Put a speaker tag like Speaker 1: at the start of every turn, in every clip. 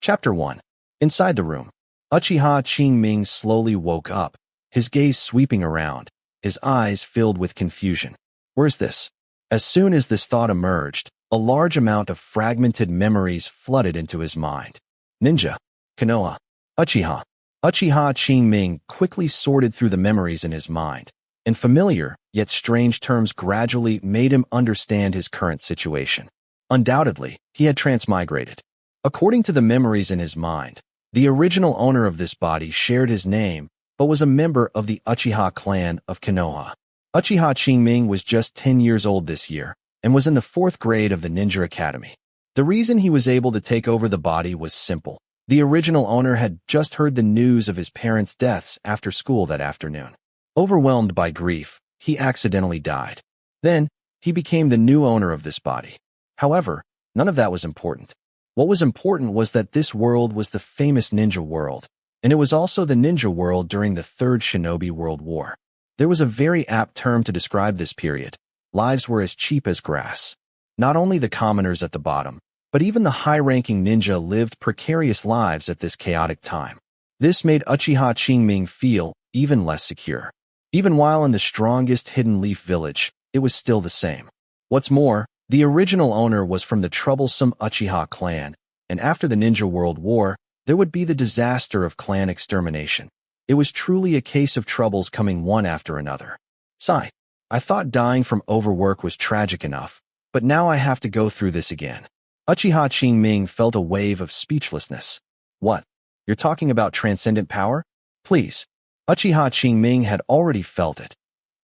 Speaker 1: Chapter 1. Inside the room, Uchiha Qingming slowly woke up, his gaze sweeping around, his eyes filled with confusion. Where's this? As soon as this thought emerged, a large amount of fragmented memories flooded into his mind. Ninja, Konoha, Uchiha. Uchiha Qingming quickly sorted through the memories in his mind, and familiar yet strange terms gradually made him understand his current situation. Undoubtedly, he had transmigrated. According to the memories in his mind, the original owner of this body shared his name, but was a member of the Uchiha clan of Konoha. Uchiha Qingming was just 10 years old this year, and was in the 4th grade of the Ninja Academy. The reason he was able to take over the body was simple. The original owner had just heard the news of his parents' deaths after school that afternoon. Overwhelmed by grief, he accidentally died. Then, he became the new owner of this body. However, none of that was important. What was important was that this world was the famous ninja world, and it was also the ninja world during the Third Shinobi World War. There was a very apt term to describe this period. Lives were as cheap as grass. Not only the commoners at the bottom, but even the high-ranking ninja lived precarious lives at this chaotic time. This made Uchiha Qingming feel even less secure. Even while in the strongest Hidden Leaf village, it was still the same. What's more, the original owner was from the troublesome Uchiha clan, and after the Ninja World War, there would be the disaster of clan extermination. It was truly a case of troubles coming one after another. Sigh. I thought dying from overwork was tragic enough, but now I have to go through this again. Uchiha Qingming felt a wave of speechlessness. What? You're talking about transcendent power? Please. Uchiha Qingming had already felt it.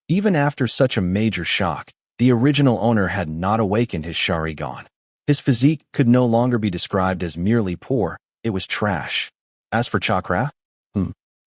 Speaker 1: Even after such a major shock, the original owner had not awakened his Sharingan. His physique could no longer be described as merely poor, it was trash. As for Chakra?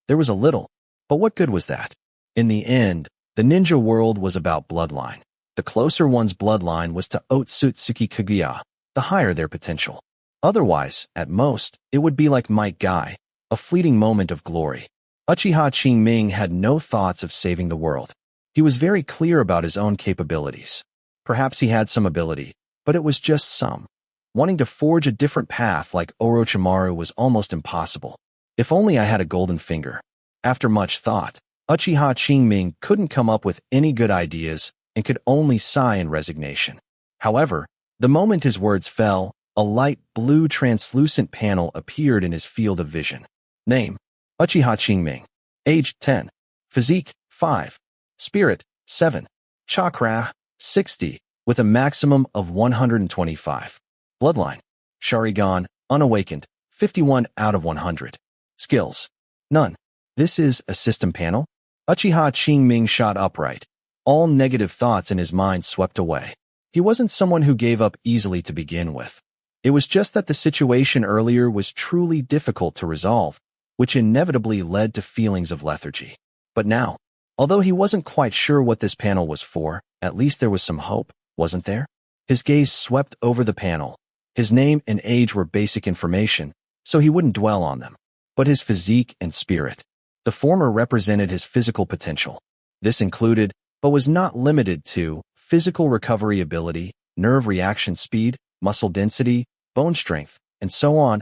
Speaker 1: There was a little, but what good was that? In the end, the ninja world was about bloodline. The closer one's bloodline was to Otsutsuki Kaguya, the higher their potential. Otherwise, at most, it would be like Might Guy, a fleeting moment of glory. Uchiha Qingming had no thoughts of saving the world. He was very clear about his own capabilities. Perhaps he had some ability, but it was just some. Wanting to forge a different path like Orochimaru was almost impossible. If only I had a golden finger. After much thought, Uchiha Qingming couldn't come up with any good ideas and could only sigh in resignation. However, the moment his words fell, a light blue translucent panel appeared in his field of vision. Name: Uchiha Qingming. Age: 10. Physique: 5. Spirit: 7. Chakra: 60, with a maximum of 125. Bloodline: Sharingan, unawakened, 51 out of 100. Skills: none. This is a system panel? Uchiha Qingming shot upright. All negative thoughts in his mind swept away. He wasn't someone who gave up easily to begin with. It was just that the situation earlier was truly difficult to resolve, which inevitably led to feelings of lethargy. But now, although he wasn't quite sure what this panel was for, at least there was some hope, wasn't there? His gaze swept over the panel. His name and age were basic information, so he wouldn't dwell on them. But his physique and spirit. The former represented his physical potential. This included, but was not limited to, physical recovery ability, nerve reaction speed, muscle density, bone strength, and so on.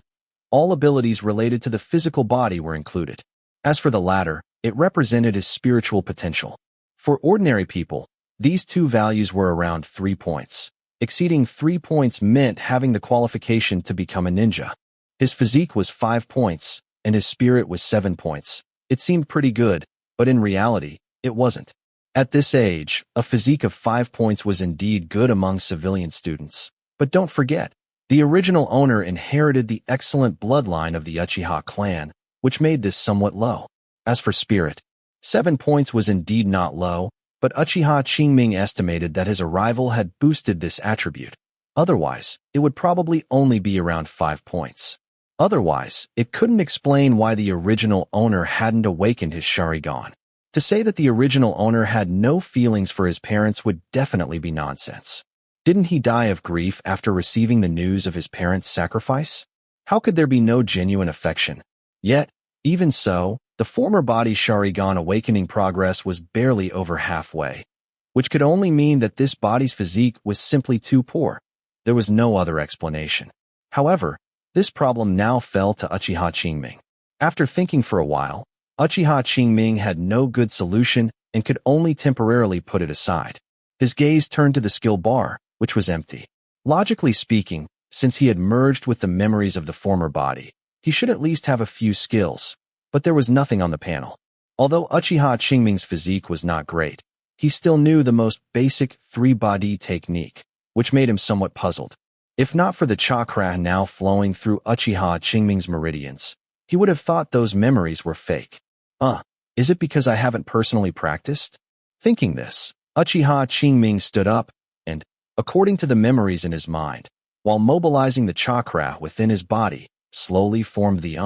Speaker 1: All abilities related to the physical body were included. As for the latter, it represented his spiritual potential. For ordinary people, these two values were around 3 points. Exceeding 3 points meant having the qualification to become a ninja. His physique was 5 points, and his spirit was 7 points. It seemed pretty good, but in reality, it wasn't. At this age, a physique of 5 points was indeed good among civilian students. But don't forget, the original owner inherited the excellent bloodline of the Uchiha clan, which made this somewhat low. As for spirit, 7 points was indeed not low, but Uchiha Qingming estimated that his arrival had boosted this attribute. Otherwise, it would probably only be around 5 points. Otherwise, it couldn't explain why the original owner hadn't awakened his Sharingan. To say that the original owner had no feelings for his parents would definitely be nonsense. Didn't he die of grief after receiving the news of his parents' sacrifice? How could there be no genuine affection? Yet, even so, the former body's Sharingan awakening progress was barely over halfway, which could only mean that this body's physique was simply too poor. There was no other explanation. However, This problem now fell to Uchiha Qingming. After thinking for a while, Uchiha Qingming had no good solution and could only temporarily put it aside. His gaze turned to the skill bar, which was empty. Logically speaking, since he had merged with the memories of the former body, he should at least have a few skills, but there was nothing on the panel. Although Uchiha Qingming's physique was not great, he still knew the most basic three-body technique, which made him somewhat puzzled. If not for the chakra now flowing through Uchiha Qingming's meridians, he would have thought those memories were fake. Is it because I haven't personally practiced? Thinking this, Uchiha Qingming stood up and, according to the memories in his mind, while mobilizing the chakra within his body, slowly formed the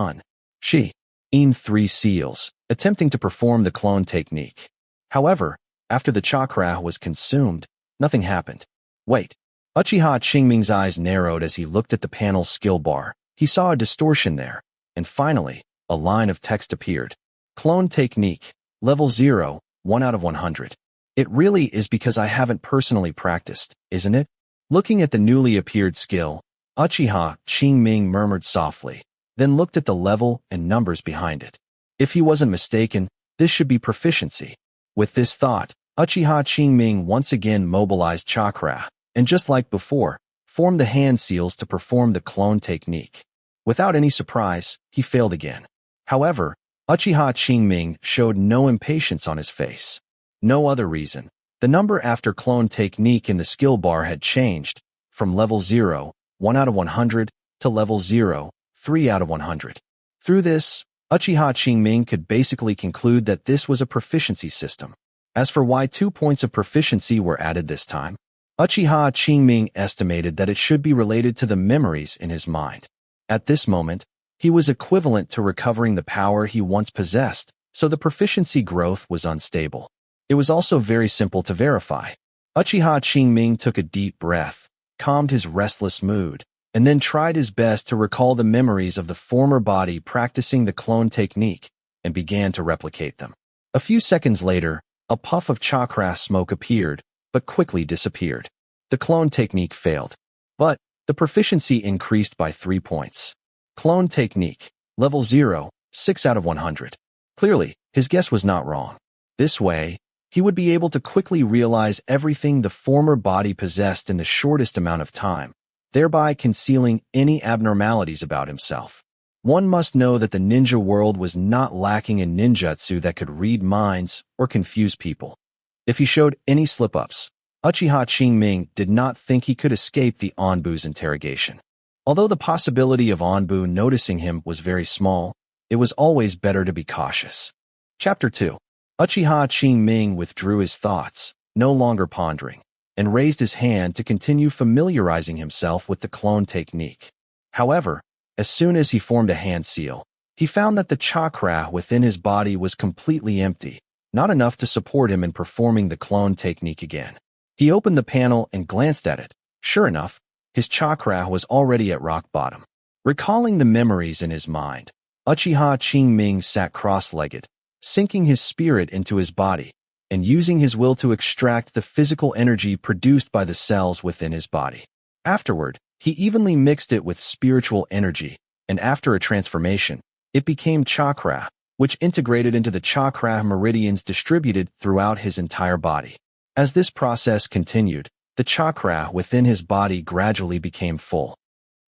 Speaker 1: three seals, attempting to perform the clone technique. However, after the chakra was consumed, nothing happened. Wait. Uchiha Qingming's eyes narrowed as he looked at the panel's skill bar. He saw a distortion there, and finally, a line of text appeared. Clone technique, level 0, 1 out of 100. It really is because I haven't personally practiced, isn't it? Looking at the newly appeared skill, Uchiha Qingming murmured softly, then looked at the level and numbers behind it. If he wasn't mistaken, this should be proficiency. With this thought, Uchiha Qingming once again mobilized chakra, and just like before, formed the hand seals to perform the clone technique. Without any surprise, he failed again. However, Uchiha Qingming showed no impatience on his face. No other reason. The number after clone technique in the skill bar had changed from level 0, 1 out of 100, to level 0, 3 out of 100. Through this, Uchiha Qingming could basically conclude that this was a proficiency system. As for why 2 points of proficiency were added this time, Uchiha Qingming estimated that it should be related to the memories in his mind. At this moment, he was equivalent to recovering the power he once possessed, so the proficiency growth was unstable. It was also very simple to verify. Uchiha Qingming took a deep breath, calmed his restless mood, and then tried his best to recall the memories of the former body practicing the clone technique, and began to replicate them. A few seconds later, a puff of chakra smoke appeared, but quickly disappeared. The clone technique failed, but the proficiency increased by 3 points. Clone technique, level 0, 6 out of 100. Clearly, his guess was not wrong. This way, he would be able to quickly realize everything the former body possessed in the shortest amount of time, thereby concealing any abnormalities about himself. One must know that the ninja world was not lacking in ninjutsu that could read minds or confuse people. If he showed any slip-ups, Uchiha Qingming did not think he could escape the Onbu's interrogation. Although the possibility of Onbu noticing him was very small, it was always better to be cautious. Chapter 2. Uchiha Qingming withdrew his thoughts, no longer pondering, and raised his hand to continue familiarizing himself with the clone technique. However, as soon as he formed a hand seal, he found that the chakra within his body was completely empty, not enough to support him in performing the clone technique again. He opened the panel and glanced at it. Sure enough, his chakra was already at rock bottom. Recalling the memories in his mind, Uchiha Qingming sat cross-legged, sinking his spirit into his body, and using his will to extract the physical energy produced by the cells within his body. Afterward, he evenly mixed it with spiritual energy, and after a transformation, it became chakra, which integrated into the chakra meridians distributed throughout his entire body. As this process continued, the chakra within his body gradually became full.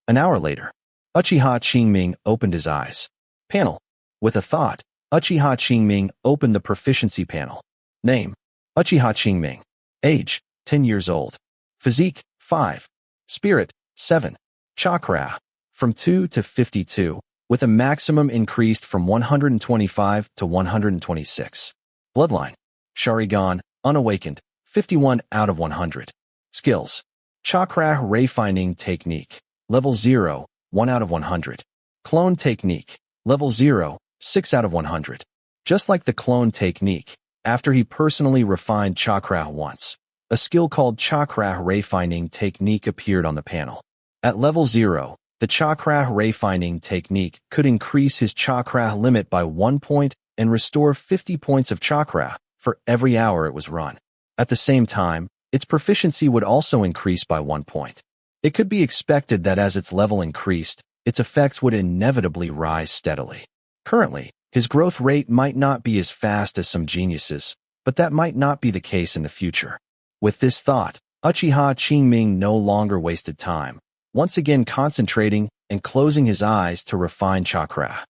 Speaker 1: An hour later, Uchiha Qingming opened his eyes. Panel. With a thought, Uchiha Qingming opened the proficiency panel. Name: Uchiha Qingming. Age: 10 years old. Physique: 5. Spirit: 7. Chakra: from 2 to 52, with a maximum increased from 125 to 126. Bloodline: Sharingan, unawakened, 51 out of 100. Skills: Chakra Ray-Finding Technique, level 0, 1 out of 100. Clone Technique, level 0, 6 out of 100. Just like the clone technique, after he personally refined chakra once, a skill called Chakra Ray-Finding Technique appeared on the panel. At level 0, the Chakra Ray-Finding Technique could increase his chakra limit by 1 point and restore 50 points of chakra for every hour it was run. At the same time, its proficiency would also increase by 1 point. It could be expected that as its level increased, its effects would inevitably rise steadily. Currently, his growth rate might not be as fast as some geniuses, but that might not be the case in the future. With this thought, Uchiha Qingming no longer wasted time, once again concentrating and closing his eyes to refine chakra.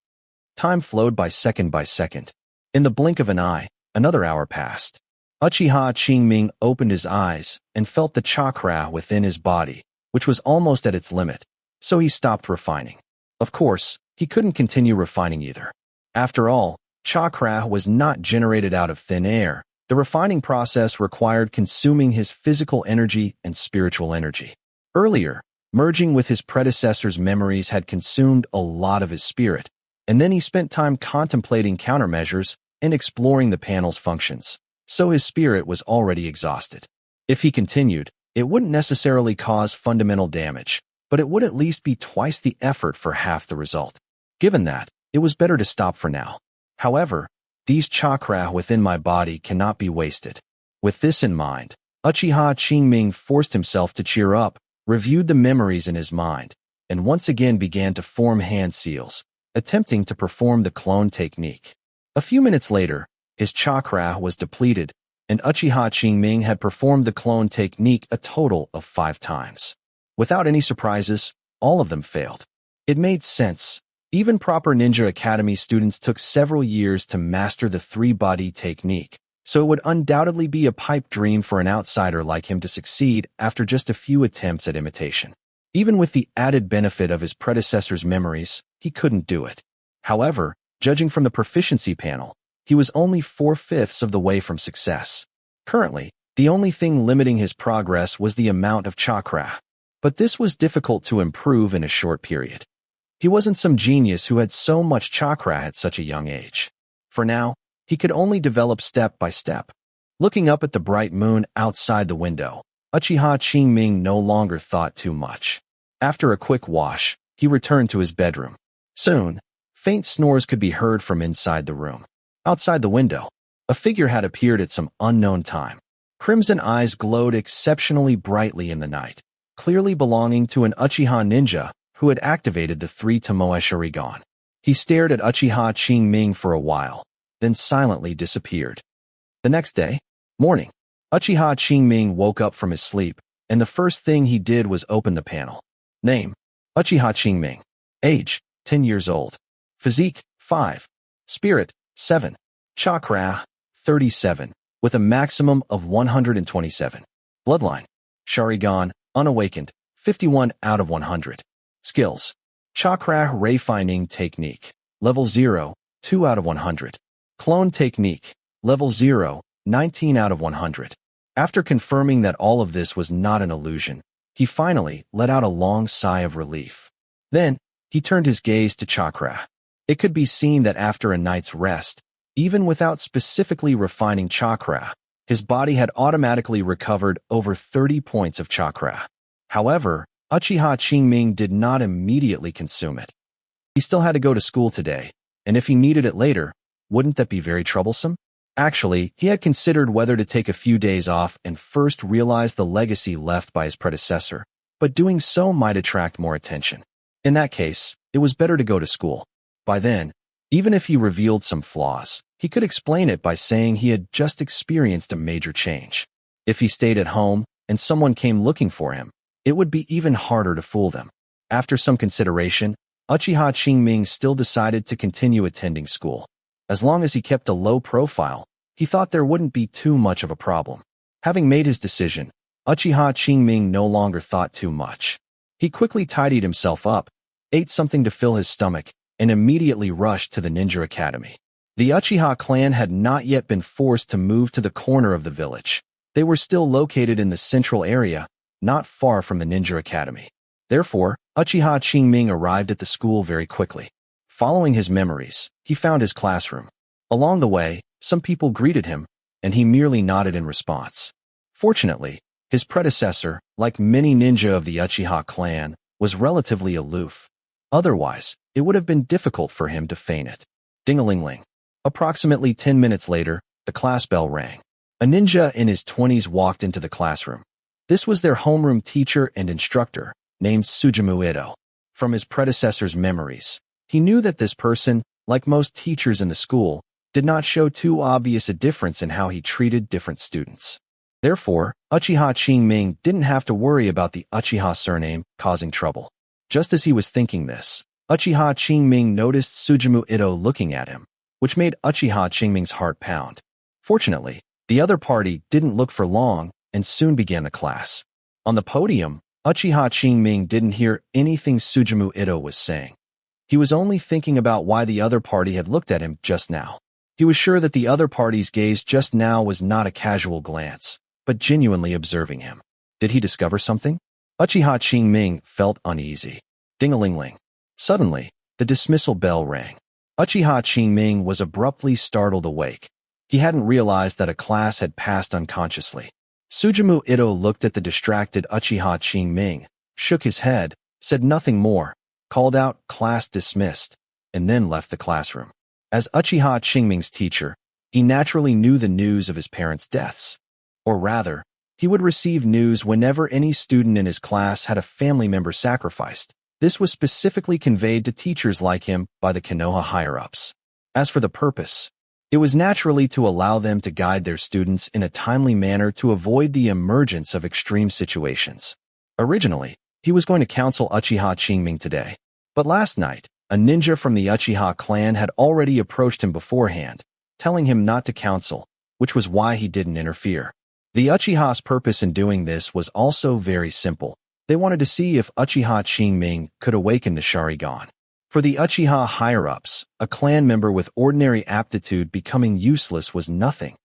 Speaker 1: Time flowed by second. In the blink of an eye, another hour passed. Uchiha Qingming opened his eyes and felt the chakra within his body, which was almost at its limit, so he stopped refining. Of course, he couldn't continue refining either. After all, chakra was not generated out of thin air. The refining process required consuming his physical energy and spiritual energy. Earlier, merging with his predecessor's memories had consumed a lot of his spirit, and then he spent time contemplating countermeasures and exploring the panel's functions, so his spirit was already exhausted. If he continued, it wouldn't necessarily cause fundamental damage, but it would at least be twice the effort for half the result. Given that, it was better to stop for now. However, these chakra within my body cannot be wasted. With this in mind, Uchiha Qingming forced himself to cheer up, reviewed the memories in his mind, and once again began to form hand seals, attempting to perform the clone technique. A few minutes later, his chakra was depleted, and Uchiha Qingming had performed the clone technique a total of 5 times. Without any surprises, all of them failed. It made sense. Even proper Ninja Academy students took several years to master the 3-body technique, so it would undoubtedly be a pipe dream for an outsider like him to succeed after just a few attempts at imitation. Even with the added benefit of his predecessor's memories, he couldn't do it. However, judging from the proficiency panel, he was only 4/5 of the way from success. Currently, the only thing limiting his progress was the amount of chakra. But this was difficult to improve in a short period. He wasn't some genius who had so much chakra at such a young age. For now, he could only develop step by step. Looking up at the bright moon outside the window, Uchiha Qingming no longer thought too much. After a quick wash, he returned to his bedroom. Soon, faint snores could be heard from inside the room. Outside the window, a figure had appeared at some unknown time. Crimson eyes glowed exceptionally brightly in the night, clearly belonging to an Uchiha ninja who had activated the 3 Tomoe Sharingan. He stared at Uchiha Qingming for a while, then silently disappeared. The next day, morning, Uchiha Qingming woke up from his sleep, and the first thing he did was open the panel. Name: Uchiha Qingming. Age: 10 years old. Physique: 5. Spirit: 7. Chakra: 37, with a maximum of 127. Bloodline: Sharingan, unawakened, 51 out of 100. Skills: Chakra Refining Technique, Level 0, 2 out of 100. Clone Technique, Level 0, 19 out of 100. After confirming that all of this was not an illusion, he finally let out a long sigh of relief. Then, he turned his gaze to chakra. It could be seen that after a night's rest, even without specifically refining chakra, his body had automatically recovered over 30 points of chakra. However, Uchiha Qingming did not immediately consume it. He still had to go to school today, and if he needed it later, wouldn't that be very troublesome? Actually, he had considered whether to take a few days off and first realize the legacy left by his predecessor, but doing so might attract more attention. In that case, it was better to go to school. By then, even if he revealed some flaws, he could explain it by saying he had just experienced a major change. If he stayed at home and someone came looking for him, it would be even harder to fool them. After some consideration, Uchiha Qingming still decided to continue attending school. As long as he kept a low profile, he thought there wouldn't be too much of a problem. Having made his decision, Uchiha Qingming no longer thought too much. He quickly tidied himself up, ate something to fill his stomach, and immediately rushed to the Ninja Academy. The Uchiha clan had not yet been forced to move to the corner of the village. They were still located in the central area, not far from the Ninja Academy. Therefore, Uchiha Qingming arrived at the school very quickly. Following his memories, he found his classroom. Along the way, some people greeted him, and he merely nodded in response. Fortunately, his predecessor, like many ninja of the Uchiha clan, was relatively aloof. Otherwise, it would have been difficult for him to feign it. Ding-a-ling-ling. Approximately 10 minutes later, the class bell rang. A ninja in his 20s walked into the classroom. This was their homeroom teacher and instructor, named Sujumu Ito. from his predecessor's memories. He knew that this person, like most teachers in the school, did not show too obvious a difference in how he treated different students. Therefore, Uchiha Qingming didn't have to worry about the Uchiha surname causing trouble. Just as he was thinking this, Uchiha Qingming noticed Tsujimu Ito looking at him, which made Uchiha Qingming's heart pound. Fortunately, the other party didn't look for long and soon began the class. On the podium, Uchiha Qingming didn't hear anything Tsujimu Ito was saying. He was only thinking about why the other party had looked at him just now. He was sure that the other party's gaze just now was not a casual glance, but genuinely observing him. Did he discover something? Uchiha Qingming felt uneasy. Ding-a-ling-ling. Suddenly, the dismissal bell rang. Uchiha Qingming was abruptly startled awake. He hadn't realized that a class had passed unconsciously. Tsujimu Ito looked at the distracted Uchiha Qingming, shook his head, said nothing more, called out "class dismissed," and then left the classroom. As Uchiha Qingming's teacher, he naturally knew the news of his parents' deaths. Or rather, he would receive news whenever any student in his class had a family member sacrificed. This was specifically conveyed to teachers like him by the Konoha higher-ups. As for the purpose, it was naturally to allow them to guide their students in a timely manner to avoid the emergence of extreme situations. Originally, he was going to counsel Uchiha Qingming today, but last night, a ninja from the Uchiha clan had already approached him beforehand, telling him not to counsel, which was why he didn't interfere. The Uchiha's purpose in doing this was also very simple. They wanted to see if Uchiha Qingming could awaken the Sharingan. For the Uchiha higher-ups, a clan member with ordinary aptitude becoming useless was nothing.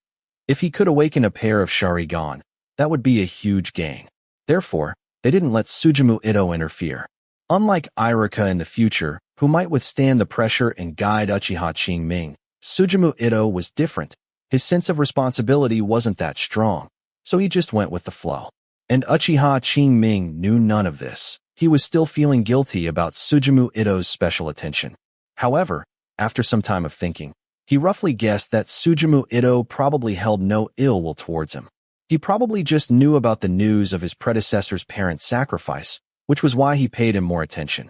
Speaker 1: If he could awaken a pair of Sharingan, that would be a huge gain. Therefore, they didn't let Tsujimu Ito interfere. Unlike Iruka in the future, who might withstand the pressure and guide Uchiha Qingming, Tsujimu Ito was different. His sense of responsibility wasn't that strong, so he just went with the flow. And Uchiha Qingming knew none of this. He was still feeling guilty about Tsujimu Ito's special attention. However, after some time of thinking, he roughly guessed that Tsujimu Ito probably held no ill will towards him. He probably just knew about the news of his predecessor's parents' sacrifice, which was why he paid him more attention.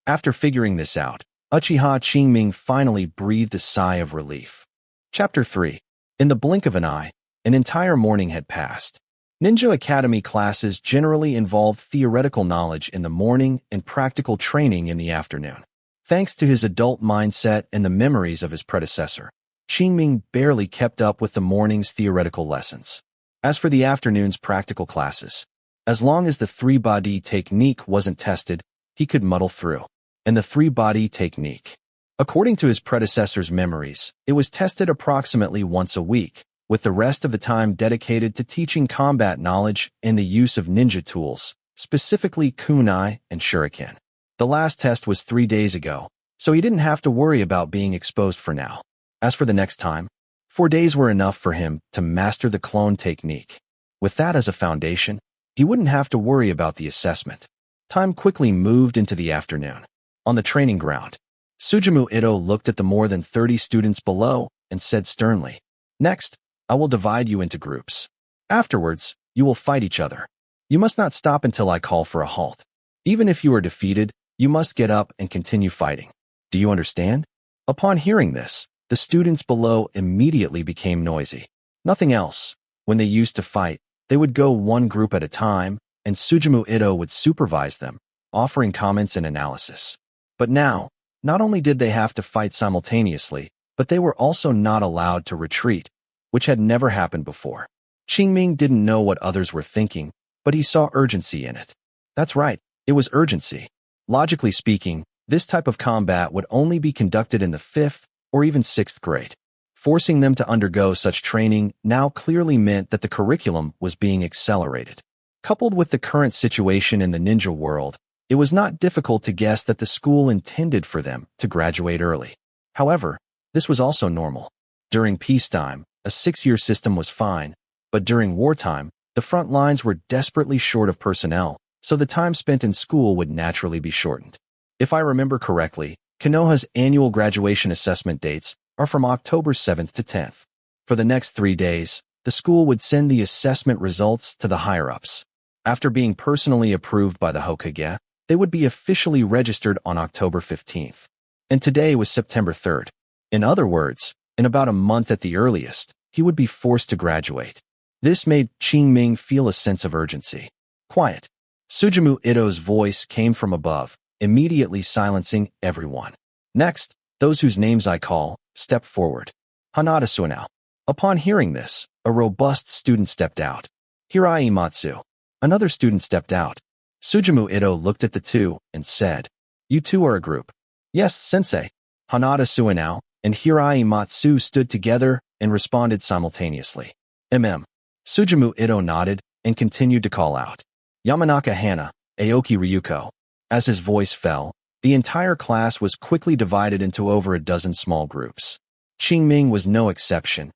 Speaker 1: After figuring this out, Uchiha Qingming finally breathed a sigh of relief. Chapter 3. In the blink of an eye, an entire morning had passed. Ninja Academy classes generally involve theoretical knowledge in the morning and practical training in the afternoon. Thanks to his adult mindset and the memories of his predecessor, Qingming barely kept up with the morning's theoretical lessons. As for the afternoon's practical classes, as long as the three-body technique wasn't tested, he could muddle through. And the three-body technique, according to his predecessor's memories, it was tested approximately once a week, with the rest of the time dedicated to teaching combat knowledge and the use of ninja tools, specifically kunai and shuriken. The last test was 3 days ago, so he didn't have to worry about being exposed for now. As for the next time, 4 days were enough for him to master the clone technique. With that as a foundation, he wouldn't have to worry about the assessment. Time quickly moved into the afternoon. On the training ground, Tsujimu Ito looked at the more than 30 students below and said sternly, "Next, I will divide you into groups. Afterwards, you will fight each other. You must not stop until I call for a halt. Even if you are defeated, you must get up and continue fighting. Do you understand?" Upon hearing this, the students below immediately became noisy. Nothing else. When they used to fight, they would go one group at a time, and Tsujimu Ito would supervise them, offering comments and analysis. But now, not only did they have to fight simultaneously, but they were also not allowed to retreat, which had never happened before. Qingming didn't know what others were thinking, but he saw urgency in it. That's right, it was urgency. Logically speaking, this type of combat would only be conducted in the 5th or even 6th grade. Forcing them to undergo such training now clearly meant that the curriculum was being accelerated. Coupled with the current situation in the ninja world, it was not difficult to guess that the school intended for them to graduate early. However, this was also normal. During peacetime, a 6-year system was fine, but during wartime, the front lines were desperately short of personnel, so the time spent in school would naturally be shortened. If I remember correctly, Konoha's annual graduation assessment dates are from October 7th to 10th. For the next 3 days, the school would send the assessment results to the higher-ups. After being personally approved by the Hokage, They would be officially registered on October 15th. And today was September 3rd. In other words, in about a month at the earliest, he would be forced to graduate. This made Qingming feel a sense of urgency. Quiet. Sujumu Ito's voice came from above, immediately silencing everyone. Next, those whose names I call, step forward. Hanada Suenao. Upon hearing this, a robust student stepped out. Hirai Matsu. Another student stepped out. Sujumu Ito looked at the two and said, "You two are a group." "Yes, sensei." Hanada Suenao and Hirai Matsu stood together and responded simultaneously. Sujumu Ito nodded and continued to call out, "Yamanaka Hana, Aoki Ryuko." As his voice fell, the entire class was quickly divided into over a dozen small groups. Qingming was no exception.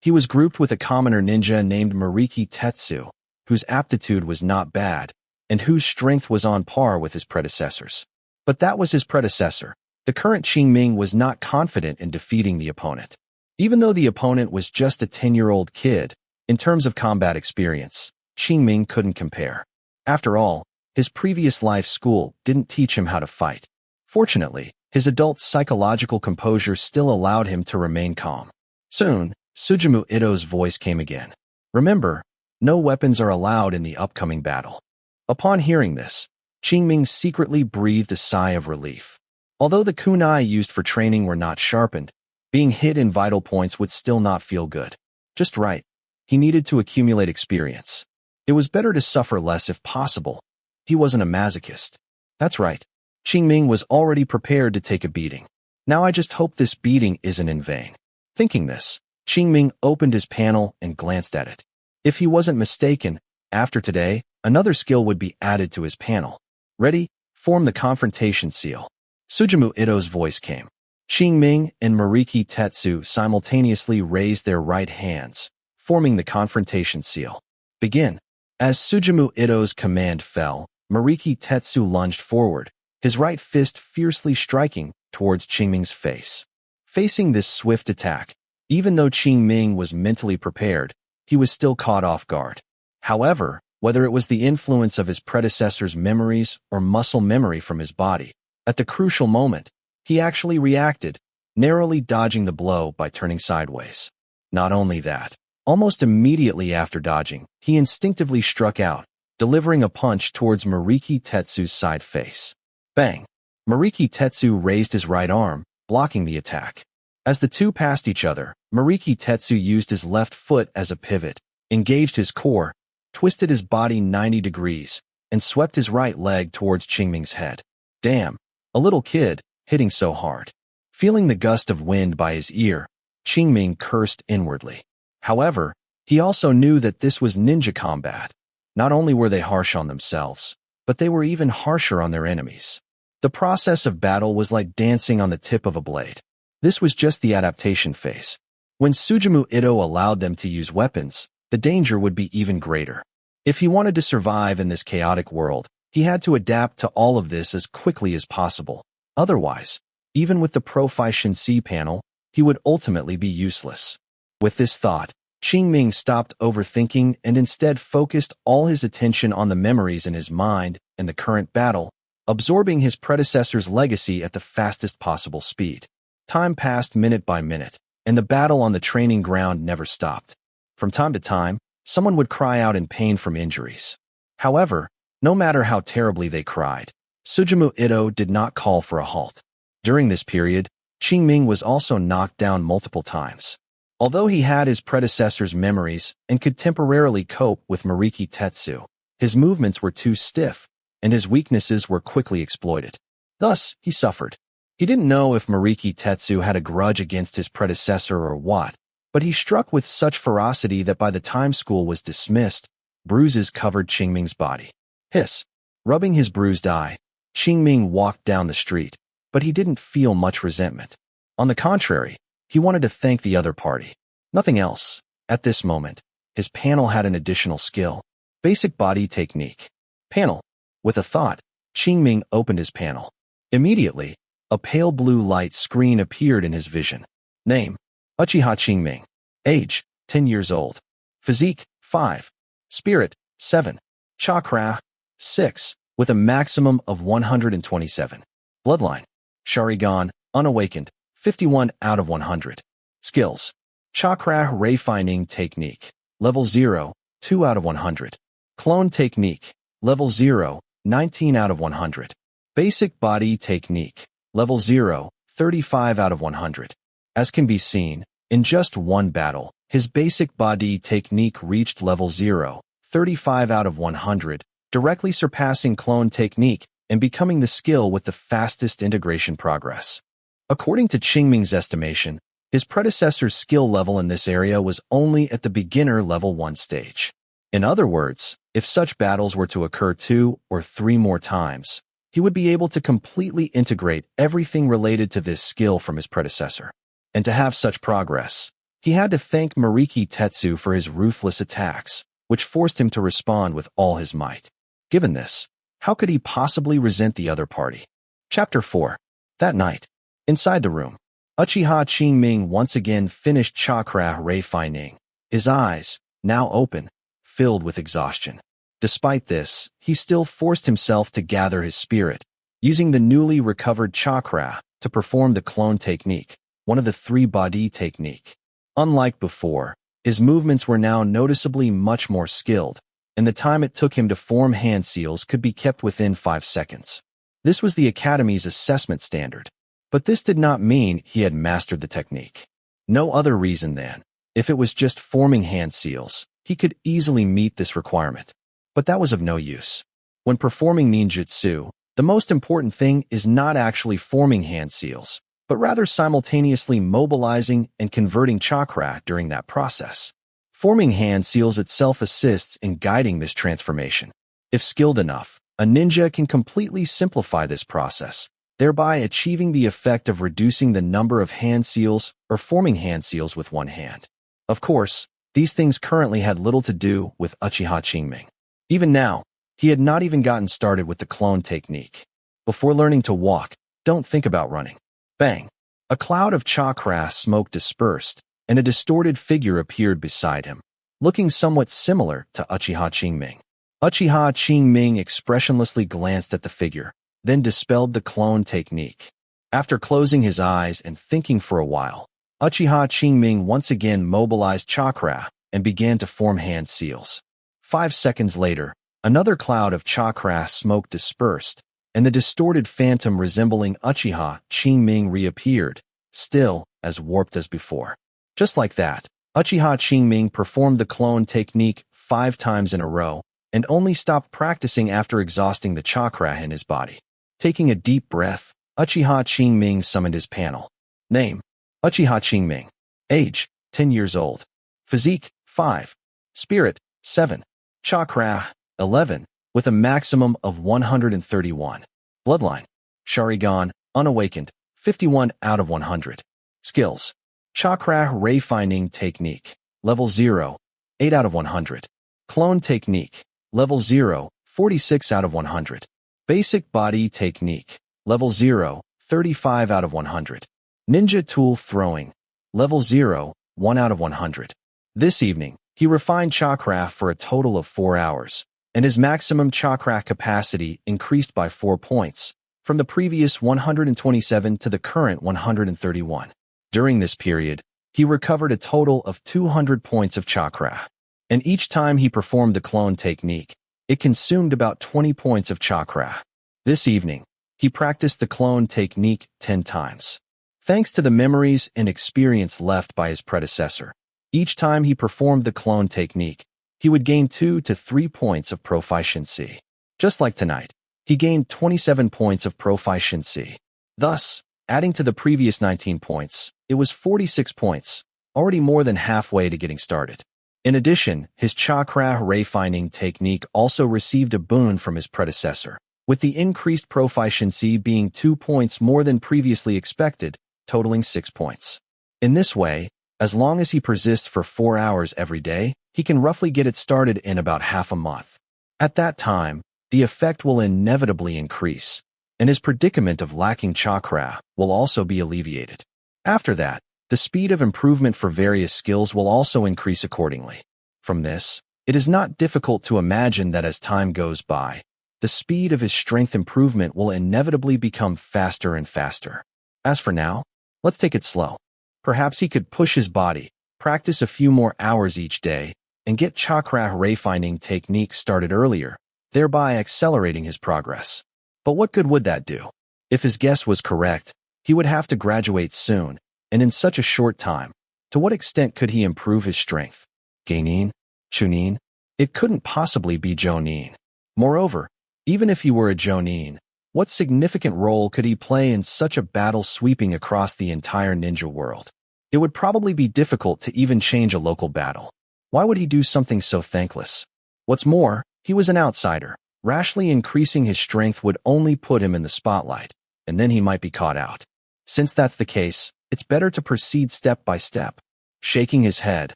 Speaker 1: He was grouped with a commoner ninja named Mariki Tetsu, whose aptitude was not bad, and whose strength was on par with his predecessors. But that was his predecessor. The current Qingming was not confident in defeating the opponent. Even though the opponent was just a 10-year-old kid, in terms of combat experience, Qingming couldn't compare. After all, his previous life school didn't teach him how to fight. Fortunately, his adult psychological composure still allowed him to remain calm. Soon, Sujumu Ito's voice came again. "Remember, no weapons are allowed in the upcoming battle." Upon hearing this, Qingming secretly breathed a sigh of relief. Although the kunai used for training were not sharpened, being hit in vital points would still not feel good. Just right. He needed to accumulate experience. It was better to suffer less if possible. He wasn't a masochist. That's right. Qingming was already prepared to take a beating. Now I just hope this beating isn't in vain. Thinking this, Qingming opened his panel and glanced at it. If he wasn't mistaken, after today, another skill would be added to his panel. Ready? Form the confrontation seal. Sujumu Ito's voice came. Qingming and Mariki Tetsu simultaneously raised their right hands, forming the confrontation seal. Begin. As Sujumu Ito's command fell, Mariki Tetsu lunged forward, his right fist fiercely striking towards Qingming's face. Facing this swift attack, even though Qingming was mentally prepared, he was still caught off guard. However, whether it was the influence of his predecessor's memories or muscle memory from his body, at the crucial moment, he actually reacted, narrowly dodging the blow by turning sideways. Not only that, almost immediately after dodging, he instinctively struck out, delivering a punch towards Mariki Tetsu's side face. Bang! Mariki Tetsu raised his right arm, blocking the attack. As the two passed each other, Mariki Tetsu used his left foot as a pivot, engaged his core, twisted his body 90 degrees, and swept his right leg towards Qingming's head. Damn, a little kid, hitting so hard. Feeling the gust of wind by his ear, Qingming cursed inwardly. However, he also knew that this was ninja combat. Not only were they harsh on themselves, but they were even harsher on their enemies. The process of battle was like dancing on the tip of a blade. This was just the adaptation phase. When Sujumu Ito allowed them to use weapons, the danger would be even greater. If he wanted to survive in this chaotic world, he had to adapt to all of this as quickly as possible. Otherwise, even with the Proficiency panel, he would ultimately be useless. With this thought, Qingming stopped overthinking and instead focused all his attention on the memories in his mind and the current battle, absorbing his predecessor's legacy at the fastest possible speed. Time passed minute by minute, and the battle on the training ground never stopped. From time to time, someone would cry out in pain from injuries. However, no matter how terribly they cried, Sujumu Ito did not call for a halt. During this period, Qingming was also knocked down multiple times. Although he had his predecessor's memories and could temporarily cope with Mariki Tetsu, his movements were too stiff, and his weaknesses were quickly exploited. Thus, he suffered. He didn't know if Mariki Tetsu had a grudge against his predecessor or what, but he struck with such ferocity that by the time school was dismissed, bruises covered Qingming's body. Hiss. Rubbing his bruised eye, Qingming walked down the street, but he didn't feel much resentment. On the contrary, he wanted to thank the other party. Nothing else. At this moment, his panel had an additional skill. Basic body technique. Panel. With a thought, Qingming opened his panel. Immediately, a pale blue light screen appeared in his vision. Name: Uchiha Qingming. Age: 10 years old. Physique: 5. Spirit: 7. Chakra: 6. with a maximum of 127. Bloodline. Sharingan, unawakened, 51 out of 100. Skills. Chakra refining technique. Level 0, 2 out of 100. Clone technique. Level 0, 19 out of 100. Basic body technique. Level 0, 35 out of 100. As can be seen, in just one battle, his basic body technique reached level 0, 35 out of 100, directly surpassing clone technique and becoming the skill with the fastest integration progress. According to Qingming's estimation, his predecessor's skill level in this area was only at the beginner level 1 stage. In other words, if such battles were to occur 2 or 3 more times, he would be able to completely integrate everything related to this skill from his predecessor. And to have such progress, he had to thank Mariki Tetsu for his ruthless attacks, which forced him to respond with all his might. Given this, how could he possibly resent the other party? Chapter 4. That night, inside the room, Uchiha Qingming once again finished chakra refining, his eyes, now open, filled with exhaustion. Despite this, he still forced himself to gather his spirit, using the newly recovered chakra to perform the clone technique, one of the 3 body technique. Unlike before, his movements were now noticeably much more skilled, and the time it took him to form hand seals could be kept within 5 seconds. This was the Academy's assessment standard, but this did not mean he had mastered the technique. No other reason than, if it was just forming hand seals, he could easily meet this requirement. But that was of no use. When performing ninjutsu, the most important thing is not actually forming hand seals, but rather simultaneously mobilizing and converting chakra during that process. Forming hand seals itself assists in guiding this transformation. If skilled enough, a ninja can completely simplify this process, thereby achieving the effect of reducing the number of hand seals or forming hand seals with one hand. Of course, these things currently had little to do with Uchiha Qingming. Even now, he had not even gotten started with the clone technique. Before learning to walk, don't think about running. Bang! A cloud of chakra smoke dispersed, and a distorted figure appeared beside him, looking somewhat similar to Uchiha Qingming. Uchiha Qingming expressionlessly glanced at the figure, then dispelled the clone technique. After closing his eyes and thinking for a while, Uchiha Qingming once again mobilized chakra and began to form hand seals. 5 seconds later, another cloud of chakra smoke dispersed, and the distorted phantom resembling Uchiha Qingming reappeared, still as warped as before. Just like that, Uchiha Qingming performed the clone technique 5 times in a row, and only stopped practicing after exhausting the chakra in his body. Taking a deep breath, Uchiha Qingming summoned his panel. Name: Uchiha Qingming. Age: 10 years old. Physique: 5. Spirit: 7. Chakra: 11, with a maximum of 131. Bloodline: Sharingan, unawakened, 51 out of 100. Skills: Chakra refining technique, level 0, 8 out of 100. Clone technique, level 0, 46 out of 100. Basic body technique, level 0, 35 out of 100. Ninja tool throwing, level 0, 1 out of 100. This evening, he refined chakra for a total of 4 hours, and his maximum chakra capacity increased by 4 points, from the previous 127 to the current 131. During this period, he recovered a total of 200 points of chakra, and each time he performed the clone technique, it consumed about 20 points of chakra. This evening, he practiced the clone technique 10 times. Thanks to the memories and experience left by his predecessor, each time he performed the clone technique, he would gain 2 to 3 points of proficiency. Just like tonight, he gained 27 points of proficiency. Thus, adding to the previous 19 points, it was 46 points, already more than halfway to getting started. In addition, his chakra refining technique also received a boon from his predecessor, with the increased proficiency being 2 points more than previously expected, totaling 6 points. In this way, as long as he persists for 4 hours every day, he can roughly get it started in about half a month. At that time, the effect will inevitably increase, and his predicament of lacking chakra will also be alleviated. After that, the speed of improvement for various skills will also increase accordingly. From this, it is not difficult to imagine that as time goes by, the speed of his strength improvement will inevitably become faster and faster. As for now, let's take it slow. Perhaps he could push his body, practice a few more hours each day, and get chakra refining technique started earlier, thereby accelerating his progress. But what good would that do? If his guess was correct, he would have to graduate soon, and in such a short time. To what extent could he improve his strength? Geinin? Chunin? It couldn't possibly be Jonin. Moreover, even if he were a Jonin, what significant role could he play in such a battle sweeping across the entire ninja world? It would probably be difficult to even change a local battle. Why would he do something so thankless? What's more, he was an outsider. Rashly increasing his strength would only put him in the spotlight, and then he might be caught out. Since that's the case, it's better to proceed step by step. Shaking his head,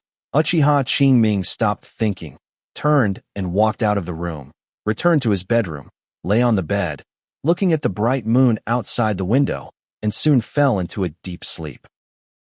Speaker 1: Uchiha Qingming stopped thinking, turned and walked out of the room, returned to his bedroom, lay on the bed, looking at the bright moon outside the window, and soon fell into a deep sleep.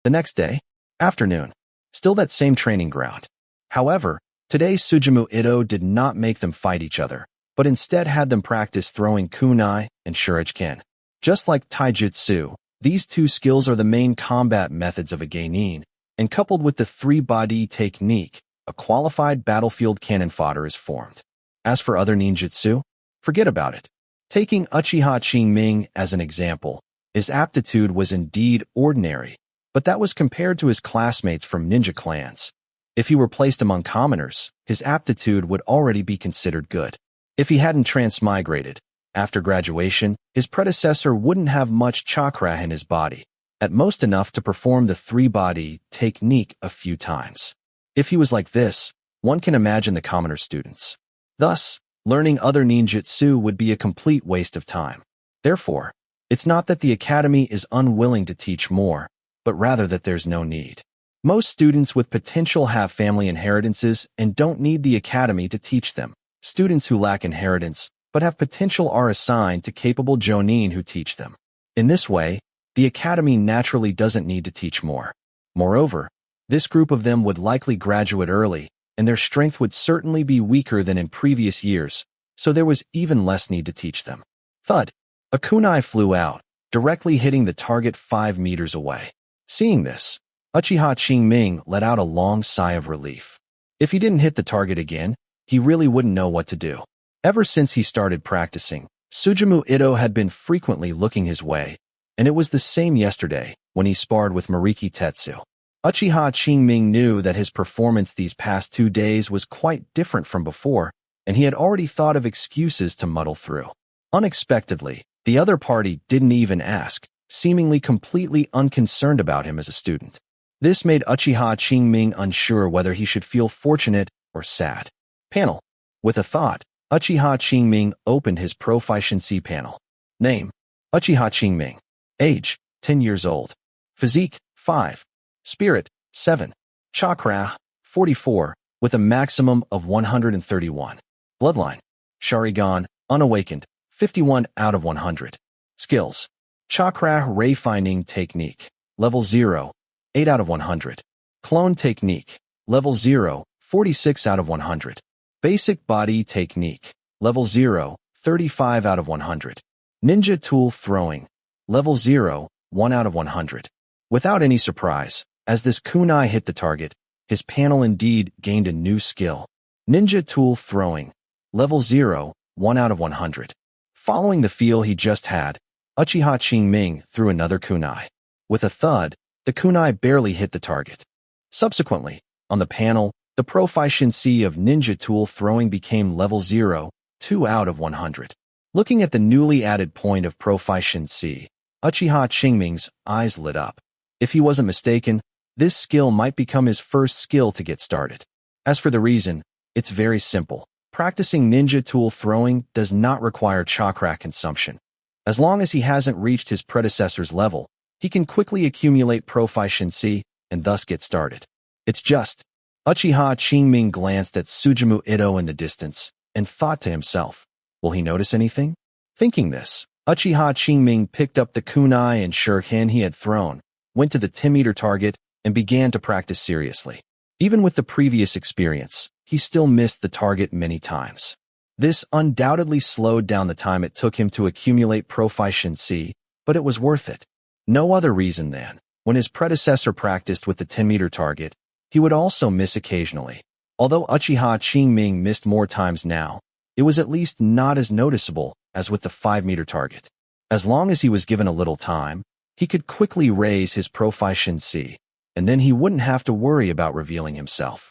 Speaker 1: The next day, afternoon, still that same training ground. However, today Sujumu Ito did not make them fight each other, but instead had them practice throwing kunai and shuriken. Just like Taijutsu, these two skills are the main combat methods of a geinin, and coupled with the three-body technique, a qualified battlefield cannon fodder is formed. As for other ninjutsu, forget about it. Taking Uchiha Qingming as an example, his aptitude was indeed ordinary, but that was compared to his classmates from ninja clans. If he were placed among commoners, his aptitude would already be considered good. If he hadn't transmigrated, after graduation, his predecessor wouldn't have much chakra in his body, at most enough to perform the three-body technique a few times. If he was like this, one can imagine the commoner students. Thus, learning other ninjutsu would be a complete waste of time. Therefore, it's not that the academy is unwilling to teach more, but rather that there's no need. Most students with potential have family inheritances and don't need the academy to teach them. Students who lack inheritance but have potential are assigned to capable jonin who teach them. In this way, the academy naturally doesn't need to teach more. Moreover, this group of them would likely graduate early, and their strength would certainly be weaker than in previous years, so there was even less need to teach them. Thud! A kunai flew out, directly hitting the target 5 meters away. Seeing this, Uchiha Qingming let out a long sigh of relief. If he didn't hit the target again, he really wouldn't know what to do. Ever since he started practicing, Sujumu Ito had been frequently looking his way, and it was the same yesterday when he sparred with Mariki Tetsu. Uchiha Qingming knew that his performance these past 2 days was quite different from before, and he had already thought of excuses to muddle through. Unexpectedly, the other party didn't even ask, seemingly completely unconcerned about him as a student. This made Uchiha Qingming unsure whether he should feel fortunate or sad. Panel. With a thought, Uchiha Qingming opened his Proficiency panel. Name: Uchiha Qingming. Age: 10 years old. Physique: 5. Spirit: 7. Chakra: 44, with a maximum of 131. Bloodline: Sharingan, unawakened, 51 out of 100. Skills: Chakra refining technique, level 0, 8 out of 100. Clone technique, level 0, 46 out of 100. Basic body technique, level 0, 35 out of 100. Ninja tool throwing, level 0, 1 out of 100. Without any surprise, as this kunai hit the target, his panel indeed gained a new skill. Ninja tool throwing, level 0, 1 out of 100. Following the feel he just had, Uchiha Qingming threw another kunai. With a thud, the kunai barely hit the target. Subsequently, on the panel, the proficiency of ninja tool throwing became level 0, 2 out of 100. Looking at the newly added point of proficiency, Uchiha Qingming's eyes lit up. If he wasn't mistaken, this skill might become his first skill to get started. As for the reason, it's very simple. Practicing ninja tool throwing does not require chakra consumption. As long as he hasn't reached his predecessor's level, he can quickly accumulate proficiency and thus get started. It's just, Uchiha Qingming glanced at Sujumu Ito in the distance and thought to himself, will he notice anything? Thinking this, Uchiha Qingming picked up the kunai and shuriken he had thrown, went to the 10-meter target, and began to practice seriously. Even with the previous experience, he still missed the target many times. This undoubtedly slowed down the time it took him to accumulate proficiency, but it was worth it. No other reason than, when his predecessor practiced with the 10-meter target, he would also miss occasionally. Although Uchiha Qingming missed more times now, it was at least not as noticeable as with the 5-meter target. As long as he was given a little time, he could quickly raise his proficiency, and then he wouldn't have to worry about revealing himself.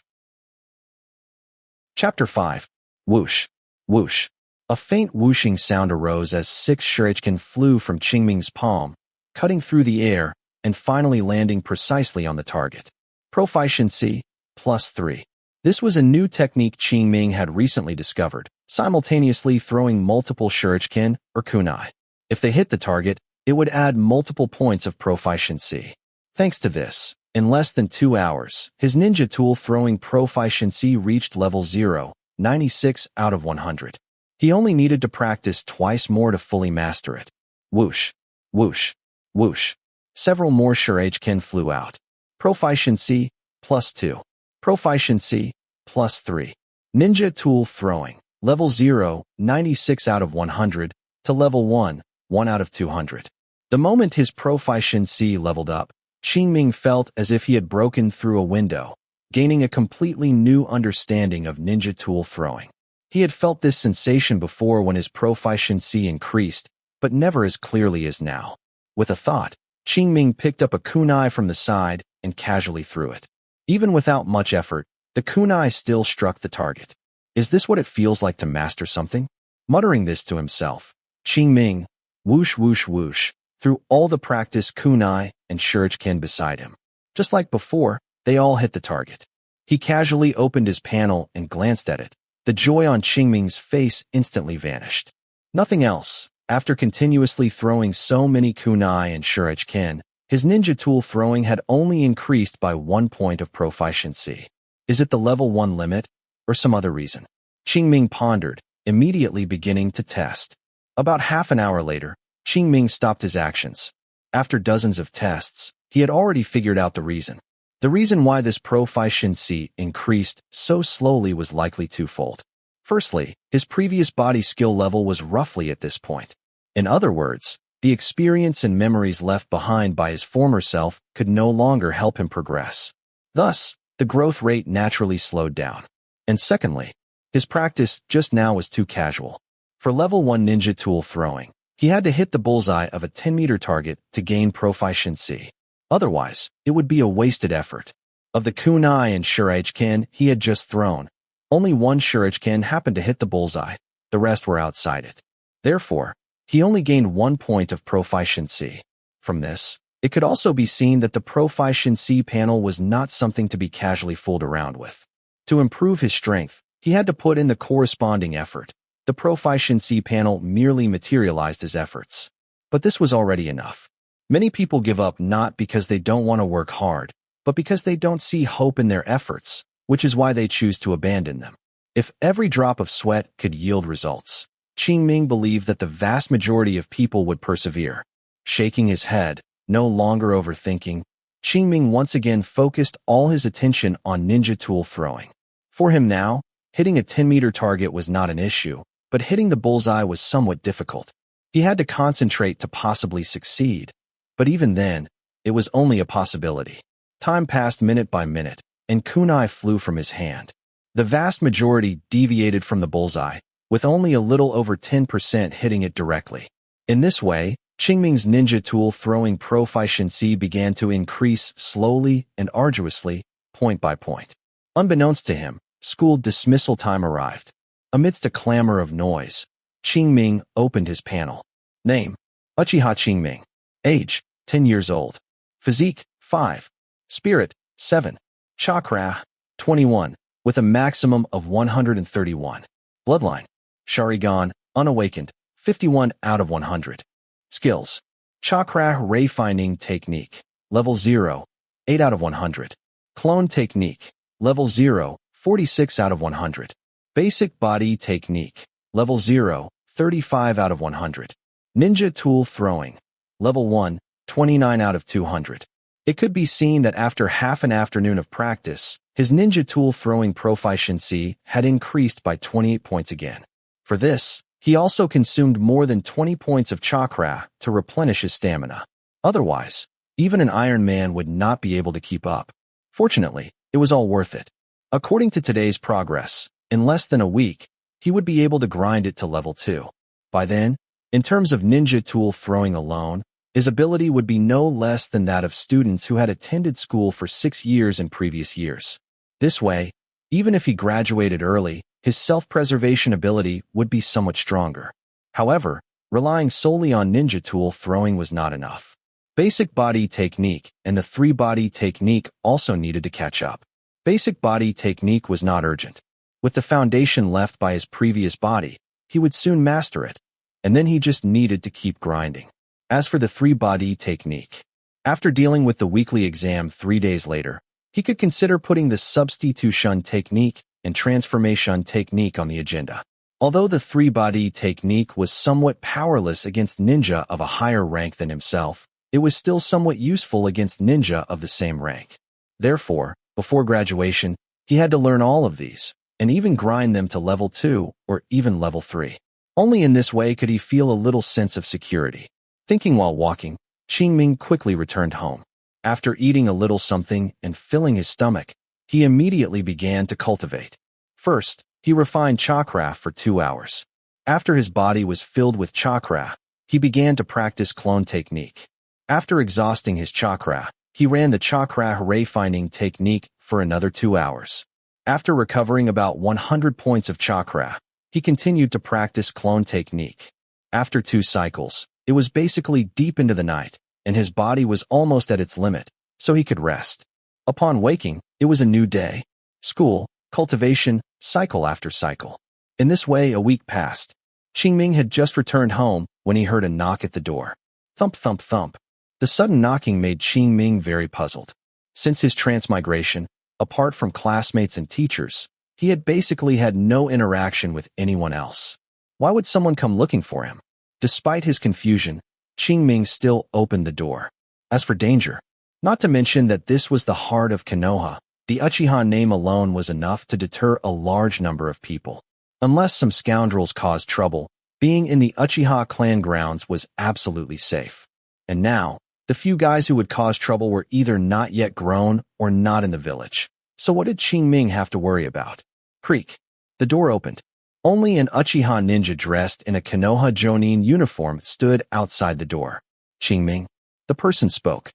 Speaker 1: Chapter 5. Whoosh. Whoosh. A faint whooshing sound arose as 6 shuriken flew from Qingming's palm, cutting through the air and finally landing precisely on the target. Proficiency, +3. This was a new technique Qingming had recently discovered, simultaneously throwing multiple shuriken or kunai. If they hit the target, it would add multiple points of proficiency. Thanks to this, in less than 2 hours, his ninja tool throwing proficiency reached level 0, 96 out of 100. He only needed to practice twice more to fully master it. Whoosh, whoosh, whoosh. Several more shuriken flew out. Proficiency, +2. Proficiency, +3. Ninja tool throwing, level 0, 96 out of 100, to level 1, 1 out of 200. The moment his proficiency leveled up, Qingming felt as if he had broken through a window, gaining a completely new understanding of ninja tool throwing. He had felt this sensation before when his proficiency increased, but never as clearly as now. With a thought, Qingming picked up a kunai from the side and casually threw it. Even without much effort, the kunai still struck the target. Is this what it feels like to master something? Muttering this to himself, Qingming, whoosh whoosh whoosh, threw all the practice kunai and shuriken beside him. Just like before, they all hit the target. He casually opened his panel and glanced at it. The joy on Qingming's face instantly vanished. Nothing else. After continuously throwing so many kunai and shuriken, his ninja tool throwing had only increased by 1 point of proficiency. Is it the level 1 limit, or some other reason? Qingming pondered, immediately beginning to test. About half an hour later, Qingming stopped his actions. After dozens of tests, he had already figured out the reason. The reason why this proficiency increased so slowly was likely twofold. Firstly, his previous body skill level was roughly at this point. In other words, the experience and memories left behind by his former self could no longer help him progress. Thus, the growth rate naturally slowed down. And secondly, his practice just now was too casual. For level 1 ninja tool throwing, he had to hit the bullseye of a 10-meter target to gain proficiency. Otherwise, it would be a wasted effort. Of the kunai and shuriken he had just thrown, only 1 shuriken happened to hit the bullseye, the rest were outside it. Therefore, he only gained 1 point of proficiency. From this, it could also be seen that the proficiency panel was not something to be casually fooled around with. To improve his strength, he had to put in the corresponding effort. The proficiency panel merely materialized his efforts. But this was already enough. Many people give up not because they don't want to work hard, but because they don't see hope in their efforts, which is why they choose to abandon them. If every drop of sweat could yield results, Qingming believed that the vast majority of people would persevere. Shaking his head, no longer overthinking, Qingming once again focused all his attention on ninja tool throwing. For him now, hitting a 10-meter target was not an issue, but hitting the bullseye was somewhat difficult. He had to concentrate to possibly succeed. But even then, it was only a possibility. Time passed minute by minute, and kunai flew from his hand. The vast majority deviated from the bullseye, with only a little over 10% hitting it directly. In this way, Qingming's ninja tool throwing proficiency began to increase slowly and arduously, point by point. Unbeknownst to him, school dismissal time arrived. Amidst a clamor of noise, Qingming opened his panel. Name: Uchiha Qingming. Age: 10 years old. Physique: 5. Spirit: 7. Chakra: 21, with a maximum of 131. Bloodline: Sharingan, unawakened, 51 out of 100. Skills: Chakra Ray Finding Technique, level 0, 8 out of 100. Clone Technique, level 0, 46 out of 100. Basic Body Technique, level 0, 35 out of 100. Ninja Tool Throwing, level 1, 29 out of 200. It could be seen that after half an afternoon of practice, his ninja tool throwing proficiency had increased by 28 points again. For this, he also consumed more than 20 points of chakra to replenish his stamina. Otherwise, even an Iron Man would not be able to keep up. Fortunately, it was all worth it. According to today's progress, in less than a week, he would be able to grind it to level 2. By then, in terms of ninja tool throwing alone, his ability would be no less than that of students who had attended school for 6 years in previous years. This way, even if he graduated early, his self-preservation ability would be somewhat stronger. However, relying solely on ninja tool throwing was not enough. Basic body technique and the 3-body technique also needed to catch up. Basic body technique was not urgent. With the foundation left by his previous body, he would soon master it, and then he just needed to keep grinding. As for the 3-body technique, after dealing with the weekly exam 3 days later, he could consider putting the substitution technique and transformation technique on the agenda. Although the 3-body technique was somewhat powerless against ninja of a higher rank than himself, it was still somewhat useful against ninja of the same rank. Therefore, before graduation, he had to learn all of these, and even grind them to level 2 or even level 3. Only in this way could he feel a little sense of security. Thinking while walking, Qingming quickly returned home. After eating a little something and filling his stomach, he immediately began to cultivate. First, he refined chakra for 2 hours. After his body was filled with chakra, he began to practice clone technique. After exhausting his chakra, he ran the chakra refining technique for another 2 hours. After recovering about 100 points of chakra, he continued to practice clone technique. After 2 cycles, it was basically deep into the night, and his body was almost at its limit, so he could rest. Upon waking, it was a new day. School, cultivation, cycle after cycle. In this way, a week passed. Qingming had just returned home when he heard a knock at the door. Thump, thump, thump. The sudden knocking made Qingming very puzzled. Since his transmigration, apart from classmates and teachers, he had basically had no interaction with anyone else. Why would someone come looking for him? Despite his confusion, Qingming still opened the door. As for danger, not to mention that this was the heart of Konoha, the Uchiha name alone was enough to deter a large number of people. Unless some scoundrels caused trouble, being in the Uchiha clan grounds was absolutely safe. And now, the few guys who would cause trouble were either not yet grown or not in the village. So what did Qingming have to worry about? Creak. The door opened. Only an Uchiha ninja dressed in a Konoha Jonin uniform stood outside the door. Qingming. The person spoke.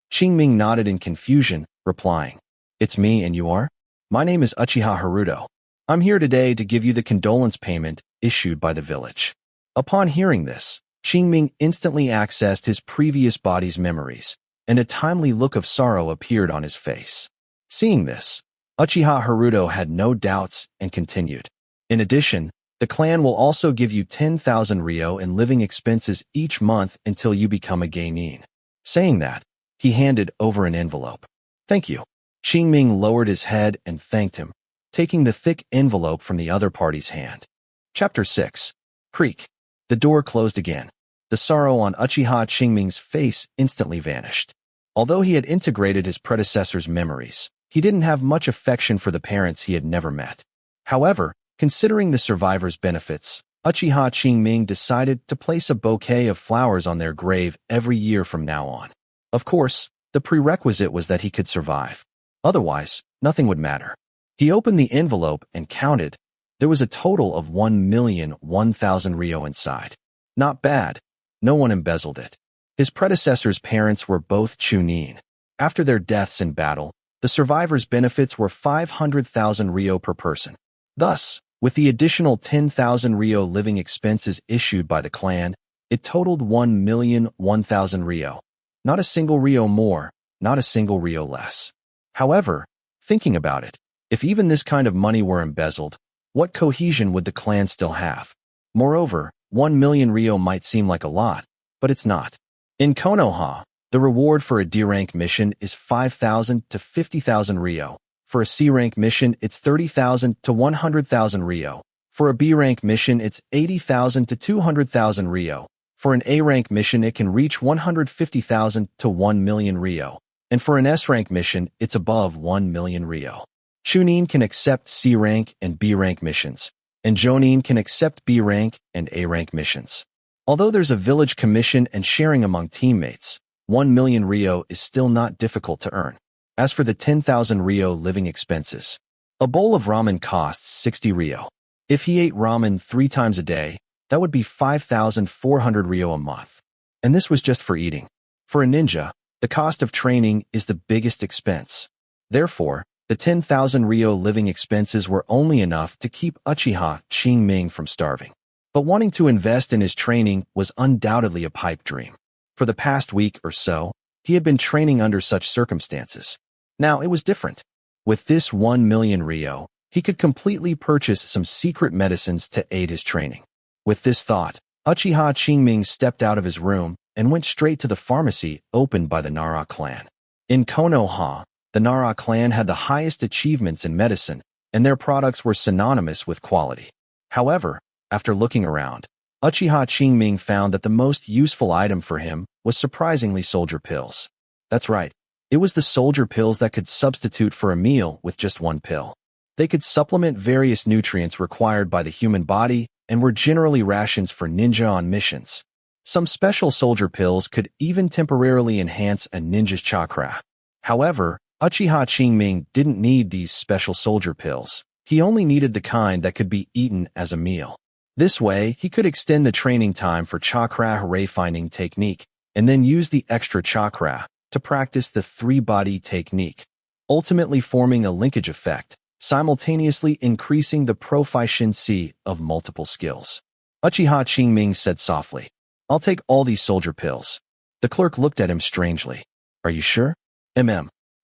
Speaker 1: Qingming nodded in confusion, replying, "It's me and you are? My name is Uchiha Haruto. I'm here today to give you the condolence payment issued by the village." Upon hearing this, Qingming instantly accessed his previous body's memories, and a timely look of sorrow appeared on his face. Seeing this, Uchiha Haruto had no doubts and continued. In addition, the clan will also give you 10,000 ryo in living expenses each month until you become a geinin. Saying that, he handed over an envelope. "Thank you." Qingming lowered his head and thanked him, taking the thick envelope from the other party's hand. Chapter 6. Creak. The door closed again. The sorrow on Uchiha Qingming's face instantly vanished. Although he had integrated his predecessor's memories, he didn't have much affection for the parents he had never met. However, considering the survivors' benefits, Uchiha Qingming decided to place a bouquet of flowers on their grave every year from now on. Of course, the prerequisite was that he could survive. Otherwise, nothing would matter. He opened the envelope and counted. There was a total of 1,001,000 ryo inside. Not bad. No one embezzled it. His predecessor's parents were both chunin. After their deaths in battle, the survivors' benefits were 500,000 ryo per person. Thus, with the additional 10,000 ryo living expenses issued by the clan, it totaled 1,001,000 ryo. Not a single ryo more, not a single ryo less. However, thinking about it, if even this kind of money were embezzled, what cohesion would the clan still have? Moreover, 1 million ryo might seem like a lot, but it's not. In Konoha, the reward for a D-rank mission is 5,000 to 50,000 ryo. For a C-rank mission, it's 30,000 to 100,000 ryo. For a B-rank mission, it's 80,000 to 200,000 ryo. For an A-rank mission, it can reach 150,000 to 1 million ryo. And for an S-rank mission, it's above 1 million ryo. Chunin can accept C-rank and B-rank missions, and Jonin can accept B rank and A rank missions. Although there's a village commission and sharing among teammates, 1 million Rio is still not difficult to earn. As for the 10,000 Rio living expenses, a bowl of ramen costs 60 Rio. If he ate ramen 3 times a day, that would be 5,400 Rio a month. And this was just for eating. For a ninja, the cost of training is the biggest expense. Therefore, the 10,000 Rio living expenses were only enough to keep Uchiha Qingming from starving. But wanting to invest in his training was undoubtedly a pipe dream. For the past week or so, he had been training under such circumstances. Now it was different. With this 1 million Rio, he could completely purchase some secret medicines to aid his training. With this thought, Uchiha Qingming stepped out of his room and went straight to the pharmacy opened by the Nara clan. In Konoha, the Nara clan had the highest achievements in medicine, and their products were synonymous with quality. However, after looking around, Uchiha Qingming found that the most useful item for him was surprisingly soldier pills. That's right. It was the soldier pills that could substitute for a meal with just one pill. They could supplement various nutrients required by the human body and were generally rations for ninja on missions. Some special soldier pills could even temporarily enhance a ninja's chakra. However, Uchiha Qingming didn't need these special soldier pills. He only needed the kind that could be eaten as a meal. This way, he could extend the training time for chakra refining technique and then use the extra chakra to practice the 3-body technique, ultimately forming a linkage effect, simultaneously increasing the proficiency of multiple skills. Uchiha Qingming said softly, "I'll take all these soldier pills." The clerk looked at him strangely. "Are you sure?"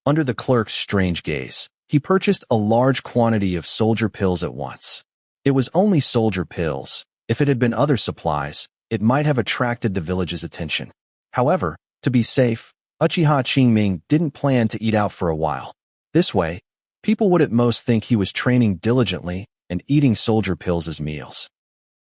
Speaker 1: Under the clerk's strange gaze, he purchased a large quantity of soldier pills at once. It was only soldier pills. If it had been other supplies, it might have attracted the village's attention. However, to be safe, Uchiha Qingming didn't plan to eat out for a while. This way, people would at most think he was training diligently and eating soldier pills as meals.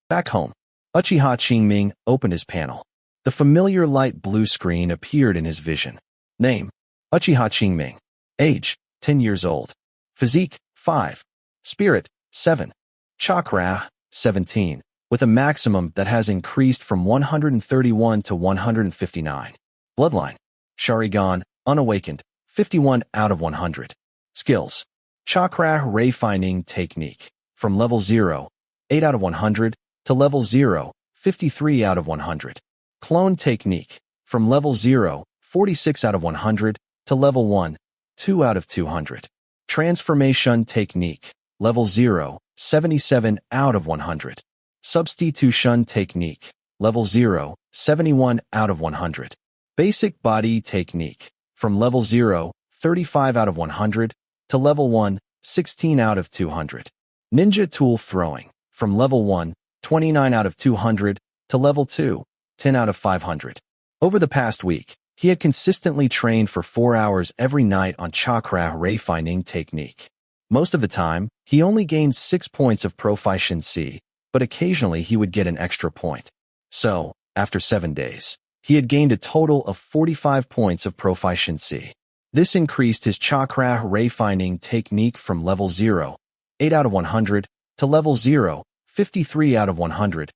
Speaker 1: Back home, Uchiha Qingming opened his panel. The familiar light blue screen appeared in his vision. Name: Uchiha Qingming. Age: 10 years old. Physique: 5. Spirit: 7. Chakra: 17, with a maximum that has increased from 131 to 159. Bloodline: Sharingan, unawakened, 51 out of 100. Skills: Chakra refining technique, from level 0, 8 out of 100, to level 0, 53 out of 100. Clone technique, from level 0, 46 out of 100, to level 1, 2 out of 200. Transformation technique, level 0, 77 out of 100. Substitution technique, level 0, 71 out of 100. Basic body technique, from level 0, 35 out of 100, to level 1, 16 out of 200. Ninja tool throwing, from level 1, 29 out of 200, to level 2, 10 out of 500. Over the past week, he had consistently trained for 4 hours every night on chakra refining technique. Most of the time, he only gained 6 points of proficiency, but occasionally he would get an extra point. So, after 7 days, he had gained a total of 45 points of proficiency. This increased his chakra refining technique from level 0, 8 out of 100, to level 0, 53 out of 100,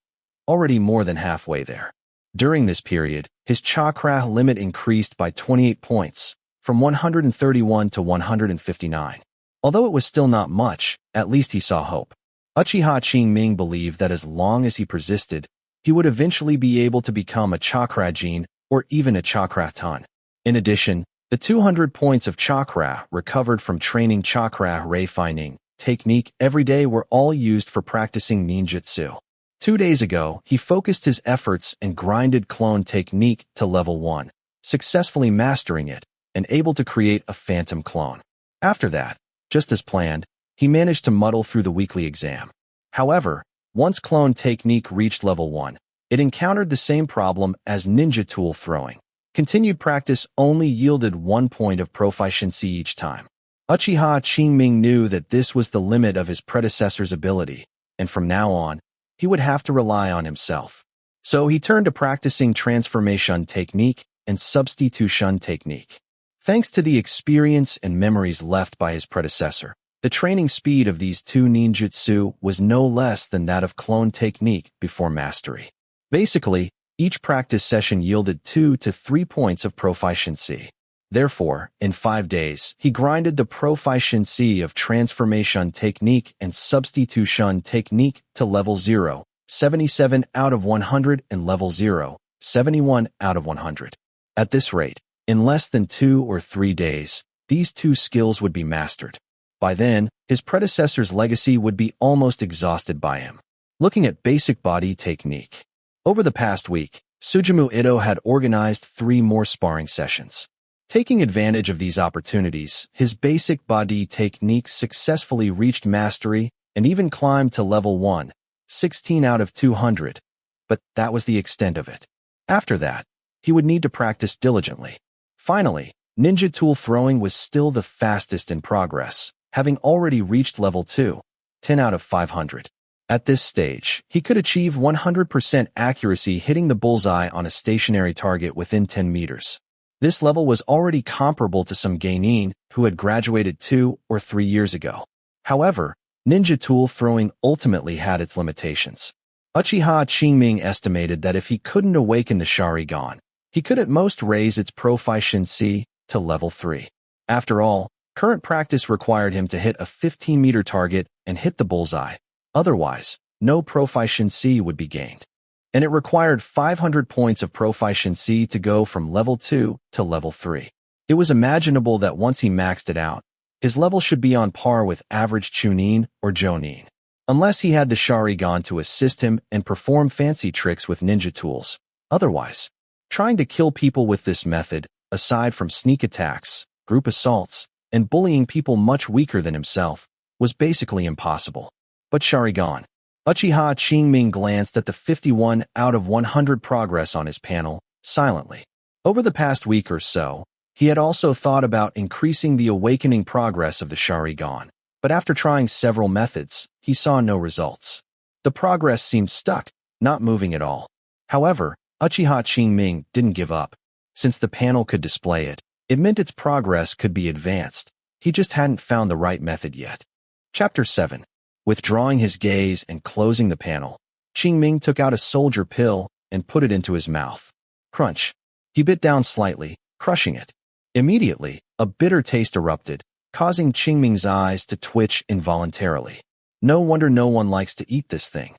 Speaker 1: already more than halfway there. During this period, his chakra limit increased by 28 points, from 131 to 159. Although it was still not much, at least he saw hope. Uchiha Qingming believed that as long as he persisted, he would eventually be able to become a chakra gene or even a chakra ton. In addition, the 200 points of chakra recovered from training chakra refining technique every day were all used for practicing ninjutsu. 2 days ago, he focused his efforts and grinded clone technique to level 1, successfully mastering it and able to create a phantom clone. After that, just as planned, he managed to muddle through the weekly exam. However, once clone technique reached level 1, it encountered the same problem as ninja tool throwing. Continued practice only yielded 1 point of proficiency each time. Uchiha Qingming knew that this was the limit of his predecessor's ability, and from now on, he would have to rely on himself. So he turned to practicing transformation technique and substitution technique. Thanks to the experience and memories left by his predecessor, The training speed of these two ninjutsu was no less than that of clone technique before mastery. Basically, each practice session yielded 2 to 3 points of proficiency. Therefore, in 5 days, he grinded the proficiency of transformation technique and substitution technique to level 0, 77 out of 100, and level 0, 71 out of 100. At this rate, in less than 2 or 3 days, these two skills would be mastered. By then, his predecessor's legacy would be almost exhausted by him. Looking at basic body technique. Over the past week, Sujimmu Ito had organized 3 more sparring sessions. Taking advantage of these opportunities, his basic body technique successfully reached mastery and even climbed to level 1, 16 out of 200. But that was the extent of it. After that, he would need to practice diligently. Finally, ninja tool throwing was still the fastest in progress, having already reached level 2, 10 out of 500. At this stage, he could achieve 100% accuracy hitting the bullseye on a stationary target within 10 meters. This level was already comparable to some genin who had graduated 2 or 3 years ago. However, ninja tool throwing ultimately had its limitations. Uchiha Qingming estimated that if he couldn't awaken the Sharingan, he could at most raise its proficiency to level 3. After all, current practice required him to hit a 15-meter target and hit the bullseye. Otherwise, no proficiency would be gained. And it required 500 points of proficiency to go from level 2 to level 3. It was imaginable that once he maxed it out, his level should be on par with average Chunin or Jonin, unless he had the Sharingan to assist him and perform fancy tricks with ninja tools. Otherwise, trying to kill people with this method, aside from sneak attacks, group assaults, and bullying people much weaker than himself, was basically impossible. But Sharingan. Uchiha Qingming glanced at the 51 out of 100 progress on his panel, silently. Over the past week or so, he had also thought about increasing the awakening progress of the Sharingan, but after trying several methods, he saw no results. The progress seemed stuck, not moving at all. However, Uchiha Qingming didn't give up. Since the panel could display it, it meant its progress could be advanced. He just hadn't found the right method yet. Chapter 7. Withdrawing his gaze and closing the panel, Qingming took out a soldier pill and put it into his mouth. Crunch. He bit down slightly, crushing it. Immediately, a bitter taste erupted, causing Qingming's eyes to twitch involuntarily. No wonder no one likes to eat this thing.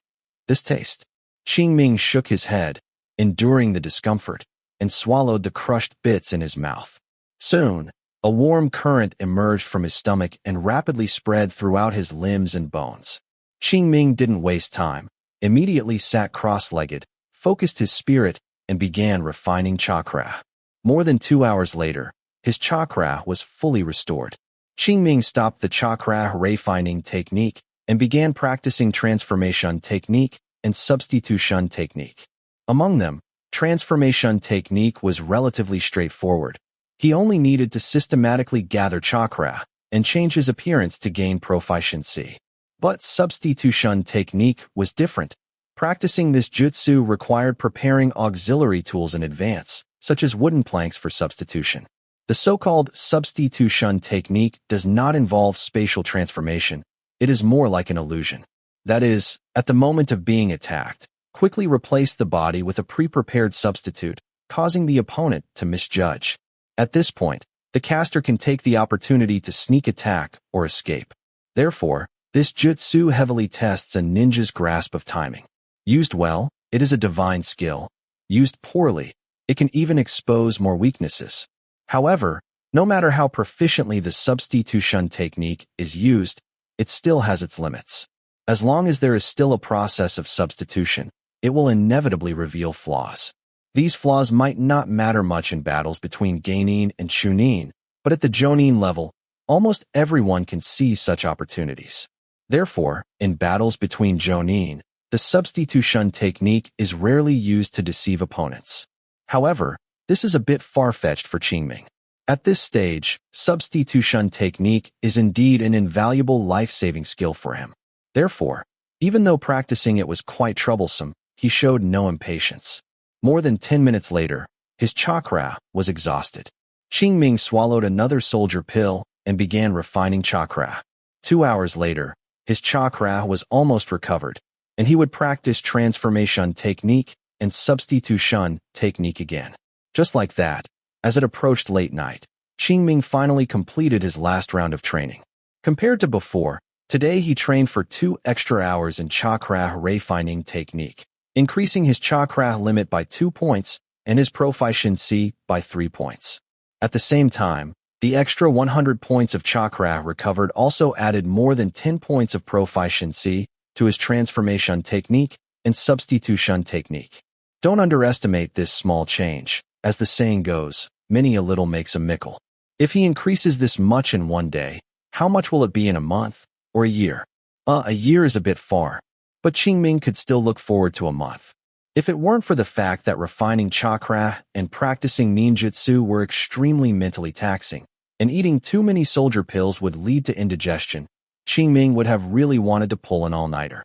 Speaker 1: This taste. Qingming shook his head, enduring the discomfort, and swallowed the crushed bits in his mouth. Soon, a warm current emerged from his stomach and rapidly spread throughout his limbs and bones. Qingming didn't waste time, immediately sat cross-legged, focused his spirit, and began refining chakra. More than 2 hours later, his chakra was fully restored. Qingming stopped the chakra refining technique and began practicing transformation technique and substitution technique. Among them, transformation technique was relatively straightforward. He only needed to systematically gather chakra and change his appearance to gain proficiency. But substitution technique was different. Practicing this jutsu required preparing auxiliary tools in advance, such as wooden planks for substitution. The so-called substitution technique does not involve spatial transformation. It is more like an illusion. That is, at the moment of being attacked, quickly replace the body with a pre-prepared substitute, causing the opponent to misjudge. At this point, the caster can take the opportunity to sneak attack or escape. Therefore, this jutsu heavily tests a ninja's grasp of timing. Used well, it is a divine skill. Used poorly, it can even expose more weaknesses. However, no matter how proficiently the substitution technique is used, it still has its limits. As long as there is still a process of substitution, it will inevitably reveal flaws. These flaws might not matter much in battles between genin and chunin, but at the jonin level, almost everyone can see such opportunities. Therefore, in battles between jonin, the substitution technique is rarely used to deceive opponents. However, this is a bit far-fetched for Qingming. At this stage, substitution technique is indeed an invaluable life-saving skill for him. Therefore, even though practicing it was quite troublesome, he showed no impatience. More than 10 minutes later, his chakra was exhausted. Qingming swallowed another soldier pill and began refining chakra. 2 hours later, his chakra was almost recovered, and he would practice transformation technique and substitution technique again. Just like that, as it approached late night, Qingming finally completed his last round of training. Compared to before, today he trained for 2 extra hours in chakra refining technique, increasing his chakra limit by 2 points and his proficiency by 3 points. At the same time, the extra 100 points of chakra recovered also added more than 10 points of proficiency to his transformation technique and substitution technique. Don't underestimate this small change. As the saying goes, many a little makes a mickle. If he increases this much in one day, how much will it be in a month or a year? A year is a bit far, but Qingming could still look forward to a month. If it weren't for the fact that refining chakra and practicing ninjutsu were extremely mentally taxing, and eating too many soldier pills would lead to indigestion, Qingming would have really wanted to pull an all-nighter.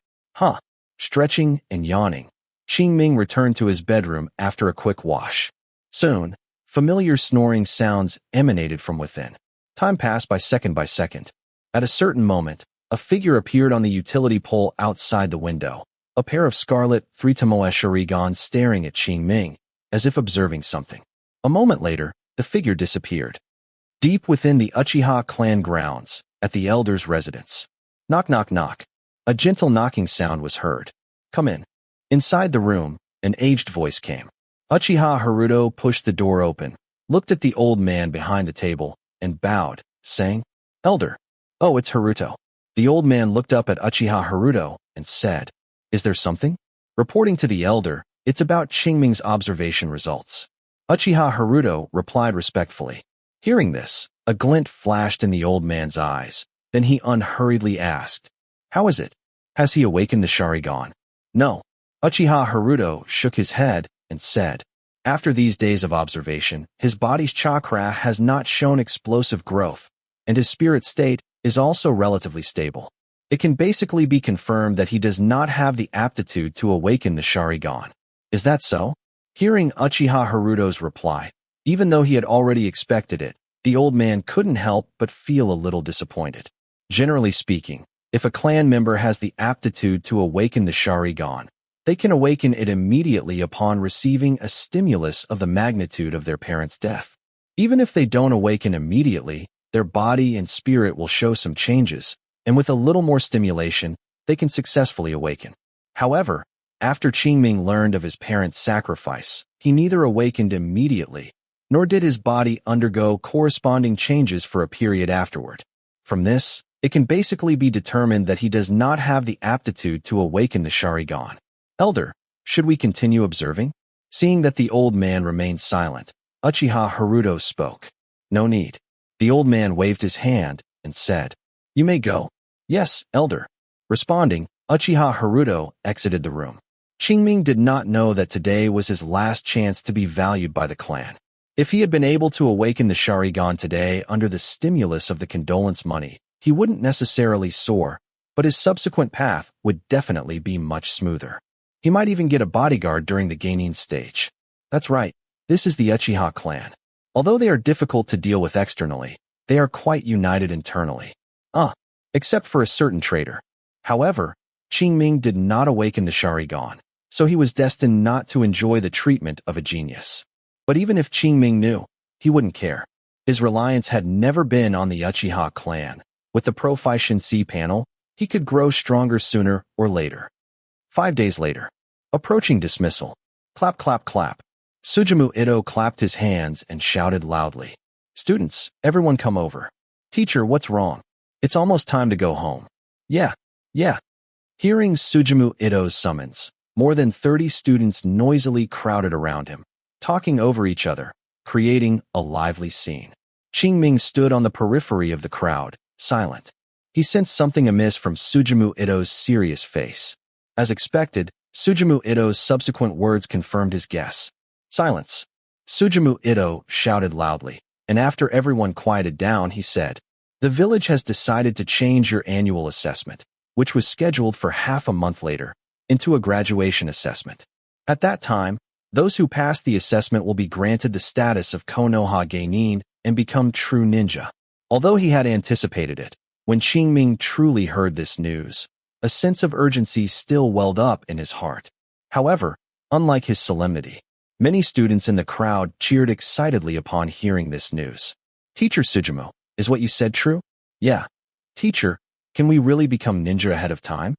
Speaker 1: Stretching and yawning, Qingming returned to his bedroom after a quick wash. Soon, familiar snoring sounds emanated from within. Time passed by second. At a certain moment, a figure appeared on the utility pole outside the window, a pair of scarlet three-tomoe shurigans staring at Qingming, as if observing something. A moment later, the figure disappeared. Deep within the Uchiha clan grounds, at the elder's residence. Knock, knock, knock. A gentle knocking sound was heard. Come in. Inside the room, an aged voice came. Uchiha Haruto pushed the door open, looked at the old man behind the table, and bowed, saying, "Elder." "Oh, it's Haruto." The old man looked up at Uchiha Haruto and said, "Is there something?" Reporting to the elder, "It's about Qingming's observation results." Uchiha Haruto replied respectfully. Hearing this, a glint flashed in the old man's eyes. Then he unhurriedly asked, "How is it? Has he awakened the Sharingan?" "No." Uchiha Haruto shook his head and said, "After these days of observation, his body's chakra has not shown explosive growth, and his spirit state is also relatively stable. It can basically be confirmed that he does not have the aptitude to awaken the Sharingan." "Is that so?" Hearing Uchiha Haruto's reply, even though he had already expected it, the old man couldn't help but feel a little disappointed. Generally speaking, if a clan member has the aptitude to awaken the Sharingan, they can awaken it immediately upon receiving a stimulus of the magnitude of their parent's death. Even if they don't awaken immediately, their body and spirit will show some changes, and with a little more stimulation, they can successfully awaken. However, after Qingming learned of his parents' sacrifice, he neither awakened immediately, nor did his body undergo corresponding changes for a period afterward. From this, it can basically be determined that he does not have the aptitude to awaken the Sharingan. "Elder, should we continue observing?" Seeing that the old man remained silent, Uchiha Haruto spoke. "No need." The old man waved his hand and said, "You may go." "Yes, elder." Responding, Uchiha Haruto exited the room. Qingming did not know that today was his last chance to be valued by the clan. If he had been able to awaken the Sharingan today under the stimulus of the condolence money, he wouldn't necessarily soar, but his subsequent path would definitely be much smoother. He might even get a bodyguard during the gaining stage. That's right, this is the Uchiha clan. Although they are difficult to deal with externally, they are quite united internally. Except for a certain traitor. However, Qingming did not awaken the Sharingan, so he was destined not to enjoy the treatment of a genius. But even if Qingming knew, he wouldn't care. His reliance had never been on the Uchiha clan. With the Proficiency panel, he could grow stronger sooner or later. 5 days later. Approaching dismissal. Clap, clap, clap. Sujumu Ito clapped his hands and shouted loudly. "Students, everyone come over." "Teacher, what's wrong?" "It's almost time to go home." Yeah. Hearing Sujumu Ito's summons, more than 30 students noisily crowded around him, talking over each other, creating a lively scene. Qingming stood on the periphery of the crowd, silent. He sensed something amiss from Sujumu Ito's serious face. As expected, Sujumu Ito's subsequent words confirmed his guess. "Silence." Sujumu Ito shouted loudly, and after everyone quieted down, he said, "The village has decided to change your annual assessment, which was scheduled for half a month later, into a graduation assessment. At that time, those who pass the assessment will be granted the status of Konoha Geinin and become true ninja." Although he had anticipated it, When Qingming truly heard this news, a sense of urgency still welled up in his heart. However, unlike his solemnity, many students in the crowd cheered excitedly upon hearing this news. Teacher Sujimo, is what you said true? Yeah. Teacher, can we really become ninja ahead of time?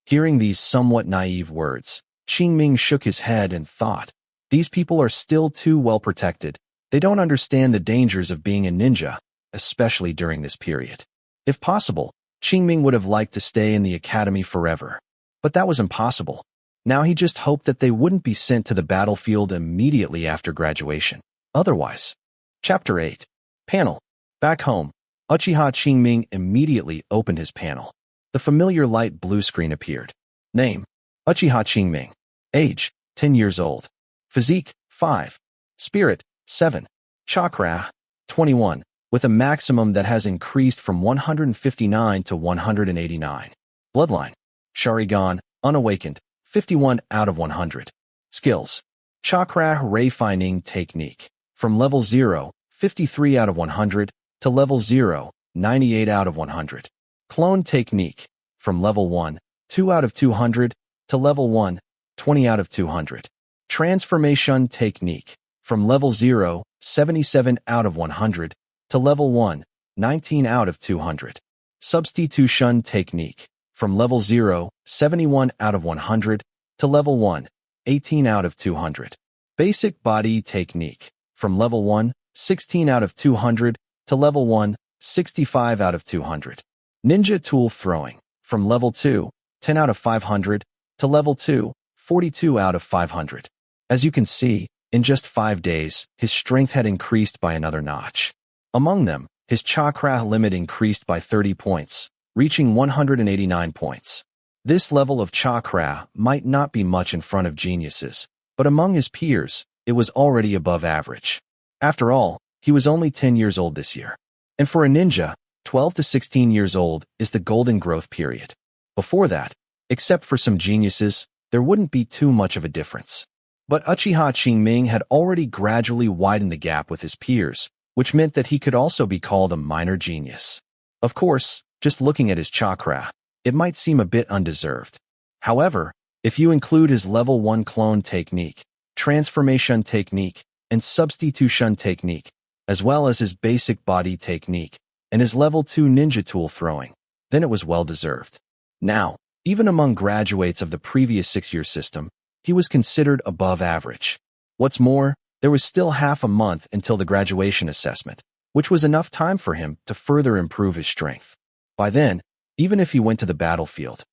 Speaker 1: Hearing these somewhat naive words, Qingming shook his head and thought, these people are still too well protected. They don't understand the dangers of being a ninja, especially during this period. If possible, Qingming would have liked to stay in the academy forever. But that was impossible. Now he just hoped that they wouldn't be sent to the battlefield immediately after graduation. Otherwise. Chapter 8. Panel. Back home, Uchiha Qingming immediately opened his panel. The familiar light blue screen appeared. Name: Uchiha Qingming. Age: 10 years old. Physique: 5. Spirit: 7. Chakra: 21, with a maximum that has increased from 159 to 189. Bloodline: Sharingan, unawakened, 51 out of 100. Skills: Chakra Refining Technique. From level 0, 53 out of 100, to level 0, 98 out of 100. Clone Technique. From level 1, 2 out of 200, to level 1, 20 out of 200. Transformation Technique. From level 0, 77 out of 100, to level 1, 19 out of 200. Substitution Technique. From level 0, 71 out of 100, to level 1, 18 out of 200. Basic Body Technique. From level 1, 16 out of 200, to level 1, 65 out of 200. Ninja Tool Throwing. From level 2, 10 out of 500, to level 2, 42 out of 500. As you can see, in just 5 days, his strength had increased by another notch. Among them, his chakra limit increased by 30 points, reaching 189 points. This level of chakra might not be much in front of geniuses, but among his peers, it was already above average. After all, he was only 10 years old this year. And for a ninja, 12 to 16 years old is the golden growth period. Before that, except for some geniuses, there wouldn't be too much of a difference. But Uchiha Qingming had already gradually widened the gap with his peers, which meant that he could also be called a minor genius. Of course, just looking at his chakra, it might seem a bit undeserved. However, if you include his level 1 clone technique, transformation technique, and substitution technique, as well as his basic body technique, and his level 2 ninja tool throwing, then it was well deserved. Now, even among graduates of the previous 6-year system, he was considered above average. What's more, there was still half a month until the graduation assessment, which was enough time for him to further improve his strength. By then, even if he went to the battlefield,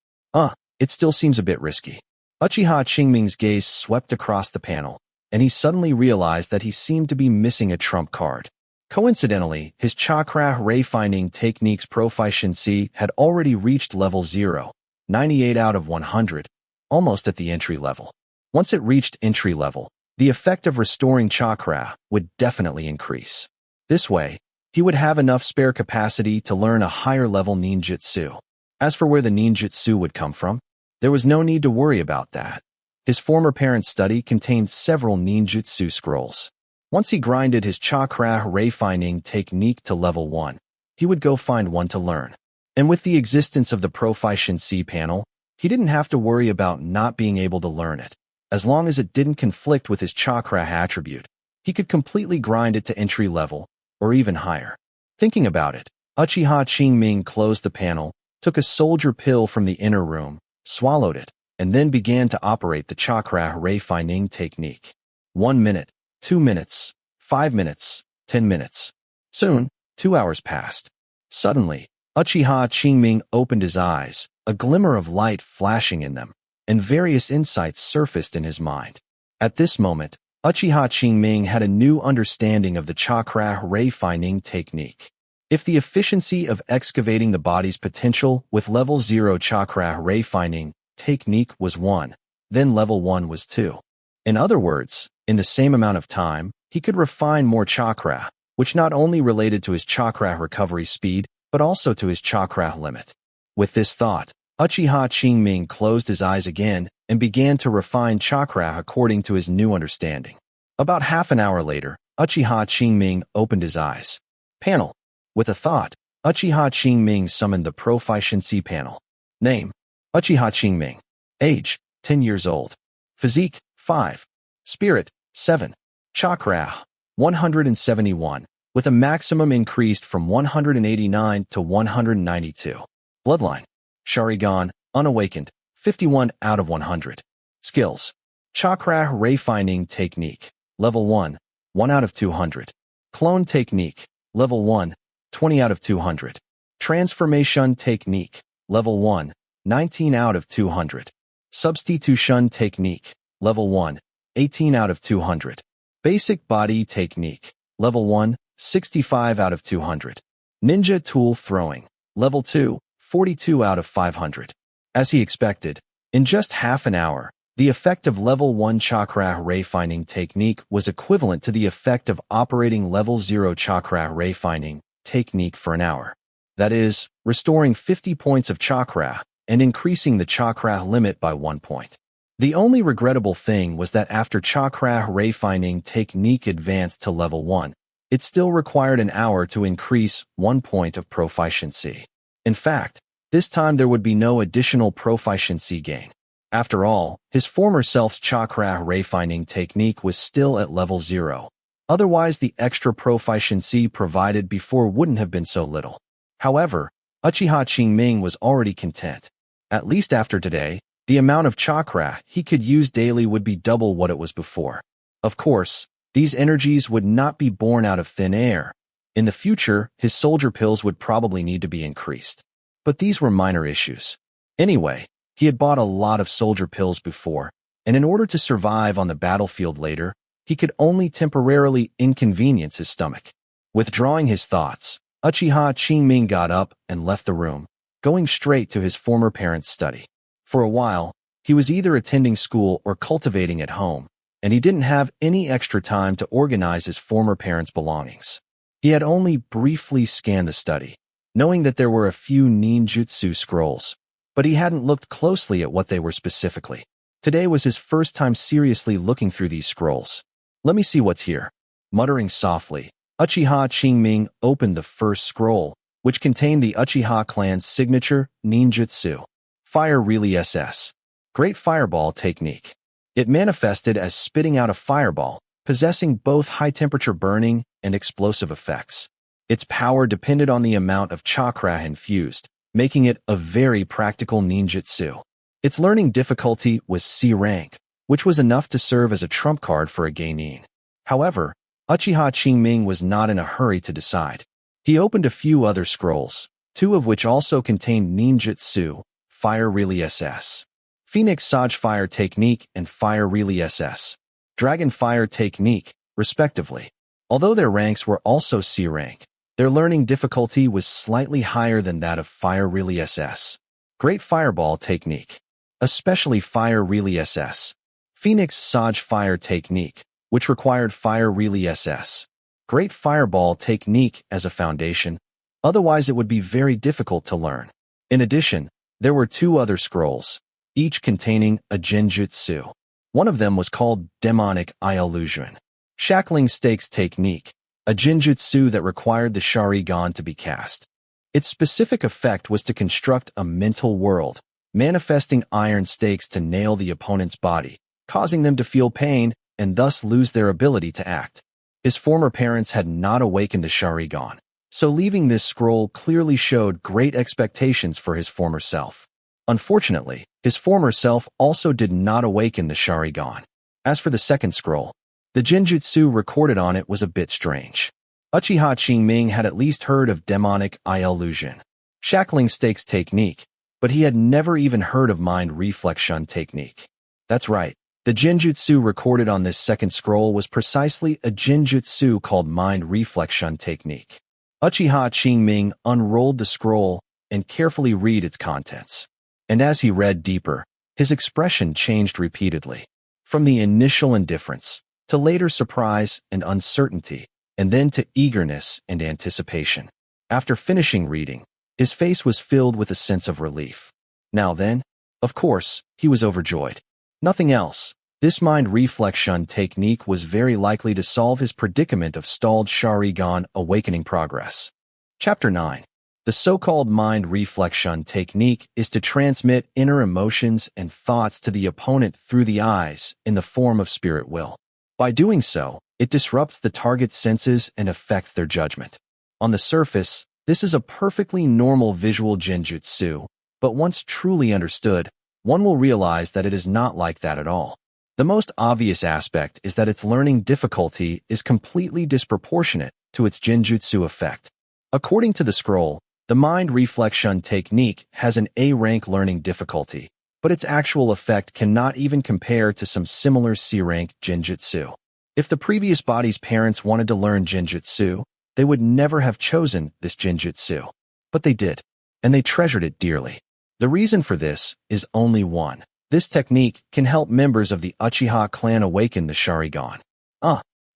Speaker 1: it still seems a bit risky. Uchiha Qingming's gaze swept across the panel, and he suddenly realized that he seemed to be missing a trump card. Coincidentally, his chakra refining technique's proficiency had already reached level 0, 98 out of 100, almost at the entry level. Once it reached entry level, the effect of restoring chakra would definitely increase. This way, he would have enough spare capacity to learn a higher-level ninjutsu. As for where the ninjutsu would come from, there was no need to worry about that. His former parents' study contained several ninjutsu scrolls. Once he grinded his chakra refining technique to level 1, he would go find one to learn. And with the existence of the Proficiency panel, he didn't have to worry about not being able to learn it. As long as it didn't conflict with his chakra attribute, he could completely grind it to entry level, or even higher. Thinking about it, Uchiha Qingming closed the panel, took a soldier pill from the inner room, swallowed it, and then began to operate the chakra refining technique. 1 minute, 2 minutes, 5 minutes, 10 minutes. Soon, 2 hours passed. Suddenly, Uchiha Qingming opened his eyes, a glimmer of light flashing in them, and various insights surfaced in his mind. At this moment, Uchiha Qingming had a new understanding of the chakra refining technique. If the efficiency of excavating the body's potential with level 0 chakra refining technique was 1, then level 1 was 2. In other words, in the same amount of time, he could refine more chakra, which not only related to his chakra recovery speed, but also to his chakra limit. With this thought, Uchiha Qingming closed his eyes again and began to refine chakra according to his new understanding. About half an hour later, Uchiha Qingming opened his eyes. Panel. With a thought, Uchiha Qingming summoned the Proficiency panel. Name: Uchiha Qingming. Age: 10 years old. Physique: 5. Spirit: 7. Chakra: 171, with a maximum increased from 189 to 192. Bloodline: Sharingan, unawakened, 51 out of 100. Skills: Chakra Refining Technique, Level 1, 1 out of 200. Clone Technique, Level 1, 20 out of 200. Transformation Technique, Level 1, 19 out of 200. Substitution Technique, Level 1, 18 out of 200. Basic Body Technique, Level 1, 65 out of 200. Ninja Tool Throwing, Level 2, 42 out of 500. As he expected, in just half an hour, the effect of Level 1 Chakra Refining Technique was equivalent to the effect of operating Level 0 Chakra Refining Technique for an hour. That is, restoring 50 points of chakra and increasing the chakra limit by 1 point. The only regrettable thing was that after Chakra Refining Technique advanced to Level 1, it still required an hour to increase 1 point of proficiency. In fact, this time there would be no additional proficiency gain. After all, his former self's Chakra Refining Technique was still at Level 0. Otherwise, the extra proficiency provided before wouldn't have been so little. However, Uchiha Qingming was already content. At least after today, the amount of chakra he could use daily would be double what it was before. Of course, these energies would not be born out of thin air. In the future, his soldier pills would probably need to be increased. But these were minor issues. Anyway, he had bought a lot of soldier pills before, and in order to survive on the battlefield later, he could only temporarily inconvenience his stomach. Withdrawing his thoughts, Uchiha Qingming got up and left the room, going straight to his former parents' study. For a while, he was either attending school or cultivating at home, and he didn't have any extra time to organize his former parents' belongings. He had only briefly scanned the study, knowing that there were a few ninjutsu scrolls, but he hadn't looked closely at what they were specifically. Today was his first time seriously looking through these scrolls. Let me see what's here. Muttering softly, Uchiha Qingming opened the first scroll, which contained the Uchiha clan's signature ninjutsu, Fire Really SS, Great Fireball Technique. It manifested as spitting out a fireball, possessing both high-temperature burning and explosive effects. Its power depended on the amount of chakra infused, making it a very practical ninjutsu. Its learning difficulty was C rank, which was enough to serve as a trump card for a genin. However, Uchiha Qingming was not in a hurry to decide. He opened a few other scrolls, 2 of which also contained ninjutsu, Fire Really SS, Phoenix Sage Fire Technique and Fire Really SS, Dragon Fire Technique, respectively. Although their ranks were also C rank, their learning difficulty was slightly higher than that of Fire Really SS. Great Fireball Technique, especially Fire Really SS. Phoenix Sage Fire Technique, which required Fire Really SS. Great Fireball Technique as a foundation, otherwise it would be very difficult to learn. In addition, there were 2 other scrolls, each containing a genjutsu. One of them was called Demonic Eye Illusion, Shackling Stakes Technique, a genjutsu that required the Sharingan to be cast. Its specific effect was to construct a mental world, manifesting iron stakes to nail the opponent's body, causing them to feel pain and thus lose their ability to act. His former parents had not awakened the Sharingan, so leaving this scroll clearly showed great expectations for his former self. Unfortunately, his former self also did not awaken the Sharingan. As for the second scroll, the genjutsu recorded on it was a bit strange. Uchiha Qingming had at least heard of Demonic Eye Illusion, Shackling Stakes Technique, but he had never even heard of Mind Reflection Technique. That's right. The genjutsu recorded on this second scroll was precisely a genjutsu called Mind Reflection Technique. Uchiha Qingming unrolled the scroll and carefully read its contents. And as he read deeper, his expression changed repeatedly, from the initial indifference to later surprise and uncertainty, and then to eagerness and anticipation. After finishing reading, his face was filled with a sense of relief. Now then, of course, he was overjoyed. Nothing else. This Mind Reflection Technique was very likely to solve his predicament of stalled Sharingan awakening progress. Chapter 9. The so-called mind reflection technique is to transmit inner emotions and thoughts to the opponent through the eyes in the form of spirit will. By doing so, it disrupts the target's senses and affects their judgment. On the surface, this is a perfectly normal visual genjutsu, but once truly understood, one will realize that it is not like that at all. The most obvious aspect is that its learning difficulty is completely disproportionate to its genjutsu effect. According to the scroll, the mind reflection technique has an A-rank learning difficulty, but its actual effect cannot even compare to some similar C-rank genjutsu. If the previous body's parents wanted to learn genjutsu, they would never have chosen this genjutsu. But they did, and they treasured it dearly. The reason for this is only one. This technique can help members of the Uchiha clan awaken the Sharingan.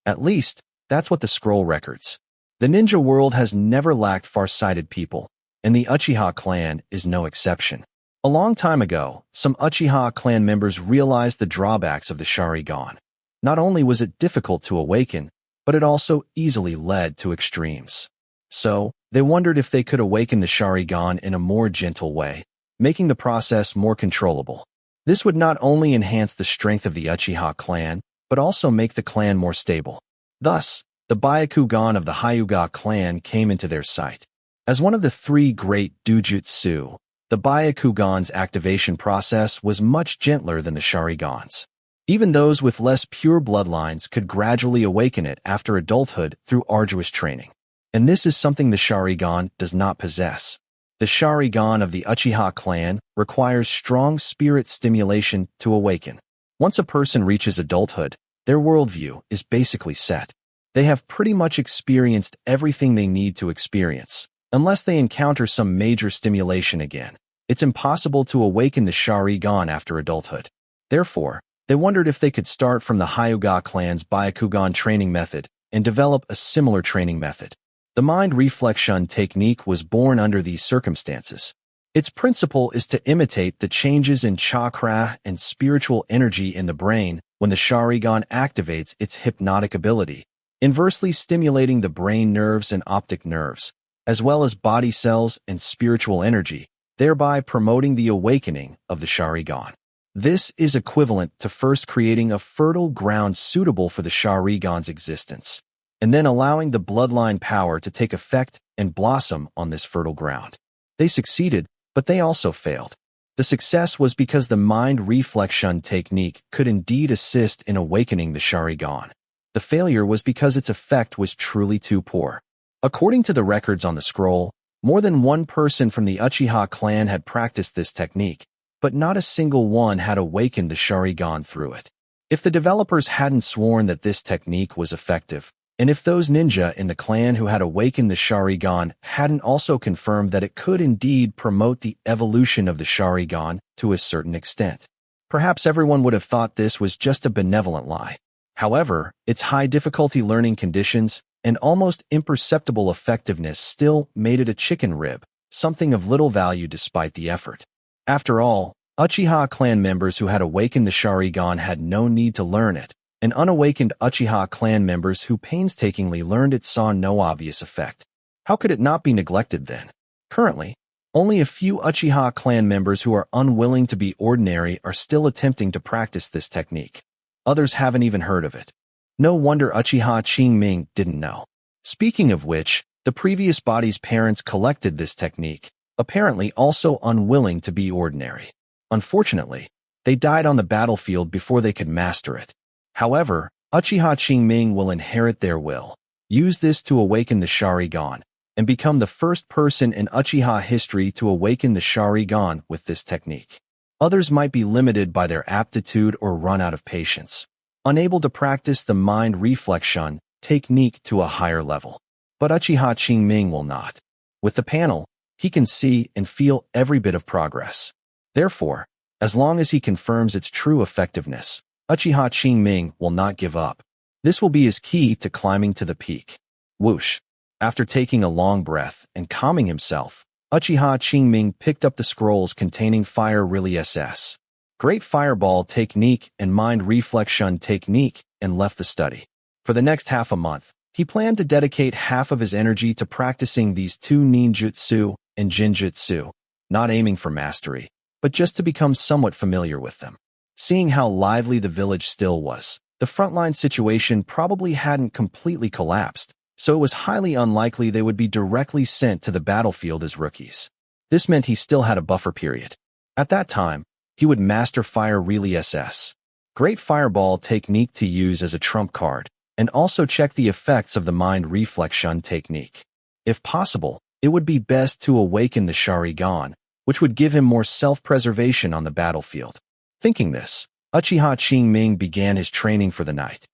Speaker 1: At least, that's what the scroll records. The ninja world has never lacked far-sighted people, and the Uchiha clan is no exception. A long time ago, some Uchiha clan members realized the drawbacks of the Sharingan. Not only was it difficult to awaken, but it also easily led to extremes. So, they wondered if they could awaken the Sharingan in a more gentle way, making the process more controllable. This would not only enhance the strength of the Uchiha clan, but also make the clan more stable. Thus, the Byakugan of the Hyuga clan came into their sight. As one of the three great Dujutsu, the Byakugan's activation process was much gentler than the Sharingan's. Even those with less pure bloodlines could gradually awaken it after adulthood through arduous training. And this is something the Sharingan does not possess. The Sharingan of the Uchiha clan requires strong spirit stimulation to awaken. Once a person reaches adulthood, their worldview is basically set. They have pretty much experienced everything they need to experience. Unless they encounter some major stimulation again, it's impossible to awaken the Sharingan after adulthood. Therefore, they wondered if they could start from the Hyuga clan's Byakugan training method and develop a similar training method. The mind reflection technique was born under these circumstances. Its principle is to imitate the changes in chakra and spiritual energy in the brain when the Sharingan activates its hypnotic ability, inversely stimulating the brain nerves and optic nerves, as well as body cells and spiritual energy, thereby promoting the awakening of the Sharingan. This is equivalent to first creating a fertile ground suitable for the Sharingan's existence, and then allowing the bloodline power to take effect and blossom on this fertile ground. They succeeded, but they also failed. The success was because the mind reflection technique could indeed assist in awakening the Sharingan. The failure was because its effect was truly too poor. According to the records on the scroll, more than one person from the Uchiha clan had practiced this technique, but not a single one had awakened the Sharingan through it. If the developers hadn't sworn that this technique was effective, and if those ninja in the clan who had awakened the Sharingan hadn't also confirmed that it could indeed promote the evolution of the Sharingan to a certain extent, perhaps everyone would have thought this was just a benevolent lie. However, its high-difficulty learning conditions and almost imperceptible effectiveness still made it a chicken rib, something of little value despite the effort. After all, Uchiha clan members who had awakened the Sharingan had no need to learn it, and unawakened Uchiha clan members who painstakingly learned it saw no obvious effect. How could it not be neglected then? Currently, only a few Uchiha clan members who are unwilling to be ordinary are still attempting to practice this technique. Others haven't even heard of it. No wonder Uchiha Qingming didn't know. Speaking of which, the previous body's parents collected this technique, apparently also unwilling to be ordinary. Unfortunately, they died on the battlefield before they could master it. However, Uchiha Qingming will inherit their will, use this to awaken the Sharingan, and become the first person in Uchiha history to awaken the Sharingan with this technique. Others might be limited by their aptitude or run out of patience, unable to practice the mind reflection technique to a higher level. But Uchiha Qingming will not. With the panel, he can see and feel every bit of progress. Therefore, as long as he confirms its true effectiveness, Uchiha Qingming will not give up. This will be his key to climbing to the peak. Whoosh! After taking a long breath and calming himself, Uchiha Qingming picked up the scrolls containing Fire Really SS, Great Fireball Technique and Mind Reflection Technique and left the study. For the next half a month, He planned to dedicate half of his energy to practicing these two ninjutsu and jinjutsu, not aiming for mastery, but just to become somewhat familiar with them. Seeing how lively the village still was, the frontline situation probably hadn't completely collapsed, so it was highly unlikely they would be directly sent to the battlefield as rookies. This meant he still had a buffer period. At that time, he would master Fire Really SS, Great Fireball technique to use as a trump card, and also check the effects of the Mind Reflection technique. If possible, it would be best to awaken the Sharingan, which would give him more self-preservation on the battlefield. Thinking this, Uchiha Qingming began his training for the night.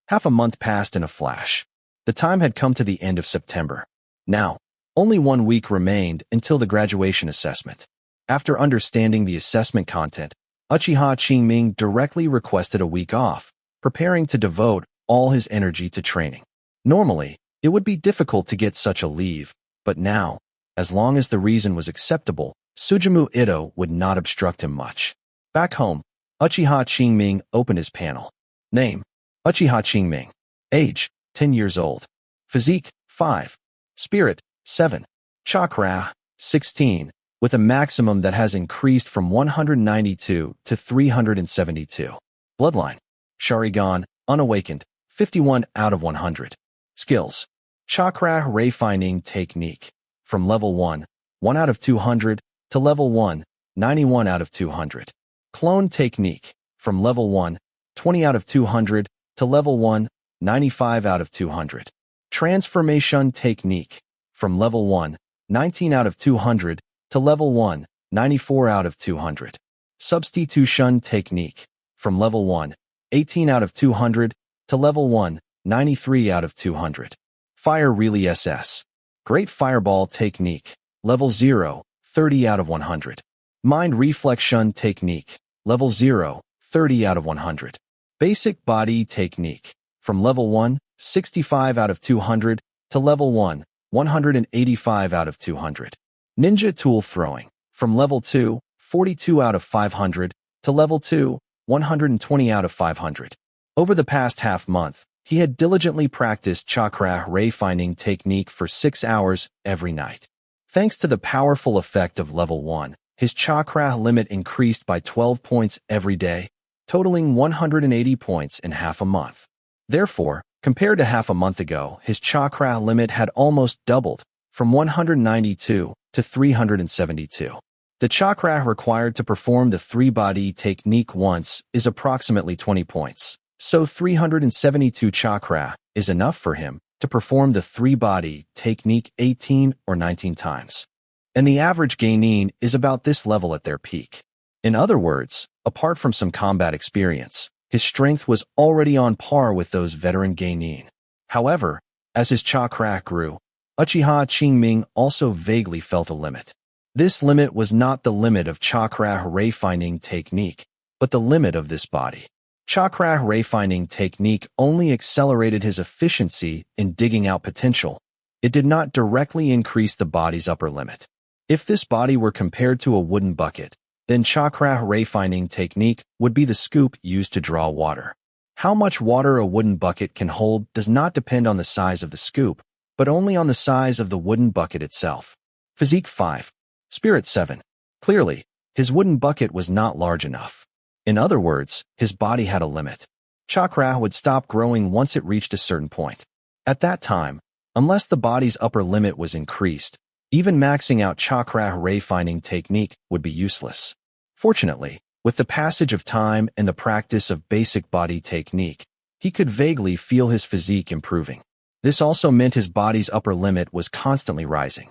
Speaker 1: Half a month passed in a flash. The time had come to the end of September. Now, only 1 week remained until the graduation assessment. After understanding the assessment content, Uchiha Qingming directly requested a week off, preparing to devote all his energy to training. Normally, it would be difficult to get such a leave, but now, as long as the reason was acceptable, Sujumu Ito would not obstruct him much. Back home, Uchiha Qingming opened his panel. Name: Uchiha Qingming. Age: 10 years old. Physique: 5. Spirit: 7. Chakra: 16, with a maximum that has increased from 192 to 372. Bloodline: Sharingan, unawakened, 51 out of 100. Skills: Chakra Refining Technique, from level 1, 1 out of 200, to level 1, 91 out of 200. Clone Technique, from level 1, 20 out of 200, to level 1, 95 out of 200. Transformation Technique, from level 1, 19 out of 200, to level 1, 94 out of 200. Substitution Technique, from level 1, 18 out of 200, to level 1, 93 out of 200. Fire Really SS, Great Fireball Technique, level 0, 30 out of 100. Mind Reflection Technique, level 0, 30 out of 100. Basic Body Technique, from level 1, 65 out of 200, to level 1, 185 out of 200. Ninja Tool Throwing, from level 2, 42 out of 500, to level 2, 120 out of 500. Over the past half-month, he had diligently practiced Chakra Refining Technique for 6 hours every night. Thanks to the powerful effect of level 1, his chakra limit increased by 12 points every day, totaling 180 points in half a month. Therefore, compared to half a month ago, his chakra limit had almost doubled, from 192 to 372. The chakra required to perform the 3-body technique once is approximately 20 points, so 372 chakra is enough for him to perform the 3-body technique 18 or 19 times. And the average genin is about this level at their peak. In other words, apart from some combat experience, his strength was already on par with those veteran genin. However, as his chakra grew, Uchiha Qingming also vaguely felt a limit. This limit was not the limit of Chakra Refining Technique, but the limit of this body. Chakra Refining Technique only accelerated his efficiency in digging out potential. It did not directly increase the body's upper limit. If this body were compared to a wooden bucket, then Chakra Refining Technique would be the scoop used to draw water. How much water a wooden bucket can hold does not depend on the size of the scoop, but only on the size of the wooden bucket itself. Physique 5. Spirit 7. Clearly, his wooden bucket was not large enough. In other words, his body had a limit. Chakra would stop growing once it reached a certain point. At that time, unless the body's upper limit was increased, even maxing out Chakra Refining Technique would be useless. Fortunately, with the passage of time and the practice of basic body technique, he could vaguely feel his physique improving. This also meant his body's upper limit was constantly rising.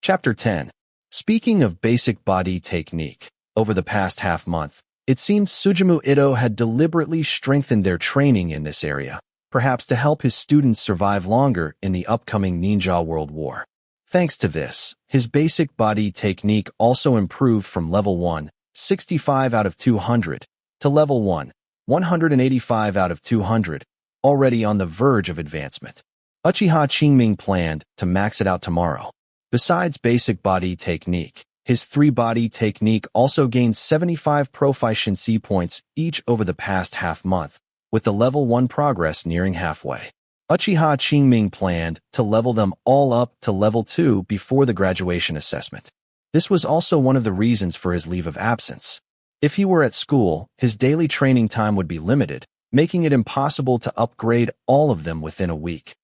Speaker 1: Chapter 10. Speaking of basic body technique, over the past half-month, it seemed Sujumu Ito had deliberately strengthened their training in this area, perhaps to help his students survive longer in the upcoming Ninja World War. Thanks to this, his basic body technique also improved from level 1, 65 out of 200, to level 1, 185 out of 200, already on the verge of advancement. Uchiha Qingming planned to max it out tomorrow. Besides basic body technique, his 3-body technique also gained 75 proficiency points each over the past half-month, with the level 1 progress nearing halfway. Uchiha Qingming planned to level them all up to level 2 before the graduation assessment. This was also one of the reasons for his leave of absence. If he were at school, his daily training time would be limited, making it impossible to upgrade all of them within a week.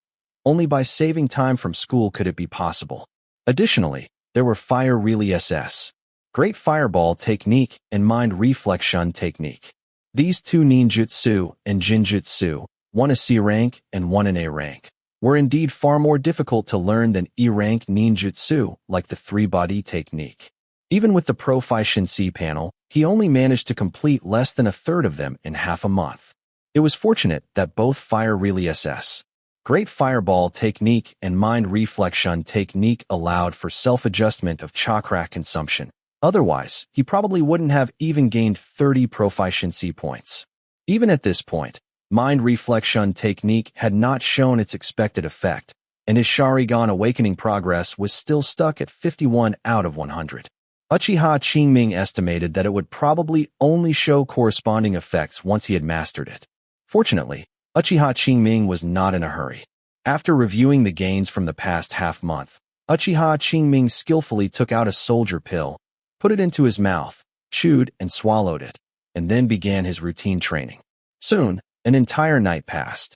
Speaker 1: Only by saving time from school could it be possible. Additionally, there were Fire Really SS, Great Fireball Technique, and Mind Reflection Technique. These two ninjutsu and jinjutsu, one a C rank and one an A rank, were indeed far more difficult to learn than E rank ninjutsu, like the three-body technique. Even with the Proficiency panel, he only managed to complete less than a third of them in half a month. It was fortunate that both Fire Really SS, Great Fireball Technique, and Mind Reflection Technique allowed for self-adjustment of chakra consumption. Otherwise, he probably wouldn't have even gained 30 proficiency points. Even at this point, Mind Reflection Technique had not shown its expected effect, and his Sharingan awakening progress was still stuck at 51 out of 100. Uchiha Qingming estimated that it would probably only show corresponding effects once he had mastered it. Fortunately, Uchiha Qingming was not in a hurry. After reviewing the gains from the past half-month, Uchiha Qingming skillfully took out a soldier pill, put it into his mouth, chewed and swallowed it, and then began his routine training. Soon, an entire night passed.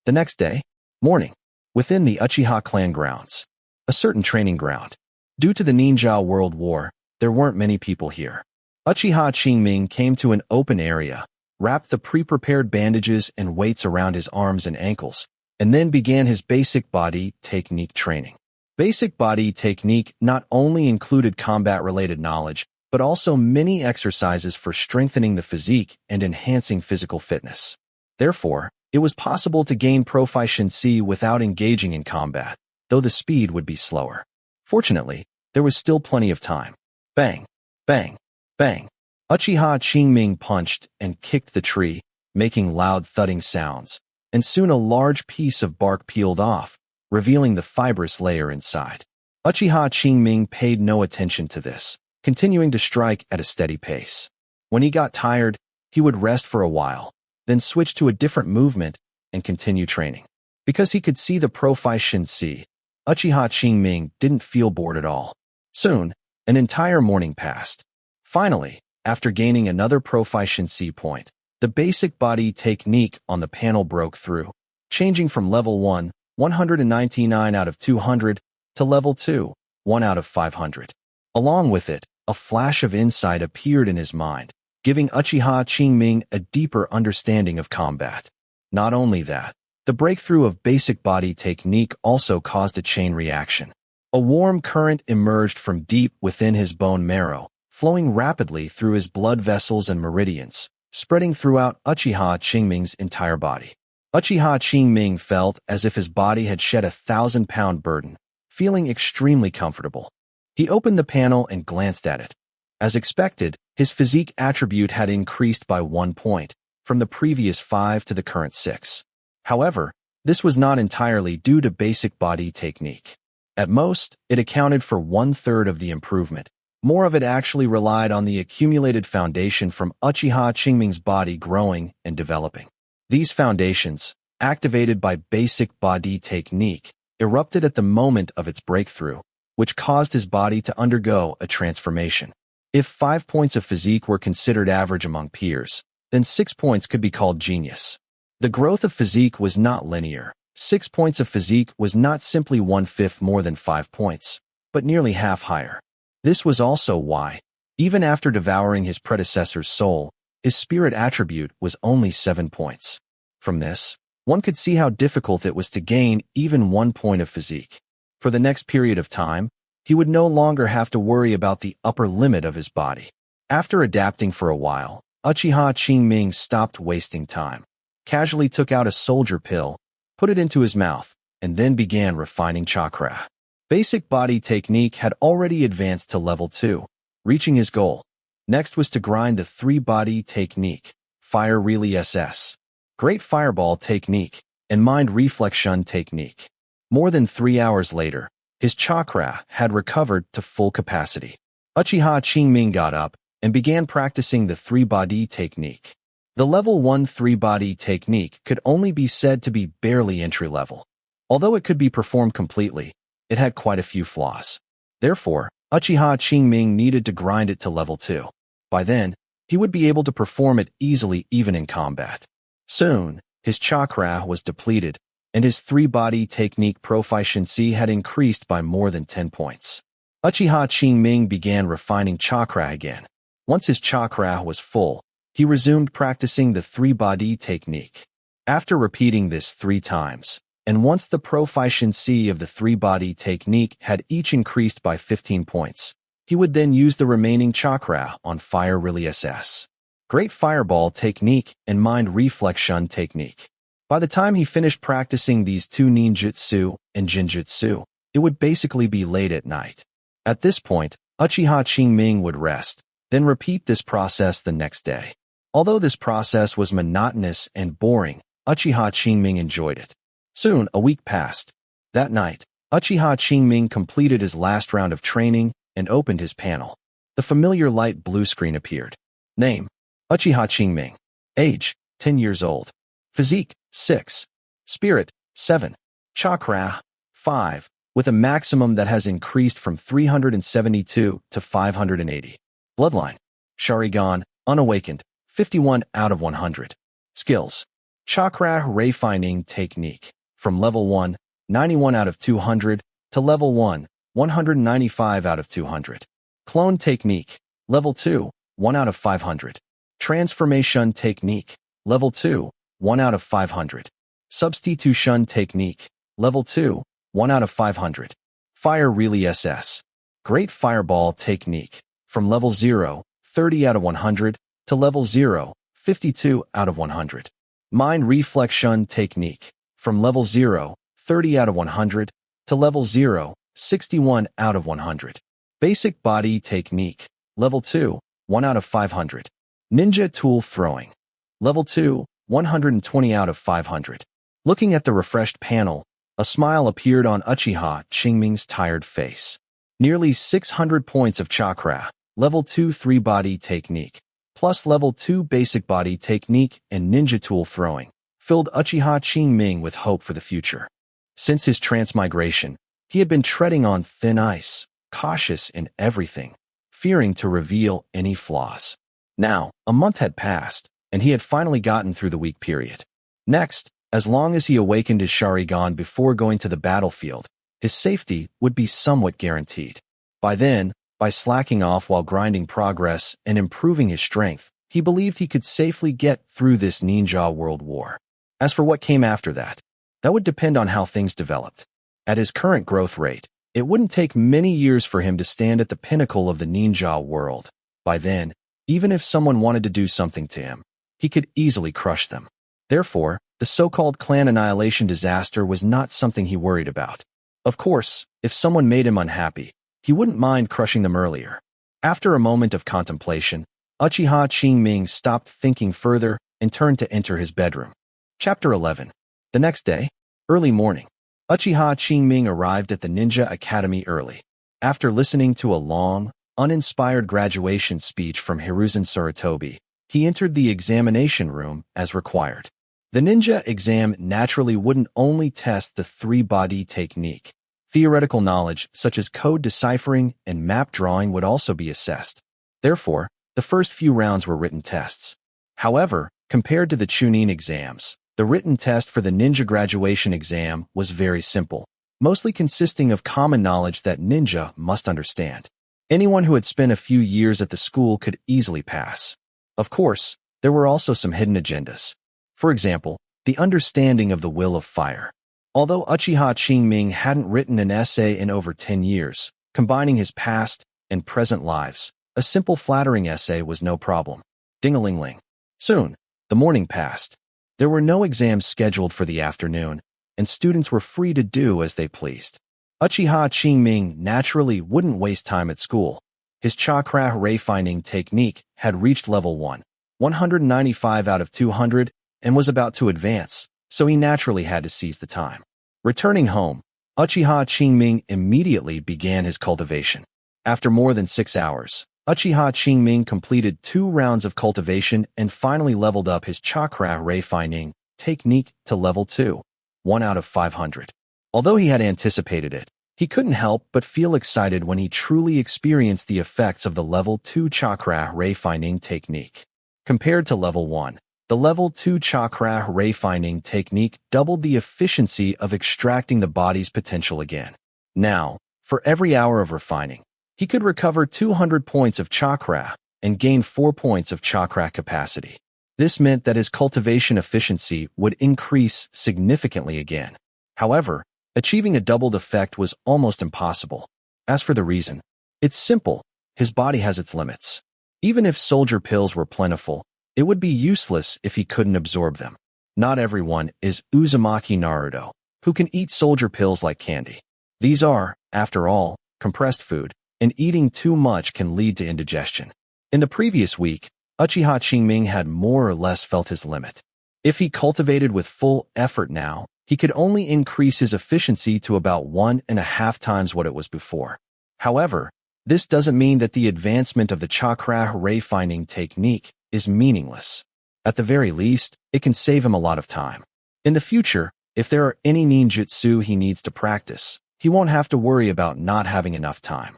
Speaker 1: The next day, morning, within the Uchiha clan grounds, a certain training ground. Due to the Ninja World War, there weren't many people here. Uchiha Qingming came to an open area, wrapped the pre-prepared bandages and weights around his arms and ankles, and then began his basic body technique training. Basic body technique not only included combat-related knowledge, but also many exercises for strengthening the physique and enhancing physical fitness. Therefore, it was possible to gain proficiency without engaging in combat, though the speed would be slower. Fortunately, there was still plenty of time. Bang, bang, bang. Uchiha Qingming punched and kicked the tree, making loud thudding sounds, and soon a large piece of bark peeled off, revealing the fibrous layer inside. Uchiha Qingming paid no attention to this, continuing to strike at a steady pace. When he got tired, he would rest for a while, then switch to a different movement and continue training. Because he could see the proficiency, Uchiha Qingming didn't feel bored at all. Soon, an entire morning passed. Finally, after gaining another proficiency point, the basic body technique on the panel broke through, changing from level 1, 199 out of 200, to level 2, 1 out of 500. Along with it, a flash of insight appeared in his mind, giving Uchiha Qingming a deeper understanding of combat. Not only that, the breakthrough of basic body technique also caused a chain reaction. A warm current emerged from deep within his bone marrow, flowing rapidly through his blood vessels and meridians, spreading throughout Uchiha Qingming's entire body. Uchiha Qingming felt as if his body had shed a 1,000-pound burden, feeling extremely comfortable. He opened the panel and glanced at it. As expected, his physique attribute had increased by 1 point, from the previous 5 to the current 6. However, this was not entirely due to basic body technique. At most, it accounted for 1/3 of the improvement. More of it actually relied on the accumulated foundation from Uchiha Qingming's body growing and developing. These foundations, activated by basic body technique, erupted at the moment of its breakthrough, which caused his body to undergo a transformation. If 5 points of physique were considered average among peers, then 6 points could be called genius. The growth of physique was not linear. 6 points of physique was not simply 1/5 more than 5 points, but nearly half higher. This was also why, even after devouring his predecessor's soul, his spirit attribute was only 7 points. From this, one could see how difficult it was to gain even 1 point of physique. For the next period of time, he would no longer have to worry about the upper limit of his body. After adapting for a while, Uchiha Qingming stopped wasting time, casually took out a soldier pill, put it into his mouth, and then began refining chakra. Basic body technique had already advanced to level 2, reaching his goal. Next was to grind the 3-body technique, Fire Really SS, Great Fireball technique, and Mind Reflection technique. More than 3 hours later, his chakra had recovered to full capacity. Uchiha Qingming got up and began practicing the 3-body technique. The level 1 three-body technique could only be said to be barely entry-level. Although it could be performed completely, it had quite a few flaws. Therefore, Uchiha Qingming needed to grind it to level 2. By then, he would be able to perform it easily even in combat. Soon, his chakra was depleted, and his three-body technique proficiency had increased by more than 10 points. Uchiha Qingming began refining chakra again. Once his chakra was full, he resumed practicing the three-body technique. After repeating this 3 times, and once the proficiency of the three-body technique had each increased by 15 points, he would then use the remaining chakra on Fire Release, Great Fireball technique, and Mind Reflection technique. By the time he finished practicing these 2 ninjutsu and jinjutsu, it would basically be late at night. At this point, Uchiha Qingming would rest, then repeat this process the next day. Although this process was monotonous and boring, Uchiha Qingming enjoyed it. Soon, a week passed. That night, Uchiha Qingming completed his last round of training and opened his panel. The familiar light blue screen appeared. Name: Uchiha Qingming. Age: 10 years old. Physique: 6. Spirit: 7. Chakra: 5, with a maximum that has increased from 372 to 580. Bloodline: Sharingan, unawakened, 51 out of 100. Skills: Chakra Refining Technique, from level 1, 91 out of 200, to level 1, 195 out of 200. Clone Technique, level 2, 1 out of 500. Transformation Technique, level 2, 1 out of 500. Substitution Technique, level 2, 1 out of 500. Fire Release, Great Fireball Technique, from level 0, 30 out of 100, to level 0, 52 out of 100. Mind Reflection Technique, from level 0, 30 out of 100, to level 0, 61 out of 100. Basic Body Technique, level 2, 1 out of 500. Ninja Tool Throwing, level 2, 120 out of 500. Looking at the refreshed panel, a smile appeared on Uchiha Qingming's tired face. Nearly 600 points of chakra, level 2 three-body technique, plus level 2 basic body technique and ninja tool throwing, filled Uchiha Qingming with hope for the future. Since his transmigration, he had been treading on thin ice, cautious in everything, fearing to reveal any flaws. Now, a month had passed, and he had finally gotten through the week period. Next, as long as he awakened his Sharingan before going to the battlefield, his safety would be somewhat guaranteed. By then, by slacking off while grinding progress and improving his strength, he believed he could safely get through this ninja world war. As for what came after that, that would depend on how things developed. At his current growth rate, it wouldn't take many years for him to stand at the pinnacle of the ninja world. By then, even if someone wanted to do something to him, he could easily crush them. Therefore, the so-called clan annihilation disaster was not something he worried about. Of course, if someone made him unhappy, he wouldn't mind crushing them earlier. After a moment of contemplation, Uchiha Qingming stopped thinking further and turned to enter his bedroom. Chapter 11. The next day, early morning, Uchiha Qingming arrived at the Ninja Academy early. After listening to a long, uninspired graduation speech from Hiruzen Sarutobi, he entered the examination room as required. The ninja exam naturally wouldn't only test the three-body technique. Theoretical knowledge, such as code deciphering and map drawing, would also be assessed. Therefore, the first few rounds were written tests. However, compared to the Chunin exams, the written test for the ninja graduation exam was very simple, mostly consisting of common knowledge that ninja must understand. Anyone who had spent a few years at the school could easily pass. Of course, there were also some hidden agendas. For example, the understanding of the will of fire. Although Uchiha Qingming hadn't written an essay in over 10 years, combining his past and present lives, a simple flattering essay was no problem. Ding-a-ling-ling. Soon, the morning passed. There were no exams scheduled for the afternoon, and students were free to do as they pleased. Uchiha Qingming naturally wouldn't waste time at school. His chakra refining technique had reached level 1, 195 out of 200, and was about to advance, so he naturally had to seize the time. Returning home, Uchiha Qingming immediately began his cultivation. After more than 6 hours, Uchiha Qingming completed 2 rounds of cultivation and finally leveled up his Chakra refining technique to level 2, 1 out of 500. Although he had anticipated it, he couldn't help but feel excited when he truly experienced the effects of the level 2 Chakra refining technique. Compared to level 1, the level 2 Chakra refining technique doubled the efficiency of extracting the body's potential again. Now, for every hour of refining, he could recover 200 points of chakra and gain 4 points of chakra capacity. This meant that his cultivation efficiency would increase significantly again. However, achieving a doubled effect was almost impossible. As for the reason, it's simple. His body has its limits. Even if soldier pills were plentiful, it would be useless if he couldn't absorb them. Not everyone is Uzumaki Naruto, who can eat soldier pills like candy. These are, after all, compressed food, and eating too much can lead to indigestion. In the previous week, Uchiha Qingming had more or less felt his limit. If he cultivated with full effort now, he could only increase his efficiency to about 1.5 times what it was before. However, this doesn't mean that the advancement of the chakra refining technique is meaningless. At the very least, it can save him a lot of time. In the future, if there are any ninjutsu he needs to practice, he won't have to worry about not having enough time.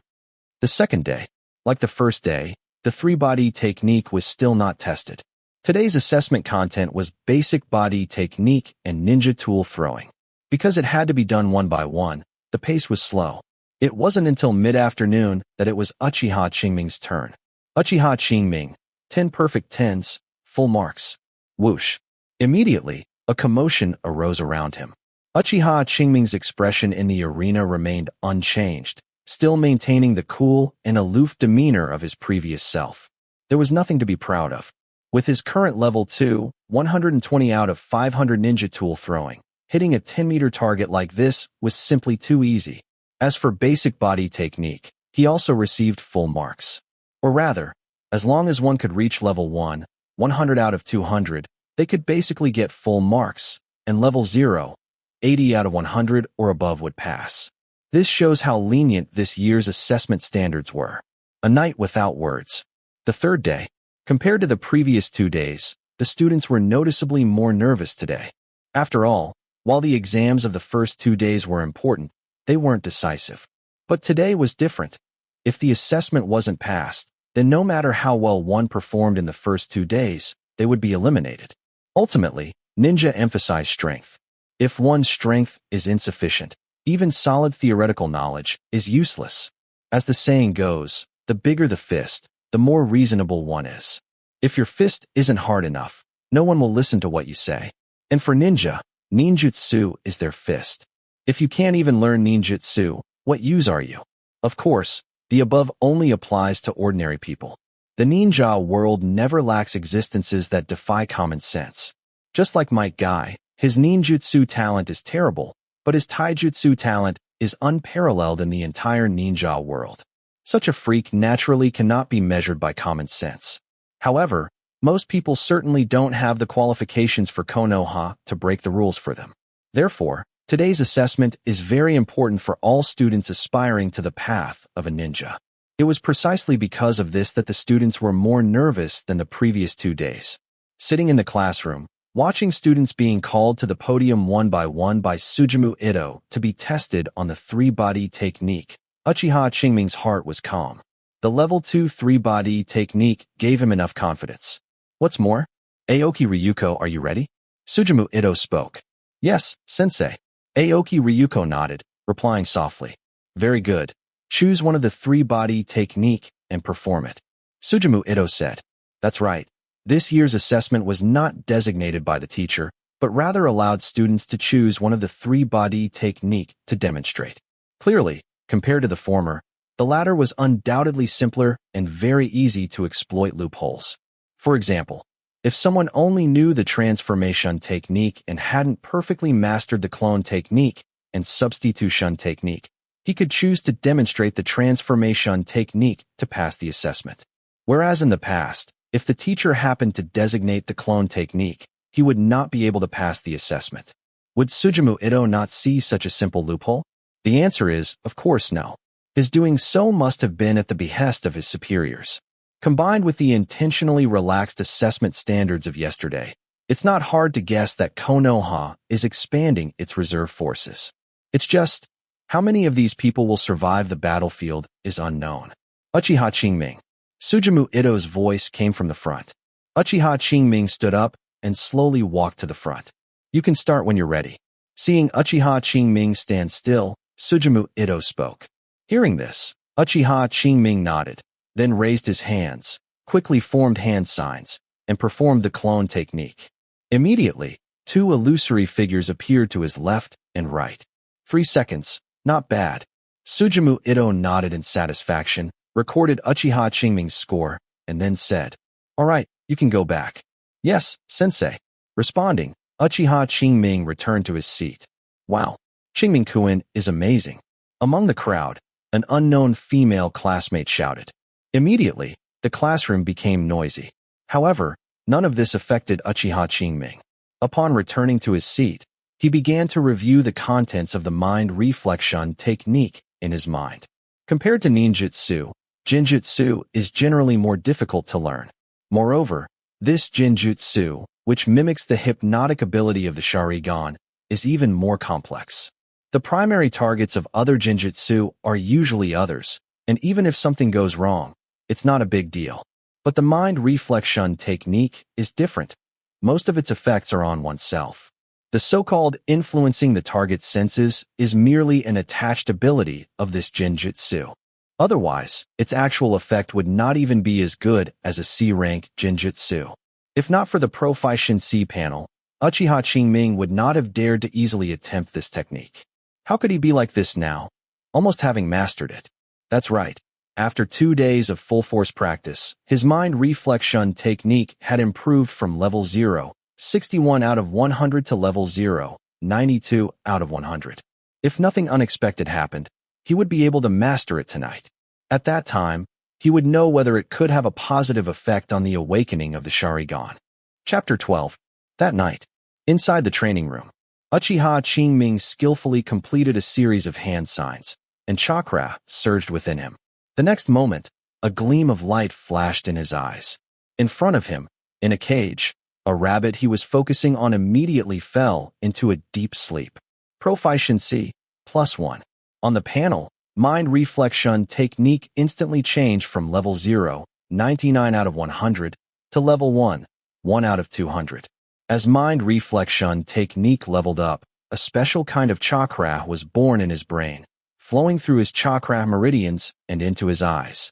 Speaker 1: The second day, like the first day, the 3-body technique was still not tested. Today's assessment content was basic body technique and ninja tool throwing. Because it had to be done one by one, the pace was slow. It wasn't until mid-afternoon that it was Uchiha Qingming's turn. Uchiha Qingming, 10 perfect 10s, full marks. Whoosh. Immediately, a commotion arose around him. Uchiha Qingming's expression in the arena remained unchanged, still maintaining the cool and aloof demeanor of his previous self. There was nothing to be proud of. With his current level 2, 120 out of 500 ninja tool throwing, hitting a 10-meter target like this was simply too easy. As for basic body technique, he also received full marks. Or rather, as long as one could reach level 1, 100 out of 200, they could basically get full marks, and level 0, 80 out of 100 or above would pass. This shows how lenient this year's assessment standards were. A night without words. The third day. Compared to the previous 2 days, the students were noticeably more nervous today. After all, while the exams of the first 2 days were important, they weren't decisive. But today was different. If the assessment wasn't passed, then no matter how well one performed in the first 2 days, they would be eliminated. Ultimately, ninja emphasize strength. If one's strength is insufficient, even solid theoretical knowledge is useless. As the saying goes, the bigger the fist, the more reasonable one is. If your fist isn't hard enough, no one will listen to what you say. And for ninja, ninjutsu is their fist. If you can't even learn ninjutsu, what use are you? Of course, the above only applies to ordinary people. The ninja world never lacks existences that defy common sense. Just like Mike Guy, his ninjutsu talent is terrible, but his taijutsu talent is unparalleled in the entire ninja world. Such a freak naturally cannot be measured by common sense. However, most people certainly don't have the qualifications for Konoha to break the rules for them. Therefore, today's assessment is very important for all students aspiring to the path of a ninja. It was precisely because of this that the students were more nervous than the previous 2 days. Sitting in the classroom, watching students being called to the podium one by Sujumu Ito to be tested on the 3-body technique, Uchiha Qingming's heart was calm. The level 2 3-body technique gave him enough confidence. What's more, Aoki Ryuko, are you ready? Sujumu Ito spoke. Yes, sensei. Aoki Ryuko nodded, replying softly. Very good. Choose one of the 3-body technique and perform it. Sujumu Ito said. That's right. This year's assessment was not designated by the teacher, but rather allowed students to choose one of the 3-body technique to demonstrate. Clearly, compared to the former, the latter was undoubtedly simpler and very easy to exploit loopholes. For example, if someone only knew the transformation technique and hadn't perfectly mastered the clone technique and substitution technique, he could choose to demonstrate the transformation technique to pass the assessment. Whereas in the past, if the teacher happened to designate the clone technique, he would not be able to pass the assessment. Would Sujumu Ito not see such a simple loophole? The answer is, of course, no. His doing so must have been at the behest of his superiors. Combined with the intentionally relaxed assessment standards of yesterday, it's not hard to guess that Konoha is expanding its reserve forces. It's just, how many of these people will survive the battlefield is unknown. Uchiha Qingming. Sujumu Ito's voice came from the front. Uchiha Qingming stood up and slowly walked to the front. You can start when you're ready. Seeing Uchiha Qingming stand still, Sujumu Ito spoke. Hearing this, Uchiha Qingming nodded, then raised his hands, quickly formed hand signs, and performed the clone technique. Immediately, two illusory figures appeared to his left and right. 3 seconds, not bad. Sujumu Ito nodded in satisfaction, recorded Uchiha Qingming's score, and then said, "All right, you can go back." "Yes, sensei." Responding, Uchiha Qingming returned to his seat. "Wow, Qingming-kun is amazing." Among the crowd, an unknown female classmate shouted. Immediately, the classroom became noisy. However, none of this affected Uchiha Qingming. Upon returning to his seat, he began to review the contents of the mind reflection technique in his mind. Compared to ninjutsu, jinjutsu is generally more difficult to learn. Moreover, this jinjutsu, which mimics the hypnotic ability of the Sharingan, is even more complex. The primary targets of other jinjutsu are usually others, and even if something goes wrong, it's not a big deal. But the mind reflection technique is different. Most of its effects are on oneself. The so-called influencing the target's senses is merely an attached ability of this jinjutsu. Otherwise, its actual effect would not even be as good as a C-rank jinjutsu. If not for the Proficiency panel, Uchiha Qingming would not have dared to easily attempt this technique. How could he be like this now, almost having mastered it? That's right. After 2 days of full-force practice, his mind reflection technique had improved from level 0, 61 out of 100 to level 0, 92 out of 100. If nothing unexpected happened, he would be able to master it tonight. At that time, he would know whether it could have a positive effect on the awakening of the Sharingan. Chapter 12. That night, inside the training room, Uchiha Qingming skillfully completed a series of hand signs, and Chakra surged within him. The next moment, a gleam of light flashed in his eyes. In front of him, in a cage, a rabbit he was focusing on immediately fell into a deep sleep. Proficiency, +1. On the panel, mind reflection technique instantly changed from level 0, 99 out of 100, to level 1, 1 out of 200. As mind reflection technique leveled up, a special kind of chakra was born in his brain, flowing through his chakra meridians and into his eyes.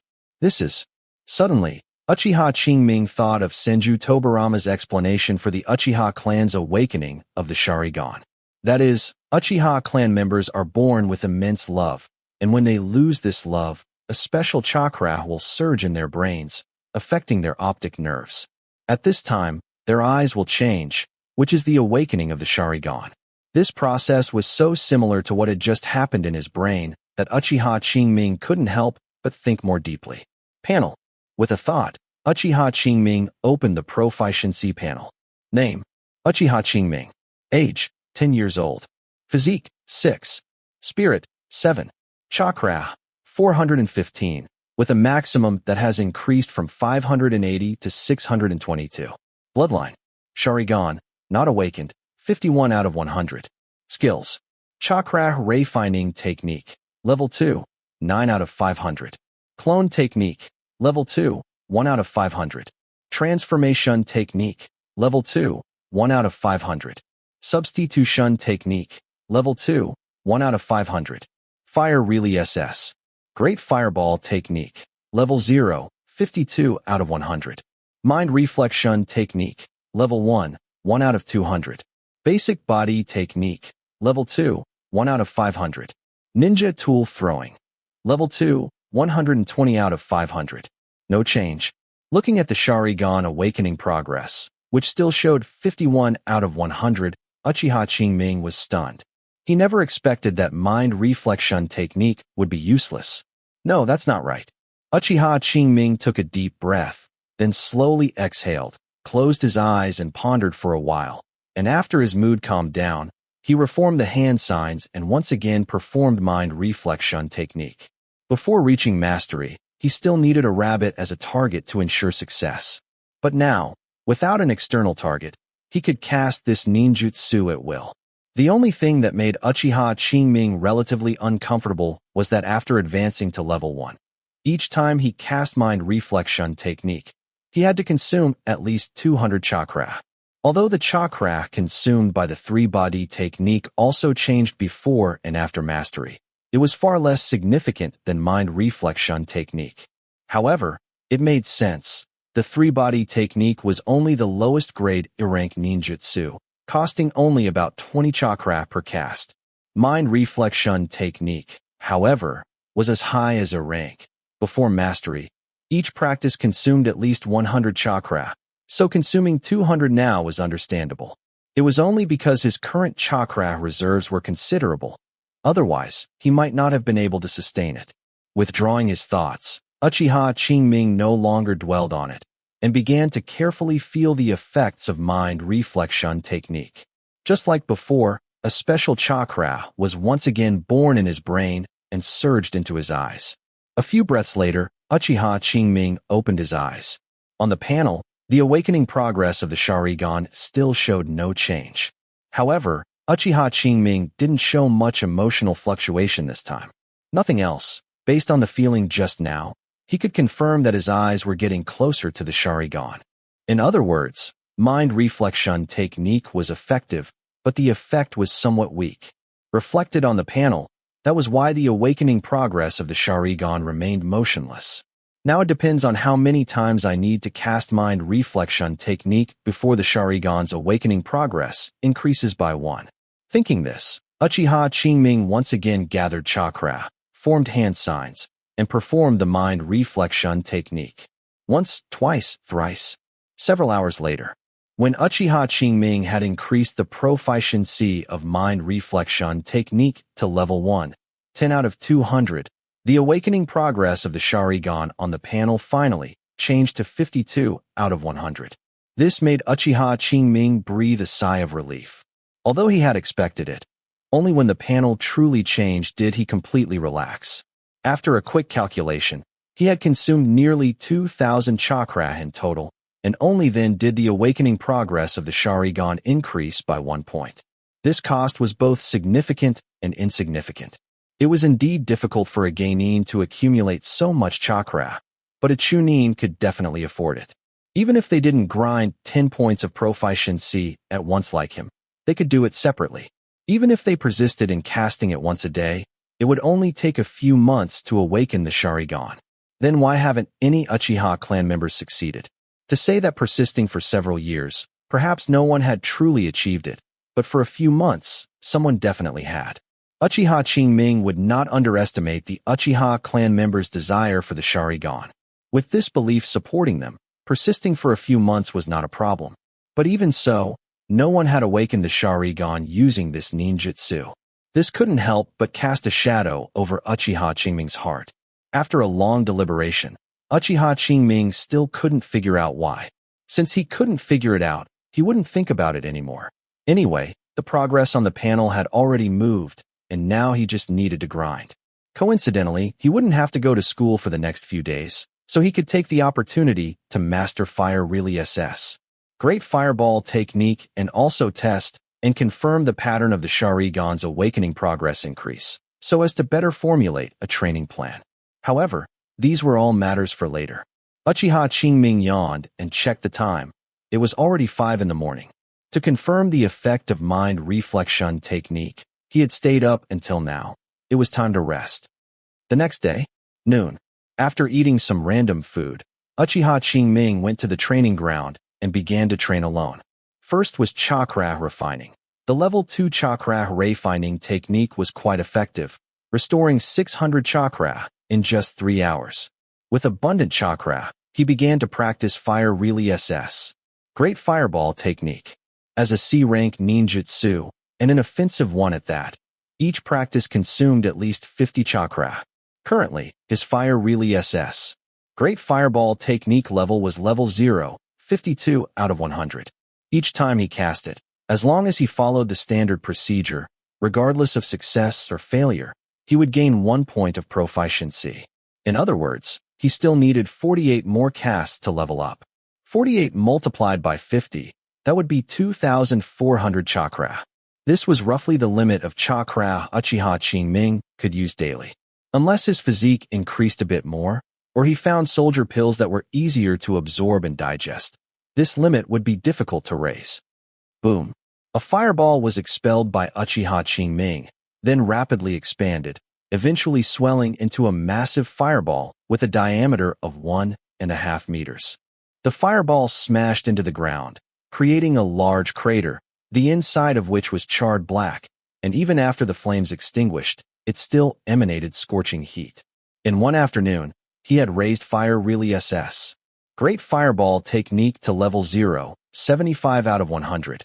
Speaker 1: Suddenly, Uchiha Qingming thought of Senju Tobarama's explanation for the Uchiha clan's awakening of the Sharingan. That is, Uchiha clan members are born with immense love, and when they lose this love, a special chakra will surge in their brains, affecting their optic nerves. At this time, their eyes will change, which is the awakening of the Sharingan. This process was so similar to what had just happened in his brain that Uchiha Qingming couldn't help but think more deeply. Panel. With a thought, Uchiha Qingming opened the Proficiency panel. Name: Uchiha Qingming. Age: 10 years old. Physique: 6. Spirit: 7. Chakra: 415, with a maximum that has increased from 580 to 622. Bloodline: Sharingan, not awakened, 51 out of 100. Skills: Chakra Refining Technique, Level 2, 9 out of 500. Clone Technique, Level 2, 1 out of 500. Transformation Technique, Level 2, 1 out of 500. Substitution Technique, Level 2, 1 out of 500. Fire Relay SS. Great Fireball Technique, Level 0, 52 out of 100. Mind Reflection Technique, Level 1, 1 out of 200. Basic Body Technique, Level 2, 1 out of 500. Ninja Tool Throwing, Level 2, 120 out of 500. No change. Looking at the Sharingan awakening progress, which still showed 51 out of 100, Uchiha Qingming was stunned. He never expected that mind reflection technique would be useless. No, that's not right. Uchiha Qingming took a deep breath, then slowly exhaled, closed his eyes and pondered for a while, and after his mood calmed down, he reformed the hand signs and once again performed mind reflection technique. Before reaching mastery, he still needed a rabbit as a target to ensure success. But now, without an external target, he could cast this ninjutsu at will. The only thing that made Uchiha Qingming relatively uncomfortable was that after advancing to level 1, each time he cast mind reflection technique, he had to consume at least 200 chakra. Although the chakra consumed by the three-body technique also changed before and after mastery, it was far less significant than mind reflection technique. However, it made sense. The three-body technique was only the lowest grade rank ninjutsu, costing only about 20 chakra per cast. Mind reflection technique, however, was as high as a rank. Before mastery, each practice consumed at least 100 chakra, so consuming 200 now was understandable. It was only because his current chakra reserves were considerable. Otherwise, he might not have been able to sustain it. Withdrawing his thoughts, Uchiha Qingming no longer dwelled on it, and began to carefully feel the effects of mind reflection technique. Just like before, a special chakra was once again born in his brain and surged into his eyes. A few breaths later, Uchiha Qingming opened his eyes. On the panel, the awakening progress of the Sharingan still showed no change. However, Uchiha Qingming didn't show much emotional fluctuation this time. Nothing else. Based on the feeling just now, he could confirm that his eyes were getting closer to the Sharingan. In other words, mind reflection technique was effective, but the effect was somewhat weak. Reflected on the panel, that was why the awakening progress of the Sharingan remained motionless. Now it depends on how many times I need to cast mind reflection technique before the Sharingan's awakening progress increases by 1. Thinking this, Uchiha Qingming once again gathered chakra, formed hand signs, and performed the mind reflection technique. Once, twice, thrice. Several hours later, when Uchiha Qingming had increased the proficiency of mind reflection technique to level 1, 10 out of 200, the awakening progress of the Sharingan on the panel finally changed to 52 out of 100. This made Uchiha Qingming breathe a sigh of relief. Although he had expected it, only when the panel truly changed did he completely relax. After a quick calculation, he had consumed nearly 2,000 chakra in total, and only then did the awakening progress of the Sharingan increase by 1 point. This cost was both significant and insignificant. It was indeed difficult for a genin to accumulate so much chakra, but a chunin could definitely afford it. Even if they didn't grind 10 points of proficiency at once like him, they could do it separately. Even if they persisted in casting it once a day, it would only take a few months to awaken the Sharingan. Then why haven't any Uchiha clan members succeeded? To say that persisting for several years, perhaps no one had truly achieved it, but for a few months, someone definitely had. Uchiha Qingming would not underestimate the Uchiha clan members' desire for the Sharingan. With this belief supporting them, persisting for a few months was not a problem. But even so, no one had awakened the Sharingan using this ninjutsu. This couldn't help but cast a shadow over Uchiha Qingming's heart. After a long deliberation, Uchiha Qingming still couldn't figure out why. Since he couldn't figure it out, he wouldn't think about it anymore. Anyway, the progress on the panel had already moved, and now he just needed to grind. Coincidentally, he wouldn't have to go to school for the next few days, so he could take the opportunity to master Fire Really SS. Great Fireball technique and also test and confirm the pattern of the Sharingan's awakening progress increase, so as to better formulate a training plan. However, these were all matters for later. Uchiha Qingming yawned and checked the time. It was already 5 in the morning. To confirm the effect of mind reflection technique, he had stayed up until now. It was time to rest. The next day, noon, after eating some random food, Uchiha Qingming went to the training ground and began to train alone. First was chakra refining. The level 2 chakra refining technique was quite effective, restoring 600 chakra in just 3 hours. With abundant chakra, he began to practice Fire Really SS. Great Fireball technique. As a C-rank ninjutsu, and an offensive one at that, each practice consumed at least 50 chakra. Currently, his Fire Really SS. Great Fireball technique level was level 0, 52 out of 100. Each time he cast it, as long as he followed the standard procedure, regardless of success or failure, he would gain 1 point of proficiency. In other words, he still needed 48 more casts to level up. 48 multiplied by 50, that would be 2,400 chakra. This was roughly the limit of chakra Uchiha Qingming could use daily. Unless his physique increased a bit more, or he found soldier pills that were easier to absorb and digest, this limit would be difficult to raise. Boom. A fireball was expelled by Uchiha Qingming, then rapidly expanded, eventually swelling into a massive fireball with a diameter of 1.5 meters. The fireball smashed into the ground, creating a large crater, the inside of which was charred black, and even after the flames extinguished, it still emanated scorching heat. In one afternoon, he had raised Fire Really SS. Great Fireball Technique to level 0, 75 out of 100.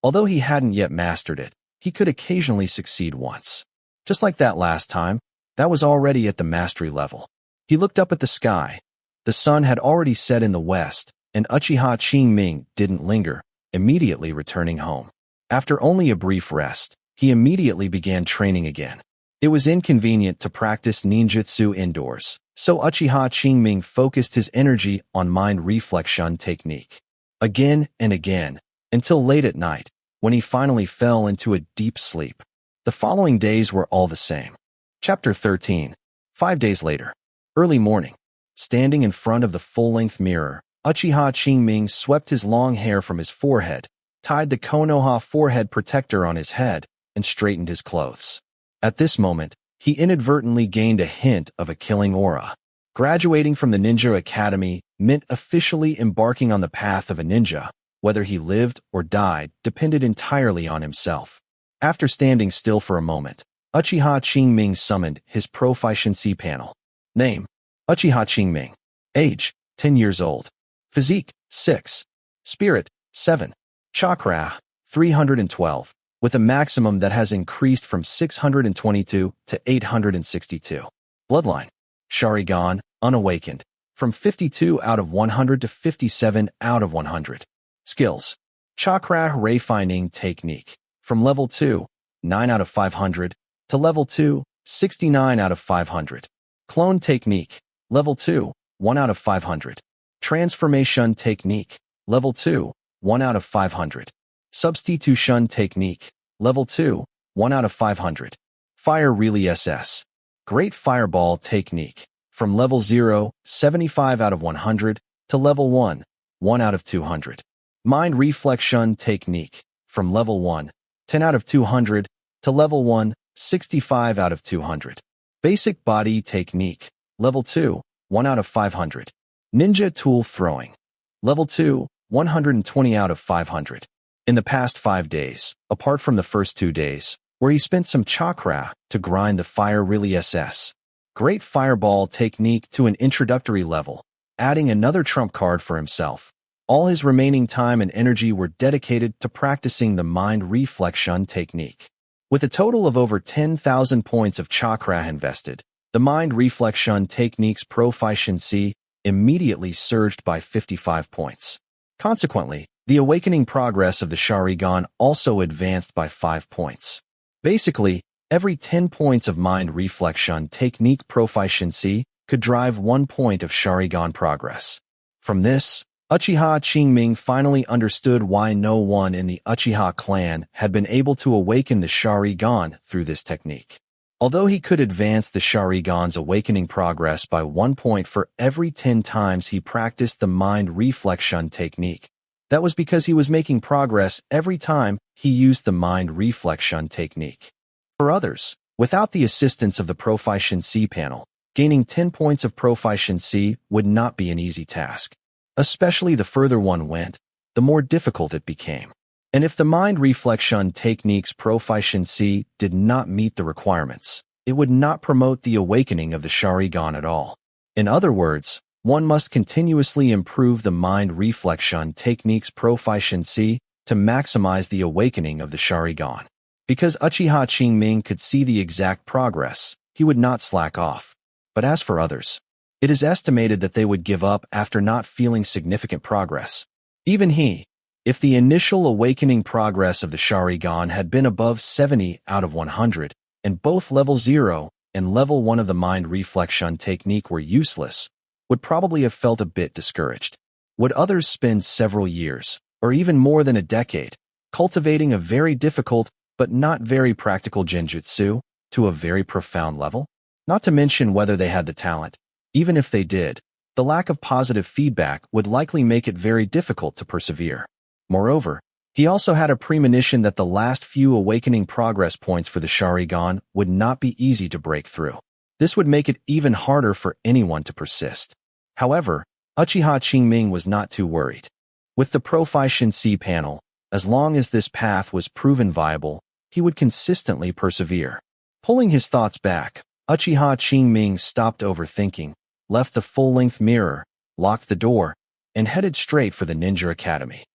Speaker 1: Although he hadn't yet mastered it, he could occasionally succeed once. Just like that last time, that was already at the mastery level. He looked up at the sky. The sun had already set in the west, and Uchiha Qingming didn't linger, immediately returning home. After only a brief rest, he immediately began training again. It was inconvenient to practice ninjutsu indoors, so Uchiha Qingming focused his energy on mind reflection technique. Again and again, until late at night, when he finally fell into a deep sleep. The following days were all the same. Chapter 13. 5 days later. Early morning. Standing in front of the full-length mirror, Uchiha Qingming swept his long hair from his forehead, tied the Konoha forehead protector on his head, and straightened his clothes. At this moment, he inadvertently gained a hint of a killing aura. Graduating from the ninja academy meant officially embarking on the path of a ninja. Whether he lived or died depended entirely on himself. After standing still for a moment, Uchiha Qingming summoned his proficiency panel. Name: Uchiha Qingming. Age: 10 years old. Physique: 6. Spirit: 7. Chakra: 312, with a maximum that has increased from 622 to 862. Bloodline: Sharingan, unawakened, from 52 out of 100 to 57 out of 100. Skills: Chakra Refining Technique, from level 2, 9 out of 500, to level 2, 69 out of 500. Clone Technique, level 2, 1 out of 500. Transformation Technique, level 2, 1 out of 500. Substitution Technique, level 2, 1 out of 500. Fire Really SS. Great Fireball Technique, from level 0, 75 out of 100, to level 1, 1 out of 200. Mind Reflection Technique, from level 1, 10 out of 200, to level 1, 65 out of 200. Basic Body Technique, level 2, 1 out of 500. Ninja Tool Throwing, level 2, 120 out of 500. In the past 5 days, apart from the first 2 days, where he spent some chakra to grind the Fire Really SS. Great Fireball Technique to an introductory level, adding another trump card for himself. All his remaining time and energy were dedicated to practicing the mind reflection technique. With a total of over 10,000 points of chakra invested, the mind reflection technique's proficiency immediately surged by 55 points. Consequently, the awakening progress of the Sharingan also advanced by 5 points. Basically, every 10 points of mind reflection technique proficiency could drive 1 point of Sharingan progress. From this, Uchiha Qingming finally understood why no one in the Uchiha clan had been able to awaken the Sharingan through this technique. Although he could advance the Sharingan's awakening progress by 1 point for every 10 times he practiced the mind reflection technique, that was because he was making progress every time he used the mind reflection technique. For others, without the assistance of the proficiency panel, gaining 10 points of proficiency would not be an easy task. Especially the further one went, the more difficult it became. And if the mind reflection technique's proficiency did not meet the requirements, it would not promote the awakening of the Sharingan at all. In other words, one must continuously improve the mind reflection technique's proficiency to maximize the awakening of the Sharingan. Because Uchiha Qingming could see the exact progress, he would not slack off. But as for others, it is estimated that they would give up after not feeling significant progress. Even he, if the initial awakening progress of the Sharingan had been above 70 out of 100, and both level 0, and level 1 of the mind reflection technique were useless, would probably have felt a bit discouraged. Would others spend several years, or even more than a decade, cultivating a very difficult but not very practical genjutsu to a very profound level? Not to mention whether they had the talent. Even if they did, the lack of positive feedback would likely make it very difficult to persevere. Moreover, he also had a premonition that the last few awakening progress points for the Sharingan would not be easy to break through. This would make it even harder for anyone to persist. However, Uchiha Qingming was not too worried. With the Proficiency panel, as long as this path was proven viable, he would consistently persevere. Pulling his thoughts back, Uchiha Qingming stopped overthinking, left the full-length mirror, locked the door, and headed straight for the Ninja Academy.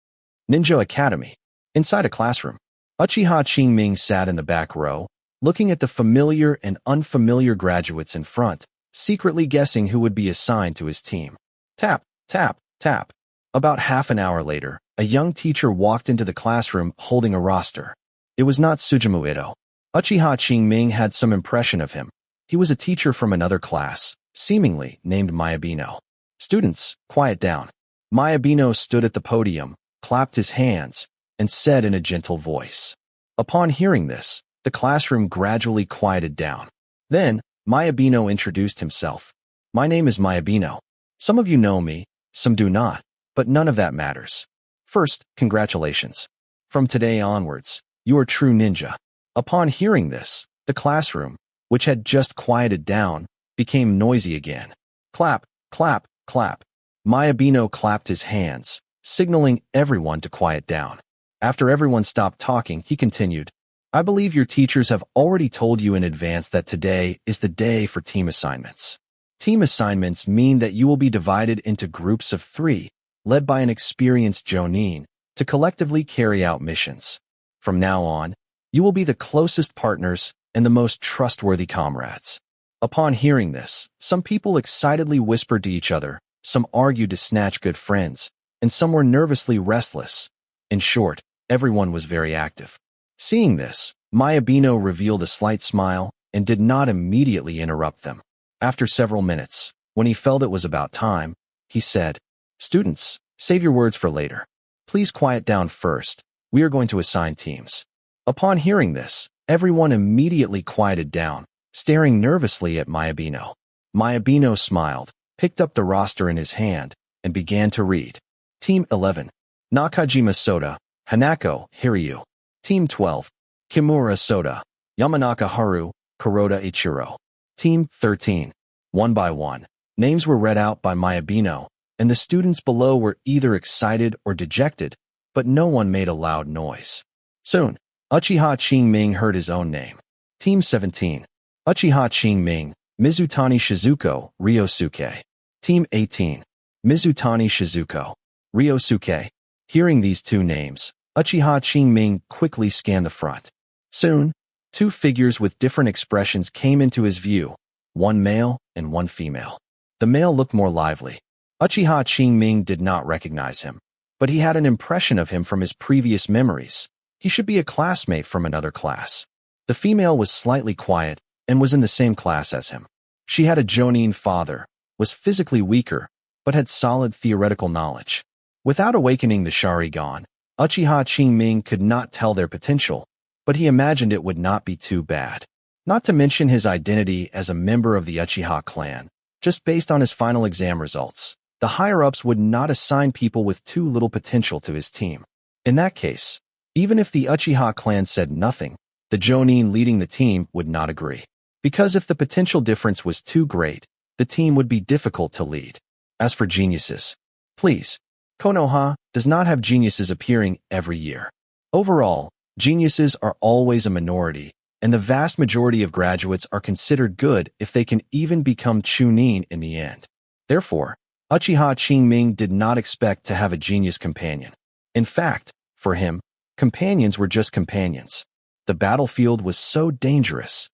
Speaker 1: Ninja Academy. Inside a classroom, Uchiha Qingming sat in the back row, looking at the familiar and unfamiliar graduates in front, secretly guessing who would be assigned to his team. Tap, tap, tap. About half an hour later, a young teacher walked into the classroom holding a roster. It was not Sujumu Ito. Uchiha Qingming had some impression of him. He was a teacher from another class, seemingly named Mayabino. Students, quiet down. Mayabino stood at the podium, clapped his hands, and said in a gentle voice. Upon hearing this, the classroom gradually quieted down. Then, Mayabino introduced himself. My name is Mayabino. Some of you know me, some do not, but none of that matters. First, congratulations. From today onwards, you are true ninja. Upon hearing this, the classroom, which had just quieted down, became noisy again. Clap, clap, clap. Mayabino clapped his hands, signaling everyone to quiet down. After everyone stopped talking, he continued, I believe your teachers have already told you in advance that today is the day for team assignments. Team assignments mean that you will be divided into groups of 3, led by an experienced jonin, to collectively carry out missions. From now on, you will be the closest partners and the most trustworthy comrades. Upon hearing this, some people excitedly whispered to each other, some argued to snatch good friends, and some were nervously restless. In short, everyone was very active. Seeing this, Mayabino revealed a slight smile and did not immediately interrupt them. After several minutes, when he felt it was about time, he said, Students, save your words for later. Please quiet down first. We are going to assign teams. Upon hearing this, everyone immediately quieted down, staring nervously at Mayabino. Mayabino smiled, picked up the roster in his hand, and began to read. Team 11, Nakajima Soda, Hanako Hiryu. Team 12, Kimura Soda, Yamanaka Haru, Kuroda Ichiro. Team 13, one by one. Names were read out by Mayabino, and the students below were either excited or dejected, but no one made a loud noise. Soon, Uchiha Qingming heard his own name. Team 17, Uchiha Qingming, Mizutani Shizuko, Ryosuke. Team 18, Mizutani Shizuko, Ryosuke. Hearing these 2 names, Uchiha Qingming quickly scanned the front. Soon, 2 figures with different expressions came into his view, one male and one female. The male looked more lively. Uchiha Qingming did not recognize him, but he had an impression of him from his previous memories. He should be a classmate from another class. The female was slightly quiet and was in the same class as him. She had a jonin father, was physically weaker, but had solid theoretical knowledge. Without awakening the Sharingan, Uchiha Qingming could not tell their potential, but he imagined it would not be too bad. Not to mention his identity as a member of the Uchiha clan, just based on his final exam results. The higher-ups would not assign people with too little potential to his team. In that case, even if the Uchiha clan said nothing, the jonin leading the team would not agree. Because if the potential difference was too great, the team would be difficult to lead. As for geniuses, please, Konoha does not have geniuses appearing every year. Overall, geniuses are always a minority, and the vast majority of graduates are considered good if they can even become chunin in the end. Therefore, Uchiha Qingming did not expect to have a genius companion. In fact, for him, companions were just companions. The battlefield was so dangerous.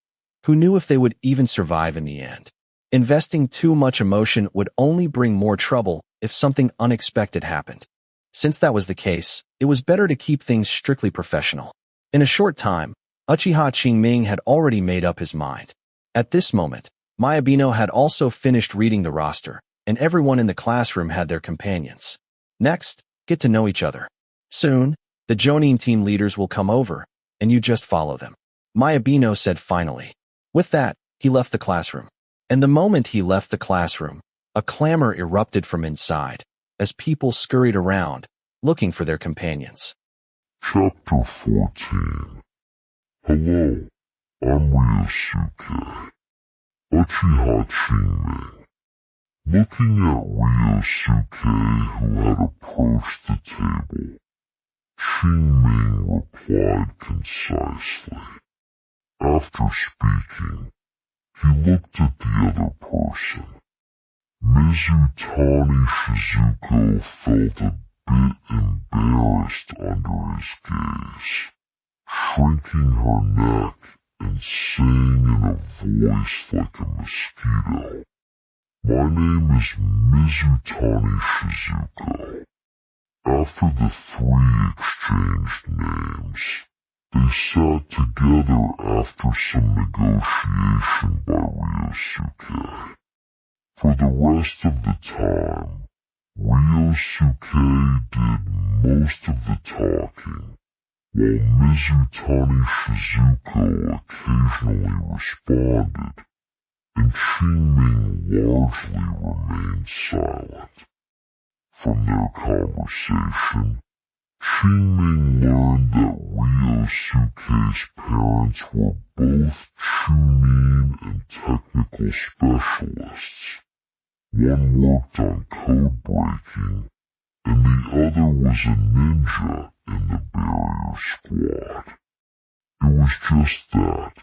Speaker 1: Who knew if they would even survive in the end? Investing too much emotion would only bring more trouble if something unexpected happened. Since that was the case, it was better to keep things strictly professional. In a short time, Uchiha Qingming had already made up his mind. At this moment, Mayabino had also finished reading the roster, and everyone in the classroom had their companions. Next, get to know each other. Soon, the Jonin team leaders will come over, and you just follow them. Mayabino said finally. With that, he left the classroom. And the moment he left the classroom, a clamor erupted from inside, as people scurried around, looking for their companions.
Speaker 2: Chapter 14. Hello, I'm Ryosuke. Uchiha Qingming. Looking at Ryosuke, who had approached the table, Qingming replied concisely. After speaking, he looked at the other person. Mizutani Shizuko felt a bit embarrassed under his gaze, shrinking her neck and saying in a voice like a mosquito, "My name is Mizutani Shizuko." After the three exchanged names, they sat together after some negotiation by Ryosuke. For the rest of the time, Ryosuke did most of the talking, while Mizutani Shizuko occasionally responded, and Qingming largely remained silent. From their conversation, Qingming learned that Ryosuke's parents were both chunin and technical specialists. One worked on code breaking, and the other was a ninja in the barrier squad. It was just that.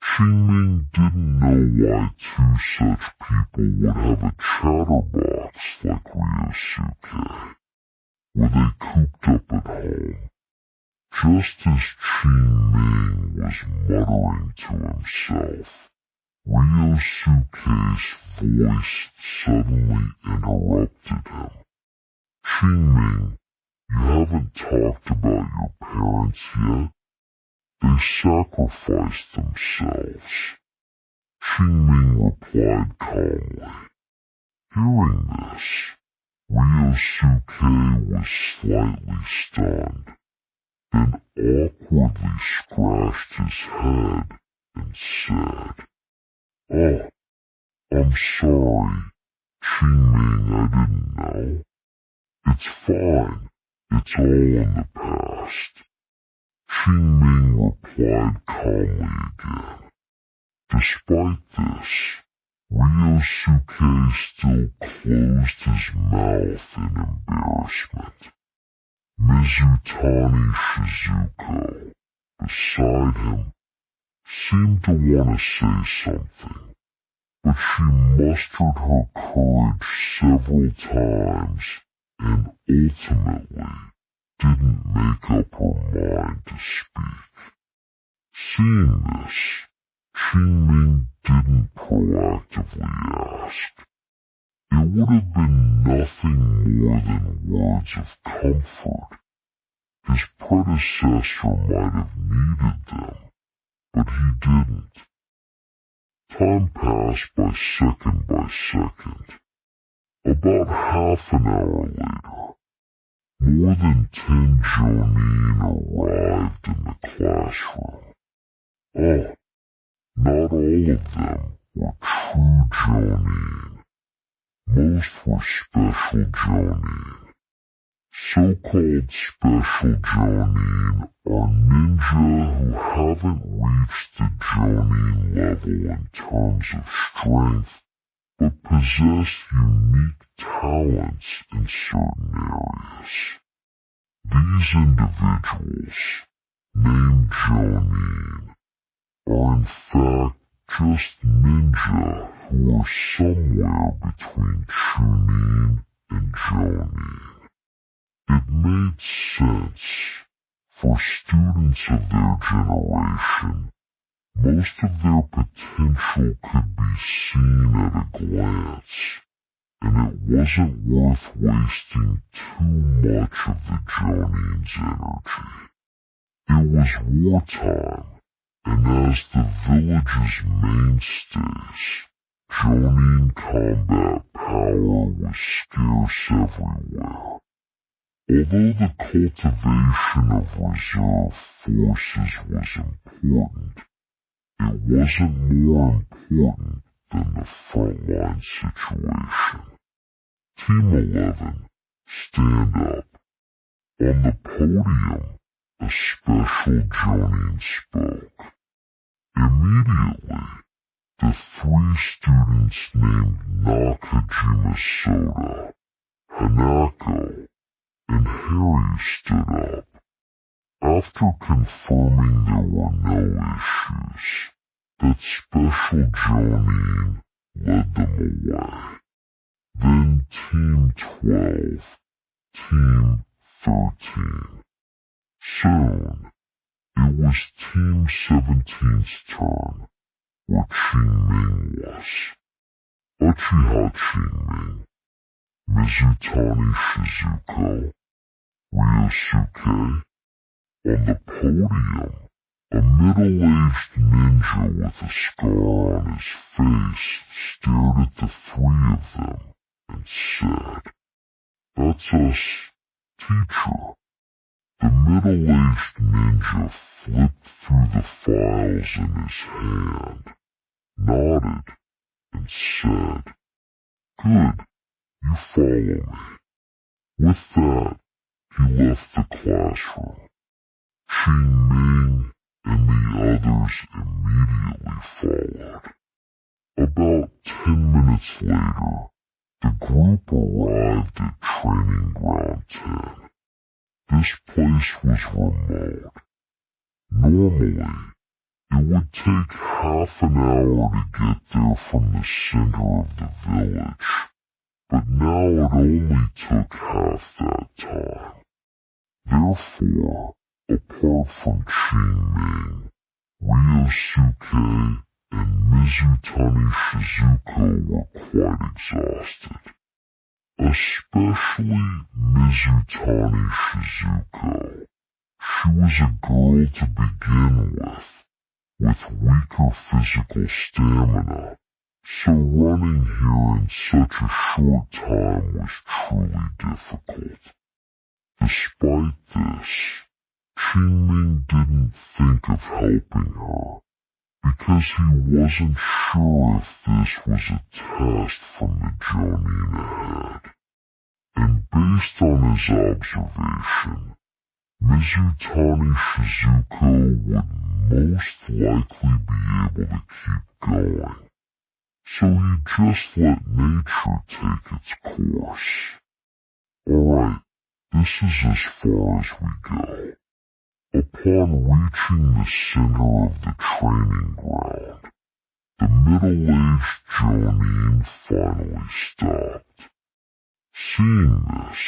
Speaker 2: Qingming didn't know why two such people would have a chatterbox like Ryosuke. Were they cooped up at home? Just as Qingming was muttering to himself, Ryosuke's voice suddenly interrupted him. "Qingming, you haven't talked about your parents yet? They sacrificed themselves." Qingming replied calmly. Hearing this, Ryosuke was slightly stunned, then awkwardly scratched his head and said, "Oh, I'm sorry, Qingming, I didn't know. It's fine, it's all in the past." Qingming replied calmly again. Despite this, Ryosuke still closed his mouth in embarrassment. Mizutani Shizuko, beside him, seemed to want to say something, but she mustered her courage several times and ultimately didn't make up her mind to speak. Seeing this, Qingming didn't proactively ask. It would have been nothing more than words of comfort. His predecessor might have needed them, but he didn't. Time passed by second. About half an hour later, more than 10 jonin arrived in the classroom. Oh, not all of them were true jonin. Most were special jonin. So-called special jonin are ninja who haven't reached the jonin level in terms of strength, but possess unique talents in certain areas. These individuals, named jonin, are in fact just ninja who are somewhere between chunin and jonin. It made sense. For students of their generation, most of their potential could be seen at a glance, and it wasn't worth wasting too much of the jonin's energy. It was wartime, and as the village's mainstays, Jonin combat power was scarce everywhere. Although the cultivation of reserve forces was important, it wasn't more important than the frontline situation. Team 11, stand up. On the podium, a special Jonin spoke. Immediately, the three students named Nakajima Soda, Hanako, and Harry stood up. After confirming there were no issues, that special Jonin led them away. Then Team 12, Team 13. Soon, it was Team 17's turn, where Qingming was. Uchiha Qingming, Mizutani Shizuko, Ryosuke. On the podium, a middle-aged ninja with a scar on his face stared at the three of them and said, "That's us, teacher." The middle-aged ninja flipped through the files in his hand, nodded, and said, "Good, you follow me." With that, he left the classroom. Qingming and the others immediately followed. About 10 minutes later, the group arrived at Training Ground 10. This place was remote. Normally, it would take half an hour to get there from the center of the village, but now it only took half that time. Therefore, apart from Qingming, Ryosuke and Mizutani Shizuko were quite exhausted. Especially Mizutani Shizuko. She was a girl to begin with weaker physical stamina, so running here in such a short time was truly difficult. Despite this, Qingming didn't think of helping her, because he wasn't sure if this was a test from the Jonin ahead. And based on his observation, Mizutani Shizuko would most likely be able to keep going, so he just let nature take its course. Alright, this is as far as we go. Upon reaching the center of the training ground, the middle-aged Jonin finally stopped. Seeing this,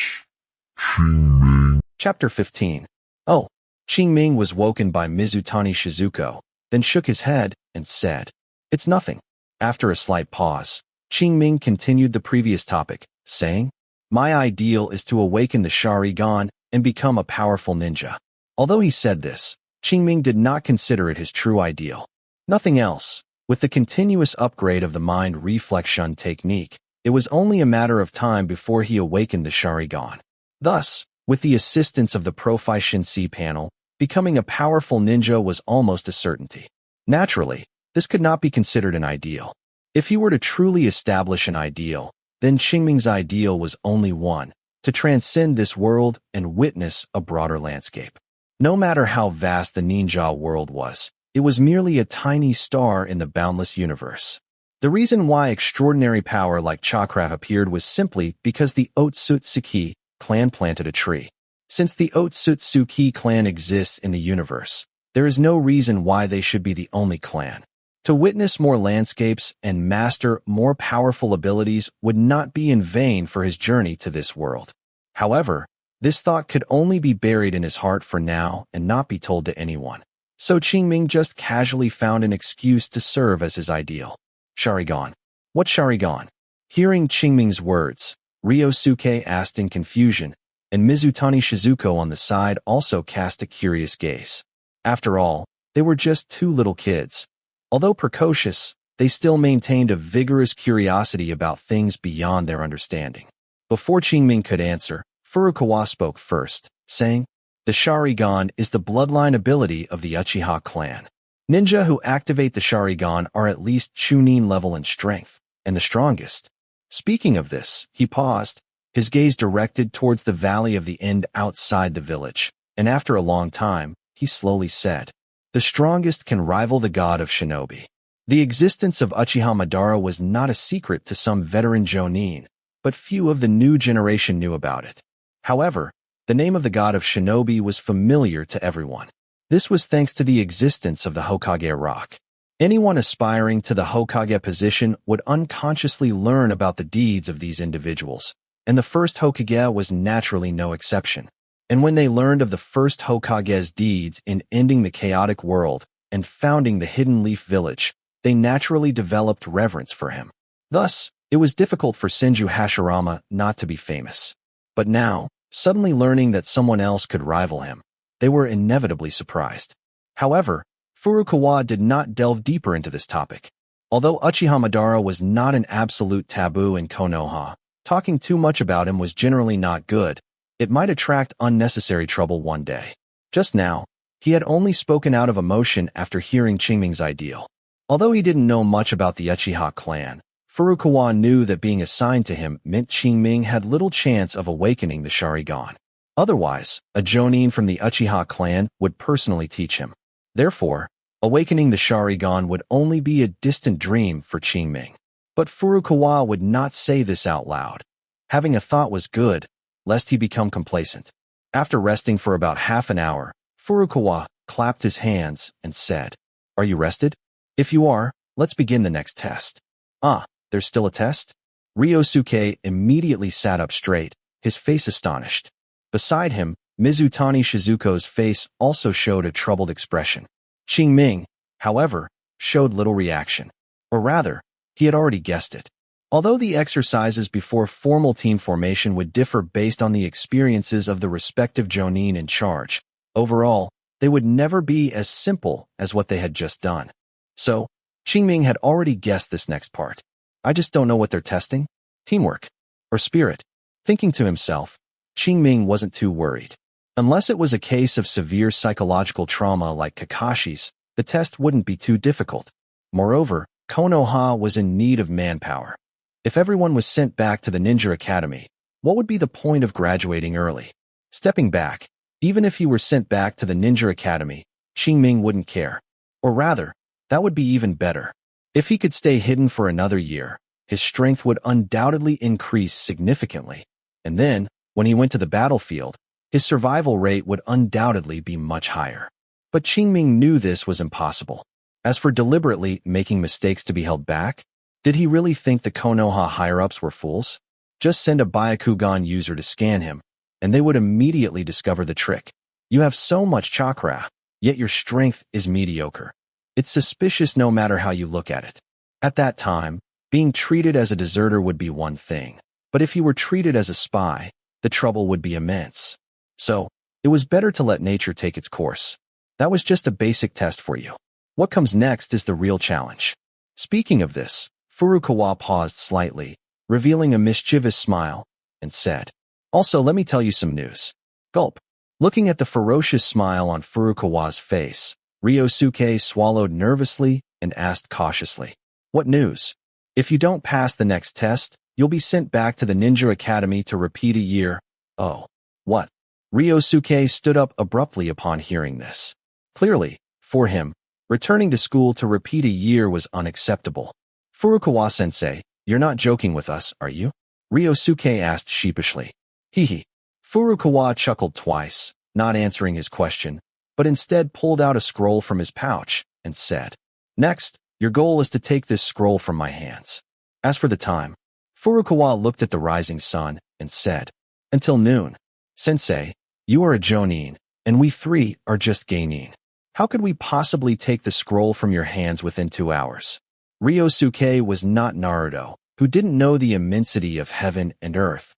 Speaker 2: Qingming...
Speaker 1: Chapter 15. Oh, Qingming was woken by Mizutani Shizuko, then shook his head and said, "It's nothing." After a slight pause, Qingming continued the previous topic, saying, "My ideal is to awaken the Sharingan and become a powerful ninja." Although he said this, Qingming did not consider it his true ideal. Nothing else. With the continuous upgrade of the mind reflection technique, it was only a matter of time before he awakened the Sharingan. Thus, with the assistance of the Proficiency panel, becoming a powerful ninja was almost a certainty. Naturally, this could not be considered an ideal. If he were to truly establish an ideal, then Qingming's ideal was only one, to transcend this world and witness a broader landscape. No matter how vast the ninja world was, it was merely a tiny star in the boundless universe. The reason why extraordinary power like Chakra appeared was simply because the Otsutsuki clan planted a tree. Since the Otsutsuki clan exists in the universe, there is no reason why they should be the only clan. To witness more landscapes and master more powerful abilities would not be in vain for his journey to this world. However, this thought could only be buried in his heart for now and not be told to anyone. So Qingming just casually found an excuse to serve as his ideal. Sharingan. What Sharingan? Hearing Qingming's words, Ryosuke asked in confusion, and Mizutani Shizuko on the side also cast a curious gaze. After all, They were just two little kids. Although precocious, they still maintained a vigorous curiosity about things beyond their understanding. Before Qingming could answer, Furukawa spoke first, saying, "The Sharingan is the bloodline ability of the Uchiha clan. Ninja who activate the Sharingan are at least Chunin level in strength, and the strongest." Speaking of this, he paused, his gaze directed towards the valley of the end outside the village, and after a long time, he slowly said, "The strongest can rival the god of shinobi." The existence of Uchiha Madara was not a secret to some veteran Jonin, but few of the new generation knew about it. However, the name of the god of shinobi was familiar to everyone. This was thanks to the existence of the Hokage rock. Anyone aspiring to the Hokage position would unconsciously learn about the deeds of these individuals, and the first Hokage was naturally no exception. And when they learned of the first Hokage's deeds in ending the chaotic world and founding the Hidden Leaf Village, they naturally developed reverence for him. Thus, it was difficult for Senju Hashirama not to be famous. But now, suddenly learning that someone else could rival him, they were inevitably surprised. However, Furukawa did not delve deeper into this topic. Although Uchiha Madara was not an absolute taboo in Konoha, talking too much about him was generally not good. It might attract unnecessary trouble one day. Just now, he had only spoken out of emotion after hearing Qingming's ideal. Although he didn't know much about the Uchiha clan, Furukawa knew that being assigned to him meant Qingming had little chance of awakening the Sharingan. Otherwise, a Jonin from the Uchiha clan would personally teach him. Therefore, awakening the Sharingan would only be a distant dream for Qingming. But Furukawa would not say this out loud. Having a thought was good, lest he become complacent. After resting for about half an hour, Furukawa clapped his hands and said, "Are you rested? If you are, let's begin the next test." "Ah, there's still a test?" Ryosuke immediately sat up straight, his face astonished. Beside him, Mizutani Shizuko's face also showed a troubled expression. Qingming, however, showed little reaction. Or rather, he had already guessed it. Although the exercises before formal team formation would differ based on the experiences of the respective Jonin in charge, overall, they would never be as simple as what they had just done. So, Qingming had already guessed this next part. "I just don't know what they're testing? Teamwork? Or spirit?" Thinking to himself, Qingming wasn't too worried. Unless it was a case of severe psychological trauma like Kakashi's, the test wouldn't be too difficult. Moreover, Konoha was in need of manpower. If everyone was sent back to the Ninja Academy, what would be the point of graduating early? Stepping back, even if he were sent back to the Ninja Academy, Qingming wouldn't care. Or rather, that would be even better. If he could stay hidden for another year, his strength would undoubtedly increase significantly. And then, when he went to the battlefield, his survival rate would undoubtedly be much higher. But Qingming knew this was impossible. As for deliberately making mistakes to be held back, did he really think the Konoha higher-ups were fools? Just send a Byakugan user to scan him, and they would immediately discover the trick. You have so much chakra, yet your strength is mediocre. It's suspicious no matter how you look at it. At that time, being treated as a deserter would be one thing, but if he were treated as a spy, the trouble would be immense. So, it was better to let nature take its course. That was just a basic test for you. What comes next is the real challenge. Speaking of this, Furukawa paused slightly, revealing a mischievous smile, and said, "Also, let me tell you some news." Gulp. Looking at the ferocious smile on Furukawa's face, Ryosuke swallowed nervously and asked cautiously, "What news?" "If you don't pass the next test, you'll be sent back to the Ninja Academy to repeat a year." "Oh, what?" Ryosuke stood up abruptly upon hearing this. Clearly, for him, returning to school to repeat a year was unacceptable. "Furukawa-sensei, you're not joking with us, are you?" Ryosuke asked sheepishly. Hee. Furukawa chuckled twice, not answering his question, but instead pulled out a scroll from his pouch and said, "Next, your goal is to take this scroll from my hands." As for the time, Furukawa looked at the rising sun and said, "Until noon. Sensei, you are a Jonin, and we three are just Geinin. How could we possibly take the scroll from your hands within 2 hours?" Ryosuke was not Naruto, who didn't know the immensity of heaven and earth.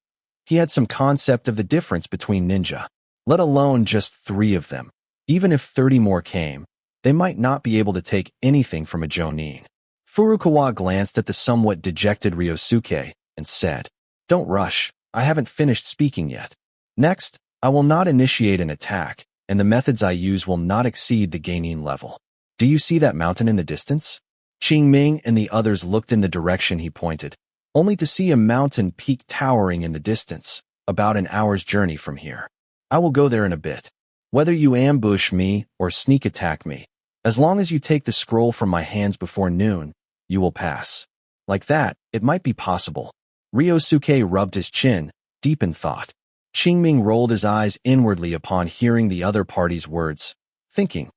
Speaker 1: He had some concept of the difference between ninja, let alone just 3 of them. Even if 30 more came, they might not be able to take anything from a jonin. Furukawa glanced at the somewhat dejected Ryosuke and said, "Don't rush, I haven't finished speaking yet. Next, I will not initiate an attack, and the methods I use will not exceed the genin level. Do you see that mountain in the distance?" Qingming and the others looked in the direction he pointed, only to see a mountain peak towering in the distance, about an hour's journey from here. "I will go there in a bit. Whether you ambush me or sneak attack me, as long as you take the scroll from my hands before noon, you will pass." Like that, it might be possible. Ryosuke rubbed his chin, deep in thought. Qingming rolled his eyes inwardly upon hearing the other party's words, thinking,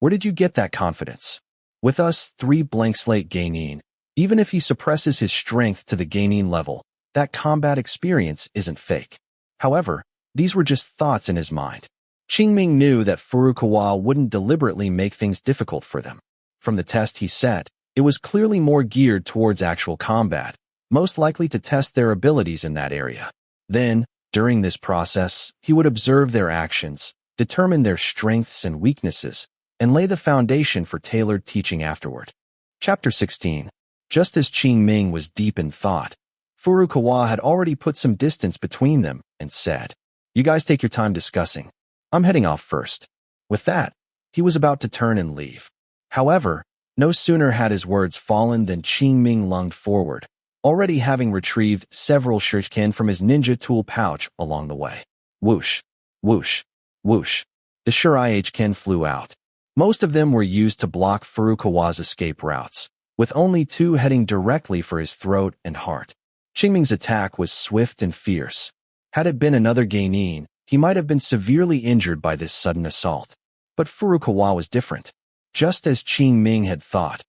Speaker 1: "Where did you get that confidence? With us 3 blank slate genin, even if he suppresses his strength to the genin level, that combat experience isn't fake." However, these were just thoughts in his mind. Qingming knew that Furukawa wouldn't deliberately make things difficult for them. From the test he set, it was clearly more geared towards actual combat, most likely to test their abilities in that area. Then, during this process, he would observe their actions, determine their strengths and weaknesses, and lay the foundation for tailored teaching afterward. Chapter 16. Just as Qingming was deep in thought, Furukawa had already put some distance between them and said, "You guys take your time discussing. I'm heading off first." With that, he was about to turn and leave. However, no sooner had his words fallen than Qingming lunged forward, already having retrieved several shuriken from his ninja tool pouch along the way. Whoosh, whoosh, whoosh. The shuriken flew out. Most of them were used to block Furukawa's escape routes, with only 2 heading directly for his throat and heart. Qingming's attack was swift and fierce. Had it been another genin, he might have been severely injured by this sudden assault. But Furukawa was different. Just as Qingming had thought.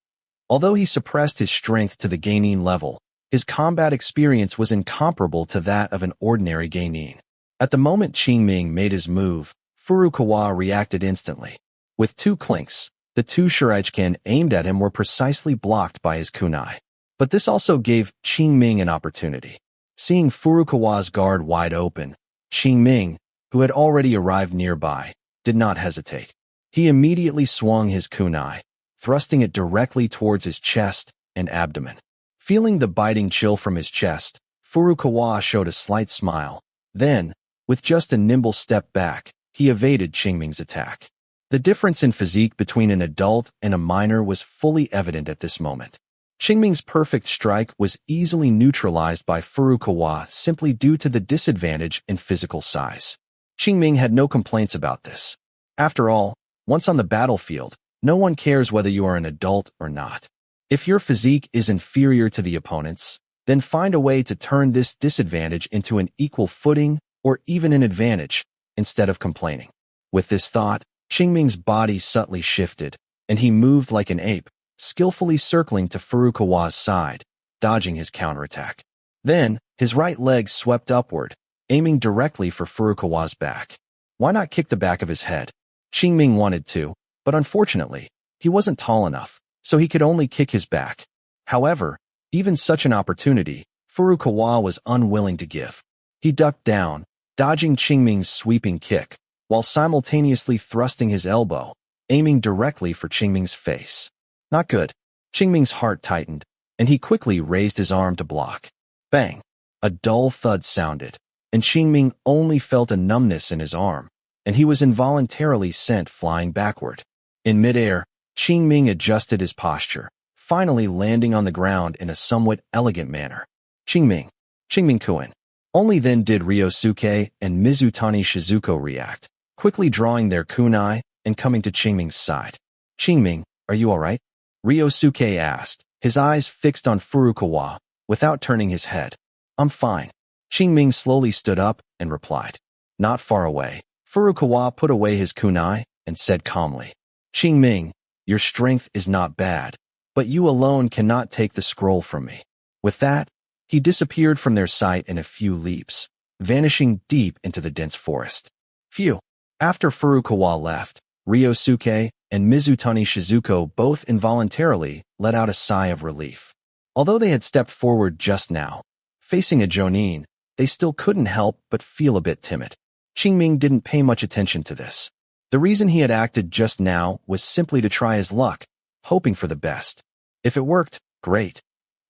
Speaker 1: Although he suppressed his strength to the genin level, his combat experience was incomparable to that of an ordinary genin. At the moment Qingming made his move, Furukawa reacted instantly. With 2 clinks, the 2 shuriken aimed at him were precisely blocked by his kunai. But this also gave Qingming an opportunity. Seeing Furukawa's guard wide open, Qingming, who had already arrived nearby, did not hesitate. He immediately swung his kunai, thrusting it directly towards his chest and abdomen. Feeling the biting chill from his chest, Furukawa showed a slight smile. Then, with just a nimble step back, he evaded Qingming's attack. The difference in physique between an adult and a minor was fully evident at this moment. Qingming's perfect strike was easily neutralized by Furukawa simply due to the disadvantage in physical size. Qingming had no complaints about this. After all, once on the battlefield, no one cares whether you are an adult or not. If your physique is inferior to the opponent's, then find a way to turn this disadvantage into an equal footing or even an advantage, instead of complaining. With this thought, Qingming's body subtly shifted, and he moved like an ape, skillfully circling to Furukawa's side, dodging his counterattack. Then, his right leg swept upward, aiming directly for Furukawa's back. Why not kick the back of his head? Qingming wanted to, but unfortunately, he wasn't tall enough, so he could only kick his back. However, even such an opportunity, Furukawa was unwilling to give. He ducked down, dodging Qingming's sweeping kick, while simultaneously thrusting his elbow, aiming directly for Qingming's face. Not good. Qingming's heart tightened, and he quickly raised his arm to block. Bang! A dull thud sounded, and Qingming only felt a numbness in his arm, and he was involuntarily sent flying backward. In midair, Qingming adjusted his posture, finally landing on the ground in a somewhat elegant manner. Qingming, Qingming-kun. Only then did Ryosuke and Mizutani Shizuko react, quickly drawing their kunai and coming to Qingming's side. Qingming, are you all right? Ryosuke asked, his eyes fixed on Furukawa, without turning his head. I'm fine. Qingming slowly stood up and replied. Not far away, Furukawa put away his kunai and said calmly, Qingming, your strength is not bad, but you alone cannot take the scroll from me. With that, he disappeared from their sight in a few leaps, vanishing deep into the dense forest. Phew! After Furukawa left, Ryosuke and Mizutani Shizuko both involuntarily let out a sigh of relief. Although they had stepped forward just now, facing a jonin, they still couldn't help but feel a bit timid. Qingming didn't pay much attention to this. The reason he had acted just now was simply to try his luck, hoping for the best. If it worked, great.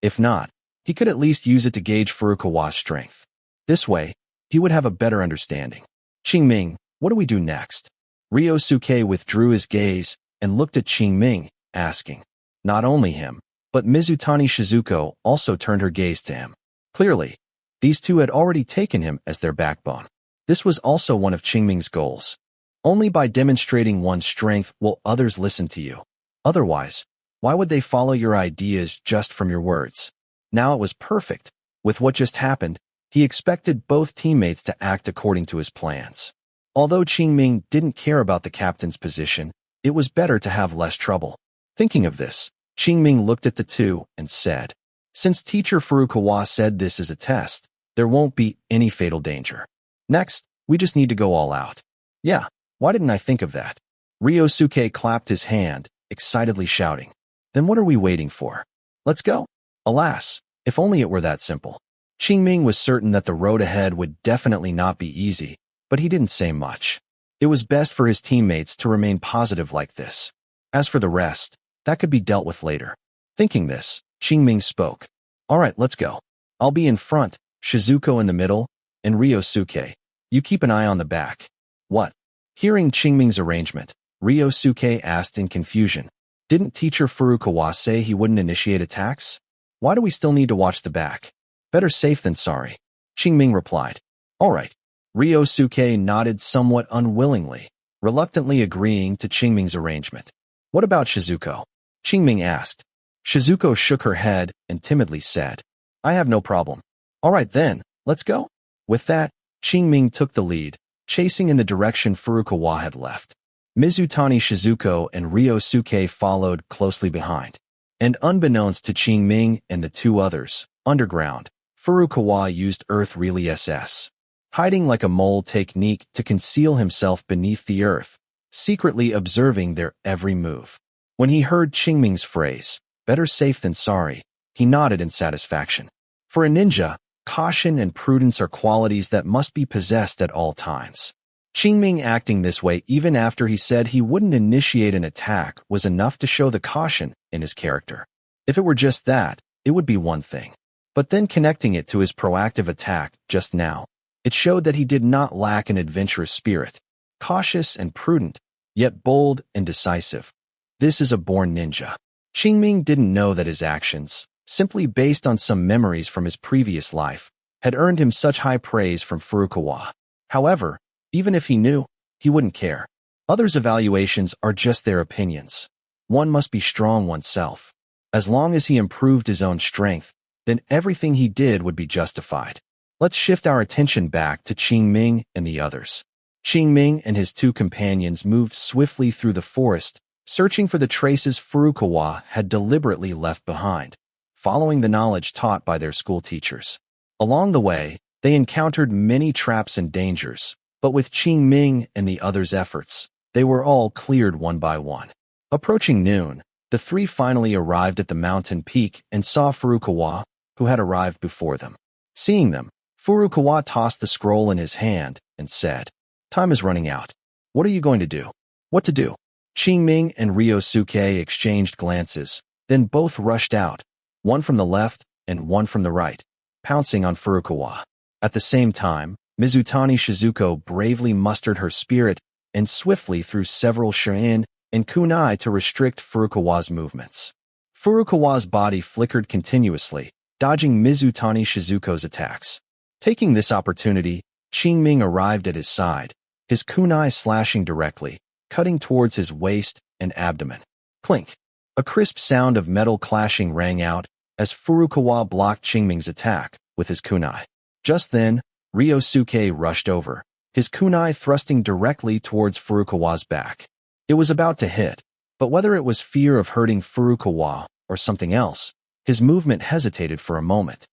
Speaker 1: If not, he could at least use it to gauge Furukawa's strength. This way, he would have a better understanding. Qingming, what do we do next? Ryosuke withdrew his gaze and looked at Qingming, asking. Not only him, but Mizutani Shizuko also turned her gaze to him. Clearly, these two had already taken him as their backbone. This was also one of Qingming's goals. Only by demonstrating one's strength will others listen to you. Otherwise, why would they follow your ideas just from your words? Now it was perfect. With what just happened, he expected both teammates to act according to his plans. Although Qingming didn't care about the captain's position, it was better to have less trouble. Thinking of this, Qingming looked at the two and said, since Teacher Furukawa said this is a test, there won't be any fatal danger. Next, we just need to go all out. Yeah, why didn't I think of that? Ryosuke clapped his hand, excitedly shouting. Then what are we waiting for? Let's go. Alas, if only it were that simple. Qingming was certain that the road ahead would definitely not be easy, but he didn't say much. It was best for his teammates to remain positive like this. As for the rest, that could be dealt with later. Thinking this, Qingming spoke. All right, let's go. I'll be in front, Shizuko in the middle, and Ryosuke. You keep an eye on the back. What? Hearing Qingming's arrangement, Ryosuke asked in confusion. Didn't Teacher Furukawa say he wouldn't initiate attacks? Why do we still need to watch the back? Better safe than sorry. Qingming replied. All right. Ryosuke nodded somewhat unwillingly, reluctantly agreeing to Qingming's arrangement. What about Shizuko? Qingming asked. Shizuko shook her head and timidly said, I have no problem. All right then, let's go. With that, Qingming took the lead, chasing in the direction Furukawa had left. Mizutani Shizuko and Ryosuke followed closely behind. And unbeknownst to Qingming and the two others, underground, Furukawa used Earth Really SS. Hiding like a mole technique to conceal himself beneath the earth, secretly observing their every move. When he heard Qingming's phrase, better safe than sorry, he nodded in satisfaction. For a ninja, caution and prudence are qualities that must be possessed at all times. Qingming acting this way even after he said he wouldn't initiate an attack was enough to show the caution in his character. If it were just that, it would be one thing. But then connecting it to his proactive attack just now, it showed that he did not lack an adventurous spirit, cautious and prudent, yet bold and decisive. This is a born ninja. Qingming didn't know that his actions, simply based on some memories from his previous life, had earned him such high praise from Furukawa. However, even if he knew, he wouldn't care. Others' evaluations are just their opinions. One must be strong oneself. As long as he improved his own strength, then everything he did would be justified. Let's shift our attention back to Qingming and the others. Qingming and his two companions moved swiftly through the forest, searching for the traces Furukawa had deliberately left behind, following the knowledge taught by their school teachers. Along the way, they encountered many traps and dangers, but with Qingming and the others' efforts, they were all cleared one by one. Approaching noon, the three finally arrived at the mountain peak and saw Furukawa, who had arrived before them. Seeing them, Furukawa tossed the scroll in his hand and said, Time is running out. What are you going to do? What to do? Qingming and Ryosuke exchanged glances, then both rushed out, one from the left and one from the right, pouncing on Furukawa. At the same time, Mizutani Shizuko bravely mustered her spirit and swiftly threw several shuriken and kunai to restrict Furukawa's movements. Furukawa's body flickered continuously, dodging Mizutani Shizuko's attacks. Taking this opportunity, Qingming arrived at his side, his kunai slashing directly, cutting towards his waist and abdomen. Clink! A crisp sound of metal clashing rang out as Furukawa blocked Qingming's attack with his kunai. Just then, Ryosuke rushed over, his kunai thrusting directly towards Furukawa's back. It was about to hit, but whether it was fear of hurting Furukawa or something else, his movement hesitated for a moment.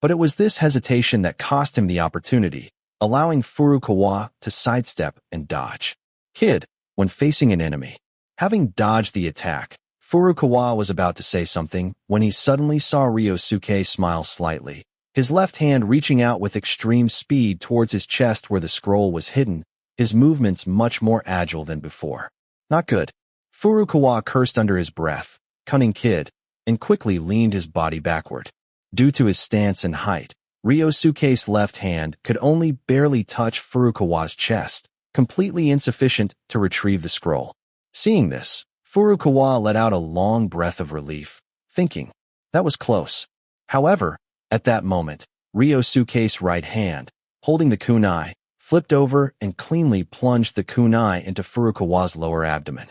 Speaker 1: But it was this hesitation that cost him the opportunity, allowing Furukawa to sidestep and dodge. Hid, when facing an enemy. Having dodged the attack, Furukawa was about to say something when he suddenly saw Ryosuke smile slightly, his left hand reaching out with extreme speed towards his chest where the scroll was hidden, his movements much more agile than before. Not good. Furukawa cursed under his breath, cunning kid, and quickly leaned his body backward. Due to his stance and height, Ryosuke's left hand could only barely touch Furukawa's chest, completely insufficient to retrieve the scroll. Seeing this, Furukawa let out a long breath of relief, thinking, that was close. However, at that moment, Ryosuke's right hand, holding the kunai, flipped over and cleanly plunged the kunai into Furukawa's lower abdomen.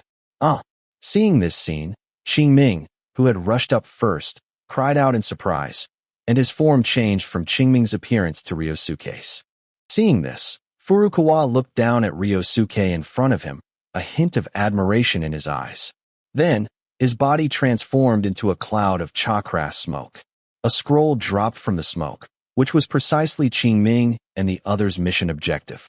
Speaker 1: Seeing this scene, Qing Ming, who had rushed up first, cried out in surprise, and his form changed from Qingming's appearance to Ryosuke's. Seeing this, Furukawa looked down at Ryosuke in front of him, a hint of admiration in his eyes. Then, his body transformed into a cloud of chakra smoke. A scroll dropped from the smoke, which was precisely Qingming and the other's mission objective.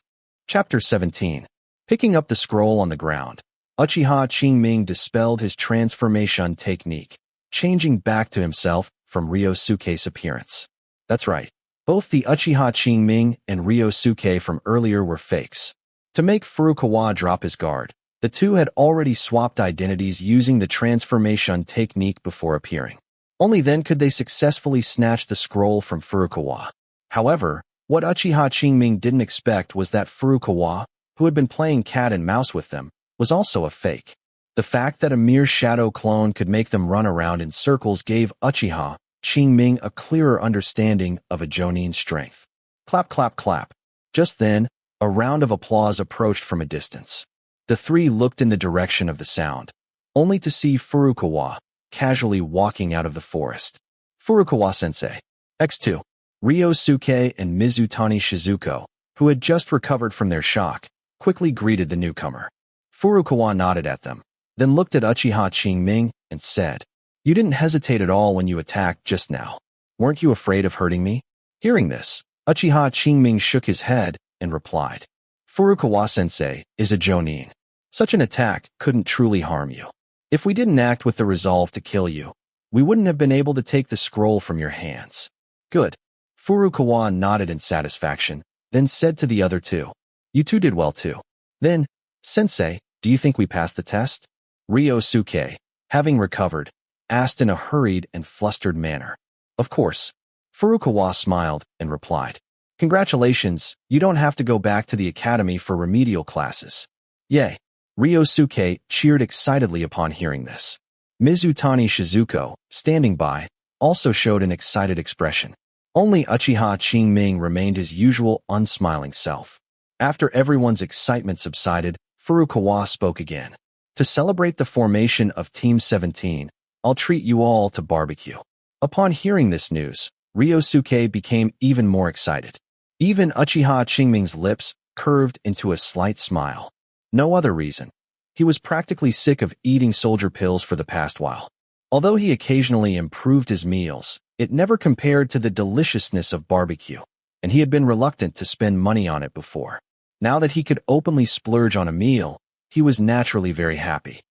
Speaker 1: Chapter 17. Picking up the scroll on the ground, Uchiha Qingming dispelled his transformation technique, changing back to himself from Ryosuke's appearance. That's right. Both the Uchiha Qingming and Ryosuke from earlier were fakes. To make Furukawa drop his guard, the two had already swapped identities using the transformation technique before appearing. Only then could they successfully snatch the scroll from Furukawa. However, what Uchiha Qingming didn't expect was that Furukawa, who had been playing cat and mouse with them, was also a fake. The fact that a mere shadow clone could make them run around in circles gave Uchiha Qingming a clearer understanding of a Jonin's strength. Clap, clap, clap. Just then, a round of applause approached from a distance. The three looked in the direction of the sound, only to see Furukawa casually walking out of the forest. Furukawa-sensei. X2. Ryosuke and Mizutani Shizuko, who had just recovered from their shock, quickly greeted the newcomer. Furukawa nodded at them, then looked at Uchiha Qingming and said, "You didn't hesitate at all when you attacked just now. Weren't you afraid of hurting me?" Hearing this, Uchiha Qingming shook his head and replied, "Furukawa-sensei is a Jonin. Such an attack couldn't truly harm you. If we didn't act with the resolve to kill you, we wouldn't have been able to take the scroll from your hands." Good. Furukawa nodded in satisfaction, then said to the other two, "You two did well too. Then, Sensei, do you think we passed the test?" Ryosuke, having recovered, asked in a hurried and flustered manner. "Of course." Furukawa smiled and replied, "Congratulations, you don't have to go back to the academy for remedial classes." Yay! Ryosuke cheered excitedly upon hearing this. Mizutani Shizuko, standing by, also showed an excited expression. Only Uchiha Qingming remained his usual unsmiling self. After everyone's excitement subsided, Furukawa spoke again. "To celebrate the formation of Team 17, I'll treat you all to barbecue." Upon hearing this news, Ryosuke became even more excited. Even Uchiha Qingming's lips curved into a slight smile. No other reason. He was practically sick of eating soldier pills for the past while. Although he occasionally improved his meals, it never compared to the deliciousness of barbecue, and he had been reluctant to spend money on it before. Now that he could openly splurge on a meal, he was naturally very happy.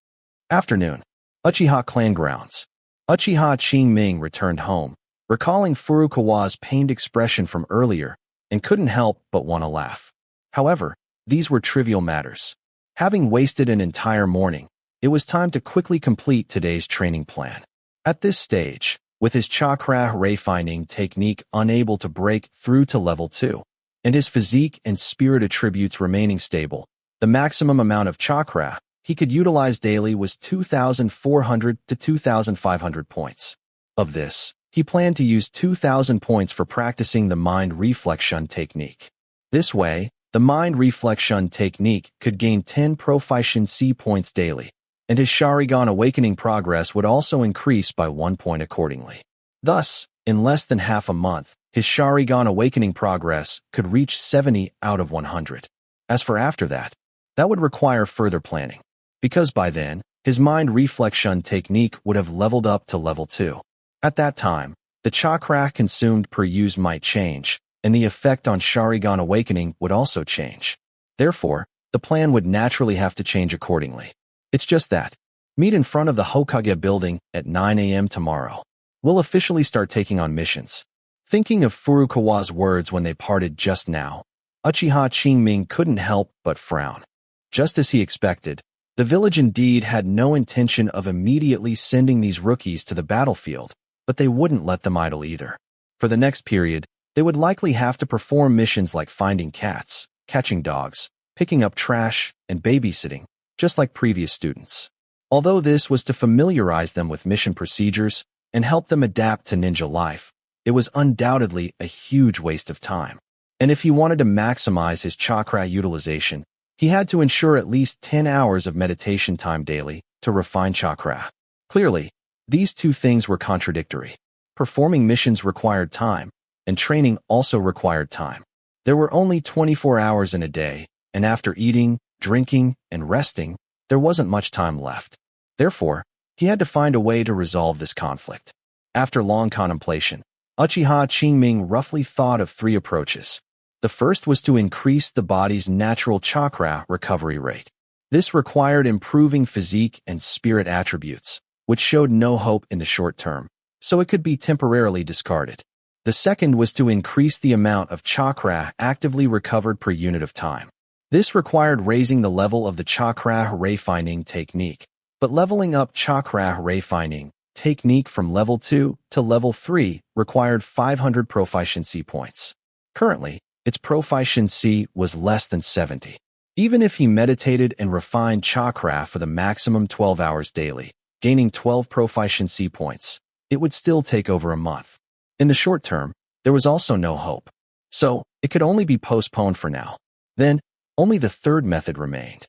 Speaker 1: Afternoon. Uchiha Clan Grounds. Uchiha Qingming returned home, recalling Furukawa's pained expression from earlier, and couldn't help but want to laugh. However, these were trivial matters. Having wasted an entire morning, it was time to quickly complete today's training plan. At this stage, with his chakra refining technique unable to break through to level 2, and his physique and spirit attributes remaining stable, the maximum amount of chakra he could utilize daily was 2,400 to 2,500 points. Of this, he planned to use 2,000 points for practicing the mind reflection technique. This way, the mind reflection technique could gain 10 proficiency points daily, and his Sharingan awakening progress would also increase by 1 point accordingly. Thus, in less than half a month, his Sharingan awakening progress could reach 70 out of 100. As for after that, that would require further planning, because by then, his mind reflection technique would have leveled up to level 2. At that time, the chakra consumed per use might change, and the effect on Sharingan awakening would also change. Therefore, the plan would naturally have to change accordingly. It's just that. Meet in front of the Hokage building at 9 a.m. tomorrow. We'll officially start taking on missions. Thinking of Furukawa's words when they parted just now, Uchiha Qingming couldn't help but frown. Just as he expected, the village indeed had no intention of immediately sending these rookies to the battlefield, but they wouldn't let them idle either. For the next period, they would likely have to perform missions like finding cats, catching dogs, picking up trash, and babysitting, just like previous students. Although this was to familiarize them with mission procedures and help them adapt to ninja life, it was undoubtedly a huge waste of time. And if he wanted to maximize his chakra utilization, he had to ensure at least 10 hours of meditation time daily to refine chakra. Clearly, these two things were contradictory. Performing missions required time, and training also required time. There were only 24 hours in a day, and after eating, drinking, and resting, there wasn't much time left. Therefore, he had to find a way to resolve this conflict. After long contemplation, Uchiha Qingming roughly thought of 3 approaches. The first was to increase the body's natural chakra recovery rate. This required improving physique and spirit attributes, which showed no hope in the short term, so it could be temporarily discarded. The second was to increase the amount of chakra actively recovered per unit of time. This required raising the level of the chakra refining technique, but leveling up chakra refining technique from level 2 to level 3 required 500 proficiency points. Currently, its proficiency was less than 70. Even if he meditated and refined chakra for the maximum 12 hours daily, gaining 12 proficiency points, it would still take over a month. In the short term, there was also no hope. So, it could only be postponed for now. Then, only the third method remained.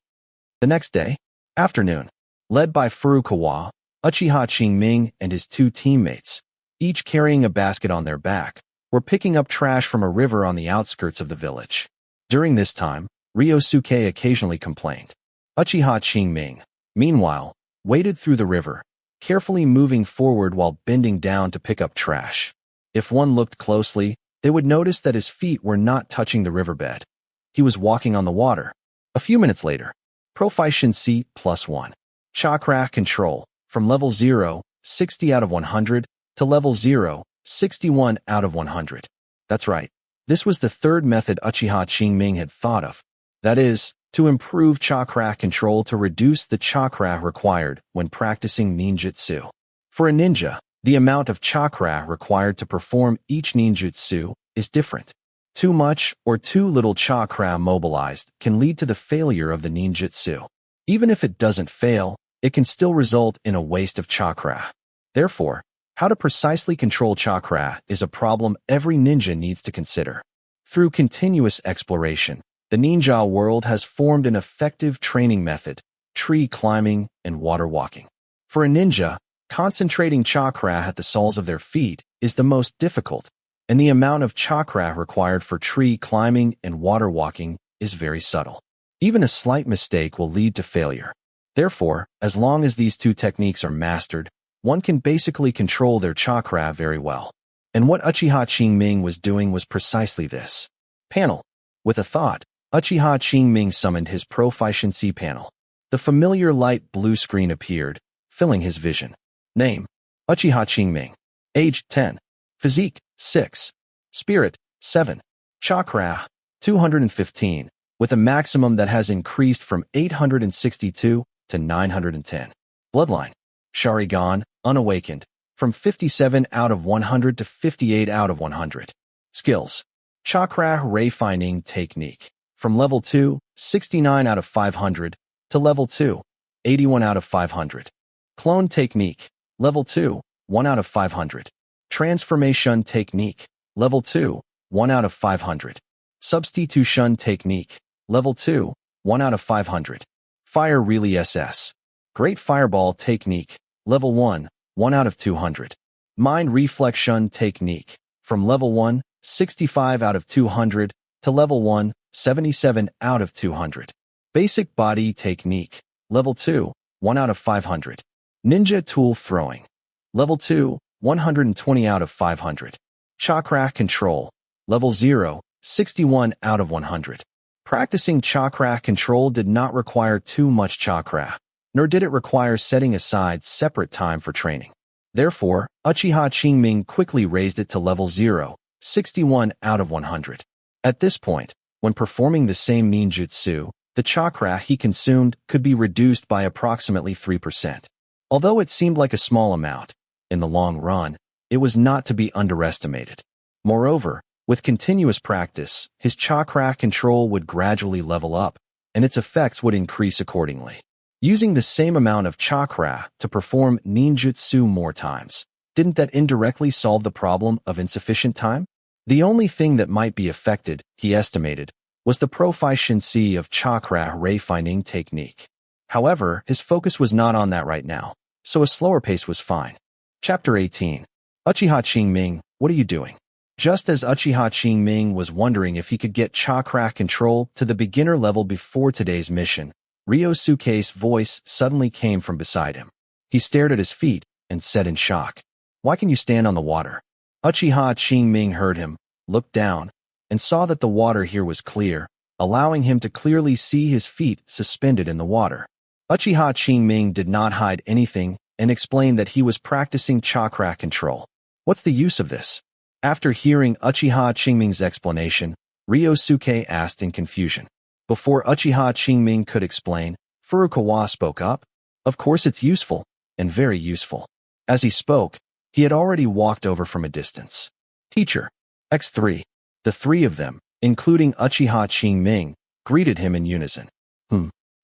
Speaker 1: The next day, afternoon, led by Furukawa, Uchiha Qingming and his 2 teammates, each carrying a basket on their back, were picking up trash from a river on the outskirts of the village. During this time, Ryosuke occasionally complained. Uchiha Qingming, meanwhile, waded through the river, carefully moving forward while bending down to pick up trash. If one looked closely, they would notice that his feet were not touching the riverbed. He was walking on the water. A few minutes later, Proficiency +1. Chakra control, from level 0, 60 out of 100, to level 0, 61 out of 100. That's right. This was the third method Uchiha Qingming had thought of. That is, to improve chakra control to reduce the chakra required when practicing ninjutsu. For a ninja, the amount of chakra required to perform each ninjutsu is different. Too much or too little chakra mobilized can lead to the failure of the ninjutsu. Even if it doesn't fail, it can still result in a waste of chakra. Therefore, how to precisely control chakra is a problem every ninja needs to consider. Through continuous exploration, the ninja world has formed an effective training method: tree climbing and water walking. For a ninja, concentrating chakra at the soles of their feet is the most difficult, and the amount of chakra required for tree climbing and water walking is very subtle. Even a slight mistake will lead to failure. Therefore, as long as these 2 techniques are mastered, one can basically control their chakra very well. And what Uchiha Qingming was doing was precisely this. Panel. With a thought, Uchiha Qingming summoned his proficiency panel. The familiar light blue screen appeared, filling his vision. Name: Uchiha Qingming. Age: 10. Physique: 6. Spirit: 7. Chakra: 215, with a maximum that has increased from 862 to 910. Bloodline: Sharingan, unawakened, from 57 out of 100 to 58 out of 100. Skills: Chakra refining technique, from level 2, 69 out of 500, to level 2, 81 out of 500. Clone technique, level 2, 1 out of 500. Transformation technique, level 2, 1 out of 500. Substitution technique, level 2, 1 out of 500. Fire Relay SS. Great Fireball technique, level 1, 1 out of 200. Mind Reflection technique, from level 1, 65 out of 200, to level 1, 77 out of 200. Basic Body technique, level 2, 1 out of 500. Ninja Tool Throwing, level 2, 120 out of 500. Chakra Control, level 0, 61 out of 100. Practicing chakra control did not require too much chakra, nor did it require setting aside separate time for training. Therefore, Uchiha Qingming quickly raised it to level 0, 61 out of 100. At this point, When performing the same ninjutsu, the chakra he consumed could be reduced by approximately 3%. Although it seemed like a small amount, in the long run, it was not to be underestimated. Moreover, with continuous practice, his chakra control would gradually level up, and its effects would increase accordingly. Using the same amount of chakra to perform ninjutsu more times, didn't that indirectly solve the problem of insufficient time? The only thing that might be affected, he estimated, was the proficiency of chakra refining technique. However, his focus was not on that right now, so a slower pace was fine. Chapter 18. Uchiha Qingming, what are you doing? Just as Uchiha Qingming was wondering if he could get chakra control to the beginner level before today's mission, Ryosuke's voice suddenly came from beside him. He stared at his feet and said in shock, "Why can you stand on the water?" Uchiha Qingming heard him, looked down, and saw that the water here was clear, allowing him to clearly see his feet suspended in the water. Uchiha Qingming did not hide anything and explained that he was practicing chakra control. What's the use of this? After hearing Uchiha Qingming's explanation, Ryosuke asked in confusion. Before Uchiha Qingming could explain, Furukawa spoke up. Of course it's useful, and very useful. As he spoke, he had already walked over from a distance. Teacher, X3. The three of them, including Uchiha Qingming, greeted him in unison.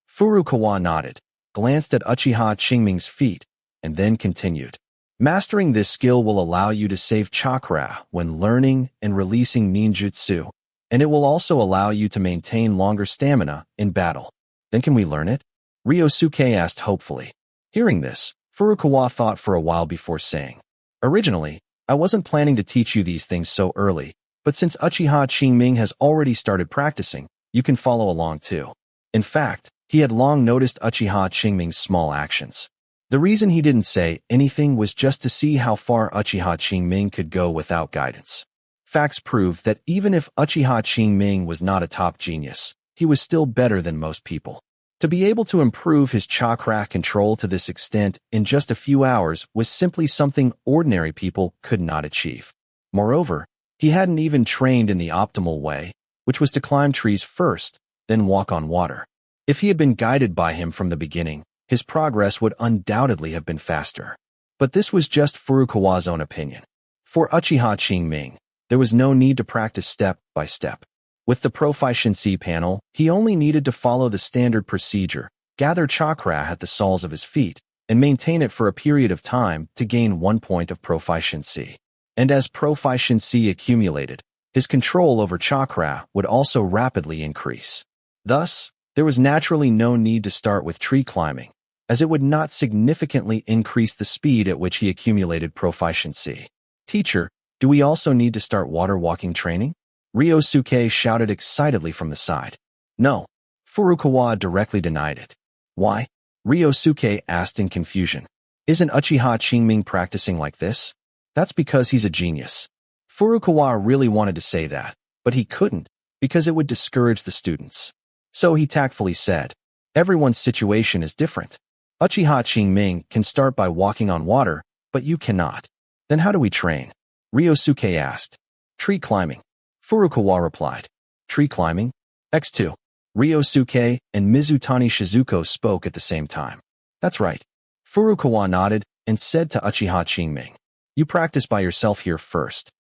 Speaker 1: Furukawa nodded, glanced at Uchiha Qingming's feet, and then continued. Mastering this skill will allow you to save chakra when learning and releasing ninjutsu, and it will also allow you to maintain longer stamina in battle. Then can we learn it? Ryosuke asked hopefully. Hearing this, Furukawa thought for a while before saying, Originally, I wasn't planning to teach you these things so early, but since Uchiha Qingming has already started practicing, you can follow along too. In fact, he had long noticed Uchiha Qingming's small actions. The reason he didn't say anything was just to see how far Uchiha Qingming could go without guidance. Facts prove that even if Uchiha Qingming was not a top genius, he was still better than most people. To be able to improve his chakra control to this extent in just a few hours was simply something ordinary people could not achieve. Moreover, he hadn't even trained in the optimal way, which was to climb trees first, then walk on water. If he had been guided by him from the beginning, his progress would undoubtedly have been faster. But this was just Furukawa's own opinion. For Uchiha Qingming, there was no need to practice step by step. With the Proficiency panel, he only needed to follow the standard procedure, gather chakra at the soles of his feet, and maintain it for a period of time to gain 1 point of Proficiency. And as Proficiency accumulated, his control over chakra would also rapidly increase. Thus, there was naturally no need to start with tree climbing, as it would not significantly increase the speed at which he accumulated Proficiency. Teacher, do we also need to start water walking training? Ryosuke shouted excitedly from the side. No. Furukawa directly denied it. Why? Ryosuke asked in confusion. Isn't Uchiha Qingming practicing like this? That's because he's a genius. Furukawa really wanted to say that, but he couldn't, because it would discourage the students. So he tactfully said, everyone's situation is different. Uchiha Qingming can start by walking on water, but you cannot. Then how do we train? Ryosuke asked. Tree climbing. Furukawa replied. Tree climbing? X2. Ryosuke and Mizutani Shizuko spoke at the same time. That's right. Furukawa nodded and said to Uchiha Qingming. You practice by yourself here first.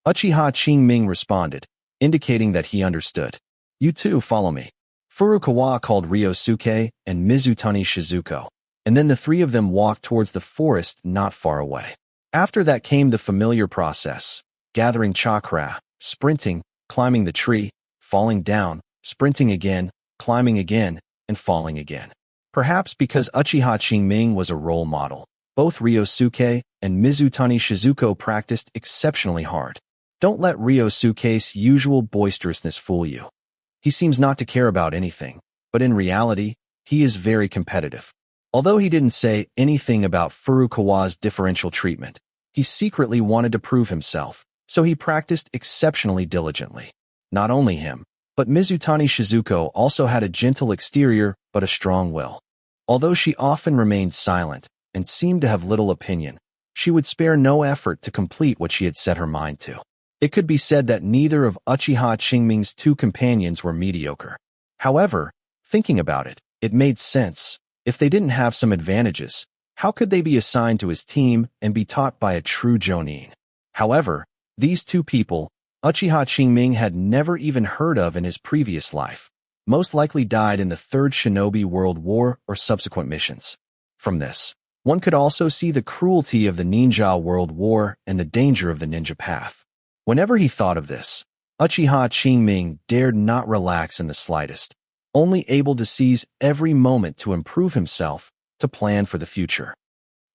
Speaker 1: Uchiha Qingming responded, indicating that he understood. You too follow me. Furukawa called Ryosuke and Mizutani Shizuko, and then the three of them walked towards the forest not far away. After that came the familiar process, gathering chakra, sprinting, climbing the tree, falling down, sprinting again, climbing again, and falling again. Perhaps because Uchiha Qingming was a role model, both Ryosuke and Mizutani Shizuko practiced exceptionally hard. Don't let Ryosuke's usual boisterousness fool you. He seems not to care about anything, but in reality, he is very competitive. Although he didn't say anything about Furukawa's differential treatment, he secretly wanted to prove himself, so he practiced exceptionally diligently. Not only him, but Mizutani Shizuko also had a gentle exterior but a strong will. Although she often remained silent and seemed to have little opinion, she would spare no effort to complete what she had set her mind to. It could be said that neither of Uchiha Qingming's two companions were mediocre. However, thinking about it, it made sense. If they didn't have some advantages, how could they be assigned to his team and be taught by a true Jonin? However, these two people, Uchiha Qingming had never even heard of in his previous life, most likely died in the Third Shinobi World War or subsequent missions. From this, one could also see the cruelty of the Ninja World War and the danger of the ninja path. Whenever he thought of this, Uchiha Qingming dared not relax in the slightest, only able to seize every moment to improve himself, to plan for the future.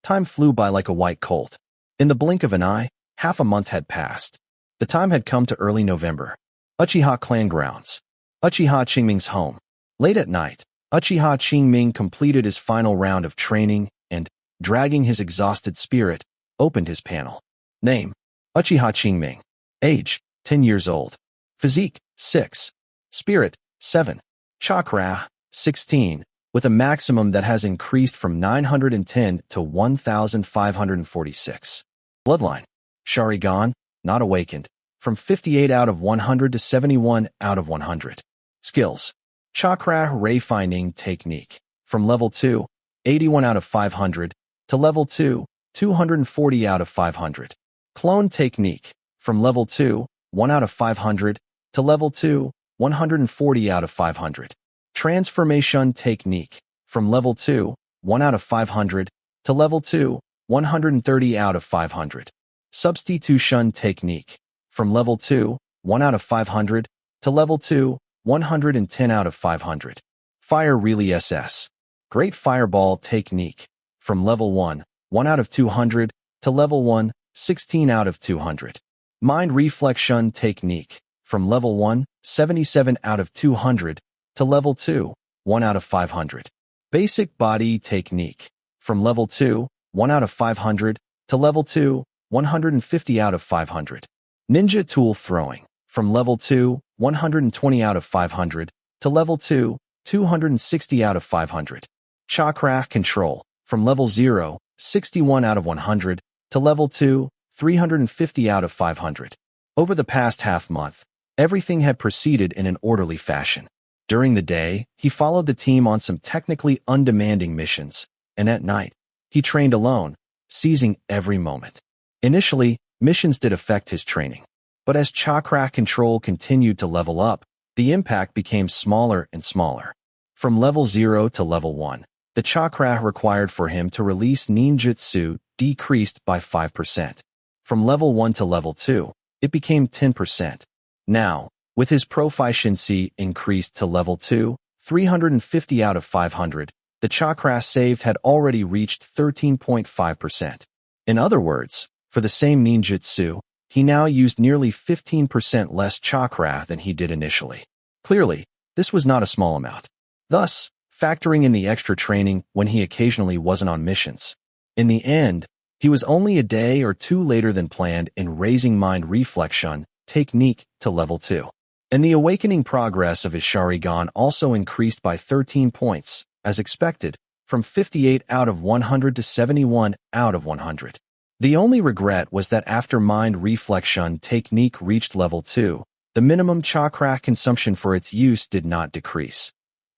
Speaker 1: Time flew by like a white colt. In the blink of an eye, half a month had passed. The time had come to early November. Uchiha clan grounds. Uchiha Qingming's home. Late at night, Uchiha Qingming completed his final round of training and, dragging his exhausted spirit, opened his panel. Name: Uchiha Qingming. Age: 10 years old. Physique: 6. Spirit: 7. Chakra: 16, with a maximum that has increased from 910 to 1,546. Bloodline: Sharingan, not awakened, from 58 out of 100 to 71 out of 100. Skills: Chakra Ray Finding Technique, from level 2, 81 out of 500, to level 2, 240 out of 500. Clone Technique, from level 2, 1 out of 500, to level 2, 140 out of 500. Transformation Technique, from level 2, 1 out of 500, to level 2, 130 out of 500. Substitution Technique, from level 2, 1 out of 500, to level 2, 110 out of 500. Fire Relay SS. Great Fireball Technique, from level 1, 1 out of 200, to level 1, 16 out of 200. Mind Reflection Technique, from level 1, 77 out of 200, to level 2, 1 out of 500. Basic Body Technique, from level 2, 1 out of 500, to level 2, 150 out of 500. Ninja Tool Throwing, from level 2, 120 out of 500, to level 2, 260 out of 500. Chakra Control, from level 0, 61 out of 100, to level 2, 350 out of 500. Over the past half-month, everything had proceeded in an orderly fashion. During the day, he followed the team on some technically undemanding missions, and at night, he trained alone, seizing every moment. Initially, missions did affect his training, but as chakra control continued to level up, the impact became smaller and smaller. From level 0 to level 1, the chakra required for him to release ninjutsu decreased by 5%. From level 1 to level 2, it became 10%. Now, with his proficiency increased to level 2, 350 out of 500, the chakra saved had already reached 13.5%. In other words, for the same ninjutsu, he now used nearly 15% less chakra than he did initially. Clearly, this was not a small amount. Thus, factoring in the extra training when he occasionally wasn't on missions. In the end, he was only a day or two later than planned in raising mind reflection technique to level 2. And the awakening progress of his Sharingan also increased by 13 points, as expected, from 58 out of 100 to 71 out of 100. The only regret was that after mind reflection technique reached level 2, the minimum chakra consumption for its use did not decrease.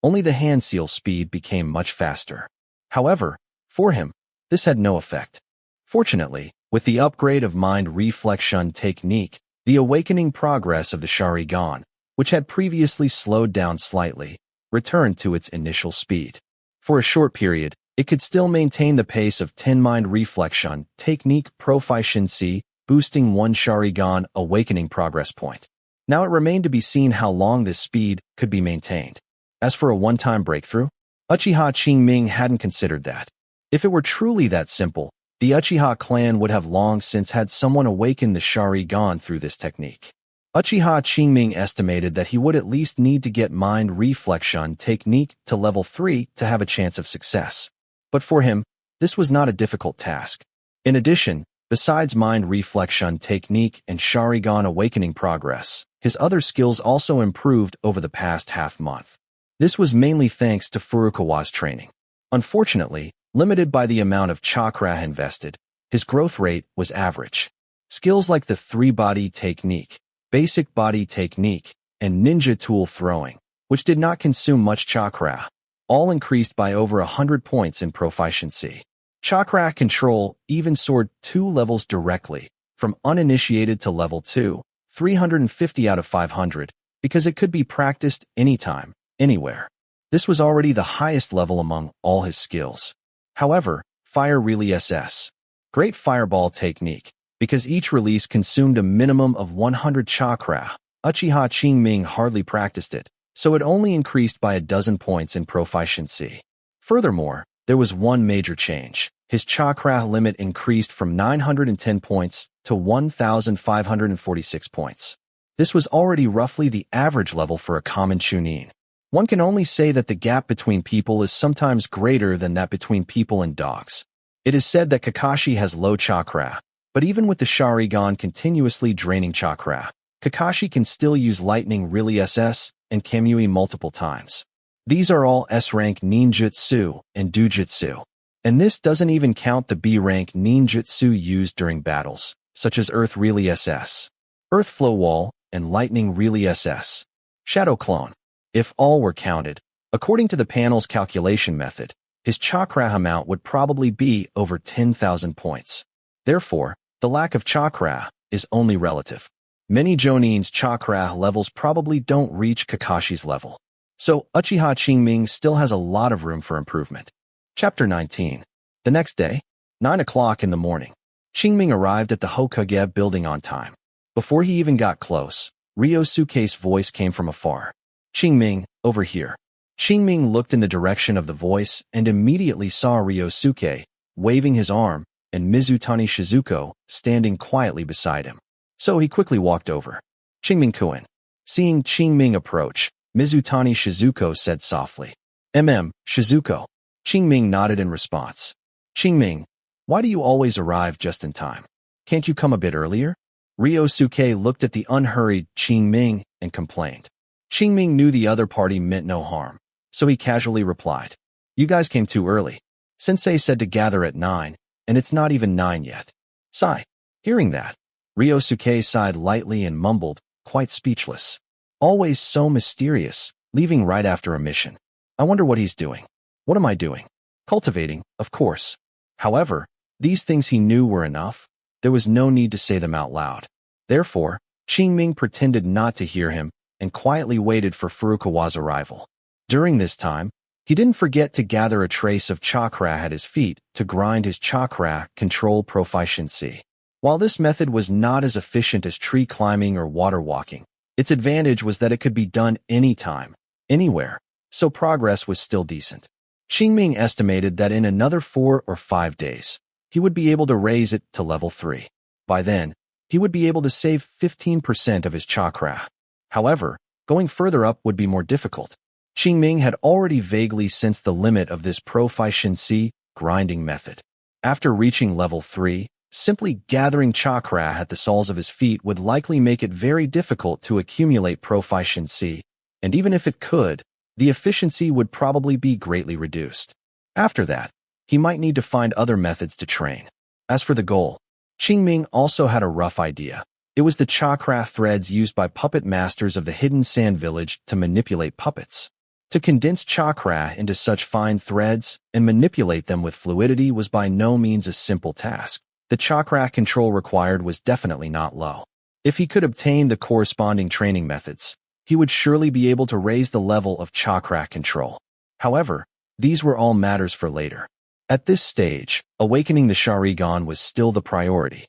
Speaker 1: Only the hand seal speed became much faster. However, for him, this had no effect. Fortunately, with the upgrade of mind reflection technique, the awakening progress of the Sharingan, which had previously slowed down slightly, returned to its initial speed. For a short period, it could still maintain the pace of 10 mind reflection technique proficiency, boosting 1 Sharingan awakening progress point. Now it remained to be seen how long this speed could be maintained. As for a one-time breakthrough, Uchiha Qingming hadn't considered that. If it were truly that simple, the Uchiha clan would have long since had someone awaken the Sharingan through this technique. Uchiha Qingming estimated that he would at least need to get mind reflection technique to level 3 to have a chance of success. But for him, this was not a difficult task. In addition, besides mind reflection technique and Sharingan awakening progress, his other skills also improved over the past half-month. This was mainly thanks to Furukawa's training. Unfortunately, limited by the amount of chakra invested, his growth rate was average. Skills like the 3-body technique, basic body technique, and ninja tool throwing, which did not consume much chakra, all increased by over 100 points in proficiency. Chakra control even soared 2 levels directly, from uninitiated to level 2, 350 out of 500, because it could be practiced anytime, anywhere. This was already the highest level among all his skills. However, fire really SS. Great fireball technique, because each release consumed a minimum of 100 chakra. Uchiha Qingming hardly practiced it, so it only increased by a dozen points in proficiency. Furthermore, there was one major change. His chakra limit increased from 910 points to 1,546 points. This was already roughly the average level for a common chunin. One can only say that the gap between people is sometimes greater than that between people and dogs. It is said that Kakashi has low chakra, but even with the Sharingan continuously draining chakra, Kakashi can still use lightning really SS and Kamui multiple times. These are all S-rank ninjutsu and dojutsu. And this doesn't even count the B-rank ninjutsu used during battles, such as Earth really SS, Earth Flow Wall, and Lightning really SS. Shadow Clone. If all were counted, according to the panel's calculation method, his chakra amount would probably be over 10,000 points. Therefore, the lack of chakra is only relative. Many Jonin's chakra levels probably don't reach Kakashi's level. So Uchiha Qingming still has a lot of room for improvement. Chapter 19. The next day, 9 o'clock in the morning, Qingming arrived at the Hokage building on time. Before he even got close, Ryosuke's voice came from afar. Qingming, over here. Qingming looked in the direction of the voice and immediately saw Ryosuke, waving his arm, and Mizutani Shizuko, standing quietly beside him. So he quickly walked over. Qingming-kun. Seeing Qingming approach, Mizutani Shizuko said softly, Shizuko. Qingming nodded in response. Qingming, why do you always arrive just in time? Can't you come a bit earlier? Ryosuke looked at the unhurried Qingming and complained. Qingming knew the other party meant no harm, so he casually replied, You guys came too early. Sensei said to gather at 9, and it's not even 9 yet. Sigh. Hearing that, Ryosuke sighed lightly and mumbled, quite speechless. Always so mysterious, leaving right after a mission. I wonder what he's doing. What am I doing? Cultivating, of course. However, these things he knew were enough. There was no need to say them out loud. Therefore, Qingming pretended not to hear him and quietly waited for Furukawa's arrival. During this time, he didn't forget to gather a trace of chakra at his feet to grind his chakra control proficiency. While this method was not as efficient as tree climbing or water walking, its advantage was that it could be done anytime, anywhere, so progress was still decent. Qingming estimated that in another 4 or 5 days, he would be able to raise it to level 3. By then, he would be able to save 15% of his chakra. However, going further up would be more difficult. Qingming had already vaguely sensed the limit of this proficiency grinding method. After reaching level 3, simply gathering chakra at the soles of his feet would likely make it very difficult to accumulate proficiency, and even if it could, the efficiency would probably be greatly reduced. After that, he might need to find other methods to train. As for the goal, Qingming also had a rough idea. It was the chakra threads used by puppet masters of the Hidden Sand Village to manipulate puppets. To condense chakra into such fine threads and manipulate them with fluidity was by no means a simple task. The chakra control required was definitely not low. If he could obtain the corresponding training methods, he would surely be able to raise the level of chakra control. However, these were all matters for later. At this stage, awakening the Sharingan was still the priority.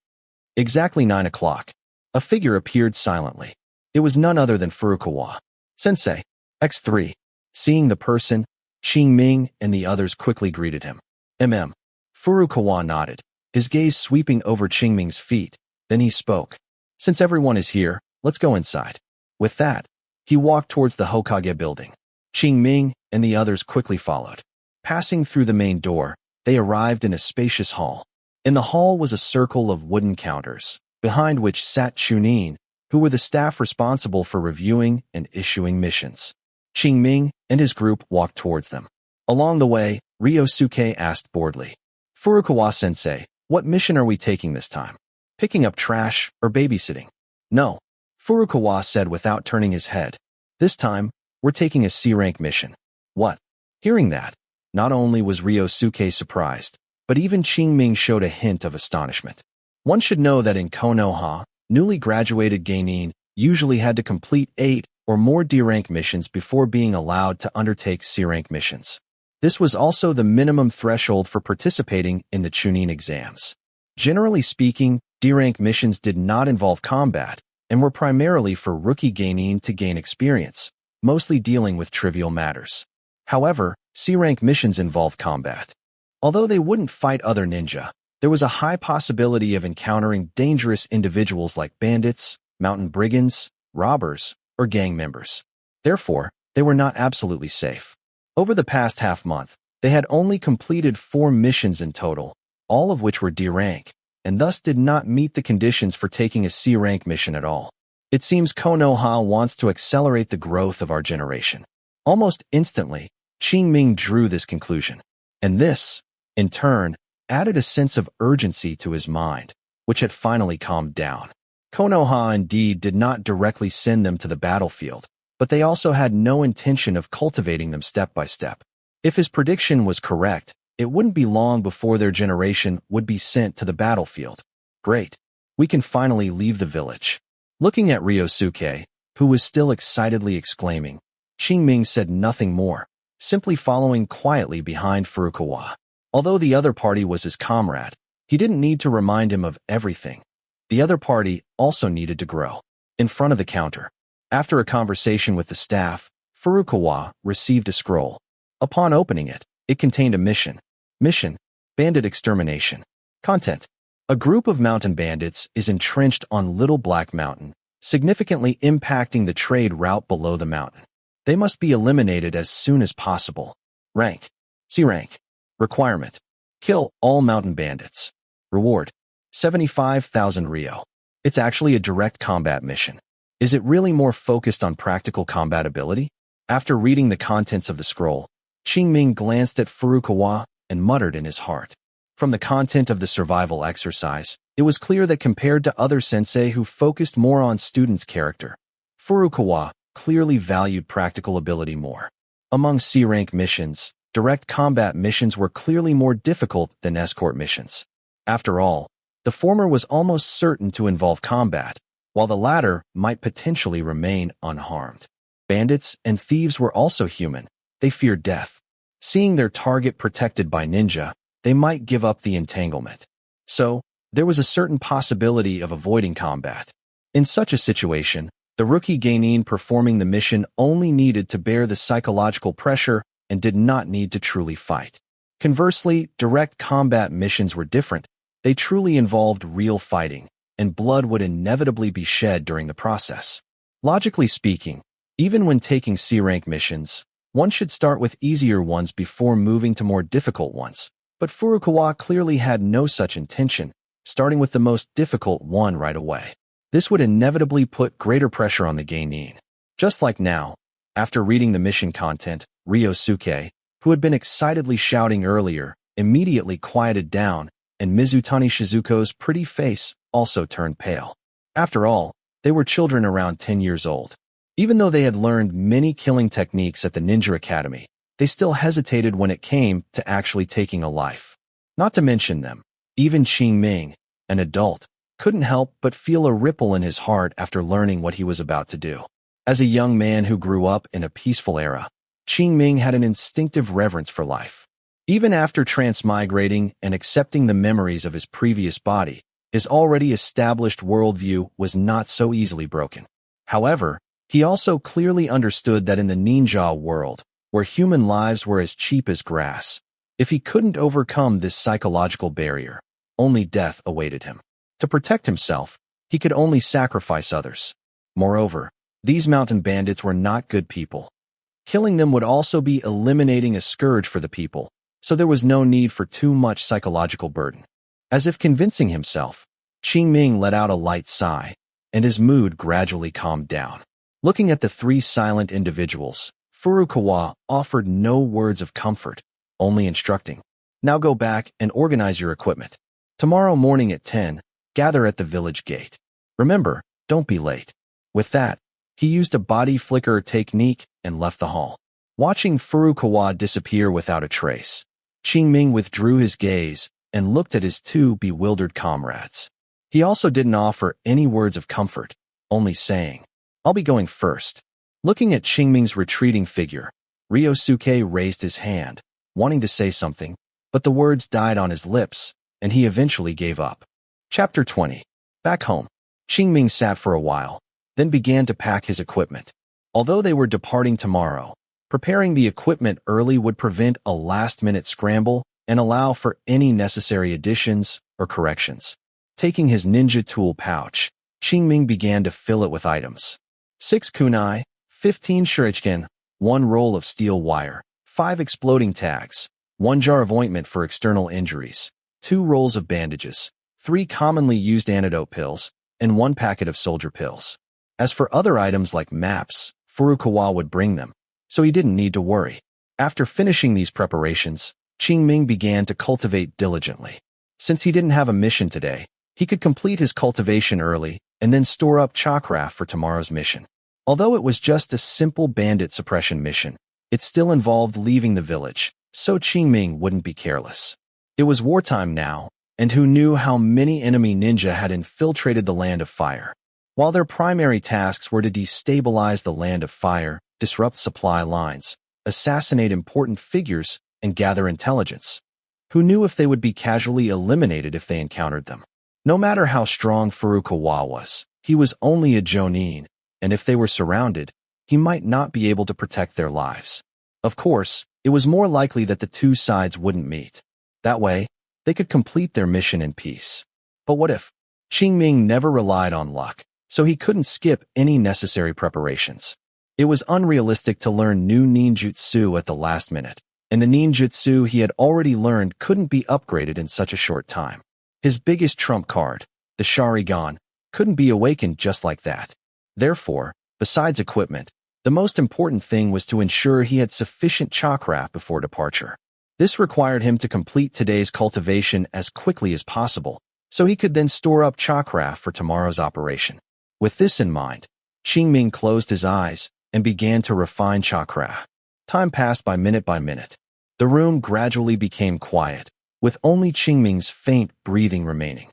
Speaker 1: Exactly 9 o'clock, a figure appeared silently. It was none other than Furukawa. Sensei, X3. Seeing the person, Qingming and the others quickly greeted him. Furukawa nodded, his gaze sweeping over Qingming's feet. Then he spoke. Since everyone is here, let's go inside. With that, he walked towards the Hokage building. Qingming and the others quickly followed. Passing through the main door, they arrived in a spacious hall. In the hall was a circle of wooden counters, behind which sat Chunin, who were the staff responsible for reviewing and issuing missions. Qingming and his group walked towards them. Along the way, Ryosuke asked boredly, Furukawa-sensei, what mission are we taking this time? Picking up trash or babysitting? No, Furukawa said without turning his head. This time, we're taking a C-rank mission. What? Hearing that, not only was Ryosuke surprised, but even Qingming showed a hint of astonishment. One should know that in Konoha, newly graduated geinin usually had to complete 8 or more D-rank missions before being allowed to undertake C-rank missions. This was also the minimum threshold for participating in the Chunin exams. Generally speaking, D-rank missions did not involve combat and were primarily for rookie geinin to gain experience, mostly dealing with trivial matters. However, C-rank missions involved combat. Although they wouldn't fight other ninja, there was a high possibility of encountering dangerous individuals like bandits, mountain brigands, robbers, or gang members. Therefore, they were not absolutely safe. Over the past half-month, they had only completed 4 missions in total, all of which were D-rank, and thus did not meet the conditions for taking a C-rank mission at all. It seems Konoha wants to accelerate the growth of our generation. Almost instantly, Qingming drew this conclusion, and this, in turn, added a sense of urgency to his mind, which had finally calmed down. Konoha indeed did not directly send them to the battlefield, but they also had no intention of cultivating them step by step. If his prediction was correct, it wouldn't be long before their generation would be sent to the battlefield. Great. We can finally leave the village. Looking at Ryosuke, who was still excitedly exclaiming, Qingming said nothing more, simply following quietly behind Furukawa. Although the other party was his comrade, he didn't need to remind him of everything. The other party also needed to grow. In front of the counter, after a conversation with the staff, Furukawa received a scroll. Upon opening it, it contained a mission. Mission: Bandit Extermination. Content: A group of mountain bandits is entrenched on Little Black Mountain, significantly impacting the trade route below the mountain. They must be eliminated as soon as possible. Rank: C rank. Requirement: Kill all mountain bandits. Reward: 75,000 Ryo. It's actually a direct combat mission. Is it really more focused on practical combat ability? After reading the contents of the scroll, Qingming glanced at Furukawa and muttered in his heart. From the content of the survival exercise, it was clear that compared to other sensei who focused more on students' character, Furukawa clearly valued practical ability more. Among C-rank missions, direct combat missions were clearly more difficult than escort missions. After all, the former was almost certain to involve combat, while the latter might potentially remain unharmed. Bandits and thieves were also human. They feared death. Seeing their target protected by ninja, they might give up the entanglement. So, there was a certain possibility of avoiding combat. In such a situation, the rookie geinin performing the mission only needed to bear the psychological pressure and did not need to truly fight. Conversely, direct combat missions were different. They truly involved real fighting, and blood would inevitably be shed during the process. Logically speaking, even when taking C-rank missions, one should start with easier ones before moving to more difficult ones. But Furukawa clearly had no such intention, starting with the most difficult one right away. This would inevitably put greater pressure on the geinin. Just like now, after reading the mission content, Ryosuke, who had been excitedly shouting earlier, immediately quieted down, and Mizutani Shizuko's pretty face also turned pale. After all, they were children around 10 years old. Even though they had learned many killing techniques at the Ninja Academy, they still hesitated when it came to actually taking a life. Not to mention them, even Qingming, an adult, couldn't help but feel a ripple in his heart after learning what he was about to do. As a young man who grew up in a peaceful era, Qingming had an instinctive reverence for life. Even after transmigrating and accepting the memories of his previous body, his already established worldview was not so easily broken. However, he also clearly understood that in the ninja world, where human lives were as cheap as grass, if he couldn't overcome this psychological barrier, only death awaited him. To protect himself, he could only sacrifice others. Moreover, these mountain bandits were not good people. Killing them would also be eliminating a scourge for the people, so there was no need for too much psychological burden. As if convincing himself, Qingming let out a light sigh, and his mood gradually calmed down. Looking at the 3 silent individuals, Furukawa offered no words of comfort, only instructing. Now go back and organize your equipment. Tomorrow morning at 10, gather at the village gate. Remember, don't be late. With that, he used a body flicker technique and left the hall. Watching Furukawa disappear without a trace, Qingming withdrew his gaze and looked at his two bewildered comrades. He also didn't offer any words of comfort, only saying, "I'll be going first." Looking at Qingming's retreating figure, Ryosuke raised his hand, wanting to say something, but the words died on his lips, and he eventually gave up. Chapter 20. Back home, Qingming sat for a while, then began to pack his equipment. Although they were departing tomorrow, preparing the equipment early would prevent a last-minute scramble and allow for any necessary additions or corrections. Taking his ninja tool pouch, Qingming began to fill it with items. 6 kunai, 15 shuriken, 1 roll of steel wire, 5 exploding tags, 1 jar of ointment for external injuries, 2 rolls of bandages, 3 commonly used antidote pills, and 1 packet of soldier pills. As for other items like maps, Furukawa would bring them, so he didn't need to worry. After finishing these preparations, Qingming began to cultivate diligently. Since he didn't have a mission today, he could complete his cultivation early and then store up chakra for tomorrow's mission. Although it was just a simple bandit suppression mission, it still involved leaving the village, so Qingming wouldn't be careless. It was wartime now, and who knew how many enemy ninja had infiltrated the Land of Fire. While their primary tasks were to destabilize the Land of Fire, disrupt supply lines, assassinate important figures, and gather intelligence. Who knew if they would be casually eliminated if they encountered them? No matter how strong Furukawa was, he was only a jonin, and if they were surrounded, he might not be able to protect their lives. Of course, it was more likely that the two sides wouldn't meet. That way, they could complete their mission in peace. But what if? Qingming never relied on luck, so he couldn't skip any necessary preparations. It was unrealistic to learn new ninjutsu at the last minute, and the ninjutsu he had already learned couldn't be upgraded in such a short time. His biggest trump card, the Sharingan, couldn't be awakened just like that. Therefore, besides equipment, the most important thing was to ensure he had sufficient chakra before departure. This required him to complete today's cultivation as quickly as possible, so he could then store up chakra for tomorrow's operation. With this in mind, Qingming closed his eyes and began to refine chakra. Time passed by minute. The room gradually became quiet, with only Qingming's faint breathing remaining.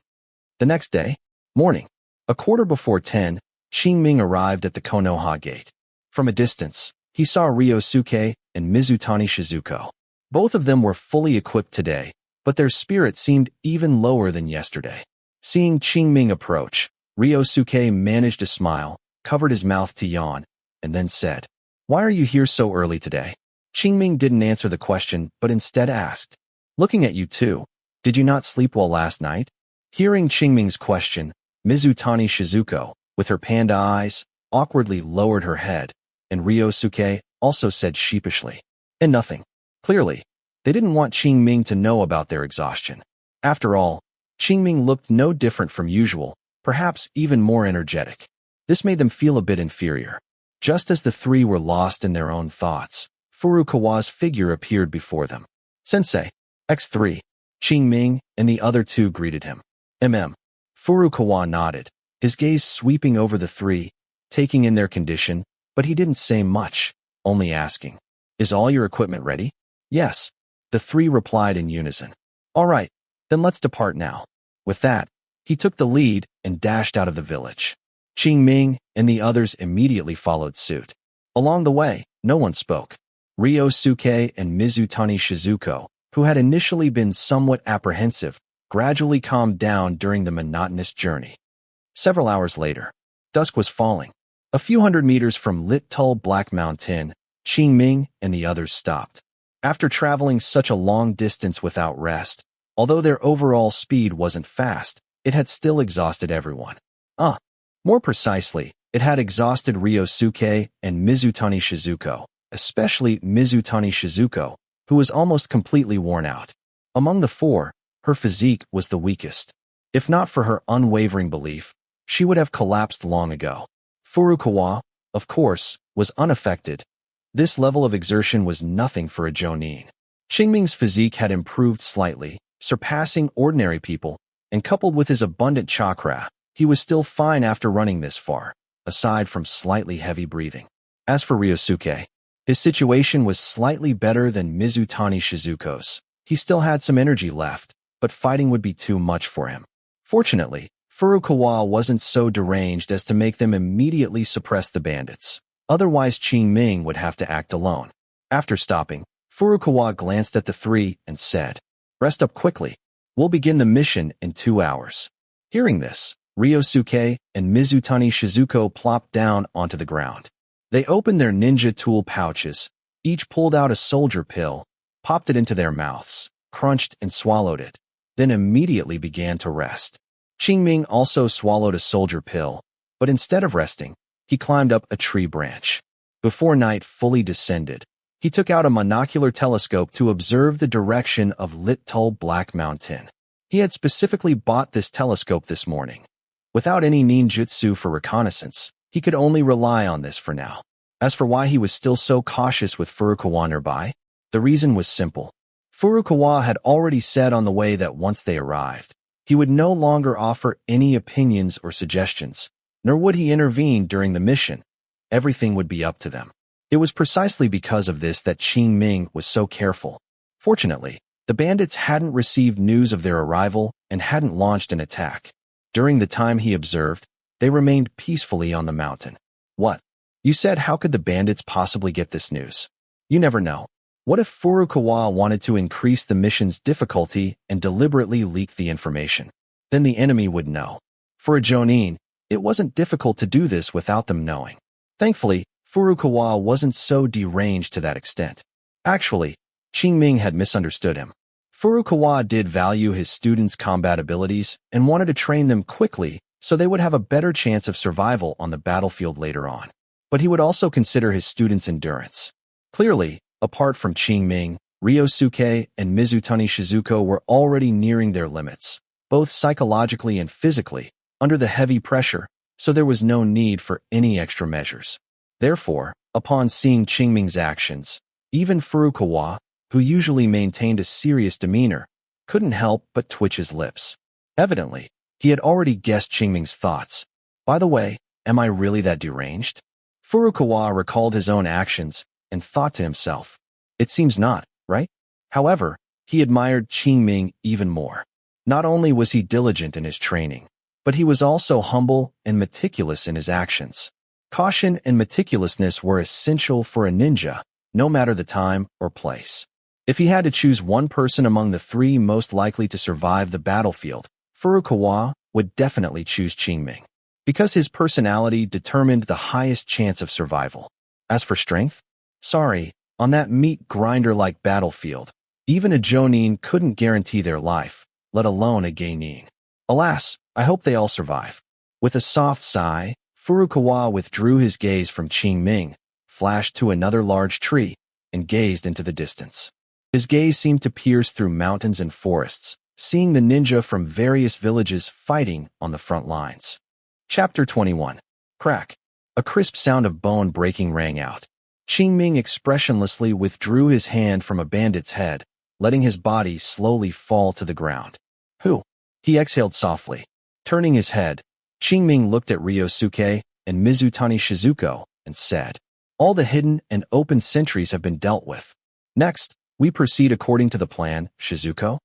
Speaker 1: The next day, morning, 10:15, Qingming arrived at the Konoha gate. From a distance, he saw Ryosuke and Mizutani Shizuko. Both of them were fully equipped today, but their spirit seemed even lower than yesterday. Seeing Qingming approach, Ryosuke managed to smile, covered his mouth to yawn, and then said, "Why are you here so early today?" Qingming didn't answer the question, but instead asked, "Looking at you too, did you not sleep well last night?" Hearing Qingming's question, Mizutani Shizuko, with her panda eyes, awkwardly lowered her head, and Ryosuke also said sheepishly, "And nothing." Clearly, they didn't want Qingming to know about their exhaustion. After all, Qingming looked no different from usual, perhaps even more energetic. This made them feel a bit inferior. Just as the three were lost in their own thoughts, Furukawa's figure appeared before them. "Sensei, X3, Qingming, and the other two greeted him. Furukawa nodded, his gaze sweeping over the three, taking in their condition, but he didn't say much, only asking, "Is all your equipment ready?" "Yes," the three replied in unison. "All right, then let's depart now." With that, he took the lead and dashed out of the village. Qingming and the others immediately followed suit. Along the way, no one spoke. Ryosuke and Mizutani Shizuko, who had initially been somewhat apprehensive, gradually calmed down during the monotonous journey. Several hours later, dusk was falling. A few hundred meters from Little Black Mountain, Qingming and the others stopped. After traveling such a long distance without rest, although their overall speed wasn't fast, it had still exhausted everyone. More precisely, it had exhausted Ryosuke and Mizutani Shizuko, especially Mizutani Shizuko, who was almost completely worn out. Among the four, her physique was the weakest. If not for her unwavering belief, she would have collapsed long ago. Furukawa, of course, was unaffected. This level of exertion was nothing for a jonin. Qingming's physique had improved slightly, surpassing ordinary people, and coupled with his abundant chakra, he was still fine after running this far, aside from slightly heavy breathing. As for Ryosuke, his situation was slightly better than Mizutani Shizuko's. He still had some energy left, but fighting would be too much for him. Fortunately, Furukawa wasn't so deranged as to make them immediately suppress the bandits. Otherwise, Qing Ming would have to act alone. After stopping, Furukawa glanced at the three and said, "Rest up quickly. We'll begin the mission in 2 hours." Hearing this, Ryosuke and Mizutani Shizuko plopped down onto the ground. They opened their ninja tool pouches, each pulled out a soldier pill, popped it into their mouths, crunched and swallowed it, then immediately began to rest. Qingming also swallowed a soldier pill, but instead of resting, he climbed up a tree branch. Before night fully descended, he took out a monocular telescope to observe the direction of Little Black Mountain. He had specifically bought this telescope this morning. Without any ninjutsu for reconnaissance, he could only rely on this for now. As for why he was still so cautious with Furukawa nearby, the reason was simple. Furukawa had already said on the way that once they arrived, he would no longer offer any opinions or suggestions, nor would he intervene during the mission. Everything would be up to them. It was precisely because of this that Qing Ming was so careful. Fortunately, the bandits hadn't received news of their arrival and hadn't launched an attack. During the time he observed, they remained peacefully on the mountain. What? You said how could the bandits possibly get this news? You never know. What if Furukawa wanted to increase the mission's difficulty and deliberately leak the information? Then the enemy would know. For a Jonin, it wasn't difficult to do this without them knowing. Thankfully, Furukawa wasn't so deranged to that extent. Actually, Qingming had misunderstood him. Furukawa did value his students' combat abilities and wanted to train them quickly so they would have a better chance of survival on the battlefield later on. But he would also consider his students' endurance. Clearly, apart from Qingming, Ryosuke and Mizutani Shizuko were already nearing their limits, both psychologically and physically, under the heavy pressure, so there was no need for any extra measures. Therefore, upon seeing Qingming's actions, even Furukawa, who usually maintained a serious demeanor, couldn't help but twitch his lips. Evidently, he had already guessed Qingming's thoughts. By the way, am I really that deranged? Furukawa recalled his own actions and thought to himself, it seems not, right? However, he admired Qingming even more. Not only was he diligent in his training, but he was also humble and meticulous in his actions. Caution and meticulousness were essential for a ninja, no matter the time or place. If he had to choose one person among the three most likely to survive the battlefield, Furukawa would definitely choose Qingming, because his personality determined the highest chance of survival. As for strength, sorry, on that meat grinder-like battlefield, even a Jonin couldn't guarantee their life, let alone a Geinin. Alas, I hope they all survive. With a soft sigh, Furukawa withdrew his gaze from Qingming, flashed to another large tree, and gazed into the distance. His gaze seemed to pierce through mountains and forests, seeing the ninja from various villages fighting on the front lines. Chapter 21. Crack. A crisp sound of bone breaking rang out. Qingming expressionlessly withdrew his hand from a bandit's head, letting his body slowly fall to the ground. Who? He exhaled softly. Turning his head, Qingming looked at Ryosuke and Mizutani Shizuko and said, all the hidden and open sentries have been dealt with. Next, we proceed according to the plan, Shizuko.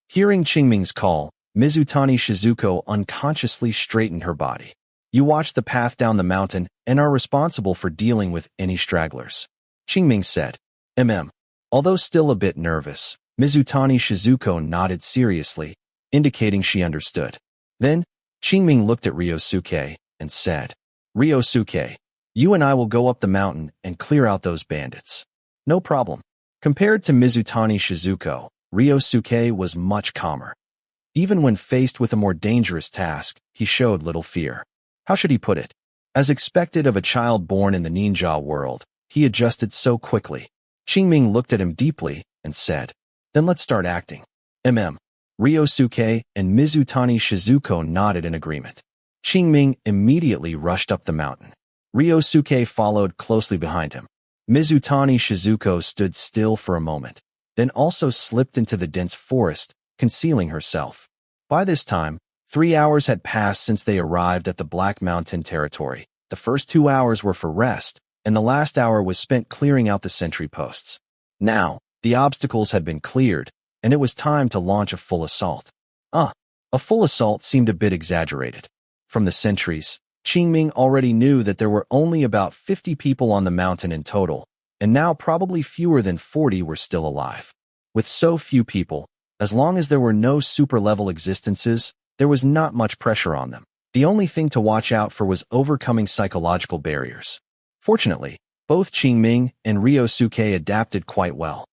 Speaker 1: Hearing Qingming's call, Mizutani Shizuko unconsciously straightened her body. You watch the path down the mountain and are responsible for dealing with any stragglers. Qingming said. Although still a bit nervous, Mizutani Shizuko nodded seriously, indicating she understood. Then, Qingming looked at Ryosuke and said, Ryosuke, you and I will go up the mountain and clear out those bandits. No problem. Compared to Mizutani Shizuko, Ryosuke was much calmer. Even when faced with a more dangerous task, he showed little fear. How should he put it? As expected of a child born in the ninja world, he adjusted so quickly. Qingming looked at him deeply and said, then let's start acting. Ryosuke and Mizutani Shizuko nodded in agreement. Qingming immediately rushed up the mountain. Ryosuke followed closely behind him. Mizutani Shizuko stood still for a moment, then also slipped into the dense forest, concealing herself. By this time, 3 hours had passed since they arrived at the Black Mountain territory. The first 2 hours were for rest, and the last hour was spent clearing out the sentry posts. Now, the obstacles had been cleared, and it was time to launch a full assault. A full assault seemed a bit exaggerated. From the sentries, Qingming already knew that there were only about 50 people on the mountain in total, and now probably fewer than 40 were still alive. With so few people, as long as there were no super-level existences, there was not much pressure on them. The only thing to watch out for was overcoming psychological barriers. Fortunately, both Qingming and Ryosuke adapted quite well.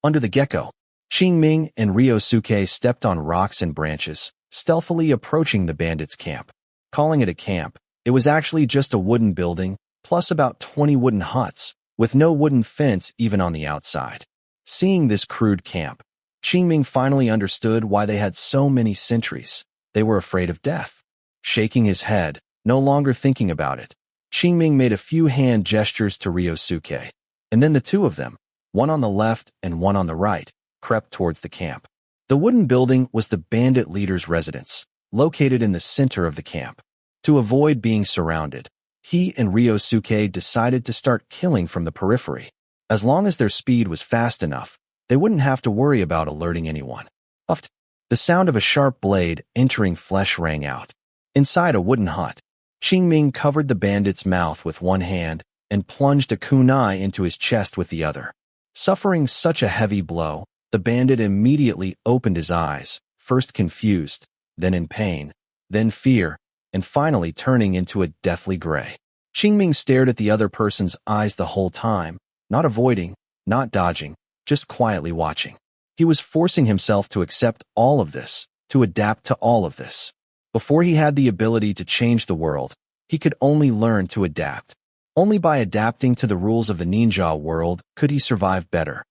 Speaker 1: Under the gecko, Qingming and Ryosuke stepped on rocks and branches, stealthily approaching the bandits' camp. Calling it a camp, it was actually just a wooden building, plus about 20 wooden huts, with no wooden fence even on the outside. Seeing this crude camp, Qingming finally understood why they had so many sentries. They were afraid of death. Shaking his head, no longer thinking about it, Qingming made a few hand gestures to Ryosuke, and then the two of them, one on the left and one on the right, crept towards the camp. The wooden building was the bandit leader's residence, located in the center of the camp. To avoid being surrounded, he and Ryosuke decided to start killing from the periphery. As long as their speed was fast enough, they wouldn't have to worry about alerting anyone. Puffed. The sound of a sharp blade entering flesh rang out. Inside a wooden hut, Qingming covered the bandit's mouth with one hand and plunged a kunai into his chest with the other. Suffering such a heavy blow, the bandit immediately opened his eyes, first confused, then in pain, then fear, and finally turning into a deathly gray. Qingming stared at the other person's eyes the whole time, not avoiding, not dodging, just quietly watching. He was forcing himself to accept all of this, to adapt to all of this. Before he had the ability to change the world, he could only learn to adapt. Only by adapting to the rules of the ninja world could he survive better.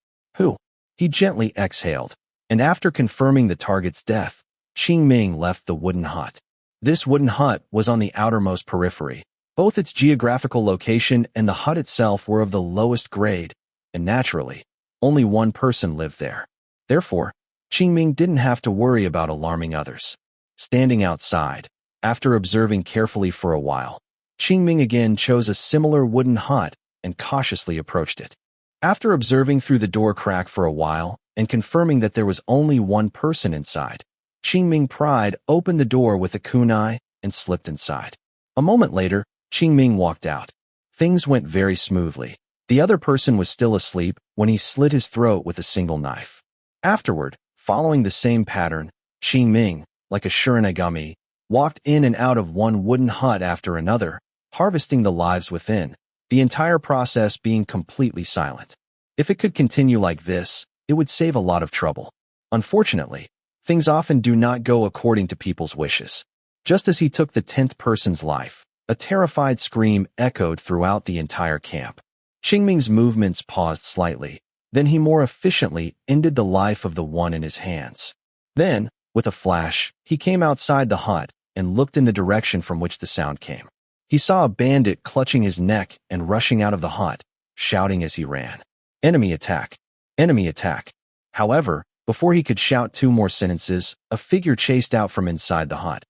Speaker 1: He gently exhaled, and after confirming the target's death, Qingming left the wooden hut. This wooden hut was on the outermost periphery. Both its geographical location and the hut itself were of the lowest grade, and naturally, only one person lived there. Therefore, Qingming didn't have to worry about alarming others. Standing outside, after observing carefully for a while, Qingming again chose a similar wooden hut and cautiously approached it. After observing through the door crack for a while and confirming that there was only one person inside, Qingming pried open the door with a kunai and slipped inside. A moment later, Qingming walked out. Things went very smoothly. The other person was still asleep when he slit his throat with a single knife. Afterward, following the same pattern, Qingming, like a Shiranagami, walked in and out of one wooden hut after another, harvesting the lives within, the entire process being completely silent. If it could continue like this, it would save a lot of trouble. Unfortunately, things often do not go according to people's wishes. Just as he took the 10th person's life, a terrified scream echoed throughout the entire camp. Qingming's movements paused slightly, then he more efficiently ended the life of the one in his hands. Then, with a flash, he came outside the hut and looked in the direction from which the sound came. He saw a bandit clutching his neck and rushing out of the hut, shouting as he ran, "Enemy attack! Enemy attack!" However, before he could shout 2 more sentences, a figure chased out from inside the hut.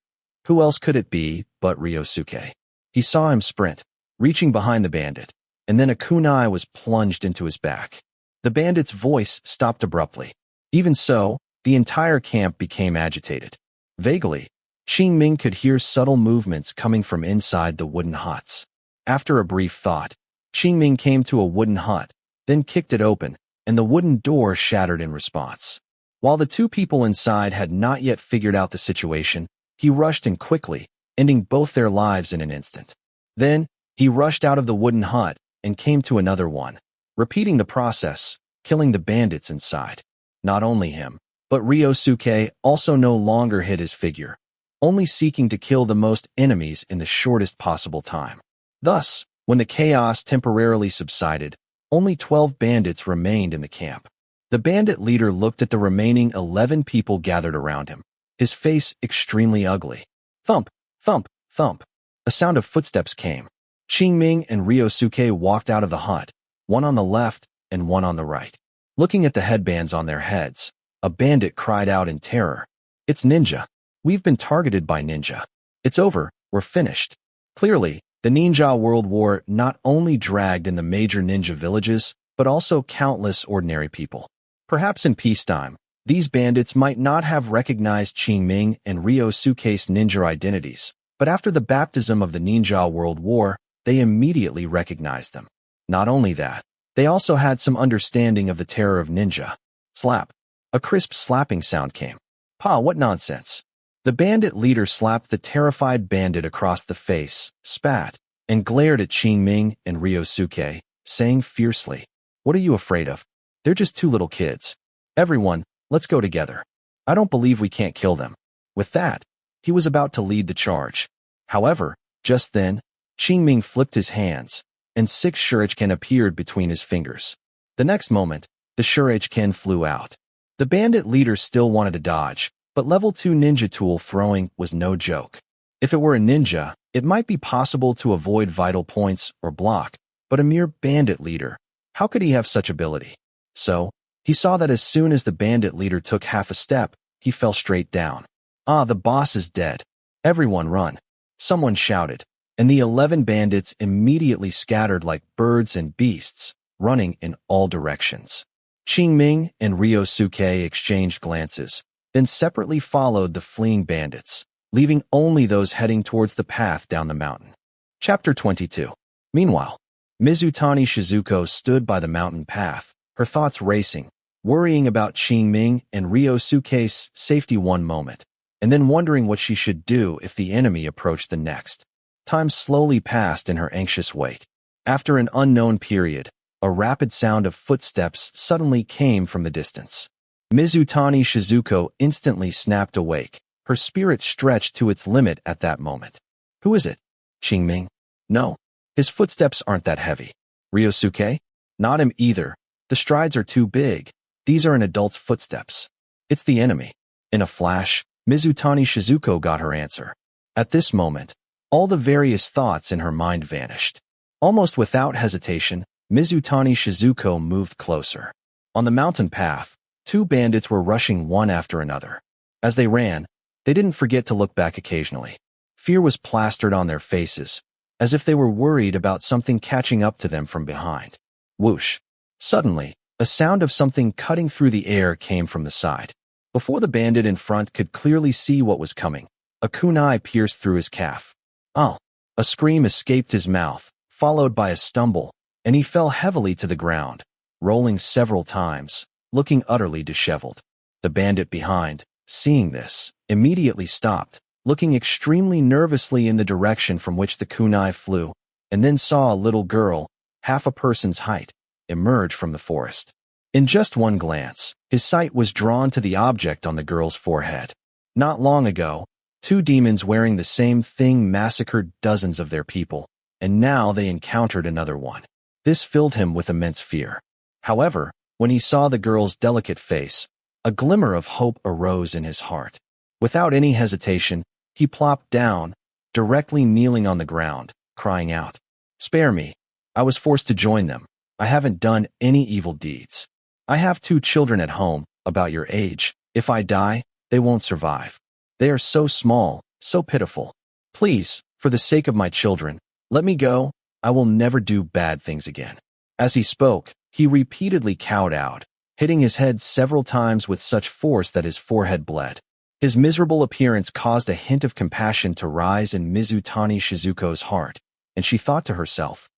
Speaker 1: Who else could it be but Ryosuke? He saw him sprint, reaching behind the bandit, and then a kunai was plunged into his back. The bandit's voice stopped abruptly. Even so, the entire camp became agitated. Vaguely, Qingming could hear subtle movements coming from inside the wooden huts. After a brief thought, Qingming came to a wooden hut, then kicked it open, and the wooden door shattered in response. While the 2 people inside had not yet figured out the situation, he rushed in quickly, ending both their lives in an instant. Then, he rushed out of the wooden hut and came to another one, repeating the process, killing the bandits inside. Not only him, but Ryosuke also no longer hid his figure, only seeking to kill the most enemies in the shortest possible time. Thus, when the chaos temporarily subsided, only 12 bandits remained in the camp. The bandit leader looked at the remaining 11 people gathered around him, his face extremely ugly. Thump, thump, thump. A sound of footsteps came. Qingming and Ryosuke walked out of the hut, one on the left and one on the right. Looking at the headbands on their heads, a bandit cried out in terror. "It's Ninja! We've been targeted by ninja. It's over, we're finished. Clearly, the Ninja World War not only dragged in the major ninja villages, but also countless ordinary people. Perhaps in peacetime, these bandits might not have recognized Qingming and Ryosuke's ninja identities, but after the baptism of the Ninja World War, they immediately recognized them. Not only that, they also had some understanding of the terror of ninja. Slap. A crisp slapping sound came. Pa, what nonsense. The bandit leader slapped the terrified bandit across the face, spat, and glared at Qingming and Ryosuke, saying fiercely, "What are you afraid of? They're just two little kids. Everyone, let's go together. I don't believe we can't kill them." With that, he was about to lead the charge. However, just then, Qingming flipped his hands, and 6 shuriken appeared between his fingers. The next moment, the shuriken flew out. The bandit leader still wanted to dodge, but level 2 ninja tool throwing was no joke. If it were a ninja, it might be possible to avoid vital points or block, but a mere bandit leader, how could he have such ability? So, he saw that as soon as the bandit leader took half a step, he fell straight down. Ah, the boss is dead. Everyone run. Someone shouted, and the 11 bandits immediately scattered like birds and beasts, running in all directions. Qingming and Ryosuke exchanged glances, then separately followed the fleeing bandits, leaving only those heading towards the path down the mountain. Chapter 22. Meanwhile, Mizutani Shizuko stood by the mountain path, her thoughts racing, worrying about Qingming and Ryosuke's safety one moment, and then wondering what she should do if the enemy approached the next. Time slowly passed in her anxious wait. After an unknown period, a rapid sound of footsteps suddenly came from the distance. Mizutani Shizuko instantly snapped awake, her spirit stretched to its limit at that moment. Who is it? Qingming? No. His footsteps aren't that heavy. Ryosuke? Not him either. The strides are too big. These are an adult's footsteps. It's the enemy. In a flash, Mizutani Shizuko got her answer. At this moment, all the various thoughts in her mind vanished. Almost without hesitation, Mizutani Shizuko moved closer. On the mountain path, 2 bandits were rushing one after another. As they ran, they didn't forget to look back occasionally. Fear was plastered on their faces, as if they were worried about something catching up to them from behind. Whoosh! Suddenly, a sound of something cutting through the air came from the side. Before the bandit in front could clearly see what was coming, a kunai pierced through his calf. Oh! A scream escaped his mouth, followed by a stumble, and he fell heavily to the ground, rolling several times, looking utterly disheveled. The bandit behind, seeing this, immediately stopped, looking extremely nervously in the direction from which the kunai flew, and then saw a little girl, half a person's height, emerge from the forest. In just one glance, his sight was drawn to the object on the girl's forehead. Not long ago, 2 demons wearing the same thing massacred dozens of their people, and now they encountered another one. This filled him with immense fear. However, when he saw the girl's delicate face, a glimmer of hope arose in his heart. Without any hesitation, he plopped down, directly kneeling on the ground, crying out, "Spare me. I was forced to join them. I haven't done any evil deeds. I have 2 children at home, about your age. If I die, they won't survive. They are so small, so pitiful. Please, for the sake of my children, let me go. I will never do bad things again." As he spoke, he repeatedly kowtowed, hitting his head several times with such force that his forehead bled. His miserable appearance caused a hint of compassion to rise in Mizutani Shizuko's heart, and she thought to herself,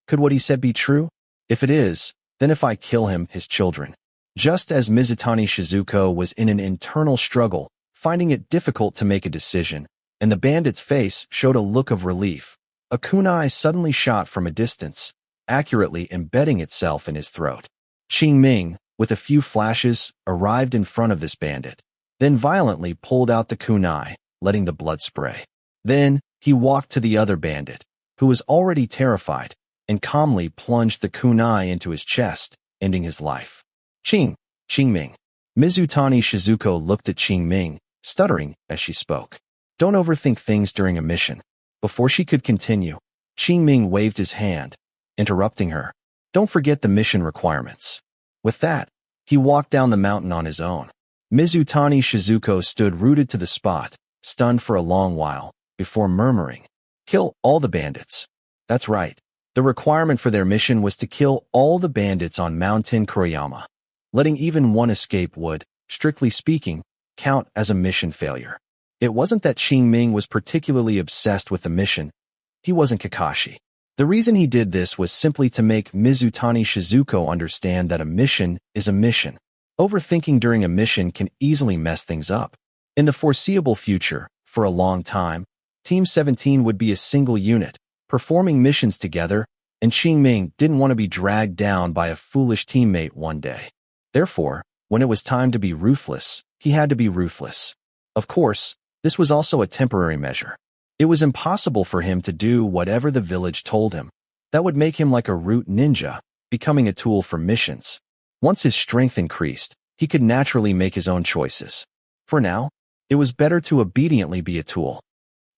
Speaker 1: could what he said be true? If it is, then if I kill him, his children. Just as Mizutani Shizuko was in an internal struggle, finding it difficult to make a decision, and the bandit's face showed a look of relief, a kunai suddenly shot from a distance, accurately embedding itself in his throat. Qingming, with a few flashes, arrived in front of this bandit, then violently pulled out the kunai, letting the blood spray. Then, he walked to the other bandit, who was already terrified, and calmly plunged the kunai into his chest, ending his life. Qingming. Mizutani Shizuko looked at Qingming, stuttering as she spoke. Don't overthink things during a mission. Before she could continue, Qingming waved his hand, interrupting her. Don't forget the mission requirements. With that, he walked down the mountain on his own. Mizutani Shizuko stood rooted to the spot, stunned for a long while, before murmuring, "Kill all the bandits." That's right. The requirement for their mission was to kill all the bandits on Mountain Kuriyama. Letting even one escape would, strictly speaking, count as a mission failure. It wasn't that Qingming was particularly obsessed with the mission. He wasn't Kakashi. The reason he did this was simply to make Mizutani Shizuko understand that a mission is a mission. Overthinking during a mission can easily mess things up. In the foreseeable future, for a long time, Team 17 would be a single unit, performing missions together, and Qingming didn't want to be dragged down by a foolish teammate one day. Therefore, when it was time to be ruthless, he had to be ruthless. Of course, this was also a temporary measure. It was impossible for him to do whatever the village told him. That would make him like a root ninja, becoming a tool for missions. Once his strength increased, he could naturally make his own choices. For now, it was better to obediently be a tool.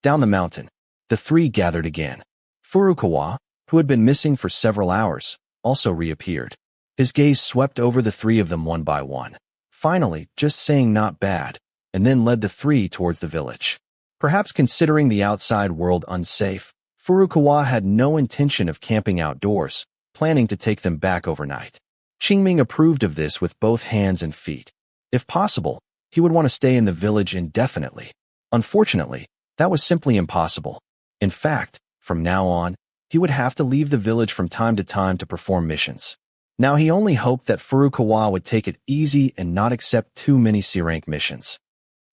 Speaker 1: Down the mountain, the three gathered again. Furukawa, who had been missing for several hours, also reappeared. His gaze swept over the three of them one by one, finally just saying "not bad," and then led the three towards the village. Perhaps considering the outside world unsafe, Furukawa had no intention of camping outdoors, planning to take them back overnight. Qingming approved of this with both hands and feet. If possible, he would want to stay in the village indefinitely. Unfortunately, that was simply impossible. In fact, from now on, he would have to leave the village from time to time to perform missions. Now he only hoped that Furukawa would take it easy and not accept too many C-rank missions.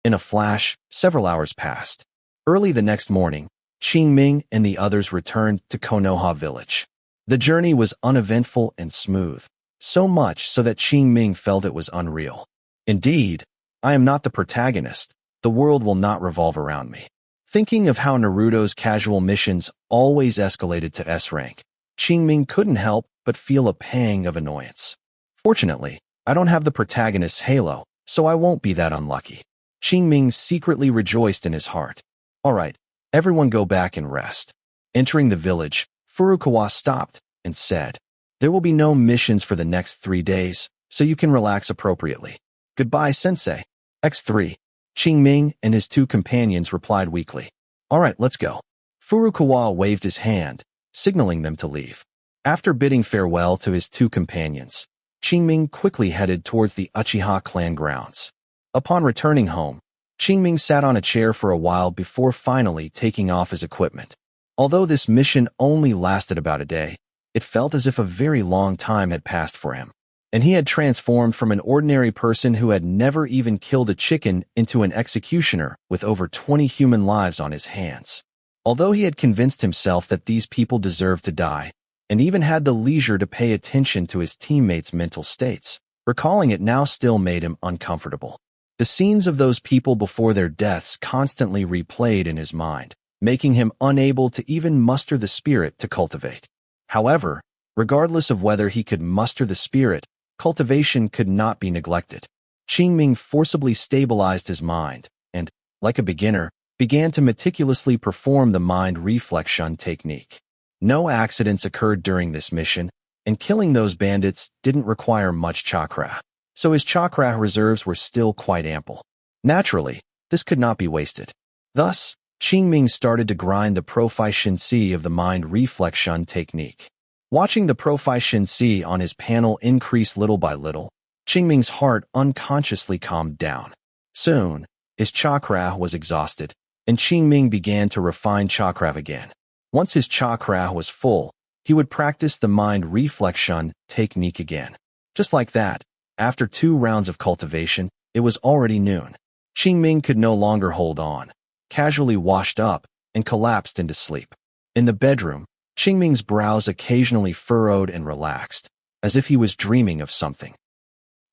Speaker 1: In a flash, several hours passed. Early the next morning, Qingming and the others returned to Konoha village. The journey was uneventful and smooth, so much so that Qingming felt it was unreal. Indeed, I am not the protagonist. The world will not revolve around me. Thinking of how Naruto's casual missions always escalated to S rank, Qingming couldn't help but feel a pang of annoyance. Fortunately, I don't have the protagonist's halo, so I won't be that unlucky. Qingming secretly rejoiced in his heart. All right, everyone go back and rest. Entering the village, Furukawa stopped and said, "There will be no missions for the next 3 days, so you can relax appropriately. Goodbye, sensei." X3. Qingming and his two companions replied weakly. "All right, let's go." Furukawa waved his hand, signaling them to leave. After bidding farewell to his two companions, Qingming quickly headed towards the Uchiha clan grounds. Upon returning home, Qingming sat on a chair for a while before finally taking off his equipment. Although this mission only lasted about a day, it felt as if a very long time had passed for him, and he had transformed from an ordinary person who had never even killed a chicken into an executioner with over 20 human lives on his hands. Although he had convinced himself that these people deserved to die, and even had the leisure to pay attention to his teammates' mental states, recalling it now still made him uncomfortable. The scenes of those people before their deaths constantly replayed in his mind, making him unable to even muster the spirit to cultivate. However, regardless of whether he could muster the spirit, cultivation could not be neglected. Qingming forcibly stabilized his mind and, like a beginner, began to meticulously perform the mind reflection technique. No accidents occurred during this mission, and killing those bandits didn't require much chakra, so his chakra reserves were still quite ample. Naturally, this could not be wasted. Thus, Qingming started to grind the proficiency of the mind reflection technique. Watching the proficiency on his panel increase little by little, Qingming's heart unconsciously calmed down. Soon, his chakra was exhausted, and Qingming began to refine chakra again. Once his chakra was full, he would practice the mind reflection technique again. Just like that, after 2 rounds of cultivation, it was already noon. Qingming could no longer hold on, casually washed up, and collapsed into sleep. In the bedroom, Qingming's brows occasionally furrowed and relaxed, as if he was dreaming of something.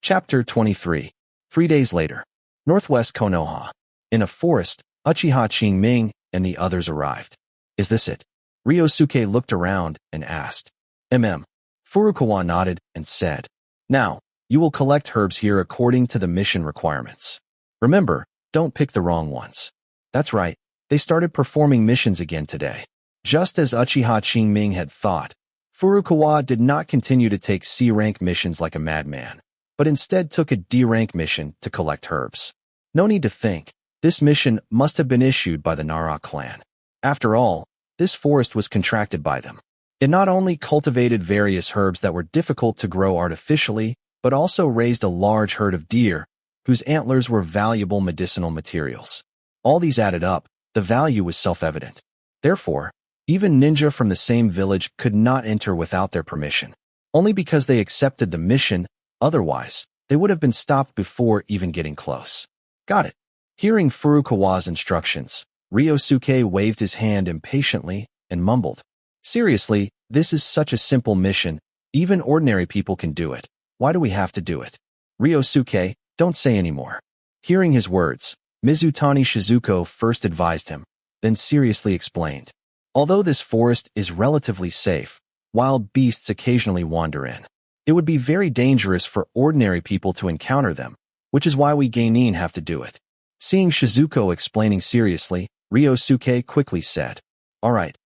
Speaker 1: Chapter 23. 3 days later. Northwest Konoha. In a forest, Uchiha Qingming and the others arrived. "Is this it?" Ryosuke looked around and asked. Furukawa nodded and said, "Now, you will collect herbs here according to the mission requirements. Remember, don't pick the wrong ones." That's right, they started performing missions again today. Just as Uchiha Qingming had thought, Furukawa did not continue to take C-rank missions like a madman, but instead took a D-rank mission to collect herbs. No need to think, This mission must have been issued by the Nara clan. After all, this forest was contracted by them. It not only cultivated various herbs that were difficult to grow artificially, but also raised a large herd of deer, whose antlers were valuable medicinal materials. All these added up, the value was self-evident. Therefore, even ninja from the same village could not enter without their permission, only because they accepted the mission. Otherwise, they would have been stopped before even getting close. Got it. Hearing Furukawa's instructions, Ryosuke waved his hand impatiently and mumbled, "Seriously, this is such a simple mission. Even ordinary people can do it. Why do we have to do it?" "Ryosuke, don't say any more." Hearing his words, Mizutani Shizuko first advised him, then seriously explained, "Although this forest is relatively safe, wild beasts occasionally wander in. It would be very dangerous for ordinary people to encounter them, which is why we genin have to do it." Seeing Shizuko explaining seriously, Ryosuke quickly said, all right,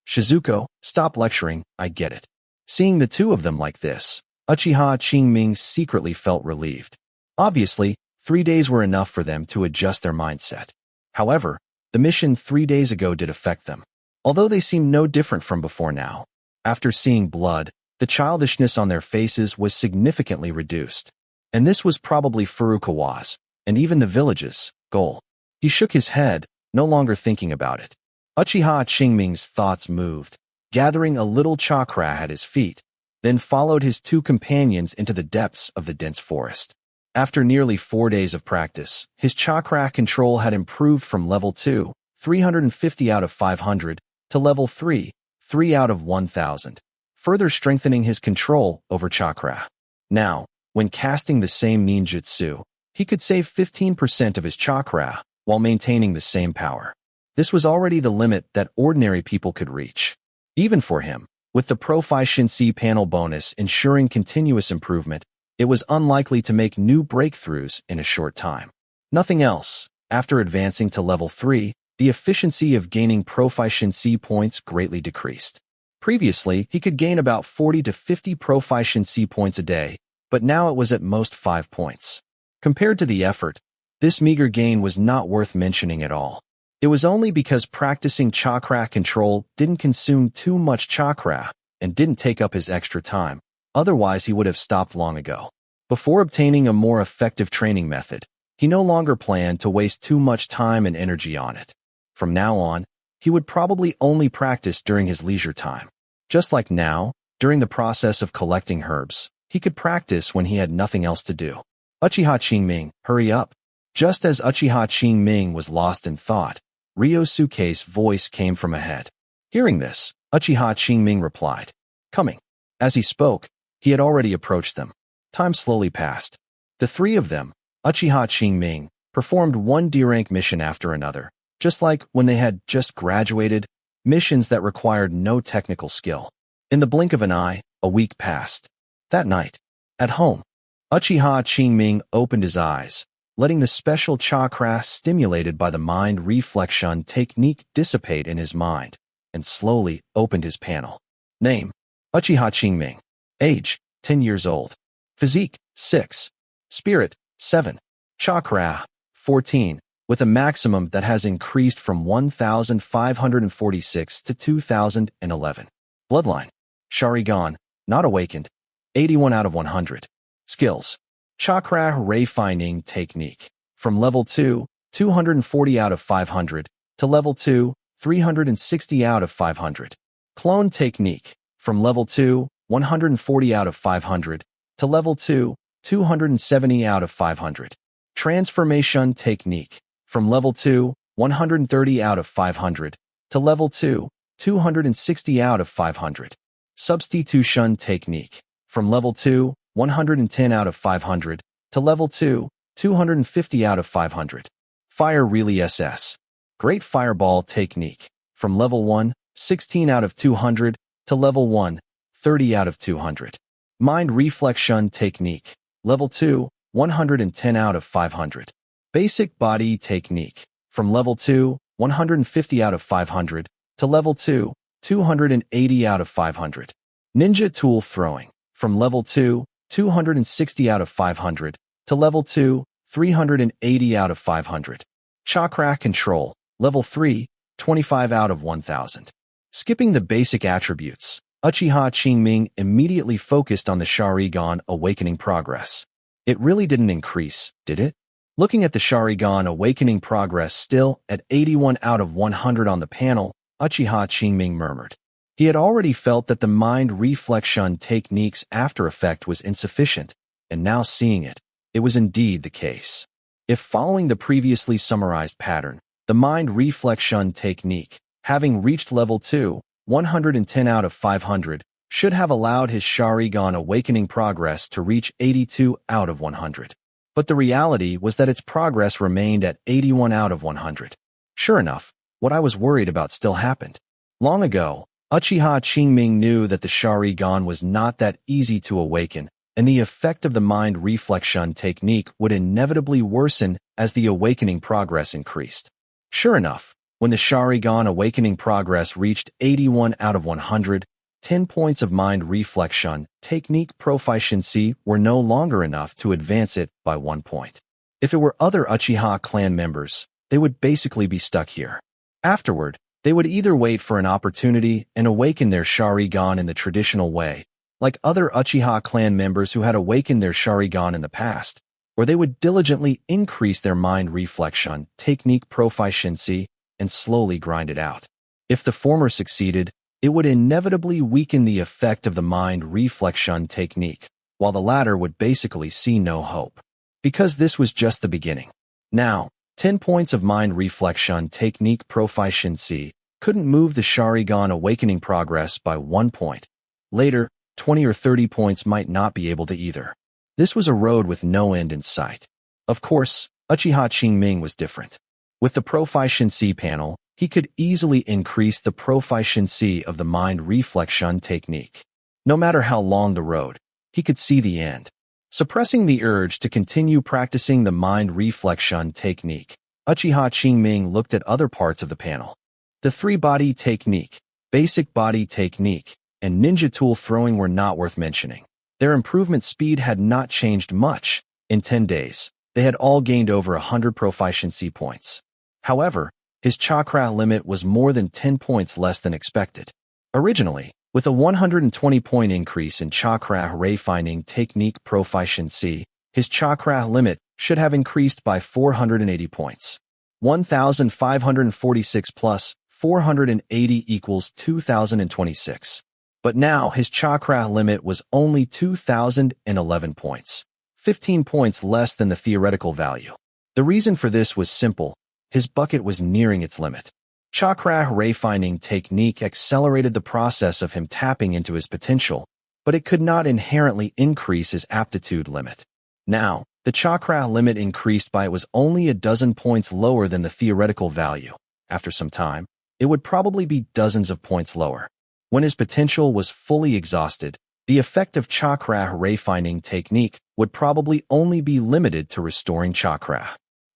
Speaker 1: Shizuko, stop lecturing, I get it." Seeing the two of them like this, Uchiha Qingming secretly felt relieved. Obviously, 3 days were enough for them to adjust their mindset. However, the mission 3 days ago did affect them, although they seemed no different from before now. After seeing blood, the childishness on their faces was significantly reduced. And this was probably Furukawa's, and even the village's, goal. He shook his head, no longer thinking about it. Uchiha Qingming's thoughts moved, gathering a little chakra at his feet, then followed his two companions into the depths of the dense forest. After nearly 4 days of practice, his chakra control had improved from level 2, 350 out of 500, to level 3, 3 out of 1000, further strengthening his control over chakra. Now, when casting the same ninjutsu, he could save 15% of his chakra while maintaining the same power. This was already the limit that ordinary people could reach. Even for him, with the Proficiency panel bonus ensuring continuous improvement, it was unlikely to make new breakthroughs in a short time. Nothing else. After advancing to level 3, the efficiency of gaining Proficiency points greatly decreased. Previously, he could gain about 40 to 50 Proficiency points a day, but now it was at most 5 points. Compared to the effort, this meager gain was not worth mentioning at all. It was only because practicing chakra control didn't consume too much chakra and didn't take up his extra time. Otherwise, he would have stopped long ago. Before obtaining a more effective training method, he no longer planned to waste too much time and energy on it. From now on, he would probably only practice during his leisure time. Just like now, during the process of collecting herbs, he could practice when he had nothing else to do. "Uchiha Qingming, hurry up." Just as Uchiha Qingming was lost in thought, Ryosuke's voice came from ahead. Hearing this, Uchiha Qingming replied, "Coming." As he spoke, he had already approached them. Time slowly passed. The three of them, Uchiha Qingming, performed one D-rank mission after another, just like when they had just graduated, missions that required no technical skill. In the blink of an eye, a week passed. That night, at home, Uchiha Qingming opened his eyes, letting the special chakra stimulated by the mind reflection technique dissipate in his mind, and slowly opened his panel. Name: Uchiha Qingming. Age: 10 years old. Physique: 6. Spirit: 7. Chakra: 14, with a maximum that has increased from 1,546 to 2,011. Bloodline: Sharingan, not awakened. 81 out of 100. Skills: Chakra Refining Technique. From level 2, 240 out of 500, to level 2, 360 out of 500. Clone Technique. From level 2, 140 out of 500, to level 2, 270 out of 500. Transformation Technique. From level 2, 130 out of 500, to level 2, 260 out of 500. Substitution Technique. From level 2, 110 out of 500, to level 2, 250 out of 500. Fire Relay SS. Great Fireball Technique. From level 1, 16 out of 200, to level 1, 30 out of 200. Mind Reflection Technique. Level 2, 110 out of 500. Basic Body Technique. From level 2, 150 out of 500, to level 2, 280 out of 500. Ninja Tool Throwing. From level 2, 260 out of 500, to level 2, 380 out of 500. Chakra Control, Level 3, 25 out of 1000. Skipping the basic attributes, Uchiha Qingming immediately focused on the Sharingan Awakening progress. It really didn't increase, did it? Looking at the Sharingan Awakening progress still at 81 out of 100 on the panel, Uchiha Qingming murmured. He had already felt that the mind reflection technique's after effect was insufficient, and now seeing it, it was indeed the case. If following the previously summarized pattern, the mind reflection technique, having reached level 2, 110 out of 500, should have allowed his Sharingan Awakening progress to reach 82 out of 100. But the reality was that its progress remained at 81 out of 100. Sure enough, what I was worried about still happened. Long ago, Uchiha Qingming knew that the Sharingan was not that easy to awaken, and the effect of the mind reflection technique would inevitably worsen as the awakening progress increased. Sure enough, when the Sharingan Awakening progress reached 81 out of 100, 10 points of mind reflection technique proficiency were no longer enough to advance it by 1 point. If it were other Uchiha clan members, they would basically be stuck here. Afterward, they would either wait for an opportunity and awaken their Sharingan in the traditional way, like other Uchiha clan members who had awakened their Sharingan in the past, or they would diligently increase their mind reflection technique proficiency and slowly grind it out. If the former succeeded, it would inevitably weaken the effect of the mind reflection technique, while the latter would basically see no hope. Because this was just the beginning. Now, 10 points of mind reflection technique proficiency couldn't move the Sharingan Awakening progress by 1 point. Later, 20 or 30 points might not be able to either. This was a road with no end in sight. Of course, Uchiha Qingming was different. With the Proficiency panel, he could easily increase the proficiency of the mind reflection technique. No matter how long the road, he could see the end. Suppressing the urge to continue practicing the mind reflection technique, Uchiha Qingming looked at other parts of the panel. The 3-body technique, basic body technique, and ninja tool throwing were not worth mentioning. Their improvement speed had not changed much. In 10 days, they had all gained over 100 proficiency points. However, his chakra limit was more than 10 points less than expected. Originally, with a 120-point increase in chakra refining technique proficiency, his chakra limit should have increased by 480 points. 1,546 plus 480 equals 2,026. But now his chakra limit was only 2,011 points, 15 points less than the theoretical value. The reason for this was simple. His bucket was nearing its limit. Chakra refining technique accelerated the process of him tapping into his potential, but it could not inherently increase his aptitude limit. Now, the chakra limit increased by it was only a dozen points lower than the theoretical value. After some time, it would probably be dozens of points lower. When his potential was fully exhausted, the effect of chakra refining technique would probably only be limited to restoring chakra.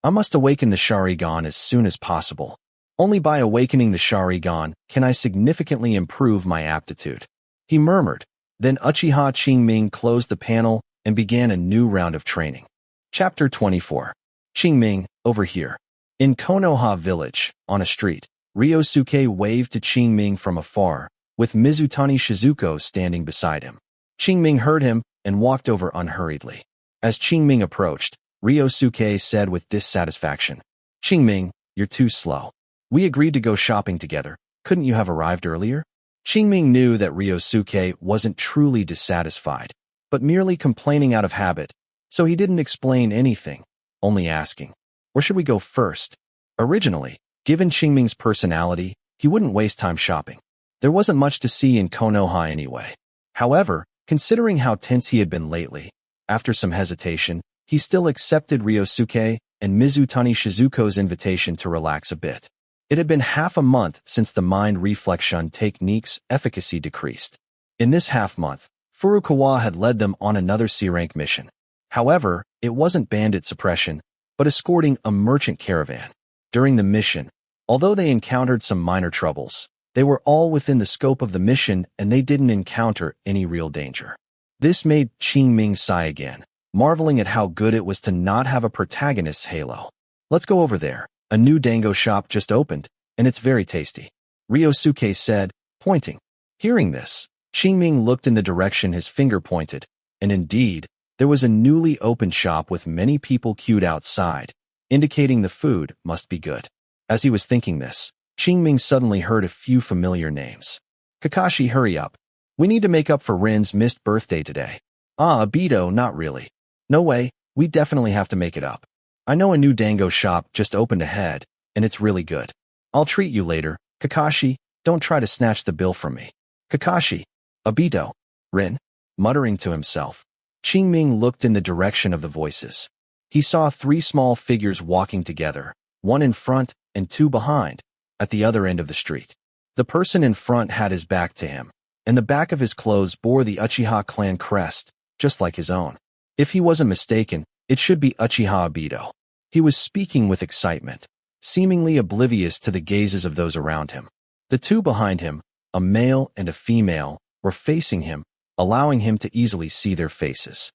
Speaker 1: I must awaken the Sharingan as soon as possible. Only by awakening the Sharingan can I significantly improve my aptitude. He murmured. Then Uchiha Qingming closed the panel and began a new round of training. Chapter 24. Qingming, over here. In Konoha village, on a street, Ryosuke waved to Qingming from afar, with Mizutani Shizuko standing beside him. Qingming heard him and walked over unhurriedly. As Qingming approached, Ryosuke said with dissatisfaction, "Qingming, you're too slow. We agreed to go shopping together. Couldn't you have arrived earlier?" Qingming knew that Ryosuke wasn't truly dissatisfied, but merely complaining out of habit, so he didn't explain anything, only asking, "Where should we go first?" Originally, given Qingming's personality, he wouldn't waste time shopping. There wasn't much to see in Konoha anyway. However, considering how tense he had been lately, after some hesitation, he still accepted Ryosuke and Mizutani Shizuko's invitation to relax a bit. It had been half a month since the mind reflection technique's efficacy decreased. In this half-month, Furukawa had led them on another C-rank mission. However, it wasn't bandit suppression, but escorting a merchant caravan. During the mission, although they encountered some minor troubles, they were all within the scope of the mission and they didn't encounter any real danger. This made Qingming sigh again, marveling at how good it was to not have a protagonist's halo. "Let's go over there," A new dango shop just opened, and it's very tasty, Ryosuke said, pointing. Hearing this, Qingming looked in the direction his finger pointed, and indeed, there was a newly opened shop with many people queued outside, indicating the food must be good. As he was thinking this, Qingming suddenly heard a few familiar names. Kakashi, hurry up. We need to make up for Rin's missed birthday today. Ah, Abito, not really. No way, we definitely have to make it up. I know a new dango shop just opened ahead, and it's really good. I'll treat you later. Kakashi, don't try to snatch the bill from me. Kakashi, Abito, Rin, muttering to himself. Qingming looked in the direction of the voices. He saw 3 small figures walking together, one in front and 2 behind, at the other end of the street. The person in front had his back to him, and the back of his clothes bore the Uchiha clan crest, just like his own. If he wasn't mistaken, it should be Uchiha Abito. He was speaking with excitement, seemingly oblivious to the gazes of those around him. The 2 behind him, a male and a female, were facing him, allowing him to easily see their faces.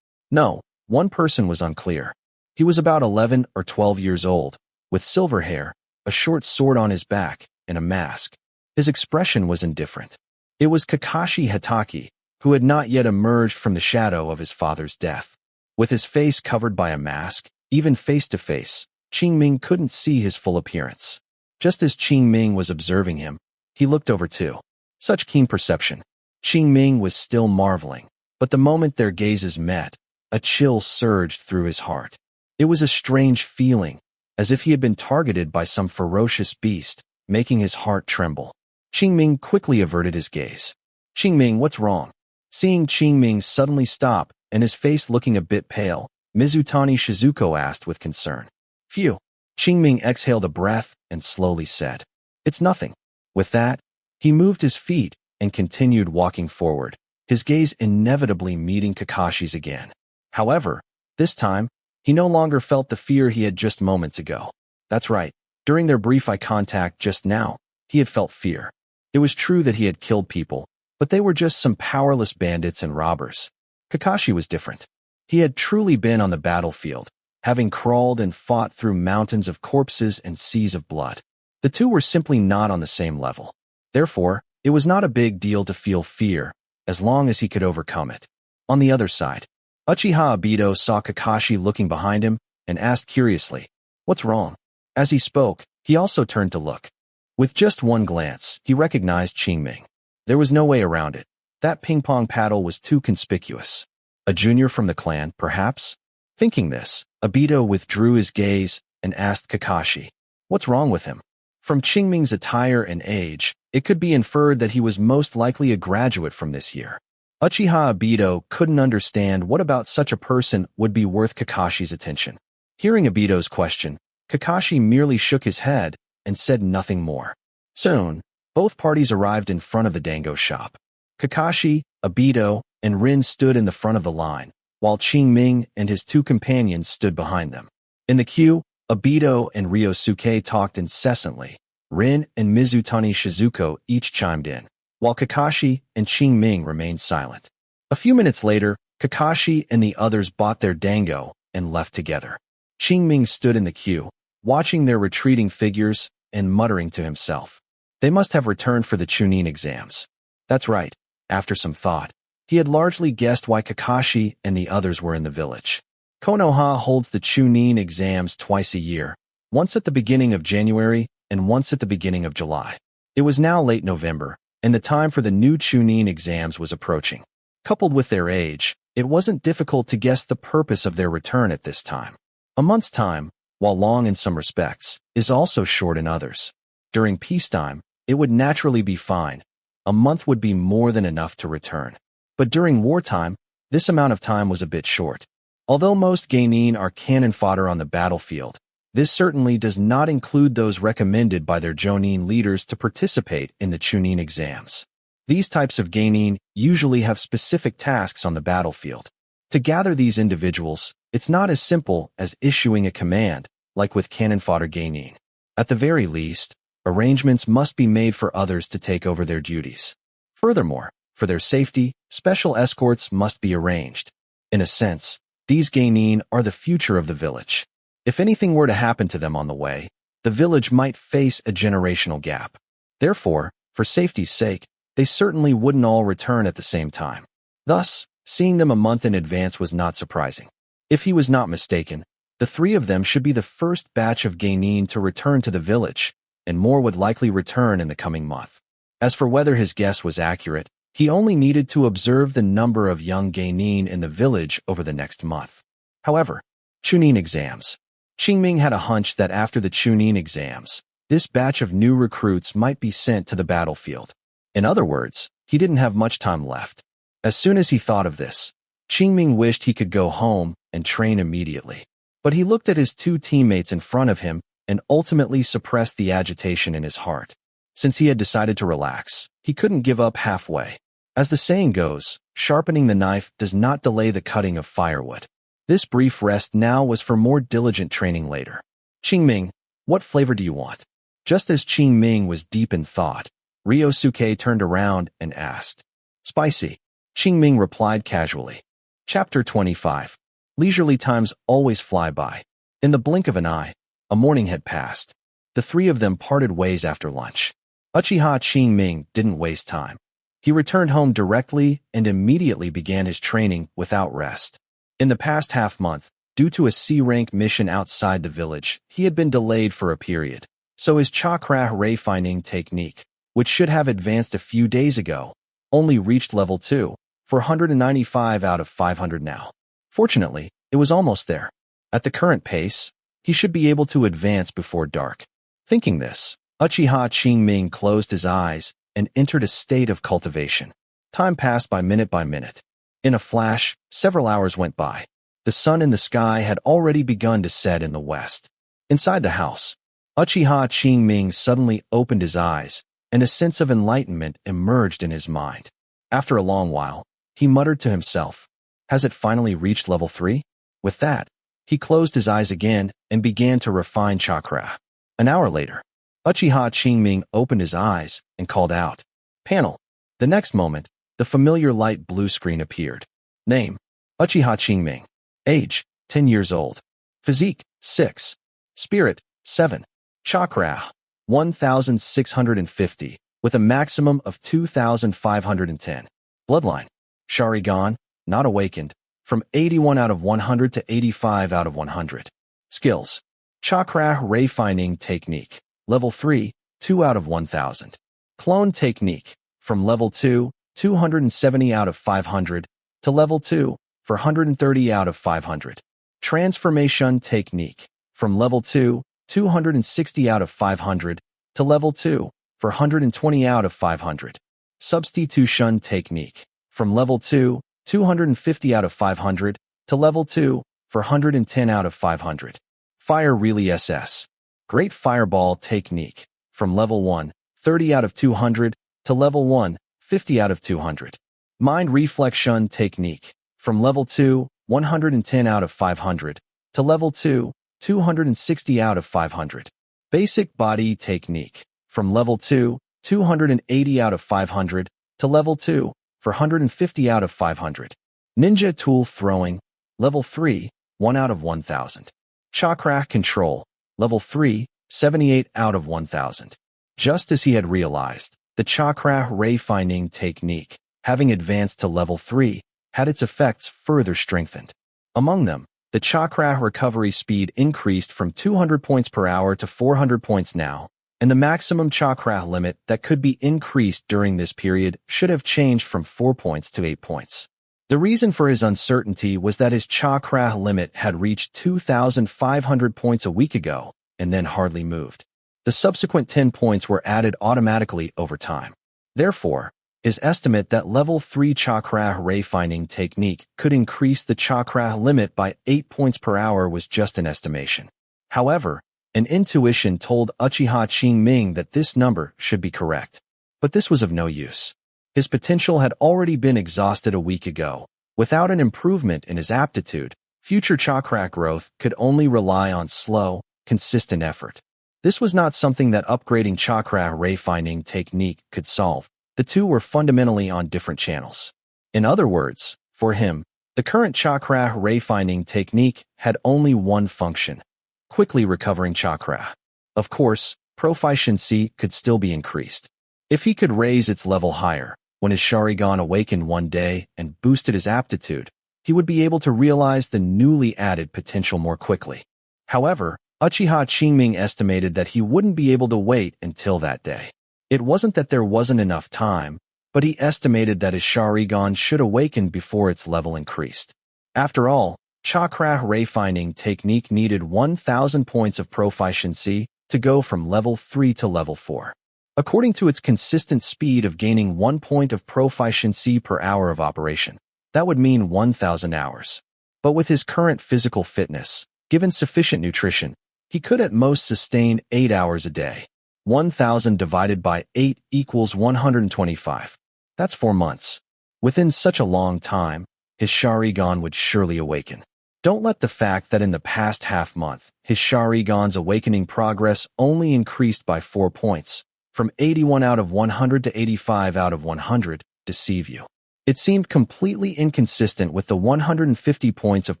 Speaker 1: No, one person was unclear. He was about 11 or 12 years old, with silver hair, a short sword on his back, and a mask. His expression was indifferent. It was Kakashi Hatake, who had not yet emerged from the shadow of his father's death. With his face covered by a mask, even face to face, Qingming couldn't see his full appearance. Just as Qingming was observing him, he looked over too. Such keen perception. Qingming was still marveling, but the moment their gazes met, a chill surged through his heart. It was a strange feeling, as if he had been targeted by some ferocious beast, making his heart tremble. Qingming quickly averted his gaze. Qingming, what's wrong? Seeing Qingming suddenly stop and his face looking a bit pale, Mizutani Shizuko asked with concern. Phew. Qingming exhaled a breath and slowly said, It's nothing. With that, he moved his feet and continued walking forward, his gaze inevitably meeting Kakashi's again. However, this time, he no longer felt the fear he had just moments ago. That's right, during their brief eye contact just now, he had felt fear. It was true that he had killed people, but they were just some powerless bandits and robbers. Kakashi was different. He had truly been on the battlefield, having crawled and fought through mountains of corpses and seas of blood. The 2 were simply not on the same level. Therefore, it was not a big deal to feel fear, as long as he could overcome it. On the other side, Uchiha Abito saw Kakashi looking behind him and asked curiously, What's wrong? As he spoke, he also turned to look. With just one glance, he recognized Qingming. There was no way around it. That ping-pong paddle was too conspicuous. A junior from the clan, perhaps? Thinking this, Abito withdrew his gaze and asked Kakashi, What's wrong with him? From Qingming's attire and age, it could be inferred that he was most likely a graduate from this year. Uchiha Abito couldn't understand what about such a person would be worth Kakashi's attention. Hearing Abito's question, Kakashi merely shook his head and said nothing more. Soon, both parties arrived in front of the dango shop. Kakashi, Abito, and Rin stood in the front of the line, while Qingming and his 2 companions stood behind them. In the queue, Abito and Ryosuke talked incessantly. Rin and Mizutani Shizuko each chimed in, while Kakashi and Qingming remained silent. A few minutes later, Kakashi and the others bought their dango and left together. Qingming stood in the queue, watching their retreating figures and muttering to himself. They must have returned for the Chunin exams. That's right. After some thought, he had largely guessed why Kakashi and the others were in the village. Konoha holds the Chunin exams twice a year, once at the beginning of January and once at the beginning of July. It was now late November, and the time for the new Chunin exams was approaching. Coupled with their age, it wasn't difficult to guess the purpose of their return at this time. A month's time, while long in some respects, is also short in others. During peacetime, it would naturally be fine. A month would be more than enough to return. But during wartime, this amount of time was a bit short. Although most geinin are cannon fodder on the battlefield, this certainly does not include those recommended by their jonin leaders to participate in the Chunin exams. These types of geinin usually have specific tasks on the battlefield. To gather these individuals, it's not as simple as issuing a command, like with cannon fodder geinin. At the very least, arrangements must be made for others to take over their duties. Furthermore, for their safety, special escorts must be arranged. In a sense, these geinin are the future of the village. If anything were to happen to them on the way, the village might face a generational gap. Therefore, for safety's sake, they certainly wouldn't all return at the same time. Thus, seeing them a month in advance was not surprising. If he was not mistaken, the three of them should be the first batch of geinin to return to the village, and more would likely return in the coming month. As for whether his guess was accurate, he only needed to observe the number of young geinin in the village over the next month. However, Chunin exams. Qingming had a hunch that after the Chunin exams, this batch of new recruits might be sent to the battlefield. In other words, he didn't have much time left. As soon as he thought of this, Qingming wished he could go home and train immediately. But he looked at his two teammates in front of him and ultimately suppressed the agitation in his heart. Since he had decided to relax, he couldn't give up halfway. As the saying goes, sharpening the knife does not delay the cutting of firewood. This brief rest now was for more diligent training later. Qingming, what flavor do you want? Just as Qingming was deep in thought, Ryosuke turned around and asked. Spicy. Qingming replied casually. Chapter 25. Leisurely times always fly by. In the blink of an eye, a morning had passed. The three of them parted ways after lunch. Uchiha Qingming didn't waste time. He returned home directly and immediately began his training without rest. In the past half-month, due to a C-rank mission outside the village, he had been delayed for a period, so his Chakra ray-finding technique, which should have advanced a few days ago, only reached level 2, 495 out of 500 now. Fortunately, it was almost there. At the current pace, he should be able to advance before dark. Thinking this, Uchiha Qingming closed his eyes and entered a state of cultivation. Time passed by minute by minute. In a flash, several hours went by. The sun in the sky had already begun to set in the west. Inside the house, Uchiha Qingming suddenly opened his eyes, and a sense of enlightenment emerged in his mind. After a long while, he muttered to himself, "Has it finally reached level 3? With that, he closed his eyes again and began to refine chakra. An hour later, Uchiha Qingming opened his eyes and called out, "Panel." The next moment, the familiar light blue screen appeared. Name, Uchiha Qingming. Age, 10 years old. Physique, 6. Spirit, 7. Chakra, 1,650, with a maximum of 2,510. Bloodline, Sharingan, not awakened, from 81 out of 100 to 85 out of 100. Skills, Chakra ray-finding technique, level 3, 2 out of 1,000. Clone technique, from level 2, 270 out of 500, to level 2, 430 out of 500. Transformation technique, from level 2, 260 out of 500, to level 2, 420 out of 500. Substitution technique, from level 2, 250 out of 500, to level 2, 410 out of 500. Fire Relay SS. Great Fireball technique, from level 1, 30 out of 200, to level 1, 50 out of 200. Mind Reflection technique, from level 2, 110 out of 500, to level 2, 260 out of 500. Basic Body technique, from level 2, 280 out of 500, to level 2, 450 out of 500. Ninja Tool Throwing, level 3, 1 out of 1,000. Chakra Control, level 3, 78 out of 1,000. Just as he had realized, the Chakra ray-finding technique, having advanced to level 3, had its effects further strengthened. Among them, the Chakra recovery speed increased from 200 points per hour to 400 points now, and the maximum Chakra limit that could be increased during this period should have changed from 4 points to 8 points. The reason for his uncertainty was that his Chakra limit had reached 2,500 points a week ago, and then hardly moved. The subsequent 10 points were added automatically over time. Therefore, his estimate that level 3 Chakra ray-finding technique could increase the Chakra limit by 8 points per hour was just an estimation. However, an intuition told Uchiha Qingming that this number should be correct. But this was of no use. His potential had already been exhausted a week ago. Without an improvement in his aptitude, future Chakra growth could only rely on slow, consistent effort. This was not something that upgrading Chakra ray-finding technique could solve. The two were fundamentally on different channels. In other words, for him, the current Chakra ray-finding technique had only one function: quickly recovering chakra. Of course, proficiency could still be increased. If he could raise its level higher, when his Sharingan awakened one day and boosted his aptitude, he would be able to realize the newly added potential more quickly. However, Uchiha Qingming estimated that he wouldn't be able to wait until that day. It wasn't that there wasn't enough time, but he estimated that his Sharingan should awaken before its level increased. After all, Chakra Wayfinding technique needed 1,000 points of proficiency to go from level 3 to level 4. According to its consistent speed of gaining 1 point of proficiency per hour of operation, that would mean 1,000 hours. But with his current physical fitness, given sufficient nutrition, he could at most sustain 8 hours a day. 1,000 divided by 8 equals 125. That's 4 months. Within such a long time, his Sharingan would surely awaken. Don't let the fact that in the past half-month, his Sharingan's awakening progress only increased by 4 points, from 81 out of 100 to 85 out of 100, deceive you. It seemed completely inconsistent with the 150 points of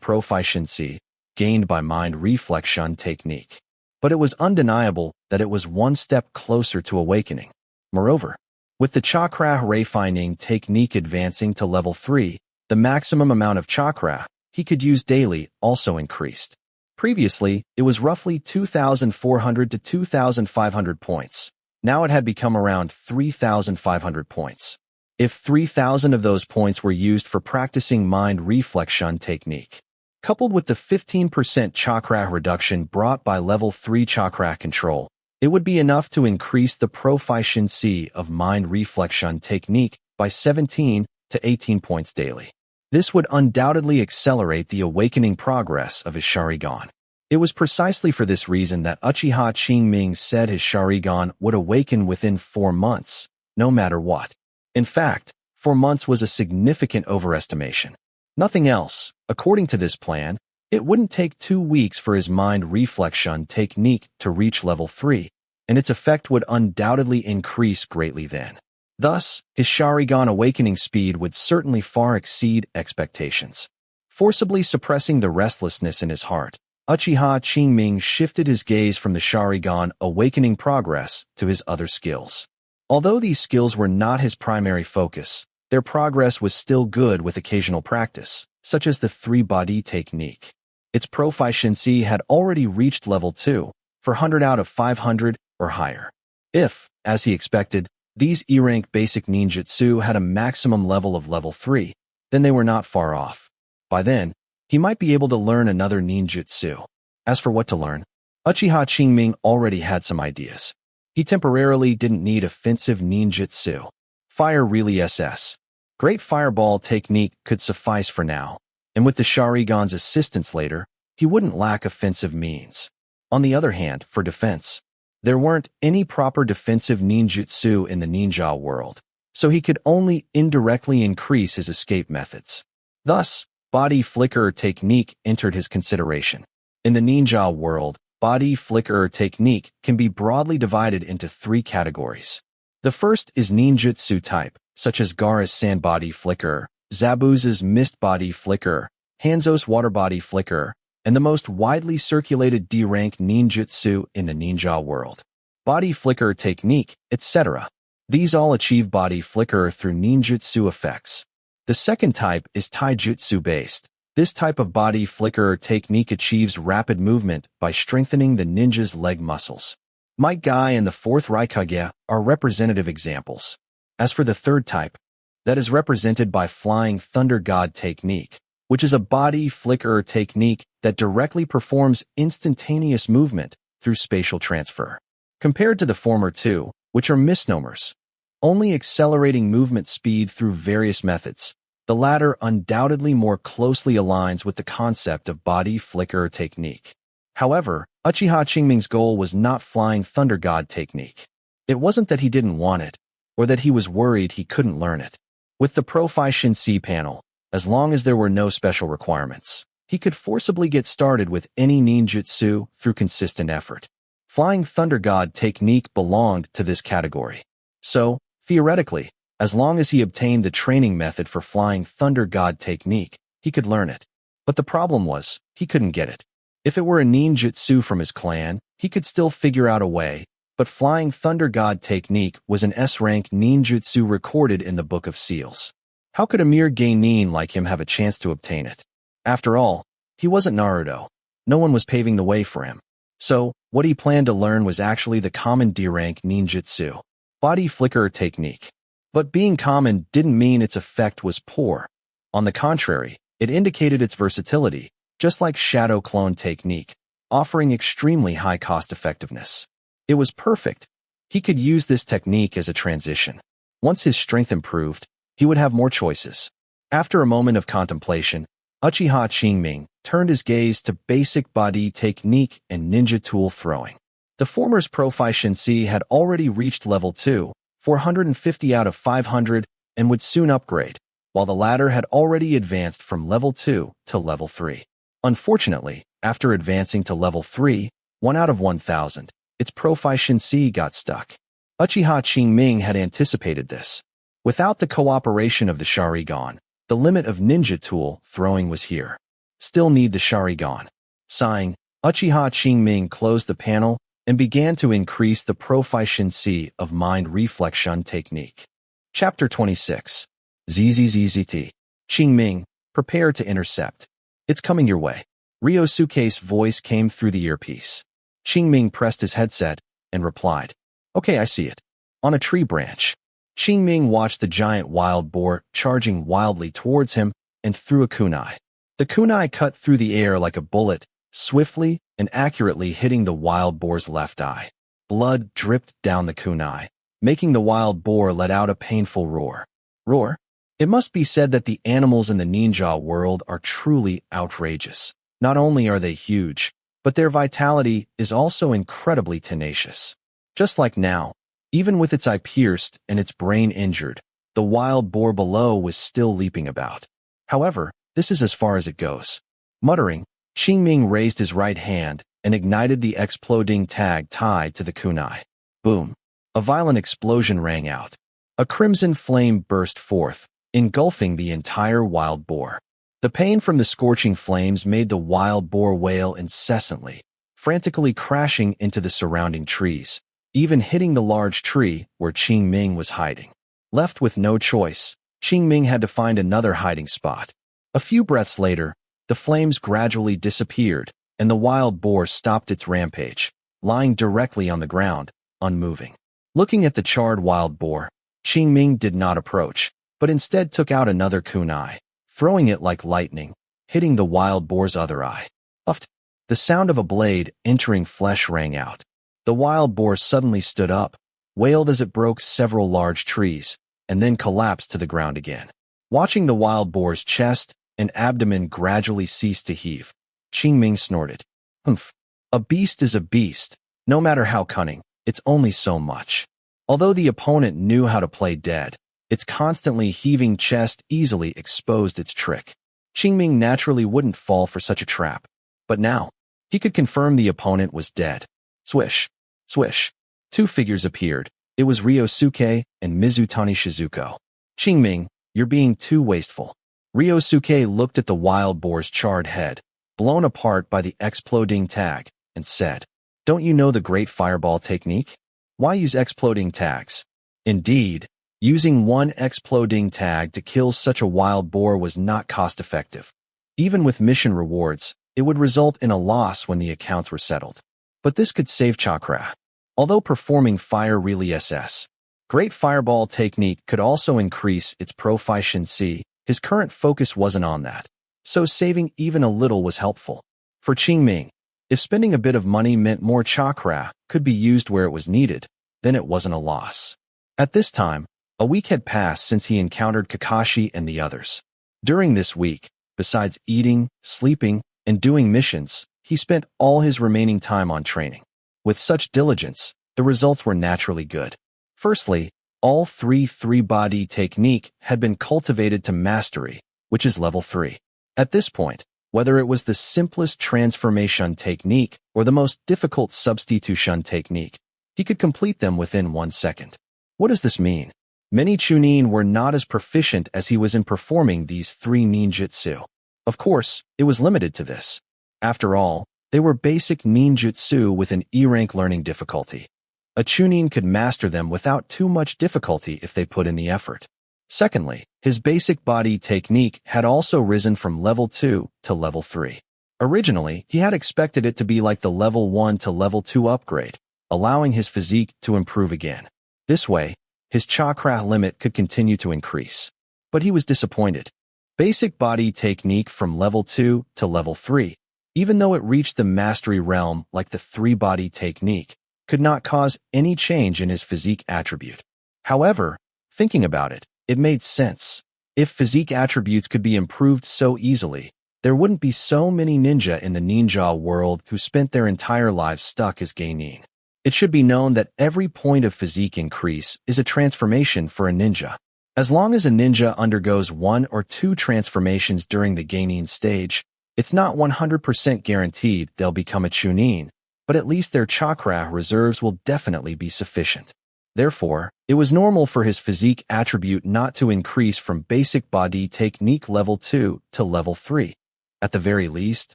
Speaker 1: proficiency gained by mind reflection technique. But it was undeniable that it was one step closer to awakening. Moreover, with the Chakra Wayfinding technique advancing to level 3, the maximum amount of chakra he could use daily also increased. Previously, it was roughly 2,400 to 2,500 points. Now it had become around 3,500 points. If 3,000 of those points were used for practicing mind reflection technique, coupled with the 15% chakra reduction brought by level 3 chakra control, it would be enough to increase the proficiency of mind reflection technique by 17 to 18 points daily. This would undoubtedly accelerate the awakening progress of his Sharingan. It was precisely for this reason that Uchiha Qingming said his Sharingan would awaken within 4 months, no matter what. In fact, 4 months was a significant overestimation. Nothing else. According to this plan, it wouldn't take 2 weeks for his mind reflection technique to reach level 3, and its effect would undoubtedly increase greatly then. Thus, his Sharingan awakening speed would certainly far exceed expectations. Forcibly suppressing the restlessness in his heart, Uchiha Qingming shifted his gaze from the Sharingan awakening progress to his other skills. Although these skills were not his primary focus, their progress was still good with occasional practice, such as the 3-body technique. Its proficiency had already reached level 2, for 100 out of 500 or higher. If, as he expected, these E-rank basic ninjutsu had a maximum level of level 3, then they were not far off. By then, he might be able to learn another ninjutsu. As for what to learn, Uchiha Qingming already had some ideas. He temporarily didn't need offensive ninjutsu. Fire really SS. Great fireball technique could suffice for now, and with the Sharingan's assistance later, he wouldn't lack offensive means. On the other hand, for defense, there weren't any proper defensive ninjutsu in the ninja world, so he could only indirectly increase his escape methods. Thus, body flicker technique entered his consideration. In the ninja world, body flicker technique can be broadly divided into 3 categories. The first is ninjutsu type, such as Gaara's sand body flicker, Zabuza's mist body flicker, Hanzo's water body flicker, and the most widely circulated D-rank ninjutsu in the ninja world. Body flicker technique, etc. These all achieve body flicker through ninjutsu effects. The second type is taijutsu-based. This type of body flicker technique achieves rapid movement by strengthening the ninja's leg muscles. Might Guy and the 4th Raikage are representative examples. As for the third type, that is represented by Flying Thunder God technique, which is a body flicker technique that directly performs instantaneous movement through spatial transfer. Compared to the former two, which are misnomers, only accelerating movement speed through various methods, the latter undoubtedly more closely aligns with the concept of body flicker technique. However, Uchiha Qingming's goal was not Flying Thunder God technique. It wasn't that he didn't want it, or that he was worried he couldn't learn it. With the Proficiency panel, as long as there were no special requirements, he could forcibly get started with any ninjutsu through consistent effort. Flying Thunder God technique belonged to this category. So, theoretically, as long as he obtained the training method for Flying Thunder God technique, he could learn it. But the problem was, he couldn't get it. If it were a ninjutsu from his clan, he could still figure out a way, but Flying Thunder God technique was an S-rank ninjutsu recorded in the Book of Seals. How could a mere geinin like him have a chance to obtain it? After all, he wasn't Naruto. No one was paving the way for him. So, what he planned to learn was actually the common D-rank ninjutsu, body flicker technique. But being common didn't mean its effect was poor. On the contrary, it indicated its versatility, just like Shadow Clone technique, offering extremely high cost effectiveness. It was perfect. He could use this technique as a transition. Once his strength improved, he would have more choices. After a moment of contemplation, Uchiha Qingming turned his gaze to basic body technique and ninja tool throwing. The former's proficiency had already reached level 2, 450 out of 500, and would soon upgrade, while the latter had already advanced from level 2 to level 3. Unfortunately, after advancing to level 3, 1 out of 1,000, its proficiency got stuck. Uchiha Qingming had anticipated this. Without the cooperation of the Sharingan, the limit of ninja tool throwing was here. Still need the Sharingan. Sighing, Uchiha Qingming closed the panel and began to increase the proficiency of mind reflection technique. Chapter 26. ZZZZT. Qingming, prepare to intercept. It's coming your way. Ryosuke's voice came through the earpiece. Qingming pressed his headset and replied, "Okay, I see it. On a tree branch." Qingming watched the giant wild boar charging wildly towards him and threw a kunai. The kunai cut through the air like a bullet, swiftly and accurately hitting the wild boar's left eye. Blood dripped down the kunai, making the wild boar let out a painful roar. Roar? It must be said that the animals in the ninja world are truly outrageous. Not only are they huge, but their vitality is also incredibly tenacious. Just like now, even with its eye pierced and its brain injured, the wild boar below was still leaping about. However, this is as far as it goes. Muttering, Qingming raised his right hand and ignited the exploding tag tied to the kunai. Boom! A violent explosion rang out. A crimson flame burst forth, engulfing the entire wild boar. The pain from the scorching flames made the wild boar wail incessantly, frantically crashing into the surrounding trees, even hitting the large tree where Qingming was hiding. Left with no choice, Qingming had to find another hiding spot. A few breaths later, the flames gradually disappeared, and the wild boar stopped its rampage, lying directly on the ground, unmoving. Looking at the charred wild boar, Qingming did not approach, but instead took out another kunai, throwing it like lightning, hitting the wild boar's other eye. Uft! The sound of a blade entering flesh rang out. The wild boar suddenly stood up, wailed as it broke several large trees, and then collapsed to the ground again. Watching the wild boar's chest and abdomen gradually cease to heave, Qingming snorted. Humph! A beast is a beast. No matter how cunning, it's only so much. Although the opponent knew how to play dead, its constantly heaving chest easily exposed its trick. Qingming naturally wouldn't fall for such a trap. But now, he could confirm the opponent was dead. Swish! Swish! Two figures appeared. It was Ryosuke and Mizutani Shizuko. Qingming, you're being too wasteful. Ryosuke looked at the wild boar's charred head, blown apart by the exploding tag, and said, "Don't you know the Great Fireball technique? Why use exploding tags?" Indeed, using one exploding tag to kill such a wild boar was not cost-effective. Even with mission rewards, it would result in a loss when the accounts were settled. But this could save Chakra. Although performing fire really SS, Great Fireball technique could also increase its proficiency. His current focus wasn't on that, so saving even a little was helpful. For Qingming, if spending a bit of money meant more Chakra could be used where it was needed, then it wasn't a loss. At this time, a week had passed since he encountered Kakashi and the others. During this week, besides eating, sleeping, and doing missions, he spent all his remaining time on training. With such diligence, the results were naturally good. Firstly, all three-body technique had been cultivated to mastery, which is level 3. At this point, whether it was the simplest transformation technique or the most difficult substitution technique, he could complete them within 1 second. What does this mean? Many Chunin were not as proficient as he was in performing these 3 ninjutsu. Of course, it was limited to this. After all, They were basic ninjutsu with an E-rank learning difficulty. A chunin could master them without too much difficulty if they put in the effort. Secondly, his basic body technique had also risen from level 2 to level 3. Originally, he had expected it to be like the level 1 to level 2 upgrade, allowing his physique to improve again. This way, his chakra limit could continue to increase. But he was disappointed. Basic body technique from level 2 to level 3, even though it reached the mastery realm like the 3-body technique, could not cause any change in his physique attribute. However, thinking about it, it made sense. If physique attributes could be improved so easily, there wouldn't be so many ninja in the ninja world who spent their entire lives stuck as genin. It should be known that every point of physique increase is a transformation for a ninja. As long as a ninja undergoes 1 or 2 transformations during the genin stage, it's not 100% guaranteed they'll become a chunin, but at least their chakra reserves will definitely be sufficient. Therefore, it was normal for his physique attribute not to increase from basic body technique level 2 to level 3. At the very least,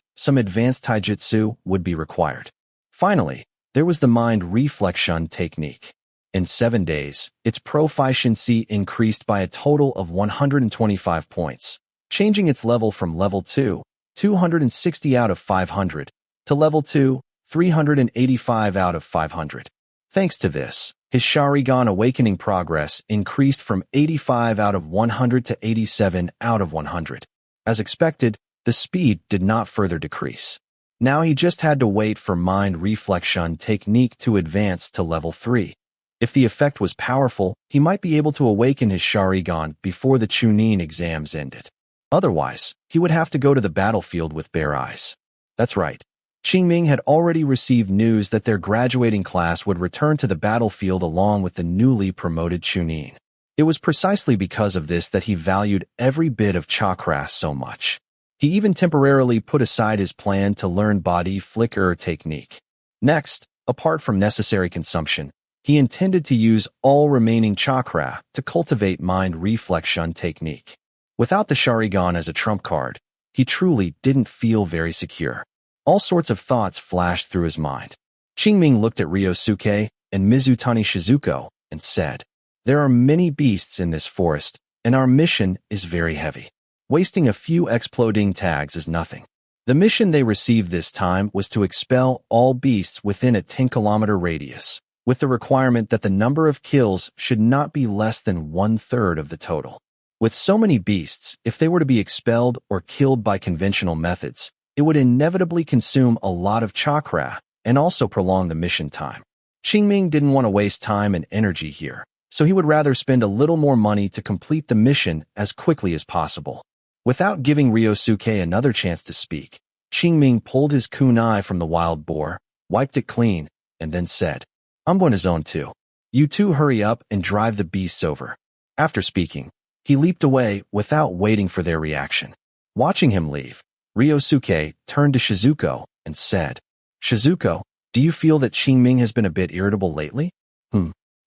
Speaker 1: some advanced taijutsu would be required. Finally, there was the mind reflection technique. In 7 days, its proficiency increased by a total of 125 points, changing its level from level 2, 260 out of 500, to level 2, 385 out of 500. Thanks to this, his Sharingan awakening progress increased from 85 out of 100 to 87 out of 100. As expected, the speed did not further decrease. Now he just had to wait for mind reflection technique to advance to level 3. If the effect was powerful, he might be able to awaken his Sharingan before the chunin exams ended. Otherwise, he would have to go to the battlefield with bare eyes. That's right. Qingming had already received news that their graduating class would return to the battlefield along with the newly promoted chunin. It was precisely because of this that he valued every bit of chakra so much. He even temporarily put aside his plan to learn body flicker technique. Next, apart from necessary consumption, he intended to use all remaining chakra to cultivate mind reflection technique. Without the Sharingan as a trump card, he truly didn't feel very secure. All sorts of thoughts flashed through his mind. Qingming looked at Ryosuke and Mizutani Shizuko and said, "There are many beasts in this forest, and our mission is very heavy. Wasting a few exploding tags is nothing." The mission they received this time was to expel all beasts within a 10-kilometer radius, with the requirement that the number of kills should not be less than 1/3 of the total. With so many beasts, if they were to be expelled or killed by conventional methods, it would inevitably consume a lot of chakra and also prolong the mission time. Qingming didn't want to waste time and energy here, so he would rather spend a little more money to complete the mission as quickly as possible. Without giving Ryosuke another chance to speak, Qingming pulled his kunai from the wild boar, wiped it clean, and then said, "I'm going to zone 2. You two hurry up and drive the beasts over." After speaking, he leaped away without waiting for their reaction. Watching him leave, Ryosuke turned to Shizuko and said, "Shizuko, do you feel that Qingming has been a bit irritable lately?"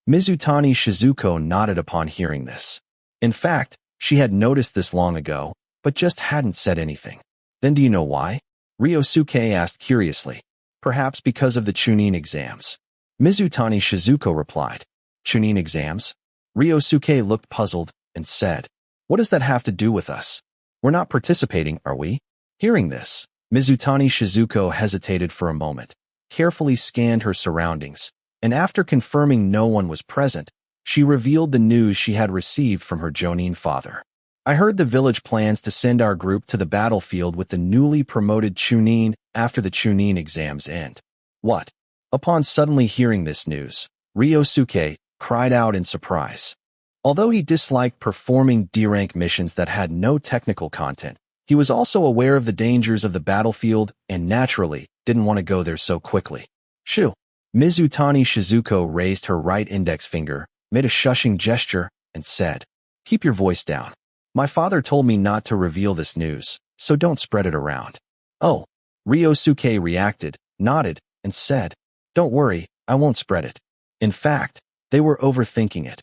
Speaker 1: Mizutani Shizuko nodded upon hearing this. In fact, she had noticed this long ago, but just hadn't said anything. "Then do you know why?" Ryosuke asked curiously. "Perhaps because of the chunin exams." Mizutani Shizuko replied. "Chunin exams?" Ryosuke looked puzzled and said, "What does that have to do with us? We're not participating, are we?" Hearing this, Mizutani Shizuko hesitated for a moment, carefully scanned her surroundings, and after confirming no one was present, she revealed the news she had received from her Jonin father. "I heard the village plans to send our group to the battlefield with the newly promoted chunin after the chunin exams end." "What?" Upon suddenly hearing this news, Ryosuke cried out in surprise. Although he disliked performing D-rank missions that had no technical content, he was also aware of the dangers of the battlefield and naturally didn't want to go there so quickly. "Shoo!" Mizutani Shizuko raised her right index finger, made a shushing gesture, and said, "Keep your voice down. My father told me not to reveal this news, so don't spread it around." "Oh." Ryosuke reacted, nodded, and said, "Don't worry, I won't spread it." In fact, they were overthinking it.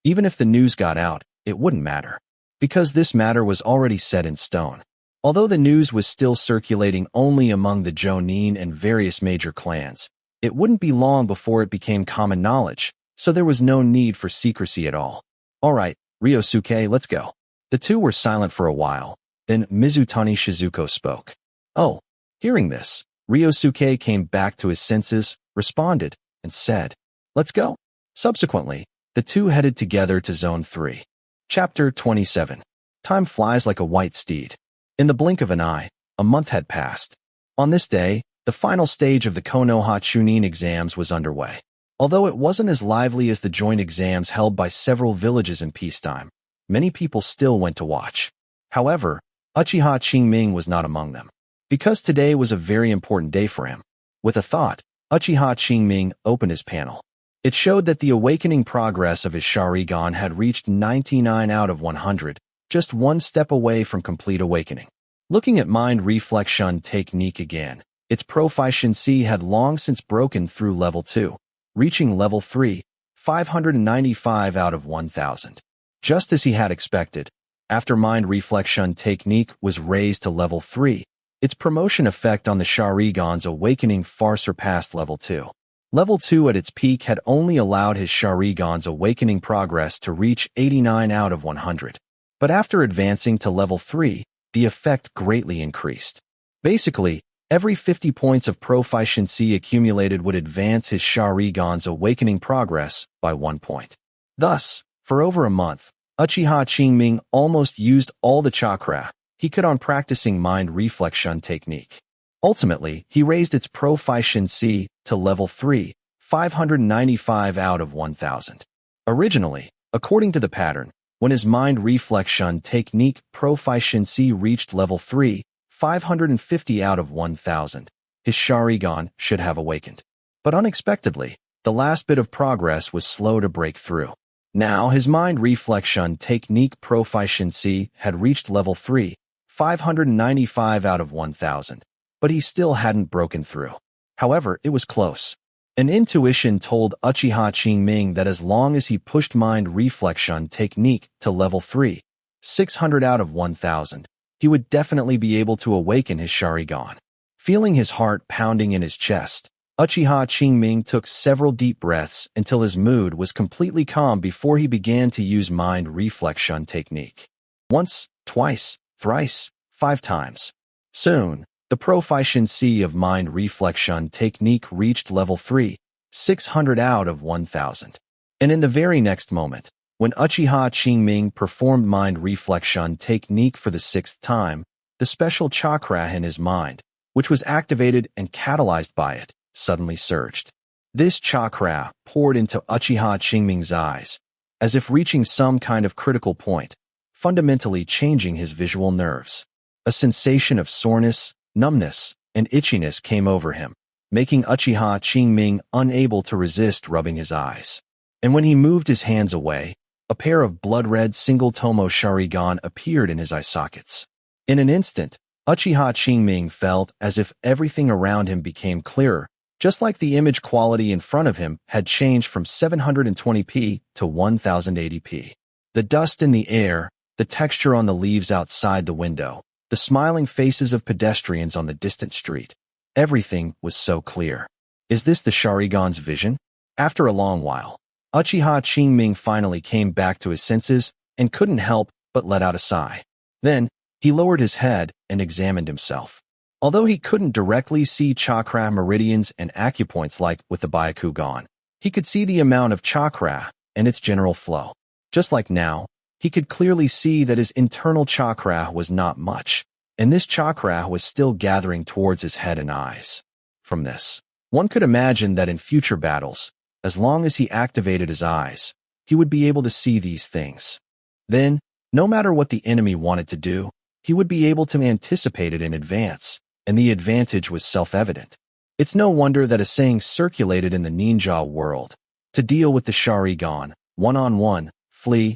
Speaker 1: Even if the news got out, it wouldn't matter, because this matter was already set in stone. Although the news was still circulating only among the Jonin and various major clans, it wouldn't be long before it became common knowledge, so there was no need for secrecy at all. All right, Ryosuke, let's go. The two were silent for a while, then Mizutani Shizuko spoke. Oh, hearing this, Ryosuke came back to his senses, responded, and said, let's go. Subsequently, the two headed together to Zone 3. Chapter 27. Time flies like a white steed. In the blink of an eye, a month had passed. On this day, the final stage of the Konoha Chunin exams was underway. Although it wasn't as lively as the joint exams held by several villages in peacetime, many people still went to watch. However, Uchiha Qingming was not among them, because today was a very important day for him. With a thought, Uchiha Qingming opened his panel. It showed that the awakening progress of his Sharingan had reached 99 out of 100, just one step away from complete awakening. Looking at mind reflection technique again, its proficiency had long since broken through level 2, reaching level 3, 595 out of 1,000. Just as he had expected, after mind reflection technique was raised to level 3, its promotion effect on the Sharingan's awakening far surpassed level 2. Level 2 at its peak had only allowed his Sharingan's awakening progress to reach 89 out of 100. But after advancing to level 3, the effect greatly increased. Basically, every 50 points of proficiency accumulated would advance his Sharingan's awakening progress by 1 point. Thus, for over a month, Uchiha Qingming almost used all the chakra he could on practicing mind reflection technique. Ultimately, he raised its proficiency to level 3, 595 out of 1,000. Originally, according to the pattern, when his mind reflection technique proficiency reached level 3, 550 out of 1,000, his Sharingan should have awakened. But unexpectedly, the last bit of progress was slow to break through. Now, his mind reflection technique proficiency had reached level 3, 595 out of 1,000, but he still hadn't broken through. However, it was close. An intuition told Uchiha Qingming that as long as he pushed mind reflection technique to level 3, 600 out of 1,000, he would definitely be able to awaken his Sharingan. Feeling his heart pounding in his chest, Uchiha Qingming took several deep breaths until his mood was completely calm before he began to use mind reflection technique. Once, twice, thrice, 5 times. Soon, the proficiency of mind reflection technique reached level 3, 600 out of 1,000. And in the very next moment, when Uchiha Qingming performed mind reflection technique for the 6th time, the special chakra in his mind, which was activated and catalyzed by it, suddenly surged. This chakra poured into Uchiha Qingming's eyes, as if reaching some kind of critical point, fundamentally changing his visual nerves. A sensation of soreness, numbness, and itchiness came over him, making Uchiha Qingming unable to resist rubbing his eyes. And when he moved his hands away, a pair of blood-red single-tomo Sharingan appeared in his eye sockets. In an instant, Uchiha Qingming felt as if everything around him became clearer, just like the image quality in front of him had changed from 720p to 1080p. The dust in the air, the texture on the leaves outside the window, the smiling faces of pedestrians on the distant street. Everything was so clear. Is this the Sharingan's vision? After a long while, Uchiha Qingming finally came back to his senses and couldn't help but let out a sigh. Then, he lowered his head and examined himself. Although he couldn't directly see chakra meridians and acupoints like with the Byakugan, he could see the amount of chakra and its general flow. Just like now, he could clearly see that his internal chakra was not much, and this chakra was still gathering towards his head and eyes. From this, one could imagine that in future battles, as long as he activated his eyes, he would be able to see these things. Then, no matter what the enemy wanted to do, he would be able to anticipate it in advance, and the advantage was self-evident. It's no wonder that a saying circulated in the ninja world: to deal with the Sharingan, 1-on-1, flee,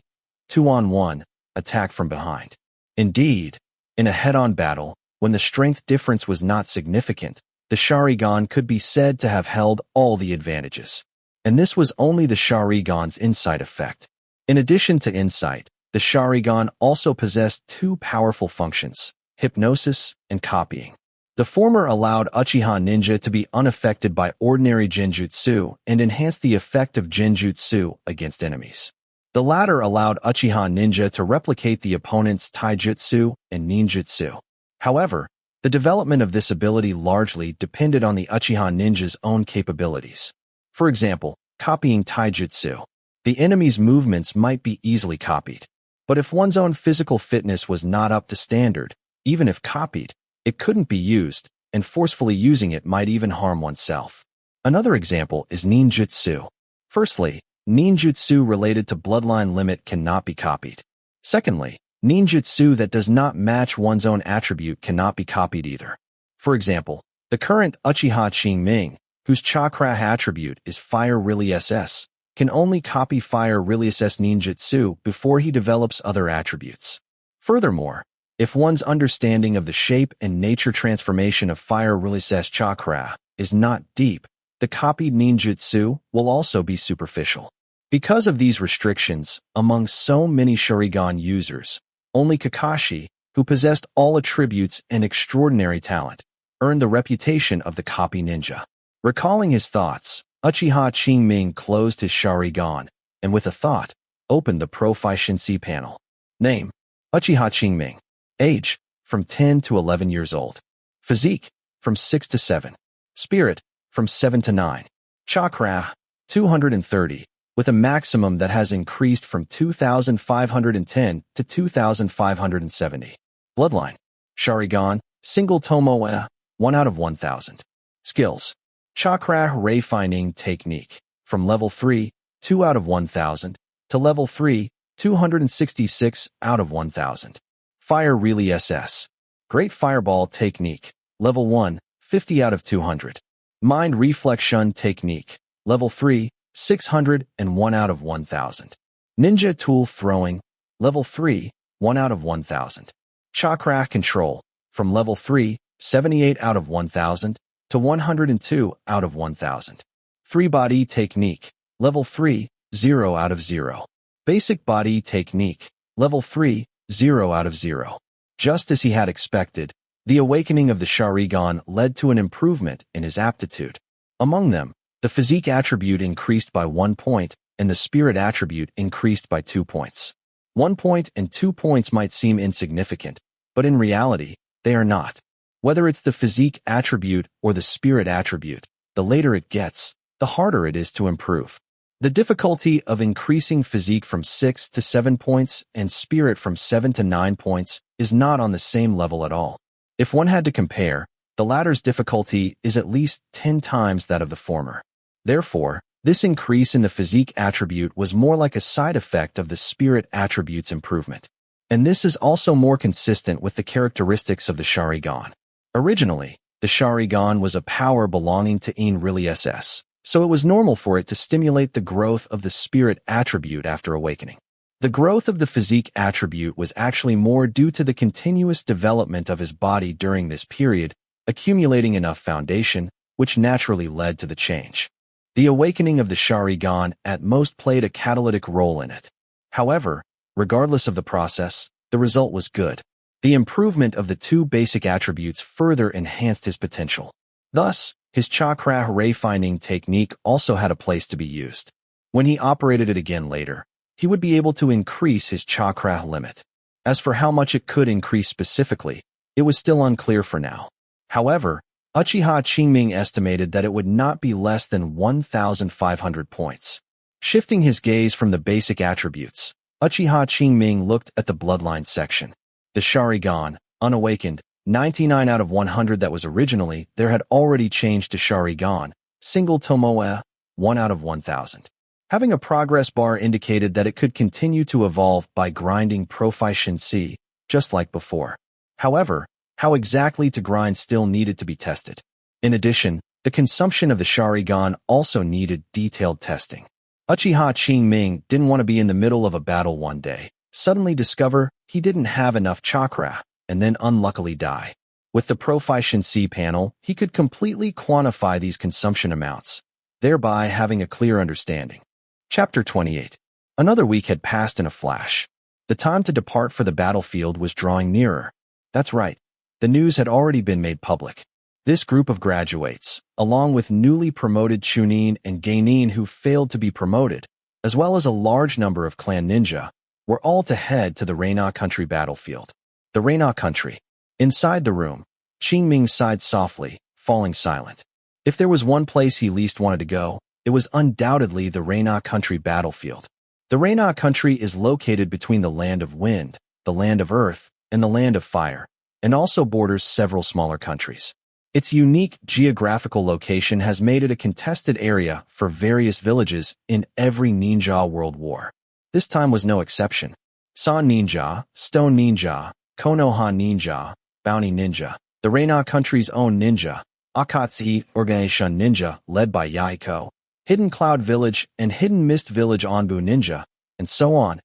Speaker 1: 2-on-1, attack from behind. Indeed, in a head-on battle, when the strength difference was not significant, the Sharingan could be said to have held all the advantages. And this was only the Sharingan's insight effect. In addition to insight, the Sharingan also possessed 2 powerful functions: hypnosis, and copying. The former allowed Uchiha ninja to be unaffected by ordinary genjutsu and enhanced the effect of genjutsu against enemies. The latter allowed Uchiha ninja to replicate the opponent's taijutsu and ninjutsu. However, the development of this ability largely depended on the Uchiha ninja's own capabilities. For example, copying taijutsu. The enemy's movements might be easily copied. But if one's own physical fitness was not up to standard, even if copied, it couldn't be used, and forcefully using it might even harm oneself. Another example is ninjutsu. Firstly, ninjutsu related to bloodline limit cannot be copied. Secondly, ninjutsu that does not match one's own attribute cannot be copied either. For example, the current Uchiha Qingming, whose Chakra attribute is Fire Really SS, can only copy Fire Really SS ninjutsu before he develops other attributes. Furthermore, if one's understanding of the shape and nature transformation of Fire Really SS Chakra is not deep, the copied ninjutsu will also be superficial. Because of these restrictions, among so many Sharingan users, only Kakashi, who possessed all attributes and extraordinary talent, earned the reputation of the copy ninja. Recalling his thoughts, Uchiha Qingming closed his Sharingan, and with a thought, opened the Proficiency panel. Name: Uchiha Qingming. Age: from 10 to 11 years old. Physique: from 6 to 7. Spirit: from 7 to 9. Chakra: 230, with a maximum that has increased from 2,510 to 2,570. Bloodline: Sharingan, single tomoe, 1 out of 1,000. Skills: Chakra refining technique, from level 3, 2 out of 1,000, to level 3, 266 out of 1,000. Fire Really SS. Great Fireball Technique. Level 1, 50 out of 200. Mind Reflection Technique. Level 3, 601 out of 1,000. Ninja Tool Throwing. Level 3, 1 out of 1,000. Chakra Control. From level 3, 78 out of 1,000, to 102 out of 1,000. 3 Body Technique. Level 3, 0 out of 0. Basic Body Technique. Level 3, 0 out of 0. Just as he had expected, the awakening of the Sharingan led to an improvement in his aptitude. Among them, the physique attribute increased by 1 point, and the spirit attribute increased by 2 points. 1 point and 2 points might seem insignificant, but in reality, they are not. Whether it's the physique attribute or the spirit attribute, the later it gets, the harder it is to improve. The difficulty of increasing physique from 6 to 7 points and spirit from 7 to 9 points is not on the same level at all. If one had to compare, the latter's difficulty is at least 10 times that of the former. Therefore, this increase in the physique attribute was more like a side effect of the spirit attribute's improvement. And this is also more consistent with the characteristics of the Sharingan. Originally, the Sharingan was a power belonging to Ein Really SS, so it was normal for it to stimulate the growth of the spirit attribute after awakening. The growth of the physique attribute was actually more due to the continuous development of his body during this period, accumulating enough foundation, which naturally led to the change. The awakening of the Sharingan at most played a catalytic role in it. However, regardless of the process, the result was good. The improvement of the 2 basic attributes further enhanced his potential. Thus, his chakra refining technique also had a place to be used. When he operated it again later, he would be able to increase his chakra limit. As for how much it could increase specifically, it was still unclear for now. However, Uchiha Qingming estimated that it would not be less than 1,500 points. Shifting his gaze from the basic attributes, Uchiha Qingming looked at the bloodline section. The Sharingan, unawakened, 99 out of 100 that was originally there had already changed to Sharingan, single tomoe, 1 out of 1,000. Having a progress bar indicated that it could continue to evolve by grinding Proficiency, just like before. However, how exactly to grind still needed to be tested. In addition, the consumption of the Sharingan also needed detailed testing. Uchiha Qingming didn't want to be in the middle of a battle one day, suddenly discover he didn't have enough chakra, and then unluckily die. With the Proficiency panel, he could completely quantify these consumption amounts, thereby having a clear understanding. Chapter 28. Another week had passed in a flash. The time to depart for the battlefield was drawing nearer. That's right, The news had already been made public. This group of graduates, along with newly promoted Chunin and Geinin who failed to be promoted, as well as a large number of clan ninja, were all to head to the Reina country battlefield. The Reina country. Inside the room, Qingming sighed softly, falling silent. If there was one place he least wanted to go, it was undoubtedly the Reina country battlefield. The Reina country is located between the land of wind, the land of earth, and the land of fire, and also borders several smaller countries. Its unique geographical location has made it a contested area for various villages in every ninja world war. This time was no exception. San Ninja, Stone Ninja, Konoha Ninja, Bounty Ninja, the Reina country's own ninja, Akatsuki Organization Ninja led by Yaiko, Hidden Cloud Village and Hidden Mist Village Onbu Ninja, and so on.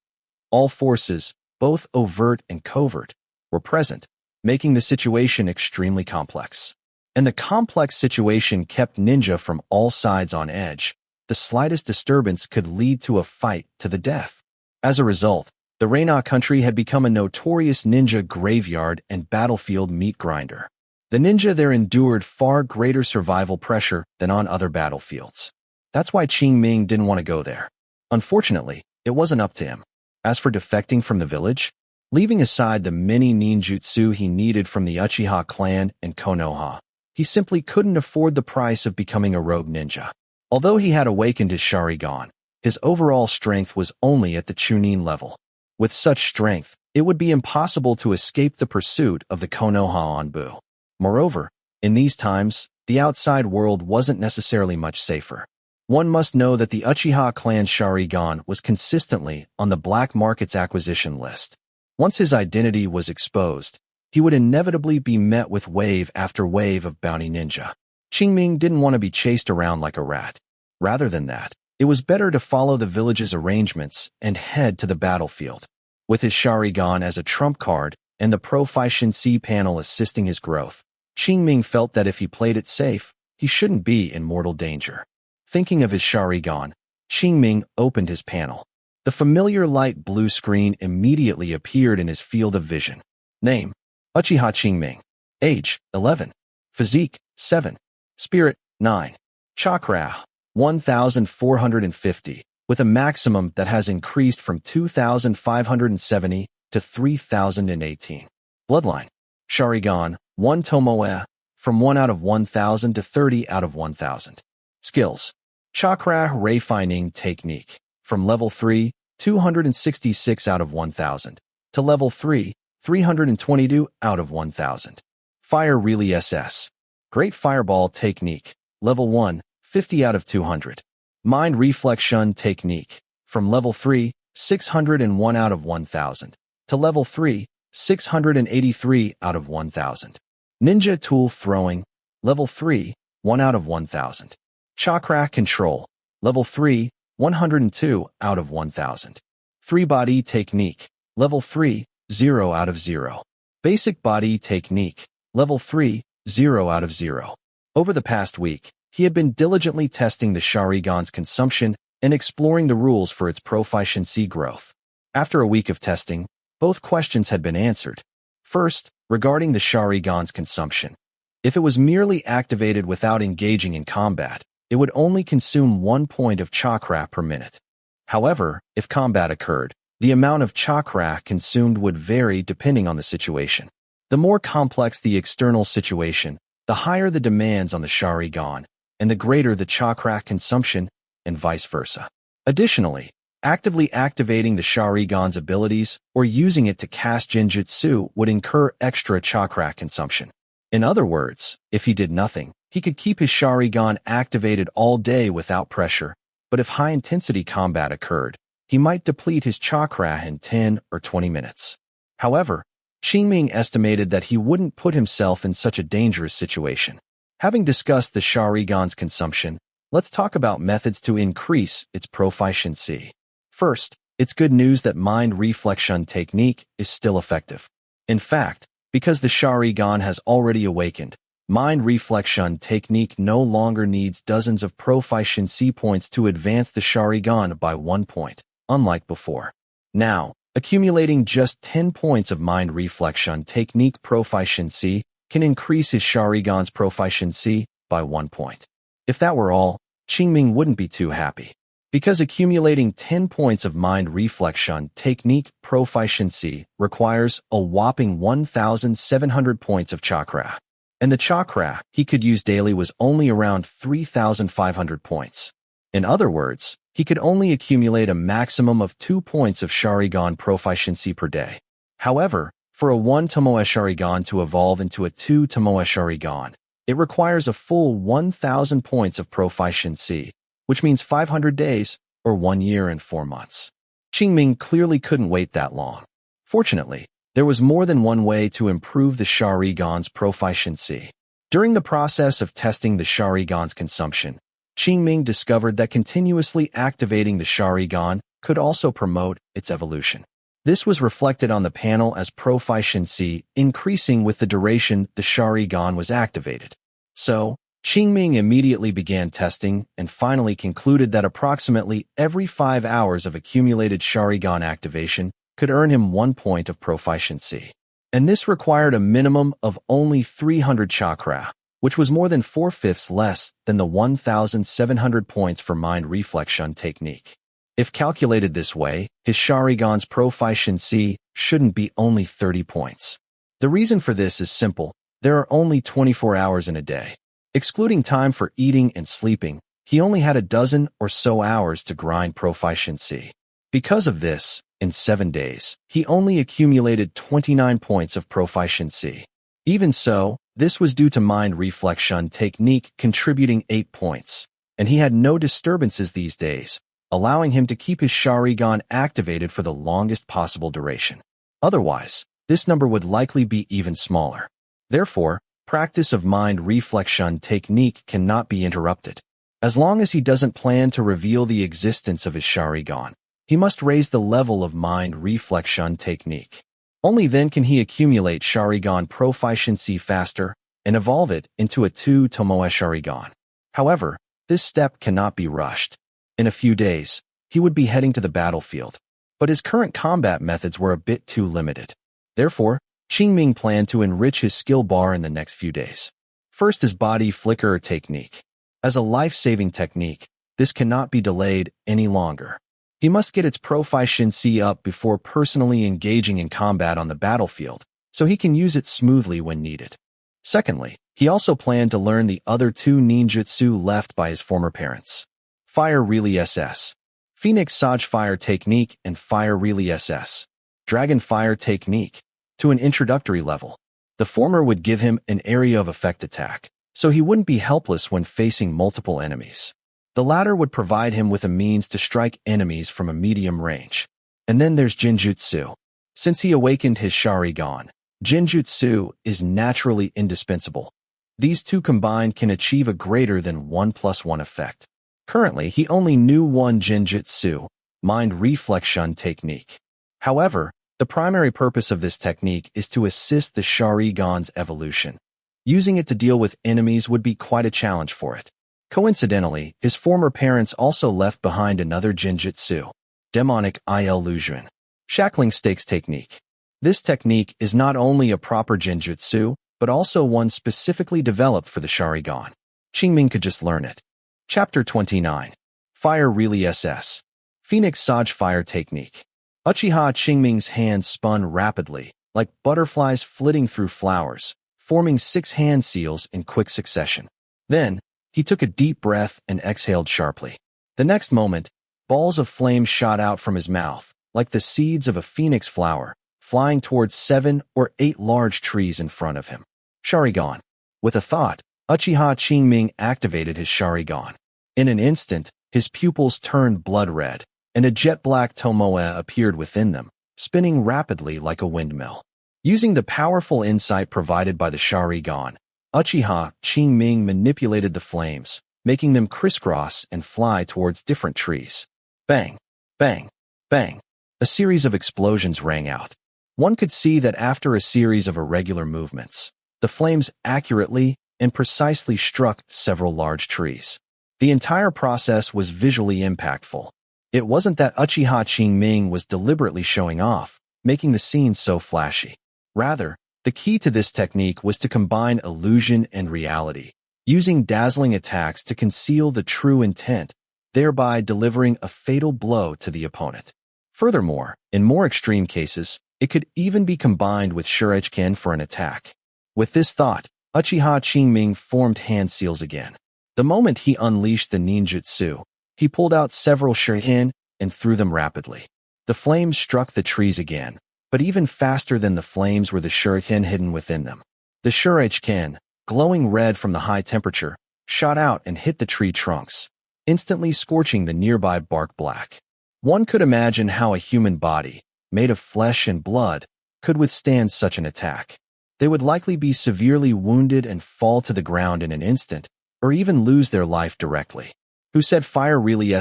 Speaker 1: All forces, both overt and covert, were present, making the situation extremely complex. And the complex situation kept ninja from all sides on edge. The slightest disturbance could lead to a fight to the death. As a result, the Reina country had become a notorious ninja graveyard and battlefield meat grinder. The ninja there endured far greater survival pressure than on other battlefields. That's why Qingming didn't want to go there. Unfortunately, it wasn't up to him. As for defecting from the village, leaving aside the many ninjutsu he needed from the Uchiha clan and Konoha, he simply couldn't afford the price of becoming a rogue ninja. Although he had awakened his Sharingan, his overall strength was only at the Chunin level. With such strength, it would be impossible to escape the pursuit of the Konoha Onbu. Moreover, in these times, the outside world wasn't necessarily much safer. One must know that the Uchiha clan Sharingan was consistently on the black market's acquisition list. Once his identity was exposed, he would inevitably be met with wave after wave of bounty ninja. Qingming didn't want to be chased around like a rat. Rather than that, it was better to follow the village's arrangements and head to the battlefield. With his Sharingan as a trump card and the Proficiency panel assisting his growth, Qingming felt that if he played it safe, he shouldn't be in mortal danger. Thinking of his Sharingan, Qingming opened his panel. The familiar light blue screen immediately appeared in his field of vision. Name: Uchiha Qingming. Age: 11. Physique: 7. Spirit: 9. Chakra: 1,450, with a maximum that has increased from 2,570 to 3,018. Bloodline: Sharingan, 1 Tomoe, from 1 out of 1,000 to 30 out of 1,000. Skills: Chakra Refining Technique, from level 3, 266 out of 1,000, to level 3, 322 out of 1,000. Fire Relay SS. Great Fireball Technique, level 1, 50 out of 200. Mind Reflection Technique, from level 3, 601 out of 1,000, to level 3, 683 out of 1,000. Ninja Tool Throwing, level 3, 1 out of 1,000. Chakra Control, level 3, 102 out of 1,000. 3 Body Technique, level 3, 0 out of 0. Basic Body Technique, level 3, 0 out of 0. Over the past week, he had been diligently testing the Sharingan's consumption and exploring the rules for its proficiency growth. After a week of testing, both questions had been answered. First, regarding the Sharingan's consumption. If it was merely activated without engaging in combat, it would only consume 1 point of chakra per minute. However, if combat occurred, the amount of chakra consumed would vary depending on the situation. The more complex the external situation, the higher the demands on the Sharingan, and the greater the chakra consumption, and vice versa. Additionally, actively activating the Sharingan's abilities or using it to cast Genjutsu would incur extra chakra consumption. In other words, if he did nothing, he could keep his Sharingan activated all day without pressure, but if high-intensity combat occurred, he might deplete his chakra in 10 or 20 minutes. However, Qingming estimated that he wouldn't put himself in such a dangerous situation. Having discussed the Sharingan's consumption, let's talk about methods to increase its proficiency. First, it's good news that Mind Reflection Technique is still effective. In fact, because the Sharingan has already awakened, Mind Reflection Technique no longer needs dozens of proficiency points to advance the Sharingan by 1 point, unlike before. Now, Accumulating just 10 points of mind reflection technique proficiency can increase his Sharingan's proficiency by 1 point. If that were all, Qingming wouldn't be too happy. Because accumulating 10 points of mind reflection technique proficiency requires a whopping 1,700 points of Chakra. And the Chakra he could use daily was only around 3,500 points. In other words, he could only accumulate a maximum of 2 points of Sharingan proficiency per day. However, for a 1 Tomoe Sharingan to evolve into a 2 Tomoe Sharingan, it requires a full 1,000 points of proficiency, which means 500 days, or 1 year and 4 months. Qingming clearly couldn't wait that long. Fortunately, there was more than one way to improve the Sharingan's proficiency. During the process of testing the Sharingan's consumption, Qingming discovered that continuously activating the Sharingan could also promote its evolution. This was reflected on the panel as proficiency increasing with the duration the Sharingan was activated. So, Qingming immediately began testing and finally concluded that approximately every 5 hours of accumulated Sharingan activation could earn him 1 point of proficiency. And this required a minimum of only 300 Chakra, which was more than 4/5 less than the 1,700 points for mind reflection technique. If calculated this way, his Sharingan's proficiency shouldn't be only 30 points. The reason for this is simple. There are only 24 hours in a day. Excluding time for eating and sleeping, he only had a dozen or so hours to grind proficiency. Because of this, in 7 days, he only accumulated 29 points of proficiency. Even so, this was due to mind reflection technique contributing 8 points, and he had no disturbances these days, allowing him to keep his Sharingan activated for the longest possible duration. Otherwise, this number would likely be even smaller. Therefore, practice of mind reflection technique cannot be interrupted. As long as he doesn't plan to reveal the existence of his Sharingan, he must raise the level of mind reflection technique. Only then can he accumulate Sharingan proficiency faster and evolve it into a 2 Tomoe Sharingan. However, this step cannot be rushed. In a few days, he would be heading to the battlefield, but his current combat methods were a bit too limited. Therefore, Qingming planned to enrich his skill bar in the next few days. First is body flicker technique. As a life-saving technique, this cannot be delayed any longer. He must get its proficiency up before personally engaging in combat on the battlefield, so he can use it smoothly when needed. Secondly, he also planned to learn the other 2 ninjutsu left by his former parents. Fire Really SS. Phoenix Sage Fire Technique and Fire Really SS. Dragon Fire Technique. To an introductory level. The former would give him an area of effect attack, so he wouldn't be helpless when facing multiple enemies. The latter would provide him with a means to strike enemies from a medium range. And then there's Jinjutsu. Since he awakened his Sharingan, Jinjutsu is naturally indispensable. These 2 combined can achieve a greater than 1+1 effect. Currently, he only knew 1 Jinjutsu, mind reflection technique. However, the primary purpose of this technique is to assist the Sharingan's evolution. Using it to deal with enemies would be quite a challenge for it. Coincidentally, his former parents also left behind another Jinjutsu, demonic illusion, shackling stakes technique. This technique is not only a proper Jinjutsu, but also one specifically developed for the Sharingan. Qingming could just learn it. Chapter 29. Fire Really SS. Phoenix Sage Fire Technique. Uchiha Qingming's hands spun rapidly, like butterflies flitting through flowers, forming 6 hand seals in quick succession. Then, he took a deep breath and exhaled sharply. The next moment, balls of flame shot out from his mouth, like the seeds of a phoenix flower, flying towards 7 or 8 large trees in front of him. Sharingan. With a thought, Uchiha Qingming activated his Sharingan. In an instant, his pupils turned blood red, and a jet-black tomoe appeared within them, spinning rapidly like a windmill. Using the powerful insight provided by the Sharingan, Uchiha Qingming manipulated the flames, making them crisscross and fly towards different trees. Bang! Bang! Bang! A series of explosions rang out. One could see that after a series of irregular movements, the flames accurately and precisely struck several large trees. The entire process was visually impactful. It wasn't that Uchiha Qingming was deliberately showing off, making the scene so flashy. Rather, the key to this technique was to combine illusion and reality, using dazzling attacks to conceal the true intent, thereby delivering a fatal blow to the opponent. Furthermore, in more extreme cases, it could even be combined with shuriken for an attack. With this thought, Uchiha Qingming formed hand seals again. The moment he unleashed the ninjutsu, he pulled out several shuriken and threw them rapidly. The flames struck the trees again, but even faster than the flames were the shuriken hidden within them. The shuriken, glowing red from the high temperature, shot out and hit the tree trunks, instantly scorching the nearby bark black. One could imagine how a human body, made of flesh and blood, could withstand such an attack. They would likely be severely wounded and fall to the ground in an instant, or even lose their life directly. Who said fire really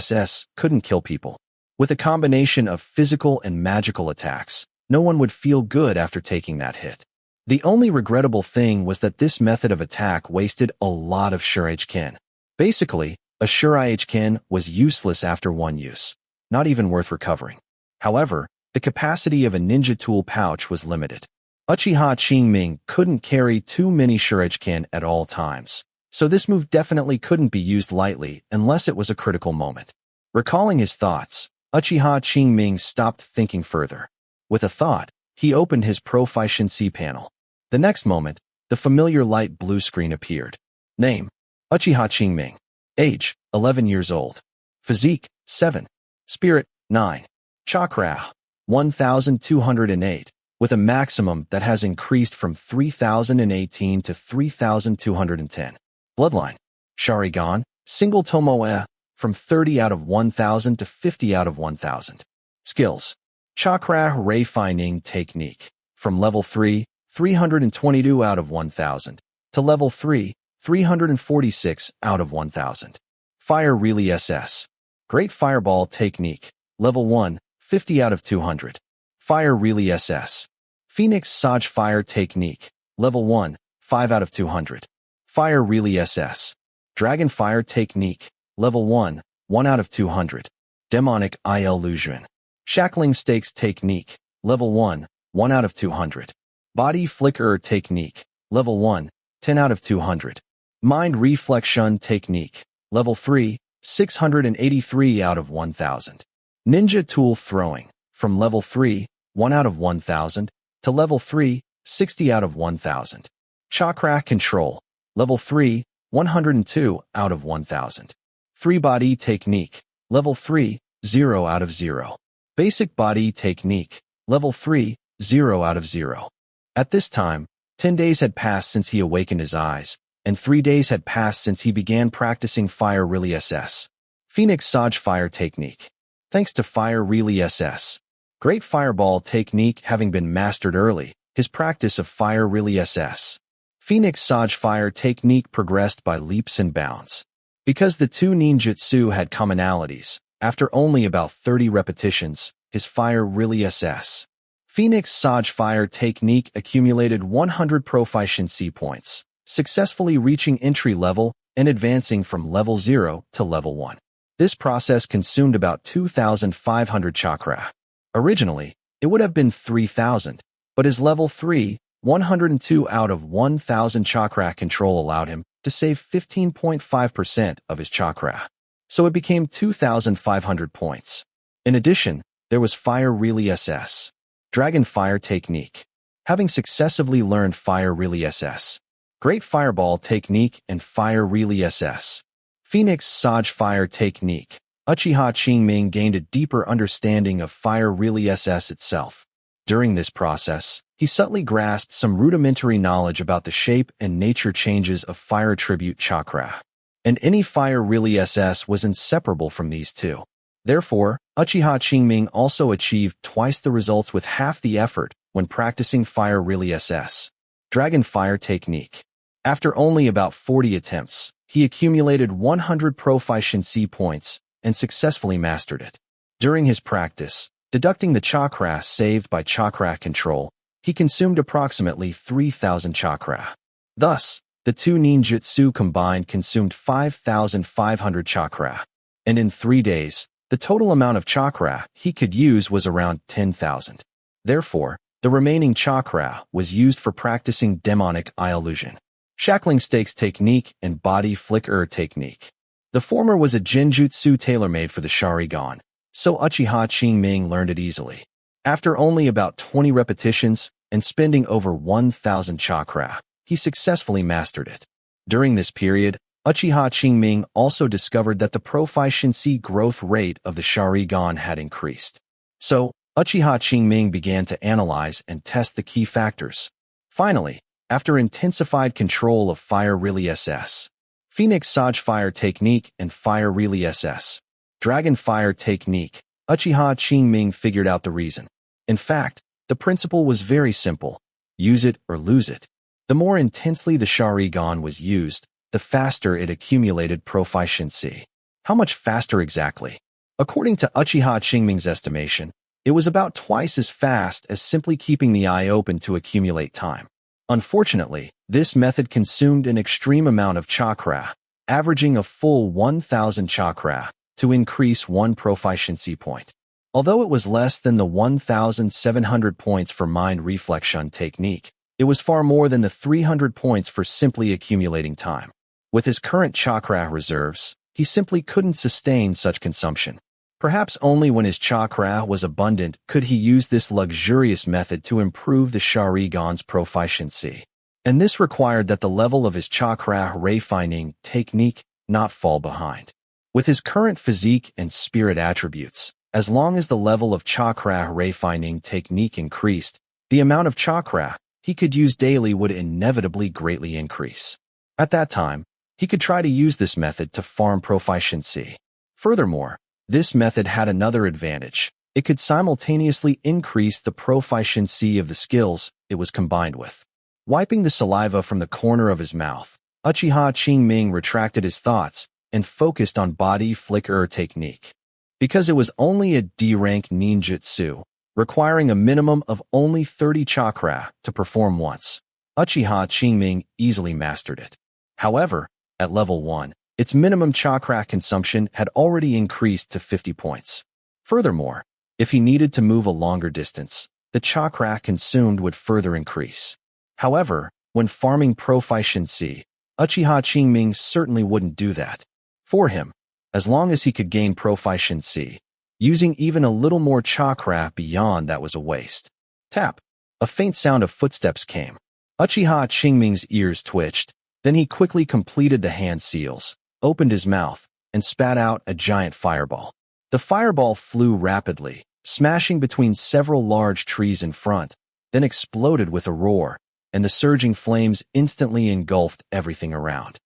Speaker 1: couldn't kill people? With a combination of physical and magical attacks, no one would feel good after taking that hit. The only regrettable thing was that this method of attack wasted a lot of shuriken. Basically, a shuriken was useless after one use, not even worth recovering. However, the capacity of a ninja tool pouch was limited. Uchiha Qingming couldn't carry too many shuriken at all times, so this move definitely couldn't be used lightly unless it was a critical moment. Recalling his thoughts, Uchiha Qingming stopped thinking further. With a thought, he opened his Proficiency panel. The next moment, the familiar light blue screen appeared. Name: Uchiha Qingming. Age: 11 years old. Physique: 7. Spirit: 9. Chakra: 1,208, with a maximum that has increased from 3,018 to 3,210. Bloodline: Sharingan, single tomoe, from 30 out of 1,000 to 50 out of 1,000. Skills: Chakra Refining Technique, from level 3, 322 out of 1,000, to level 3, 346 out of 1,000. Fire Really SS. Great Fireball Technique, level 1, 50 out of 200. Fire Really SS. Phoenix Saj Fire Technique, level 1, 5 out of 200. Fire Really SS. Dragon Fire Technique, level 1, 1 out of 200. Demonic Illusion. Shackling Stakes Technique, level 1, 1 out of 200. Body Flicker Technique, level 1, 10 out of 200. Mind Reflection Technique, level 3, 683 out of 1,000. Ninja Tool Throwing, from level 3, 1 out of 1,000, to level 3, 60 out of 1,000. Chakra Control, level 3, 102 out of 1,000. 3 Body Technique, level 3, 0 out of 0. Basic Body Technique, level 3, 0 out of 0. At this time, 10 days had passed since he awakened his eyes, and 3 days had passed since he began practicing Fire Really SS. Phoenix Saj Fire Technique. Thanks to Fire Really SS. Great Fireball Technique having been mastered early, his practice of Fire Really SS. Phoenix Saj Fire Technique progressed by leaps and bounds. Because the two ninjutsu had commonalities, after only about 30 repetitions, his Fire Really SS. Phoenix Saj Fire Technique accumulated 100 proficiency points, successfully reaching entry level and advancing from level 0 to level 1. This process consumed about 2,500 chakra. Originally, it would have been 3,000, but his level 3, 102 out of 1,000 chakra control allowed him to save 15.5% of his chakra. So it became 2,500 points. In addition, there was Fire Really SS. Dragon Fire Technique. Having successively learned Fire Really SS. Great Fireball Technique and Fire Really SS. Phoenix Saj Fire Technique. Uchiha Qingming gained a deeper understanding of Fire Really SS itself. During this process, he subtly grasped some rudimentary knowledge about the shape and nature changes of fire attribute chakra. And any Fire Really SS was inseparable from these two. Therefore, Uchiha Qingming also achieved twice the results with half the effort when practicing Fire Really SS. Dragon Fire Technique. After only about 40 attempts, he accumulated 100 proficiency points and successfully mastered it. During his practice, deducting the chakra saved by chakra control, he consumed approximately 3,000 chakra. Thus, the two ninjutsu combined consumed 5,500 chakra. And in 3 days, The total amount of chakra he could use was around 10,000. Therefore, the remaining chakra was used for practicing demonic eye illusion, shackling stakes technique, and body flicker technique. The former was a genjutsu tailor-made for the Sharingan, so Uchiha Qingming learned it easily. After only about 20 repetitions and spending over 1,000 chakra, he successfully mastered it. During this period, Uchiha Qingming also discovered that the proficiency growth rate of the Sharingan had increased. So, Uchiha Qingming began to analyze and test the key factors. Finally, after intensified control of Fire Really SS, Phoenix Sage Fire Technique and Fire Really SS, Dragon Fire Technique, Uchiha Qingming figured out the reason. In fact, the principle was very simple. Use it or lose it. The more intensely the Sharingan was used, the faster it accumulated proficiency. How much faster exactly? According to Uchiha Qingming's estimation, it was about twice as fast as simply keeping the eye open to accumulate time. Unfortunately, this method consumed an extreme amount of chakra, averaging a full 1,000 chakra, to increase one proficiency point. Although it was less than the 1,700 points for mind reflection technique, it was far more than the 300 points for simply accumulating time. With his current chakra reserves, he simply couldn't sustain such consumption. Perhaps only when his chakra was abundant could he use this luxurious method to improve the Sharingan's proficiency. And this required that the level of his chakra refining technique not fall behind. With his current physique and spirit attributes, as long as the level of chakra refining technique increased, the amount of chakra he could use daily would inevitably greatly increase. At that time, he could try to use this method to farm proficiency. Furthermore, this method had another advantage. It could simultaneously increase the proficiency of the skills it was combined with. Wiping the saliva from the corner of his mouth, Uchiha Qingming retracted his thoughts and focused on body flicker technique. Because it was only a D-rank ninjutsu, requiring a minimum of only 30 chakra to perform once, Uchiha Qingming easily mastered it. However, at level 1, its minimum chakra consumption had already increased to 50 points. Furthermore, if he needed to move a longer distance, the chakra consumed would further increase. However, when farming proficiency, Uchiha Qingming certainly wouldn't do that. For him, as long as he could gain proficiency, using even a little more chakra beyond that was a waste. Tap. A faint sound of footsteps came. Uchiha Qingming's ears twitched, then he quickly completed the hand seals, opened his mouth, and spat out a giant fireball. The fireball flew rapidly, smashing between several large trees in front, then exploded with a roar, and the surging flames instantly engulfed everything around.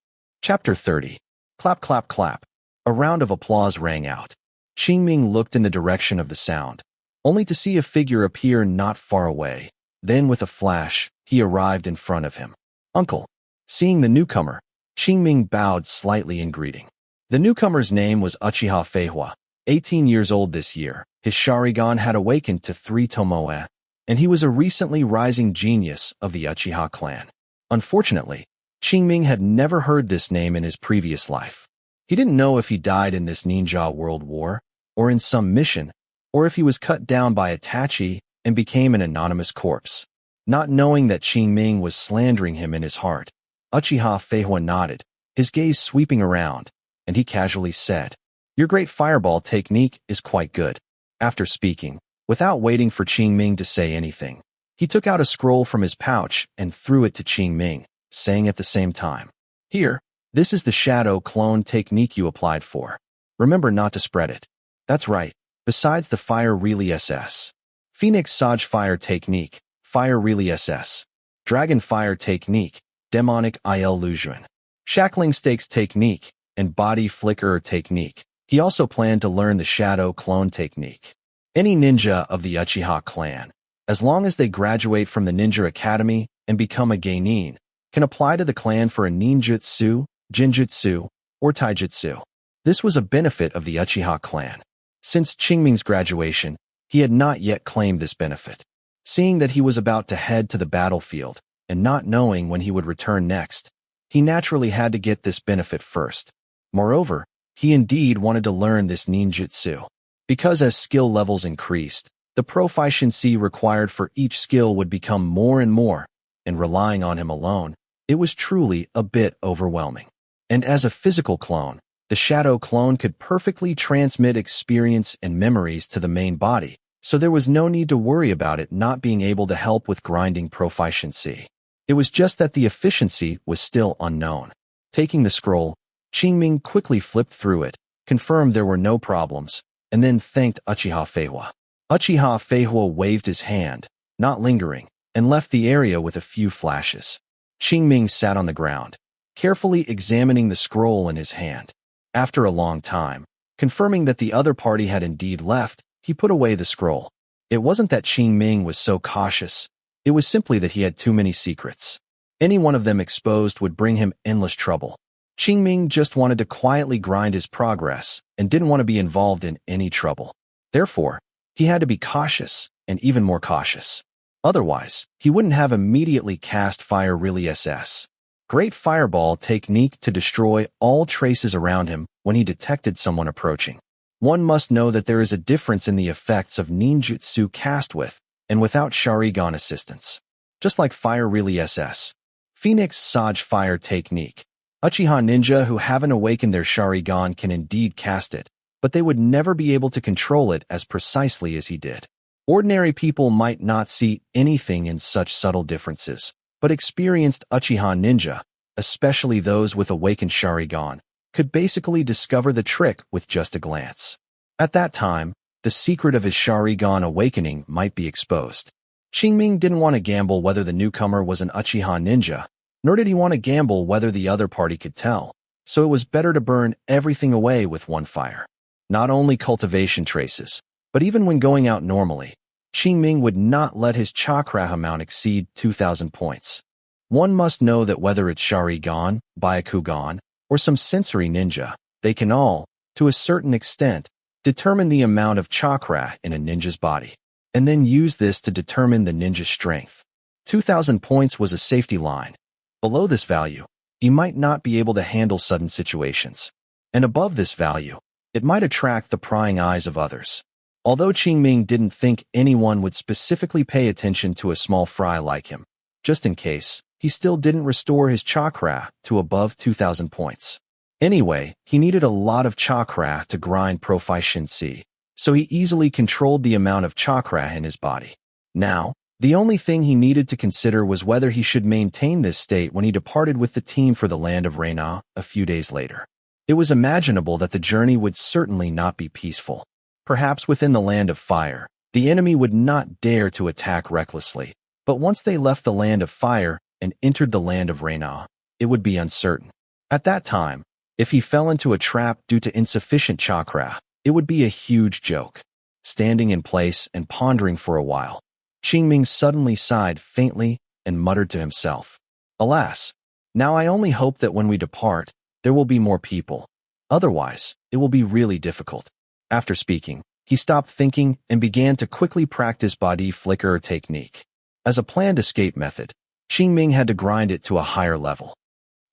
Speaker 1: Chapter 30. Clap, clap, clap. A round of applause rang out. Qingming looked in the direction of the sound, only to see a figure appear not far away. Then with a flash, he arrived in front of him. Uncle. Seeing the newcomer, Qingming bowed slightly in greeting. The newcomer's name was Uchiha Feihua, 18 years old this year. His Sharingan had awakened to 3 Tomoe, and he was a recently rising genius of the Uchiha clan. Unfortunately, Qingming had never heard this name in his previous life. He didn't know if he died in this ninja world war, or in some mission, or if he was cut down by Itachi and became an anonymous corpse. Not knowing that Qingming was slandering him in his heart, Uchiha Feihua nodded, his gaze sweeping around, and he casually said, "Your great fireball technique is quite good." After speaking, without waiting for Qingming to say anything, he took out a scroll from his pouch and threw it to Qingming, saying at the same time, "Here, this is the shadow clone technique you applied for. Remember not to spread it." That's right, besides the Fire Really SS. Phoenix Sage Fire Technique, Fire Really SS. Dragon Fire Technique, Demonic illusion. Shackling Stakes Technique, and Body Flicker Technique. He also planned to learn the Shadow Clone Technique. Any ninja of the Uchiha clan, as long as they graduate from the Ninja Academy and become a genin, can apply to the clan for a ninjutsu, genjutsu, or taijutsu. This was a benefit of the Uchiha clan. Since Qingming's graduation, he had not yet claimed this benefit. Seeing that he was about to head to the battlefield, and not knowing when he would return next, he naturally had to get this benefit first. Moreover, he indeed wanted to learn this ninjutsu. Because as skill levels increased, the proficiency required for each skill would become more and more, and relying on him alone, it was truly a bit overwhelming. And as a physical clone, the shadow clone could perfectly transmit experience and memories to the main body, so there was no need to worry about it not being able to help with grinding proficiency. It was just that the efficiency was still unknown. Taking the scroll, Qingming quickly flipped through it, confirmed there were no problems, and then thanked Uchiha Feihua. Uchiha Feihua waved his hand, not lingering, and left the area with a few flashes. Qingming sat on the ground, carefully examining the scroll in his hand. After a long time, confirming that the other party had indeed left, he put away the scroll. It wasn't that Qingming was so cautious, it was simply that he had too many secrets. Any one of them exposed would bring him endless trouble. Qingming just wanted to quietly grind his progress and didn't want to be involved in any trouble. Therefore, he had to be cautious and even more cautious. Otherwise, he wouldn't have immediately cast Fire Really SS. Great Fireball technique to destroy all traces around him when he detected someone approaching. One must know that there is a difference in the effects of ninjutsu cast with and without Sharingan assistance. Just like Fire Really SS, Phoenix Sage Fire technique, Uchiha ninja who haven't awakened their Sharingan can indeed cast it, but they would never be able to control it as precisely as he did. Ordinary people might not see anything in such subtle differences, but experienced Uchiha ninja, especially those with awakened Sharingan, could basically discover the trick with just a glance. At that time, the secret of his Sharingan awakening might be exposed. Qingming didn't want to gamble whether the newcomer was an Uchiha ninja, nor did he want to gamble whether the other party could tell, so it was better to burn everything away with one fire. Not only cultivation traces, but even when going out normally, Qingming would not let his chakra amount exceed 2,000 points. One must know that whether it's Sharingan, Byakugan, or some sensory ninja, they can all, to a certain extent, determine the amount of chakra in a ninja's body, and then use this to determine the ninja's strength. 2,000 points was a safety line. Below this value, he might not be able to handle sudden situations. And above this value, it might attract the prying eyes of others. Although Qingming didn't think anyone would specifically pay attention to a small fry like him, just in case, he still didn't restore his chakra to above 2,000 points. Anyway, he needed a lot of chakra to grind proficiency, so he easily controlled the amount of chakra in his body. Now, the only thing he needed to consider was whether he should maintain this state when he departed with the team for the land of Reina a few days later. It was imaginable that the journey would certainly not be peaceful. Perhaps within the land of fire, the enemy would not dare to attack recklessly, but once they left the land of fire and entered the land of Reina, it would be uncertain. At that time, if he fell into a trap due to insufficient chakra, it would be a huge joke. Standing in place and pondering for a while, Qingming suddenly sighed faintly and muttered to himself, "Alas, now I only hope that when we depart, there will be more people. Otherwise, it will be really difficult." After speaking, he stopped thinking and began to quickly practice body flicker technique. As a planned escape method, Qingming had to grind it to a higher level.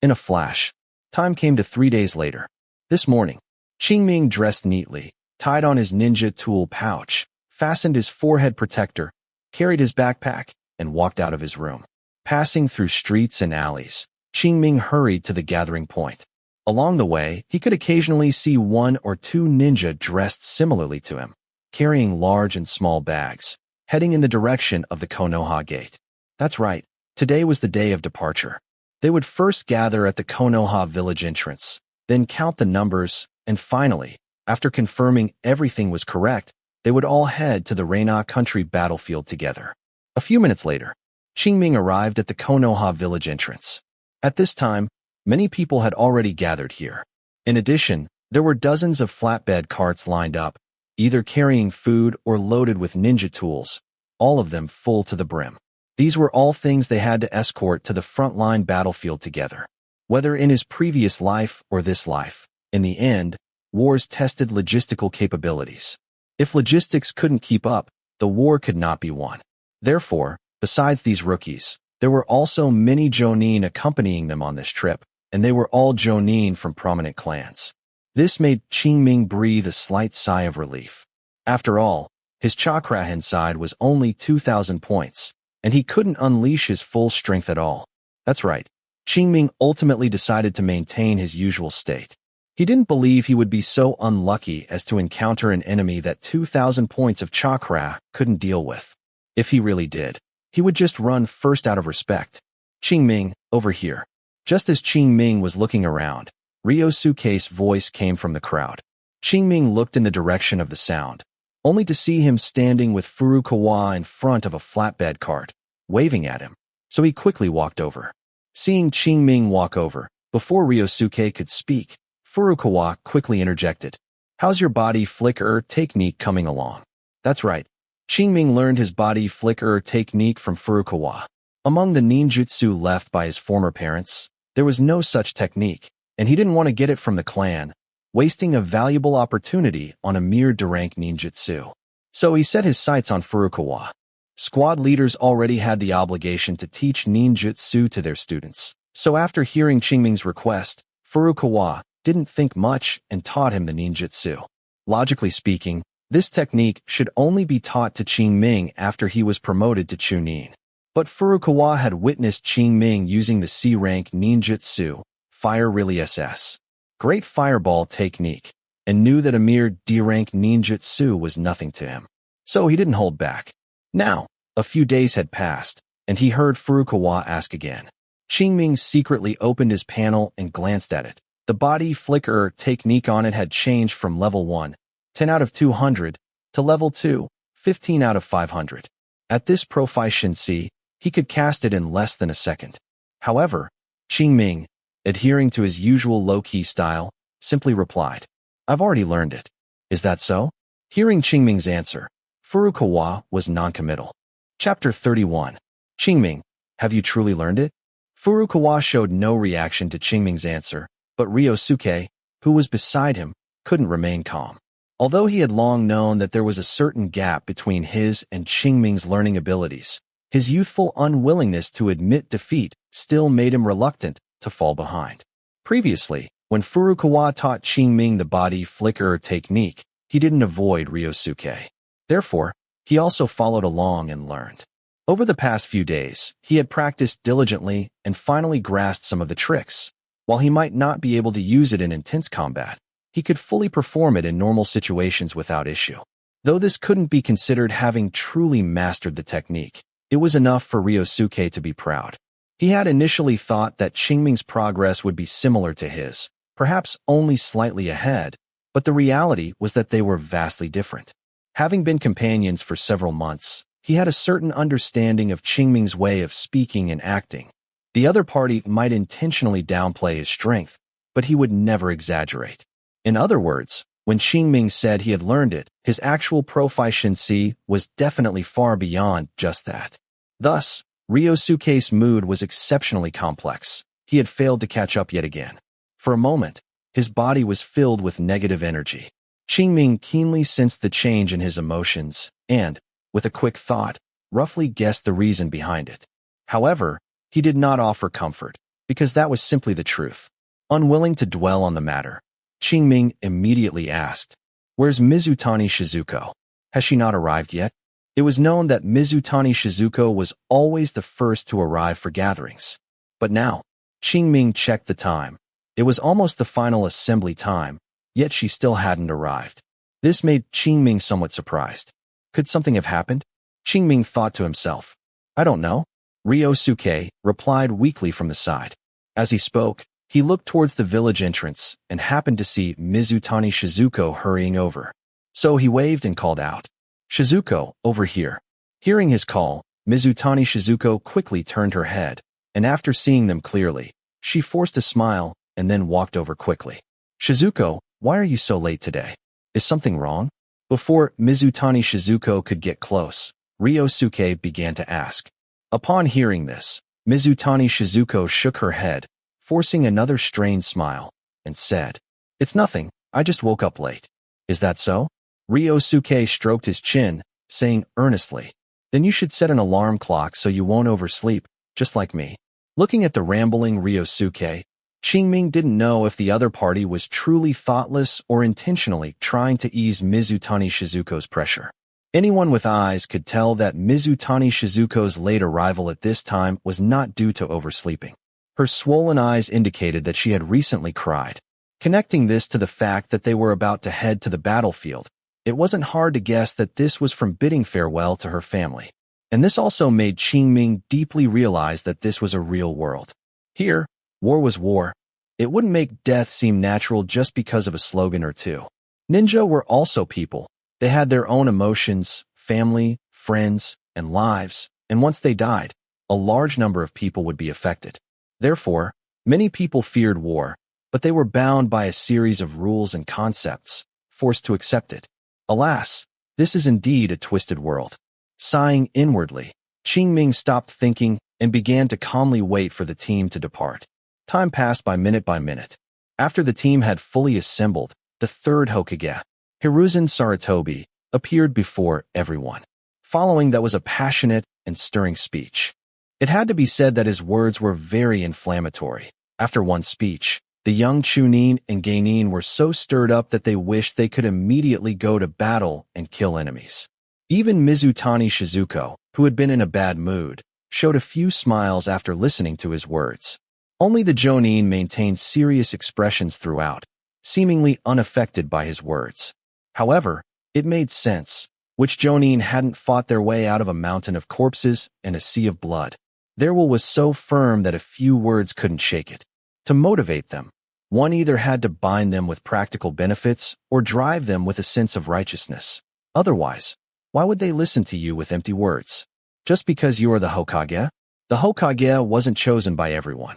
Speaker 1: In a flash, time came to 3 days later. This morning, Qingming dressed neatly, tied on his ninja tool pouch, fastened his forehead protector, carried his backpack, and walked out of his room. Passing through streets and alleys, Qingming hurried to the gathering point. Along the way, he could occasionally see 1 or 2 ninja dressed similarly to him, carrying large and small bags, heading in the direction of the Konoha gate. That's right, today was the day of departure. They would first gather at the Konoha village entrance, then count the numbers, and finally, after confirming everything was correct, they would all head to the Reina country battlefield together. A few minutes later, Qingming arrived at the Konoha village entrance. At this time, many people had already gathered here. In addition, there were dozens of flatbed carts lined up, either carrying food or loaded with ninja tools, all of them full to the brim. These were all things they had to escort to the frontline battlefield together. Whether in his previous life or this life, in the end, wars tested logistical capabilities. If logistics couldn't keep up, the war could not be won. Therefore, besides these rookies, there were also many Jonin accompanying them on this trip, and they were all Jonin from prominent clans. This made Qingming breathe a slight sigh of relief. After all, his chakra inside was only 2,000 points, and he couldn't unleash his full strength at all. That's right. Qingming ultimately decided to maintain his usual state. He didn't believe he would be so unlucky as to encounter an enemy that 2,000 points of chakra couldn't deal with. If he really did, he would just run first out of respect. Qingming, over here. Just as Qingming was looking around, Ryosuke's voice came from the crowd. Qingming looked in the direction of the sound, only to see him standing with Furukawa in front of a flatbed cart, waving at him. So he quickly walked over. Seeing Qingming walk over, before Ryosuke could speak, Furukawa quickly interjected. How's your body flicker technique coming along? That's right. Qingming learned his body flicker technique from Furukawa. Among the ninjutsu left by his former parents, there was no such technique, and he didn't want to get it from the clan, wasting a valuable opportunity on a mere D-rank ninjutsu. So he set his sights on Furukawa. Squad leaders already had the obligation to teach ninjutsu to their students. So after hearing Qingming's request, Furukawa didn't think much and taught him the ninjutsu. Logically speaking, this technique should only be taught to Qingming after he was promoted to Chunin. But Furukawa had witnessed Qingming using the C-rank ninjutsu, Fire Really SS, Great Fireball technique, and knew that a mere D-rank ninjutsu was nothing to him. So he didn't hold back. Now, a few days had passed, and he heard Furukawa ask again. Qingming secretly opened his panel and glanced at it. The body flicker technique on it had changed from level 1, 10 out of 200, to level 2, 15 out of 500. At this proficiency, he could cast it in less than a second. However, Qingming, adhering to his usual low-key style, simply replied, I've already learned it. Is that so? Hearing Qingming's answer, Furukawa was non-committal. Chapter 31. Qingming, have you truly learned it? Furukawa showed no reaction to Qingming's answer, but Ryosuke, who was beside him, couldn't remain calm. Although he had long known that there was a certain gap between his and Qingming's learning abilities, his youthful unwillingness to admit defeat still made him reluctant to fall behind. Previously, when Furukawa taught Qingming the body flicker technique, he didn't avoid Ryosuke. Therefore, he also followed along and learned. Over the past few days, he had practiced diligently and finally grasped some of the tricks. While he might not be able to use it in intense combat, he could fully perform it in normal situations without issue. Though this couldn't be considered having truly mastered the technique, it was enough for Ryosuke to be proud. He had initially thought that Qingming's progress would be similar to his, perhaps only slightly ahead, but the reality was that they were vastly different. Having been companions for several months, he had a certain understanding of Qingming's way of speaking and acting. The other party might intentionally downplay his strength, but he would never exaggerate. In other words, when Qingming said he had learned it, his actual proficiency was definitely far beyond just that. Thus, Ryosuke's mood was exceptionally complex. He had failed to catch up yet again. For a moment, his body was filled with negative energy. Qingming keenly sensed the change in his emotions and, with a quick thought, roughly guessed the reason behind it. However, he did not offer comfort, because that was simply the truth. Unwilling to dwell on the matter, Qingming immediately asked, Where's Mizutani Shizuko? Has she not arrived yet? It was known that Mizutani Shizuko was always the first to arrive for gatherings. But now, Qingming checked the time. It was almost the final assembly time, yet she still hadn't arrived. This made Qingming somewhat surprised. Could something have happened? Qingming thought to himself. I don't know. Ryosuke replied weakly from the side. As he spoke, he looked towards the village entrance and happened to see Mizutani Shizuko hurrying over. So he waved and called out, Shizuko, over here. Hearing his call, Mizutani Shizuko quickly turned her head, and after seeing them clearly, she forced a smile and then walked over quickly. Shizuko, why are you so late today? Is something wrong? Before Mizutani Shizuko could get close, Ryosuke began to ask. Upon hearing this, Mizutani Shizuko shook her head, forcing another strained smile, and said, It's nothing, I just woke up late. Is that so? Ryosuke stroked his chin, saying earnestly, Then you should set an alarm clock so you won't oversleep, just like me. Looking at the rambling Ryosuke, Qingming didn't know if the other party was truly thoughtless or intentionally trying to ease Mizutani Shizuko's pressure. Anyone with eyes could tell that Mizutani Shizuko's late arrival at this time was not due to oversleeping. Her swollen eyes indicated that she had recently cried. Connecting this to the fact that they were about to head to the battlefield, it wasn't hard to guess that this was from bidding farewell to her family. And this also made Qingming deeply realize that this was a real world. Here, war was war. It wouldn't make death seem natural just because of a slogan or two. Ninja were also people. They had their own emotions, family, friends, and lives, and once they died, a large number of people would be affected. Therefore, many people feared war, but they were bound by a series of rules and concepts, forced to accept it. Alas, this is indeed a twisted world. Sighing inwardly, Qingming stopped thinking and began to calmly wait for the team to depart. Time passed by minute. After the team had fully assembled, the third Hokage, Hiruzen Sarutobi, appeared before everyone. Following that was a passionate and stirring speech. It had to be said that his words were very inflammatory. After one speech, the young Chunin and Geinin were so stirred up that they wished they could immediately go to battle and kill enemies. Even Mizutani Shizuko, who had been in a bad mood, showed a few smiles after listening to his words. Only the Jonin maintained serious expressions throughout, seemingly unaffected by his words. However, it made sense. Which Jonin hadn't fought their way out of a mountain of corpses and a sea of blood? Their will was so firm that a few words couldn't shake it. To motivate them, one either had to bind them with practical benefits or drive them with a sense of righteousness. Otherwise, why would they listen to you with empty words? Just because you are the Hokage? The Hokage wasn't chosen by everyone.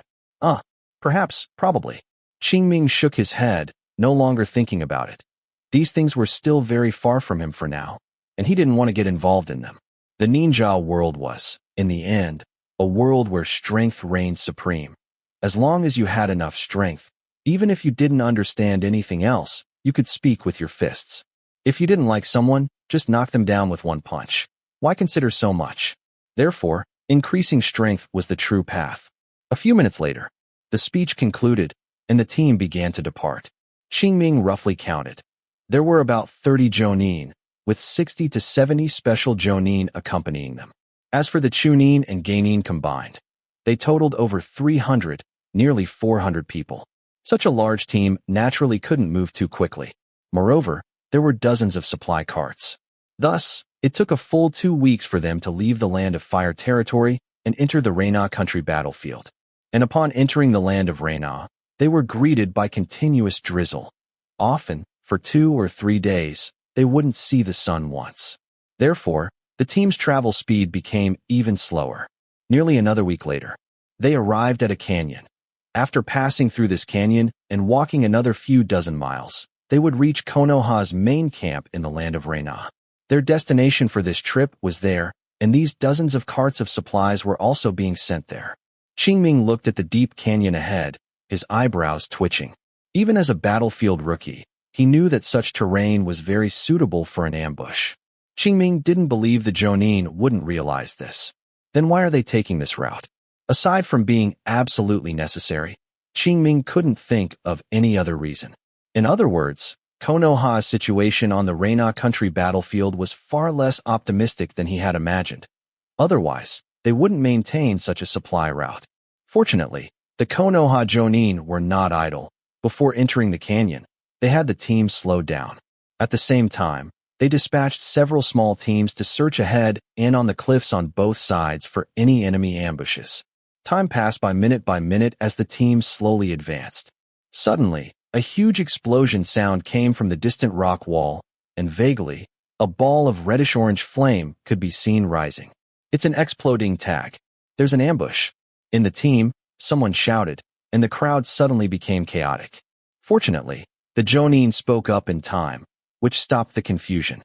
Speaker 1: Perhaps, probably. Qingming shook his head, no longer thinking about it. These things were still very far from him for now, and he didn't want to get involved in them. The ninja world was, in the end, a world where strength reigned supreme. As long as you had enough strength, even if you didn't understand anything else, you could speak with your fists. If you didn't like someone, just knock them down with one punch. Why consider so much? Therefore, increasing strength was the true path. A few minutes later, the speech concluded, and the team began to depart. Qingming roughly counted. There were about 30 Jonin, with 60 to 70 special Jonin accompanying them. As for the Chunin and Geinin combined, they totaled over 300, nearly 400 people. Such a large team naturally couldn't move too quickly. Moreover, there were dozens of supply carts. Thus, it took a full 2 weeks for them to leave the Land of Fire territory and enter the Reina country battlefield. And upon entering the land of Reina, they were greeted by continuous drizzle. Often, for 2 or 3 days, they wouldn't see the sun once. Therefore, the team's travel speed became even slower. Nearly another week later, they arrived at a canyon. After passing through this canyon and walking another few dozen miles, they would reach Konoha's main camp in the land of Reina. Their destination for this trip was there, and these dozens of carts of supplies were also being sent there. Qingming looked at the deep canyon ahead, his eyebrows twitching. Even as a battlefield rookie, he knew that such terrain was very suitable for an ambush. Qingming didn't believe the Jonin wouldn't realize this. Then why are they taking this route? Aside from being absolutely necessary, Qingming couldn't think of any other reason. In other words, Konoha's situation on the Reina country battlefield was far less optimistic than he had imagined. Otherwise, they wouldn't maintain such a supply route. Fortunately, the Konoha Jonin were not idle. Before entering the canyon, they had the team slowed down. At the same time, they dispatched several small teams to search ahead and on the cliffs on both sides for any enemy ambushes. Time passed by minute as the team slowly advanced. Suddenly, a huge explosion sound came from the distant rock wall, and vaguely, a ball of reddish-orange flame could be seen rising. It's an exploding tag. There's an ambush. In the team, someone shouted, and the crowd suddenly became chaotic. Fortunately, the Jonin spoke up in time, which stopped the confusion.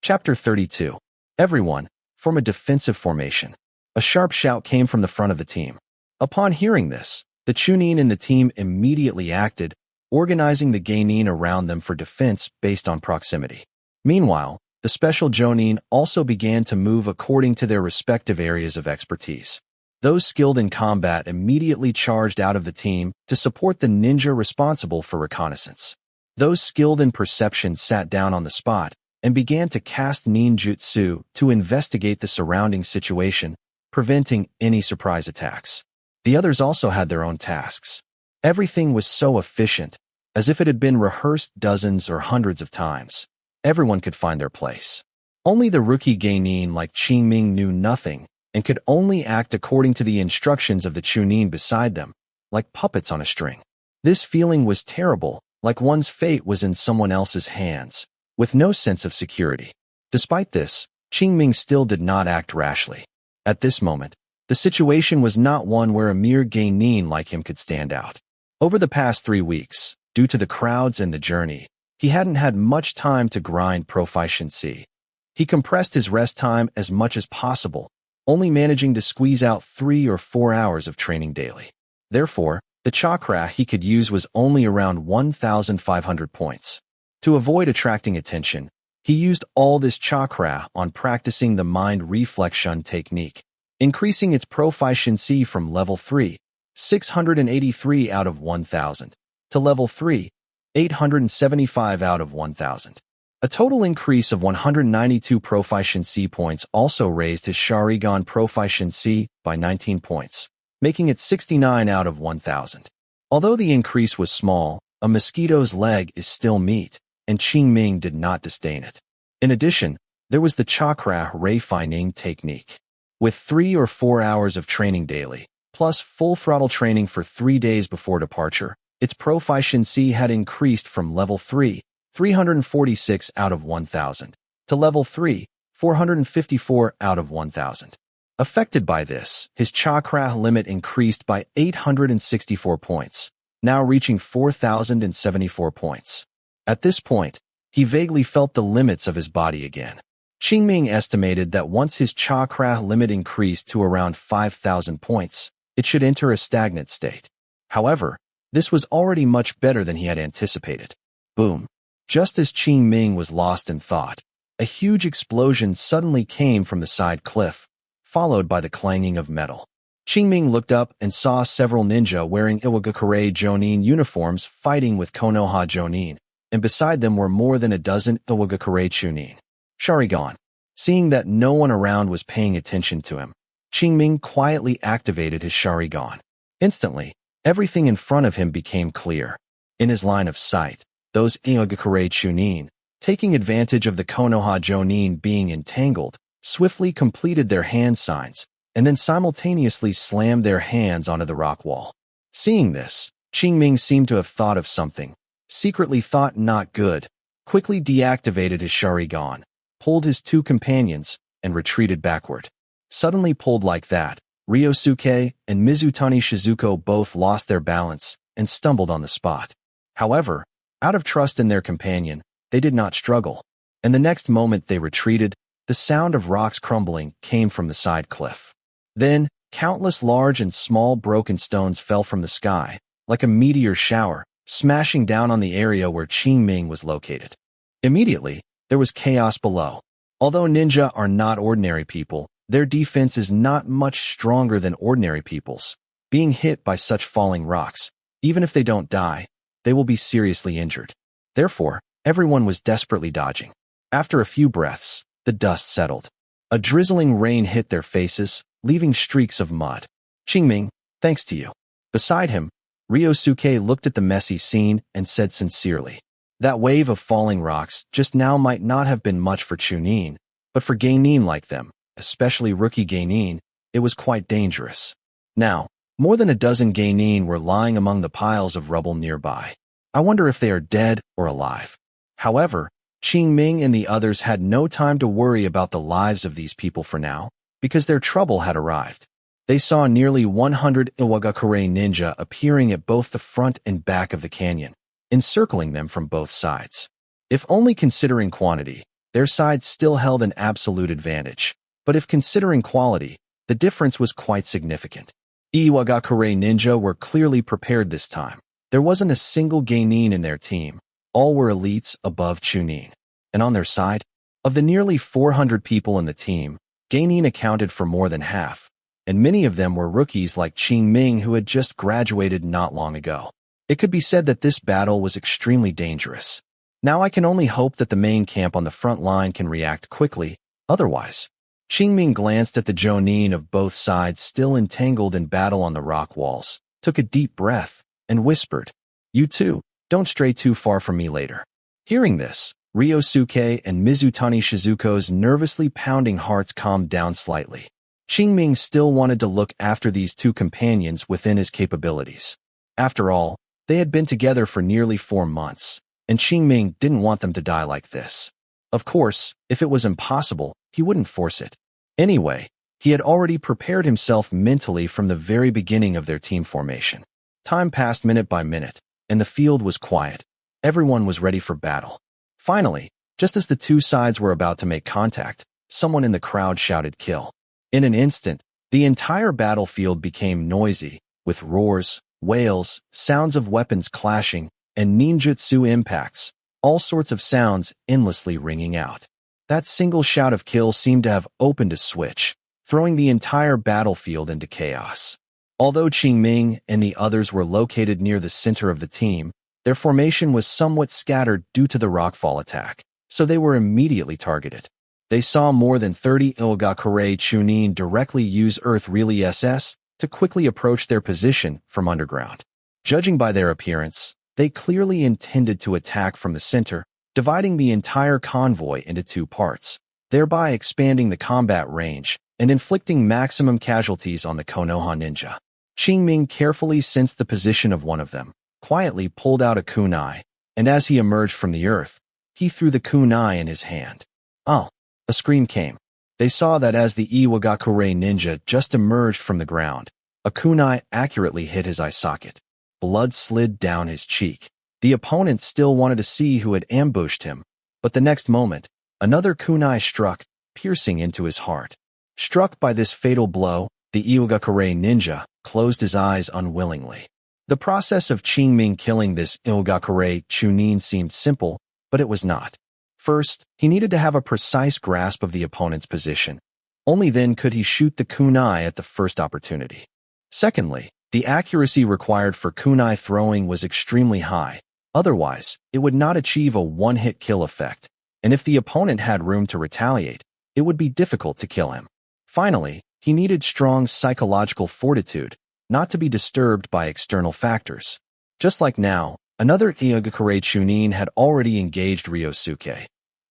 Speaker 1: Chapter 32. Everyone, form a defensive formation. A sharp shout came from the front of the team. Upon hearing this, the Chunin in the team immediately acted, organizing the Geinin around them for defense based on proximity. Meanwhile, the special Jonin also began to move according to their respective areas of expertise. Those skilled in combat immediately charged out of the team to support the ninja responsible for reconnaissance. Those skilled in perception sat down on the spot and began to cast ninjutsu to investigate the surrounding situation, preventing any surprise attacks. The others also had their own tasks. Everything was so efficient, as if it had been rehearsed dozens or hundreds of times. Everyone could find their place. Only the rookie genin like Qingming knew nothing and could only act according to the instructions of the chunin beside them, like puppets on a string. This feeling was terrible, like one's fate was in someone else's hands, with no sense of security. Despite this, Qingming still did not act rashly. At this moment, the situation was not one where a mere genin like him could stand out. Over the past 3 weeks, due to the crowds and the journey, he hadn't had much time to grind proficiency. He compressed his rest time as much as possible, only managing to squeeze out 3 or 4 hours of training daily. Therefore, the chakra he could use was only around 1,500 points. To avoid attracting attention, he used all this chakra on practicing the mind reflection technique, increasing its proficiency from level 3, 683 out of 1,000, to level 3, 875 out of 1,000. A total increase of 192 proficiency points also raised his Sharingan proficiency by 19 points, making it 69 out of 1,000. Although the increase was small, a mosquito's leg is still meat, and Qingming did not disdain it. In addition, there was the chakra refining technique. With 3 or 4 hours of training daily, plus full throttle training for 3 days before departure, its proficiency had increased from level 3, 346 out of 1,000, to level 3, 454 out of 1,000. Affected by this, his chakra limit increased by 864 points, now reaching 4,074 points. At this point, he vaguely felt the limits of his body again. Qingming estimated that once his chakra limit increased to around 5,000 points, it should enter a stagnant state. However, this was already much better than he had anticipated. Boom. Just as Qingming was lost in thought, a huge explosion suddenly came from the side cliff, followed by the clanging of metal. Qingming looked up and saw several ninja wearing Iwagakure Jonin uniforms fighting with Konoha Jonin, and beside them were more than a dozen Iwagakure Chunin. Sharingan. Seeing that no one around was paying attention to him, Qingming quietly activated his Sharingan. Instantly, everything in front of him became clear. In his line of sight, those Iwagakure Chunin, taking advantage of the Konoha Jonin being entangled, swiftly completed their hand signs, and then simultaneously slammed their hands onto the rock wall. Seeing this, Qingming seemed to have thought of something, secretly thought not good, quickly deactivated his Sharingan, pulled his 2 companions, and retreated backward. Suddenly pulled like that, Ryosuke and Mizutani Shizuko both lost their balance and stumbled on the spot. However, out of trust in their companion, they did not struggle, and the next moment they retreated, the sound of rocks crumbling came from the side cliff. Then, countless large and small broken stones fell from the sky, like a meteor shower, smashing down on the area where Qingming was located. Immediately, there was chaos below. Although ninja are not ordinary people, their defense is not much stronger than ordinary people's. Being hit by such falling rocks, even if they don't die, they will be seriously injured. Therefore, everyone was desperately dodging. After a few breaths, the dust settled. A drizzling rain hit their faces, leaving streaks of mud. Qingming, thanks to you. Beside him, Ryosuke looked at the messy scene and said sincerely, that wave of falling rocks just now might not have been much for Chunin, but for genin like them, especially rookie genin, it was quite dangerous. Now, more than a dozen genin were lying among the piles of rubble nearby. I wonder if they are dead or alive. However, Qingming and the others had no time to worry about the lives of these people for now, because their trouble had arrived. They saw nearly 100 Iwagakure ninja appearing at both the front and back of the canyon, encircling them from both sides. If only considering quantity, their side still held an absolute advantage, but if considering quality, the difference was quite significant. Iwagakure ninja were clearly prepared this time. There wasn't a single genin in their team. All were elites above Chunin. And on their side, of the nearly 400 people in the team, genin accounted for more than half. and many of them were rookies like Qing Ming who had just graduated not long ago. It could be said that this battle was extremely dangerous. Now I can only hope that the main camp on the front line can react quickly, otherwise. Qingming glanced at the jonin of both sides still entangled in battle on the rock walls, took a deep breath, and whispered, "You too, don't stray too far from me later." Hearing this, Ryosuke and Mizutani Shizuko's nervously pounding hearts calmed down slightly. Qingming still wanted to look after these two companions within his capabilities. After all, they had been together for nearly 4 months, and Qingming didn't want them to die like this. Of course, if it was impossible, he wouldn't force it. Anyway, he had already prepared himself mentally from the very beginning of their team formation. Time passed minute by minute, and the field was quiet. Everyone was ready for battle. Finally, just as the two sides were about to make contact, someone in the crowd shouted "Kill." In an instant, the entire battlefield became noisy, with roars, wails, sounds of weapons clashing, and ninjutsu impacts, all sorts of sounds endlessly ringing out. That single shout of "kill" seemed to have opened a switch, throwing the entire battlefield into chaos. Although Qingming and the others were located near the center of the team, their formation was somewhat scattered due to the rockfall attack, so they were immediately targeted. They saw more than 30 Ilgakure Chunin directly use Earth Relay SS to quickly approach their position from underground. Judging by their appearance, they clearly intended to attack from the center, dividing the entire convoy into 2 parts, thereby expanding the combat range and inflicting maximum casualties on the Konoha ninja. Qingming carefully sensed the position of one of them, quietly pulled out a kunai, and as he emerged from the earth, he threw the kunai in his hand. Oh! A scream came. They saw that as the Iwagakure ninja just emerged from the ground, a kunai accurately hit his eye socket. Blood slid down his cheek. The opponent still wanted to see who had ambushed him, but the next moment, another kunai struck, piercing into his heart. Struck by this fatal blow, the Iwagakure ninja closed his eyes unwillingly. The process of Qingming killing this Ilgakure Chunin seemed simple, but it was not. First, he needed to have a precise grasp of the opponent's position. Only then could he shoot the kunai at the first opportunity. Secondly, the accuracy required for kunai throwing was extremely high. Otherwise, it would not achieve a one-hit kill effect, and if the opponent had room to retaliate, it would be difficult to kill him. Finally, he needed strong psychological fortitude, not to be disturbed by external factors. Just like now, another Iwagakure Chunin had already engaged Ryosuke.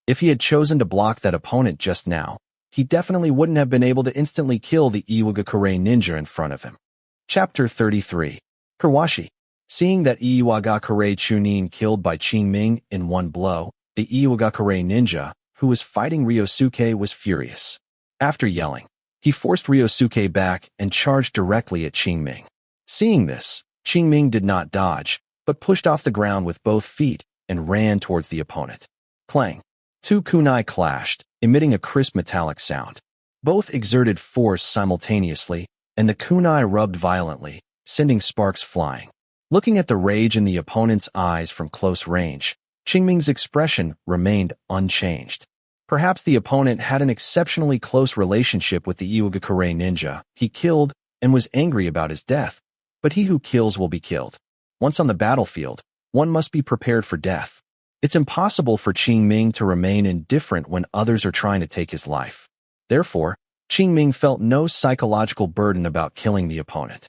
Speaker 1: If he had chosen to block that opponent just now, he definitely wouldn't have been able to instantly kill the Iwagakure ninja in front of him. Chapter 33. Kawashi. Seeing that Iwagakure Chunin killed by Qingming in one blow, the Iwagakure ninja, who was fighting Ryosuke, was furious. After yelling, he forced Ryosuke back and charged directly at Qingming. Seeing this, Qingming did not dodge, but pushed off the ground with both feet and ran towards the opponent. Clang! 2 kunai clashed, emitting a crisp metallic sound. Both exerted force simultaneously, and the kunai rubbed violently, sending sparks flying. Looking at the rage in the opponent's eyes from close range, Qingming's expression remained unchanged. Perhaps the opponent had an exceptionally close relationship with the Iwagakure ninja he killed and was angry about his death, but he who kills will be killed. Once on the battlefield, one must be prepared for death. It's impossible for Qingming to remain indifferent when others are trying to take his life. Therefore, Qingming felt no psychological burden about killing the opponent.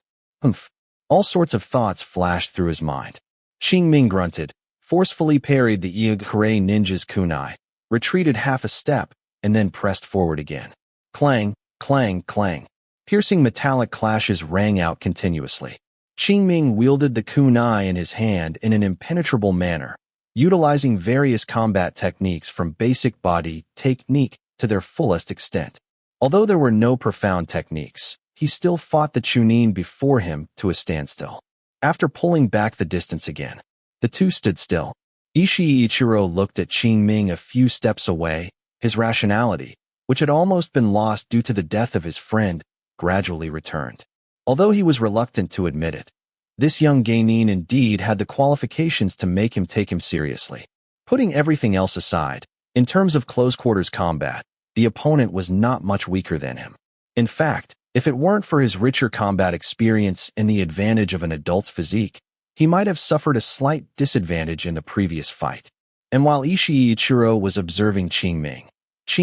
Speaker 1: All sorts of thoughts flashed through his mind. Qingming grunted, forcefully parried the Iwagakure ninja's kunai, retreated half a step, and then pressed forward again. Clang, clang, clang. Piercing metallic clashes rang out continuously. Qingming wielded the kunai in his hand in an impenetrable manner, utilizing various combat techniques from basic body technique to their fullest extent. Although there were no profound techniques, he still fought the Chunin before him to a standstill. After pulling back the distance again, the two stood still. Ishii Ichiro looked at Qingming a few steps away, his rationality, which had almost been lost due to the death of his friend, gradually returned. Although he was reluctant to admit it, this young genin indeed had the qualifications to make him take him seriously. Putting everything else aside, in terms of close-quarters combat, the opponent was not much weaker than him. In fact, If it weren't for his richer combat experience and the advantage of an adult's physique, he might have suffered a slight disadvantage in the previous fight. And while Ichiro was observing Qing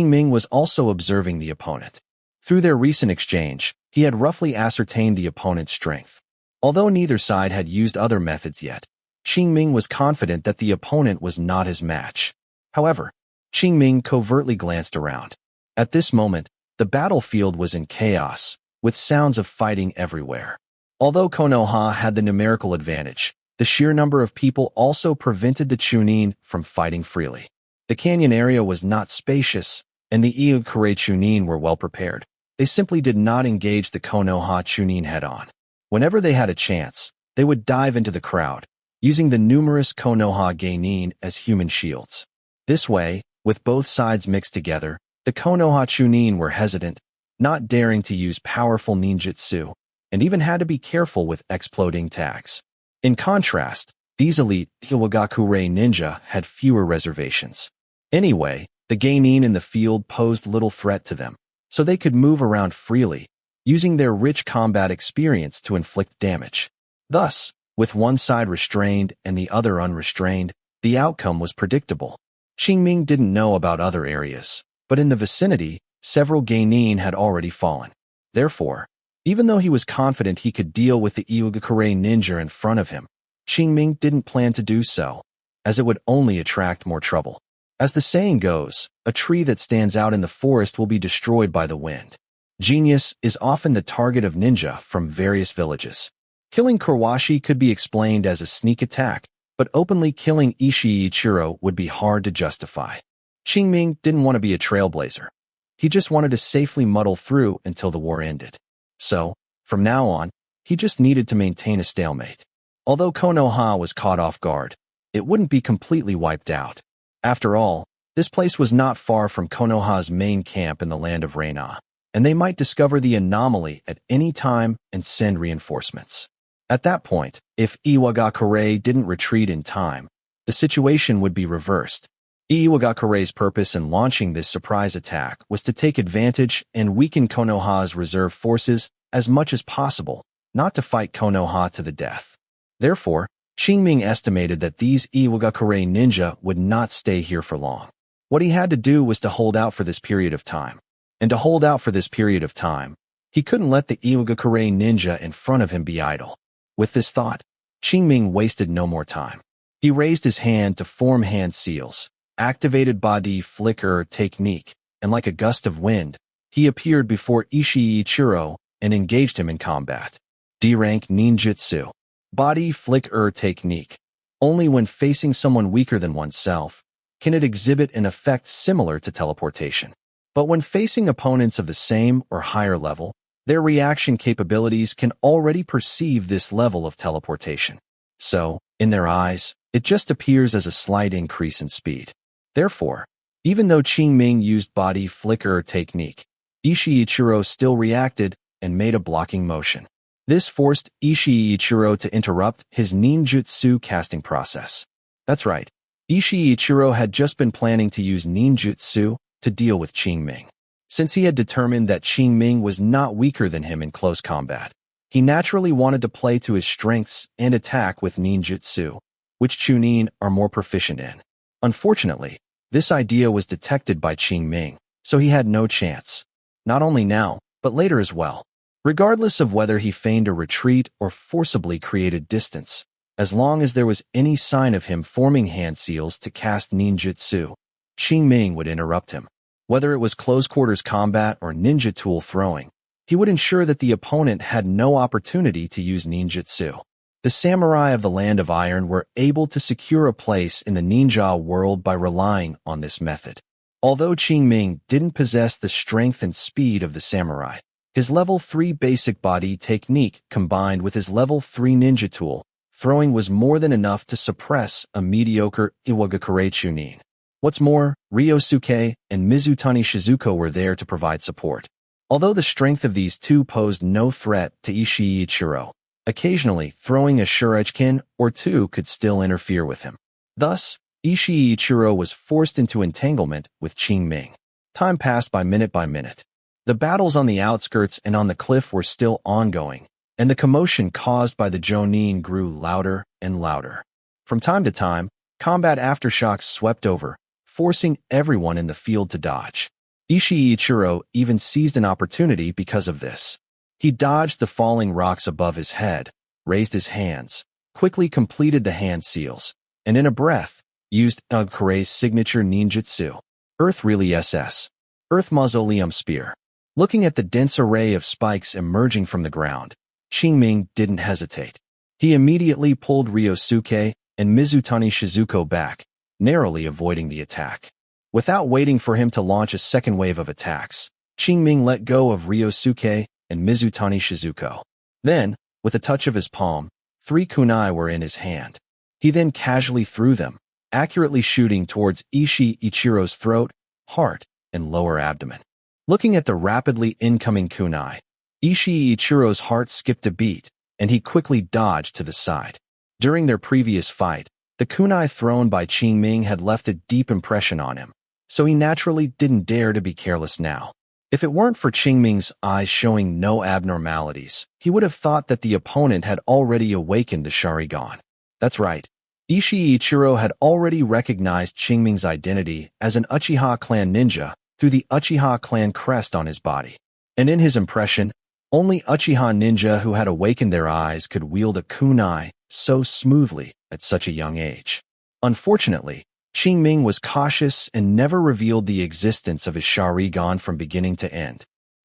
Speaker 1: Ming was also observing the opponent. Through their recent exchange, he had roughly ascertained the opponent's strength. Although neither side had used other methods yet, Qingming was confident that the opponent was not his match. However, Qingming covertly glanced around. At this moment, the battlefield was in chaos, with sounds of fighting everywhere. Although Konoha had the numerical advantage, the sheer number of people also prevented the Chunin from fighting freely. The canyon area was not spacious, and the Iokure Chunin were well prepared. They simply did not engage the Konoha Chunin head-on. Whenever they had a chance, they would dive into the crowd, using the numerous Konoha Geinin as human shields. This way, with both sides mixed together, the Konoha Chunin were hesitant, not daring to use powerful ninjutsu, and even had to be careful with exploding tags. In contrast, these elite Iwagakure ninja had fewer reservations. Anyway, the Geinin in the field posed little threat to them, so they could move around freely, using their rich combat experience to inflict damage. Thus, with one side restrained and the other unrestrained, the outcome was predictable. Qingming didn't know about other areas, but in the vicinity, several Geinin had already fallen. Therefore, even though he was confident he could deal with the Iwagakure ninja in front of him, Qingming didn't plan to do so, as it would only attract more trouble. As the saying goes, a tree that stands out in the forest will be destroyed by the wind. Genius is often the target of ninja from various villages. Killing Kurwashi could be explained as a sneak attack, but openly killing Ichiro would be hard to justify. Qingming didn't want to be a trailblazer. He just wanted to safely muddle through until the war ended. So, from now on, he just needed to maintain a stalemate. Although Konoha was caught off guard, it wouldn't be completely wiped out. After all, this place was not far from Konoha's main camp in the land of Reina, and they might discover the anomaly at any time and send reinforcements. At that point, if Iwagakure didn't retreat in time, the situation would be reversed. Iwagakure's purpose in launching this surprise attack was to take advantage and weaken Konoha's reserve forces as much as possible, not to fight Konoha to the death. Therefore, Qingming estimated that these Iwagakure ninja would not stay here for long. What he had to do was to hold out for this period of time. And to hold out for this period of time, he couldn't let the Iwagakure ninja in front of him be idle. With this thought, Qingming wasted no more time. He raised his hand to form hand seals, activated body flicker technique, and like a gust of wind, he appeared before Ichiro and engaged him in combat. D-rank ninjutsu. Body flicker technique. Only when facing someone weaker than oneself can it exhibit an effect similar to teleportation. But when facing opponents of the same or higher level, their reaction capabilities can already perceive this level of teleportation. So, in their eyes, it just appears as a slight increase in speed. Therefore, even though Qingming used body flicker technique, Ichiro still reacted and made a blocking motion. This forced Ichiro to interrupt his ninjutsu casting process. That's right, Ichiro had just been planning to use ninjutsu to deal with Qingming. Since he had determined that Qingming was not weaker than him in close combat, he naturally wanted to play to his strengths and attack with ninjutsu, which Chunin are more proficient in. Unfortunately, this idea was detected by Qingming, so he had no chance. Not only now, but later as well. Regardless of whether he feigned a retreat or forcibly created distance, as long as there was any sign of him forming hand seals to cast ninjutsu, Qingming would interrupt him. Whether it was close-quarters combat or ninja tool throwing, he would ensure that the opponent had no opportunity to use ninjutsu. The samurai of the Land of Iron were able to secure a place in the ninja world by relying on this method. Although Qingming didn't possess the strength and speed of the samurai, his level 3 basic body technique combined with his level 3 ninja tool throwing was more than enough to suppress a mediocre Iwagakure Chunin. What's more, Ryosuke and Mizutani Shizuko were there to provide support. Although the strength of these two posed no threat to Ichiro, occasionally throwing a shuriken or two could still interfere with him. Thus, Ichiro was forced into entanglement with Qingming. Time passed by minute. The The battles on the outskirts and on the cliff were still ongoing, and the commotion caused by the Jonin grew louder and louder. From time to time, combat aftershocks swept over, forcing everyone in the field to dodge. Ichiro even seized an opportunity because of this. He dodged the falling rocks above his head, raised his hands, quickly completed the hand seals, and in a breath, used Kurei's signature ninjutsu, Earth Really SS, Earth Mausoleum Spear. Looking at the dense array of spikes emerging from the ground, Qingming didn't hesitate. He immediately pulled Ryosuke and Mizutani Shizuko back, narrowly avoiding the attack. Without waiting for him to launch a second wave of attacks, Qingming let go of Ryosuke and Mizutani Shizuko. Then, with a touch of his palm, 3 kunai were in his hand. He then casually threw them, accurately shooting towards Ichiro's throat, heart, and lower abdomen. Looking at the rapidly incoming kunai, Ichiro's heart skipped a beat, and he quickly dodged to the side. During their previous fight, the kunai thrown by Qingming had left a deep impression on him, so he naturally didn't dare to be careless now. If it weren't for Qingming's eyes showing no abnormalities, he would have thought that the opponent had already awakened the Sharingan. That's right. Ichiro had already recognized Qingming's identity as an Uchiha clan ninja through the Uchiha clan crest on his body. And in his impression, only Uchiha ninja who had awakened their eyes could wield a kunai so smoothly at such a young age. Unfortunately, Qingming was cautious and never revealed the existence of his Sharingan from beginning to end.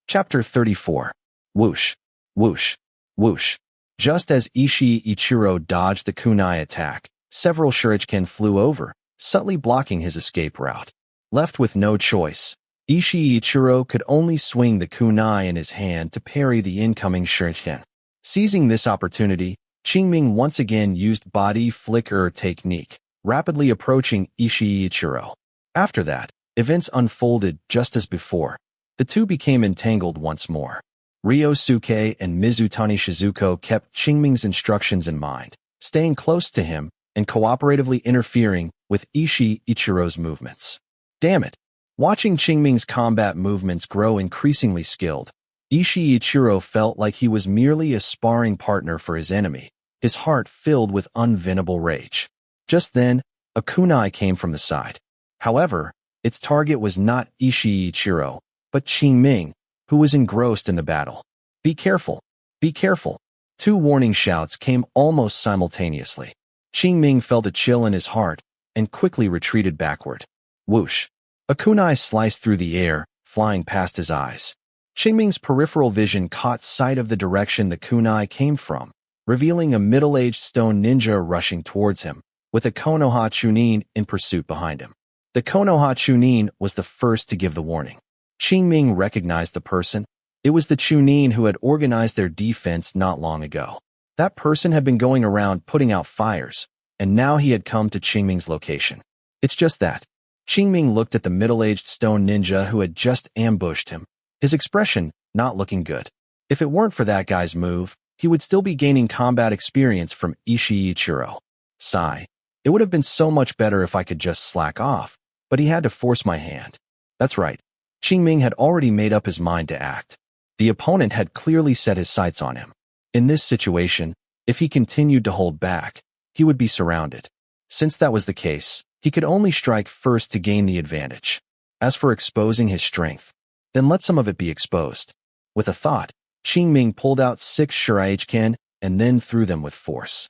Speaker 1: Chapter 34. Whoosh, whoosh, whoosh. Just as Ichiro dodged the kunai attack, several shuriken flew over, subtly blocking his escape route. Left with no choice, Ichiro could only swing the kunai in his hand to parry the incoming shuriken. Seizing this opportunity, Qingming once again used body flicker technique, rapidly approaching Ichiro. After that, events unfolded just as before. The two became entangled once more. Ryosuke and Mizutani Shizuko kept Qingming's instructions in mind, staying close to him and cooperatively interfering with Ichiro's movements. Damn it! Watching Qingming's combat movements grow increasingly skilled, Ichiro felt like he was merely a sparring partner for his enemy, his heart filled with unvinnable rage. Just then, a kunai came from the side. However, its target was not Ichiro, but Qingming, who was engrossed in the battle. Be careful! Be careful! 2 warning shouts came almost simultaneously. Qingming felt a chill in his heart and quickly retreated backward. Whoosh! A kunai sliced through the air, flying past his eyes. Qingming's peripheral vision caught sight of the direction the kunai came from, revealing a middle-aged stone ninja rushing towards him, with a Konoha Chunin in pursuit behind him. The Konoha Chunin was the first to give the warning. Qingming recognized the person. It was the Chunin who had organized their defense not long ago. That person had been going around putting out fires, and now he had come to Qingming's location. It's just that. Qingming looked at the middle-aged stone ninja who had just ambushed him, his expression not looking good. If it weren't for that guy's move, he would still be gaining combat experience from Ichiro. Sigh. It would have been so much better if I could just slack off, but he had to force my hand. That's right. Qingming had already made up his mind to act. The opponent had clearly set his sights on him. In this situation, if he continued to hold back, he would be surrounded. Since that was the case, he could only strike first to gain the advantage. As for exposing his strength, then let some of it be exposed. With a thought, Qingming pulled out 6 shuriken and then threw them with force.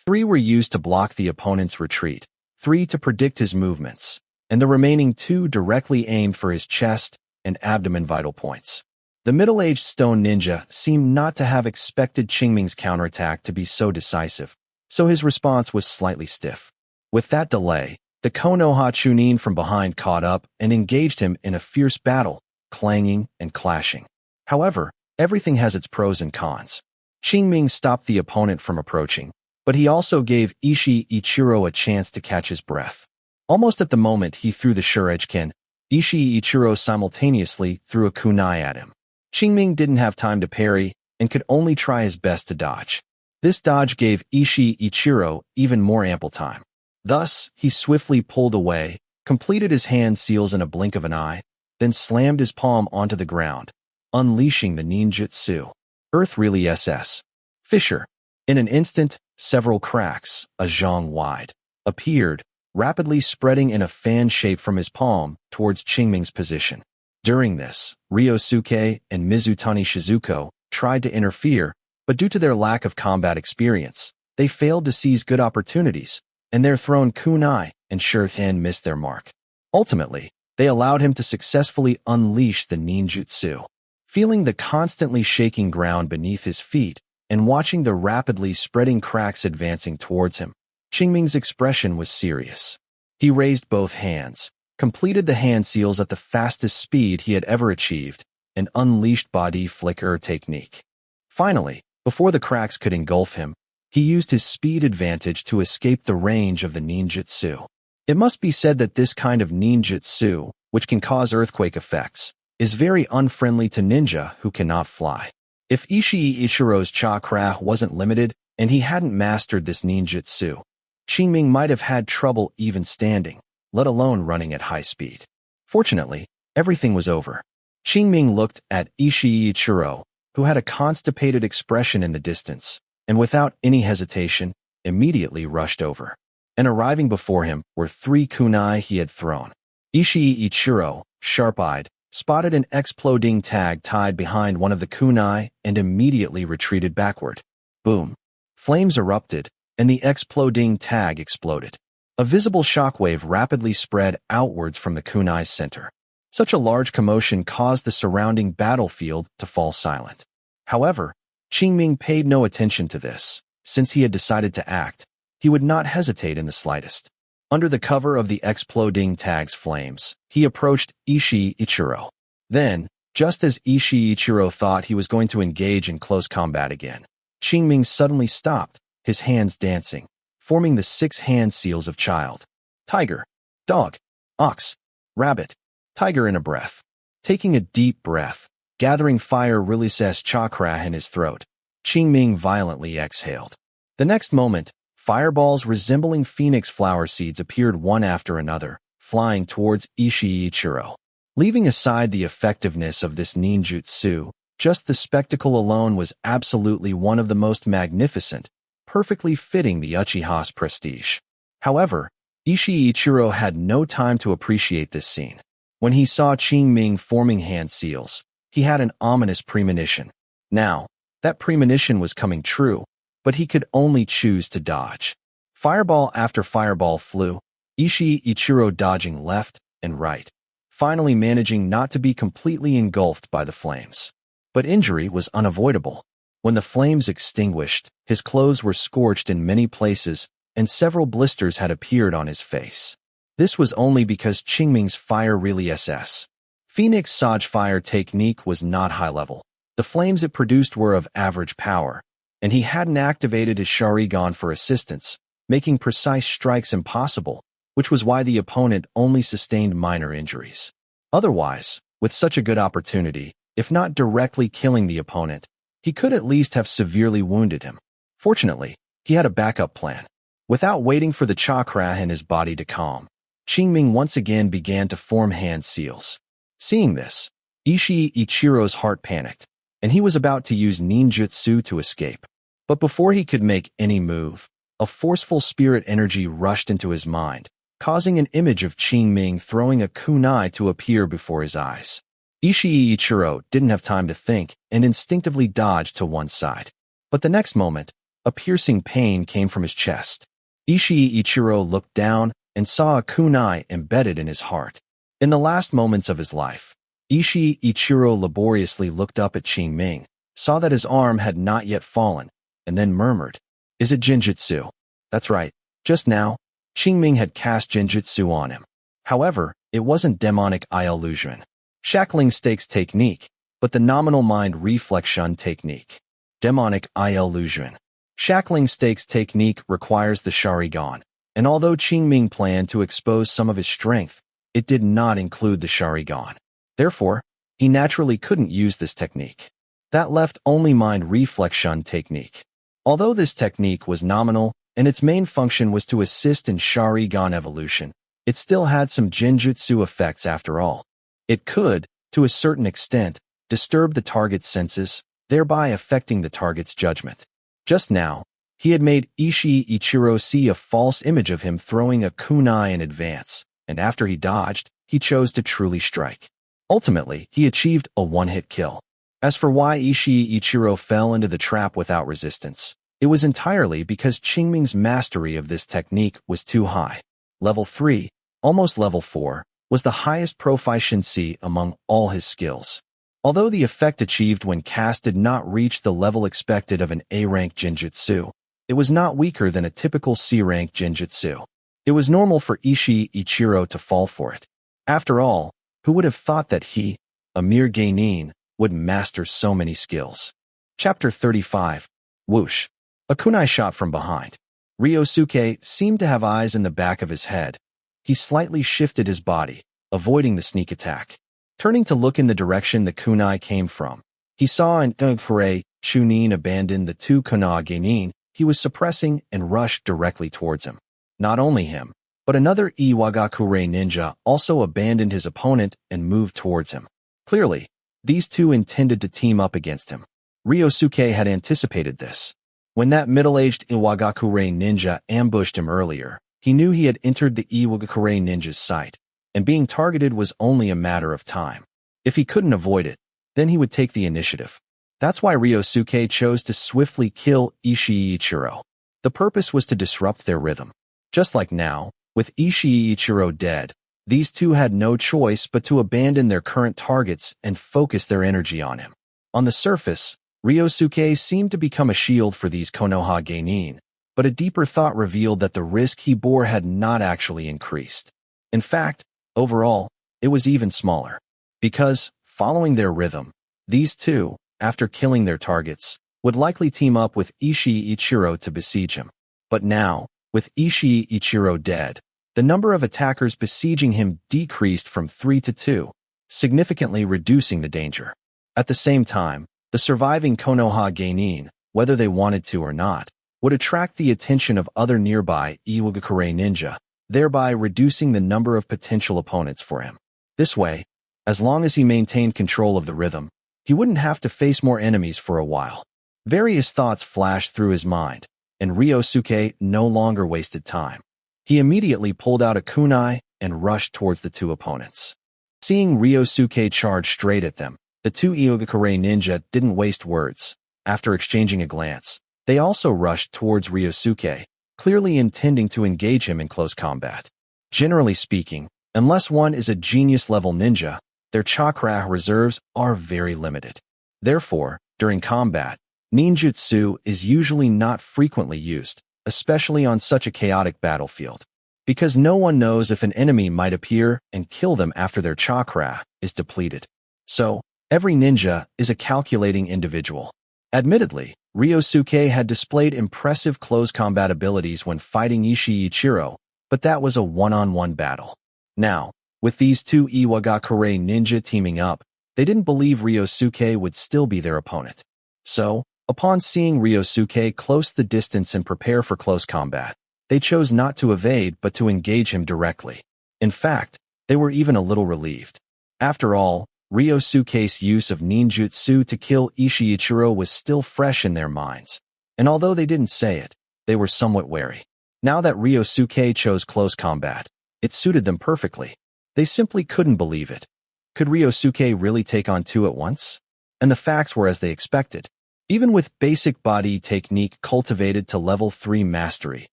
Speaker 1: 3 were used to block the opponent's retreat, 3 to predict his movements, and the remaining 2 directly aimed for his chest and abdomen vital points. The middle-aged stone ninja seemed not to have expected Qingming's counterattack to be so decisive, so his response was slightly stiff. With that delay, the Konoha Chunin from behind caught up and engaged him in a fierce battle, clanging and clashing. However, everything has its pros and cons. Qingming stopped the opponent from approaching, but he also gave Ichiro a chance to catch his breath. Almost at the moment he threw the shuriken, Ichiro simultaneously threw a kunai at him. Qingming didn't have time to parry and could only try his best to dodge. This dodge gave Ichiro even more ample time. Thus, he swiftly pulled away, completed his hand seals in a blink of an eye, then slammed his palm onto the ground, unleashing the ninjutsu. Earth really SS. Fissure. In an instant, several cracks, a zhang wide, appeared, rapidly spreading in a fan shape from his palm towards Qingming's position. During this, Ryosuke and Mizutani Shizuko tried to interfere, but due to their lack of combat experience, they failed to seize good opportunities, and their thrown kunai and shuriken missed their mark. Ultimately, they allowed him to successfully unleash the ninjutsu. Feeling the constantly shaking ground beneath his feet and watching the rapidly spreading cracks advancing towards him, Qingming's expression was serious. He raised both hands, completed the hand seals at the fastest speed he had ever achieved, and unleashed body flicker technique. Finally, before the cracks could engulf him, he used his speed advantage to escape the range of the ninjutsu. It must be said that this kind of ninjutsu, which can cause earthquake effects, is very unfriendly to ninja who cannot fly. If Ishii Ichiro's chakra wasn't limited and he hadn't mastered this ninjutsu, Qingming might have had trouble even standing, let alone running at high speed. Fortunately, everything was over. Qingming looked at Ishii Ichiro, who had a constipated expression in the distance, and without any hesitation, immediately rushed over. And arriving before him were 3 kunai he had thrown. Ishii Ichiro, sharp-eyed, spotted an exploding tag tied behind one of the kunai and immediately retreated backward. Boom. Flames erupted, and the exploding tag exploded. A visible shockwave rapidly spread outwards from the kunai's center. Such a large commotion caused the surrounding battlefield to fall silent. However, Qingming paid no attention to this. Since he had decided to act, he would not hesitate in the slightest. Under the cover of the exploding tag's flames, he approached Ishii Ichiro. Then, just as Ishii Ichiro thought he was going to engage in close combat again, Qingming suddenly stopped, his hands dancing, forming the 6 hand seals of child. Tiger, dog, ox, rabbit, tiger in a breath. Taking a deep breath, gathering fire releases chakra in his throat, Qingming violently exhaled. The next moment, fireballs resembling phoenix flower seeds appeared one after another, flying towards Ishii Ichiro. Leaving aside the effectiveness of this ninjutsu, just the spectacle alone was absolutely one of the most magnificent, perfectly fitting the Uchiha's prestige. However, Ishii Ichiro had no time to appreciate this scene. When he saw Qingming forming hand seals, he had an ominous premonition. Now, that premonition was coming true, but he could only choose to dodge. Fireball after fireball flew, Ishii Ichiro dodging left and right, finally managing not to be completely engulfed by the flames. But injury was unavoidable. When the flames extinguished, his clothes were scorched in many places, and several blisters had appeared on his face. This was only because Qingming's fire really SS. Phoenix Saj fire technique was not high level. The flames it produced were of average power, and he hadn't activated his Sharingan for assistance, making precise strikes impossible, which was why the opponent only sustained minor injuries. Otherwise, with such a good opportunity, if not directly killing the opponent, he could at least have severely wounded him. Fortunately, he had a backup plan. Without waiting for the chakra in his body to calm, Qingming once again began to form hand seals. Seeing this, Ishii Ichiro's heart panicked, and he was about to use ninjutsu to escape. But before he could make any move, a forceful spirit energy rushed into his mind, causing an image of Qingming throwing a kunai to appear before his eyes. Ishii Ichiro didn't have time to think and instinctively dodged to one side. But the next moment, a piercing pain came from his chest. Ishii Ichiro looked down and saw a kunai embedded in his heart. In the last moments of his life, Ishii Ichiro laboriously looked up at Qingming, saw that his arm had not yet fallen, and then murmured, "Is it Jinjutsu?" That's right, just now, Qingming had cast Jinjutsu on him. However, it wasn't demonic illusion. Shackling stakes technique, but the nominal mind reflection technique. Demonic illusion. Shackling stakes technique requires the Sharingan, and although Qingming planned to expose some of his strength, it did not include the Sharingan. Therefore, he naturally couldn't use this technique. That left only mind reflection technique. Although this technique was nominal, and its main function was to assist in Sharingan evolution, it still had some Jinjutsu effects after all. It could, to a certain extent, disturb the target's senses, thereby affecting the target's judgment. Just now, he had made Ichiro see a false image of him throwing a kunai in advance, and after he dodged, he chose to truly strike. Ultimately, he achieved a one-hit kill. As for why Ichiro fell into the trap without resistance, it was entirely because Qingming's mastery of this technique was too high. Level 3, almost level 4, was the highest proficiency among all his skills. Although the effect achieved when cast did not reach the level expected of an A-rank Genjutsu, it was not weaker than a typical C-rank Genjutsu. It was normal for Ichiro to fall for it. After all, who would have thought that he, a mere genin, would master so many skills? Chapter 35. Whoosh. A kunai shot from behind. Ryosuke seemed to have eyes in the back of his head. He slightly shifted his body, avoiding the sneak attack. Turning to look in the direction the kunai came from, he saw an Uchiha Chunin abandon the two kunai genin he was suppressing and rushed directly towards him. Not only him, but another Iwagakure ninja also abandoned his opponent and moved towards him. Clearly, these two intended to team up against him. Ryosuke had anticipated this. When that middle-aged Iwagakure ninja ambushed him earlier, he knew he had entered the Iwagakure ninja's sight, and being targeted was only a matter of time. If he couldn't avoid it, then he would take the initiative. That's why Ryosuke chose to swiftly kill Ichiro. The purpose was to disrupt their rhythm. Just like now, with Ichiro dead, these two had no choice but to abandon their current targets and focus their energy on him. On the surface, Ryosuke seemed to become a shield for these Konoha genin, but a deeper thought revealed that the risk he bore had not actually increased. In fact, overall, it was even smaller. Because, following their rhythm, these two, after killing their targets, would likely team up with Ichiro to besiege him. But now, with Ichiro dead, the number of attackers besieging him decreased from 3 to 2, significantly reducing the danger. At the same time, the surviving Konoha genin, whether they wanted to or not, would attract the attention of other nearby Iwagakure ninja, thereby reducing the number of potential opponents for him. This way, as long as he maintained control of the rhythm, he wouldn't have to face more enemies for a while. Various thoughts flashed through his mind, and Ryosuke no longer wasted time. He immediately pulled out a kunai and rushed towards the two opponents. Seeing Ryosuke charge straight at them, the two Iwagakure ninja didn't waste words. After exchanging a glance, they also rushed towards Ryosuke, clearly intending to engage him in close combat. Generally speaking, unless one is a genius-level ninja, their chakra reserves are very limited. Therefore, during combat, ninjutsu is usually not frequently used, especially on such a chaotic battlefield, because no one knows if an enemy might appear and kill them after their chakra is depleted. So, every ninja is a calculating individual. Admittedly, Ryosuke had displayed impressive close combat abilities when fighting Ichiro, but that was a one-on-one battle. Now, with these two Iwagakure ninja teaming up, they didn't believe Ryosuke would still be their opponent. So, upon seeing Ryosuke close the distance and prepare for close combat, they chose not to evade but to engage him directly. In fact, they were even a little relieved. After all, Ryosuke's use of ninjutsu to kill Ichiro was still fresh in their minds, and although they didn't say it, they were somewhat wary. Now that Ryosuke chose close combat, it suited them perfectly. They simply couldn't believe it. Could Ryosuke really take on two at once? And the facts were as they expected. Even with basic body technique cultivated to level 3 mastery,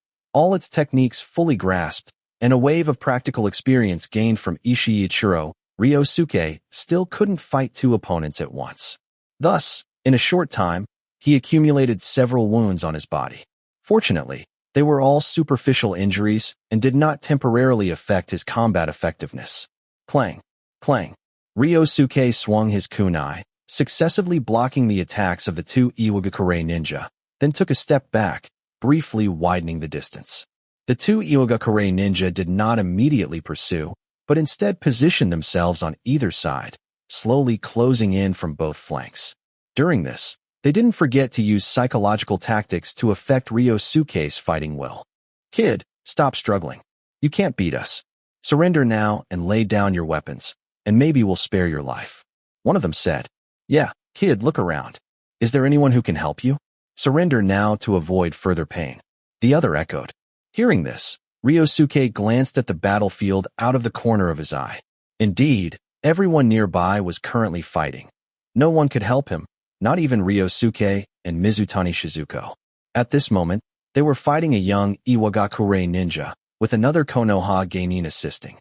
Speaker 1: all its techniques fully grasped, and a wave of practical experience gained from Ichiro, Ryosuke still couldn't fight two opponents at once. Thus, in a short time, he accumulated several wounds on his body. Fortunately, they were all superficial injuries and did not temporarily affect his combat effectiveness. Clang, clang. Ryosuke swung his kunai, successively blocking the attacks of the two Iwagakure ninja, then took a step back, briefly widening the distance. The two Iwagakure ninja did not immediately pursue, but instead positioned themselves on either side, slowly closing in from both flanks. During this, they didn't forget to use psychological tactics to affect Ryosuke's fighting will. Kid, stop struggling. You can't beat us. Surrender now and lay down your weapons, and maybe we'll spare your life. One of them said. Yeah, kid, look around. Is there anyone who can help you? Surrender now to avoid further pain. The other echoed. Hearing this, Ryosuke glanced at the battlefield out of the corner of his eye. Indeed, everyone nearby was currently fighting. No one could help him, not even Ryosuke and Mizutani Shizuko. At this moment, they were fighting a young Iwagakure ninja, with another Konoha genin assisting.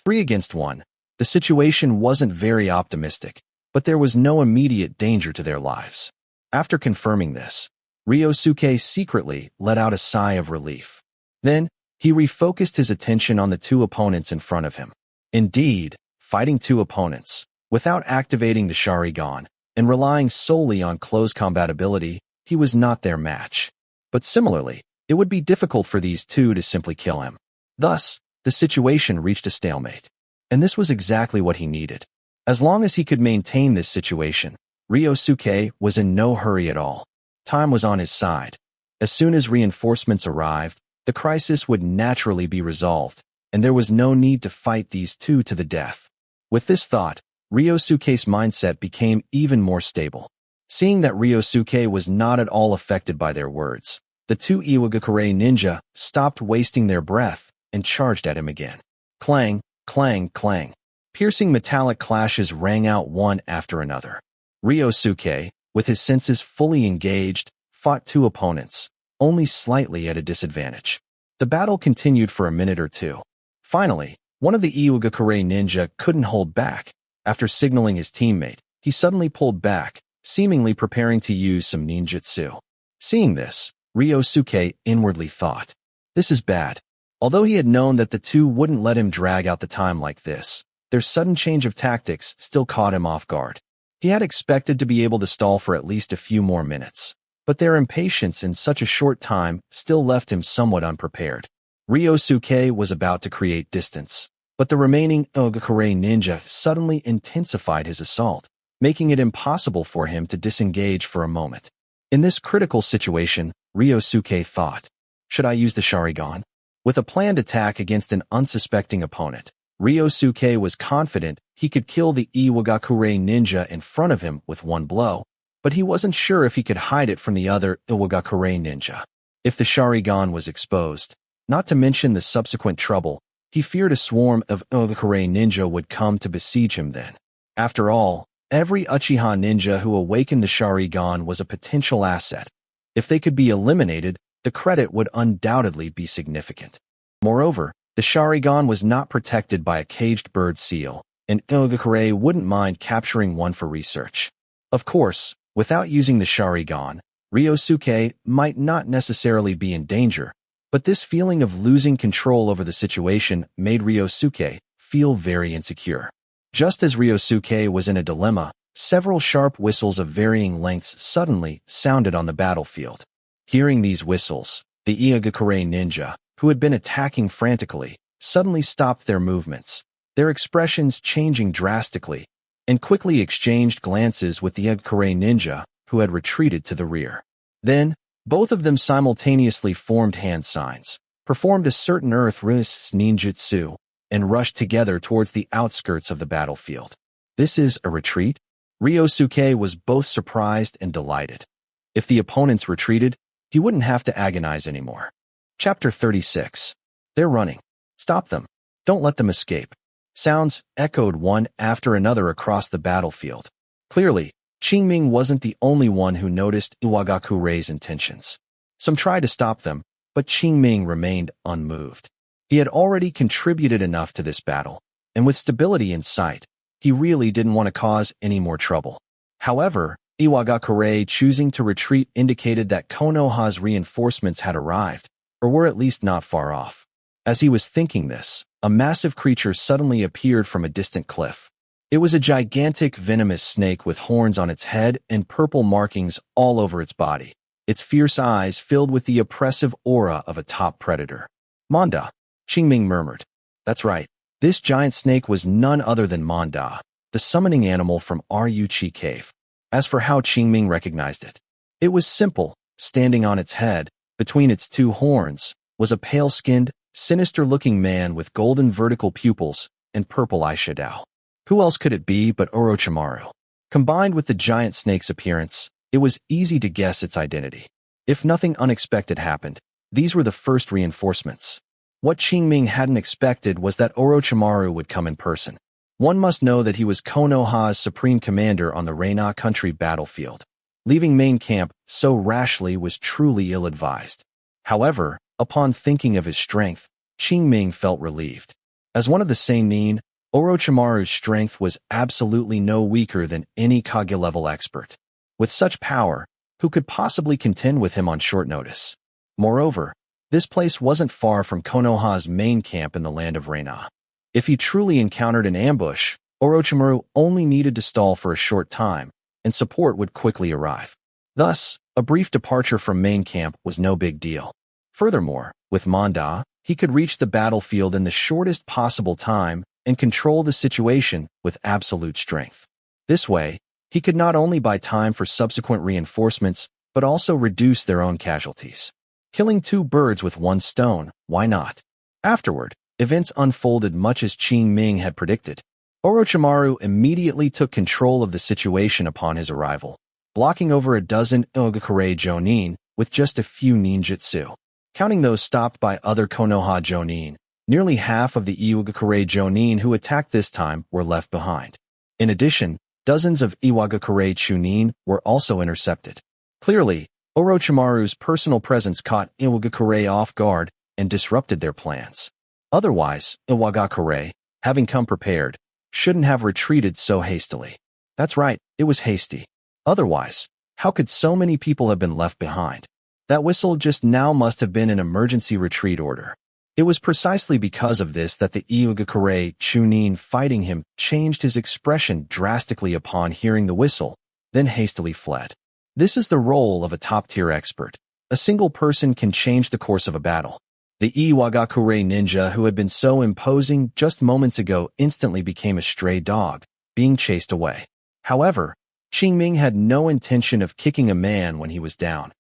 Speaker 1: 3 against 1, the situation wasn't very optimistic, but there was no immediate danger to their lives. After confirming this, Ryosuke secretly let out a sigh of relief. Then, he refocused his attention on the 2 opponents in front of him. Indeed, fighting 2 opponents, without activating the Sharingan, and relying solely on close combat ability, he was not their match. But similarly, it would be difficult for these 2 to simply kill him. Thus, the situation reached a stalemate. And this was exactly what he needed. As long as he could maintain this situation, Ryosuke was in no hurry at all. Time was on his side. As soon as reinforcements arrived, the crisis would naturally be resolved, and there was no need to fight these 2 to the death. With this thought, Ryosuke's mindset became even more stable. Seeing that Ryosuke was not at all affected by their words, the 2 Iwagakure ninja stopped wasting their breath and charged at him again. Clang, clang, clang. Piercing metallic clashes rang out one after another. Ryosuke, with his senses fully engaged, fought 2 opponents, only slightly at a disadvantage. The battle continued for a minute or 2. Finally, one of the Iwagakure ninja couldn't hold back. After signaling his teammate, he suddenly pulled back, seemingly preparing to use some ninjutsu. Seeing this, Ryosuke inwardly thought, "This is bad." Although he had known that the 2 wouldn't let him drag out the time like this, their sudden change of tactics still caught him off guard. He had expected to be able to stall for at least a few more minutes, but their impatience in such a short time still left him somewhat unprepared. Ryosuke was about to create distance, but the remaining Iwagakure ninja suddenly intensified his assault, making it impossible for him to disengage for a moment. In this critical situation, Ryosuke thought, "Should I use the Sharingan?" With a planned attack against an unsuspecting opponent, Ryosuke was confident he could kill the Iwagakure ninja in front of him with one blow, but he wasn't sure if he could hide it from the other Iwagakure ninja. If the Sharingan was exposed, not to mention the subsequent trouble, he feared a swarm of Iwagakure ninja would come to besiege him then. After all, every Uchiha ninja who awakened the Sharingan was a potential asset. If they could be eliminated, the credit would undoubtedly be significant. Moreover, the Sharingan was not protected by a caged bird seal, and Iwagakure wouldn't mind capturing one for research. Of course, without using the Sharingan, Ryosuke might not necessarily be in danger, but this feeling of losing control over the situation made Ryosuke feel very insecure. Just as Ryosuke was in a dilemma, several sharp whistles of varying lengths suddenly sounded on the battlefield. Hearing these whistles, the Iwagakure ninja, who had been attacking frantically, suddenly stopped their movements, their expressions changing drastically, and quickly exchanged glances with the Iwagakure ninja, who had retreated to the rear. Then, both of them simultaneously formed hand signs, performed a certain earth risks ninjutsu, and rushed together towards the outskirts of the battlefield. This is a retreat? Ryosuke was both surprised and delighted. If the opponents retreated, he wouldn't have to agonize anymore. Chapter 36. They're running. Stop them. Don't let them escape. Sounds echoed one after another across the battlefield. Clearly, Qingming wasn't the only one who noticed Iwagakure's intentions. Some tried to stop them, but Qingming remained unmoved. He had already contributed enough to this battle, and with stability in sight, he really didn't want to cause any more trouble. However, Iwagakure choosing to retreat indicated that Konoha's reinforcements had arrived, or were at least not far off. As he was thinking this, a massive creature suddenly appeared from a distant cliff. It was a gigantic venomous snake with horns on its head and purple markings all over its body, its fierce eyes filled with the oppressive aura of a top predator. Manda, Qingming murmured. That's right, this giant snake was none other than Manda, the summoning animal from Uchiha cave. As for how Qingming recognized it, it was simple. Standing on its head, between its 2 horns, was a pale-skinned, sinister-looking man with golden vertical pupils and purple eyeshadow. Who else could it be but Orochimaru? Combined with the giant snake's appearance, it was easy to guess its identity. If nothing unexpected happened, these were the first reinforcements. What Qingming hadn't expected was that Orochimaru would come in person. One must know that he was Konoha's supreme commander on the Reina country battlefield. Leaving main camp so rashly was truly ill-advised. However, upon thinking of his strength, Qingming felt relieved. As one of the Seinin, Orochimaru's strength was absolutely no weaker than any Kage-level expert. With such power, who could possibly contend with him on short notice? Moreover, this place wasn't far from Konoha's main camp in the land of Reina. If he truly encountered an ambush, Orochimaru only needed to stall for a short time, and support would quickly arrive. Thus, a brief departure from main camp was no big deal. Furthermore, with Manda, he could reach the battlefield in the shortest possible time and control the situation with absolute strength. This way, he could not only buy time for subsequent reinforcements, but also reduce their own casualties. Killing two birds with one stone, why not? Afterward, events unfolded much as Qing Ming had predicted. Orochimaru immediately took control of the situation upon his arrival, blocking over a dozen Iwagakure Jonin with just a few ninjutsu. Counting those stopped by other Konoha Jonin, nearly half of the Iwagakure Jonin who attacked this time were left behind. In addition, dozens of Iwagakure Chunin were also intercepted. Clearly, Orochimaru's personal presence caught Iwagakure off guard and disrupted their plans. Otherwise, Iwagakure, having come prepared, shouldn't have retreated so hastily. That's right, it was hasty. Otherwise, how could so many people have been left behind? That whistle just now must have been an emergency retreat order. It was precisely because of this that the Iwagakure Chunin fighting him changed his expression drastically upon hearing the whistle, then hastily fled. This is the role of a top-tier expert. A single person can change the course of a battle. The Iwagakure ninja who had been so imposing just moments ago instantly became a stray dog, being chased away. However, Qingming had no intention of kicking a man when he was down.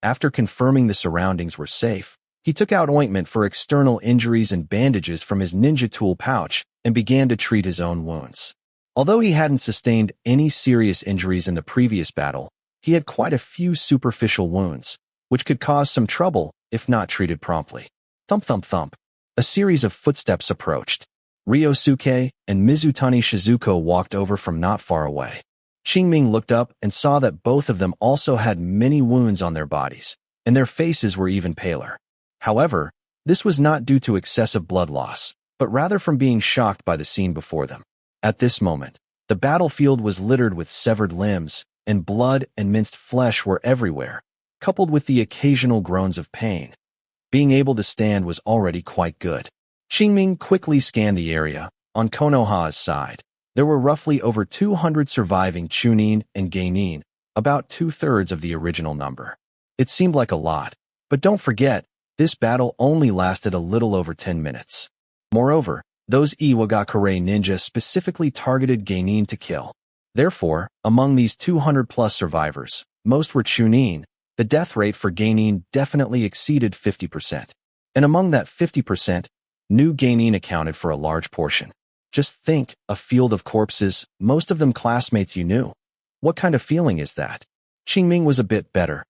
Speaker 1: After confirming the surroundings were safe, he took out ointment for external injuries and bandages from his ninja tool pouch and began to treat his own wounds. Although he hadn't sustained any serious injuries in the previous battle, he had quite a few superficial wounds, which could cause some trouble if not treated promptly. Thump thump thump. A series of footsteps approached. Ryosuke and Mizutani Shizuko walked over from not far away. Qingming looked up and saw that both of them also had many wounds on their bodies, and their faces were even paler. However, this was not due to excessive blood loss, but rather from being shocked by the scene before them. At this moment, the battlefield was littered with severed limbs, and blood and minced flesh were everywhere, coupled with the occasional groans of pain. Being able to stand was already quite good. Qingming quickly scanned the area. On Konoha's side, there were roughly over 200 surviving Chunin and Geinin, about 2/3 of the original number. It seemed like a lot, but don't forget, this battle only lasted a little over 10 minutes. Moreover, those Iwagakure ninja specifically targeted Geinin to kill. Therefore, among these 200-plus survivors, most were Chunin. The death rate for Geinin definitely exceeded 50%. And among that 50%, new Geinin accounted for a large portion. Just think, a field of corpses, most of them classmates you knew. What kind of feeling is that? Qingming was a bit better.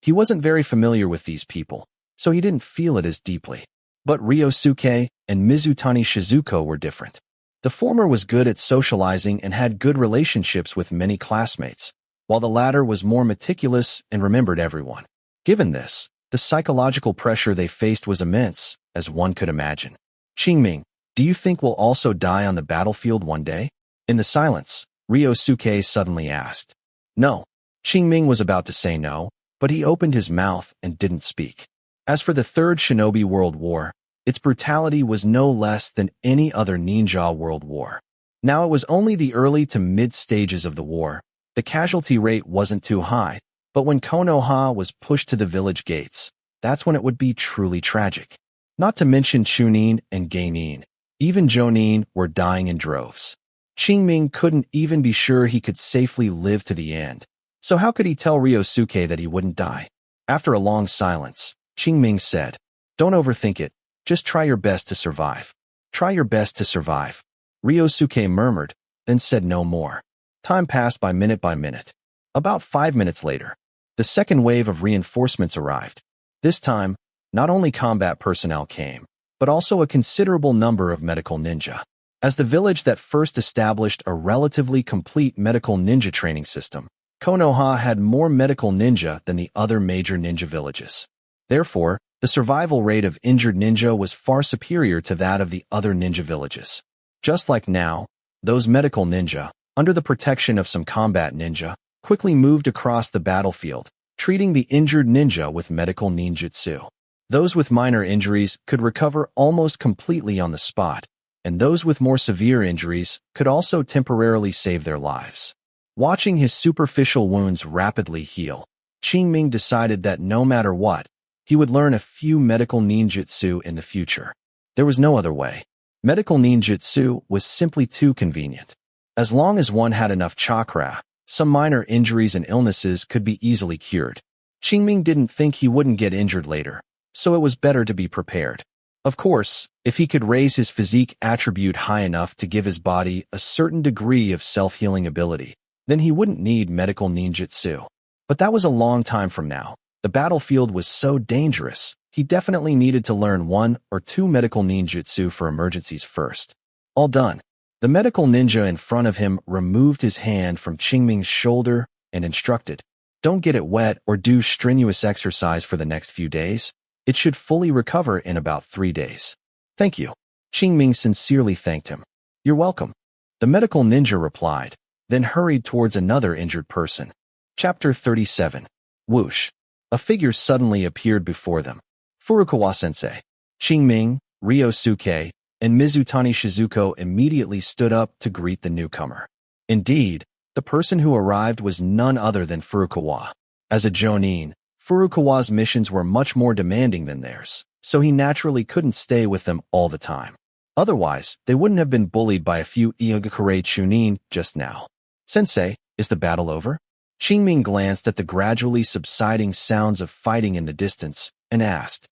Speaker 1: He wasn't very familiar with these people, so he didn't feel it as deeply. But Ryosuke and Mizutani Shizuko were different. The former was good at socializing and had good relationships with many classmates, while the latter was more meticulous and remembered everyone. Given this, the psychological pressure they faced was immense, as one could imagine. Qingming, do you think we'll also die on the battlefield one day? In the silence, Ryosuke suddenly asked. No. Qingming was about to say no, but he opened his mouth and didn't speak. As for the Third Shinobi World War, its brutality was no less than any other ninja world war. Now it was only the early to mid stages of the war. The casualty rate wasn't too high, but when Konoha was pushed to the village gates, that's when it would be truly tragic. Not to mention Chunin and Geinin. Even Jonin were dying in droves. Qingming couldn't even be sure he could safely live to the end. So how could he tell Ryosuke that he wouldn't die? After a long silence, Qingming said, "Don't overthink it. Just try your best to survive. Try your best to survive." Ryosuke murmured, then said no more. Time passed by minute. About 5 minutes later, the second wave of reinforcements arrived. This time, not only combat personnel came, but also a considerable number of medical ninja. As the village that first established a relatively complete medical ninja training system, Konoha had more medical ninja than the other major ninja villages. Therefore, the survival rate of injured ninja was far superior to that of the other ninja villages. Just like now, those medical ninja, under the protection of some combat ninja, quickly moved across the battlefield, treating the injured ninja with medical ninjutsu. Those with minor injuries could recover almost completely on the spot, and those with more severe injuries could also temporarily save their lives. Watching his superficial wounds rapidly heal, Qingming decided that no matter what, he would learn a few medical ninjutsu in the future. There was no other way. Medical ninjutsu was simply too convenient. As long as one had enough chakra, some minor injuries and illnesses could be easily cured. Qingming didn't think he wouldn't get injured later, so it was better to be prepared. Of course, if he could raise his physique attribute high enough to give his body a certain degree of self-healing ability, then he wouldn't need medical ninjutsu. But that was a long time from now. The battlefield was so dangerous, he definitely needed to learn 1 or 2 medical ninjutsu for emergencies first. All done. The medical ninja in front of him removed his hand from Qingming's shoulder and instructed, "Don't get it wet or do strenuous exercise for the next few days. It should fully recover in about 3 days." "Thank you." Qingming sincerely thanked him. "You're welcome." The medical ninja replied, then hurried towards another injured person. Chapter 37. Whoosh. A figure suddenly appeared before them. Furukawa-sensei. Qingming, Ryosuke, and Mizutani Shizuko immediately stood up to greet the newcomer. Indeed, the person who arrived was none other than Furukawa. As a jonin, Furukawa's missions were much more demanding than theirs, so he naturally couldn't stay with them all the time. Otherwise, they wouldn't have been bullied by a few Iagakure chunin just now. "Sensei, is the battle over?" Qingming glanced at the gradually subsiding sounds of fighting in the distance and asked.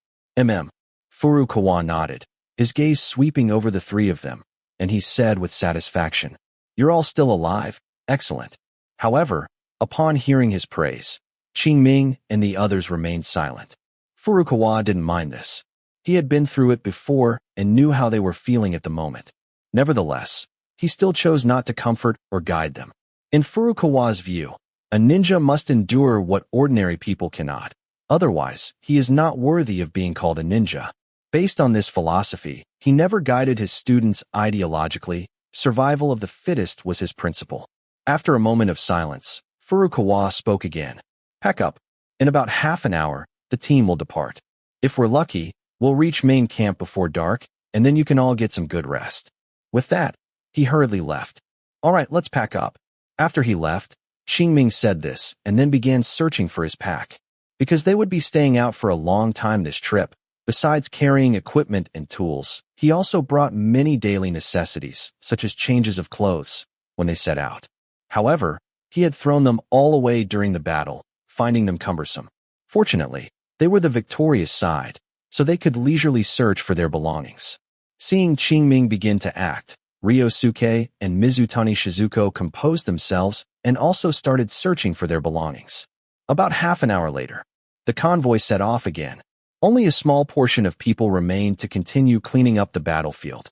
Speaker 1: Furukawa nodded, his gaze sweeping over the 3 of them, and he said with satisfaction, "You're all still alive. Excellent." However, upon hearing his praise, Qingming and the others remained silent. Furukawa didn't mind this. He had been through it before and knew how they were feeling at the moment. Nevertheless, he still chose not to comfort or guide them. In Furukawa's view, a ninja must endure what ordinary people cannot. Otherwise, he is not worthy of being called a ninja. Based on this philosophy, he never guided his students ideologically. Survival of the fittest was his principle. After a moment of silence, Furukawa spoke again. "Pack up. In about half an hour, the team will depart. If we're lucky, we'll reach main camp before dark, and then you can all get some good rest." With that, he hurriedly left. "All right, let's pack up." After he left, Qingming said this and then began searching for his pack. Because they would be staying out for a long time this trip, besides carrying equipment and tools, he also brought many daily necessities, such as changes of clothes, when they set out. However, he had thrown them all away during the battle, finding them cumbersome. Fortunately, they were the victorious side, so they could leisurely search for their belongings. Seeing Qingming begin to act, Ryosuke and Mizutani Shizuko composed themselves and also started searching for their belongings. About half an hour later, the convoy set off again. Only a small portion of people remained to continue cleaning up the battlefield.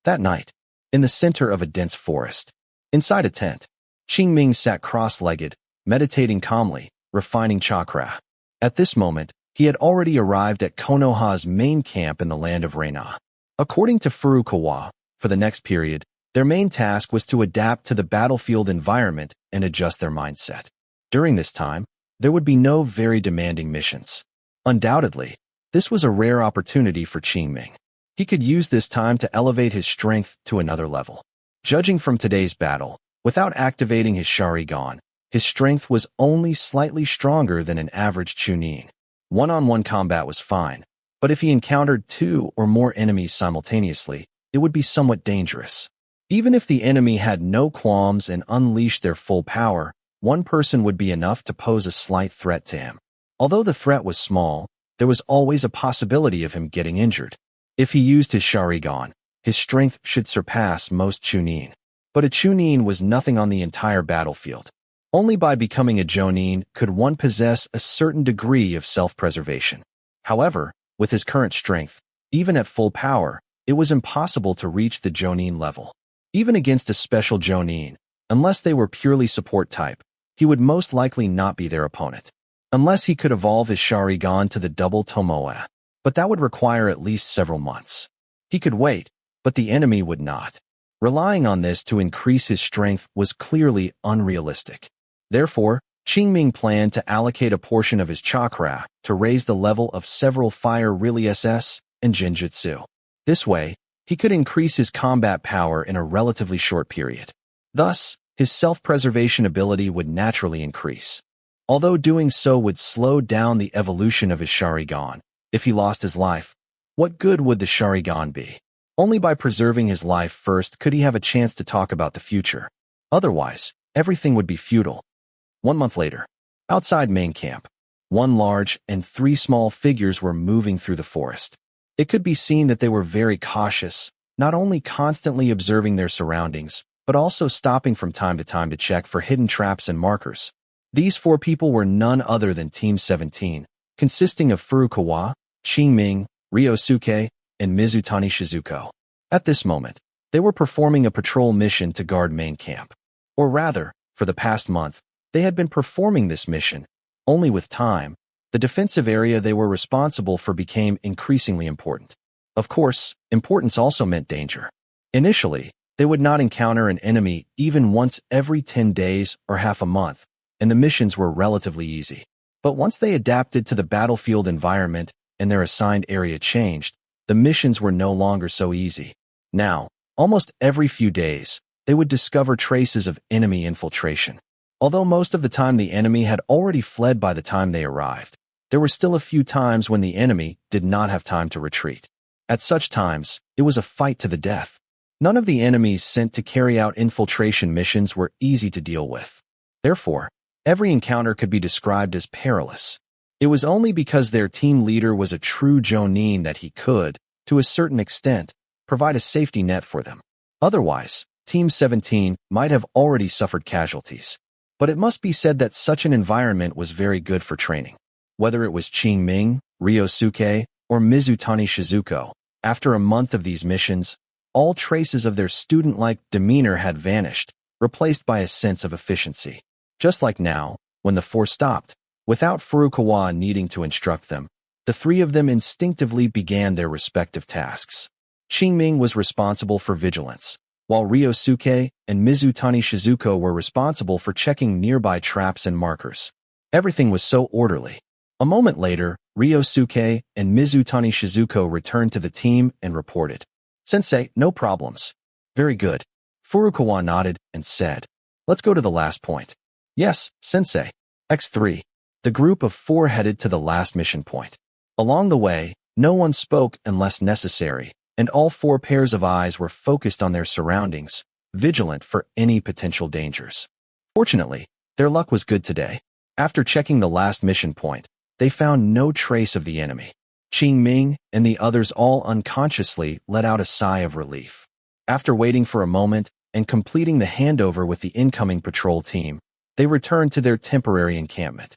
Speaker 1: That night, in the center of a dense forest, inside a tent, Qingming sat cross-legged, meditating calmly, refining chakra. At this moment, he had already arrived at Konoha's main camp in the land of Reina. According to Furukawa, for the next period, their main task was to adapt to the battlefield environment and adjust their mindset. During this time, there would be no very demanding missions. Undoubtedly, this was a rare opportunity for Qingming. He could use this time to elevate his strength to another level. Judging from today's battle, without activating his Sharingan, his strength was only slightly stronger than an average chunin. One-on-one combat was fine, but if he encountered 2 or more enemies simultaneously, it would be somewhat dangerous. Even if the enemy had no qualms and unleashed their full power, one person would be enough to pose a slight threat to him. Although the threat was small, there was always a possibility of him getting injured. If he used his Sharingan, his strength should surpass most chunin. But a chunin was nothing on the entire battlefield. Only by becoming a jonin could one possess a certain degree of self-preservation. However, with his current strength, even at full power, it was impossible to reach the jonin level. Even against a special jonin, unless they were purely support type, he would most likely not be their opponent. Unless he could evolve his Sharingan to the double Tomoe. But that would require at least several months. He could wait, but the enemy would not. Relying on this to increase his strength was clearly unrealistic. Therefore, Qingming planned to allocate a portion of his chakra to raise the level of several fire really SS and Genjutsu. This way, he could increase his combat power in a relatively short period. Thus, his self-preservation ability would naturally increase. Although doing so would slow down the evolution of his Sharingan, if he lost his life, what good would the Sharingan be? Only by preserving his life first could he have a chance to talk about the future. Otherwise, everything would be futile. 1 month later, outside main camp, 1 large and 3 small figures were moving through the forest. It could be seen that they were very cautious, not only constantly observing their surroundings, but also stopping from time to check for hidden traps and markers. These 4 people were none other than Team 17, consisting of Furukawa, Qingming, Ryosuke, and Mizutani Shizuko. At this moment, they were performing a patrol mission to guard main camp. Or rather, for the past month, they had been performing this mission. Only with time, the defensive area they were responsible for became increasingly important. Of course, importance also meant danger. Initially, they would not encounter an enemy even once every 10 days or half a month, and the missions were relatively easy. But once they adapted to the battlefield environment and their assigned area changed, the missions were no longer so easy. Now, almost every few days, they would discover traces of enemy infiltration. Although most of the time the enemy had already fled by the time they arrived, there were still a few times when the enemy did not have time to retreat. At such times, it was a fight to the death. None of the enemies sent to carry out infiltration missions were easy to deal with. Therefore, every encounter could be described as perilous. It was only because their team leader was a true jonin that he could, to a certain extent, provide a safety net for them. Otherwise, Team 17 might have already suffered casualties. But it must be said that such an environment was very good for training. Whether it was Qingming, Ryosuke, or Mizutani Shizuko, after a month of these missions, all traces of their student-like demeanor had vanished, replaced by a sense of efficiency. Just like now, when the 4 stopped, without Furukawa needing to instruct them, the 3 of them instinctively began their respective tasks. Qingming was responsible for vigilance, while Ryosuke and Mizutani Shizuko were responsible for checking nearby traps and markers. Everything was so orderly. A moment later, Ryosuke and Mizutani Shizuko returned to the team and reported, "Sensei, no problems." "Very good." Furukawa nodded and said, "Let's go to the last point." "Yes, Sensei." X3. The group of 4 headed to the last mission point. Along the way, no one spoke unless necessary, and all 4 pairs of eyes were focused on their surroundings, vigilant for any potential dangers. Fortunately, their luck was good today. After checking the last mission point, they found no trace of the enemy. Qingming and the others all unconsciously let out a sigh of relief. After waiting for a moment and completing the handover with the incoming patrol team, they returned to their temporary encampment.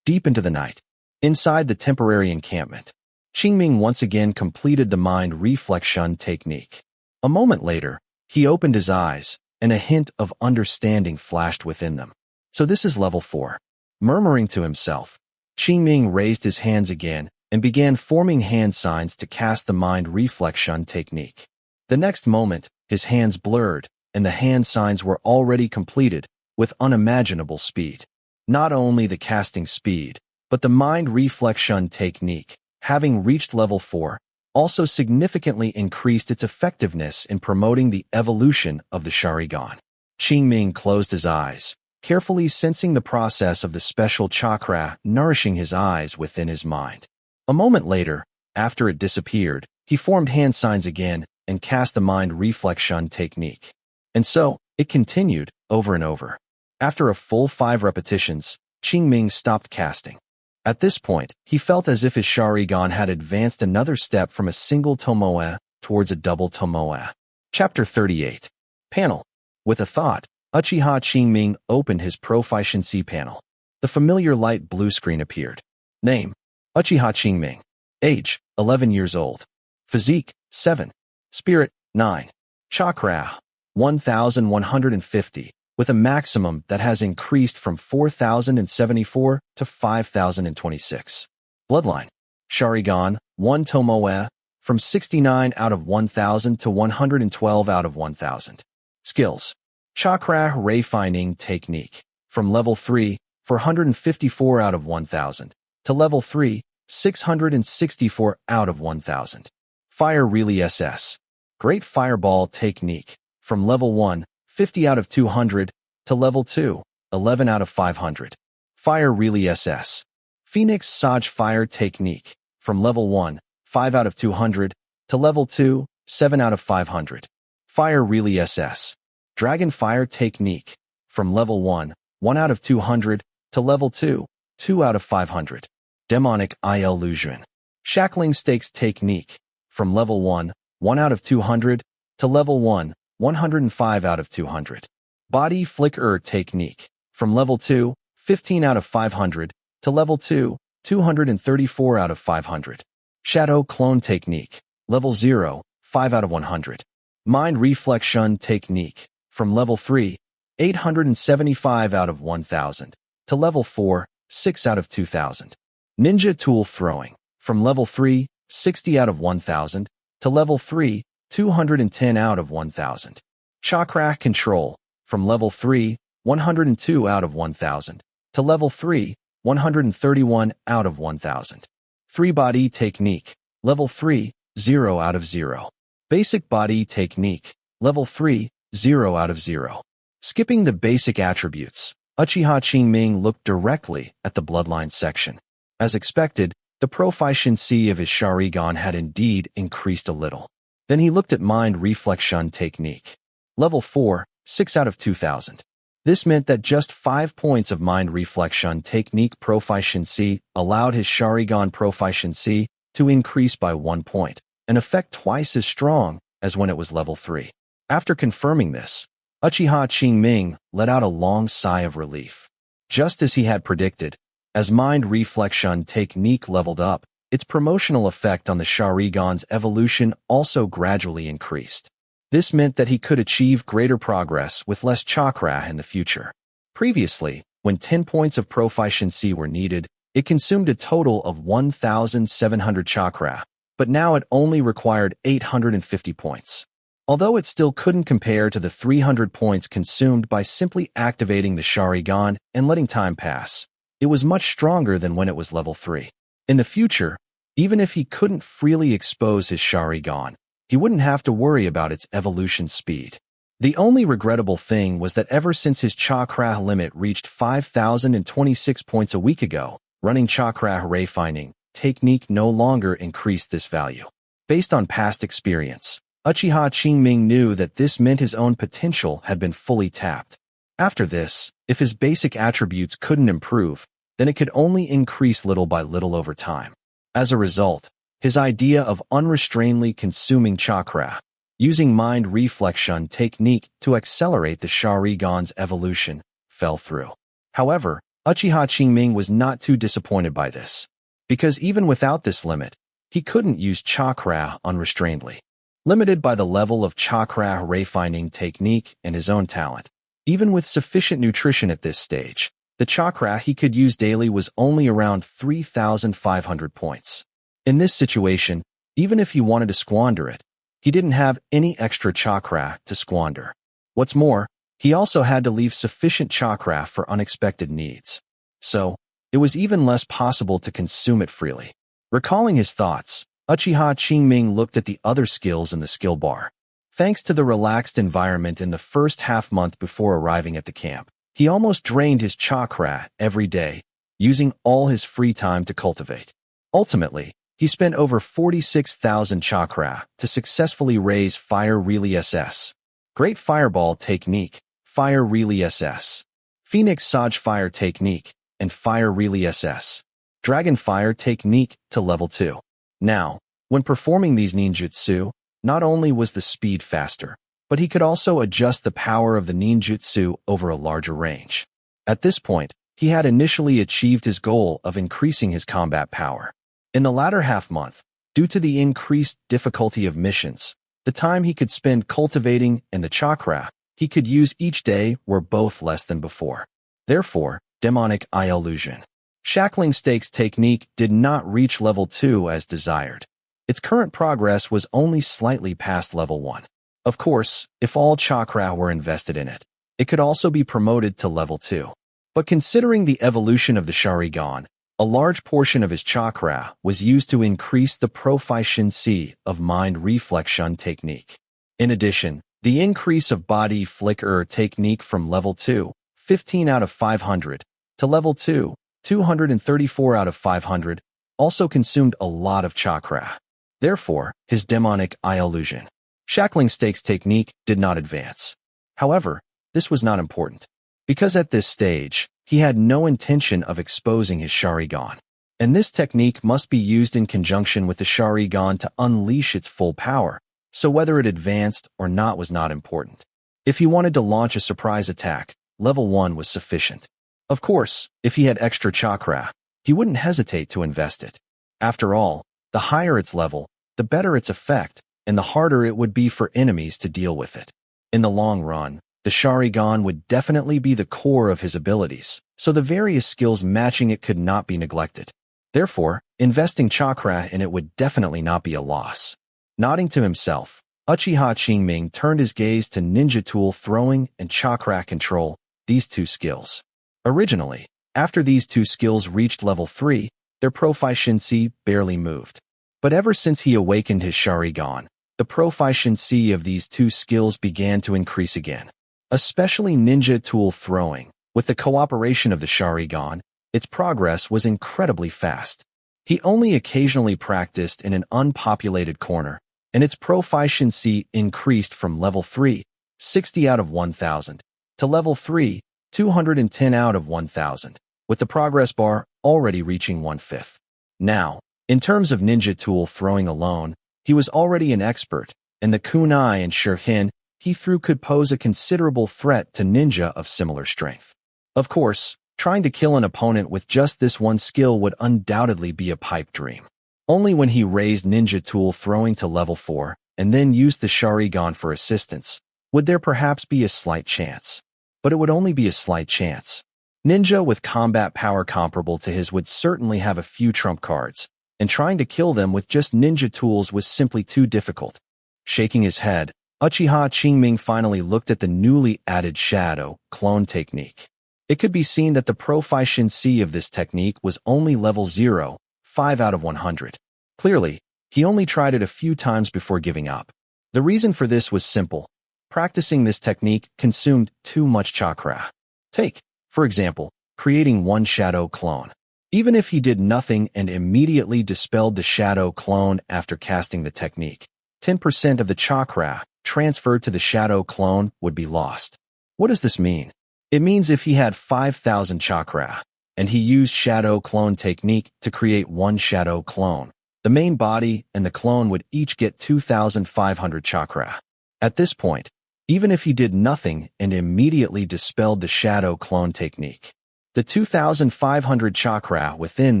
Speaker 1: Deep into the night, inside the temporary encampment, Qingming once again completed the mind reflection technique. A moment later, he opened his eyes, and a hint of understanding flashed within them. "So this is level 4. Murmuring to himself, Qingming raised his hands again and began forming hand signs to cast the mind reflection technique. The next moment, his hands blurred, and the hand signs were already completed with unimaginable speed. Not only the casting speed, but the mind reflection technique, having reached level 4, also significantly increased its effectiveness in promoting the evolution of the Sharingan. Qingming closed his eyes, carefully sensing the process of the special chakra nourishing his eyes within his mind. A moment later, after it disappeared, he formed hand signs again and cast the mind reflection technique. And so, it continued over and over. After a full 5 repetitions, Qingming stopped casting. At this point, he felt as if his Sharingan had advanced another step from a single Tomoe towards a double Tomoe. Chapter 38. Panel. With a thought, Uchiha Qingming opened his Proficiency panel. The familiar light blue screen appeared. Name: Uchiha Qingming. Age: 11 years old. Physique: 7. Spirit: 9. Chakra: 1,150, with a maximum that has increased from 4,074 to 5,026. Bloodline: Sharingan, 1 Tomoe, from 69 out of 1,000 to 112 out of 1,000. Skills: Chakra Refining Technique, from level 3, 454 out of 1,000, to level 3, 664 out of 1,000. Fire Relay SS. Great Fireball Technique, from level 1, 50 out of 200, to level 2, 11 out of 500. Fire Relay SS. Phoenix Saj Fire Technique, from level 1, 5 out of 200, to level 2, 7 out of 500. Fire Relay SS. Dragon Fire Technique, from level 1, 1 out of 200, to level 2, 2 out of 500. Demonic Illusion. Shackling Stakes Technique, from level 1, 1 out of 200, to level 1, 105 out of 200. Body Flicker Technique, from level 2, 15 out of 500, to level 2, 234 out of 500. Shadow Clone Technique, level 0, 5 out of 100. Mind Reflection Technique, from level 3, 875 out of 1,000, to level 4, 6 out of 2,000. Ninja Tool Throwing, from level 3, 60 out of 1,000, to level 3, 210 out of 1,000. Chakra Control, from level 3, 102 out of 1,000, to level 3, 131 out of 1,000. 3 Body Technique, level 3, 0 out of 0. Basic Body Technique, level 3, 0 out of 0. Skipping the basic attributes, Uchiha Qingming looked directly at the bloodline section. As expected, the proficiency of his Sharingan had indeed increased a little. Then he looked at Mind Reflection Technique. Level 4, 6 out of 2,000. This meant that just 5 points of Mind Reflection Technique proficiency allowed his Sharingan proficiency to increase by 1 point, an effect twice as strong as when it was level 3. After confirming this, Uchiha Qingming let out a long sigh of relief. Just as he had predicted, as Mind Reflection Technique leveled up, its promotional effect on the Sharingan's evolution also gradually increased. This meant that he could achieve greater progress with less chakra in the future. Previously, when 10 points of proficiency were needed, it consumed a total of 1,700 chakra, but now it only required 850 points. Although it still couldn't compare to the 300 points consumed by simply activating the Sharingan and letting time pass, it was much stronger than when it was level 3. In the future, even if he couldn't freely expose his Sharingan, he wouldn't have to worry about its evolution speed. The only regrettable thing was that ever since his chakra limit reached 5,026 points a week ago, running chakra refining technique no longer increased this value. Based on past experience, Uchiha Qingming knew that this meant his own potential had been fully tapped. After this, if his basic attributes couldn't improve, then it could only increase little by little over time. As a result, his idea of unrestrainedly consuming chakra, using Mind Reflection Technique to accelerate the Sharingan's evolution, fell through. However, Uchiha Qingming was not too disappointed by this, because even without this limit, he couldn't use chakra unrestrainedly. Limited by the level of chakra refining technique and his own talent, even with sufficient nutrition at this stage, the chakra he could use daily was only around 3,500 points. In this situation, even if he wanted to squander it, he didn't have any extra chakra to squander. What's more, he also had to leave sufficient chakra for unexpected needs. So, it was even less possible to consume it freely. Recalling his thoughts, Uchiha Qingming looked at the other skills in the skill bar. Thanks to the relaxed environment in the first half-month before arriving at the camp, he almost drained his chakra every day, using all his free time to cultivate. Ultimately, he spent over 46,000 chakra to successfully raise Fire Relay SS. Great Fireball Technique, Fire Relay SS. Phoenix Saj Fire Technique, and Fire Relay SS. Dragon Fire Technique to level 2. Now, when performing these ninjutsu, not only was the speed faster, but he could also adjust the power of the ninjutsu over a larger range. At this point, he had initially achieved his goal of increasing his combat power. In the latter half-month, due to the increased difficulty of missions, the time he could spend cultivating and the chakra he could use each day were both less than before. Therefore, demonic illusion. Shackling Stakes technique did not reach level 2 as desired. Its current progress was only slightly past level 1. Of course, if all chakra were invested in it, it could also be promoted to level 2. But considering the evolution of the Sharingan, a large portion of his chakra was used to increase the proficiency of mind reflection technique. In addition, the increase of body flicker technique from level 2, 15 out of 500, to level 2, 234 out of 500, also consumed a lot of chakra. Therefore, his demonic illusion. Shackling Stakes technique did not advance. However, this was not important, because at this stage, he had no intention of exposing his Sharingan, and this technique must be used in conjunction with the Sharingan to unleash its full power, so whether it advanced or not was not important. If he wanted to launch a surprise attack, level 1 was sufficient. Of course, if he had extra chakra, he wouldn't hesitate to invest it. After all, the higher its level, the better its effect, and the harder it would be for enemies to deal with it. In the long run, the Sharingan would definitely be the core of his abilities, so the various skills matching it could not be neglected. Therefore, investing chakra in it would definitely not be a loss. Nodding to himself, Uchiha Qingming turned his gaze to ninja tool throwing and chakra control, these two skills. Originally, after these two skills reached level 3, their proficiency barely moved. But ever since he awakened his Sharingan, the proficiency of these two skills began to increase again. Especially ninja tool throwing, with the cooperation of the Sharingan, its progress was incredibly fast. He only occasionally practiced in an unpopulated corner, and its proficiency increased from level 3, 60 out of 1,000, to level 3, 210 out of 1,000, with the progress bar already reaching 1/5. Now, in terms of ninja tool throwing alone, he was already an expert, and the kunai and shuriken he threw could pose a considerable threat to ninja of similar strength. Of course, trying to kill an opponent with just this one skill would undoubtedly be a pipe dream. Only when he raised ninja tool throwing to level 4, and then used the Sharingan for assistance, would there perhaps be a slight chance. But it would only be a slight chance. Ninja with combat power comparable to his would certainly have a few trump cards, and trying to kill them with just ninja tools was simply too difficult. Shaking his head, Uchiha Qingming finally looked at the newly added shadow clone technique. It could be seen that the proficiency of this technique was only level 0, 5 out of 100. Clearly, he only tried it a few times before giving up. The reason for this was simple. Practicing this technique consumed too much chakra. Take, for example, creating one shadow clone. Even if he did nothing and immediately dispelled the shadow clone after casting the technique, 10% of the chakra transferred to the shadow clone would be lost. What does this mean? It means if he had 5,000 chakra, and he used shadow clone technique to create one shadow clone, the main body and the clone would each get 2,500 chakra. At this point, even if he did nothing and immediately dispelled the shadow clone technique, the 2,500 chakra within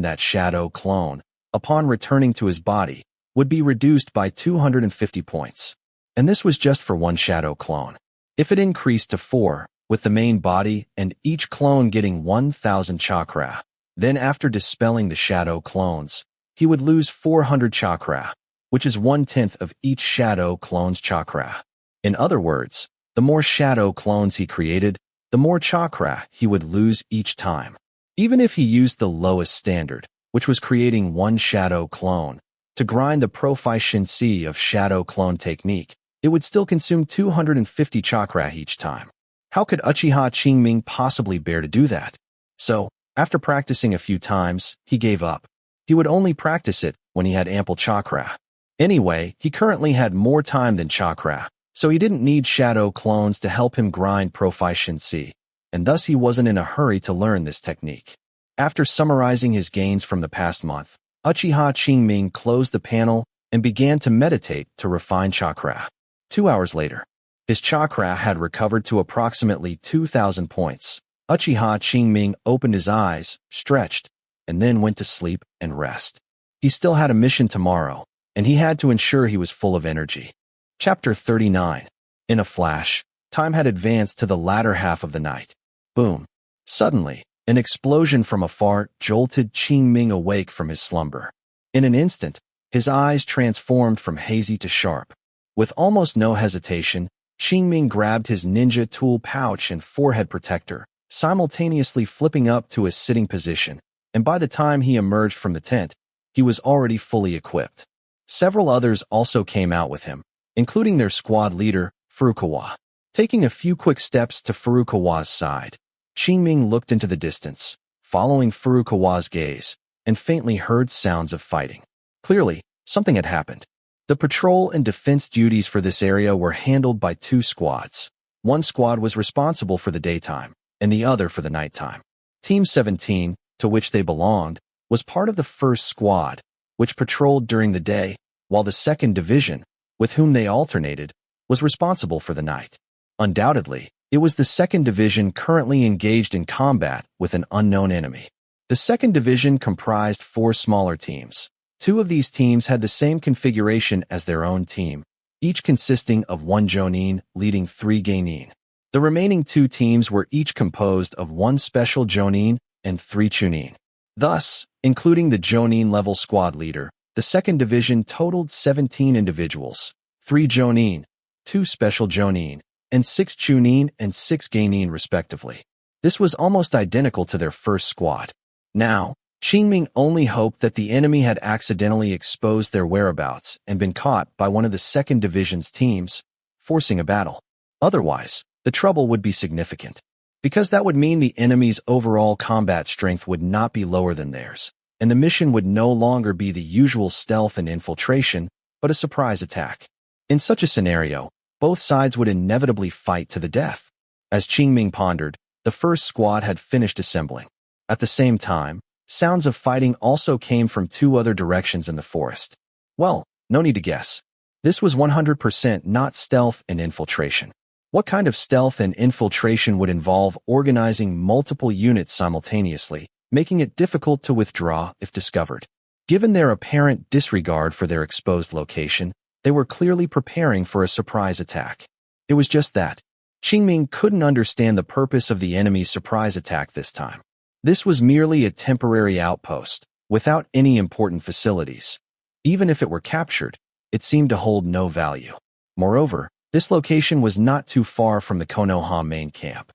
Speaker 1: that shadow clone, upon returning to his body, would be reduced by 250 points. And this was just for one shadow clone. If it increased to 4, with the main body and each clone getting 1,000 chakra, then after dispelling the shadow clones, he would lose 400 chakra, which is 1/10 of each shadow clone's chakra. In other words, the more shadow clones he created, the more chakra he would lose each time. Even if he used the lowest standard, which was creating one shadow clone, to grind the proficiency of shadow clone technique, it would still consume 250 chakra each time. How could Uchiha Qingming possibly bear to do that? So, after practicing a few times, he gave up. He would only practice it when he had ample chakra. Anyway, he currently had more time than chakra, so he didn't need shadow clones to help him grind proficiency, and thus he wasn't in a hurry to learn this technique. After summarizing his gains from the past month, Uchiha Qingming closed the panel and began to meditate to refine chakra. 2 hours later, His chakra had recovered to approximately 2,000 points. Uchiha Qingming opened his eyes, stretched, and then went to sleep and rest. He still had a mission tomorrow, and he had to ensure he was full of energy. Chapter 39. In a flash, time had advanced to the latter half of the night. Boom. Suddenly, an explosion from afar jolted Qingming awake from his slumber. In an instant, his eyes transformed from hazy to sharp. With almost no hesitation, Qingming grabbed his ninja tool pouch and forehead protector, simultaneously flipping up to his sitting position, and by the time he emerged from the tent, he was already fully equipped. Several others also came out with him, including their squad leader, Furukawa. Taking a few quick steps to Furukawa's side, Qingming looked into the distance, following Furukawa's gaze, and faintly heard sounds of fighting. Clearly, something had happened. The patrol and defense duties for this area were handled by two squads. One squad was responsible for the daytime, and the other for the nighttime. Team 17, to which they belonged, was part of the first squad, which patrolled during the day, while the second division, with whom they alternated, was responsible for the night. Undoubtedly, it was the second division currently engaged in combat with an unknown enemy. The second division comprised 4 smaller teams. 2 of these teams had the same configuration as their own team, each consisting of 1 jonin leading 3 geinin. The remaining 2 teams were each composed of 1 special jonin and 3 chunin. Thus, including the jonin-level squad leader, the second division totaled 17 individuals, 3 jonin, 2 special jonin, and 6 chunin and 6 geinin respectively. This was almost identical to their first squad. Now, Qingming only hoped that the enemy had accidentally exposed their whereabouts and been caught by one of the second division's teams, forcing a battle. Otherwise, the trouble would be significant, because that would mean the enemy's overall combat strength would not be lower than theirs, and the mission would no longer be the usual stealth and infiltration, but a surprise attack. In such a scenario, both sides would inevitably fight to the death. As Qingming pondered, the first squad had finished assembling. At the same time, sounds of fighting also came from 2 other directions in the forest. Well, no need to guess. This was 100% not stealth and infiltration. What kind of stealth and infiltration would involve organizing multiple units simultaneously, making it difficult to withdraw if discovered? Given their apparent disregard for their exposed location, they were clearly preparing for a surprise attack. It was just that. Qingming couldn't understand the purpose of the enemy's surprise attack this time. This was merely a temporary outpost, without any important facilities. Even if it were captured, it seemed to hold no value. Moreover, this location was not too far from the Konoha main camp.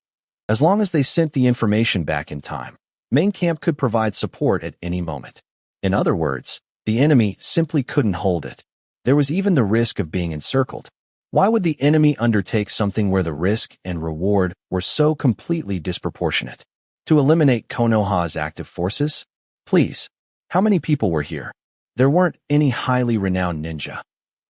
Speaker 1: As long as they sent the information back in time, main camp could provide support at any moment. In other words, the enemy simply couldn't hold it. There was even the risk of being encircled. Why would the enemy undertake something where the risk and reward were so completely disproportionate? To eliminate Konoha's active forces? Please, how many people were here? There weren't any highly renowned ninja.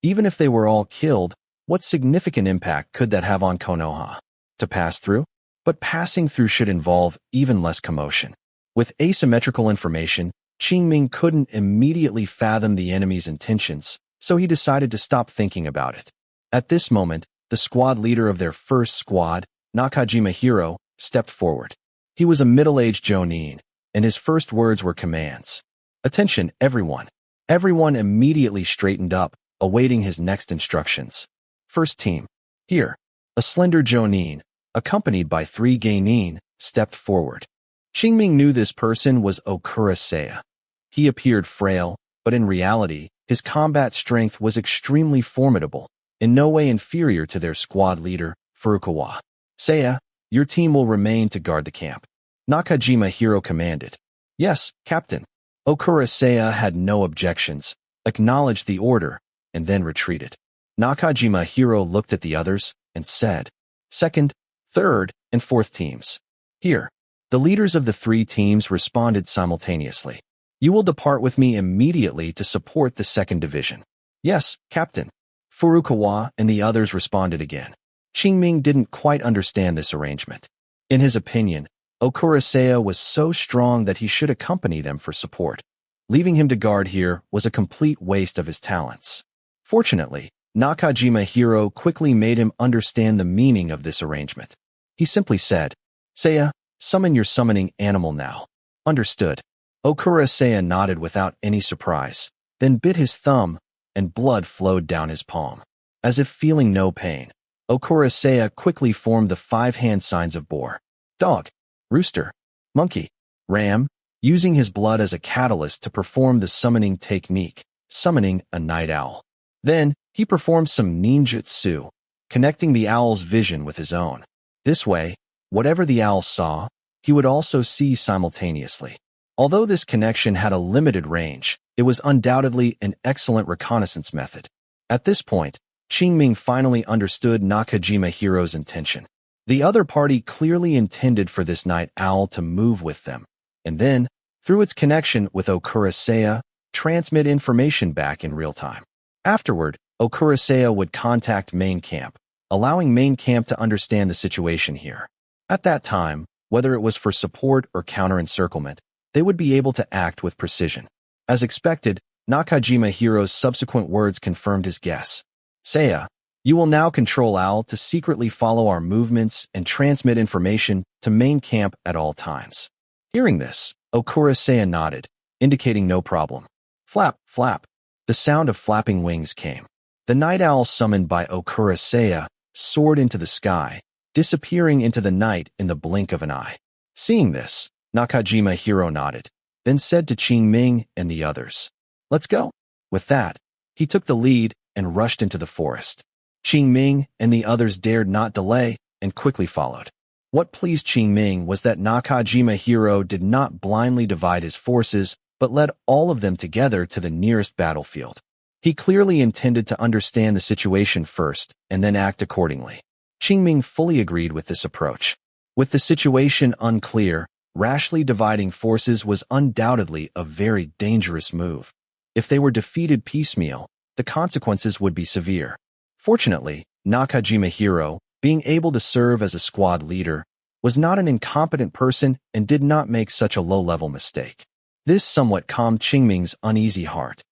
Speaker 1: Even if they were all killed, what significant impact could that have on Konoha? To pass through? But passing through should involve even less commotion. With asymmetrical information, Qingming couldn't immediately fathom the enemy's intentions, so he decided to stop thinking about it. At this moment, the squad leader of their first squad, Nakajima Hiro, stepped forward. He was a middle-aged jonin, and his first words were commands. Attention, everyone. Everyone immediately straightened up, awaiting his next instructions. First team. Here. A slender jonin, accompanied by 3 geinin, stepped forward. Qingming knew this person was Okura Seiya. He appeared frail, but in reality, his combat strength was extremely formidable, in no way inferior to their squad leader, Furukawa. Seiya, your team will remain to guard the camp. Nakajima Hiro commanded. Yes, Captain. Okura Seiya had no objections, acknowledged the order, and then retreated. Nakajima Hiro looked at the others and said, Second, third, and fourth teams. Here. The leaders of the 3 teams responded simultaneously. You will depart with me immediately to support the second division. Yes, Captain. Furukawa and the others responded again. Qingming didn't quite understand this arrangement. In his opinion, Okura Seiya was so strong that he should accompany them for support. Leaving him to guard here was a complete waste of his talents. Fortunately, Nakajima Hiro quickly made him understand the meaning of this arrangement. He simply said, "Seiya, summon your summoning animal now." Understood. Okura Seiya nodded without any surprise, then bit his thumb, and blood flowed down his palm. As if feeling no pain, Okura Seiya quickly formed the 5 hand signs of boar, dog, rooster, monkey, ram, using his blood as a catalyst to perform the summoning technique, summoning a night owl. Then, he performed some ninjutsu, connecting the owl's vision with his own. This way, whatever the owl saw, he would also see simultaneously. Although this connection had a limited range, it was undoubtedly an excellent reconnaissance method. At this point, Qingming finally understood Nakajima Hiro's intention. The other party clearly intended for this night owl to move with them, and then, through its connection with Okura Seiya, transmit information back in real time. Afterward, Okura Seiya would contact main camp, allowing main camp to understand the situation here. At that time, whether it was for support or counter-encirclement, they would be able to act with precision. As expected, Nakajima Hiro's subsequent words confirmed his guess. "Seiya, you will now control Owl to secretly follow our movements and transmit information to main camp at all times." Hearing this, Okura Seiya nodded, indicating no problem. Flap, flap. The sound of flapping wings came. The night owl summoned by Okura Seiya soared into the sky, disappearing into the night in the blink of an eye. Seeing this, Nakajima Hiro nodded, then said to Qingming and the others, "Let's go." With that, he took the lead and rushed into the forest. Qingming and the others dared not delay and quickly followed. What pleased Qingming was that Nakajima Hiro did not blindly divide his forces, but led all of them together to the nearest battlefield. He clearly intended to understand the situation first and then act accordingly. Qingming fully agreed with this approach. With the situation unclear, rashly dividing forces was undoubtedly a very dangerous move. If they were defeated piecemeal, the consequences would be severe. Fortunately, Nakajima Hiro, being able to serve as a squad leader, was not an incompetent person and did not make such a low-level mistake. This somewhat calmed Qingming's uneasy heart.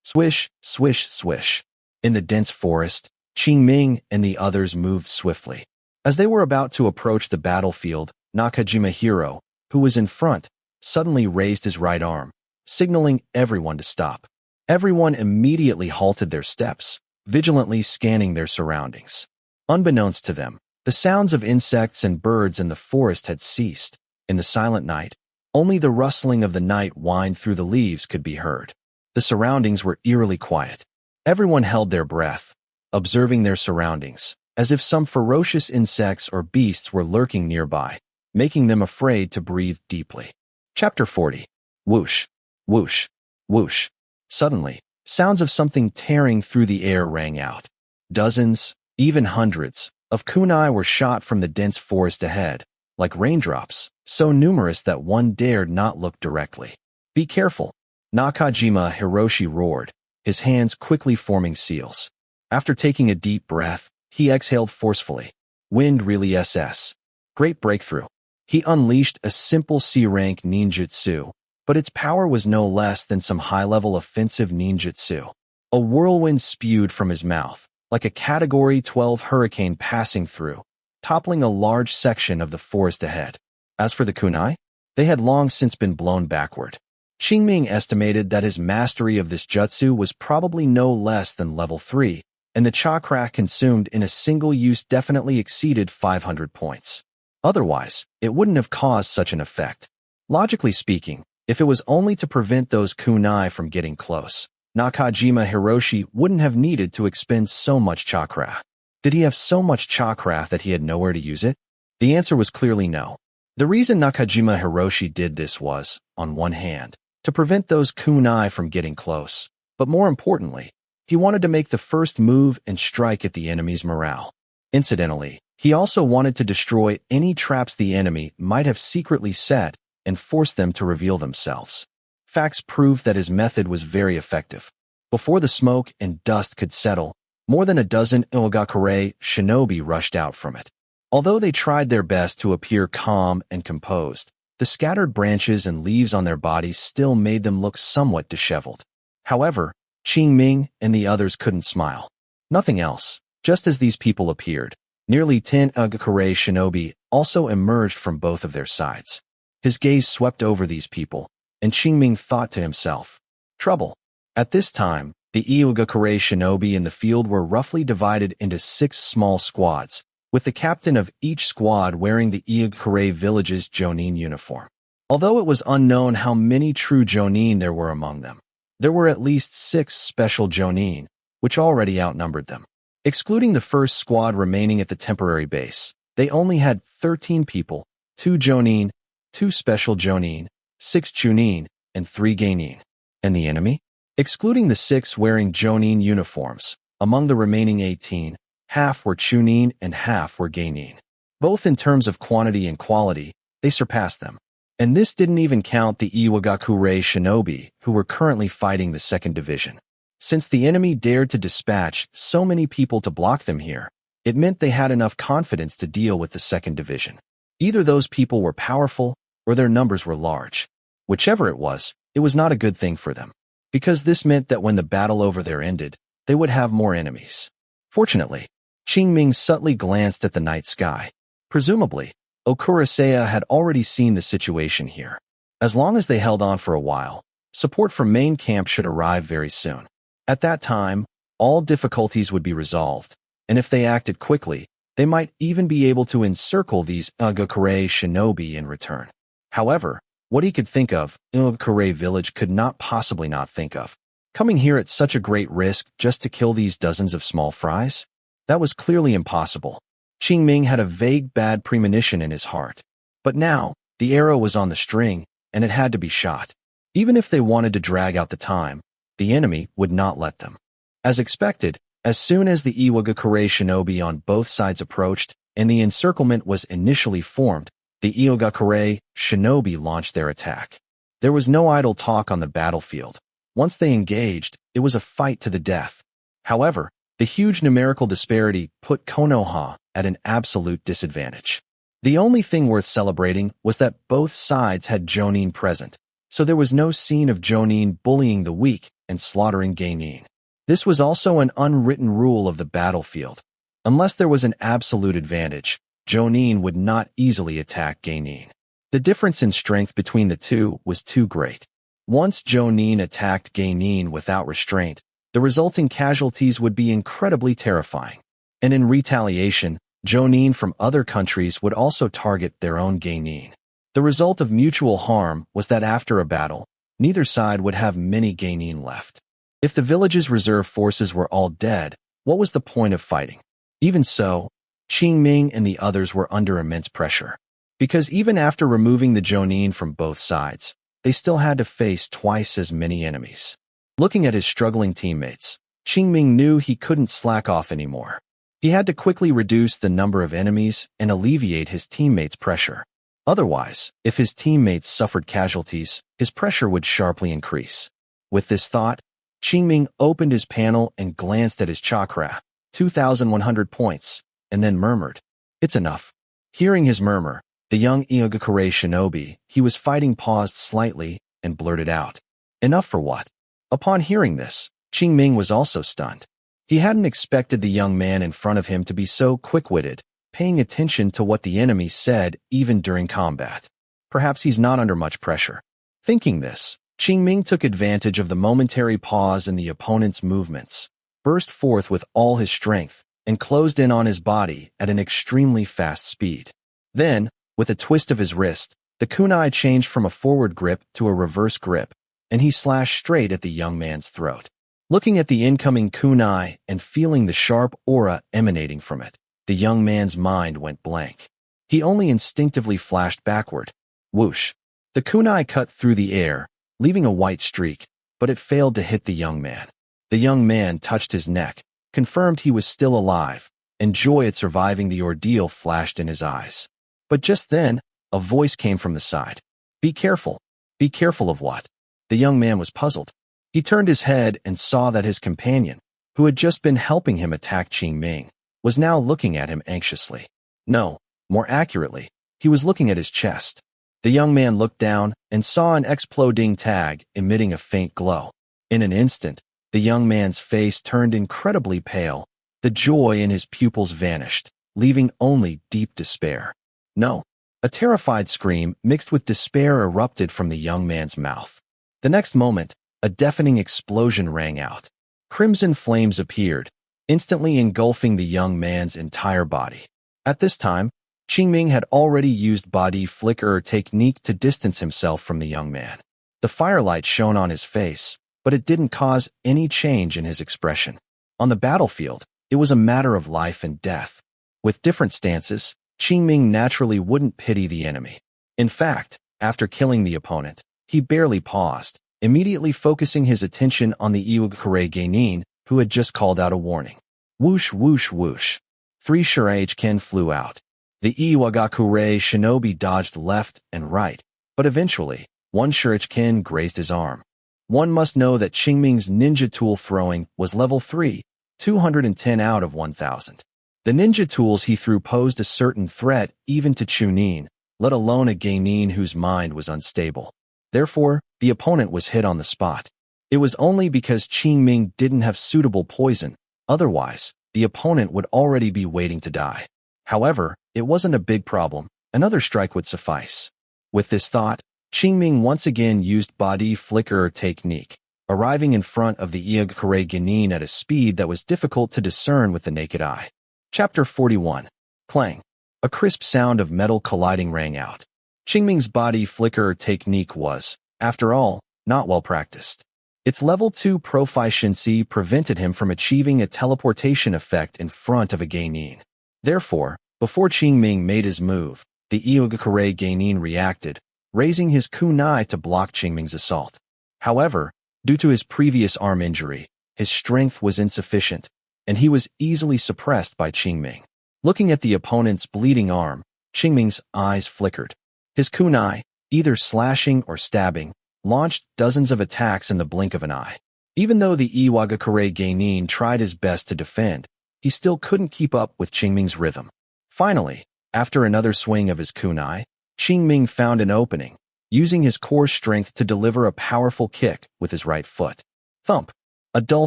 Speaker 1: Swish, swish, swish. In the dense forest, Qingming and the others moved swiftly. As they were about to approach the battlefield, Nakajima Hiro, who was in front, suddenly raised his right arm, signaling everyone to stop. Everyone immediately halted their steps, vigilantly scanning their surroundings. Unbeknownst to them, the sounds of insects and birds in the forest had ceased. In the silent night, only the rustling of the night wind through the leaves could be heard. The surroundings were eerily quiet. Everyone held their breath, observing their surroundings, as if some ferocious insects or beasts were lurking nearby, making them afraid to breathe deeply. Chapter 40. Whoosh, whoosh, whoosh. Suddenly, sounds of something tearing through the air rang out. Dozens, even hundreds, of kunai were shot from the dense forest ahead, like raindrops, so numerous that one dared not look directly. "Be careful," Nakajima Hiroshi roared, his hands quickly forming seals. After taking a deep breath, he exhaled forcefully. Wind really SS. Great breakthrough. He unleashed a simple C-rank ninjutsu, but its power was no less than some high-level offensive ninjutsu. A whirlwind spewed from his mouth, like a Category 12 hurricane passing through, toppling a large section of the forest ahead. As for the kunai, they had long since been blown backward. Qingming estimated that his mastery of this jutsu was probably no less than level 3, and the chakra consumed in a single use definitely exceeded 500 points. Otherwise, it wouldn't have caused such an effect. Logically speaking, if it was only to prevent those kunai from getting close, Nakajima Hiroshi wouldn't have needed to expend so much chakra. Did he have so much chakra that he had nowhere to use it? The answer was clearly no. The reason Nakajima Hiroshi did this was, on one hand, to prevent those kunai from getting close, but more importantly, he wanted to make the first move and strike at the enemy's morale. Incidentally, he also wanted to destroy any traps the enemy might have secretly set and force them to reveal themselves. Facts proved that his method was very effective. Before the smoke and dust could settle, more than a dozen Ilgakure shinobi rushed out from it. Although they tried their best to appear calm and composed, the scattered branches and leaves on their bodies still made them look somewhat disheveled. However, Qingming and the others couldn't smile. Nothing else. Just as these people appeared, nearly 10 Ugakure shinobi also emerged from both of their sides. His gaze swept over these people, and Qingming thought to himself, trouble. At this time, the Ugakure shinobi in the field were roughly divided into 6 small squads, with the captain of each squad wearing the Ugakure village's jonin uniform. Although it was unknown how many true jonin there were among them, there were at least 6 special jonin, which already outnumbered them. Excluding the first squad remaining at the temporary base, they only had 13 people, 2 jonin, 2 special jonin, 6 chunin, and 3 geinin. And the enemy? Excluding the 6 wearing jonin uniforms, among the remaining 18, half were chunin and half were geinin. Both in terms of quantity and quality, they surpassed them. And this didn't even count the Iwagakure shinobi, who were currently fighting the 2nd Division. Since the enemy dared to dispatch so many people to block them here, it meant they had enough confidence to deal with the 2nd Division. Either those people were powerful, or their numbers were large. Whichever it was not a good thing for them, because this meant that when the battle over there ended, they would have more enemies. Fortunately, Qingming subtly glanced at the night sky. Presumably, Okurasea had already seen the situation here. As long as they held on for a while, support from main camp should arrive very soon. At that time, all difficulties would be resolved, and if they acted quickly, they might even be able to encircle these Ugakure shinobi in return. However, what he could think of, Ugakure village could not possibly not think of. Coming here at such a great risk just to kill these dozens of small fries? That was clearly impossible. Qingming had a vague bad premonition in his heart. But now, the arrow was on the string, and it had to be shot. Even if they wanted to drag out the time, the enemy would not let them. As expected, as soon as the Iwagakure shinobi on both sides approached, and the encirclement was initially formed, the Iwagakure shinobi launched their attack. There was no idle talk on the battlefield. Once they engaged, it was a fight to the death. However, the huge numerical disparity put Konoha at an absolute disadvantage. The only thing worth celebrating was that both sides had jonin present, so there was no scene of jonin bullying the weak and slaughtering geinin. This was also an unwritten rule of the battlefield. Unless there was an absolute advantage, jonin would not easily attack geinin. The difference in strength between the two was too great. Once jonin attacked geinin without restraint, the resulting casualties would be incredibly terrifying. And in retaliation, jonin from other countries would also target their own geinin. The result of mutual harm was that after a battle, neither side would have many geinin left. If the village's reserve forces were all dead, what was the point of fighting? Even so, Qingming and the others were under immense pressure. Because even after removing the jonin from both sides, they still had to face twice as many enemies. Looking at his struggling teammates, Qingming knew he couldn't slack off anymore. He had to quickly reduce the number of enemies and alleviate his teammates' pressure. Otherwise, if his teammates suffered casualties, his pressure would sharply increase. With this thought, Qingming opened his panel and glanced at his chakra, 2,100 points, and then murmured, "It's enough." Hearing his murmur, the young Iwagakure shinobi he was fighting paused slightly and blurted out, "Enough for what?" Upon hearing this, Qingming was also stunned. He hadn't expected the young man in front of him to be so quick-witted, paying attention to what the enemy said even during combat. Perhaps he's not under much pressure. Thinking this, Qingming took advantage of the momentary pause in the opponent's movements, burst forth with all his strength, and closed in on his body at an extremely fast speed. Then, with a twist of his wrist, the kunai changed from a forward grip to a reverse grip, and he slashed straight at the young man's throat. Looking at the incoming kunai and feeling the sharp aura emanating from it, the young man's mind went blank. He only instinctively flashed backward. Whoosh! The kunai cut through the air, leaving a white streak, but it failed to hit the young man. The young man touched his neck, confirmed he was still alive, and joy at surviving the ordeal flashed in his eyes. But just then, a voice came from the side. "Be careful." "Be careful of what?" The young man was puzzled. He turned his head and saw that his companion, who had just been helping him attack Qingming, was now looking at him anxiously. No, more accurately, he was looking at his chest. The young man looked down and saw an exploding tag emitting a faint glow. In an instant, the young man's face turned incredibly pale, The joy in his pupils vanished, leaving only deep despair. No. A terrified scream mixed with despair erupted from the young man's mouth. The next moment, a deafening explosion rang out. Crimson flames appeared, instantly engulfing the young man's entire body. At this time, Qingming had already used body flicker technique to distance himself from the young man. The firelight shone on his face, but it didn't cause any change in his expression. On the battlefield, it was a matter of life and death. With different stances, Qingming naturally wouldn't pity the enemy. In fact, after killing the opponent, he barely paused, immediately focusing his attention on the Iwagakure Genin, who had just called out a warning. Whoosh whoosh whoosh. 3 shuriken flew out. The Iwagakure shinobi dodged left and right, but eventually, 1 shuriken grazed his arm. One must know that Qingming's ninja tool throwing was level 3, 210 out of 1000. The ninja tools he threw posed a certain threat even to Chunin, let alone a genin whose mind was unstable. Therefore, the opponent was hit on the spot. It was only because Qingming didn't have suitable poison, otherwise, the opponent would already be waiting to die. However, it wasn't a big problem, another strike would suffice. With this thought, Qingming once again used body flicker technique, arriving in front of the Iwagakure Genin at a speed that was difficult to discern with the naked eye. Chapter 41. Clang. A crisp sound of metal colliding rang out. Qingming's body flicker technique was, after all, not well practiced. Its level 2 proficiency prevented him from achieving a teleportation effect in front of a genin. Therefore, before Qingming made his move, the Iwagakure Genin reacted, raising his kunai to block Qingming's assault. However, due to his previous arm injury, his strength was insufficient, and he was easily suppressed by Qingming. Looking at the opponent's bleeding arm, Qingming's eyes flickered. His kunai, either slashing or stabbing, launched dozens of attacks in the blink of an eye. Even though the Iwagakure Genin tried his best to defend, he still couldn't keep up with Qingming's rhythm. Finally, after another swing of his kunai, Qingming found an opening, using his core strength to deliver a powerful kick with his right foot. Thump! A dull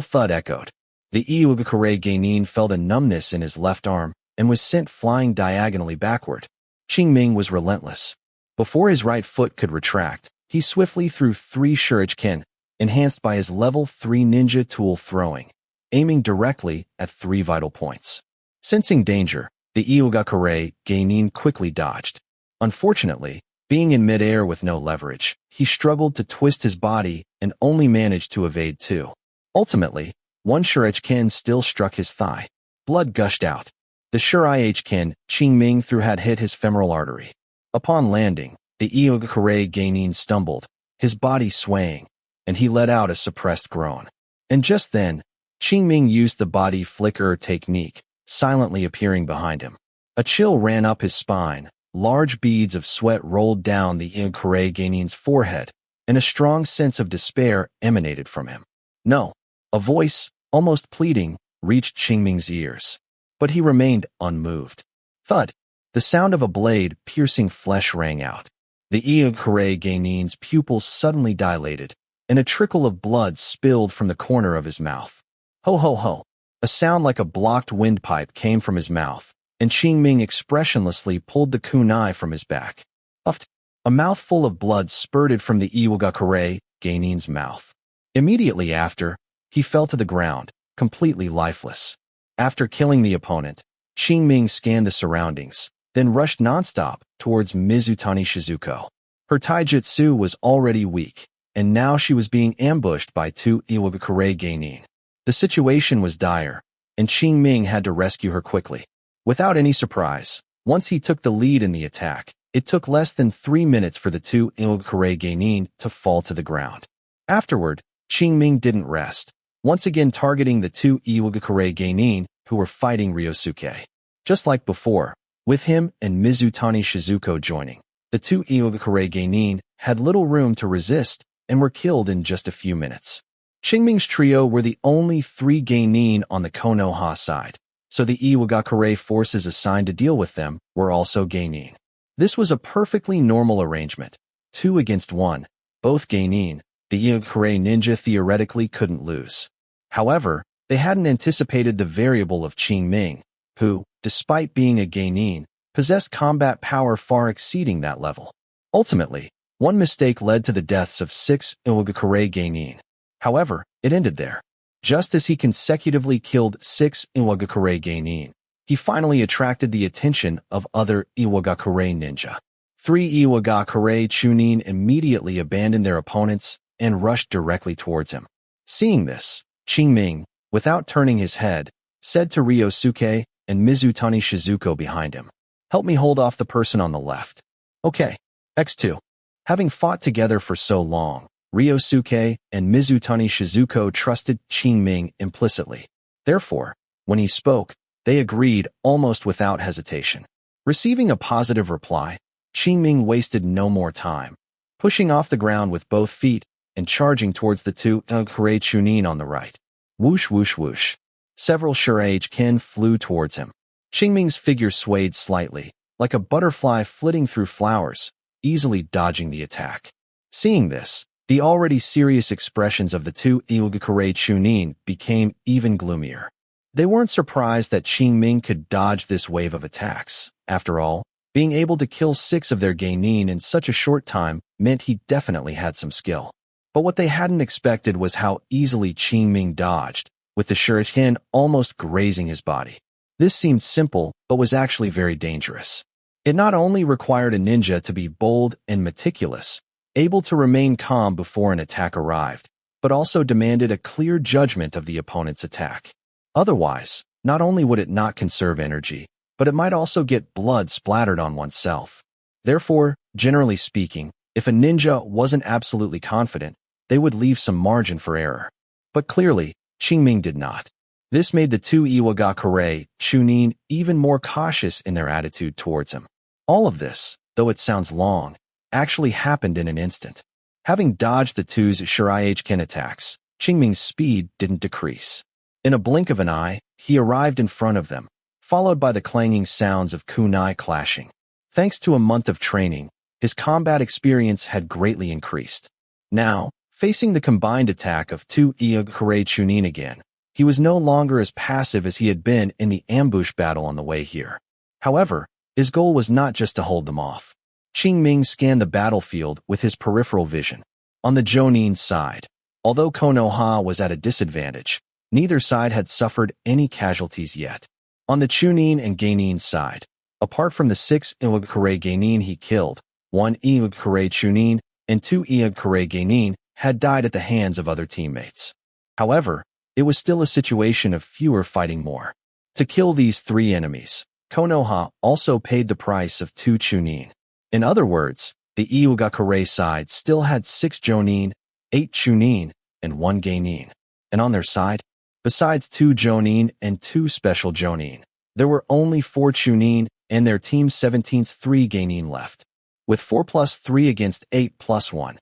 Speaker 1: thud echoed. The Iwagakure Genin felt a numbness in his left arm and was sent flying diagonally backward. Qingming was relentless. Before his right foot could retract, he swiftly threw 3 shuriken, enhanced by his level 3 ninja tool throwing, aiming directly at 3 vital points. Sensing danger, the Iwagakure Genin quickly dodged. Unfortunately, being in midair with no leverage, he struggled to twist his body and only managed to evade 2. Ultimately, 1 shuriken still struck his thigh. Blood gushed out. The shuriken Qingming threw had hit his femoral artery. Upon landing, the Iwagakure Genin stumbled, his body swaying, and he let out a suppressed groan. And just then, Qingming used the body flicker technique, silently appearing behind him. A chill ran up his spine, large beads of sweat rolled down the Iwagakure Genin's forehead, and a strong sense of despair emanated from him. No. A voice, almost pleading, reached Qingming's ears. But he remained unmoved. Thud! The sound of a blade piercing flesh rang out. The Iwagakure Genin's pupils suddenly dilated, and a trickle of blood spilled from the corner of his mouth. Ho ho ho! A sound like a blocked windpipe came from his mouth, and Qingming expressionlessly pulled the kunai from his back. Puffed! A mouthful of blood spurted from the Iwagakure Genin's mouth. Immediately after, he fell to the ground, completely lifeless. After killing the opponent, Qingming scanned the surroundings, then rushed nonstop towards Mizutani Shizuko. Her taijutsu was already weak, and now she was being ambushed by 2 Iwagakure Genin. The situation was dire, and Qingming had to rescue her quickly. Without any surprise, once he took the lead in the attack, it took less than 3 minutes for the 2 Iwagakure Genin to fall to the ground. Afterward, Qingming didn't rest, once again targeting the 2 Iwagakure Genin who were fighting Ryosuke. Just like before, with him and Mizutani Shizuko joining, the 2 Iwagakure Genin had little room to resist and were killed in just a few minutes. Qingming's trio were the only 3 genin on the Konoha side, so the Iwagakure forces assigned to deal with them were also genin. This was a perfectly normal arrangement. 2 against 1, both genin, the Iwagakure ninja theoretically couldn't lose. However, They hadn't anticipated the variable of Qing Ming, who, despite being a genin, possessed combat power far exceeding that level. Ultimately, one mistake led to the deaths of 6 Iwagakure genin. However, it ended there. Just as he consecutively killed 6 Iwagakure genin, he finally attracted the attention of other Iwagakure ninja. 3 Iwagakure chunin immediately abandoned their opponents and rushed directly towards him. Seeing this, Qingming, without turning his head, said to Ryosuke and Mizutani Shizuko behind him, "Help me hold off the person on the left." Okay. X2. Having fought together for so long, Ryosuke and Mizutani Shizuko trusted Qingming implicitly. Therefore, when he spoke, they agreed almost without hesitation. Receiving a positive reply, Qingming wasted no more time, pushing off the ground with both feet and charging towards the 2 Iwagakure chunin on the right. Whoosh whoosh whoosh. Several shuriken flew towards him. Qingming's figure swayed slightly, like a butterfly flitting through flowers, easily dodging the attack. Seeing this, the already serious expressions of the 2 Iwagakure chunin became even gloomier. They weren't surprised that Qingming could dodge this wave of attacks. After all, being able to kill 6 of their genin in such a short time meant he definitely had some skill. But what they hadn't expected was how easily Qingming dodged, with the shuriken almost grazing his body. This seemed simple, but was actually very dangerous. It not only required a ninja to be bold and meticulous, able to remain calm before an attack arrived, but also demanded a clear judgment of the opponent's attack. Otherwise, not only would it not conserve energy, but it might also get blood splattered on oneself. Therefore, generally speaking, if a ninja wasn't absolutely confident, they would leave some margin for error. But clearly, Qingming did not. This made the 2 Iwagakure chunin even more cautious in their attitude towards him. All of this, though it sounds long, actually happened in an instant. Having dodged the 2's shuriken attacks, Qingming's speed didn't decrease. In a blink of an eye, he arrived in front of them, followed by the clanging sounds of kunai clashing. Thanks to a month of training, his combat experience had greatly increased. Now, facing the combined attack of 2 Iwagakure chunin again, he was no longer as passive as he had been in the ambush battle on the way here. However, his goal was not just to hold them off. Qingming scanned the battlefield with his peripheral vision. On the Jonin's side, although Konoha was at a disadvantage, neither side had suffered any casualties yet. On the Chunin and Genin side, apart from the 6 Iwagakure genin he killed, 1 Iwagakure chunin and 2 Iwagakure genin had died at the hands of other teammates. However, it was still a situation of fewer fighting more. To kill these 3 enemies, Konoha also paid the price of 2 chunin. In other words, the Iwagakure side still had 6 jonin, 8 chunin, and 1 genin. And on their side, besides 2 jonin and 2 special jonin, there were only 4 chunin and their team's 17th 3 genin left. With 4 plus 3 against 8 plus 1.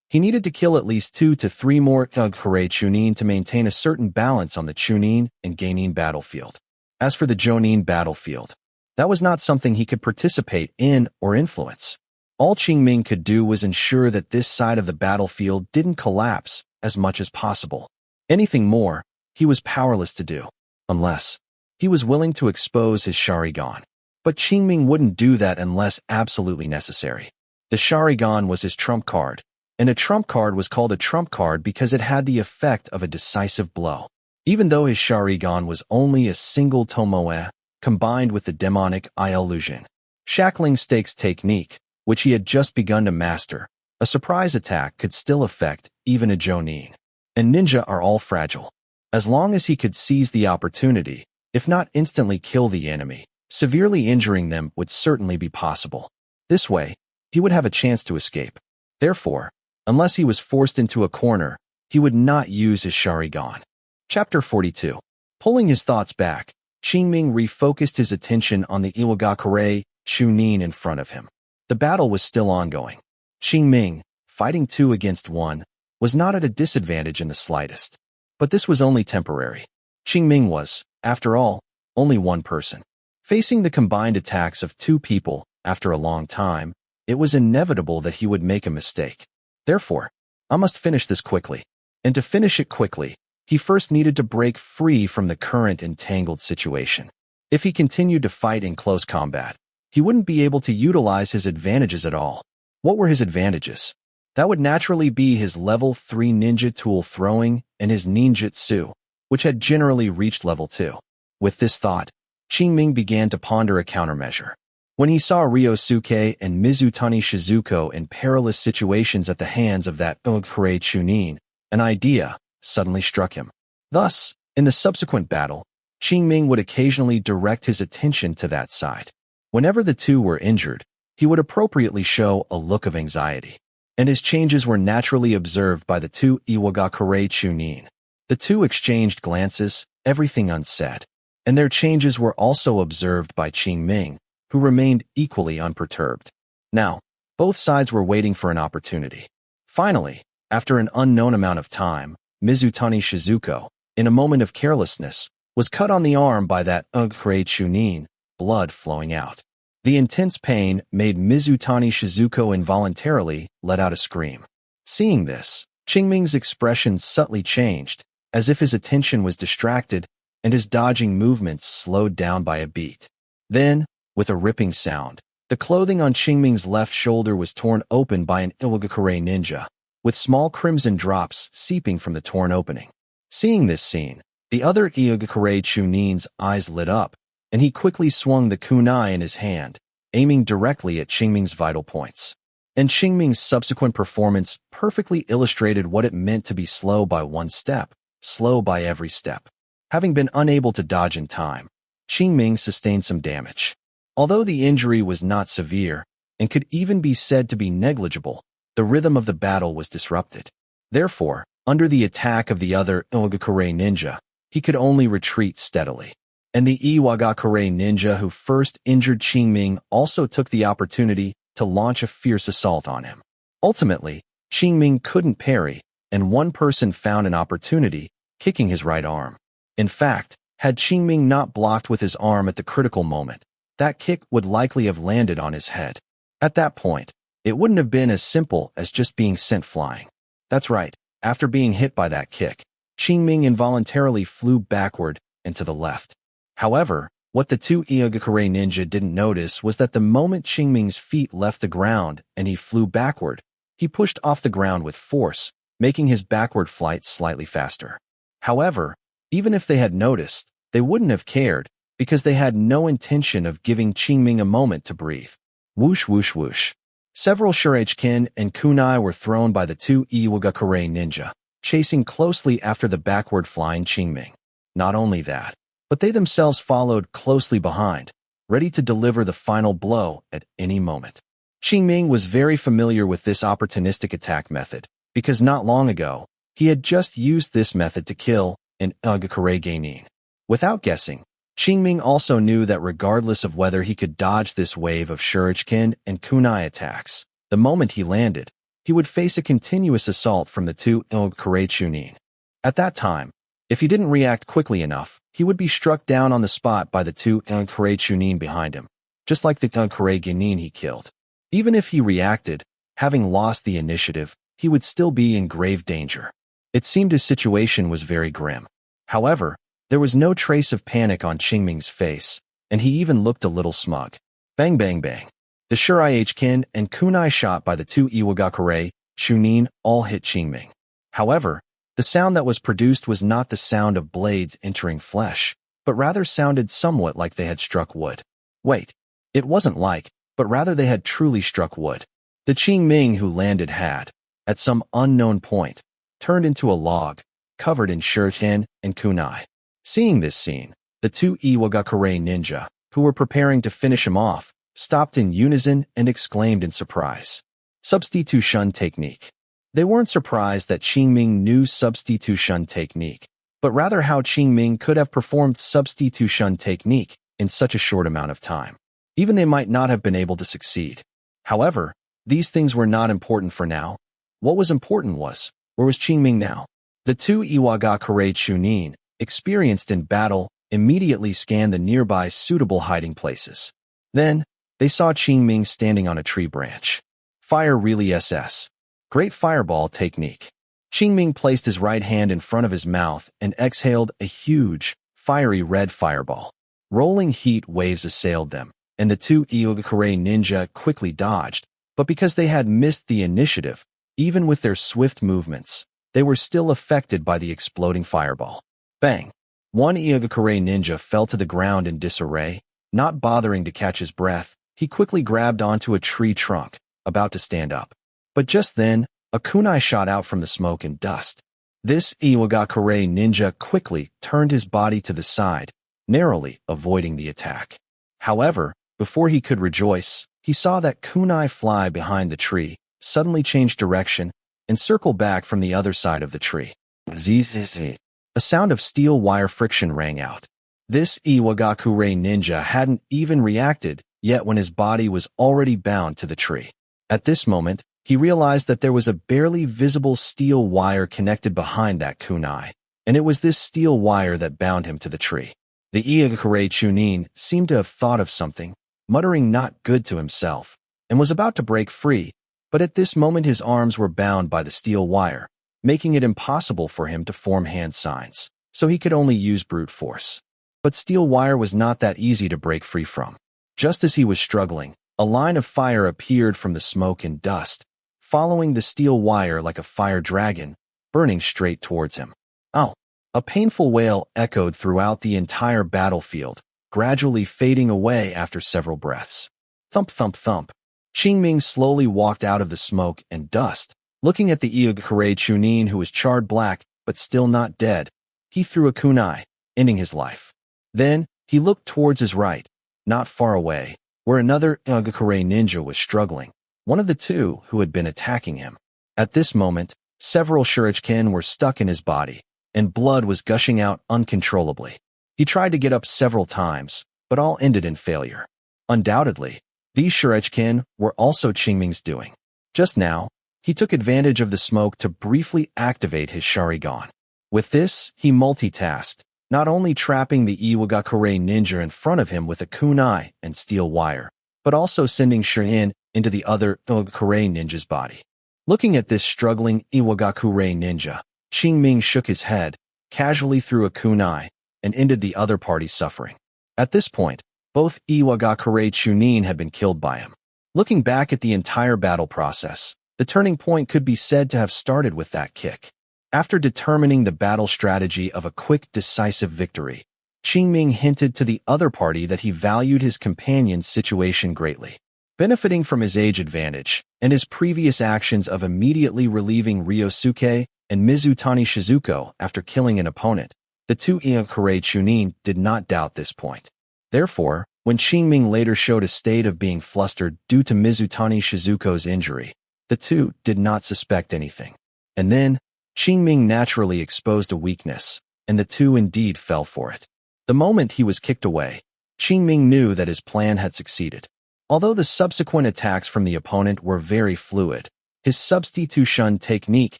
Speaker 1: He needed to kill at least 2 to 3 more Iwagakure chunin to maintain a certain balance on the chunin and genin battlefield. As for the jonin battlefield, that was not something he could participate in or influence. All Qingming could do was ensure that this side of the battlefield didn't collapse as much as possible. Anything more, he was powerless to do, unless he was willing to expose his Sharingan. But Qingming wouldn't do that unless absolutely necessary. The Sharingan was his trump card, and a trump card was called a trump card because it had the effect of a decisive blow. Even though his Sharingan was only a single tomoe, combined with the demonic illusion, shackling stakes technique, which he had just begun to master, a surprise attack could still affect even a jonin. And ninja are all fragile. As long as he could seize the opportunity, if not instantly kill the enemy, severely injuring them would certainly be possible. This way, he would have a chance to escape. Therefore, unless he was forced into a corner, he would not use his Sharingan. Chapter 42. Pulling his thoughts back, Qingming refocused his attention on the Iwagakure chunin in front of him. The battle was still ongoing. Qingming, fighting 2 against 1, was not at a disadvantage in the slightest. But this was only temporary. Qingming was, after all, only one person. Facing the combined attacks of 2 people, after a long time, it was inevitable that he would make a mistake. Therefore, I must finish this quickly. And to finish it quickly, he first needed to break free from the current entangled situation. If he continued to fight in close combat, he wouldn't be able to utilize his advantages at all. What were his advantages? That would naturally be his level 3 ninja tool throwing and his ninjutsu, which had generally reached level 2. With this thought, Qingming began to ponder a countermeasure. When he saw Ryosuke and Mizutani Shizuko in perilous situations at the hands of that Uchiha Chunin, an idea suddenly struck him. Thus, in the subsequent battle, Qingming would occasionally direct his attention to that side. Whenever the two were injured, he would appropriately show a look of anxiety, and his changes were naturally observed by the two Iwagakure Chunin. The two exchanged glances, everything unsaid, and their changes were also observed by Qingming, who remained equally unperturbed. Now, both sides were waiting for an opportunity. Finally, after an unknown amount of time, Mizutani Shizuko, in a moment of carelessness, was cut on the arm by that Uchiha Chunin, blood flowing out. The intense pain made Mizutani Shizuko involuntarily let out a scream. Seeing this, Qingming's expression subtly changed, as if his attention was distracted and his dodging movements slowed down by a beat. Then, with a ripping sound, the clothing on Qingming's left shoulder was torn open by an Iwagakure ninja, with small crimson drops seeping from the torn opening. Seeing this scene, the other Iwagakure Chunin's eyes lit up, and he quickly swung the kunai in his hand, aiming directly at Qingming's vital points. And Qingming's subsequent performance perfectly illustrated what it meant to be slow by one step, slow by every step. Having been unable to dodge in time, Qingming sustained some damage. Although the injury was not severe, and could even be said to be negligible, the rhythm of the battle was disrupted. Therefore, under the attack of the other Iwagakure ninja, he could only retreat steadily. And the Iwagakure ninja who first injured Qingming also took the opportunity to launch a fierce assault on him. Ultimately, Qingming couldn't parry, and one person found an opportunity, kicking his right arm. In fact, had Qingming not blocked with his arm at the critical moment, that kick would likely have landed on his head. At that point, it wouldn't have been as simple as just being sent flying. That's right, after being hit by that kick, Qingming involuntarily flew backward and to the left. However, what the two Iwagakure ninja didn't notice was that the moment Qingming's feet left the ground and he flew backward, he pushed off the ground with force, making his backward flight slightly faster. However, even if they had noticed, they wouldn't have cared, because they had no intention of giving Qingming a moment to breathe. Whoosh whoosh whoosh. Several shuriken and kunai were thrown by the two Iwagakure ninja, chasing closely after the backward flying Qingming. Not only that, but they themselves followed closely behind, ready to deliver the final blow at any moment. Qingming was very familiar with this opportunistic attack method, because not long ago, he had just used this method to kill an Iwagakure genin. Without guessing, Qingming also knew that regardless of whether he could dodge this wave of shuriken and kunai attacks, the moment he landed, he would face a continuous assault from the two Iwagakure Chunin. At that time, if he didn't react quickly enough, he would be struck down on the spot by the two Iwagakure Chunin behind him, just like the Iwagakure genin he killed. Even if he reacted, having lost the initiative, he would still be in grave danger. It seemed his situation was very grim. However, there was no trace of panic on Qingming's face, and he even looked a little smug. Bang bang bang. The shuriken and kunai shot by the two Iwagakure Chunin all hit Qingming. However, the sound that was produced was not the sound of blades entering flesh, but rather sounded somewhat like they had struck wood. Wait, it wasn't like, but rather they had truly struck wood. The Qingming who landed had, at some unknown point, turned into a log, covered in shuriken and kunai. Seeing this scene, the two Iwagakure ninja, who were preparing to finish him off, stopped in unison and exclaimed in surprise. Substitution technique. They weren't surprised that Qingming knew substitution technique, but rather how Qingming could have performed substitution technique in such a short amount of time. Even they might not have been able to succeed. However, these things were not important for now. What was important was, where was Qingming now? The two Iwagakure Chunin, experienced in battle, immediately scanned the nearby suitable hiding places. Then, they saw Qingming standing on a tree branch. Fire really SS. Great fireball technique. Qingming placed his right hand in front of his mouth and exhaled a huge, fiery red fireball. Rolling heat waves assailed them, and the two Iogakure ninja quickly dodged, but because they had missed the initiative, even with their swift movements, they were still affected by the exploding fireball. Bang! One Iogakure ninja fell to the ground in disarray. Not bothering to catch his breath, he quickly grabbed onto a tree trunk, about to stand up. But just then, a kunai shot out from the smoke and dust. This Iogakure ninja quickly turned his body to the side, narrowly avoiding the attack. However, before he could rejoice, he saw that kunai fly behind the tree, suddenly change direction, and circle back from the other side of the tree. Zzz. A sound of steel wire friction rang out. This Iwagakure ninja hadn't even reacted yet when his body was already bound to the tree. At this moment, he realized that there was a barely visible steel wire connected behind that kunai, and it was this steel wire that bound him to the tree. The Iwagakure Chunin seemed to have thought of something, muttering not good to himself, and was about to break free, but at this moment his arms were bound by the steel wire, making it impossible for him to form hand signs, so he could only use brute force. But steel wire was not that easy to break free from. Just as he was struggling, a line of fire appeared from the smoke and dust, following the steel wire like a fire dragon, burning straight towards him. Ow! A painful wail echoed throughout the entire battlefield, gradually fading away after several breaths. Thump, thump, thump. Qingming slowly walked out of the smoke and dust, looking at the Iogakure Chunin who was charred black but still not dead. He threw a kunai, ending his life. Then, he looked towards his right, not far away, where another Iogakure ninja was struggling, one of the two who had been attacking him. At this moment, several shuriken were stuck in his body, and blood was gushing out uncontrollably. He tried to get up several times, but all ended in failure. Undoubtedly, these shuriken were also Qingming's doing. Just now, he took advantage of the smoke to briefly activate his Sharingan. With this, he multitasked, not only trapping the Iwagakure ninja in front of him with a kunai and steel wire, but also sending Shirin into the other Iwagakure ninja's body. Looking at this struggling Iwagakure ninja, Qingming shook his head, casually threw a kunai, and ended the other party's suffering. At this point, both Iwagakure Chunin had been killed by him. Looking back at the entire battle process, the turning point could be said to have started with that kick. After determining the battle strategy of a quick, decisive victory, Qingming hinted to the other party that he valued his companion's situation greatly. Benefiting from his age advantage and his previous actions of immediately relieving Ryosuke and Mizutani Shizuko after killing an opponent, the two Iogakure Chunin did not doubt this point. Therefore, when Qingming later showed a state of being flustered due to Mizutani Shizuko's injury, the two did not suspect anything. And then, Qingming naturally exposed a weakness, and the two indeed fell for it. The moment he was kicked away, Qingming knew that his plan had succeeded. Although the subsequent attacks from the opponent were very fluid, his substitution technique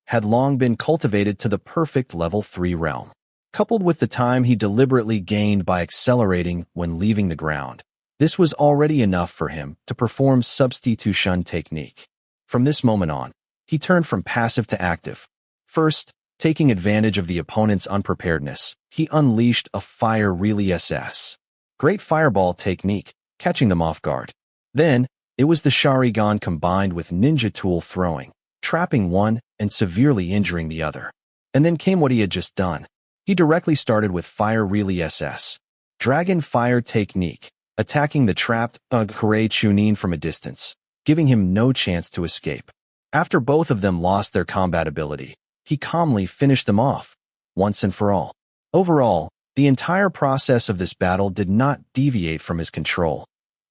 Speaker 1: had long been cultivated to the perfect level 3 realm. Coupled with the time he deliberately gained by accelerating when leaving the ground, this was already enough for him to perform substitution technique. From this moment on, he turned from passive to active. First, taking advantage of the opponent's unpreparedness, he unleashed a fire really SS. Great fireball technique, catching them off guard. Then, it was the Sharingan combined with ninja tool throwing, trapping one and severely injuring the other. And then came what he had just done. He directly started with fire really SS. Dragon fire technique, attacking the trapped Iogakure Chunin from a distance, giving him no chance to escape. After both of them lost their combat ability, he calmly finished them off, once and for all. Overall, the entire process of this battle did not deviate from his control.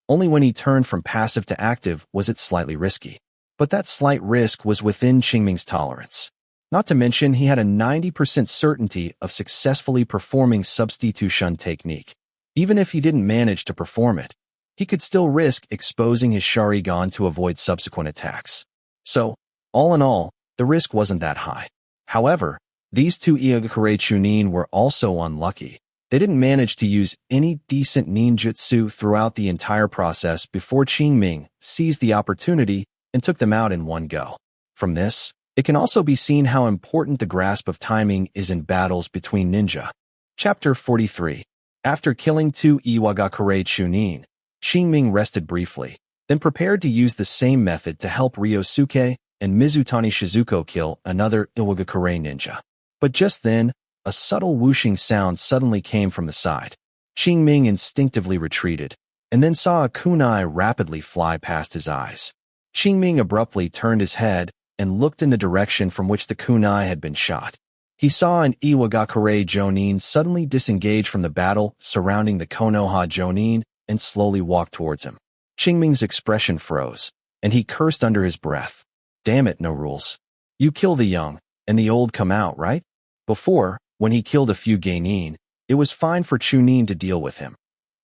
Speaker 1: Only when he turned from passive to active was it slightly risky. But that slight risk was within Qingming's tolerance. Not to mention he had a 90% certainty of successfully performing substitution technique. Even if he didn't manage to perform it, he could still risk exposing his Sharingan to avoid subsequent attacks. So, all in all, the risk wasn't that high. However, these two Iogakure Chunin were also unlucky. They didn't manage to use any decent ninjutsu throughout the entire process before Qingming seized the opportunity and took them out in one go. From this, It can also be seen how important the grasp of timing is in battles between ninja. Chapter 43. After killing 2 Iwagakure Chunin, Qingming rested briefly, then prepared to use the same method to help Ryosuke and Mizutani Shizuko kill another Iwagakure ninja. But just then, a subtle whooshing sound suddenly came from the side. Qingming instinctively retreated, and then saw a kunai rapidly fly past his eyes. Qingming abruptly turned his head and looked in the direction from which the kunai had been shot. He saw an Iwagakure Jonin suddenly disengage from the battle surrounding the Konoha Jonin and slowly walk towards him. Qingming's expression froze, and he cursed under his breath. Damn it, no rules. You kill the young, and the old come out, right? Before, when he killed a few geinin, it was fine for Chunin to deal with him.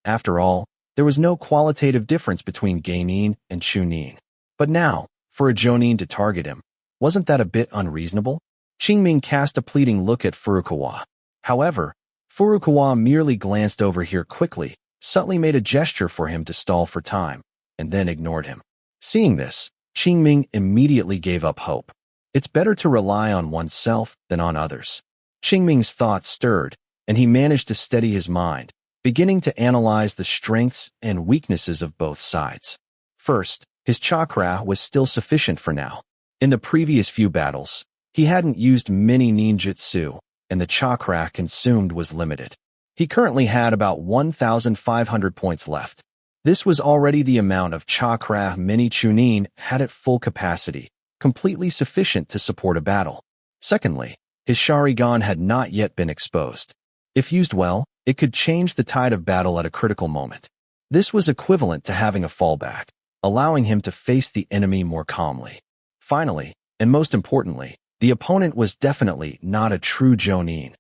Speaker 1: After all, there was no qualitative difference between geinin and Chunin. But now, for a Jonin to target him, wasn't that a bit unreasonable? Qingming cast a pleading look at Furukawa. However, Furukawa merely glanced over here quickly, subtly made a gesture for him to stall for time, and then ignored him. Seeing this, Qingming immediately gave up hope. It's better to rely on oneself than on others. Qingming's thoughts stirred, and he managed to steady his mind, beginning to analyze the strengths and weaknesses of both sides. First, his chakra was still sufficient for now. In the previous few battles, he hadn't used many ninjutsu, and the chakra consumed was limited. He currently had about 1,500 points left. This was already the amount of chakra many Chunin had at full capacity, completely sufficient to support a battle. Secondly, his Sharingan had not yet been exposed. If used well, it could change the tide of battle at a critical moment. This was equivalent to having a fallback, allowing him to face the enemy more calmly. Finally, and most importantly, the opponent was definitely not a true Jonin.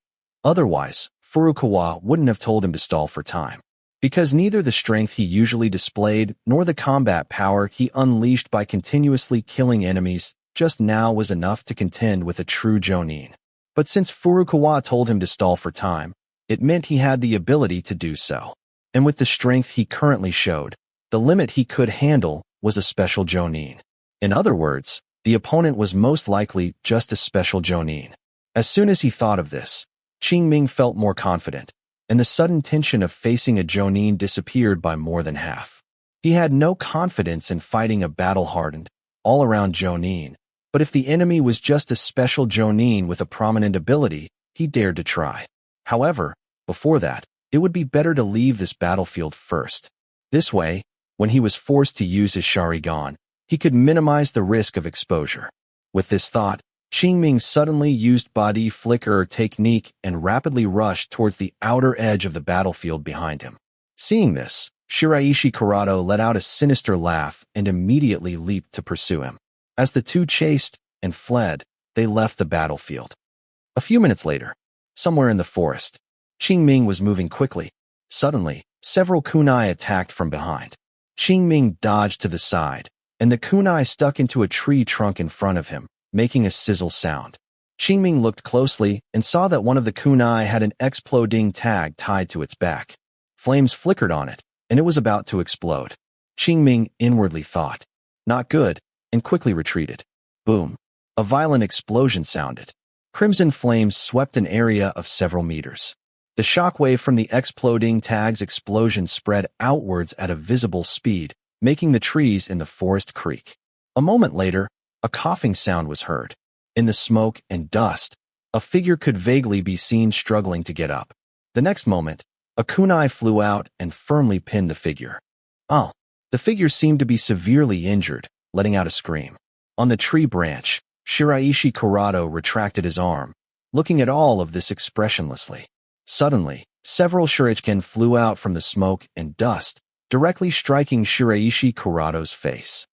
Speaker 1: Otherwise, Furukawa wouldn't have told him to stall for time. Because neither the strength he usually displayed nor the combat power he unleashed by continuously killing enemies just now was enough to contend with a true Jonin. But since Furukawa told him to stall for time, it meant he had the ability to do so. And with the strength he currently showed, the limit he could handle was a special Jonin. In other words, the opponent was most likely just a special Jonin. As soon as he thought of this, Qingming felt more confident, and the sudden tension of facing a Jonin disappeared by more than half. He had no confidence in fighting a battle-hardened, all-around Jonin, but if the enemy was just a special Jonin with a prominent ability, he dared to try. However, before that, it would be better to leave this battlefield first. This way, when he was forced to use his Sharingan, he could minimize the risk of exposure. With this thought, Qingming suddenly used body flicker technique and rapidly rushed towards the outer edge of the battlefield behind him. Seeing this, Shiraishi Kurado let out a sinister laugh and immediately leaped to pursue him. As the two chased and fled, they left the battlefield. A few minutes later, somewhere in the forest, Qingming was moving quickly. Suddenly, several kunai attacked from behind. Qingming dodged to the side, and the kunai stuck into a tree trunk in front of him, making a sizzle sound. Qingming looked closely and saw that one of the kunai had an exploding tag tied to its back. Flames flickered on it, and it was about to explode. Qingming inwardly thought, "Not good," and quickly retreated. Boom! A violent explosion sounded. Crimson flames swept an area of several meters. The shockwave from the exploding tag's explosion spread outwards at a visible speed, making the trees in the forest creak. A moment later, a coughing sound was heard. In the smoke and dust, a figure could vaguely be seen struggling to get up. The next moment, a kunai flew out and firmly pinned the figure. Oh, the figure seemed to be severely injured, letting out a scream. On the tree branch, Shiraishi Kurado retracted his arm, looking at all of this expressionlessly. Suddenly, several shuriken flew out from the smoke and dust, directly striking Shiraishi Kurado's face.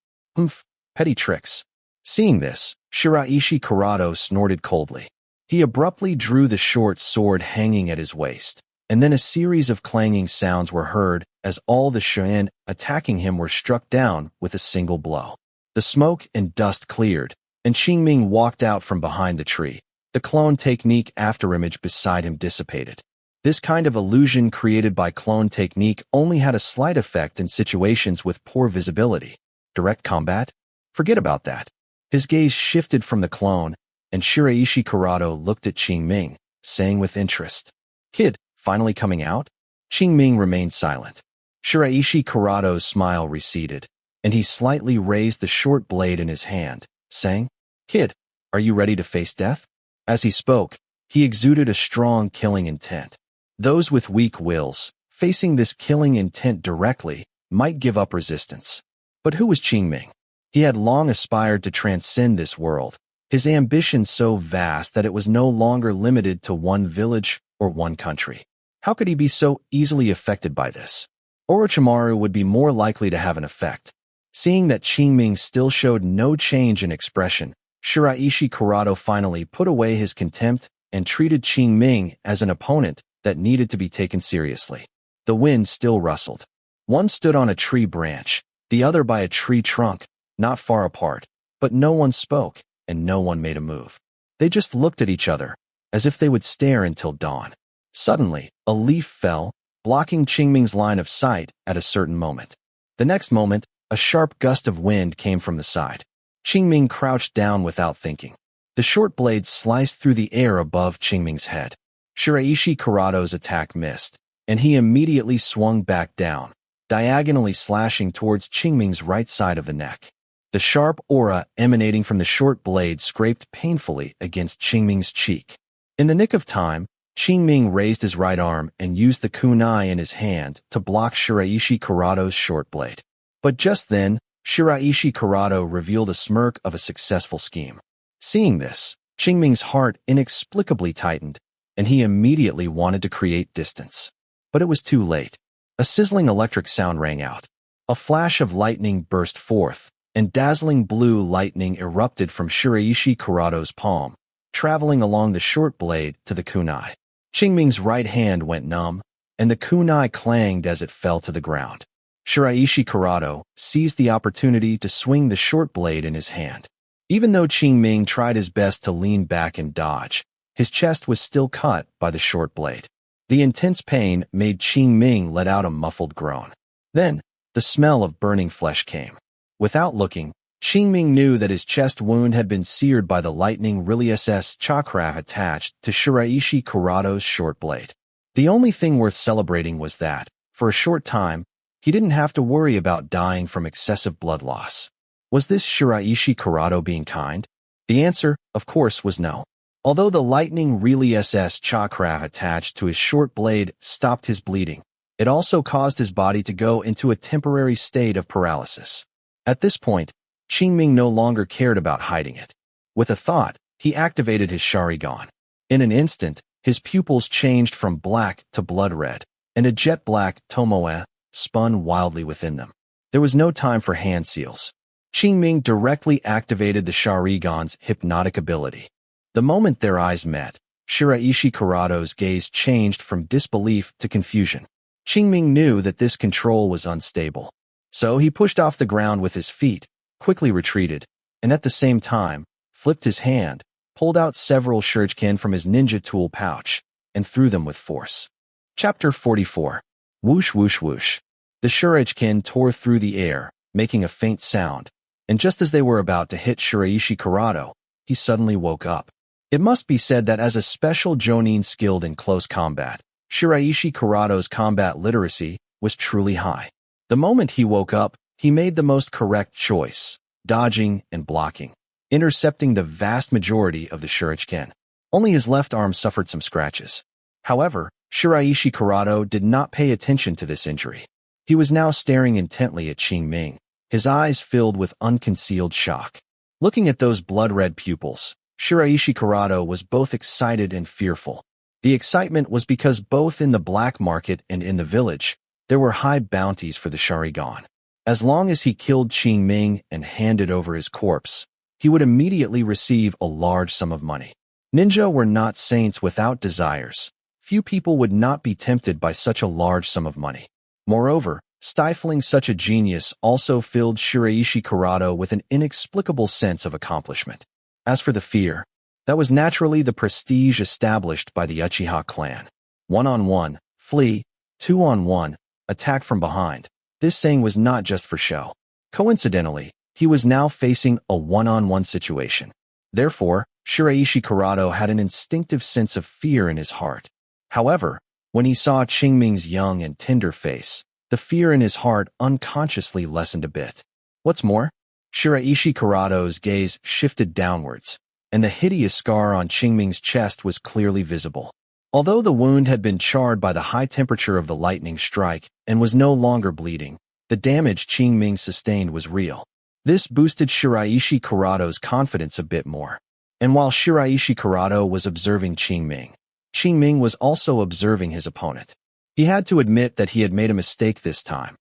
Speaker 1: Petty tricks. Seeing this, Shiraishi Kurado snorted coldly. He abruptly drew the short sword hanging at his waist, and then a series of clanging sounds were heard as all the shuriken attacking him were struck down with a single blow. The smoke and dust cleared, and Qingming walked out from behind the tree. The clone technique afterimage beside him dissipated. This kind of illusion created by clone technique only had a slight effect in situations with poor visibility. Direct combat? Forget about that. His gaze shifted from the clone, and Shiraishi Kurado looked at Qingming, saying with interest, "Kid, finally coming out?" Qingming remained silent. Shiraishi Kurado's smile receded, and he slightly raised the short blade in his hand, saying, "Kid, are you ready to face death?" As he spoke, he exuded a strong killing intent. Those with weak wills, facing this killing intent directly, might give up resistance. But who was Qingming? He had long aspired to transcend this world, his ambition so vast that it was no longer limited to one village or one country. How could he be so easily affected by this? Orochimaru would be more likely to have an effect. Seeing that Qingming still showed no change in expression, Shiraishi Kurado finally put away his contempt and treated Qingming as an opponent that needed to be taken seriously. The wind still rustled. One stood on a tree branch, the other by a tree trunk, not far apart, but no one spoke, and no one made a move. They just looked at each other, as if they would stare until dawn. Suddenly, a leaf fell, blocking Qingming's line of sight at a certain moment. The next moment, a sharp gust of wind came from the side. Qingming crouched down without thinking. The short blade sliced through the air above Qingming's head. Shiraishi Kurado's attack missed, and he immediately swung back down, diagonally slashing towards Qingming's right side of the neck. The sharp aura emanating from the short blade scraped painfully against Qingming's cheek. In the nick of time, Qingming raised his right arm and used the kunai in his hand to block Shiraishi Kurado's short blade. But just then, Shiraishi Kurado revealed a smirk of a successful scheme. Seeing this, Qingming's heart inexplicably tightened, and he immediately wanted to create distance. But it was too late. A sizzling electric sound rang out. A flash of lightning burst forth, and dazzling blue lightning erupted from Shiraishi Kurado's palm, traveling along the short blade to the kunai. Qingming's right hand went numb, and the kunai clanged as it fell to the ground. Shiraishi Kurado seized the opportunity to swing the short blade in his hand. Even though Qingming tried his best to lean back and dodge, his chest was still cut by the short blade. The intense pain made Qingming let out a muffled groan. Then, the smell of burning flesh came. Without looking, Qingming knew that his chest wound had been seared by the lightning Release Chakra attached to Shiraishi Kurado's short blade. The only thing worth celebrating was that, for a short time, he didn't have to worry about dying from excessive blood loss. Was this Shiraishi Kurado being kind? The answer, of course, was no. Although the lightning Release Chakra attached to his short blade stopped his bleeding, it also caused his body to go into a temporary state of paralysis. At this point, Qingming no longer cared about hiding it. With a thought, he activated his Sharingan. In an instant, his pupils changed from black to blood red, and a jet-black tomoe spun wildly within them. There was no time for hand seals. Qingming directly activated the Sharingan's hypnotic ability. The moment their eyes met, Shiraishi Kurado's gaze changed from disbelief to confusion. Qingming knew that this control was unstable. So he pushed off the ground with his feet, quickly retreated, and at the same time, flipped his hand, pulled out several shuriken from his ninja tool pouch, and threw them with force. Chapter 44. Whoosh whoosh whoosh. The shuriken tore through the air, making a faint sound, and just as they were about to hit Shiraishi Kurado, he suddenly woke up. It must be said that as a special jonin skilled in close combat, Shiraishi Kurado's combat literacy was truly high. The moment he woke up, he made the most correct choice, dodging and blocking, intercepting the vast majority of the shuriken. Only his left arm suffered some scratches. However, Shiraishi Kurado did not pay attention to this injury. He was now staring intently at Qingming, his eyes filled with unconcealed shock. Looking at those blood-red pupils, Shiraishi Kurado was both excited and fearful. The excitement was because both in the black market and in the village, there were high bounties for the Sharingan. As long as he killed Qingming and handed over his corpse, he would immediately receive a large sum of money. Ninja were not saints without desires. Few people would not be tempted by such a large sum of money. Moreover, stifling such a genius also filled Shiraishi Kurado with an inexplicable sense of accomplishment. As for the fear, that was naturally the prestige established by the Uchiha clan. 1-on-1, flee, 2-on-1, attack from behind. This saying was not just for show. Coincidentally, He was now facing a one-on-one situation. Therefore, Shiraishi Kurado had an instinctive sense of fear in his heart. However, when he saw Qingming's young and tender face, the fear in his heart unconsciously lessened a bit. What's more, Shiraishi Kurado's gaze shifted downwards, and the hideous scar on Qingming's chest was clearly visible. Although the wound had been charred by the high temperature of the lightning strike and was no longer bleeding, the damage Qingming sustained was real. This boosted Shiraishi Kurado's confidence a bit more. And while Shiraishi Kurado was observing Qingming, Qingming was also observing his opponent. He had to admit that he had made a mistake this time.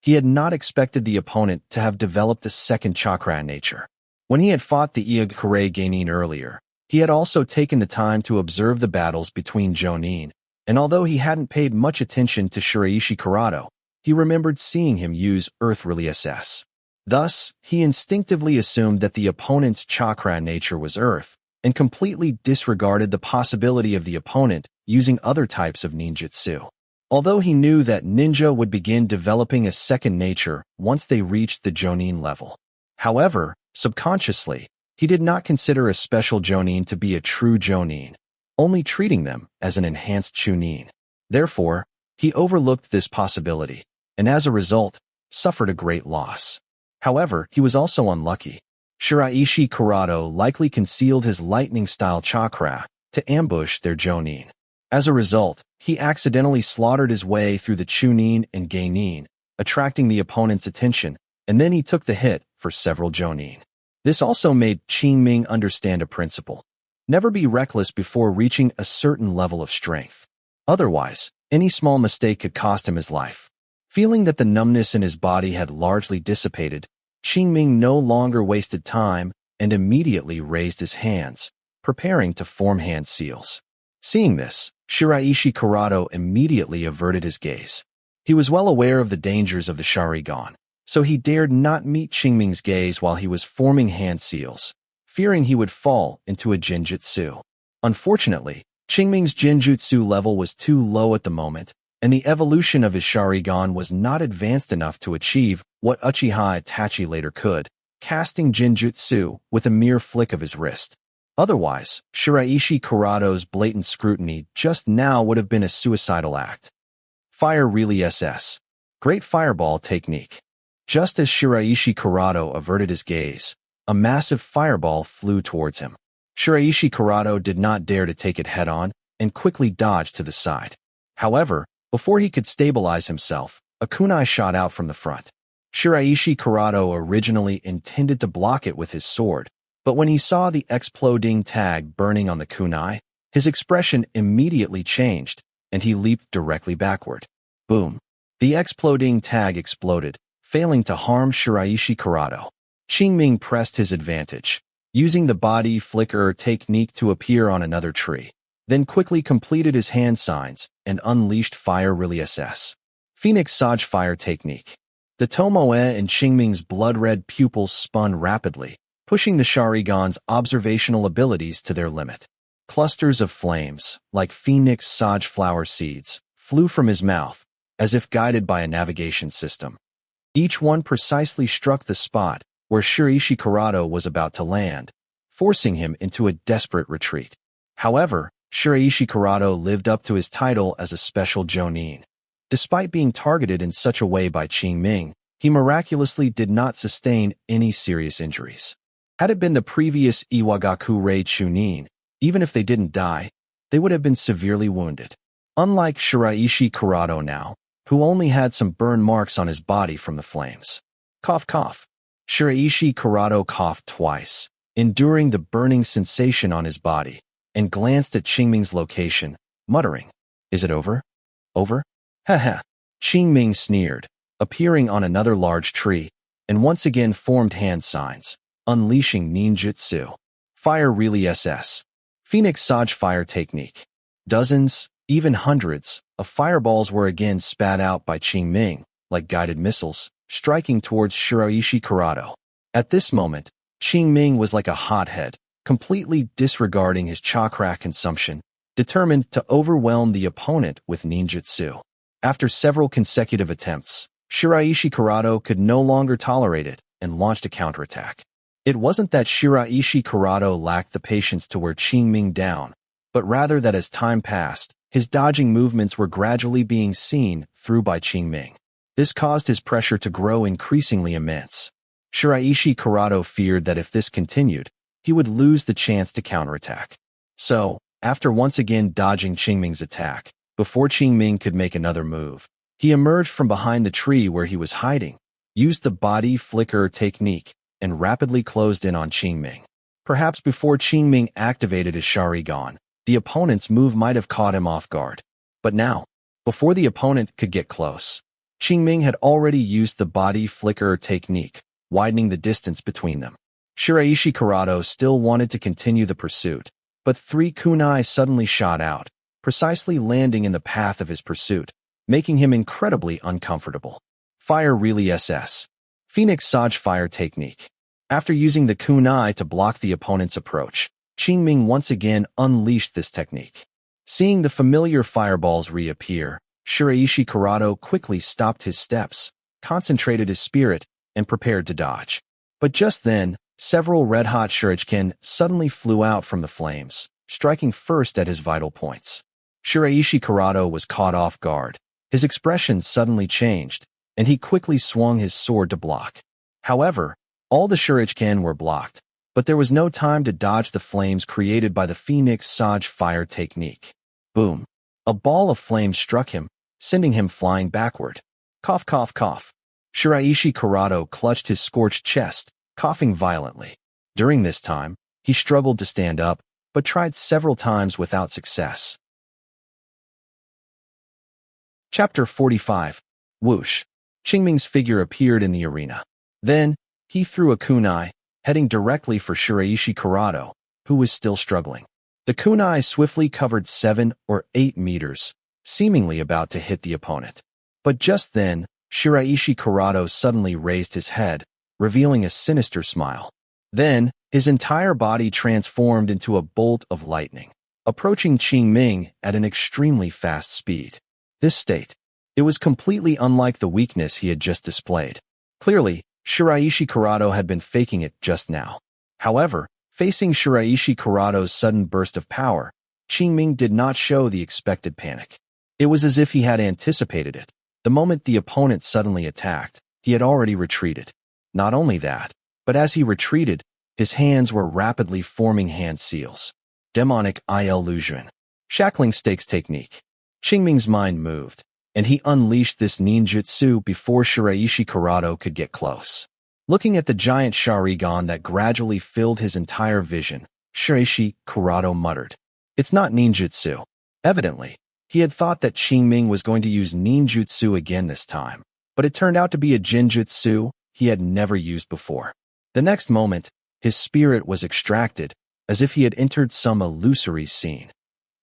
Speaker 1: He had not expected the opponent to have developed a second chakra nature. When he had fought the Iagakure Genin earlier, he had also taken the time to observe the battles between Jonin, and although he hadn't paid much attention to Shiraishi Kurado, he remembered seeing him use Earth Release S. Thus, he instinctively assumed that the opponent's chakra nature was Earth, and completely disregarded the possibility of the opponent using other types of ninjutsu. Although he knew that ninja would begin developing a second nature once they reached the Jonin level. However, subconsciously, he did not consider a special Jonin to be a true Jonin, only treating them as an enhanced Chunin. Therefore, he overlooked this possibility, and as a result, suffered a great loss. However, he was also unlucky. Shiraishi Kurado likely concealed his lightning-style chakra to ambush their Jonin. As a result, he accidentally slaughtered his way through the Chunin and Genin, attracting the opponent's attention, and then he took the hit for several Jonin. This also made Qingming understand a principle. Never be reckless before reaching a certain level of strength. Otherwise, any small mistake could cost him his life. Feeling that the numbness in his body had largely dissipated, Qingming no longer wasted time and immediately raised his hands, preparing to form hand seals. Seeing this, Shiraishi Kurado immediately averted his gaze. He was well aware of the dangers of the Sharingan, so he dared not meet Qingming's gaze while he was forming hand seals, fearing he would fall into a Jinjutsu. Unfortunately, Qingming's Jinjutsu level was too low at the moment, and the evolution of his Sharingan was not advanced enough to achieve what Uchiha Itachi later could, casting Jinjutsu with a mere flick of his wrist. Otherwise, Shiraishi Kurado's blatant scrutiny just now would have been a suicidal act. Fire Really SS. Great Fireball Technique. Just as Shiraishi Kurado averted his gaze, a massive fireball flew towards him. Shiraishi Kurado did not dare to take it head-on and quickly dodged to the side. However, before he could stabilize himself, a kunai shot out from the front. Shiraishi Kurado originally intended to block it with his sword, but when he saw the exploding tag burning on the kunai, his expression immediately changed, and he leaped directly backward. Boom! The exploding tag exploded, failing to harm Shiraishi Kurado. Qingming pressed his advantage, using the body flicker technique to appear on another tree, then quickly completed his hand signs and unleashed Fire Really SS. Phoenix Sage Fire Technique. The Tomoe and Qingming's blood-red pupils spun rapidly, pushing the Sharingan's observational abilities to their limit. Clusters of flames, like phoenix sage flower seeds, flew from his mouth, as if guided by a navigation system. Each one precisely struck the spot where Shiraishi Kurado was about to land, forcing him into a desperate retreat. However, Shiraishi Kurado lived up to his title as a special Jonin. Despite being targeted in such a way by Qingming, he miraculously did not sustain any serious injuries. Had it been the previous Iwagakure Chunin, even if they didn't die, they would have been severely wounded. Unlike Shiraishi Kurado now, who only had some burn marks on his body from the flames. Cough cough. Shiraishi Kurado coughed twice, enduring the burning sensation on his body, and glanced at Qingming's location, muttering, "Is it over? Over? Ha." Qingming sneered, appearing on another large tree, and once again formed hand signs, unleashing ninjutsu. Fire Really SS. Phoenix Sage Fire Technique. Dozens, even hundreds, of fireballs were again spat out by Qingming, like guided missiles, striking towards Shiraishi Kurado. At this moment, Qingming was like a hothead, completely disregarding his chakra consumption, determined to overwhelm the opponent with ninjutsu. After several consecutive attempts, Shiraishi Kurado could no longer tolerate it, and launched a counterattack. It wasn't that Shiraishi Kurado lacked the patience to wear Qingming down, but rather that as time passed, his dodging movements were gradually being seen through by Qingming. This caused his pressure to grow increasingly immense. Shiraishi Kurado feared that if this continued, he would lose the chance to counterattack. So, after once again dodging Qingming's attack, before Qingming could make another move, he emerged from behind the tree where he was hiding, used the body flicker technique, and rapidly closed in on Qingming. Perhaps before Qingming activated his Sharingan, the opponent's move might have caught him off guard. But now, before the opponent could get close, Qingming had already used the body flicker technique, widening the distance between them. Shiraishi Kurado still wanted to continue the pursuit, but three kunai suddenly shot out, precisely landing in the path of his pursuit, making him incredibly uncomfortable. Fire Really SS. Phoenix Saj Fire Technique. After using the kunai to block the opponent's approach, Qingming once again unleashed this technique. Seeing the familiar fireballs reappear, Shiraishi Kurado quickly stopped his steps, concentrated his spirit, and prepared to dodge. But just then, several red-hot shuriken suddenly flew out from the flames, striking first at his vital points. Shiraishi Kurado was caught off guard. His expression suddenly changed, and he quickly swung his sword to block. However, all the shuriken were blocked, but there was no time to dodge the flames created by the Phoenix Saj Fire Technique. Boom! A ball of flame struck him, sending him flying backward. Cough, cough, cough. Shiraishi Kurado clutched his scorched chest, coughing violently. During this time, he struggled to stand up, but tried several times without success. Chapter 45. Whoosh. Qingming's figure appeared in the arena. Then, he threw a kunai, heading directly for Shiraishi Kurado, who was still struggling. The kunai swiftly covered 7 or 8 meters, seemingly about to hit the opponent. But just then, Shiraishi Kurado suddenly raised his head, revealing a sinister smile. Then, his entire body transformed into a bolt of lightning, approaching Qingming at an extremely fast speed. This state, it was completely unlike the weakness he had just displayed. Clearly, Shiraishi Kurado had been faking it just now. However, facing Shiraishi Kurado's sudden burst of power, Qingming did not show the expected panic. It was as if he had anticipated it. The moment the opponent suddenly attacked, he had already retreated. Not only that, but as he retreated, his hands were rapidly forming hand seals. Demonic illusion. Shackling stakes technique. Qingming's mind moved, and he unleashed this ninjutsu before Shiraishi Kurado could get close. Looking at the giant Sharingan that gradually filled his entire vision, Shiraishi Kurado muttered, "It's not ninjutsu." Evidently, he had thought that Qingming was going to use ninjutsu again this time, but it turned out to be a genjutsu he had never used before. The next moment, his spirit was extracted, as if he had entered some illusory scene.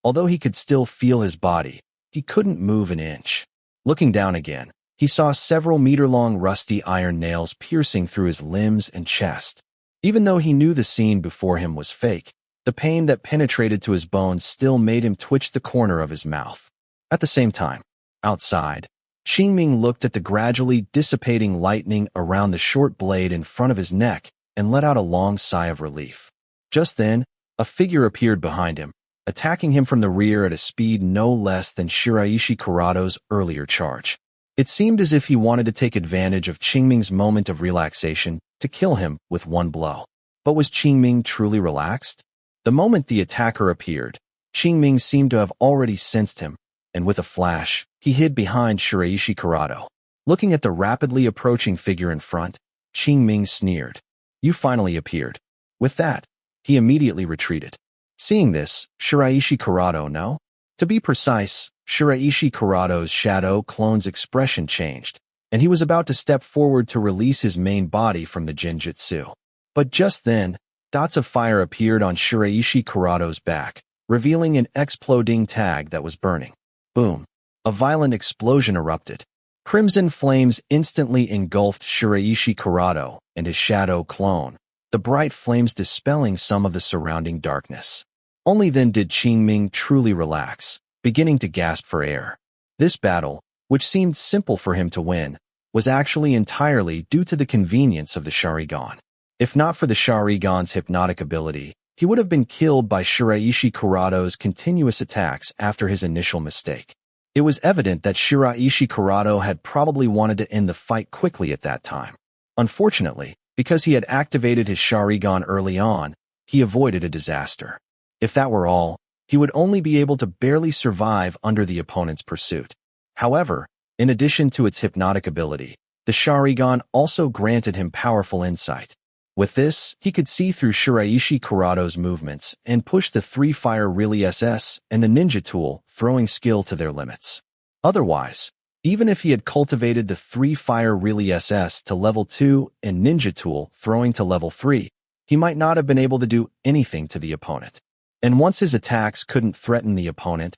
Speaker 1: Although he could still feel his body, he couldn't move an inch. Looking down again, he saw several meter-long rusty iron nails piercing through his limbs and chest. Even though he knew the scene before him was fake, the pain that penetrated to his bones still made him twitch the corner of his mouth. At the same time, outside, Qingming looked at the gradually dissipating lightning around the short blade in front of his neck and let out a long sigh of relief. Just then, a figure appeared behind him, attacking him from the rear at a speed no less than Shiraishi Kurado's earlier charge. It seemed as if he wanted to take advantage of Qingming's moment of relaxation to kill him with one blow. But was Qingming truly relaxed? The moment the attacker appeared, Qingming seemed to have already sensed him, and with a flash, he hid behind Shiraishi Kurado. Looking at the rapidly approaching figure in front, Qingming sneered. "You finally appeared." With that, he immediately retreated. Seeing this, Shiraishi Kurado, no? To be precise, Shiraishi Kurado's shadow clone's expression changed, and he was about to step forward to release his main body from the genjutsu. But just then, dots of fire appeared on Shiraishi Kurado's back, revealing an exploding tag that was burning. Boom! A violent explosion erupted. Crimson flames instantly engulfed Shiraishi Kurado and his shadow clone, the bright flames dispelling some of the surrounding darkness. Only then did Qingming truly relax, beginning to gasp for air. This battle, which seemed simple for him to win, was actually entirely due to the convenience of the Sharingan. If not for the Sharingan's hypnotic ability, he would have been killed by Shiraishi Kurado's continuous attacks after his initial mistake. It was evident that Shiraishi Kurado had probably wanted to end the fight quickly at that time. Unfortunately, because he had activated his Sharingan early on, he avoided a disaster. If that were all, he would only be able to barely survive under the opponent's pursuit. However, in addition to its hypnotic ability, the Sharingan also granted him powerful insight. With this, he could see through Shiraishi Kurado's movements and push the three-fire Really SS and the ninja tool throwing skill to their limits. Otherwise, even if he had cultivated the three-fire Really SS to level 2 and ninja tool throwing to level 3, he might not have been able to do anything to the opponent. And once his attacks couldn't threaten the opponent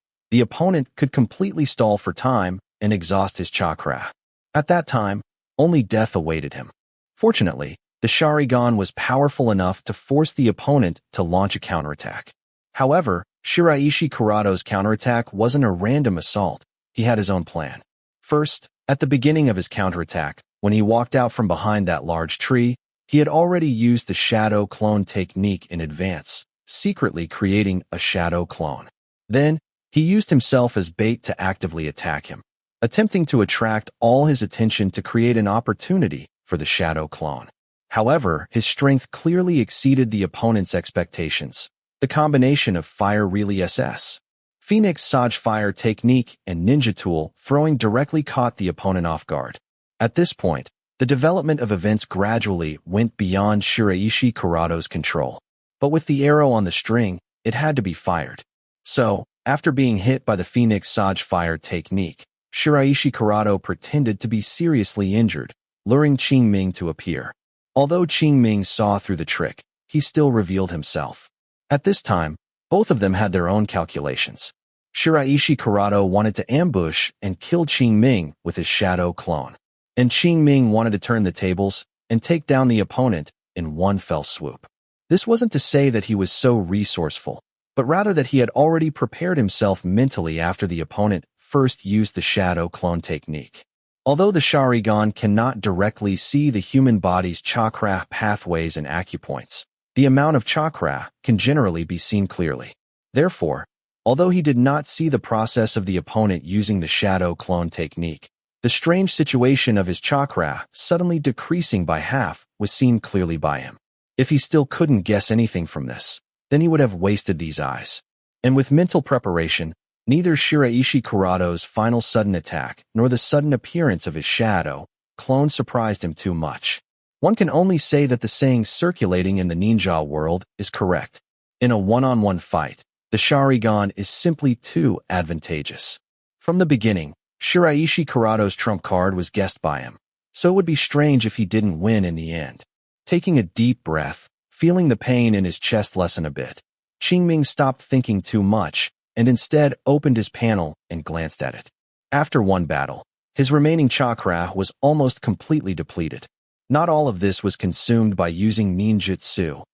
Speaker 1: could completely stall for time and exhaust his chakra. At that time, only death awaited him. Fortunately, the Sharingan was powerful enough to force the opponent to launch a counterattack. However, Shiraishi Kurado's counterattack wasn't a random assault. He had his own plan. First, at the beginning of his counterattack, when he walked out from behind that large tree, he had already used the shadow clone technique in advance, secretly creating a shadow clone. Then, he used himself as bait to actively attack him, attempting to attract all his attention to create an opportunity for the shadow clone. However, his strength clearly exceeded the opponent's expectations. The combination of Fire Really SS, Phoenix Saj Fire technique, and ninja tool throwing directly caught the opponent off guard. At this point, the development of events gradually went beyond Shiraishi Kurado's control. But with the arrow on the string, it had to be fired. So, after being hit by the Phoenix Saj Fire technique, Shiraishi Kurado pretended to be seriously injured, luring Qingming to appear. Although Qingming saw through the trick, he still revealed himself. At this time, both of them had their own calculations. Shiraishi Kurado wanted to ambush and kill Qingming with his shadow clone, and Qingming wanted to turn the tables and take down the opponent in one fell swoop. This wasn't to say that he was so resourceful, but rather that he had already prepared himself mentally after the opponent first used the shadow clone technique. Although the Sharingan cannot directly see the human body's chakra pathways and acupoints, the amount of chakra can generally be seen clearly. Therefore, although he did not see the process of the opponent using the shadow clone technique, the strange situation of his chakra suddenly decreasing by half was seen clearly by him. If he still couldn't guess anything from this, then he would have wasted these eyes. And with mental preparation, neither Shiraishi Kurado's final sudden attack nor the sudden appearance of his shadow clone surprised him too much. One can only say that the saying circulating in the ninja world is correct. In a one-on-one fight, the Sharingan is simply too advantageous. From the beginning, Shiraishi Kurado's trump card was guessed by him, so it would be strange if he didn't win in the end. Taking a deep breath, feeling the pain in his chest lessen a bit, Qingming stopped thinking too much and instead opened his panel and glanced at it. After one battle, his remaining chakra was almost completely depleted. Not all of this was consumed by using ninjutsu.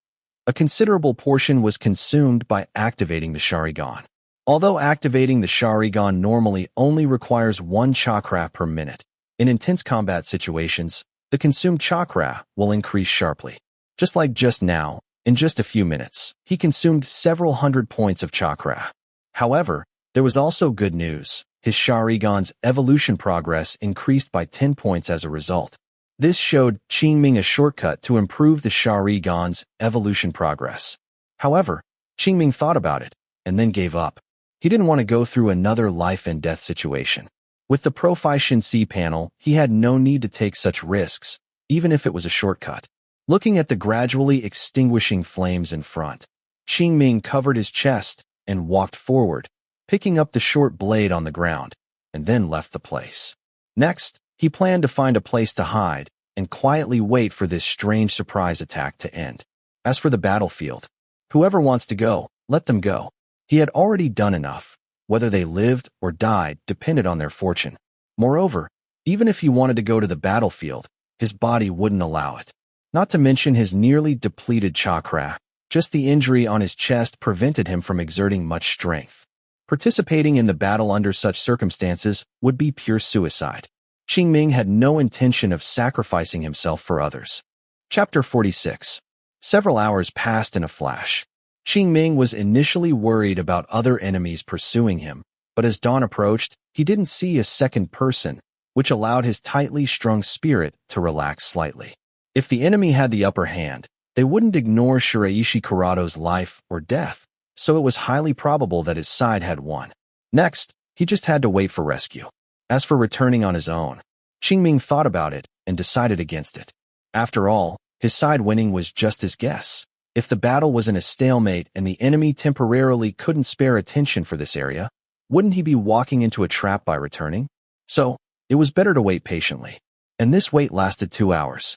Speaker 1: A considerable portion was consumed by activating the Sharingan. Although activating the Sharingan normally only requires 1 chakra per minute, in intense combat situations, the consumed chakra will increase sharply. Just like just now, in just a few minutes, he consumed several hundred points of chakra. However, there was also good news. His Sharingan's evolution progress increased by 10 points as a result. This showed Qingming a shortcut to improve the Sharingan's evolution progress. However, Qingming thought about it and then gave up. He didn't want to go through another life and death situation. With the Proficiency panel, he had no need to take such risks, even if it was a shortcut. Looking at the gradually extinguishing flames in front, Qingming covered his chest and walked forward, picking up the short blade on the ground, and then left the place. Next, he planned to find a place to hide and quietly wait for this strange surprise attack to end. As for the battlefield, whoever wants to go, let them go. He had already done enough. Whether they lived or died depended on their fortune. Moreover, even if he wanted to go to the battlefield, his body wouldn't allow it. Not to mention his nearly depleted chakra, just the injury on his chest prevented him from exerting much strength. Participating in the battle under such circumstances would be pure suicide. Qingming had no intention of sacrificing himself for others. Chapter 46. Several hours passed in a flash. Qingming was initially worried about other enemies pursuing him, but as dawn approached, he didn't see a second person, which allowed his tightly strung spirit to relax slightly. If the enemy had the upper hand, they wouldn't ignore Shiraishi Kurado's life or death, so it was highly probable that his side had won. Next, he just had to wait for rescue. As for returning on his own, Qingming thought about it and decided against it. After all, his side winning was just his guess. If the battle was in a stalemate and the enemy temporarily couldn't spare attention for this area, wouldn't he be walking into a trap by returning? So, it was better to wait patiently. And this wait lasted 2 hours.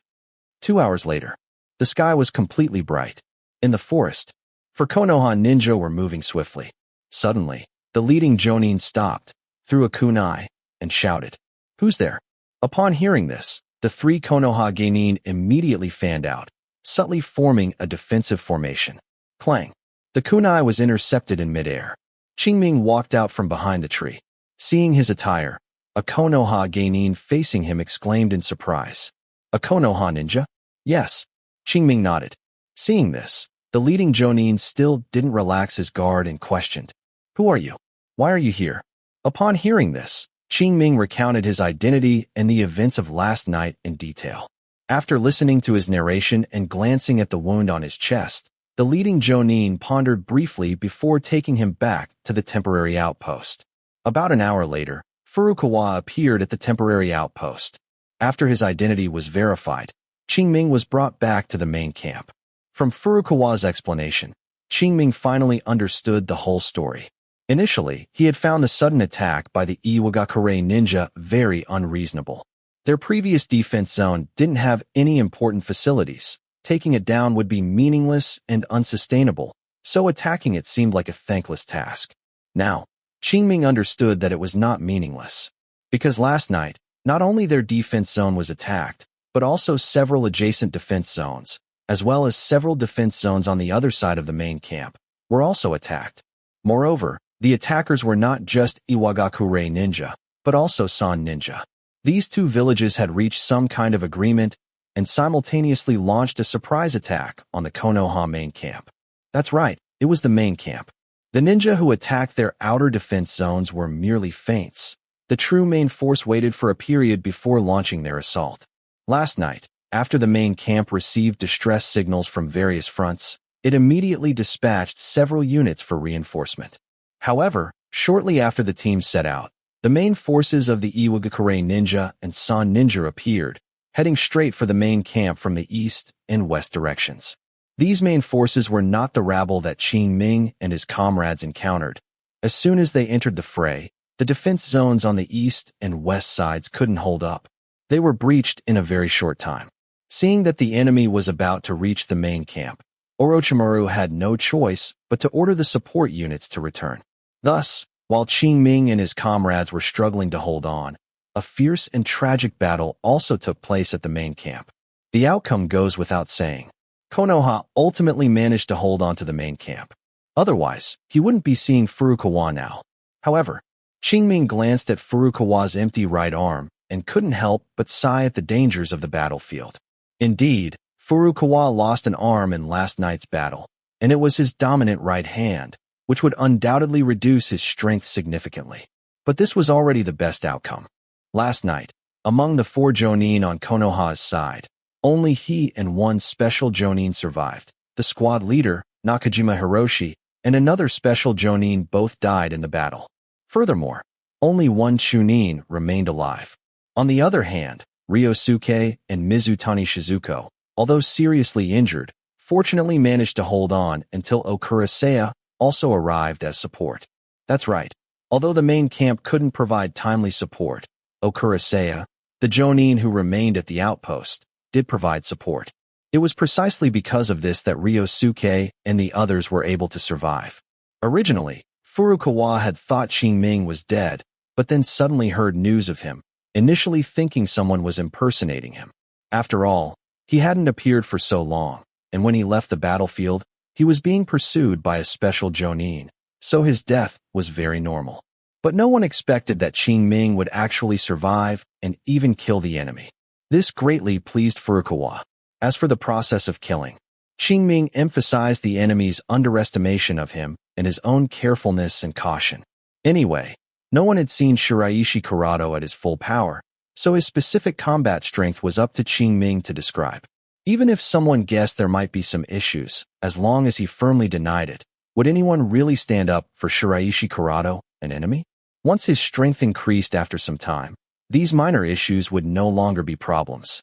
Speaker 1: 2 hours later, the sky was completely bright. In the forest, for Konoha ninja were moving swiftly. Suddenly, the leading jonin stopped, threw a kunai, and shouted, "Who's there?" Upon hearing this, the 3 Konoha genin immediately fanned out, subtly forming a defensive formation. Clang! The kunai was intercepted in midair. Qingming walked out from behind the tree. Seeing his attire, a Konoha genin facing him exclaimed in surprise, "A Konoha ninja?" "Yes." Qingming nodded. Seeing this, the leading jonin still didn't relax his guard and questioned, "Who are you? Why are you here?" Upon hearing this, Qingming recounted his identity and the events of last night in detail. After listening to his narration and glancing at the wound on his chest, the leading jonin pondered briefly before taking him back to the temporary outpost. About an hour later, Furukawa appeared at the temporary outpost. After his identity was verified, Qingming was brought back to the main camp. From Furukawa's explanation, Qingming finally understood the whole story. Initially, he had found the sudden attack by the Iwagakure ninja very unreasonable. Their previous defense zone didn't have any important facilities. Taking it down would be meaningless and unsustainable, so attacking it seemed like a thankless task. Now, Qingming understood that it was not meaningless. Because last night, not only their defense zone was attacked, but also several adjacent defense zones, as well as several defense zones on the other side of the main camp, were also attacked. Moreover, the attackers were not just Iwagakure ninja, but also San ninja. These 2 villages had reached some kind of agreement and simultaneously launched a surprise attack on the Konoha main camp. That's right, it was the main camp. The ninja who attacked their outer defense zones were merely feints. The true main force waited for a period before launching their assault. Last night, after the main camp received distress signals from various fronts, it immediately dispatched several units for reinforcement. However, shortly after the team set out, the main forces of the Iwagakure ninja and San ninja appeared, heading straight for the main camp from the east and west directions. These main forces were not the rabble that Qing Ming and his comrades encountered. As soon as they entered the fray, the defense zones on the east and west sides couldn't hold up. They were breached in a very short time. Seeing that the enemy was about to reach the main camp, Orochimaru had no choice but to order the support units to return. Thus, while Qing Ming and his comrades were struggling to hold on, a fierce and tragic battle also took place at the main camp. The outcome goes without saying. Konoha ultimately managed to hold on to the main camp. Otherwise, he wouldn't be seeing Furukawa now. However, Qingming glanced at Furukawa's empty right arm and couldn't help but sigh at the dangers of the battlefield. Indeed, Furukawa lost an arm in last night's battle, and it was his dominant right hand, which would undoubtedly reduce his strength significantly. But this was already the best outcome. Last night, among the 4 jonin on Konoha's side, only he and 1 special jonin survived. The squad leader, Nakajima Hiroshi, and another special jonin both died in the battle. Furthermore, only 1 chunin remained alive. On the other hand, Ryosuke and Mizutani Shizuko, although seriously injured, fortunately managed to hold on until Okurasea also arrived as support. That's right, although the main camp couldn't provide timely support, Okurasea, the jonin who remained at the outpost, did provide support. It was precisely because of this that Ryosuke and the others were able to survive. Originally, Furukawa had thought Qingming was dead, but then suddenly heard news of him, initially thinking someone was impersonating him. After all, he hadn't appeared for so long, and when he left the battlefield, he was being pursued by a special jonin, so his death was very normal. But no one expected that Qingming would actually survive and even kill the enemy. This greatly pleased Furukawa. As for the process of killing, Qingming emphasized the enemy's underestimation of him and his own carefulness and caution. Anyway, no one had seen Shiraishi Kurado at his full power, so his specific combat strength was up to Qingming to describe. Even if someone guessed there might be some issues, as long as he firmly denied it, would anyone really stand up for Shiraishi Kurado, an enemy? Once his strength increased after some time, these minor issues would no longer be problems.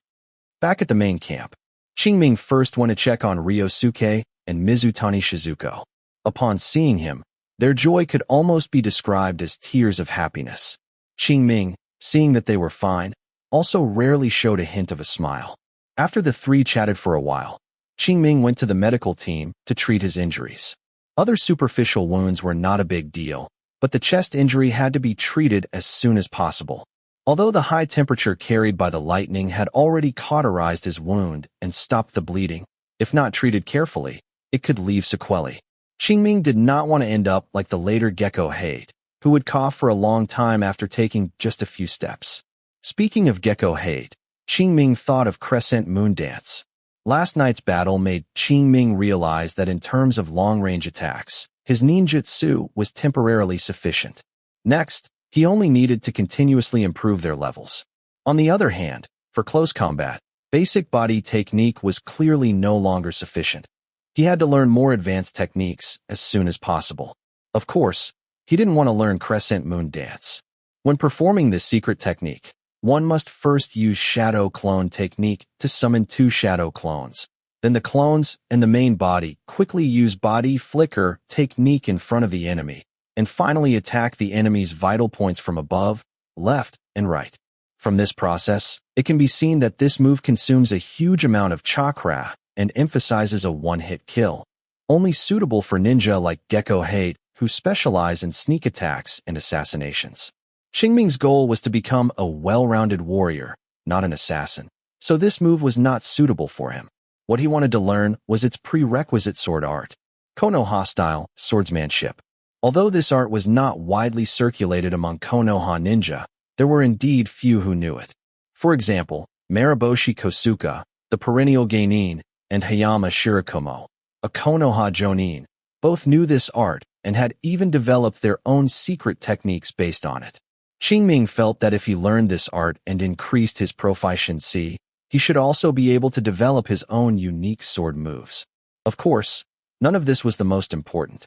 Speaker 1: Back at the main camp, Qingming first went to check on Ryosuke and Mizutani Shizuko. Upon seeing him, their joy could almost be described as tears of happiness. Qingming, seeing that they were fine, also rarely showed a hint of a smile. After the three chatted for a while, Qingming went to the medical team to treat his injuries. Other superficial wounds were not a big deal, but the chest injury had to be treated as soon as possible. Although the high temperature carried by the lightning had already cauterized his wound and stopped the bleeding, if not treated carefully, it could leave sequelae. Qingming did not want to end up like the later Gecko Hate, who would cough for a long time after taking just a few steps. Speaking of Gecko Hate, Qingming thought of Crescent Moon Dance. Last night's battle made Qingming realize that in terms of long-range attacks, his ninjutsu was temporarily sufficient. Next, he only needed to continuously improve their levels. On the other hand, for close combat, basic body technique was clearly no longer sufficient. He had to learn more advanced techniques as soon as possible. Of course, he didn't want to learn Crescent Moon Dance. When performing this secret technique, one must first use Shadow Clone technique to summon 2 shadow clones. Then the clones and the main body quickly use body flicker technique in front of the enemy, and finally attack the enemy's vital points from above, left, and right. From this process, it can be seen that this move consumes a huge amount of chakra and emphasizes a one-hit kill, only suitable for ninja like Gecko Hate, who specialize in sneak attacks and assassinations. Qingming's goal was to become a well-rounded warrior, not an assassin, so this move was not suitable for him. What he wanted to learn was its prerequisite sword art, Konoha style swordsmanship. Although this art was not widely circulated among Konoha ninja, there were indeed few who knew it. For example, Mariboshi Kosuka, the perennial genin, and Hayama Shirakumo, a Konoha jonin, both knew this art and had even developed their own secret techniques based on it. Qingming felt that if he learned this art and increased his proficiency, he should also be able to develop his own unique sword moves. Of course, none of this was the most important.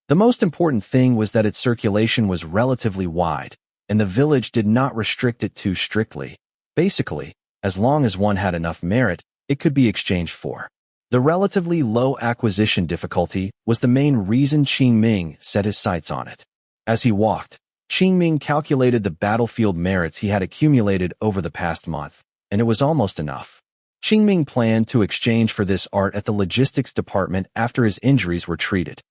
Speaker 1: The most important thing was that its circulation was relatively wide, and the village did not restrict it too strictly. Basically, as long as one had enough merit, it could be exchanged for. The relatively low acquisition difficulty was the main reason Qingming set his sights on it. As he walked, Qingming calculated the battlefield merits he had accumulated over the past month, and it was almost enough. Qingming planned to exchange for this art at the logistics department after his injuries were treated.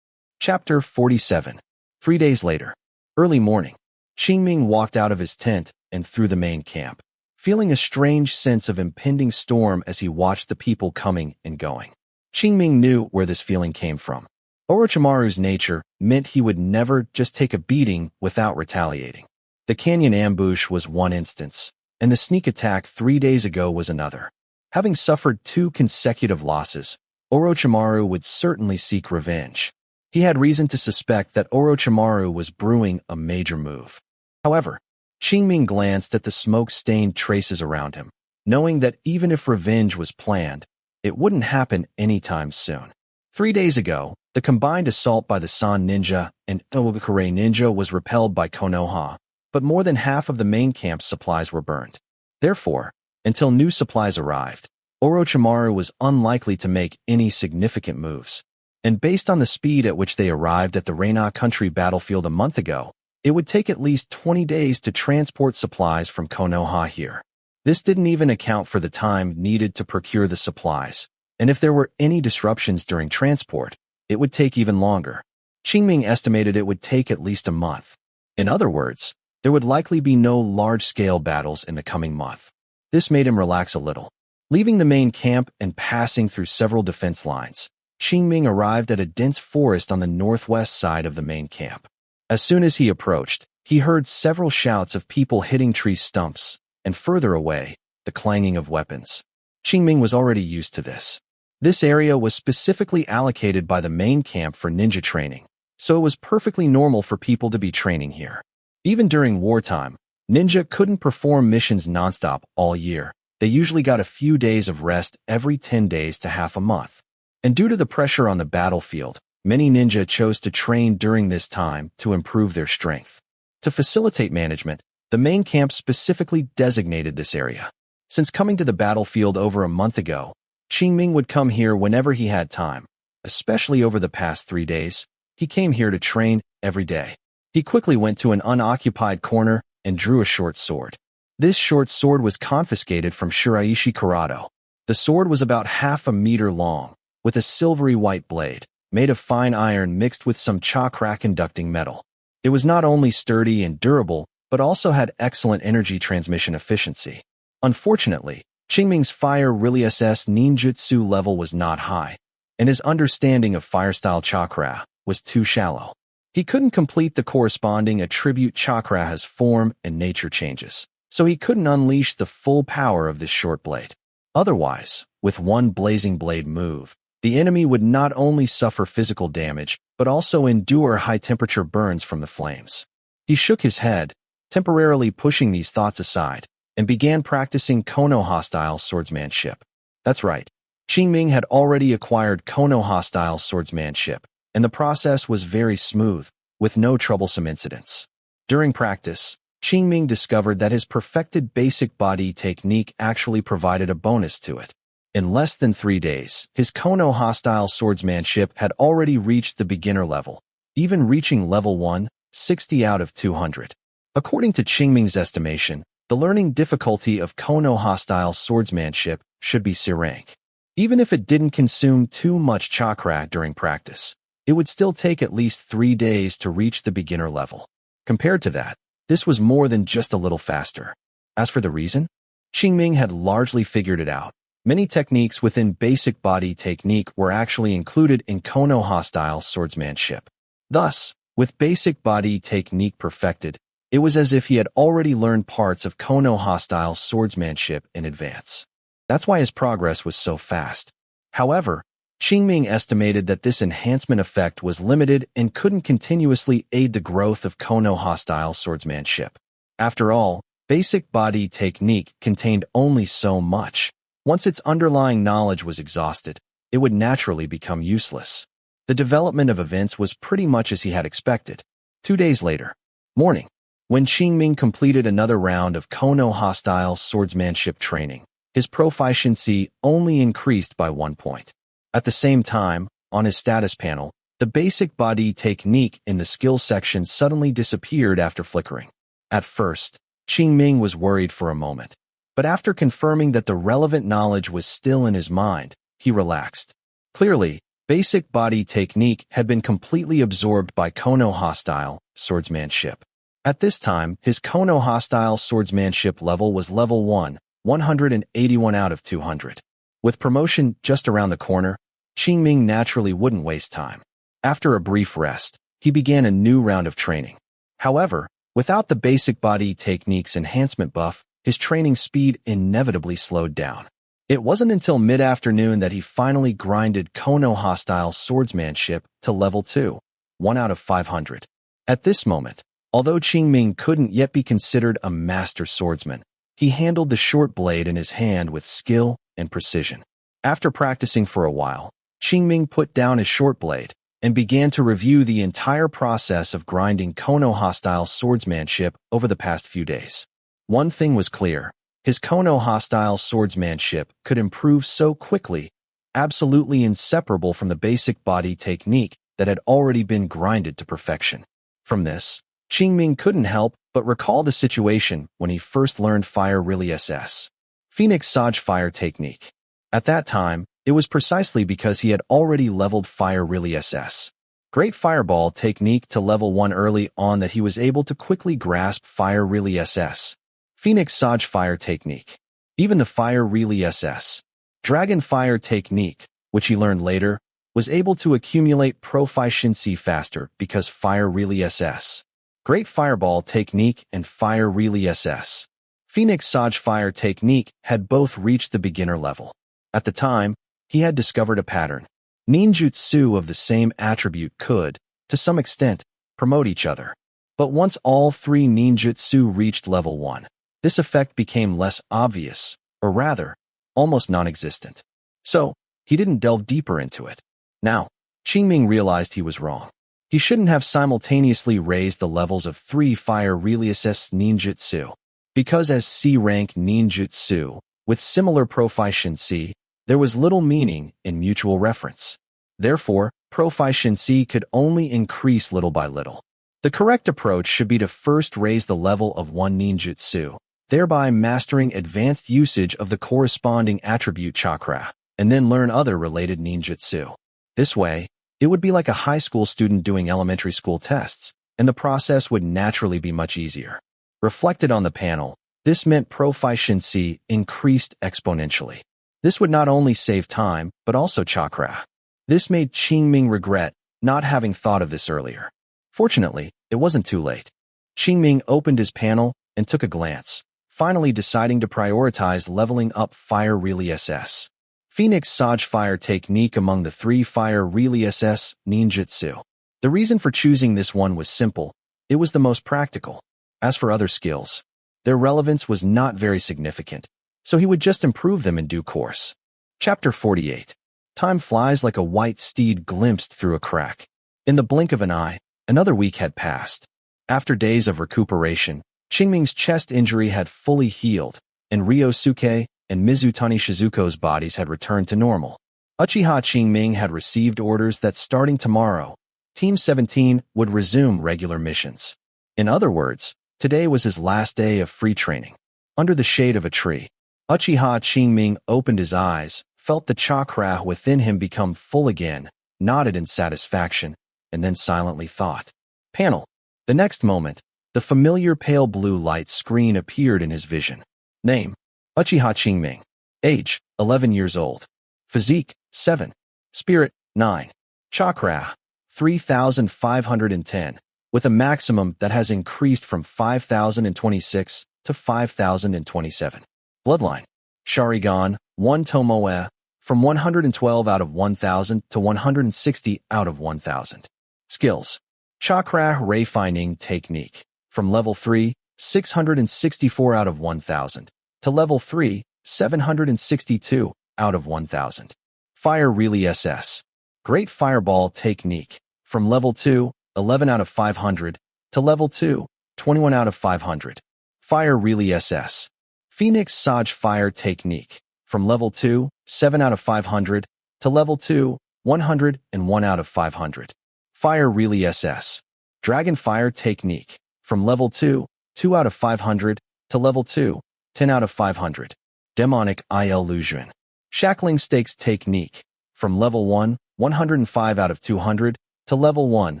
Speaker 1: Chapter 47. 3 days later. Early morning. Qingming walked out of his tent and through the main camp, feeling a strange sense of impending storm as he watched the people coming and going. Qingming knew where this feeling came from. Orochimaru's nature meant he would never just take a beating without retaliating. The canyon ambush was one instance, and the sneak attack 3 days ago was another. Having suffered 2 consecutive losses, Orochimaru would certainly seek revenge. He had reason to suspect that Orochimaru was brewing a major move. However, Qingming glanced at the smoke-stained traces around him, knowing that even if revenge was planned, it wouldn't happen anytime soon. 3 days ago, the combined assault by the San Ninja and Iwagakure Ninja was repelled by Konoha, but more than half of the main camp's supplies were burned. Therefore, until new supplies arrived, Orochimaru was unlikely to make any significant moves. And based on the speed at which they arrived at the Reina country battlefield a month ago, it would take at least 20 days to transport supplies from Konoha here. This didn't even account for the time needed to procure the supplies, and if there were any disruptions during transport, it would take even longer. Qingming estimated it would take at least a month. In other words, there would likely be no large-scale battles in the coming month. This made him relax a little. Leaving the main camp and passing through several defense lines, Qingming arrived at a dense forest on the northwest side of the main camp. As soon as he approached, he heard several shouts of people hitting tree stumps, and further away, the clanging of weapons. Qingming was already used to this. This area was specifically allocated by the main camp for ninja training, so it was perfectly normal for people to be training here. Even during wartime, ninja couldn't perform missions nonstop all year. They usually got a few days of rest every 10 days to half a month. And due to the pressure on the battlefield, many ninja chose to train during this time to improve their strength. To facilitate management, the main camp specifically designated this area. Since coming to the battlefield over a month ago, Qingming would come here whenever he had time. Especially over the past 3 days, he came here to train every day. He quickly went to an unoccupied corner and drew a short sword. This short sword was confiscated from Shiraishi Karato. The sword was about half a meter long, with a silvery white blade, made of fine iron mixed with some chakra conducting metal. It was not only sturdy and durable, but also had excellent energy transmission efficiency. Unfortunately, Qingming's fire really SS ninjutsu level was not high, and his understanding of fire-style chakra was too shallow. He couldn't complete the corresponding attribute chakra's form and nature changes, so he couldn't unleash the full power of this short blade. Otherwise, with one blazing blade move, the enemy would not only suffer physical damage, but also endure high-temperature burns from the flames. He shook his head, temporarily pushing these thoughts aside, and began practicing Konoha-style swordsmanship. That's right, Qingming had already acquired Konoha-style swordsmanship, and the process was very smooth, with no troublesome incidents. During practice, Qingming discovered that his perfected basic body technique actually provided a bonus to it. In less than 3 days, his Konoha-style swordsmanship had already reached the beginner level, even reaching level 1, 60 out of 200. According to Qingming's estimation, the learning difficulty of Konoha-style swordsmanship should be C rank. Even if it didn't consume too much chakra during practice, it would still take at least 3 days to reach the beginner level. Compared to that, this was more than just a little faster. As for the reason, Qingming had largely figured it out. Many techniques within basic body technique were actually included in Konoha-style swordsmanship. Thus, with basic body technique perfected, it was as if he had already learned parts of Konoha-style swordsmanship in advance. That's why his progress was so fast. However, Qingming estimated that this enhancement effect was limited and couldn't continuously aid the growth of Konoha-style swordsmanship. After all, basic body technique contained only so much. Once its underlying knowledge was exhausted, it would naturally become useless. The development of events was pretty much as he had expected. 2 days later, morning, when Qingming completed another round of Konoha-style swordsmanship training, his proficiency only increased by 1 point. At the same time, on his status panel, the basic body technique in the skill section suddenly disappeared after flickering. At first, Qingming was worried for a moment, but after confirming that the relevant knowledge was still in his mind, he relaxed. Clearly, basic body technique had been completely absorbed by Konoha-style swordsmanship. At this time, his Konoha-style swordsmanship level was level 1, 181 out of 200. With promotion just around the corner, Qingming naturally wouldn't waste time. After a brief rest, he began a new round of training. However, without the basic body technique's enhancement buff, his training speed inevitably slowed down. It wasn't until mid-afternoon that he finally grinded Konoha-style swordsmanship to level 2, 1 out of 500. At this moment, although Qingming couldn't yet be considered a master swordsman, he handled the short blade in his hand with skill and precision. After practicing for a while, Qingming put down his short blade and began to review the entire process of grinding Konoha-style swordsmanship over the past few days. One thing was clear: his Konoha-style swordsmanship could improve so quickly, absolutely inseparable from the basic body technique that had already been grinded to perfection. From this, Qingming couldn't help but recall the situation when he first learned Fire Really SS. Phoenix Saj Fire Technique. At that time, it was precisely because he had already leveled Fire Really SS. Great Fireball Technique to level 1 early on that he was able to quickly grasp Fire Really SS. Phoenix Saj Fire Technique. Even the Fire Really SS. Dragon Fire Technique, which he learned later, was able to accumulate proficiency faster because Fire Really SS. Great Fireball Technique and Fire Really SS. Phoenix Sage Fire Technique had both reached the beginner level. At the time, he had discovered a pattern. Ninjutsu of the same attribute could, to some extent, promote each other. But once all three ninjutsu reached level 1, this effect became less obvious, or rather, almost non-existent. So, he didn't delve deeper into it. Now, Qingming realized he was wrong. He shouldn't have simultaneously raised the levels of 3 Fire Really SS ninjutsu, because as C-rank ninjutsu, with similar proficiency, there was little meaning in mutual reference. Therefore, proficiency could only increase little by little. The correct approach should be to first raise the level of one ninjutsu, thereby mastering advanced usage of the corresponding attribute chakra, and then learn other related ninjutsu. This way, it would be like a high school student doing elementary school tests, and the process would naturally be much easier. Reflected on the panel, this meant proficiency increased exponentially. This would not only save time, but also chakra. This made Qingming regret not having thought of this earlier. Fortunately, it wasn't too late. Qingming opened his panel and took a glance, finally deciding to prioritize leveling up Fire Really SS. Phoenix Sage Fire Technique among the 3 Fire Really SS ninjutsu. The reason for choosing this one was simple. It was the most practical. As for other skills, their relevance was not very significant, so he would just improve them in due course. Chapter 48. Time flies like a white steed glimpsed through a crack. In the blink of an eye, another week had passed. After days of recuperation, Qingming's chest injury had fully healed, and Ryosuke and Mizutani Shizuko's bodies had returned to normal. Uchiha Qingming had received orders that starting tomorrow, Team 17 would resume regular missions. In other words, today was his last day of free training. Under the shade of a tree, Uchiha Qingming opened his eyes, felt the chakra within him become full again, nodded in satisfaction, and then silently thought. Panel. The next moment, the familiar pale blue light screen appeared in his vision. Name: Uchiha Qingming. Age: 11 years old. Physique: 7. Spirit: 9. Chakra: 3,510, with a maximum that has increased from 5,026 to 5,027. Bloodline: Sharingan, 1 Tomoe, from 112 out of 1,000 to 160 out of 1,000. Skills: Chakra Refining Technique, from level 3, 664 out of 1,000, to level 3, 762 out of 1,000. Fire Really SS. Great Fireball Technique, from level 2, 11 out of 500, to level 2, 21 out of 500. Fire Really SS. Phoenix Sage Fire Technique, from level 2, 7 out of 500, to level 2, 101 out of 500. Fire Really SS. Dragon Fire Technique, from level 2, 2 out of 500, to level 2, 10 out of 500. Demonic Illusion. Shackling Stakes Technique, from level 1, 105 out of 200, to level 1,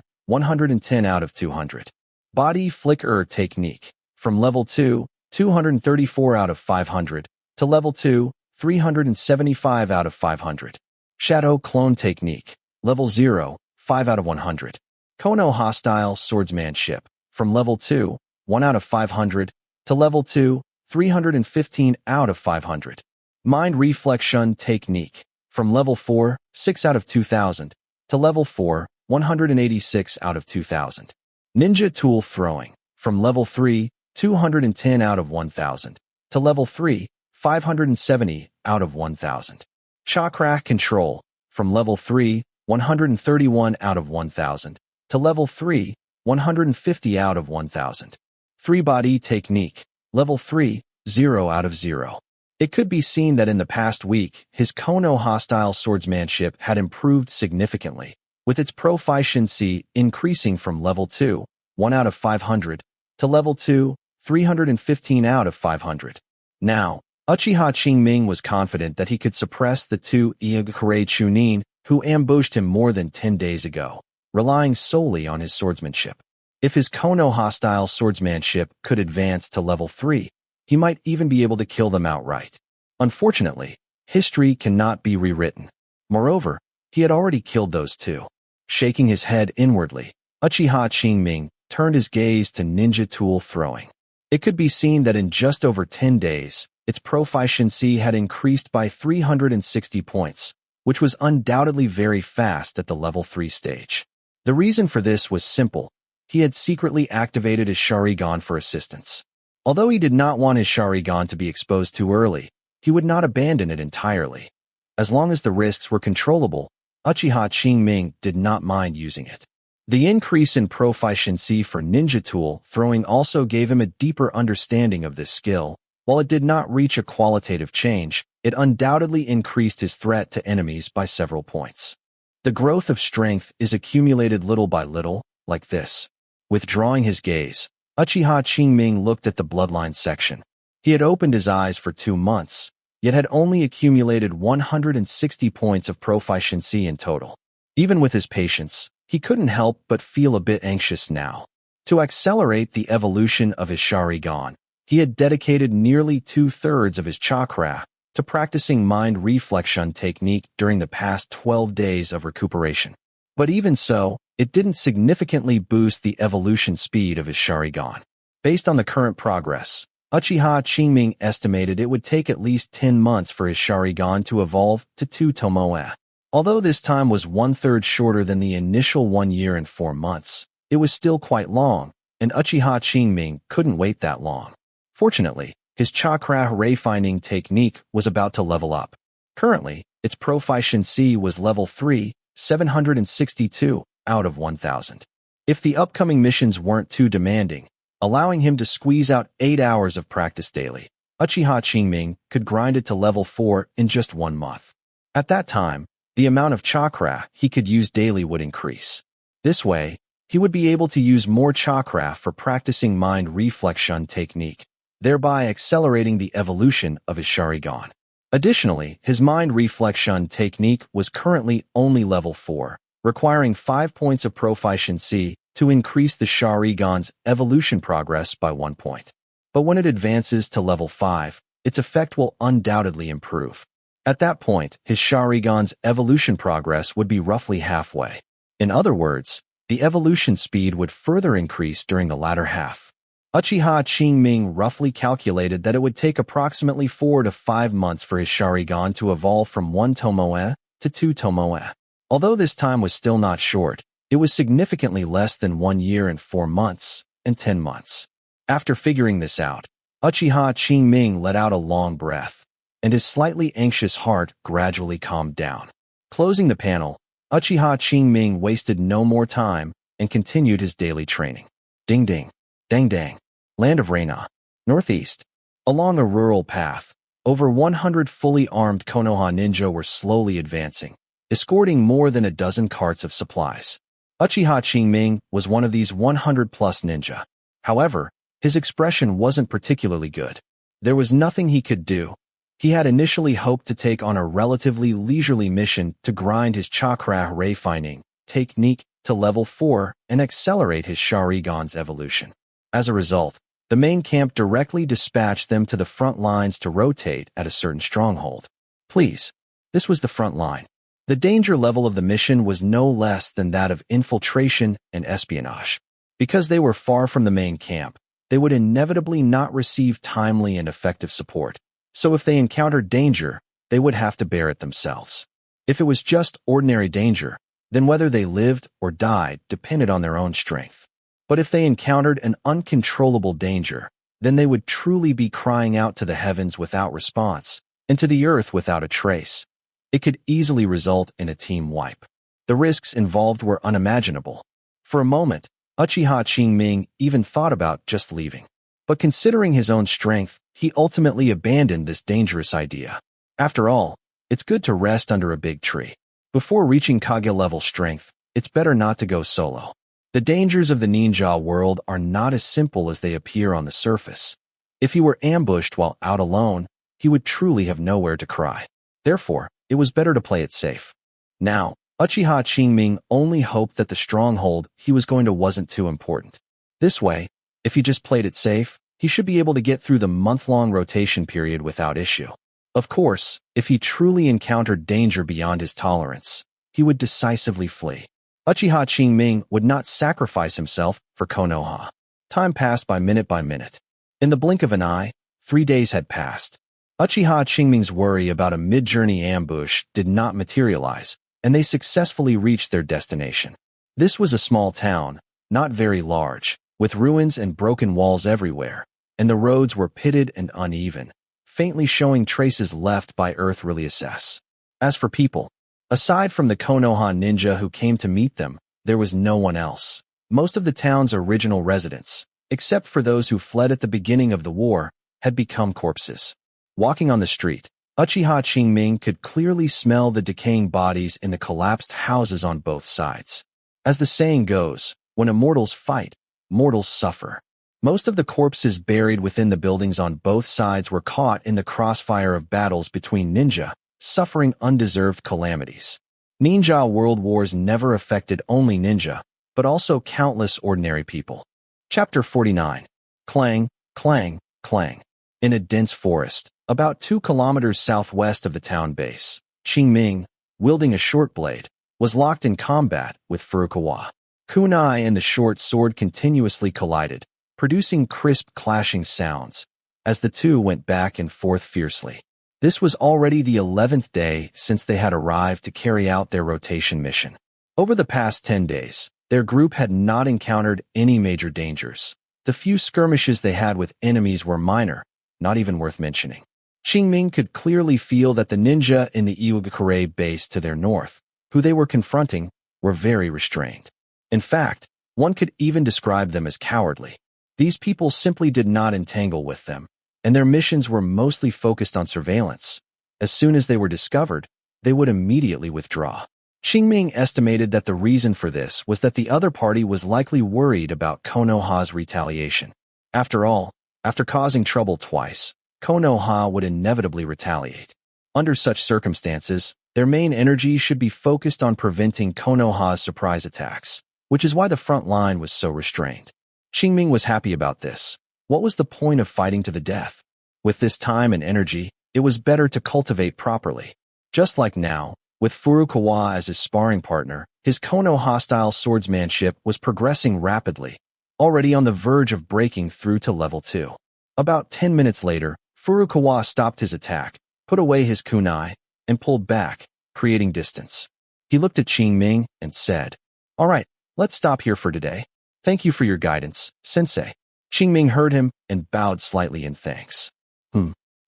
Speaker 1: 110 out of 200. Body Flicker Technique, from level 2, 234 out of 500, to level 2, 375 out of 500. Shadow Clone Technique, level 0, 5 out of 100. Kono Hostile Swordsmanship, from level 2, 1 out of 500, to level 2, 315 out of 500. Mind Reflection Technique, from level 4, 6 out of 2,000, to level 4, 186 out of 2,000. Ninja Tool Throwing, from level 3, 210 out of 1,000, to level 3, 570 out of 1,000. Chakra Control, from level 3, 131 out of 1,000, to level 3, 150 out of 1,000. 3-Body Technique, level 3, 0 out of 0. It could be seen that in the past week, his Kono Hostile Swordsmanship had improved significantly, with its proficiency increasing from level 2, 1 out of 500, to level 2, 315 out of 500. Now, Uchiha Qingming was confident that he could suppress the 2 Iagakure Chunin who ambushed him more than 10 days ago, relying solely on his swordsmanship. If his Kono Hostile Swordsmanship could advance to level 3, he might even be able to kill them outright. Unfortunately, history cannot be rewritten. Moreover, He had already killed those two. Shaking his head inwardly, Uchiha Qingming turned his gaze to ninja tool throwing. It could be seen that in just over 10 days, its proficiency had increased by 360 points, which was undoubtedly very fast at the level 3 stage. The reason for this was simple. He had secretly activated his Sharingan for assistance. Although he did not want his Sharingan to be exposed too early, he would not abandon it entirely. As long as the risks were controllable, Uchiha Qingming did not mind using it. The increase in proficiency for ninja tool throwing also gave him a deeper understanding of this skill. While it did not reach a qualitative change, it undoubtedly increased his threat to enemies by several points. The growth of strength is accumulated little by little, like this. Withdrawing his gaze, Uchiha Qingming looked at the bloodline section. He had opened his eyes for 2 months, yet had only accumulated 160 points of proficiency in total. Even with his patience, he couldn't help but feel a bit anxious now. To accelerate the evolution of his Sharingan, he had dedicated nearly 2/3 of his chakra to practicing mind reflection technique during the past 12 days of recuperation. But even so, it didn't significantly boost the evolution speed of his Sharingan. Based on the current progress, Uchiha Qingming estimated it would take at least 10 months for his Sharingan to evolve to 2 tomoe. Although this time was 1/3 shorter than the initial 1 year and 4 months, it was still quite long, and Uchiha Qingming couldn't wait that long. Fortunately, his chakra refining technique was about to level up. Currently, its proficiency was level 3, 762 out of 1,000. If the upcoming missions weren't too demanding, allowing him to squeeze out 8 hours of practice daily, Uchiha Qingming could grind it to level 4 in just 1 month. At that time, the amount of chakra he could use daily would increase. This way, he would be able to use more chakra for practicing mind reflection technique, thereby accelerating the evolution of his Sharingan. Additionally, his mind reflection technique was currently only level 4, requiring 5 points of proficiency to increase the Sharingan's evolution progress by 1 point. But when it advances to level 5, its effect will undoubtedly improve. At that point, his Sharingan's evolution progress would be roughly halfway. In other words, the evolution speed would further increase during the latter half. Uchiha Qingming roughly calculated that it would take approximately 4 to 5 months for his Sharingan to evolve from 1 tomoe to 2 tomoe. Although this time was still not short, it was significantly less than 1 year and 4 months and 10 months. After figuring this out, Uchiha Qingming let out a long breath, and his slightly anxious heart gradually calmed down. Closing the panel, Uchiha Qingming wasted no more time and continued his daily training. Ding ding, dang dang, land of Reina, northeast. Along a rural path, over 100 fully armed Konoha ninja were slowly advancing, escorting more than a dozen carts of supplies. Uchiha Qingming was one of these 100-plus ninja. However, his expression wasn't particularly good. There was nothing he could do. He had initially hoped to take on a relatively leisurely mission to grind his chakra refining technique to level 4 and accelerate his Sharingan's evolution. As a result, the main camp directly dispatched them to the front lines to rotate at a certain stronghold. Please, this was the front line. The danger level of the mission was no less than that of infiltration and espionage. Because they were far from the main camp, they would inevitably not receive timely and effective support. So if they encountered danger, they would have to bear it themselves. If it was just ordinary danger, then whether they lived or died depended on their own strength. But if they encountered an uncontrollable danger, then they would truly be crying out to the heavens without response, and to the earth without a trace. It could easily result in a team wipe. The risks involved were unimaginable. For a moment, Uchiha Qingming even thought about just leaving. But considering his own strength, he ultimately abandoned this dangerous idea. After all, it's good to rest under a big tree. Before reaching Kage-level strength, it's better not to go solo. The dangers of the ninja world are not as simple as they appear on the surface. If he were ambushed while out alone, he would truly have nowhere to cry. Therefore, it was better to play it safe. Now, Uchiha Qingming only hoped that the stronghold he was going to wasn't too important. This way, if he just played it safe, he should be able to get through the month-long rotation period without issue. Of course, if he truly encountered danger beyond his tolerance, he would decisively flee. Uchiha Qingming would not sacrifice himself for Konoha. Time passed by minute. In the blink of an eye, 3 days had passed. Uchiha Qingming's worry about a mid-journey ambush did not materialize, and they successfully reached their destination. This was a small town, not very large, with ruins and broken walls everywhere, and the roads were pitted and uneven, faintly showing traces left by earth releases. As for people, aside from the Konoha ninja who came to meet them, there was no one else. Most of the town's original residents, except for those who fled at the beginning of the war, had become corpses. Walking on the street, Uchiha Qingming could clearly smell the decaying bodies in the collapsed houses on both sides. As the saying goes, when immortals fight, mortals suffer. Most of the corpses buried within the buildings on both sides were caught in the crossfire of battles between ninja, suffering undeserved calamities. Ninja world wars never affected only ninja, but also countless ordinary people. Chapter 49. Clang, clang, clang. In a dense forest, about 2 kilometers southwest of the town base, Qingming, wielding a short blade, was locked in combat with Furukawa. Kunai and the short sword continuously collided, producing crisp clashing sounds, as the two went back and forth fiercely. This was already the 11th day since they had arrived to carry out their rotation mission. Over the past 10 days, their group had not encountered any major dangers. The few skirmishes they had with enemies were minor, not even worth mentioning. Qingming could clearly feel that the ninja in the Iwagakure base to their north, who they were confronting, were very restrained. In fact, one could even describe them as cowardly. These people simply did not entangle with them, and their missions were mostly focused on surveillance. As soon as they were discovered, they would immediately withdraw. Qingming estimated that the reason for this was that the other party was likely worried about Konoha's retaliation. After all, after causing trouble twice, Konoha would inevitably retaliate. Under such circumstances, their main energy should be focused on preventing Konoha's surprise attacks, which is why the front line was so restrained. Qingming was happy about this. What was the point of fighting to the death? With this time and energy, it was better to cultivate properly. Just like now, with Furukawa as his sparring partner, his Konoha-style swordsmanship was progressing rapidly, already on the verge of breaking through to level 2. About 10 minutes later, Furukawa stopped his attack, put away his kunai, and pulled back, creating distance. He looked at Qingming and said, "All right, let's stop here for today. Thank you for your guidance, sensei." Qingming heard him and bowed slightly in thanks.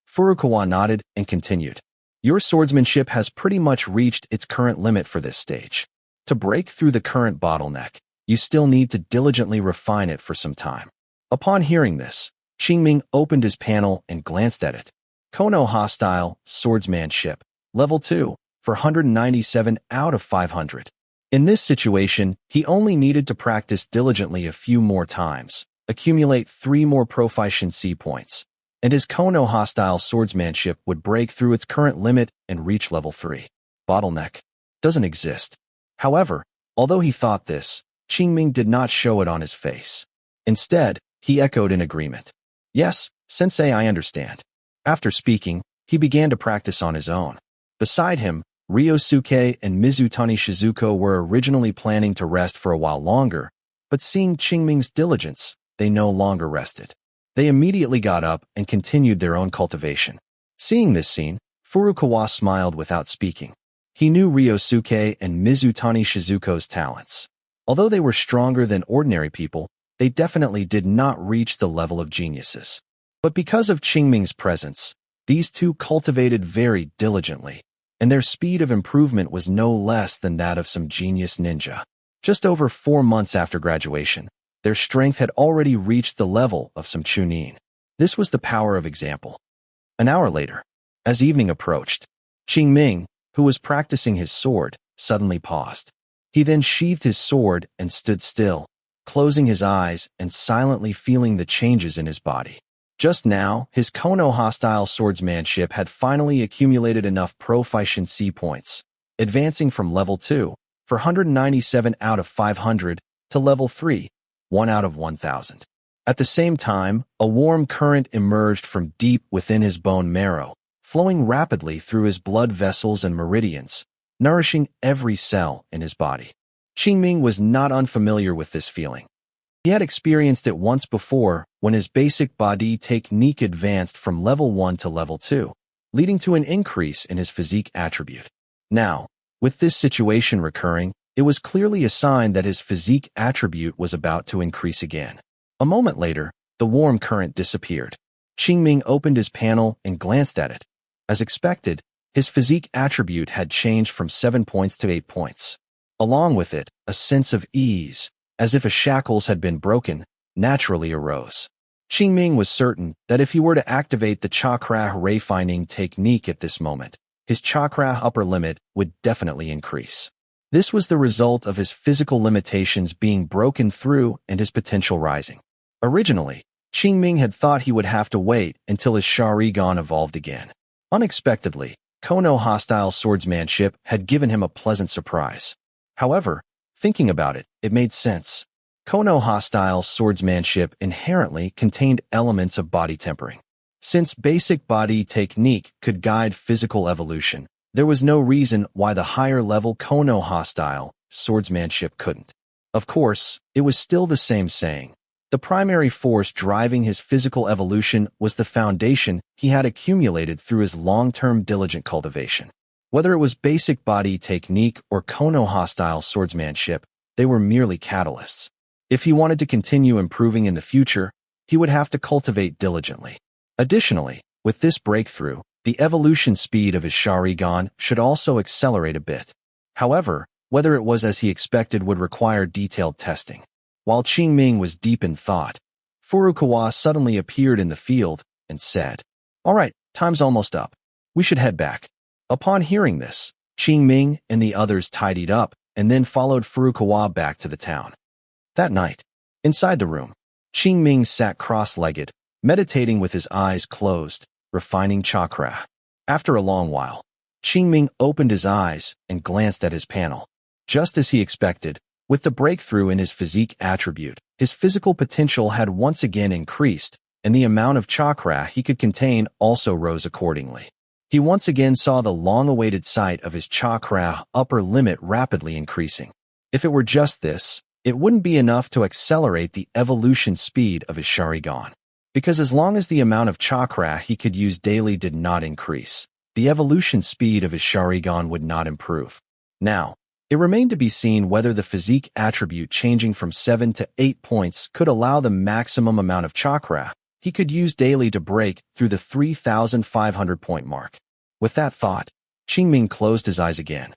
Speaker 1: Furukawa nodded and continued. "Your swordsmanship has pretty much reached its current limit for this stage. To break through the current bottleneck, you still need to diligently refine it for some time." Upon hearing this, Qingming opened his panel and glanced at it. Konoha-style swordsmanship, level 2, for 197 out of 500. In this situation, he only needed to practice diligently a few more times, accumulate 3 more proficiency points, and his Konoha-style swordsmanship would break through its current limit and reach level 3. Bottleneck doesn't exist. However, although he thought this, Qingming did not show it on his face. Instead, he echoed in agreement. "Yes, sensei, I understand." After speaking, he began to practice on his own. Beside him, Ryosuke and Mizutani Shizuko were originally planning to rest for a while longer, but seeing Qingming's diligence, they no longer rested. They immediately got up and continued their own cultivation. Seeing this scene, Furukawa smiled without speaking. He knew Ryosuke and Mizutani Shizuko's talents. Although they were stronger than ordinary people, they definitely did not reach the level of geniuses. But because of Qingming's presence, these two cultivated very diligently, and their speed of improvement was no less than that of some genius ninja. Just over 4 months after graduation, their strength had already reached the level of some chunin. This was the power of example. An hour later, as evening approached, Qingming, who was practicing his sword, suddenly paused. He then sheathed his sword and stood still, closing his eyes and silently feeling the changes in his body. Just now, his Konoha-style swordsmanship had finally accumulated enough proficiency points, advancing from level 2, for 197 out of 500, to level 3, 1 out of 1,000. At the same time, a warm current emerged from deep within his bone marrow, flowing rapidly through his blood vessels and meridians, nourishing every cell in his body. Qingming was not unfamiliar with this feeling. He had experienced it once before when his basic body technique advanced from level 1 to level 2, leading to an increase in his physique attribute. Now, with this situation recurring, it was clearly a sign that his physique attribute was about to increase again. A moment later, the warm current disappeared. Qingming opened his panel and glanced at it. As expected, his physique attribute had changed from 7 points to 8 points. Along with it, a sense of ease, as if shackles had been broken, naturally arose. Qingming was certain that if he were to activate the Chakra refining technique at this moment, his Chakra upper limit would definitely increase. This was the result of his physical limitations being broken through and his potential rising. Originally, Qingming had thought he would have to wait until his Sharingan evolved again. Unexpectedly, Kono-hostile swordsmanship had given him a pleasant surprise. However, thinking about it, it made sense. Kono-hostile swordsmanship inherently contained elements of body tempering. Since basic body technique could guide physical evolution, there was no reason why the higher-level Kono-hostile swordsmanship couldn't. Of course, it was still the same saying. The primary force driving his physical evolution was the foundation he had accumulated through his long-term diligent cultivation. Whether it was basic body technique or Kono-hostile swordsmanship, they were merely catalysts. If he wanted to continue improving in the future, he would have to cultivate diligently. Additionally, with this breakthrough, the evolution speed of his Sharingan should also accelerate a bit. However, whether it was as he expected would require detailed testing. While Qingming was deep in thought, Furukawa suddenly appeared in the field and said, "All right, time's almost up. We should head back." Upon hearing this, Qingming and the others tidied up and then followed Furukawa back to the town. That night, inside the room, Qingming sat cross-legged, meditating with his eyes closed, refining chakra. After a long while, Qingming opened his eyes and glanced at his panel. Just as he expected, with the breakthrough in his physique attribute, his physical potential had once again increased, and the amount of chakra he could contain also rose accordingly. He once again saw the long-awaited sight of his chakra upper limit rapidly increasing. If it were just this, it wouldn't be enough to accelerate the evolution speed of his Sharingan. Because as long as the amount of chakra he could use daily did not increase, the evolution speed of his Sharingan would not improve. Now, it remained to be seen whether the physique attribute changing from 7 to 8 points could allow the maximum amount of chakra he could use daily to break through the 3,500 point mark. With that thought, Qingming closed his eyes again.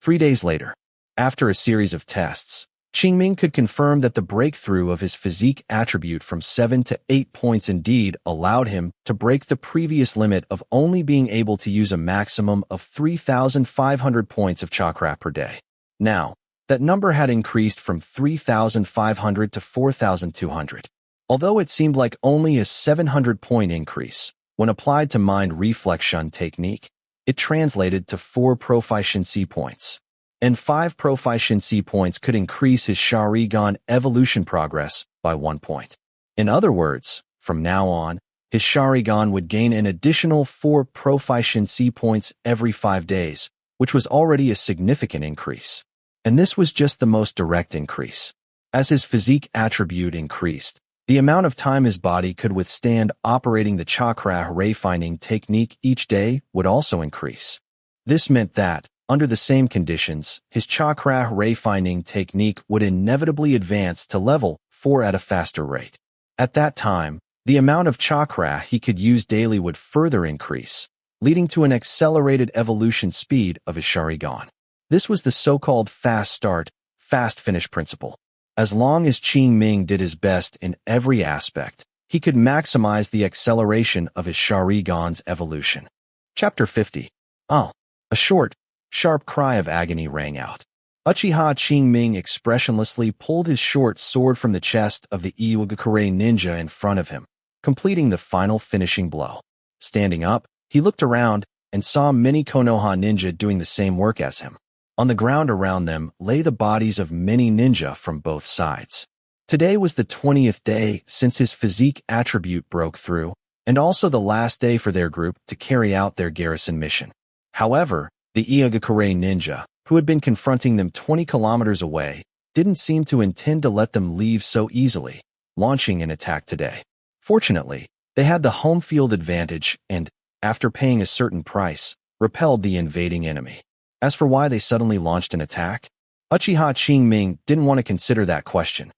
Speaker 1: 3 days later, after a series of tests, Qingming could confirm that the breakthrough of his physique attribute from 7 to 8 points indeed allowed him to break the previous limit of only being able to use a maximum of 3,500 points of chakra per day. Now, that number had increased from 3,500 to 4,200. Although it seemed like only a 700-point increase, when applied to mind reflection technique, it translated to 4 proficiency points. And 5 proficiency points could increase his Sharingan evolution progress by 1 point. In other words, from now on, his Sharingan would gain an additional 4 proficiency points every 5 days, which was already a significant increase. And this was just the most direct increase. As his physique attribute increased, the amount of time his body could withstand operating the chakra refining technique each day would also increase. This meant that, under the same conditions, his chakra refining technique would inevitably advance to level 4 at a faster rate. At that time, the amount of chakra he could use daily would further increase, leading to an accelerated evolution speed of his Sharingan. This was the so-called fast start, fast finish principle. As long as Qing Ming did his best in every aspect, he could maximize the acceleration of his Sharingan's evolution. Chapter 50. Oh, a short, sharp cry of agony rang out. Uchiha Qingming expressionlessly pulled his short sword from the chest of the Iwagakure ninja in front of him, completing the final finishing blow. Standing up, he looked around and saw many Konoha ninja doing the same work as him. On the ground around them lay the bodies of many ninja from both sides. Today was the 20th day since his physique attribute broke through, and also the last day for their group to carry out their garrison mission. However, The Iagakure ninja, who had been confronting them 20 kilometers away, didn't seem to intend to let them leave so easily, launching an attack today. Fortunately, they had the home field advantage and, after paying a certain price, repelled the invading enemy. As for why they suddenly launched an attack, Uchiha Qingming didn't want to consider that question.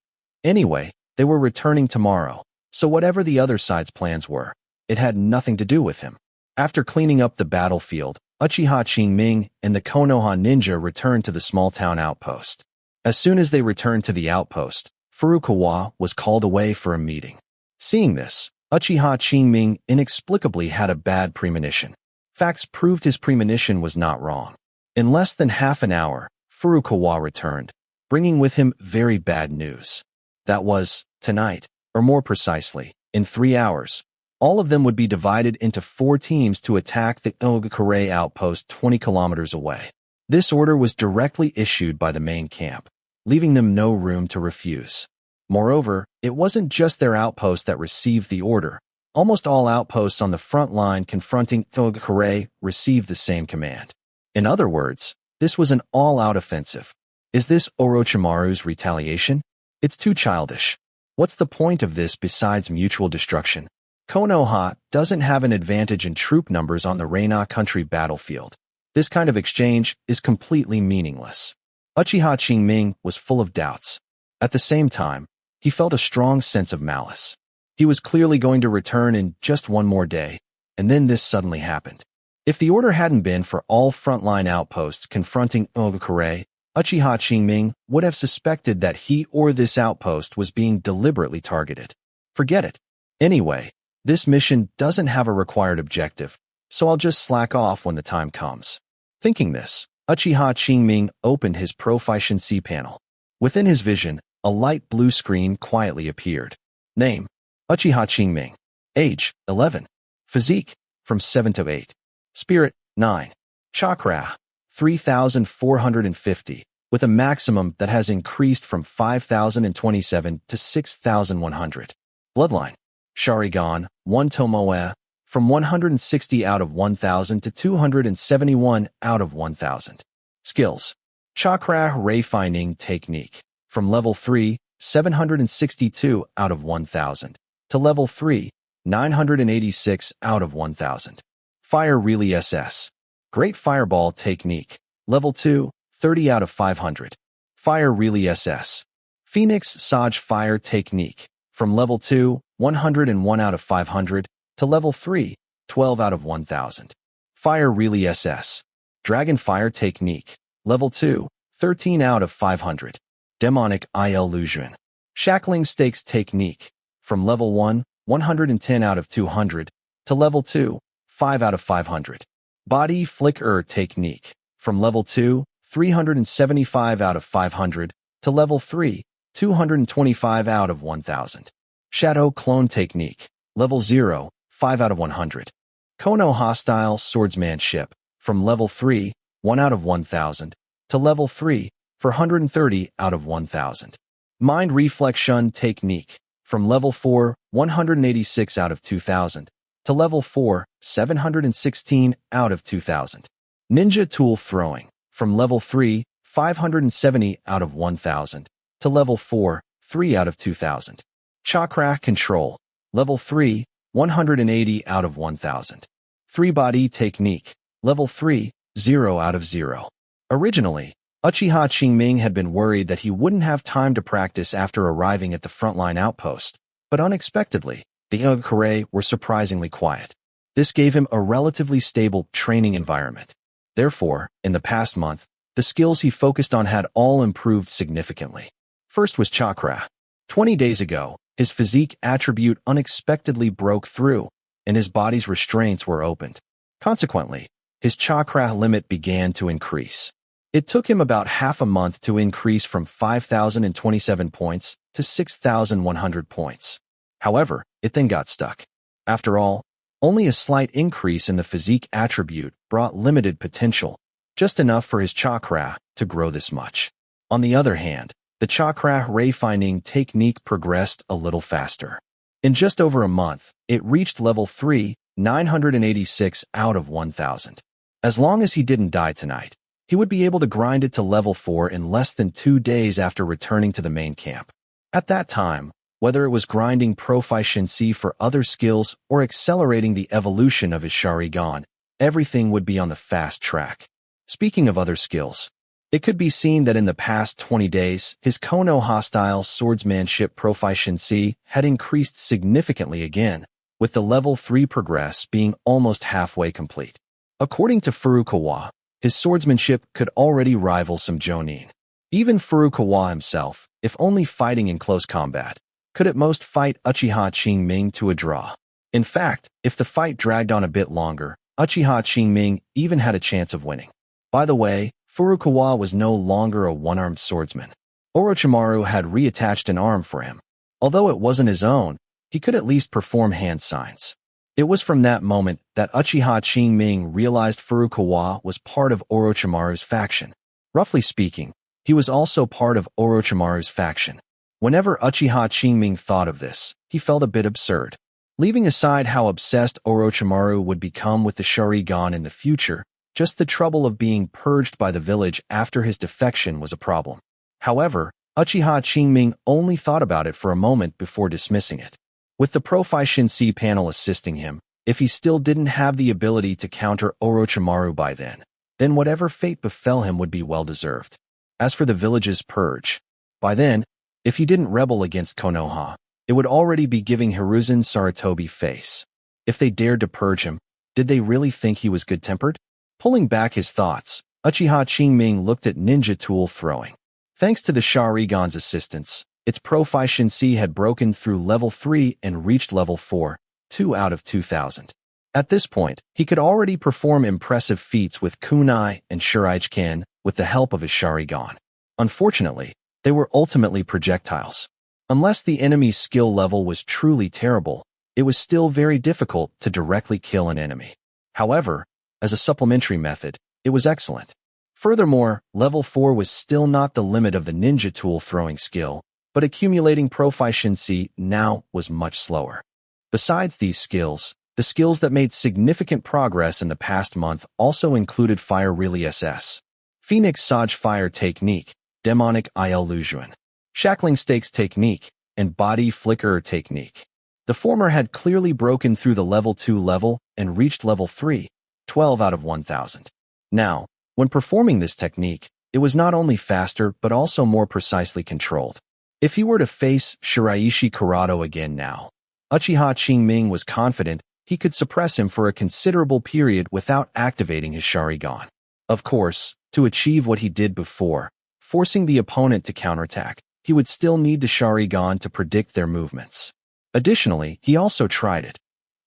Speaker 1: Anyway, they were returning tomorrow, so whatever the other side's plans were, it had nothing to do with him. After cleaning up the battlefield, Uchiha Qingming and the Konoha ninja returned to the small-town outpost. As soon as they returned to the outpost, Furukawa was called away for a meeting. Seeing this, Uchiha Qingming inexplicably had a bad premonition. Facts proved his premonition was not wrong. In less than half an hour, Furukawa returned, bringing with him very bad news. That was, tonight, or more precisely, in 3 hours, all of them would be divided into 4 teams to attack the Iagakure outpost 20 kilometers away. This order was directly issued by the main camp, leaving them no room to refuse. Moreover, it wasn't just their outpost that received the order. Almost all outposts on the front line confronting Iagakure received the same command. In other words, this was an all-out offensive. Is this Orochimaru's retaliation? It's too childish. What's the point of this besides mutual destruction? Konoha doesn't have an advantage in troop numbers on the Reina country battlefield. This kind of exchange is completely meaningless. Uchiha Qingming was full of doubts. At the same time, he felt a strong sense of malice. He was clearly going to return in just one more day, and then this suddenly happened. If the order hadn't been for all frontline outposts confronting Iagakure, Uchiha Qingming would have suspected that he or this outpost was being deliberately targeted. Forget it. Anyway, this mission doesn't have a required objective, so I'll just slack off when the time comes. Thinking this, Uchiha Qingming opened his Proficiency panel. Within his vision, a light blue screen quietly appeared. Name: Uchiha Qingming. Age: 11. Physique: from 7 to 8. Spirit: 9. Chakra: 3,450, with a maximum that has increased from 5,027 to 6,100. Bloodline: Sharingan, 1 Tomoe, from 160 out of 1,000 to 271 out of 1,000. Skills: Chakra Refining Technique, from level 3, 762 out of 1,000, to level 3, 986 out of 1,000. Fire Relay SS. Great Fireball Technique, level 2, 30 out of 500. Fire Relay SS. Phoenix Sage Fire Technique, from level 2, 101 out of 500, to level 3, 12 out of 1,000. Fire Relay SS. Dragon Fire Technique, level 2, 13 out of 500. Demonic Illusion. Shackling Stakes Technique, from level 1, 110 out of 200, to level 2, 5 out of 500. Body Flicker Technique, from level 2, 375 out of 500, to level 3, 225 out of 1,000. Shadow Clone Technique, level 0, 5 out of 100. Konoha Style Swordsmanship, from level 3, 1 out of 1,000, to level 3, 430 out of 1,000. Mind Reflection Technique, from level 4, 186 out of 2,000, to level 4, 716 out of 2,000. Ninja Tool Throwing, from level 3, 570 out of 1,000, to level 4, 3 out of 2,000. Chakra Control, level 3, 180 out of 1,000. 3-Body Technique, level 3, 0 out of 0. Originally, Uchiha Qingming had been worried that he wouldn't have time to practice after arriving at the frontline outpost, but unexpectedly, the Iagakure were surprisingly quiet. This gave him a relatively stable training environment. Therefore, in the past month, the skills he focused on had all improved significantly. First was Chakra. 20 days ago, his physique attribute unexpectedly broke through, and his body's restraints were opened. Consequently, his Chakra limit began to increase. It took him about half a month to increase from 5,027 points to 6,100 points. However, it then got stuck. After all, only a slight increase in the physique attribute brought limited potential, just enough for his Chakra to grow this much. On the other hand, the Chakra Refining Technique progressed a little faster. In just over a month, it reached level 3, 986 out of 1,000. As long as he didn't die tonight, he would be able to grind it to level 4 in less than 2 days after returning to the main camp. At that time, whether it was grinding proficiency for other skills or accelerating the evolution of his Sharingan, everything would be on the fast track. Speaking of other skills, it could be seen that in the past 20 days, his Kono-hostile swordsmanship proficiency had increased significantly again, with the level 3 progress being almost halfway complete. According to Furukawa, his swordsmanship could already rival some jonin. Even Furukawa himself, if only fighting in close combat, could at most fight Uchiha Qingming to a draw. In fact, if the fight dragged on a bit longer, Uchiha Qingming even had a chance of winning. By the way, Furukawa was no longer a one-armed swordsman. Orochimaru had reattached an arm for him. Although it wasn't his own, he could at least perform hand signs. It was from that moment that Uchiha Qingming realized Furukawa was part of Orochimaru's faction. Roughly speaking, he was also part of Orochimaru's faction. Whenever Uchiha Qingming thought of this, he felt a bit absurd. Leaving aside how obsessed Orochimaru would become with the Sharingan in the future, just the trouble of being purged by the village after his defection was a problem. However, Uchiha Qingming only thought about it for a moment before dismissing it. With the Proficiency panel assisting him, if he still didn't have the ability to counter Orochimaru by then whatever fate befell him would be well-deserved. As for the village's purge, by then, if he didn't rebel against Konoha, it would already be giving Hiruzen Sarutobi face. If they dared to purge him, did they really think he was good-tempered? Pulling back his thoughts, Uchiha Qingming looked at ninja tool throwing. Thanks to the Sharingan's assistance, its proficiency had broken through level 3 and reached level 4, 2 out of 2,000. At this point, he could already perform impressive feats with kunai and shuriken with the help of his Sharingan. Unfortunately, they were ultimately projectiles. Unless the enemy's skill level was truly terrible, it was still very difficult to directly kill an enemy. However, as a supplementary method, it was excellent. Furthermore, level 4 was still not the limit of the ninja tool throwing skill, but accumulating proficiency now was much slower. Besides these skills, the skills that made significant progress in the past month also included Fire Really SS, Phoenix Saj Fire Technique, Demonic Illusion, Shackling Stakes Technique, and Body Flicker Technique. The former had clearly broken through the level 2 level and reached level 3, 12 out of 1,000. Now, when performing this technique, it was not only faster but also more precisely controlled. If he were to face Shiraishi Karato again now, Uchiha Qingming was confident he could suppress him for a considerable period without activating his Sharingan. Of course, to achieve what he did before, forcing the opponent to counterattack, he would still need the Sharingan to predict their movements. Additionally, he also tried it.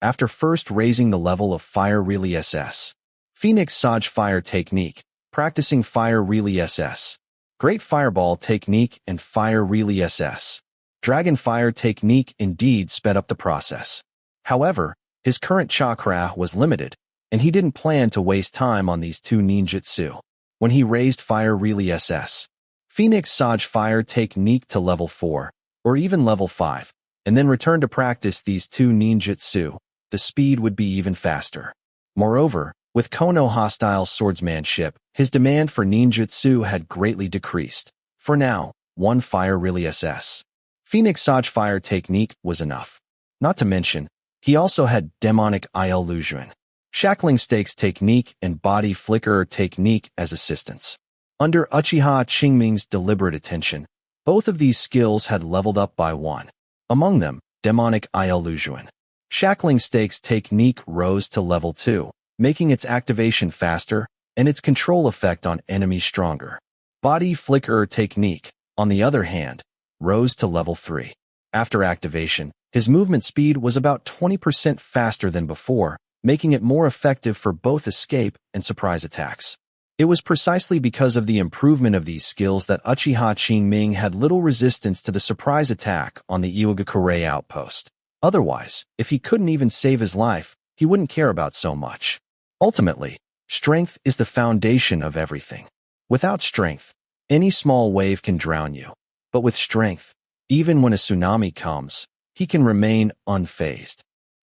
Speaker 1: After first raising the level of Fire Really SS, Phoenix Saj Fire Technique, practicing Fire Really SS, Great Fireball Technique and Fire Really SS, Dragon Fire Technique indeed sped up the process. However, his current chakra was limited, and he didn't plan to waste time on these two ninjutsu. When he raised Fire Really SS, Phoenix Saj Fire Technique to level 4, or even level 5, and then returned to practice these two ninjutsu, the speed would be even faster. Moreover, with Kono-hostile swordsmanship, his demand for ninjutsu had greatly decreased. For now, one Fire Really SS, Phoenix Saj Fire Technique was enough. Not to mention, he also had Demonic Illusion, Shackling Stakes Technique and Body Flicker Technique as assistants. Under Uchiha Qingming's deliberate attention, both of these skills had leveled up by 1. Among them, Demonic Illusion, Shackling Stakes Technique rose to level 2, making its activation faster and its control effect on enemies stronger. Body Flicker Technique, on the other hand, rose to level 3. After activation, his movement speed was about 20% faster than before, making it more effective for both escape and surprise attacks. It was precisely because of the improvement of these skills that Uchiha Qingming had little resistance to the surprise attack on the Iwagakure outpost. Otherwise, if he couldn't even save his life, he wouldn't care about so much. Ultimately, strength is the foundation of everything. Without strength, any small wave can drown you. But with strength, even when a tsunami comes, he can remain unfazed.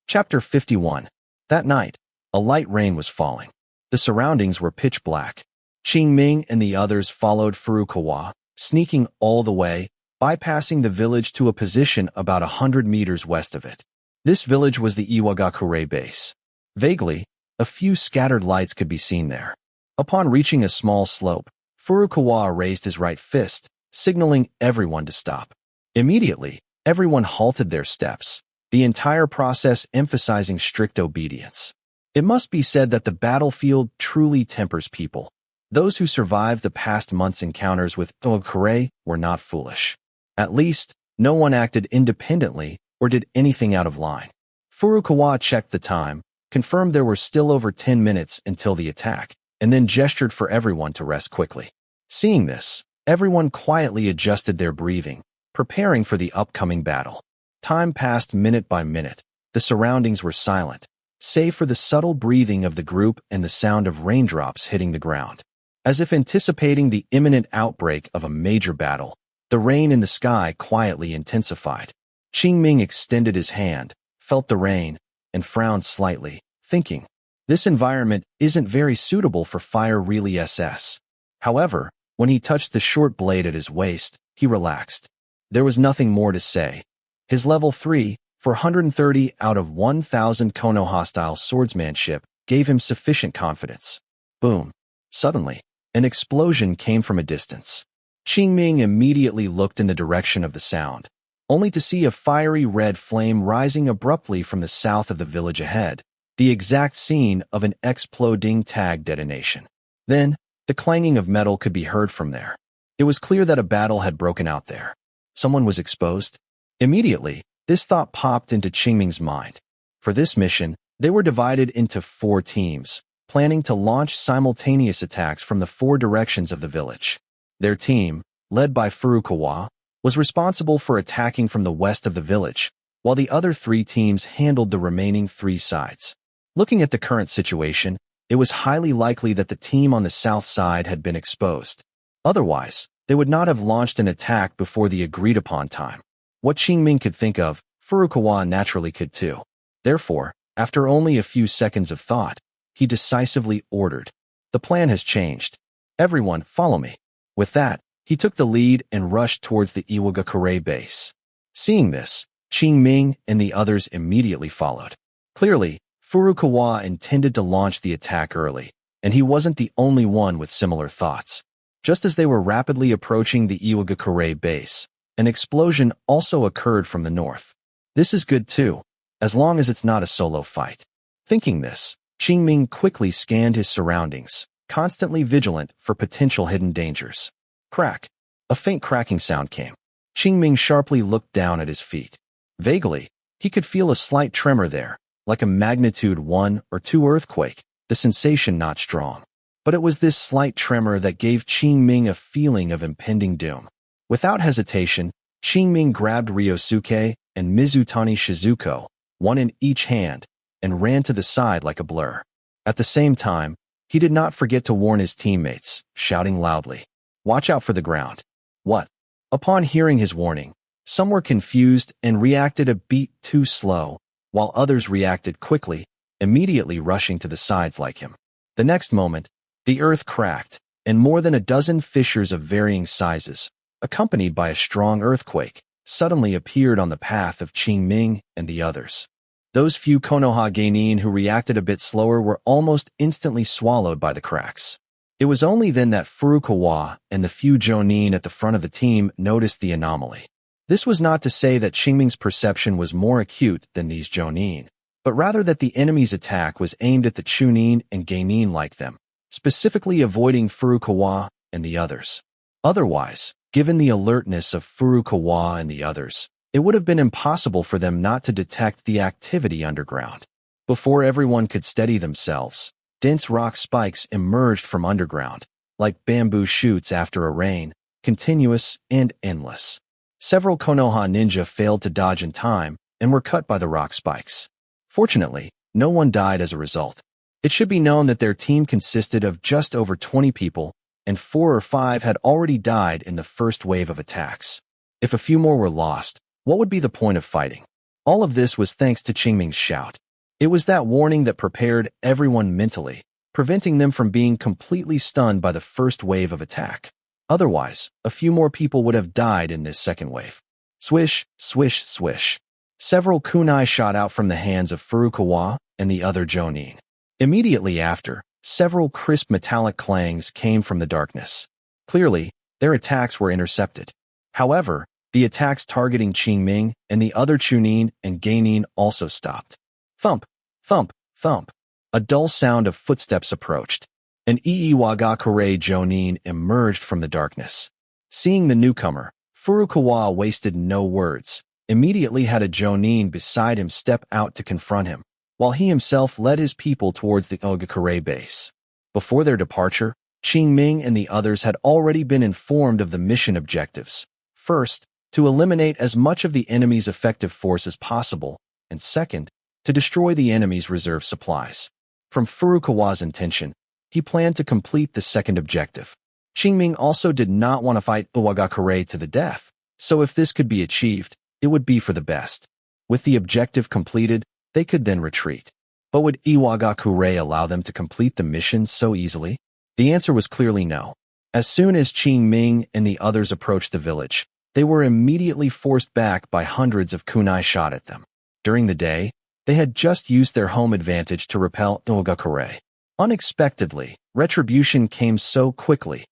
Speaker 1: Chapter 51. That night, a light rain was falling. The surroundings were pitch black. Qingming and the others followed Furukawa, sneaking all the way, bypassing the village to a position about 100 meters west of it. This village was the Iwagakure base. Vaguely, a few scattered lights could be seen there. Upon reaching a small slope, Furukawa raised his right fist, signaling everyone to stop. Immediately, everyone halted their steps, the entire process emphasizing strict obedience. It must be said that the battlefield truly tempers people. Those who survived the past month's encounters with Iwagakure were not foolish. At least, no one acted independently or did anything out of line. Furukawa checked the time, confirmed there were still over 10 minutes until the attack, and then gestured for everyone to rest quickly. Seeing this, everyone quietly adjusted their breathing, preparing for the upcoming battle. Time passed minute by minute. The surroundings were silent, save for the subtle breathing of the group and the sound of raindrops hitting the ground. As if anticipating the imminent outbreak of a major battle, the rain in the sky quietly intensified. Qingming extended his hand, felt the rain, and frowned slightly, thinking, this environment isn't very suitable for fire really SS. However, when he touched the short blade at his waist, he relaxed. There was nothing more to say. His level 3, for 130 out of 1,000 Konoha-style swordsmanship, gave him sufficient confidence. Boom. Suddenly, an explosion came from a distance. Qingming immediately looked in the direction of the sound, only to see a fiery red flame rising abruptly from the south of the village ahead, the exact scene of an exploding tag detonation. Then, the clanging of metal could be heard from there. It was clear that a battle had broken out there. Someone was exposed. Immediately, this thought popped into Qingming's mind. For this mission, they were divided into 4 teams, planning to launch simultaneous attacks from the 4 directions of the village. Their team, led by Furukawa, was responsible for attacking from the west of the village, while the other 3 teams handled the remaining 3 sides. Looking at the current situation, it was highly likely that the team on the south side had been exposed. Otherwise, they would not have launched an attack before the agreed-upon time. What Qingming could think of, Furukawa naturally could too. Therefore, after only a few seconds of thought, he decisively ordered, "The plan has changed. Everyone, follow me." With that, he took the lead and rushed towards the Iwagakure base. Seeing this, Qingming and the others immediately followed. Clearly, Furukawa intended to launch the attack early, and he wasn't the only one with similar thoughts. Just as they were rapidly approaching the Iwagakure base, an explosion also occurred from the north. This is good too, as long as it's not a solo fight. Thinking this, Qingming quickly scanned his surroundings, constantly vigilant for potential hidden dangers. Crack. A faint cracking sound came. Qingming sharply looked down at his feet. Vaguely, he could feel a slight tremor there, like a magnitude 1 or 2 earthquake, the sensation not strong. But it was this slight tremor that gave Qingming a feeling of impending doom. Without hesitation, Qingming grabbed Ryosuke and Mizutani Shizuko, one in each hand, and ran to the side like a blur. At the same time, he did not forget to warn his teammates, shouting loudly, "Watch out for the ground." What? Upon hearing his warning, some were confused and reacted a beat too slow, while others reacted quickly, immediately rushing to the sides like him. The next moment, the earth cracked, and more than a dozen fissures of varying sizes, accompanied by a strong earthquake, suddenly appeared on the path of Qingming and the others. Those few Konoha genin who reacted a bit slower were almost instantly swallowed by the cracks. It was only then that Furukawa and the few jonin at the front of the team noticed the anomaly. This was not to say that Qingming's perception was more acute than these jonin, but rather that the enemy's attack was aimed at the chunin and genin like them, specifically avoiding Furukawa and the others. Otherwise, given the alertness of Furukawa and the others, it would have been impossible for them not to detect the activity underground. Before everyone could steady themselves, dense rock spikes emerged from underground, like bamboo shoots after a rain, continuous and endless. Several Konoha ninja failed to dodge in time and were cut by the rock spikes. Fortunately, no one died as a result. It should be known that their team consisted of just over 20 people, and 4 or 5 had already died in the first wave of attacks. If a few more were lost, what would be the point of fighting? All of this was thanks to Qingming's shout. It was that warning that prepared everyone mentally, preventing them from being completely stunned by the first wave of attack. Otherwise, a few more people would have died in this second wave. Swish, swish, swish. Several kunai shot out from the hands of Furukawa and the other jonin. Immediately after, several crisp metallic clangs came from the darkness. Clearly, their attacks were intercepted. However, the attacks targeting Qingming and the other chunin and geinin also stopped. Thump, thump, thump. A dull sound of footsteps approached. An Iiwagakure jonin emerged from the darkness. Seeing the newcomer, Furukawa wasted no words, immediately had a jonin beside him step out to confront him, while he himself led his people towards the Ogakure base. Before their departure, Qingming and the others had already been informed of the mission objectives. First, to eliminate as much of the enemy's effective force as possible, and second, to destroy the enemy's reserve supplies. From Furukawa's intention, he planned to complete the second objective. Qingming also did not want to fight Iwagakure to the death, so if this could be achieved, it would be for the best. With the objective completed, they could then retreat. But would Iwagakure allow them to complete the mission so easily? The answer was clearly no. As soon as Qingming and the others approached the village, they were immediately forced back by hundreds of kunai shot at them. During the day, they had just used their home advantage to repel Iwagakure. Unexpectedly, retribution came so quickly.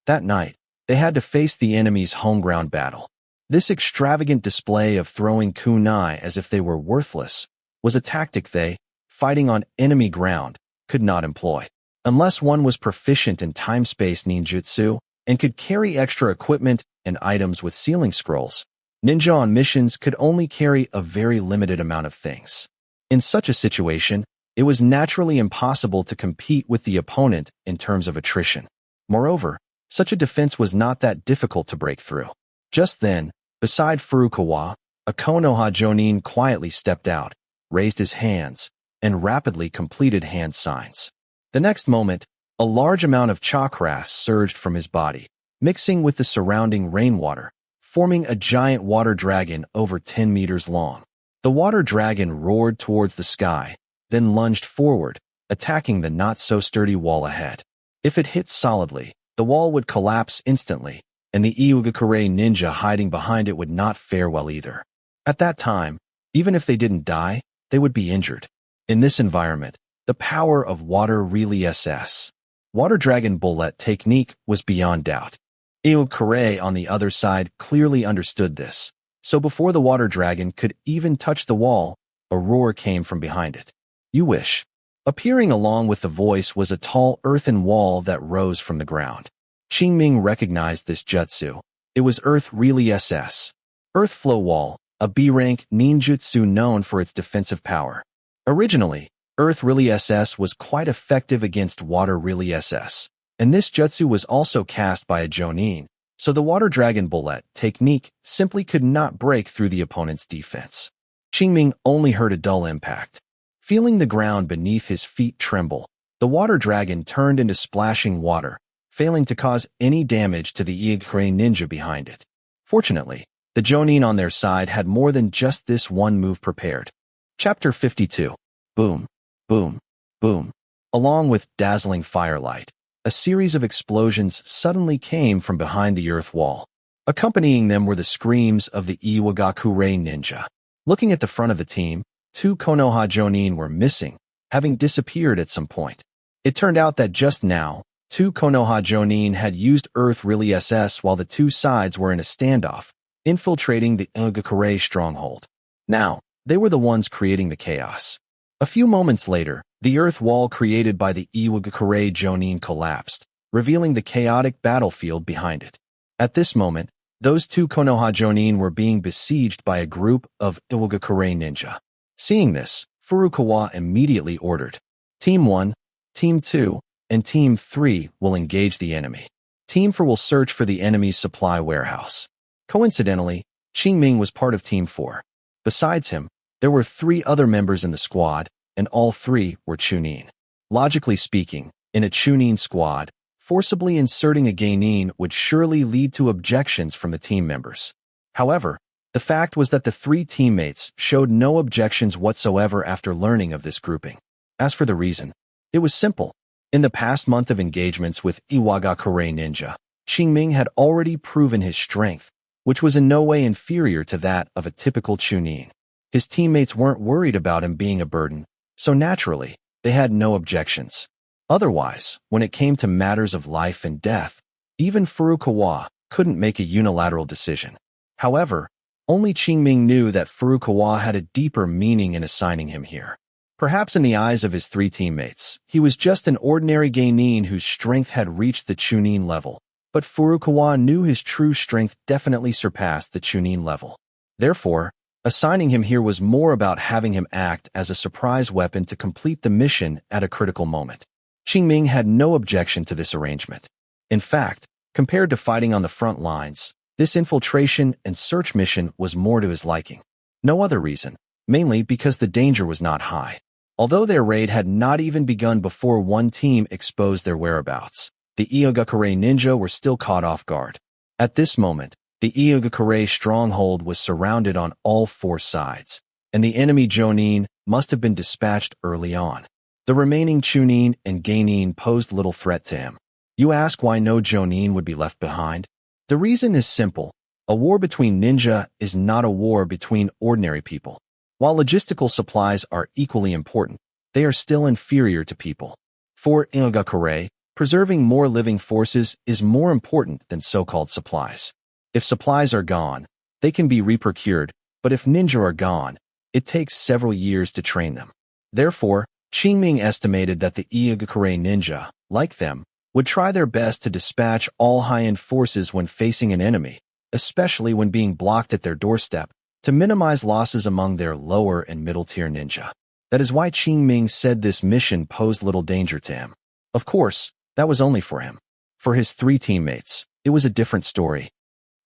Speaker 1: That night, they had to face the enemy's homeground battle. This extravagant display of throwing kunai as if they were worthless was a tactic they, fighting on enemy ground, could not employ. Unless one was proficient in time-space ninjutsu and could carry extra equipment and items with sealing scrolls, ninja on missions could only carry a very limited amount of things. In such a situation, it was naturally impossible to compete with the opponent in terms of attrition. Moreover, such a defense was not that difficult to break through. Just then, beside Furukawa, a Konoha jonin quietly stepped out, raised his hands, and rapidly completed hand signs. The next moment, a large amount of chakra surged from his body, mixing with the surrounding rainwater, forming a giant water dragon over 10 meters long. The water dragon roared towards the sky, then lunged forward, attacking the not-so-sturdy wall ahead. If it hit solidly, the wall would collapse instantly, and the Iwagakure ninja hiding behind it would not fare well either. At that time, even if they didn't die, they would be injured. In this environment, the power of water really SS. Water Dragon Bullet technique was beyond doubt. Iwagakure on the other side clearly understood this, so before the water dragon could even touch the wall, a roar came from behind it. You wish. Appearing along with the voice was a tall earthen wall that rose from the ground. Qingming recognized this jutsu. It was Earth Really SS. Earth Flow Wall, a B-rank ninjutsu known for its defensive power. Originally, Earth Really SS was quite effective against Water Really SS, and this jutsu was also cast by a jonin, so the Water Dragon Bullet technique simply could not break through the opponent's defense. Qingming only heard a dull impact. Feeling the ground beneath his feet tremble, the water dragon turned into splashing water, failing to cause any damage to the Iwagakure ninja behind it. Fortunately, the jonin on their side had more than just this one move prepared. Chapter 52. Boom, boom, boom. Along with dazzling firelight, a series of explosions suddenly came from behind the earth wall. Accompanying them were the screams of the Iwagakure ninja. Looking at the front of the team, 2 Konoha jonin were missing, having disappeared at some point. It turned out that just now, 2 Konoha jonin had used Earth Really SS while the two sides were in a standoff, infiltrating the Iwagakure stronghold. Now, they were the ones creating the chaos. A few moments later, the earth wall created by the Iwagakure jonin collapsed, revealing the chaotic battlefield behind it. At this moment, those 2 Konoha jonin were being besieged by a group of Iwagakure ninja. Seeing this, Furukawa immediately ordered, Team 1, Team 2, and Team 3 will engage the enemy. Team 4 will search for the enemy's supply warehouse. Coincidentally, Qingming was part of Team 4. Besides him, there were 3 other members in the squad, and all 3 were chunin. Logically speaking, in a chunin squad, forcibly inserting a geinin would surely lead to objections from the team members. However, the fact was that the 3 teammates showed no objections whatsoever after learning of this grouping. As for the reason, it was simple. In the past month of engagements with Iwagakure ninja, Qingming had already proven his strength, which was in no way inferior to that of a typical chunin. His teammates weren't worried about him being a burden, so naturally, they had no objections. Otherwise, when it came to matters of life and death, even Furukawa couldn't make a unilateral decision. However, only Qingming knew that Furukawa had a deeper meaning in assigning him here. Perhaps in the eyes of his three teammates, he was just an ordinary geinin whose strength had reached the chunin level, but Furukawa knew his true strength definitely surpassed the chunin level. Therefore, assigning him here was more about having him act as a surprise weapon to complete the mission at a critical moment. Qingming had no objection to this arrangement. In fact, compared to fighting on the front lines, this infiltration and search mission was more to his liking. No other reason, mainly because the danger was not high. Although their raid had not even begun before one team exposed their whereabouts, the Iwagakure ninja were still caught off guard. At this moment, the Iwagakure stronghold was surrounded on all four sides, and the enemy jonin must have been dispatched early on. The remaining chunin and geinin posed little threat to him. You ask why no jonin would be left behind? The reason is simple. A war between ninja is not a war between ordinary people. While logistical supplies are equally important, they are still inferior to people. For Iwagakure, preserving more living forces is more important than so-called supplies. If supplies are gone, they can be reprocured, but if ninja are gone, it takes several years to train them. Therefore, Qingming estimated that the Iwagakure ninja, like them, would try their best to dispatch all high-end forces when facing an enemy, especially when being blocked at their doorstep, to minimize losses among their lower and middle-tier ninja. That is why Qingming said this mission posed little danger to him. Of course, that was only for him. For his three teammates, it was a different story.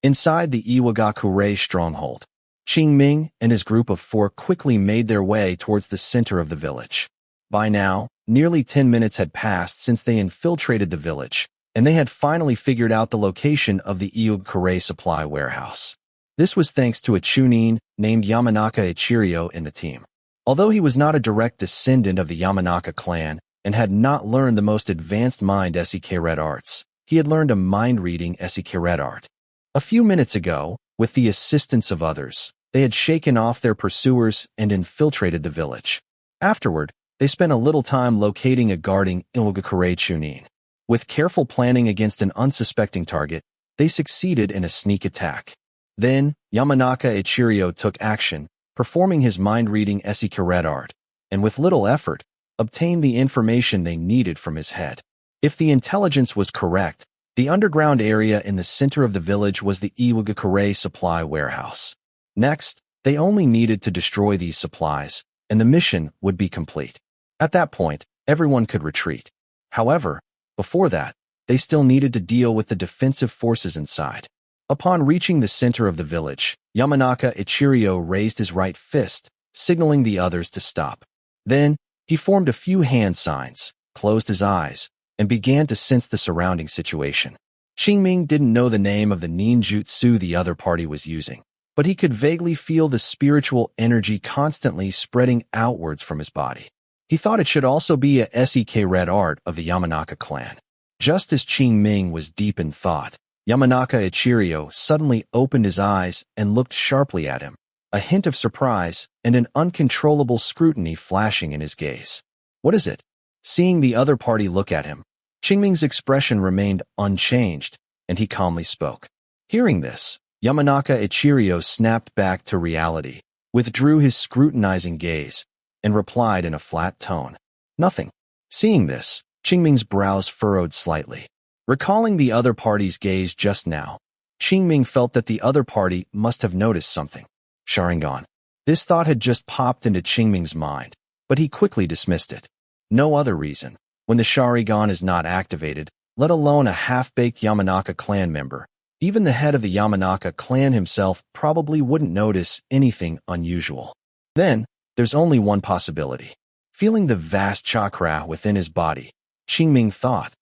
Speaker 1: Inside the Iwagakure stronghold, Qingming and his group of four quickly made their way towards the center of the village. By now, nearly 10 minutes had passed since they infiltrated the village, and they had finally figured out the location of the Iwagakure supply warehouse. This was thanks to a chunin named Yamanaka Ichirio in the team. Although he was not a direct descendant of the Yamanaka clan and had not learned the most advanced mind Esikeret arts, he had learned a mind-reading Esikeret art. A few minutes ago, with the assistance of others, they had shaken off their pursuers and infiltrated the village. Afterward, they spent a little time locating a guarding Iwagakure chunin. With careful planning against an unsuspecting target, they succeeded in a sneak attack. Then, Yamanaka Ichirio took action, performing his mind-reading Esikeret art, and with little effort, obtained the information they needed from his head. If the intelligence was correct, the underground area in the center of the village was the Iwagakure supply warehouse. Next, they only needed to destroy these supplies, and the mission would be complete. At that point, everyone could retreat. However, before that, they still needed to deal with the defensive forces inside. Upon reaching the center of the village, Yamanaka Ichirio raised his right fist, signaling the others to stop. Then, he formed a few hand signs, closed his eyes, and began to sense the surrounding situation. Qingming didn't know the name of the ninjutsu the other party was using, but he could vaguely feel the spiritual energy constantly spreading outwards from his body. He thought it should also be a Esikeret art of the Yamanaka clan. Just as Qingming was deep in thought, Yamanaka Ichirio suddenly opened his eyes and looked sharply at him, a hint of surprise and an uncontrollable scrutiny flashing in his gaze. What is it? Seeing the other party look at him, Qingming's expression remained unchanged, and he calmly spoke. Hearing this, Yamanaka Ichirio snapped back to reality, withdrew his scrutinizing gaze, and replied in a flat tone. Nothing. Seeing this, Qingming's brows furrowed slightly. Recalling the other party's gaze just now, Qingming felt that the other party must have noticed something. Sharingan. This thought had just popped into Qingming's mind, but he quickly dismissed it. No other reason. When the Sharingan is not activated, let alone a half-baked Yamanaka clan member, even the head of the Yamanaka clan himself probably wouldn't notice anything unusual. Then, there's only one possibility. Feeling the vast chakra within his body, Qingming thought,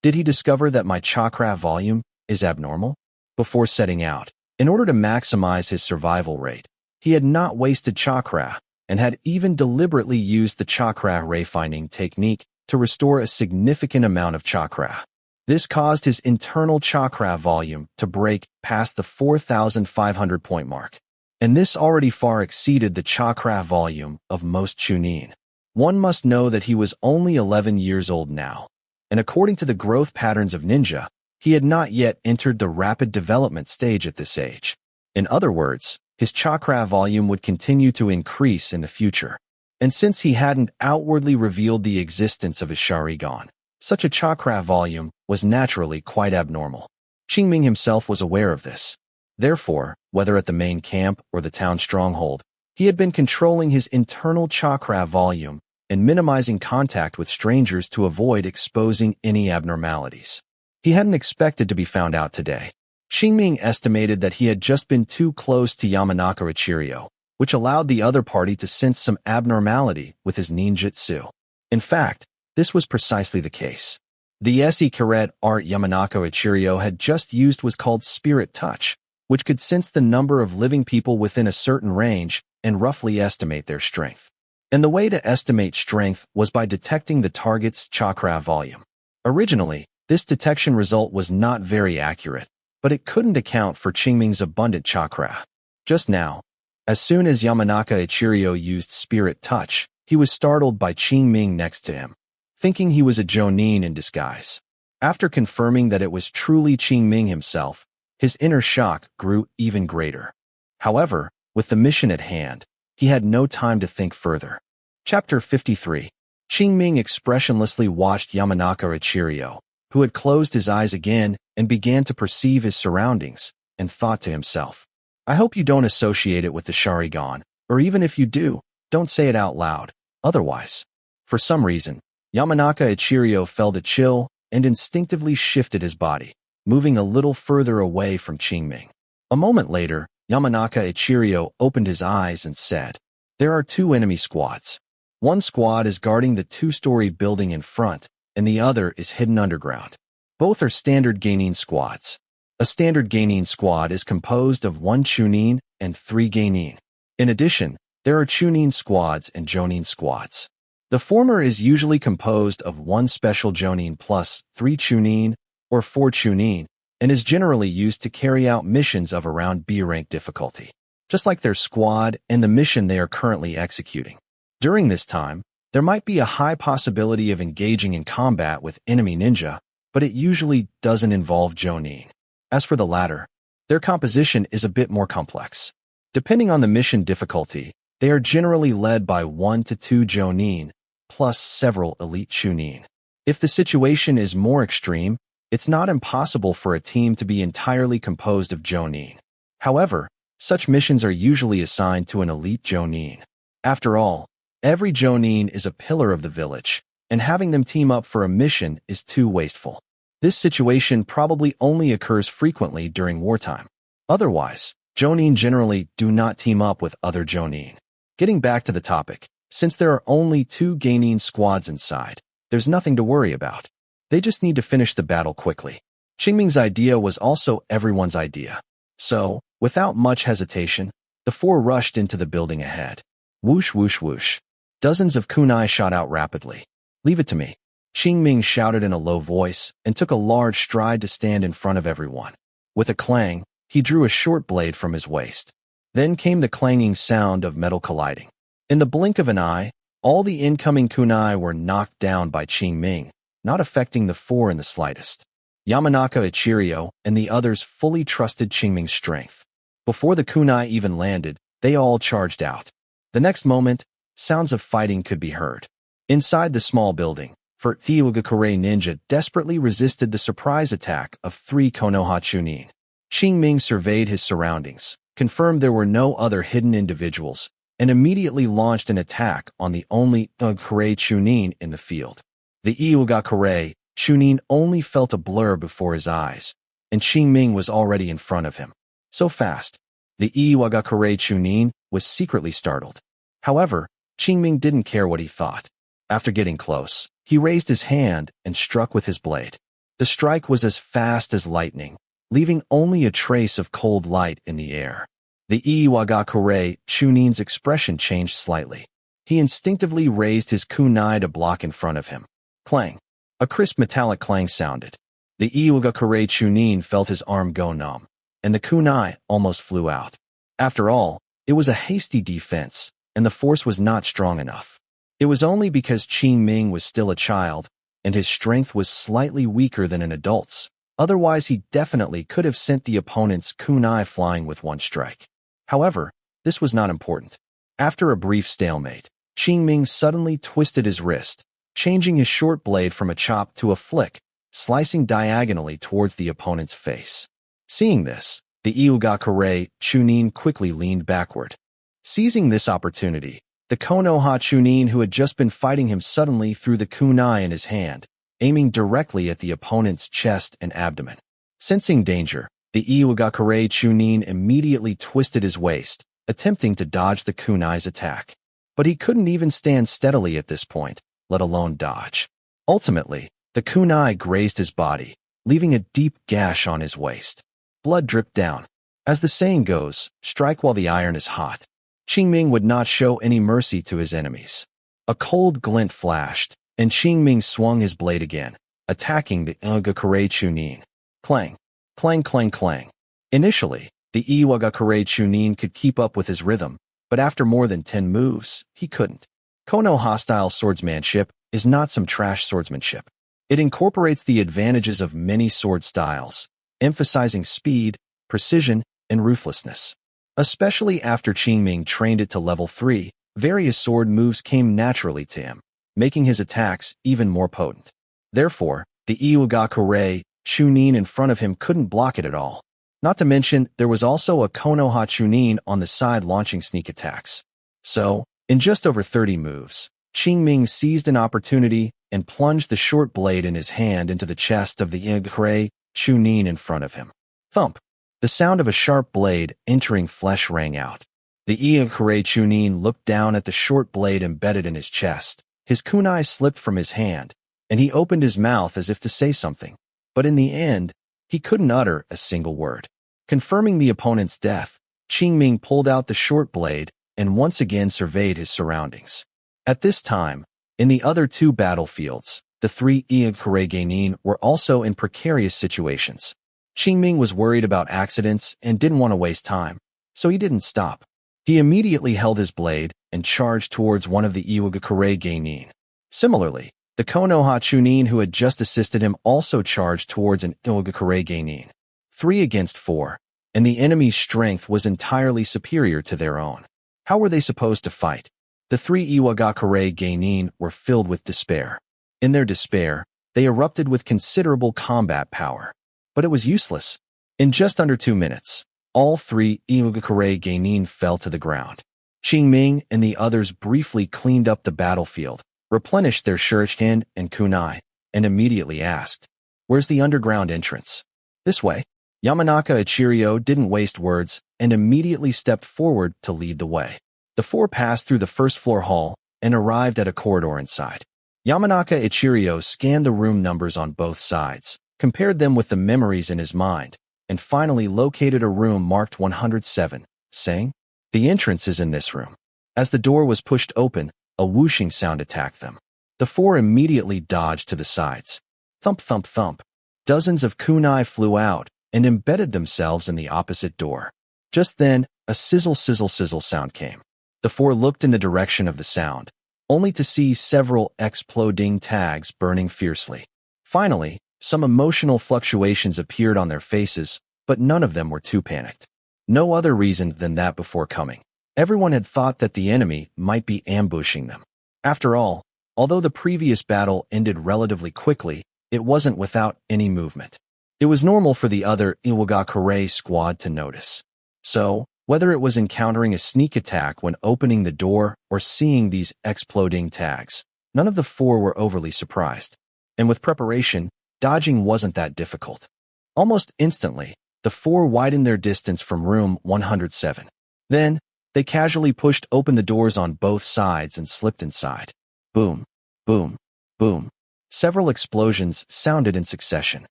Speaker 1: did he discover that my chakra volume is abnormal? Before setting out, in order to maximize his survival rate, he had not wasted chakra and had even deliberately used the chakra refining technique to restore a significant amount of chakra. This caused his internal chakra volume to break past the 4,500 point mark, and this already far exceeded the chakra volume of most chunin. One must know that he was only 11 years old now, and according to the growth patterns of ninja, he had not yet entered the rapid development stage at this age. In other words, his chakra volume would continue to increase in the future. And since he hadn't outwardly revealed the existence of his Sharingan, such a chakra volume was naturally quite abnormal. Qingming himself was aware of this. Therefore, whether at the main camp or the town stronghold, he had been controlling his internal chakra volume and minimizing contact with strangers to avoid exposing any abnormalities. He hadn't expected to be found out today. Qingming estimated that he had just been too close to Yamanaka Ichirio, which allowed the other party to sense some abnormality with his ninjutsu. In fact, this was precisely the case. The secret art Yamanaka Ichirio had just used was called Spirit Touch, which could sense the number of living people within a certain range and roughly estimate their strength. And the way to estimate strength was by detecting the target's chakra volume. Originally, this detection result was not very accurate, but it couldn't account for Qingming's abundant chakra. Just now, as soon as Yamanaka Ichirio used Spirit Touch, he was startled by Qingming next to him, thinking he was a Jonin in disguise. After confirming that it was truly Qingming himself, his inner shock grew even greater. However, with the mission at hand, he had no time to think further. Chapter 53. Qingming expressionlessly watched Yamanaka Ichirio, who had closed his eyes again and began to perceive his surroundings, and thought to himself, I hope you don't associate it with the Sharingan, or even if you do, don't say it out loud, otherwise. For some reason, Yamanaka Ichirio felt a chill and instinctively shifted his body, moving a little further away from Qingming. A moment later, Yamanaka Ichirio opened his eyes and said, There are two enemy squads. One squad is guarding the two-story building in front, and the other is hidden underground. Both are standard Geinin squads. A standard Geinin squad is composed of 1 Chunin and 3 Geinin. In addition, there are Chunin squads and Jonin squads. The former is usually composed of 1 special Jonin plus 3 Chunin or 4 Chunin, and is generally used to carry out missions of around B-rank difficulty, just like their squad and the mission they are currently executing. During this time, there might be a high possibility of engaging in combat with enemy ninja, but it usually doesn't involve Jonin. As for the latter, their composition is a bit more complex. Depending on the mission difficulty, they are generally led by 1 to 2 Jonin, plus several elite Chunin. If the situation is more extreme, it's not impossible for a team to be entirely composed of Jonin. However, such missions are usually assigned to an elite Jonin. After all, every Jonin is a pillar of the village, and having them team up for a mission is too wasteful. This situation probably only occurs frequently during wartime. Otherwise, Jonin generally do not team up with other Jonin. Getting back to the topic, since there are only 2 Geinin squads inside, there's nothing to worry about. They just need to finish the battle quickly. Qingming's idea was also everyone's idea. So, without much hesitation, the 4 rushed into the building ahead. Whoosh whoosh whoosh. Dozens of kunai shot out rapidly. Leave it to me. Qingming shouted in a low voice and took a large stride to stand in front of everyone. With a clang, he drew a short blade from his waist. Then came the clanging sound of metal colliding. In the blink of an eye, all the incoming kunai were knocked down by Qingming, not affecting the 4 in the slightest. Yamanaka Ichirio and the others fully trusted Qingming's strength. Before the kunai even landed, they all charged out. The next moment, sounds of fighting could be heard. Inside the small building, Furukawa ninja desperately resisted the surprise attack of 3 Konoha Chunin. Qingming surveyed his surroundings, confirmed there were no other hidden individuals, and immediately launched an attack on the only Kure Chunin in the field. The Kure Chunin only felt a blur before his eyes, and Qingming was already in front of him. So fast, the Kure Chunin was secretly startled. However, Qingming didn't care what he thought. After getting close, he raised his hand and struck with his blade. The strike was as fast as lightning, leaving only a trace of cold light in the air. The Kure Chunin's expression changed slightly. He instinctively raised his kunai to block in front of him. Clang. A crisp metallic clang sounded. The Iwagakure Chunin felt his arm go numb, and the kunai almost flew out. After all, it was a hasty defense, and the force was not strong enough. It was only because Qing Ming was still a child, and his strength was slightly weaker than an adult's. Otherwise, he definitely could have sent the opponent's kunai flying with one strike. However, this was not important. After a brief stalemate, Qingming suddenly twisted his wrist, changing his short blade from a chop to a flick, slicing diagonally towards the opponent's face. Seeing this, the Iwagakure Chunin quickly leaned backward. Seizing this opportunity, the Konoha Chunin who had just been fighting him suddenly threw the kunai in his hand, aiming directly at the opponent's chest and abdomen. Sensing danger, the Iwagakure Chunin immediately twisted his waist, attempting to dodge the kunai's attack. But he couldn't even stand steadily at this point, let alone dodge. Ultimately, the kunai grazed his body, leaving a deep gash on his waist. Blood dripped down. As the saying goes, strike while the iron is hot. Qingming would not show any mercy to his enemies. A cold glint flashed, and Qingming swung his blade again, attacking the Iwagakure Chunin. Clang, clang, clang, clang. Initially, the Iwagakure Chunin could keep up with his rhythm, but after more than 10 moves, he couldn't. Konoha-style swordsmanship is not some trash swordsmanship. It incorporates the advantages of many sword styles, emphasizing speed, precision, and ruthlessness. Especially after Qingming trained it to level 3, various sword moves came naturally to him, making his attacks even more potent. Therefore, the Iwagakure Chunin in front of him couldn't block it at all. Not to mention, there was also a Konoha Chunin on the side launching sneak attacks. So, in just over 30 moves, Qingming seized an opportunity and plunged the short blade in his hand into the chest of the Iwagakure Chunin in front of him. Thump! The sound of a sharp blade entering flesh rang out. The Iwagakure Chunin looked down at the short blade embedded in his chest. His kunai slipped from his hand, and he opened his mouth as if to say something. But in the end, he couldn't utter a single word. Confirming the opponent's death, Qingming pulled out the short blade and once again surveyed his surroundings. At this time, in the other two battlefields, the three Iwagakure genin were also in precarious situations. Qingming was worried about accidents and didn't want to waste time, so he didn't stop. He immediately held his blade and charged towards one of the Iwagakure genin. Similarly, the Konoha Chunin who had just assisted him also charged towards an Iwagakure genin. 3 against 4, and the enemy's strength was entirely superior to their own. How were they supposed to fight? The 3 Iwagakure genin were filled with despair. In their despair, they erupted with considerable combat power. But it was useless. In just under 2 minutes, all 3 Iwagakure genin fell to the ground. Qingming and the others briefly cleaned up the battlefield, replenished their shuriken and kunai, and immediately asked, "Where's the underground entrance?" "This way." Yamanaka Ichiryo didn't waste words and immediately stepped forward to lead the way. The 4 passed through the first-floor hall and arrived at a corridor inside. Yamanaka Ichiryo scanned the room numbers on both sides, compared them with the memories in his mind, and finally located a room marked 107, saying, "The entrance is in this room." As the door was pushed open, a whooshing sound attacked them. The 4 immediately dodged to the sides. Thump, thump, thump. Dozens of kunai flew out and embedded themselves in the opposite door. Just then, a sizzle, sizzle, sizzle sound came. The 4 looked in the direction of the sound, only to see several exploding tags burning fiercely. Finally, some emotional fluctuations appeared on their faces, but none of them were too panicked. No other reason than that before coming, everyone had thought that the enemy might be ambushing them. After all, although the previous battle ended relatively quickly, it wasn't without any movement. It was normal for the other Iwagakure squad to notice. So, whether it was encountering a sneak attack when opening the door or seeing these exploding tags, none of the 4 were overly surprised. And with preparation, dodging wasn't that difficult. Almost instantly, the 4 widened their distance from room 107. Then, they casually pushed open the doors on both sides and slipped inside. Boom, boom, boom. Several explosions sounded in succession.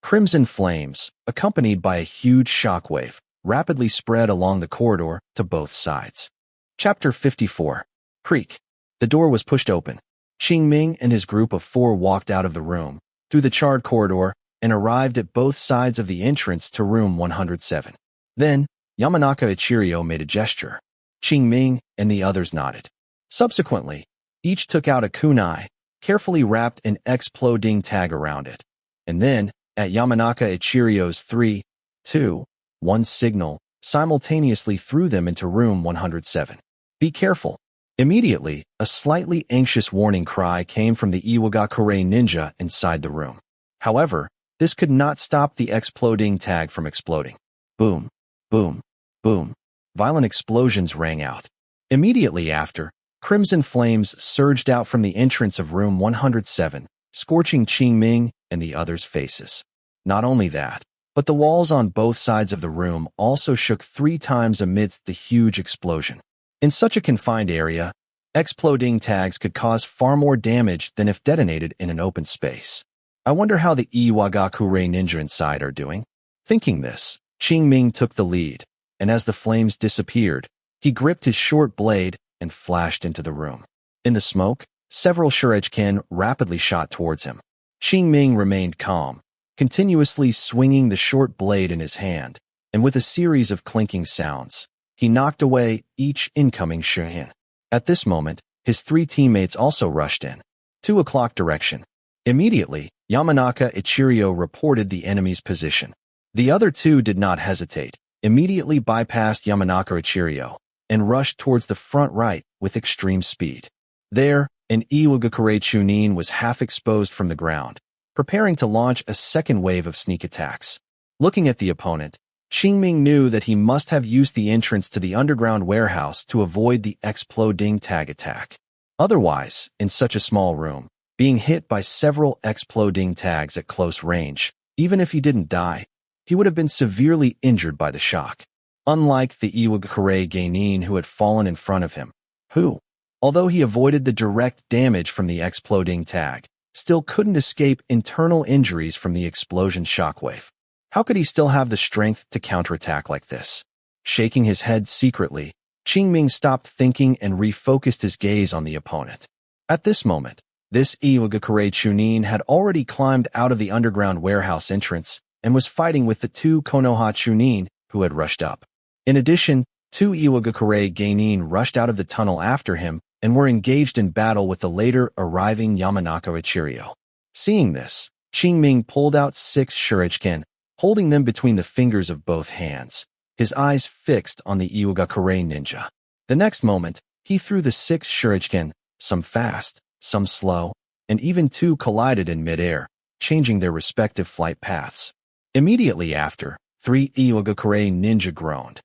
Speaker 1: Crimson flames, accompanied by a huge shockwave, rapidly spread along the corridor to both sides. Chapter 54. Creak. The door was pushed open. Qingming and his group of 4 walked out of the room, through the charred corridor, and arrived at both sides of the entrance to room 107. Then, Yamanaka Ichirio made a gesture. Qingming and the others nodded. Subsequently, each took out a kunai, carefully wrapped an exploding tag around it. And then, at Yamanaka Ichirio's 3, 2, 1 signal, simultaneously threw them into room 107. Be careful. Immediately, a slightly anxious warning cry came from the Iwagakure ninja inside the room. However, this could not stop the exploding tag from exploding. Boom, boom, boom. Violent explosions rang out. Immediately after, crimson flames surged out from the entrance of room 107, scorching Qingming and the others' faces. Not only that, but the walls on both sides of the room also shook 3 times amidst the huge explosion. In such a confined area, exploding tags could cause far more damage than if detonated in an open space. I wonder how the Iwagakure ninja inside are doing. Thinking this, Qingming took the lead, and as the flames disappeared, he gripped his short blade and flashed into the room. In the smoke, several shuriken rapidly shot towards him. Qingming remained calm, continuously swinging the short blade in his hand, and with a series of clinking sounds, he knocked away each incoming shuriken. At this moment, his 3 teammates also rushed in. 2 o'clock direction. Immediately, Yamanaka Ichirio reported the enemy's position. The other 2 did not hesitate, immediately bypassed Yamanaka Ichirio, and rushed towards the front right with extreme speed. There, an Iwagakure Chunin was half exposed from the ground, preparing to launch a second wave of sneak attacks. Looking at the opponent, Qingming knew that he must have used the entrance to the underground warehouse to avoid the exploding tag attack. Otherwise, in such a small room, being hit by several exploding tags at close range, even if he didn't die, he would have been severely injured by the shock. Unlike the Iwagakure genin who had fallen in front of him, who, although he avoided the direct damage from the exploding tag, still couldn't escape internal injuries from the explosion shockwave. How could he still have the strength to counterattack like this? Shaking his head secretly, Qingming stopped thinking and refocused his gaze on the opponent. At this moment, this Iwagakure Chunin had already climbed out of the underground warehouse entrance and was fighting with the 2 Konoha Chunin who had rushed up. In addition, 2 Iwagakure genin rushed out of the tunnel after him and were engaged in battle with the later arriving Yamanaka Ichirio. Seeing this, Qingming pulled out 6 shuriken, holding them between the fingers of both hands, his eyes fixed on the Iwagakure ninja. The next moment, he threw the 6 shuriken, some fast, some slow, and even 2 collided in midair, changing their respective flight paths. Immediately after, 3 Iwagakure ninja groaned.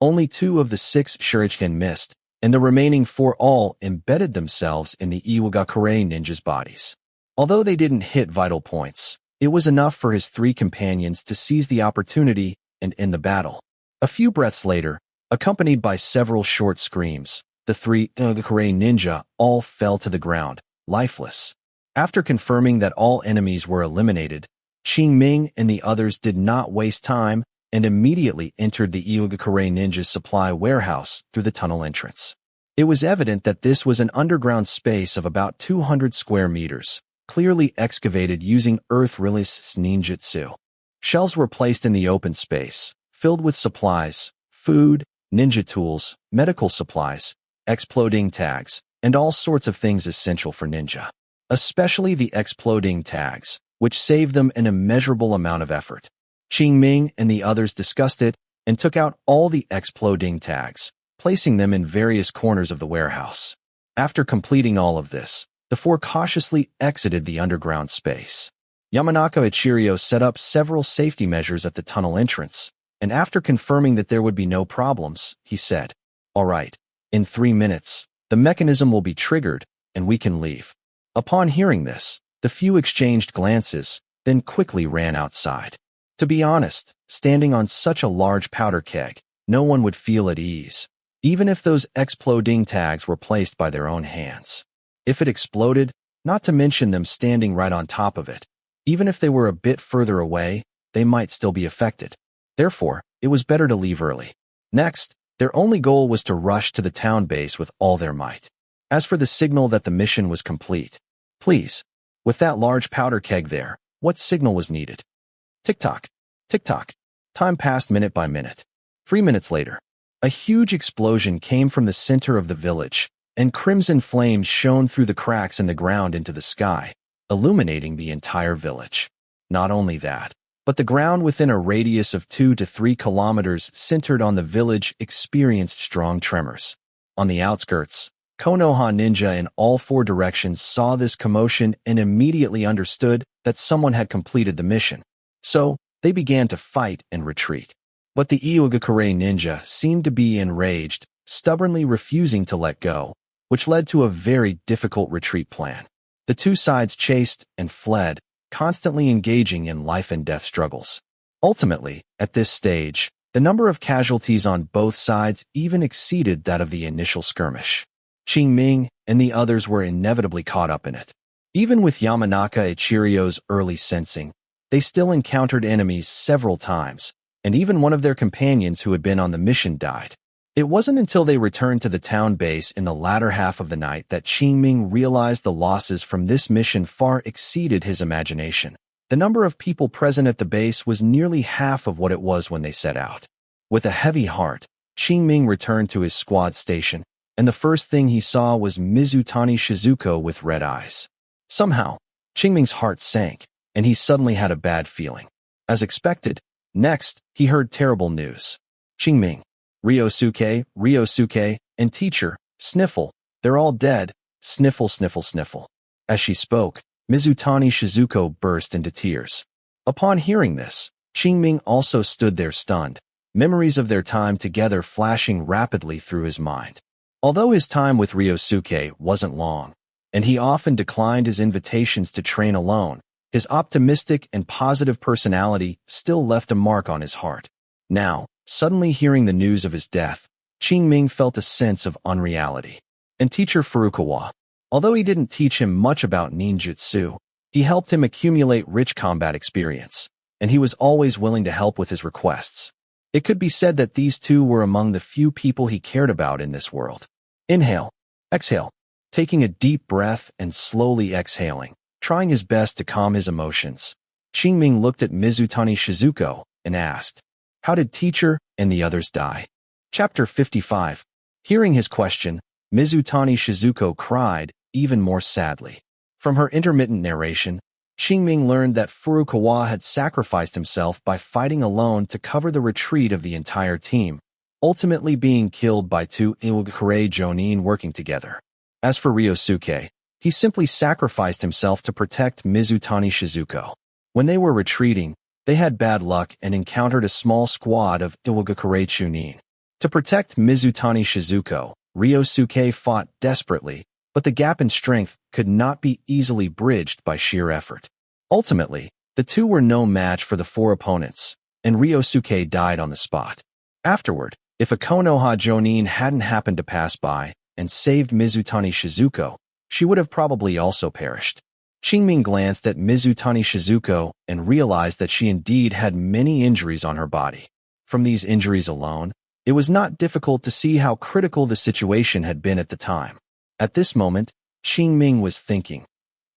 Speaker 1: Only 2 of the 6 shuriken missed, and the remaining 4 all embedded themselves in the Iwagakure ninja's bodies. Although they didn't hit vital points, it was enough for his 3 companions to seize the opportunity and end the battle. A few breaths later, accompanied by several short screams, the 3 Iwagakure ninja all fell to the ground, lifeless. After confirming that all enemies were eliminated, Qingming and the others did not waste time and immediately entered the Iwagakure ninja's supply warehouse through the tunnel entrance. It was evident that this was an underground space of about 200 square meters, clearly excavated using earth-release ninjutsu. Shelves were placed in the open space, filled with supplies, food, ninja tools, medical supplies, exploding tags, and all sorts of things essential for ninja. Especially the exploding tags, which saved them an immeasurable amount of effort. Qingming and the others discussed it and took out all the exploding tags, placing them in various corners of the warehouse. After completing all of this, the 4 cautiously exited the underground space. Yamanaka Ichirio set up several safety measures at the tunnel entrance, and after confirming that there would be no problems, he said, "All right, in 3 minutes, the mechanism will be triggered, and we can leave." Upon hearing this, the few exchanged glances, then quickly ran outside. To be honest, standing on such a large powder keg, no one would feel at ease, even if those exploding tags were placed by their own hands. If it exploded, not to mention them standing right on top of it, even if they were a bit further away, they might still be affected. Therefore, it was better to leave early. Next, their only goal was to rush to the town base with all their might. As for the signal that the mission was complete, please, with that large powder keg there, what signal was needed? Tick-tock, tick-tock. Time passed minute by minute. 3 minutes later, a huge explosion came from the center of the village, and crimson flames shone through the cracks in the ground into the sky, illuminating the entire village. Not only that, but the ground within a radius of 2 to 3 kilometers centered on the village experienced strong tremors. On the outskirts, Konoha ninja in all 4 directions saw this commotion and immediately understood that someone had completed the mission. So, they began to fight and retreat. But the Iogakure ninja seemed to be enraged, stubbornly refusing to let go, which led to a very difficult retreat plan. The 2 sides chased and fled, constantly engaging in life and death struggles. Ultimately, at this stage, the number of casualties on both sides even exceeded that of the initial skirmish. Qing Ming and the others were inevitably caught up in it. Even with Yamanaka Ichiryo's early sensing, they still encountered enemies several times, and even one of their companions who had been on the mission died. It wasn't until they returned to the town base in the latter half of the night that Qingming realized the losses from this mission far exceeded his imagination. The number of people present at the base was nearly half of what it was when they set out. With a heavy heart, Qingming returned to his squad station, and the first thing he saw was Mizutani Shizuko with red eyes. Somehow, Qingming's heart sank, and he suddenly had a bad feeling. As expected, next, he heard terrible news. Qingming, Ryosuke, and teacher, Sniffle, they're all dead, sniffle, sniffle, sniffle. As she spoke, Mizutani Shizuko burst into tears. Upon hearing this, Qingming also stood there stunned, memories of their time together flashing rapidly through his mind. Although his time with Ryosuke wasn't long, and he often declined his invitations to train alone, his optimistic and positive personality still left a mark on his heart. Now, suddenly hearing the news of his death, Qingming felt a sense of unreality. And teacher Furukawa, although he didn't teach him much about ninjutsu, he helped him accumulate rich combat experience, and he was always willing to help with his requests. It could be said that these 2 were among the few people he cared about in this world. Inhale, exhale, taking a deep breath and slowly exhaling, trying his best to calm his emotions. Qingming looked at Mizutani Shizuko and asked, "How did teacher and the others die?" Chapter 55. Hearing his question, Mizutani Shizuko cried, even more sadly. From her intermittent narration, Qingming learned that Furukawa had sacrificed himself by fighting alone to cover the retreat of the entire team, ultimately being killed by 2 Iogakure Jonin working together. As for Ryosuke, he simply sacrificed himself to protect Mizutani Shizuko. When they were retreating, they had bad luck and encountered a small squad of Iogakure Chunin. To protect Mizutani Shizuko, Ryosuke fought desperately, but the gap in strength could not be easily bridged by sheer effort. Ultimately, the 2 were no match for the 4 opponents, and Ryosuke died on the spot. Afterward, if a Konoha Jonin hadn't happened to pass by and saved Mizutani Shizuko, she would have probably also perished. Qingming glanced at Mizutani Shizuko and realized that she indeed had many injuries on her body. From these injuries alone, it was not difficult to see how critical the situation had been at the time. At this moment, Qingming was thinking,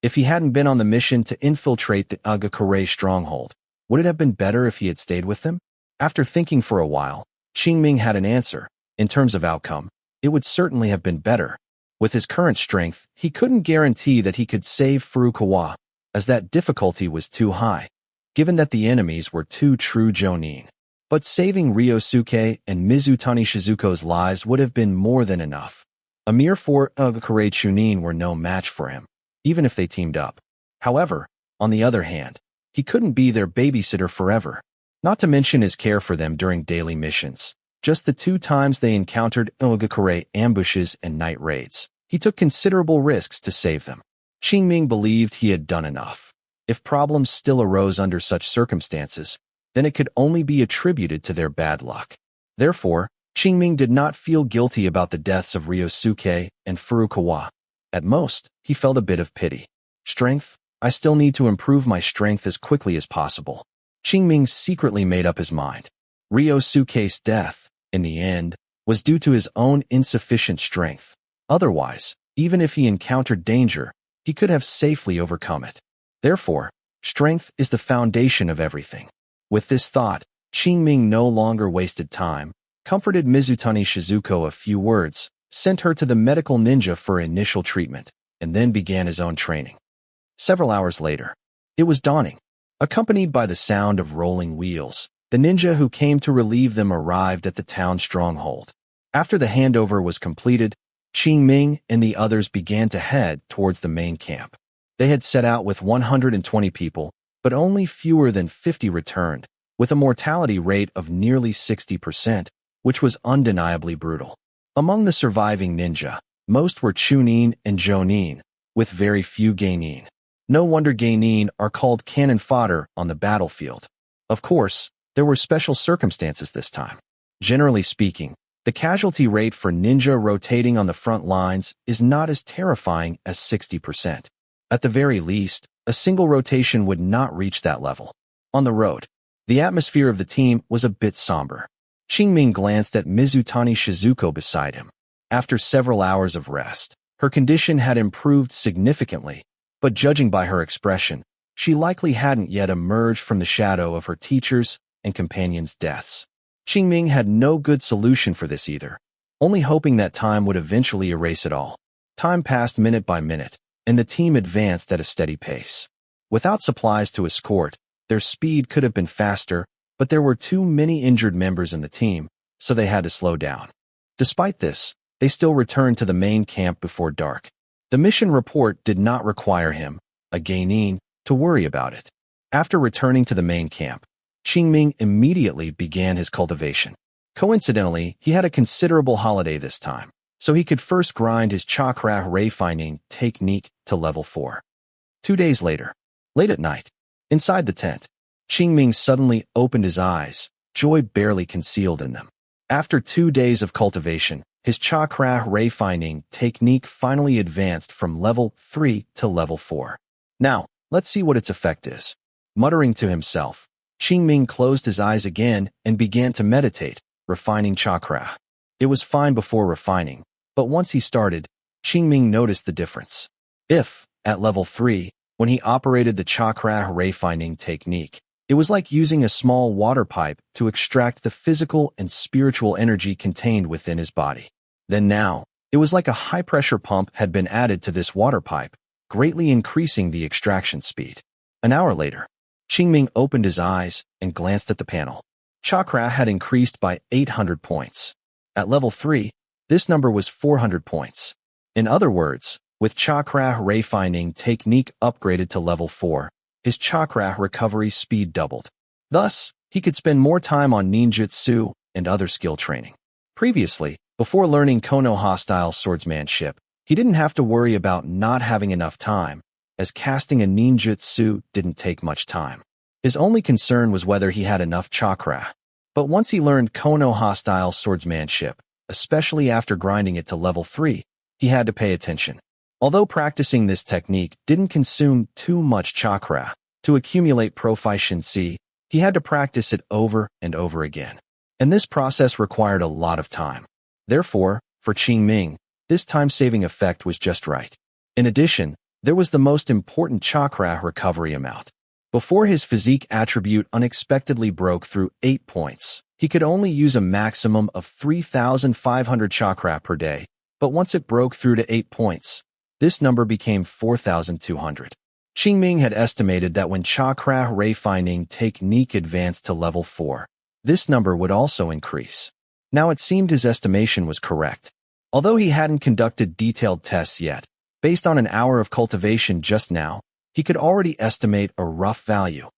Speaker 1: if he hadn't been on the mission to infiltrate the Iogakure stronghold, would it have been better if he had stayed with them? After thinking for a while, Qingming had an answer. In terms of outcome, it would certainly have been better. With his current strength, he couldn't guarantee that he could save Furukawa, as that difficulty was too high, given that the enemies were 2 true Jonin. But saving Ryosuke and Mizutani Shizuko's lives would have been more than enough. A mere 4 Iogakure Chunin were no match for him, even if they teamed up. However, on the other hand, he couldn't be their babysitter forever, not to mention his care for them during daily missions. Just the 2 times they encountered Iogakure ambushes and night raids, he took considerable risks to save them. Qingming believed he had done enough. If problems still arose under such circumstances, then it could only be attributed to their bad luck. Therefore, Qingming did not feel guilty about the deaths of Ryosuke and Furukawa. At most, he felt a bit of pity. Strength? I still need to improve my strength as quickly as possible. Qingming secretly made up his mind. Ryosuke's death, in the end, was due to his own insufficient strength. Otherwise, even if he encountered danger, he could have safely overcome it. Therefore, strength is the foundation of everything. With this thought, Qingming no longer wasted time, comforted Mizutani Shizuko a few words, sent her to the medical ninja for initial treatment, and then began his own training. Several hours later, it was dawning. Accompanied by the sound of rolling wheels, the ninja who came to relieve them arrived at the town stronghold. After the handover was completed, Qingming and the others began to head towards the main camp. They had set out with 120 people, but only fewer than 50 returned, with a mortality rate of nearly 60%, which was undeniably brutal. Among the surviving ninja, most were Chunin and Jonin, with very few Geinin. No wonder Geinin are called cannon fodder on the battlefield. Of course, there were special circumstances this time. Generally speaking, the casualty rate for ninja rotating on the front lines is not as terrifying as 60%. At the very least, a single rotation would not reach that level. On the road, the atmosphere of the team was a bit somber. Qingming glanced at Mizutani Shizuko beside him. After several hours of rest, her condition had improved significantly, but judging by her expression, she likely hadn't yet emerged from the shadow of her teachers' and companions' deaths. Qingming had no good solution for this either, only hoping that time would eventually erase it all. Time passed minute by minute, and the team advanced at a steady pace. Without supplies to escort, their speed could have been faster, but there were too many injured members in the team, so they had to slow down. Despite this, they still returned to the main camp before dark. The mission report did not require him, a Geinin, to worry about it. After returning to the main camp, Qingming immediately began his cultivation. Coincidentally, he had a considerable holiday this time, so he could first grind his Chakra refining technique to level 4. 2 days later, late at night, inside the tent, Qingming suddenly opened his eyes, joy barely concealed in them. After 2 days of cultivation, his Chakra refining technique finally advanced from level 3 to level 4. Now, let's see what its effect is. Muttering to himself, Qingming closed his eyes again and began to meditate, refining Chakra. It was fine before refining, but once he started, Qingming noticed the difference. If, at level 3, when he operated the Chakra refining technique, it was like using a small water pipe to extract the physical and spiritual energy contained within his body. Then now, it was like a high-pressure pump had been added to this water pipe, greatly increasing the extraction speed. An hour later, Qingming opened his eyes and glanced at the panel. Chakra had increased by 800 points. At level 3, this number was 400 points. In other words, with Chakra refining technique upgraded to level 4, his Chakra recovery speed doubled. Thus, he could spend more time on ninjutsu and other skill training. Previously, before learning Konoha-style swordsmanship, he didn't have to worry about not having enough time, as casting a ninjutsu didn't take much time. His only concern was whether he had enough Chakra. But once he learned Konoha-style swordsmanship, especially after grinding it to level 3, he had to pay attention. Although practicing this technique didn't consume too much Chakra, to accumulate proficiency, he had to practice it over and over again. And this process required a lot of time. Therefore, for Qingming, this time-saving effect was just right. In addition, there was the most important Chakra recovery amount. Before his physique attribute unexpectedly broke through 8 points, he could only use a maximum of 3,500 Chakra per day, but once it broke through to 8 points, this number became 4,200. Qingming had estimated that when Chakra refining technique advanced to level 4, this number would also increase. Now it seemed his estimation was correct. Although he hadn't conducted detailed tests yet, based on an hour of cultivation just now, he could already estimate a rough value.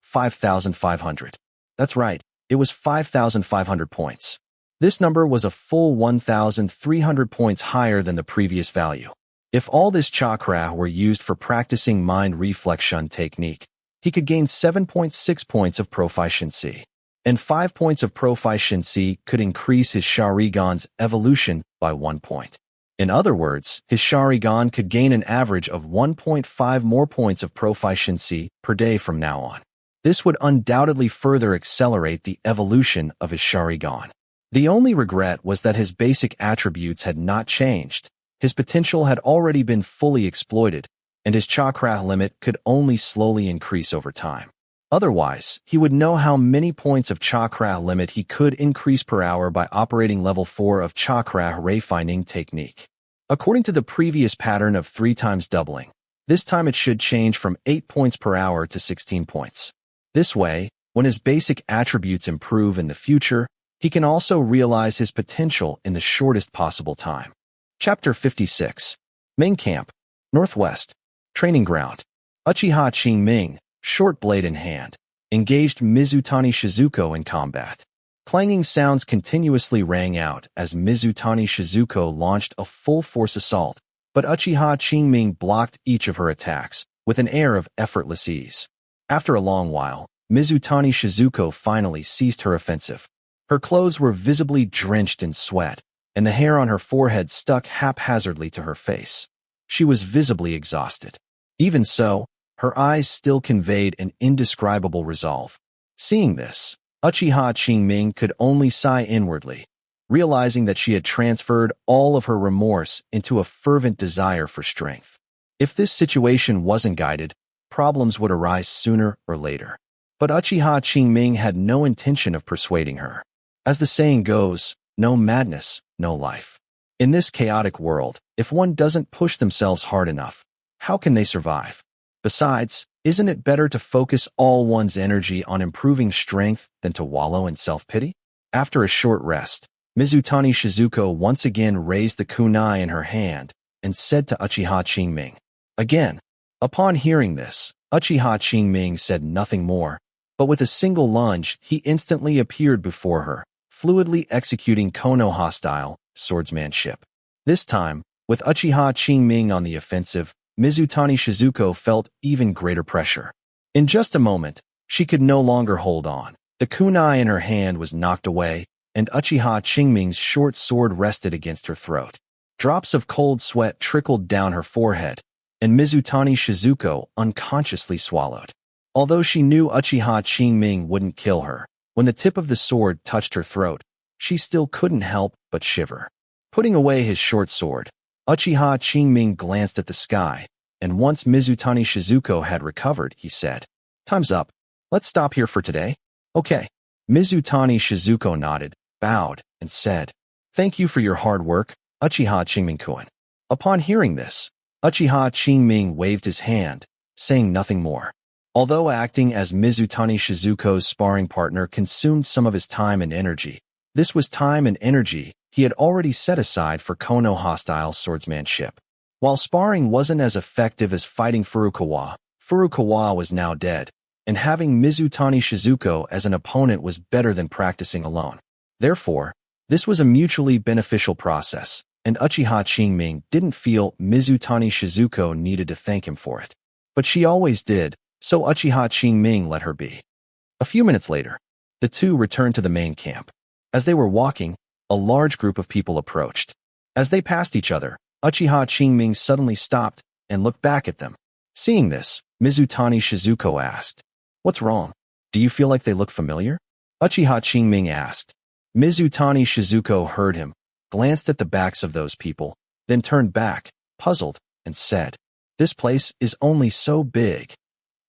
Speaker 1: 5,500. That's right, it was 5,500 points. This number was a full 1,300 points higher than the previous value. If all this Chakra were used for practicing mind reflection technique, he could gain 7.6 points of proficiency. And 5 points of proficiency could increase his Sharingan's evolution by 1 point. In other words, his Sharingan could gain an average of 1.5 more points of proficiency per day from now on. This would undoubtedly further accelerate the evolution of his Sharingan. The only regret was that his basic attributes had not changed. His potential had already been fully exploited, and his chakra limit could only slowly increase over time. Otherwise, he would know how many points of chakra limit he could increase per hour by operating level 4 of chakra refining technique. According to the previous pattern of 3 times doubling, this time it should change from 8 points per hour to 16 points. This way, when his basic attributes improve in the future, he can also realize his potential in the shortest possible time. Chapter 56. Main Camp. Northwest. Training Ground. Uchiha Qingming, short blade in hand, engaged Mizutani Shizuko in combat. Clanging sounds continuously rang out as Mizutani Shizuko launched a full-force assault, but Uchiha Qingming blocked each of her attacks with an air of effortless ease. After a long while, Mizutani Shizuko finally ceased her offensive. Her clothes were visibly drenched in sweat, and the hair on her forehead stuck haphazardly to her face. She was visibly exhausted. Even so, her eyes still conveyed an indescribable resolve. Seeing this, Uchiha Qingming could only sigh inwardly, realizing that she had transferred all of her remorse into a fervent desire for strength. If this situation wasn't guided, problems would arise sooner or later. But Uchiha Qingming had no intention of persuading her. As the saying goes, no madness, no life. In this chaotic world, if one doesn't push themselves hard enough, how can they survive? Besides, isn't it better to focus all one's energy on improving strength than to wallow in self-pity? After a short rest, Mizutani Shizuko once again raised the kunai in her hand and said to Uchiha Qingming, again. Upon hearing this, Uchiha Qingming said nothing more, but with a single lunge he instantly appeared before her, fluidly executing kono-hostile swordsmanship. This time, with Uchiha Qingming on the offensive, Mizutani Shizuko felt even greater pressure. In just a moment, she could no longer hold on. The kunai in her hand was knocked away, and Uchiha Qingming's short sword rested against her throat. Drops of cold sweat trickled down her forehead, and Mizutani Shizuko unconsciously swallowed. Although she knew Uchiha Qingming wouldn't kill her, when the tip of the sword touched her throat, she still couldn't help but shiver. Putting away his short sword, Uchiha Qingming glanced at the sky, and once Mizutani Shizuko had recovered, he said, "Time's up. Let's stop here for today." "Okay." Mizutani Shizuko nodded, bowed, and said, "Thank you for your hard work, Uchiha Qingming-kun." Upon hearing this, Uchiha Qingming waved his hand, saying nothing more. Although acting as Mizutani Shizuko's sparring partner consumed some of his time and energy, this was time and energy he had already set aside for kono-hostile swordsmanship. While sparring wasn't as effective as fighting Furukawa, Furukawa was now dead, and having Mizutani Shizuko as an opponent was better than practicing alone. Therefore, this was a mutually beneficial process, and Uchiha Qingming didn't feel Mizutani Shizuko needed to thank him for it. But she always did, so Uchiha Qingming let her be. A few minutes later, the two returned to the main camp. As they were walking, a large group of people approached. As they passed each other, Uchiha Qingming suddenly stopped and looked back at them. Seeing this, Mizutani Shizuko asked, "What's wrong? Do you feel like they look familiar?" Uchiha Qingming asked. Mizutani Shizuko heard him, glanced at the backs of those people, then turned back, puzzled, and said, "This place is only so big.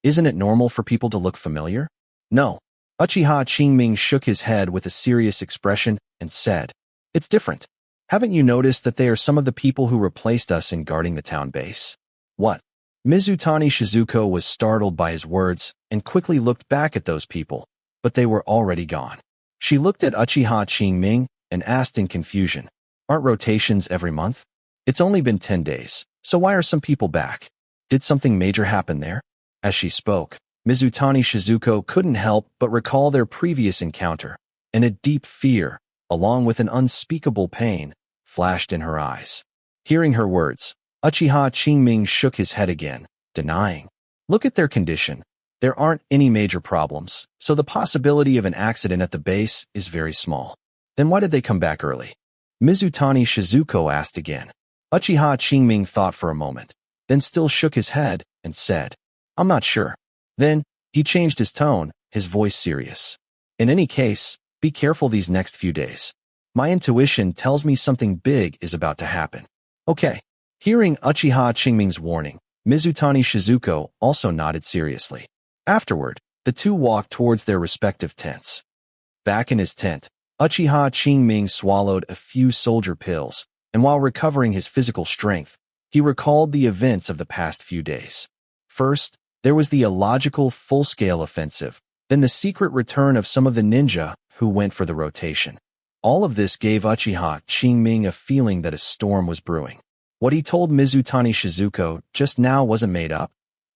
Speaker 1: Isn't it normal for people to look familiar?" "No." Uchiha Qingming shook his head with a serious expression and said, "It's different. Haven't you noticed that they are some of the people who replaced us in guarding the town base?" "What?" Mizutani Shizuko was startled by his words and quickly looked back at those people, but they were already gone. She looked at Uchiha Qingming and asked in confusion, "Aren't rotations every month? It's only been 10 days, so why are some people back? Did something major happen there?" As she spoke, Mizutani Shizuko couldn't help but recall their previous encounter, and a deep fear, along with an unspeakable pain, flashed in her eyes. Hearing her words, Uchiha Qingming shook his head again, denying. "Look at their condition. There aren't any major problems, so the possibility of an accident at the base is very small." "Then why did they come back early?" Mizutani Shizuko asked again. Uchiha Qingming thought for a moment, then still shook his head and said, "I'm not sure." Then, he changed his tone, his voice serious. "In any case, be careful these next few days. My intuition tells me something big is about to happen." Okay. Hearing Uchiha Qingming's warning, Mizutani Shizuko also nodded seriously. Afterward, the two walked towards their respective tents. Back in his tent, Uchiha Qingming swallowed a few soldier pills, and while recovering his physical strength, he recalled the events of the past few days. First, there was the illogical full-scale offensive, then the secret return of some of the ninja who went for the rotation. All of this gave Uchiha Qingming a feeling that a storm was brewing. What he told Mizutani Shizuko just now wasn't made up.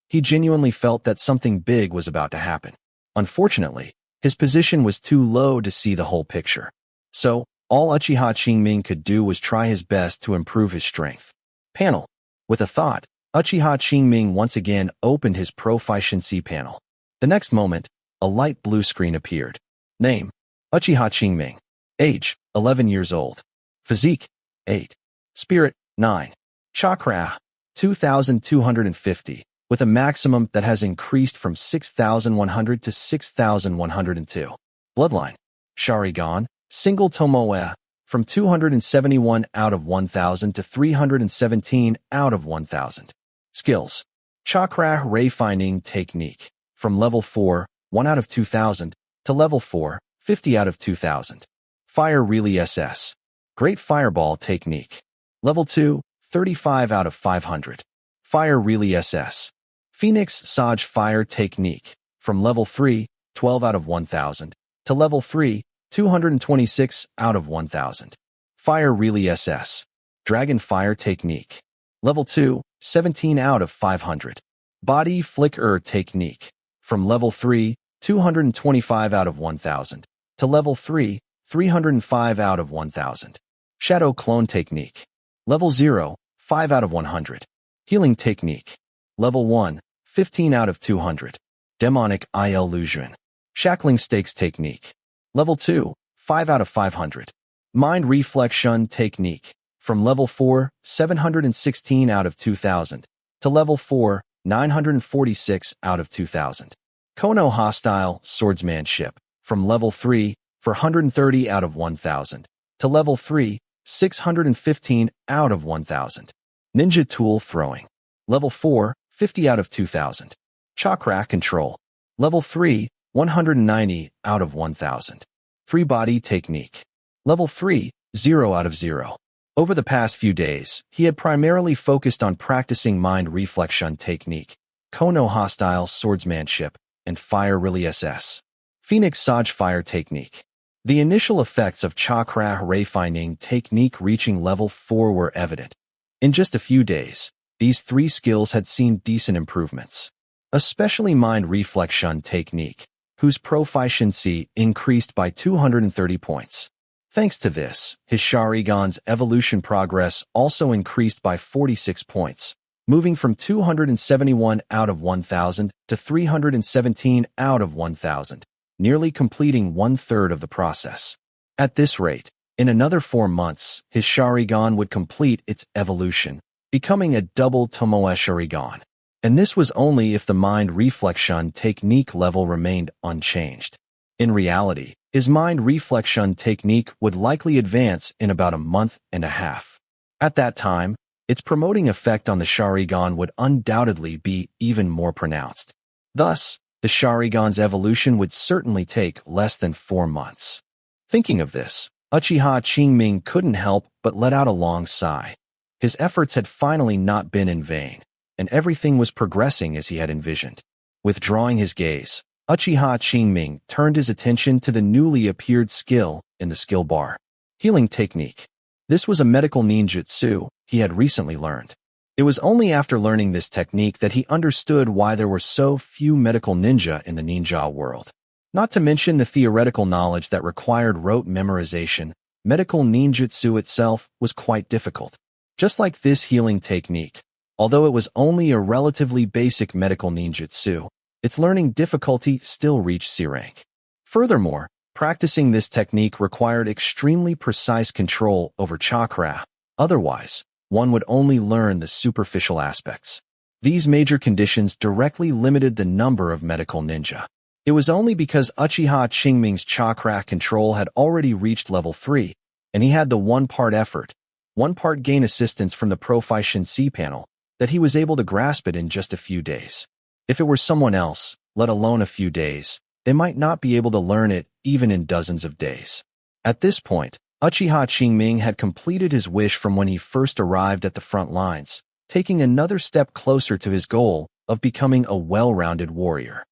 Speaker 1: He genuinely felt that something big was about to happen. Unfortunately, his position was too low to see the whole picture. So, all Uchiha Qingming could do was try his best to improve his strength. Panel. With a thought, Uchiha Qingming once again opened his Proficiency panel. The next moment, a light blue screen appeared. Name: Uchiha Qingming. Age: 11 years old. Physique: 8. Spirit: 9. Chakra: 2,250, with a maximum that has increased from 6,100 to 6,102. Bloodline: Sharingan, single Tomoe, from 271 out of 1,000 to 317 out of 1,000. Skills: Chakra Wayfinding Technique, from level 4, 1 out of 2,000, to level 4, 50 out of 2,000. Fire Relay SS, Great Fireball Technique, level 2, 35 out of 500. Fire Relay SS, Phoenix Sage Fire Technique, from level 3, 12 out of 1,000, to level 3, 226 out of 1,000. Fire Relay SS, Dragon Fire Technique, level 2, 17 out of 500. Body Flicker Technique, from level 3, 225 out of 1,000, to level 3, 305 out of 1,000. Shadow Clone Technique, level 0, 5 out of 100. Healing Technique, level 1, 15 out of 200. Demonic Illusion, Shackling Stakes Technique, level 2, 5 out of 500. Mind Reflection Technique, from level 4, 716 out of 2,000, to level 4, 946 out of 2,000. Kono Hostile Swordsmanship, from level 3, 430 out of 1,000, to level 3, 615 out of 1,000. Ninja Tool Throwing, level 4, 50 out of 2,000. Chakra Control, level 3, 190 out of 1,000. Free Body Technique, level 3, 0 out of 0. Over the past few days, he had primarily focused on practicing Mind Reflection Technique, Kono Hostile Swordsmanship, and Fire Relay SS. Phoenix Sage Fire Technique. The initial effects of Chakra Wayfinding Technique reaching level 4 were evident. In just a few days, these three skills had seen decent improvements, especially Mind Reflection Technique, whose proficiency increased by 230 points. Thanks to this, his Sharingan's evolution progress also increased by 46 points, moving from 271 out of 1,000 to 317 out of 1,000, nearly completing 1/3 of the process. At this rate, in another 4 months, his Sharingan would complete its evolution, becoming a double Tomoe Sharingan. And this was only if the Mind Reflection Technique level remained unchanged. In reality, his Mind Reflection Technique would likely advance in about a month and a half. At that time, its promoting effect on the Sharingan would undoubtedly be even more pronounced. Thus, the Sharingan's evolution would certainly take less than 4 months. Thinking of this, Uchiha Qingming couldn't help but let out a long sigh. His efforts had finally not been in vain, and everything was progressing as he had envisioned. Withdrawing his gaze, Uchiha Qingming turned his attention to the newly appeared skill in the skill bar. Healing Technique. This was a medical ninjutsu he had recently learned. It was only after learning this technique that he understood why there were so few medical ninja in the ninja world. Not to mention the theoretical knowledge that required rote memorization, medical ninjutsu itself was quite difficult. Just like this healing technique, although it was only a relatively basic medical ninjutsu, its learning difficulty still reached C rank. Furthermore, practicing this technique required extremely precise control over chakra. Otherwise, one would only learn the superficial aspects. These major conditions directly limited the number of medical ninja. It was only because Uchiha Qingming's chakra control had already reached level 3, and he had the one-part effort, one part gain assistance from the Proficiency panel, that he was able to grasp it in just a few days. If it were someone else, let alone a few days, they might not be able to learn it even in dozens of days. At this point, Uchiha Qingming had completed his wish from when he first arrived at the front lines, taking another step closer to his goal of becoming a well-rounded warrior.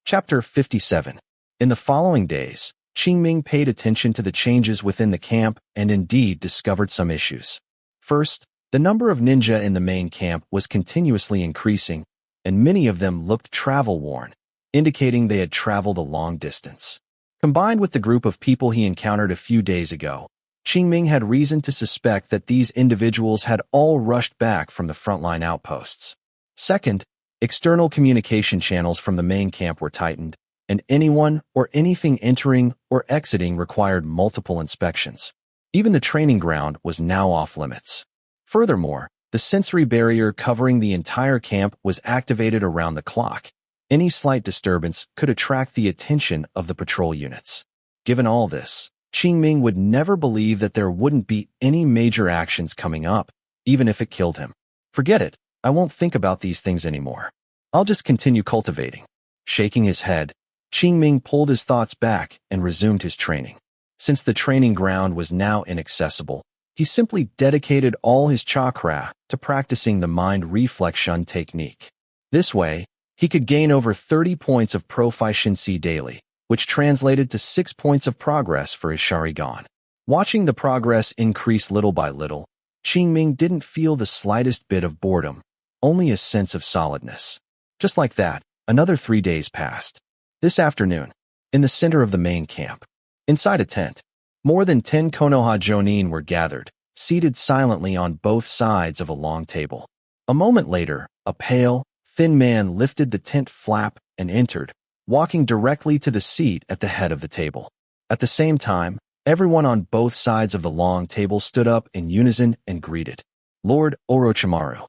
Speaker 1: Chapter 57. In the following days, Qingming paid attention to the changes within the camp and indeed discovered some issues. First, the number of ninja in the main camp was continuously increasing, and many of them looked travel-worn, indicating they had traveled a long distance. Combined with the group of people he encountered a few days ago, Qingming had reason to suspect that these individuals had all rushed back from the frontline outposts. Second, external communication channels from the main camp were tightened, and anyone or anything entering or exiting required multiple inspections. Even the training ground was now off-limits. Furthermore, the sensory barrier covering the entire camp was activated around the clock. Any slight disturbance could attract the attention of the patrol units. Given all this, Qingming would never believe that there wouldn't be any major actions coming up, even if it killed him. Forget it, I won't think about these things anymore. I'll just continue cultivating. Shaking his head, Qingming pulled his thoughts back and resumed his training. Since the training ground was now inaccessible, he simply dedicated all his chakra to practicing the mind reflection technique. This way, he could gain over 30 points of proficiency daily, which translated to 6 points of progress for his Sharingan. Watching the progress increase little by little, Qingming didn't feel the slightest bit of boredom, only a sense of solidness. Just like that, another 3 days passed. This afternoon, in the center of the main camp, inside a tent, more than 10 Konoha Jonin were gathered, seated silently on both sides of a long table. A moment later, a pale, thin man lifted the tent flap and entered, walking directly to the seat at the head of the table. At the same time, everyone on both sides of the long table stood up in unison and greeted. Lord Orochimaru.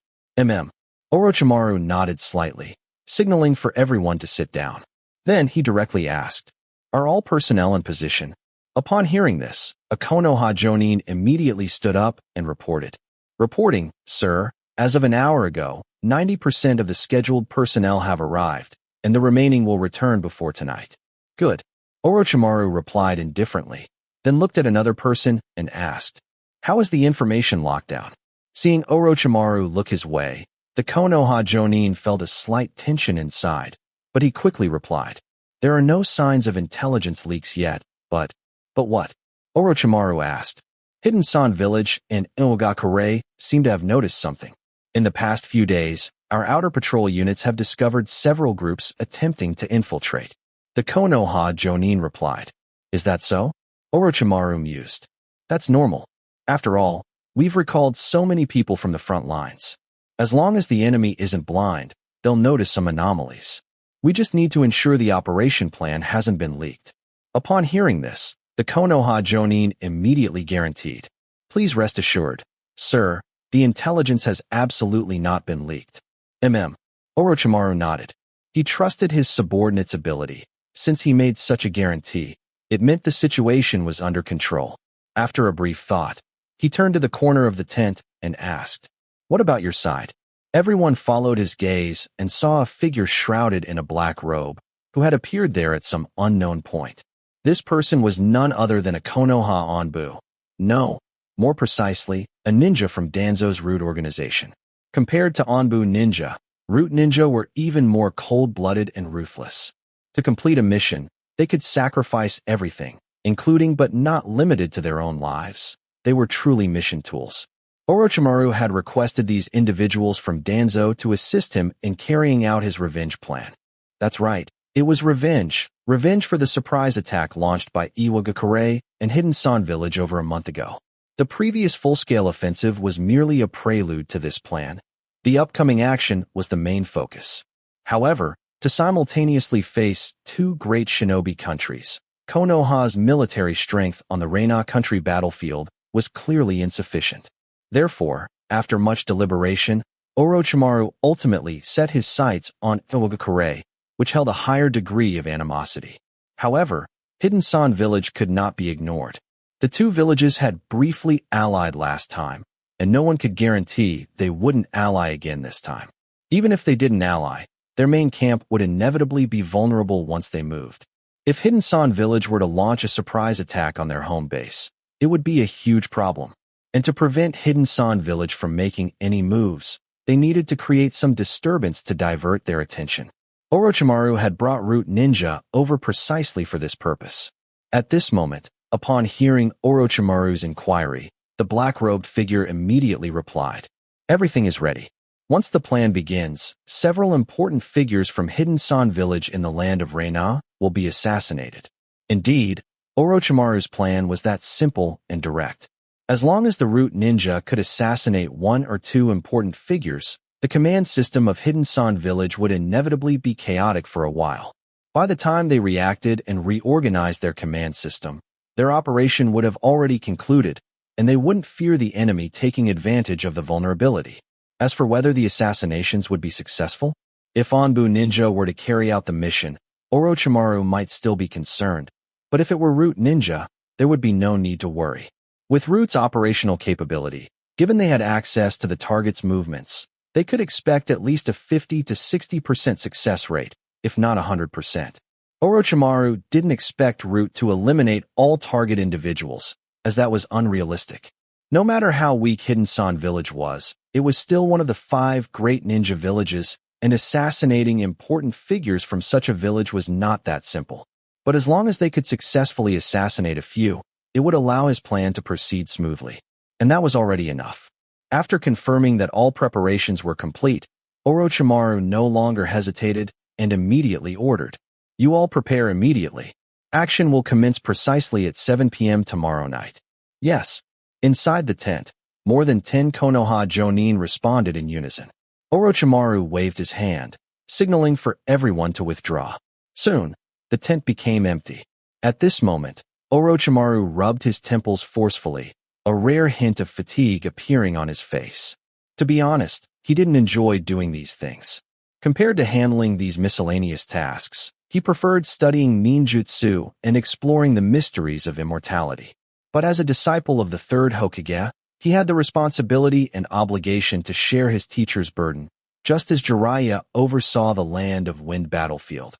Speaker 1: Orochimaru nodded slightly, signaling for everyone to sit down. Then he directly asked, "Are all personnel in position?" Upon hearing this, a Konoha Jonin immediately stood up and reported. "Reporting, sir, as of an hour ago, 90% of the scheduled personnel have arrived, and the remaining will return before tonight." "Good," Orochimaru replied indifferently, then looked at another person and asked, "How is the information lockdown?" Seeing Orochimaru look his way, the Konoha Jonin felt a slight tension inside, but he quickly replied, "There are no signs of intelligence leaks yet, but what?" Orochimaru asked. Hidden San Village and Iwagakure seem to have noticed something. In the past few days, our outer patrol units have discovered several groups attempting to infiltrate. The Konoha Jonin replied. "Is that so?" Orochimaru mused. "That's normal. After all, we've recalled so many people from the front lines. As long as the enemy isn't blind, they'll notice some anomalies. We just need to ensure the operation plan hasn't been leaked." Upon hearing this, the Konoha Jonin immediately guaranteed, "Please rest assured, sir, the intelligence has absolutely not been leaked." Orochimaru nodded. He trusted his subordinate's ability. Since he made such a guarantee, it meant the situation was under control. After a brief thought, he turned to the corner of the tent and asked, "What about your side?" Everyone followed his gaze and saw a figure shrouded in a black robe, who had appeared there at some unknown point. This person was none other than a Konoha Onbu. No, more precisely, a ninja from Danzo's Root organization. Compared to Onbu ninja, Root ninja were even more cold-blooded and ruthless. To complete a mission, they could sacrifice everything, including but not limited to their own lives. They were truly mission tools. Orochimaru had requested these individuals from Danzo to assist him in carrying out his revenge plan. That's right, it was revenge. Revenge for the surprise attack launched by Iwagakure and Hidden San Village over a month ago. The previous full-scale offensive was merely a prelude to this plan. The upcoming action was the main focus. However, to simultaneously face two great shinobi countries, Konoha's military strength on the Reina country battlefield was clearly insufficient. Therefore, after much deliberation, Orochimaru ultimately set his sights on Iwagakure, which held a higher degree of animosity. However, Hidden San Village could not be ignored. The two villages had briefly allied last time, and no one could guarantee they wouldn't ally again this time. Even if they didn't ally, their main camp would inevitably be vulnerable once they moved. If Hidden San Village were to launch a surprise attack on their home base, it would be a huge problem. And to prevent Hidden San Village from making any moves, they needed to create some disturbance to divert their attention. Orochimaru had brought Root Ninja over precisely for this purpose. At this moment, upon hearing Orochimaru's inquiry, the black-robed figure immediately replied, "Everything is ready. Once the plan begins, several important figures from Hidden San Village in the land of Reina will be assassinated." Indeed, Orochimaru's plan was that simple and direct. As long as the Root Ninja could assassinate one or two important figures, the command system of Hidden San Village would inevitably be chaotic for a while. By the time they reacted and reorganized their command system, their operation would have already concluded, and they wouldn't fear the enemy taking advantage of the vulnerability. As for whether the assassinations would be successful, if Anbu Ninja were to carry out the mission, Orochimaru might still be concerned, but if it were Root Ninja, there would be no need to worry. With Root's operational capability, given they had access to the target's movements, they could expect at least a 50 to 60% success rate, if not 100%. Orochimaru didn't expect Root to eliminate all target individuals, as that was unrealistic. No matter how weak Hidden San Village was, it was still one of the 5 great ninja villages, and assassinating important figures from such a village was not that simple. But as long as they could successfully assassinate a few, it would allow his plan to proceed smoothly. And that was already enough. After confirming that all preparations were complete, Orochimaru no longer hesitated and immediately ordered, "You all prepare immediately. Action will commence precisely at 7 p.m. tomorrow night." "Yes." Inside the tent, more than 10 Konoha Jonin responded in unison. Orochimaru waved his hand, signaling for everyone to withdraw. Soon, the tent became empty. At this moment, Orochimaru rubbed his temples forcefully, a rare hint of fatigue appearing on his face. To be honest, he didn't enjoy doing these things. Compared to handling these miscellaneous tasks, he preferred studying ninjutsu and exploring the mysteries of immortality. But as a disciple of the third Hokage, he had the responsibility and obligation to share his teacher's burden, just as Jiraiya oversaw the Land of Wind battlefield.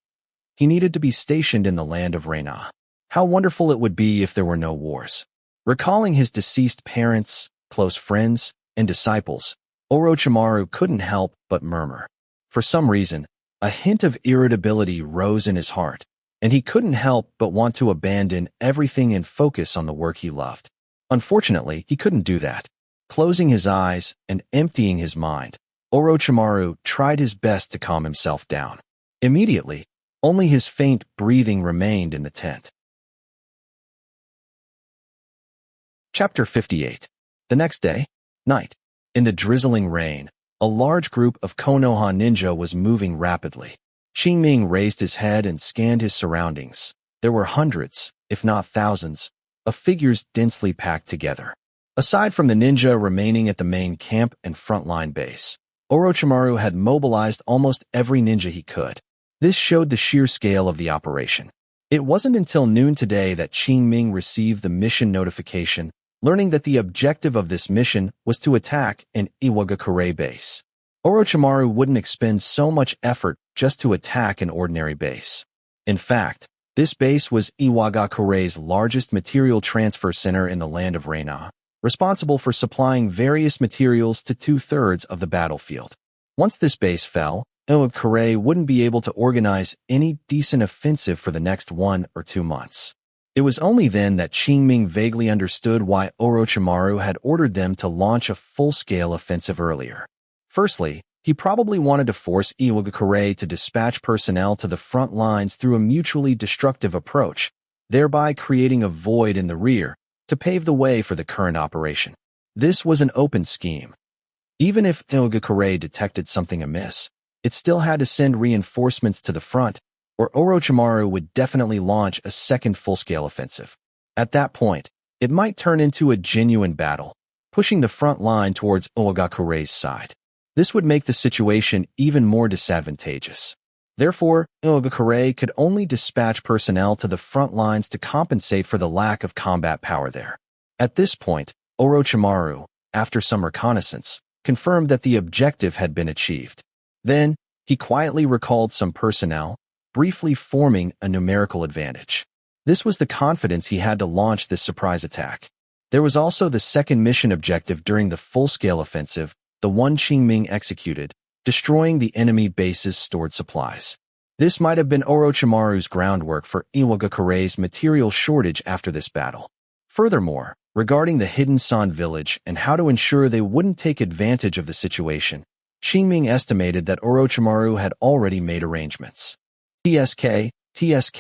Speaker 1: He needed to be stationed in the land of Reina. How wonderful it would be if there were no wars. Recalling his deceased parents, close friends, and disciples, Orochimaru couldn't help but murmur. For some reason, a hint of irritability rose in his heart, and he couldn't help but want to abandon everything and focus on the work he loved. Unfortunately, he couldn't do that. Closing his eyes and emptying his mind, Orochimaru tried his best to calm himself down. Immediately, only his faint breathing remained in the tent. Chapter 58. The next day, night. In the drizzling rain, a large group of Konoha ninja was moving rapidly. Qingming raised his head and scanned his surroundings. There were hundreds, if not thousands, of figures densely packed together. Aside from the ninja remaining at the main camp and frontline base, Orochimaru had mobilized almost every ninja he could. This showed the sheer scale of the operation. It wasn't until noon today that Qingming received the mission notification, learning that the objective of this mission was to attack an Iwagakure base. Orochimaru wouldn't expend so much effort just to attack an ordinary base. In fact, this base was Iwagakure's largest material transfer center in the land of Reina, responsible for supplying various materials to 2/3 of the battlefield. Once this base fell, Iwagakure wouldn't be able to organize any decent offensive for the next 1 or 2 months. It was only then that Qingming vaguely understood why Orochimaru had ordered them to launch a full-scale offensive earlier. Firstly, he probably wanted to force Iwagakure to dispatch personnel to the front lines through a mutually destructive approach, thereby creating a void in the rear to pave the way for the current operation. This was an open scheme. Even if Iwagakure detected something amiss, it still had to send reinforcements to the front, or Orochimaru would definitely launch a second full-scale offensive. At that point, it might turn into a genuine battle, pushing the front line towards Iwagakure's side. This would make the situation even more disadvantageous. Therefore, Iwagakure could only dispatch personnel to the front lines to compensate for the lack of combat power there. At this point, Orochimaru, after some reconnaissance, confirmed that the objective had been achieved. Then, he quietly recalled some personnel, briefly forming a numerical advantage. This was the confidence he had to launch this surprise attack. There was also the second mission objective during the full-scale offensive, the one Qingming executed, destroying the enemy base's stored supplies. This might have been Orochimaru's groundwork for Iwagakurei's material shortage after this battle. Furthermore, regarding the hidden San village and how to ensure they wouldn't take advantage of the situation, Qingming estimated that Orochimaru had already made arrangements. TSK,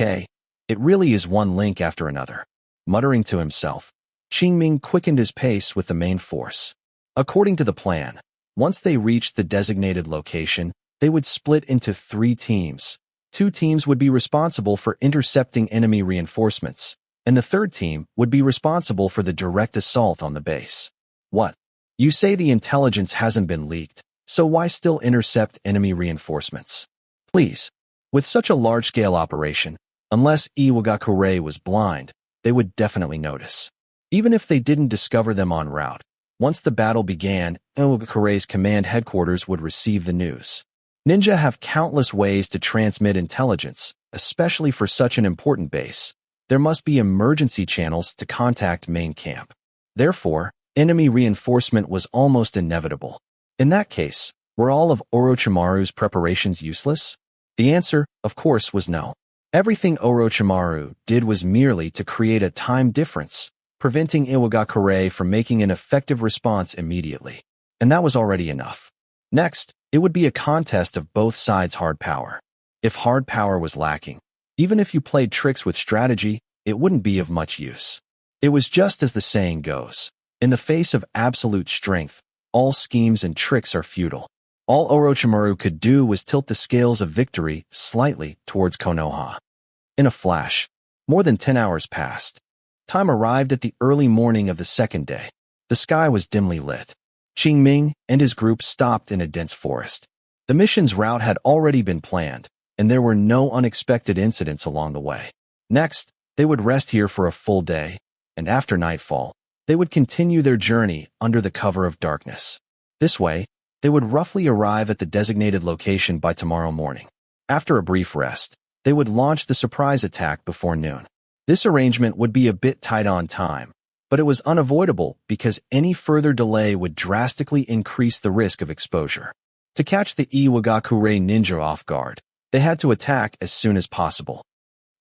Speaker 1: it really is one link after another. Muttering to himself, Qingming quickened his pace with the main force. According to the plan, once they reached the designated location, they would split into 3 teams. 2 teams would be responsible for intercepting enemy reinforcements, and the third team would be responsible for the direct assault on the base. What? You say the intelligence hasn't been leaked, so why still intercept enemy reinforcements? Please. With such a large-scale operation, unless Iwagakurei was blind, they would definitely notice. Even if they didn't discover them en route, once the battle began, Iwagakurei's command headquarters would receive the news. Ninja have countless ways to transmit intelligence, especially for such an important base. There must be emergency channels to contact main camp. Therefore, enemy reinforcement was almost inevitable. In that case, were all of Orochimaru's preparations useless? The answer, of course, was no. Everything Orochimaru did was merely to create a time difference, preventing Iwagakurei from making an effective response immediately. And that was already enough. Next, it would be a contest of both sides' hard power. If hard power was lacking, even if you played tricks with strategy, it wouldn't be of much use. It was just as the saying goes, in the face of absolute strength, all schemes and tricks are futile. All Orochimaru could do was tilt the scales of victory slightly towards Konoha. In a flash, more than 10 hours passed. Time arrived at the early morning of the second day. The sky was dimly lit. Qingming and his group stopped in a dense forest. The mission's route had already been planned, and there were no unexpected incidents along the way. Next, they would rest here for a full day, and after nightfall, they would continue their journey under the cover of darkness. This way, they would roughly arrive at the designated location by tomorrow morning. After a brief rest, they would launch the surprise attack before noon. This arrangement would be a bit tight on time, but it was unavoidable because any further delay would drastically increase the risk of exposure. To catch the Iwagakurei ninja off guard, they had to attack as soon as possible.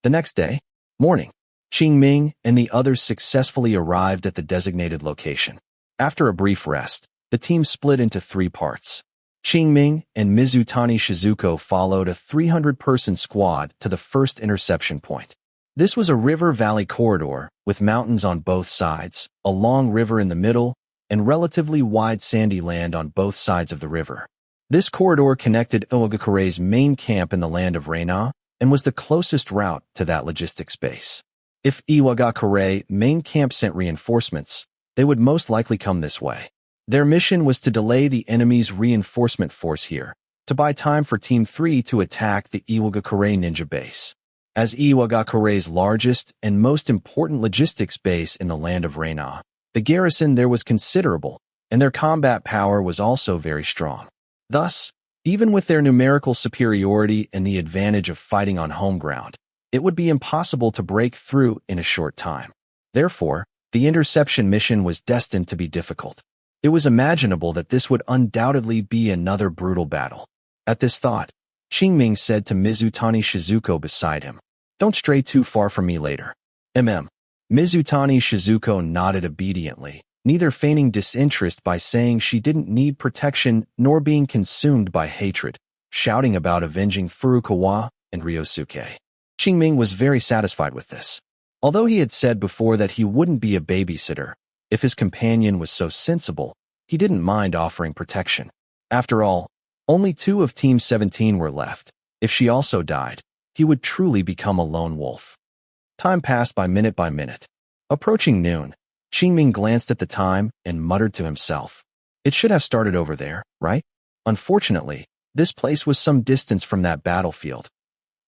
Speaker 1: The next day, morning, Qingming and the others successfully arrived at the designated location. After a brief rest, the team split into 3 parts. Qingming and Mizutani Shizuko followed a 300-person squad to the first interception point. This was a river-valley corridor with mountains on both sides, a long river in the middle, and relatively wide sandy land on both sides of the river. This corridor connected Iwagakurei's main camp in the land of Reina and was the closest route to that logistics base. If Iwagakurei main camp sent reinforcements, they would most likely come this way. Their mission was to delay the enemy's reinforcement force here, to buy time for Team 3 to attack the Iwagakurei ninja base. As Iwagakurei's largest and most important logistics base in the land of Reina, the garrison there was considerable, and their combat power was also very strong. Thus, even with their numerical superiority and the advantage of fighting on home ground, it would be impossible to break through in a short time. Therefore, the interception mission was destined to be difficult. It was imaginable that this would undoubtedly be another brutal battle. At this thought, Qingming said to Mizutani Shizuko beside him, "Don't stray too far from me later." Mizutani Shizuko nodded obediently, neither feigning disinterest by saying she didn't need protection nor being consumed by hatred, shouting about avenging Furukawa and Ryosuke. Qingming was very satisfied with this. Although he had said before that he wouldn't be a babysitter, if his companion was so sensible, he didn't mind offering protection. After all, only 2 of Team 17 were left. If she also died, he would truly become a lone wolf. Time passed by minute. Approaching noon, Qingming glanced at the time and muttered to himself, "It should have started over there, right?" Unfortunately, this place was some distance from that battlefield.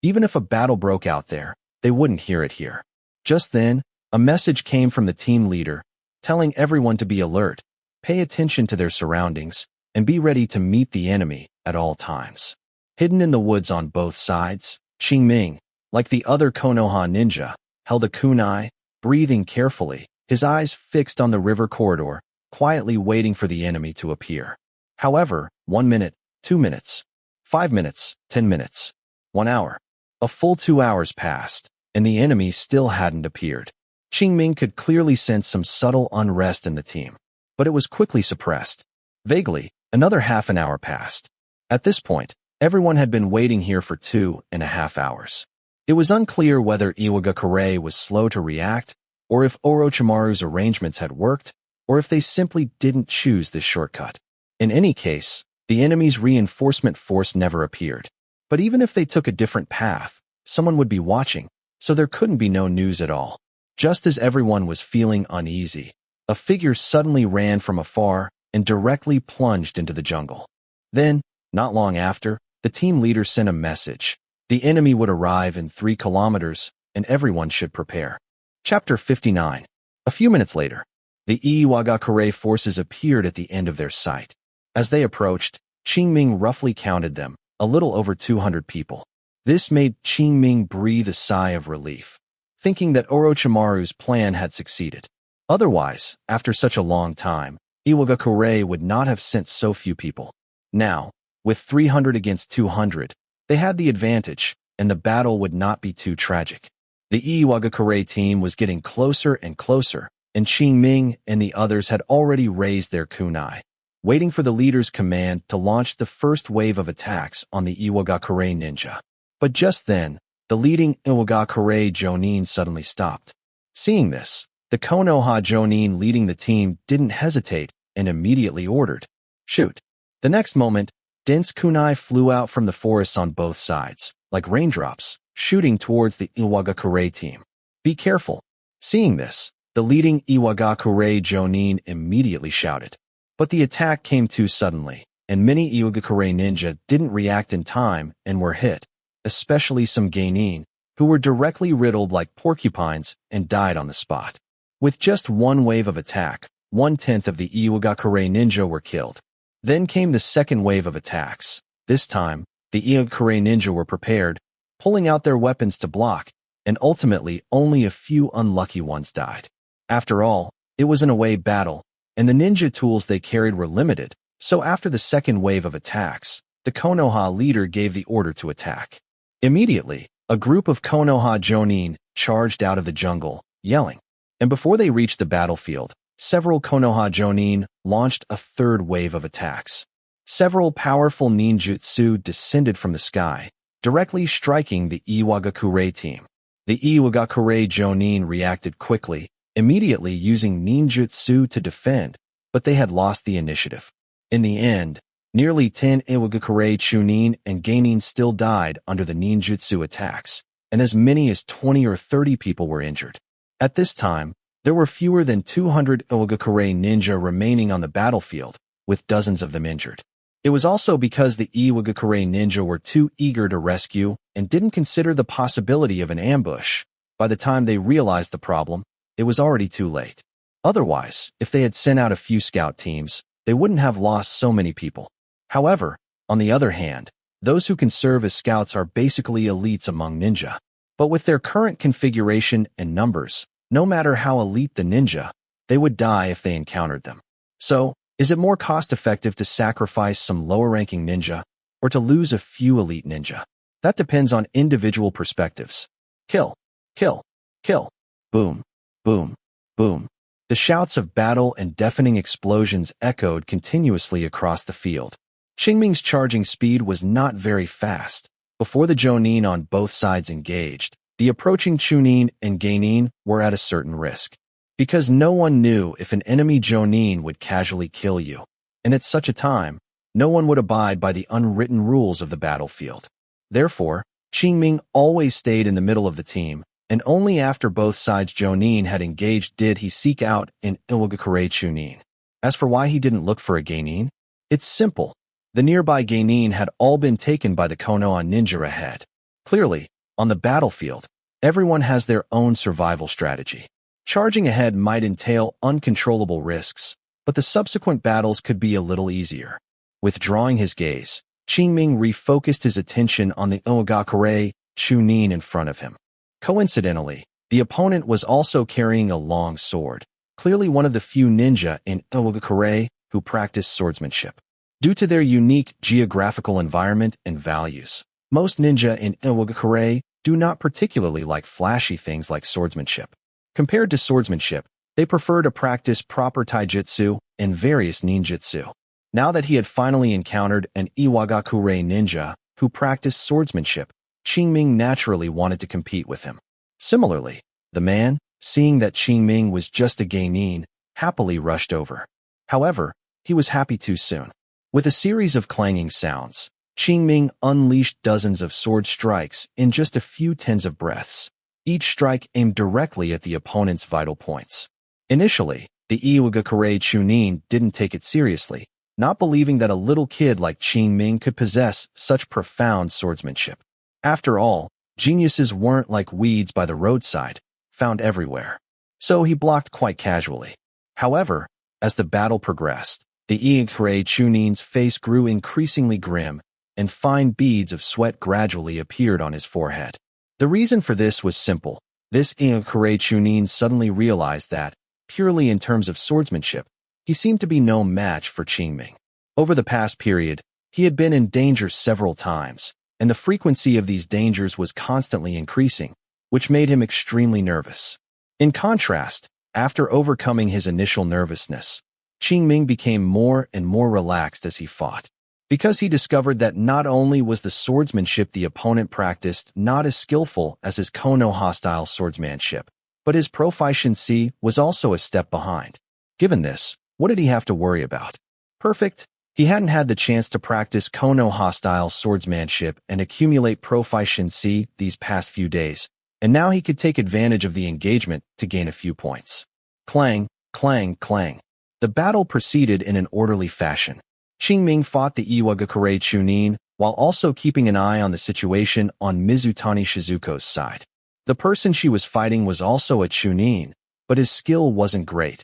Speaker 1: Even if a battle broke out there, they wouldn't hear it here. Just then, a message came from the team leader, telling everyone to be alert, pay attention to their surroundings, and be ready to meet the enemy at all times. Hidden in the woods on both sides, Qingming, like the other Konoha ninja, held a kunai, breathing carefully, his eyes fixed on the river corridor, quietly waiting for the enemy to appear. However, 1 minute, 2 minutes, 5 minutes, 10 minutes, 1 hour. A full 2 hours passed, and the enemy still hadn't appeared. Qingming could clearly sense some subtle unrest in the team, but it was quickly suppressed. Vaguely, another half an hour passed. At this point, everyone had been waiting here for 2.5 hours. It was unclear whether Iwagakure was slow to react, or if Orochimaru's arrangements had worked, or if they simply didn't choose this shortcut. In any case, the enemy's reinforcement force never appeared. But even if they took a different path, someone would be watching, so there couldn't be no news at all. Just as everyone was feeling uneasy, a figure suddenly ran from afar and directly plunged into the jungle. Then, not long after, the team leader sent a message. The enemy would arrive in 3 kilometers, and everyone should prepare. Chapter 59. A few minutes later, the Iwagakure forces appeared at the end of their sight. As they approached, Qingming roughly counted them, a little over 200 people. This made Qingming breathe a sigh of relief, thinking that Orochimaru's plan had succeeded. Otherwise, after such a long time, Iwagakure would not have sent so few people. Now, with 300 against 200, they had the advantage, and the battle would not be too tragic. The Iwagakure team was getting closer and closer, and Qingming and the others had already raised their kunai, waiting for the leader's command to launch the first wave of attacks on the Iwagakure ninja. But just then, the leading Iwagakure Jonin suddenly stopped. Seeing this, the Konoha Jonin leading the team didn't hesitate and immediately ordered, "Shoot." The next moment, dense kunai flew out from the forests on both sides, like raindrops, shooting towards the Iwagakure team. "Be careful." Seeing this, the leading Iwagakure Jonin immediately shouted. But the attack came too suddenly, and many Iwagakure ninja didn't react in time and were hit, especially some genin, who were directly riddled like porcupines and died on the spot. With just one wave of attack, 1/10 of the Iwagakure ninja were killed. Then came the second wave of attacks. This time, the Iwagakure ninja were prepared, pulling out their weapons to block, and ultimately only a few unlucky ones died. After all, it was an away battle, and the ninja tools they carried were limited, so after the second wave of attacks, the Konoha leader gave the order to attack. Immediately, a group of Konoha Jonin charged out of the jungle, yelling, and before they reached the battlefield, several Konoha Jonin launched a third wave of attacks. Several powerful ninjutsu descended from the sky, directly striking the Iwagakure team. The Iwagakure Jonin reacted quickly, immediately using ninjutsu to defend, but they had lost the initiative. In the end, nearly 10 Iwagakure chunin and genin still died under the ninjutsu attacks, and as many as 20 or 30 people were injured. At this time, there were fewer than 200 Iwagakure ninja remaining on the battlefield, with dozens of them injured. It was also because the Iwagakure ninja were too eager to rescue and didn't consider the possibility of an ambush. By the time they realized the problem, it was already too late. Otherwise, if they had sent out a few scout teams, they wouldn't have lost so many people. However, on the other hand, those who can serve as scouts are basically elites among ninja. But with their current configuration and numbers, no matter how elite the ninja, they would die if they encountered them. So, is it more cost-effective to sacrifice some lower-ranking ninja, or to lose a few elite ninja? That depends on individual perspectives. Kill, kill, kill, boom, boom, boom. The shouts of battle and deafening explosions echoed continuously across the field. Qingming's charging speed was not very fast. Before the Jonin on both sides engaged, the approaching chunin and genin were at a certain risk. Because no one knew if an enemy Jonin would casually kill you. And at such a time, no one would abide by the unwritten rules of the battlefield. Therefore, Qingming always stayed in the middle of the team, and only after both sides Jonin had engaged did he seek out an Iwagakure chunin. As for why he didn't look for a genin, it's simple. The nearby genin had all been taken by the Konoha ninja ahead. Clearly, on the battlefield, everyone has their own survival strategy. Charging ahead might entail uncontrollable risks, but the subsequent battles could be a little easier. Withdrawing his gaze, Qingming refocused his attention on the Uchiha Chunin in front of him. Coincidentally, the opponent was also carrying a long sword, clearly one of the few ninja in Uchiha who practiced swordsmanship. Due to their unique geographical environment and values, most ninja in Uchiha do not particularly like flashy things like swordsmanship. Compared to swordsmanship, they prefer to practice proper taijutsu and various ninjutsu. Now that he had finally encountered an Iwagakure ninja who practiced swordsmanship, Qingming naturally wanted to compete with him. Similarly, the man, seeing that Qingming was just a genin, happily rushed over. However, he was happy too soon. With a series of clanging sounds, Qingming unleashed dozens of sword strikes in just a few tens of breaths. Each strike aimed directly at the opponent's vital points. Initially, the Iwagakure Chunin didn't take it seriously, not believing that a little kid like Qingming could possess such profound swordsmanship. After all, geniuses weren't like weeds by the roadside, found everywhere. So he blocked quite casually. However, as the battle progressed, the Iwagakure Chunin's face grew increasingly grim, and fine beads of sweat gradually appeared on his forehead. The reason for this was simple. This Iwagakure Chunin suddenly realized that, purely in terms of swordsmanship, he seemed to be no match for Qingming. Over the past period, he had been in danger several times, and the frequency of these dangers was constantly increasing, which made him extremely nervous. In contrast, after overcoming his initial nervousness, Qingming became more and more relaxed as he fought, because he discovered that not only was the swordsmanship the opponent practiced not as skillful as his Konoha-style swordsmanship, but his proficiency was also a step behind. Given this, what did he have to worry about? Perfect. He hadn't had the chance to practice Konoha-style swordsmanship and accumulate proficiency these past few days, and now he could take advantage of the engagement to gain a few points. Clang, clang, clang. The battle proceeded in an orderly fashion. Qingming fought the Iwagakure Chunin while also keeping an eye on the situation on Mizutani Shizuko's side. The person she was fighting was also a Chunin, but his skill wasn't great.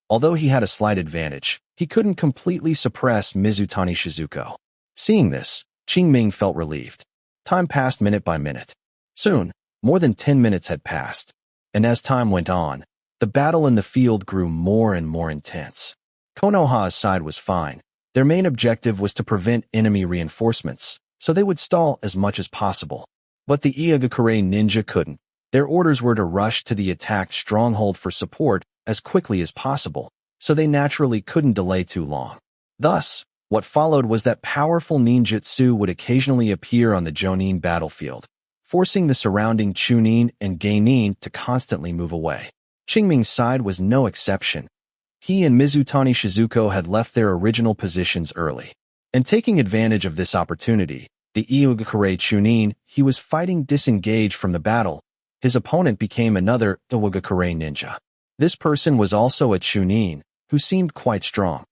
Speaker 1: Although he had a slight advantage, he couldn't completely suppress Mizutani Shizuko. Seeing this, Qingming felt relieved. Time passed minute by minute. Soon, more than 10 minutes had passed, and as time went on, the battle in the field grew more and more intense. Konoha's side was fine. Their main objective was to prevent enemy reinforcements, so they would stall as much as possible. But the Iwagakure ninja couldn't. Their orders were to rush to the attacked stronghold for support as quickly as possible, so they naturally couldn't delay too long. Thus, what followed was that powerful ninjutsu would occasionally appear on the Jonin battlefield, forcing the surrounding Chunin and Genin to constantly move away. Qingming's side was no exception. He and Mizutani Shizuko had left their original positions early, and taking advantage of this opportunity, the Iwagakure Chunin he was fighting disengaged from the battle. His opponent became another Iwagakure ninja. This person was also a Chunin, who seemed quite strong.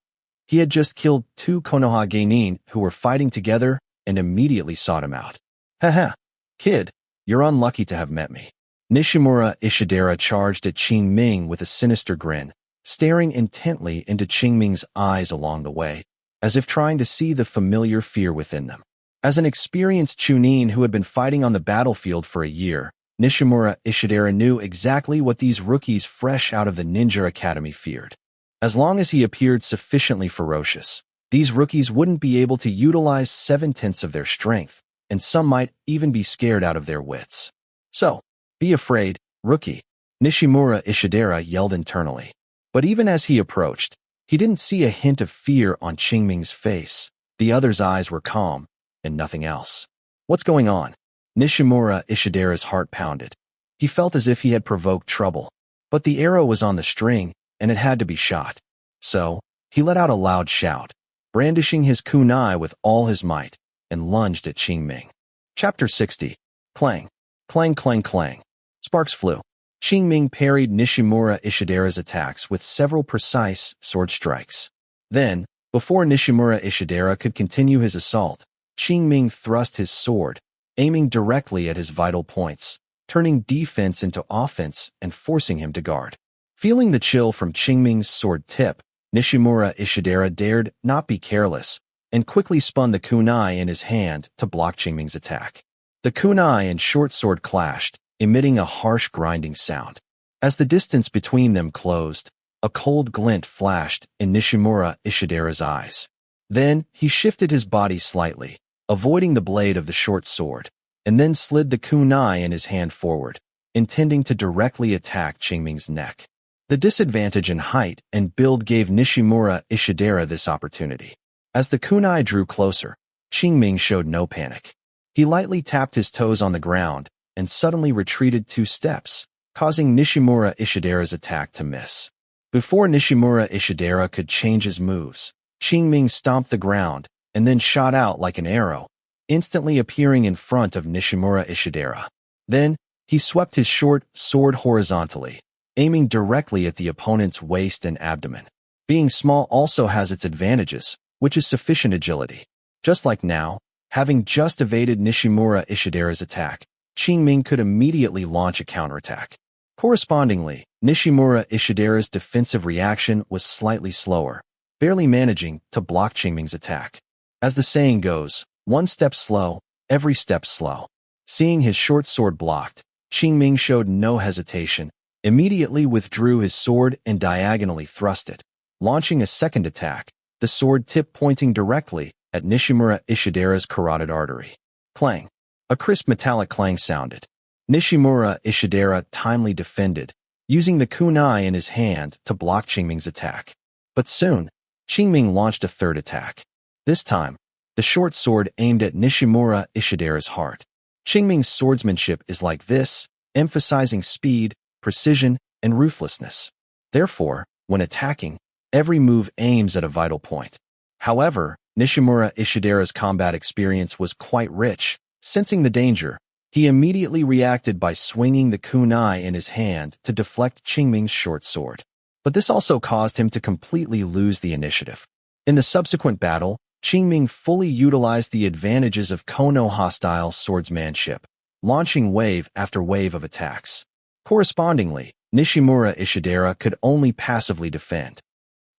Speaker 1: He had just killed 2 Konoha Genin who were fighting together and immediately sought him out. Haha, kid, you're unlucky to have met me. Nishimura Ishidera charged at Qingming with a sinister grin, staring intently into Qingming's eyes along the way, as if trying to see the familiar fear within them. As an experienced Chunin who had been fighting on the battlefield for a year, Nishimura Ishidera knew exactly what these rookies fresh out of the ninja academy feared. As long as he appeared sufficiently ferocious, these rookies wouldn't be able to utilize 7/10 of their strength, and some might even be scared out of their wits. So, be afraid, rookie, Nishimura Ishidera yelled internally. But even as he approached, he didn't see a hint of fear on Qingming's face. The other's eyes were calm, and nothing else. What's going on? Nishimura Ishidera's heart pounded. He felt as if he had provoked trouble, but the arrow was on the string, and it had to be shot. So, he let out a loud shout, brandishing his kunai with all his might, and lunged at Qingming. Chapter 60. Clang. Clang, clang, clang. Sparks flew. Qingming parried Nishimura Ishidera's attacks with several precise sword strikes. Then, before Nishimura Ishidera could continue his assault, Qingming thrust his sword, aiming directly at his vital points, turning defense into offense and forcing him to guard. Feeling the chill from Qingming's sword tip, Nishimura Ishidera dared not be careless, and quickly spun the kunai in his hand to block Qingming's attack. The kunai and short sword clashed, emitting a harsh grinding sound. As the distance between them closed, a cold glint flashed in Nishimura Ishidera's eyes. Then he shifted his body slightly, avoiding the blade of the short sword, and then slid the kunai in his hand forward, intending to directly attack Qingming's neck. The disadvantage in height and build gave Nishimura Ishidera this opportunity. As the kunai drew closer, Qingming showed no panic. He lightly tapped his toes on the ground and suddenly retreated 2 steps, causing Nishimura Ishidera's attack to miss. Before Nishimura Ishidera could change his moves, Qingming stomped the ground and then shot out like an arrow, instantly appearing in front of Nishimura Ishidera. Then, he swept his short sword horizontally, aiming directly at the opponent's waist and abdomen. Being small also has its advantages, which is sufficient agility. Just like now, having just evaded Nishimura Ishidera's attack, Qingming could immediately launch a counterattack. Correspondingly, Nishimura Ishidera's defensive reaction was slightly slower, barely managing to block Qingming's attack. As the saying goes, one step slow, every step slow. Seeing his short sword blocked, Qingming showed no hesitation, immediately withdrew his sword and diagonally thrust it, launching a second attack, the sword tip pointing directly at Nishimura Ishidera's carotid artery. Clang. A crisp metallic clang sounded. Nishimura Ishidera timely defended, using the kunai in his hand to block Qingming's attack. But soon, Qingming launched a third attack. This time, the short sword aimed at Nishimura Ishidera's heart. Qingming's swordsmanship is like this, emphasizing speed, precision, and ruthlessness. Therefore, when attacking, every move aims at a vital point. However, Nishimura Ishidera's combat experience was quite rich. Sensing the danger, he immediately reacted by swinging the kunai in his hand to deflect Qingming's short sword. But this also caused him to completely lose the initiative. In the subsequent battle, Qingming fully utilized the advantages of Konoha-style swordsmanship, launching wave after wave of attacks. Correspondingly, Nishimura Ishidera could only passively defend.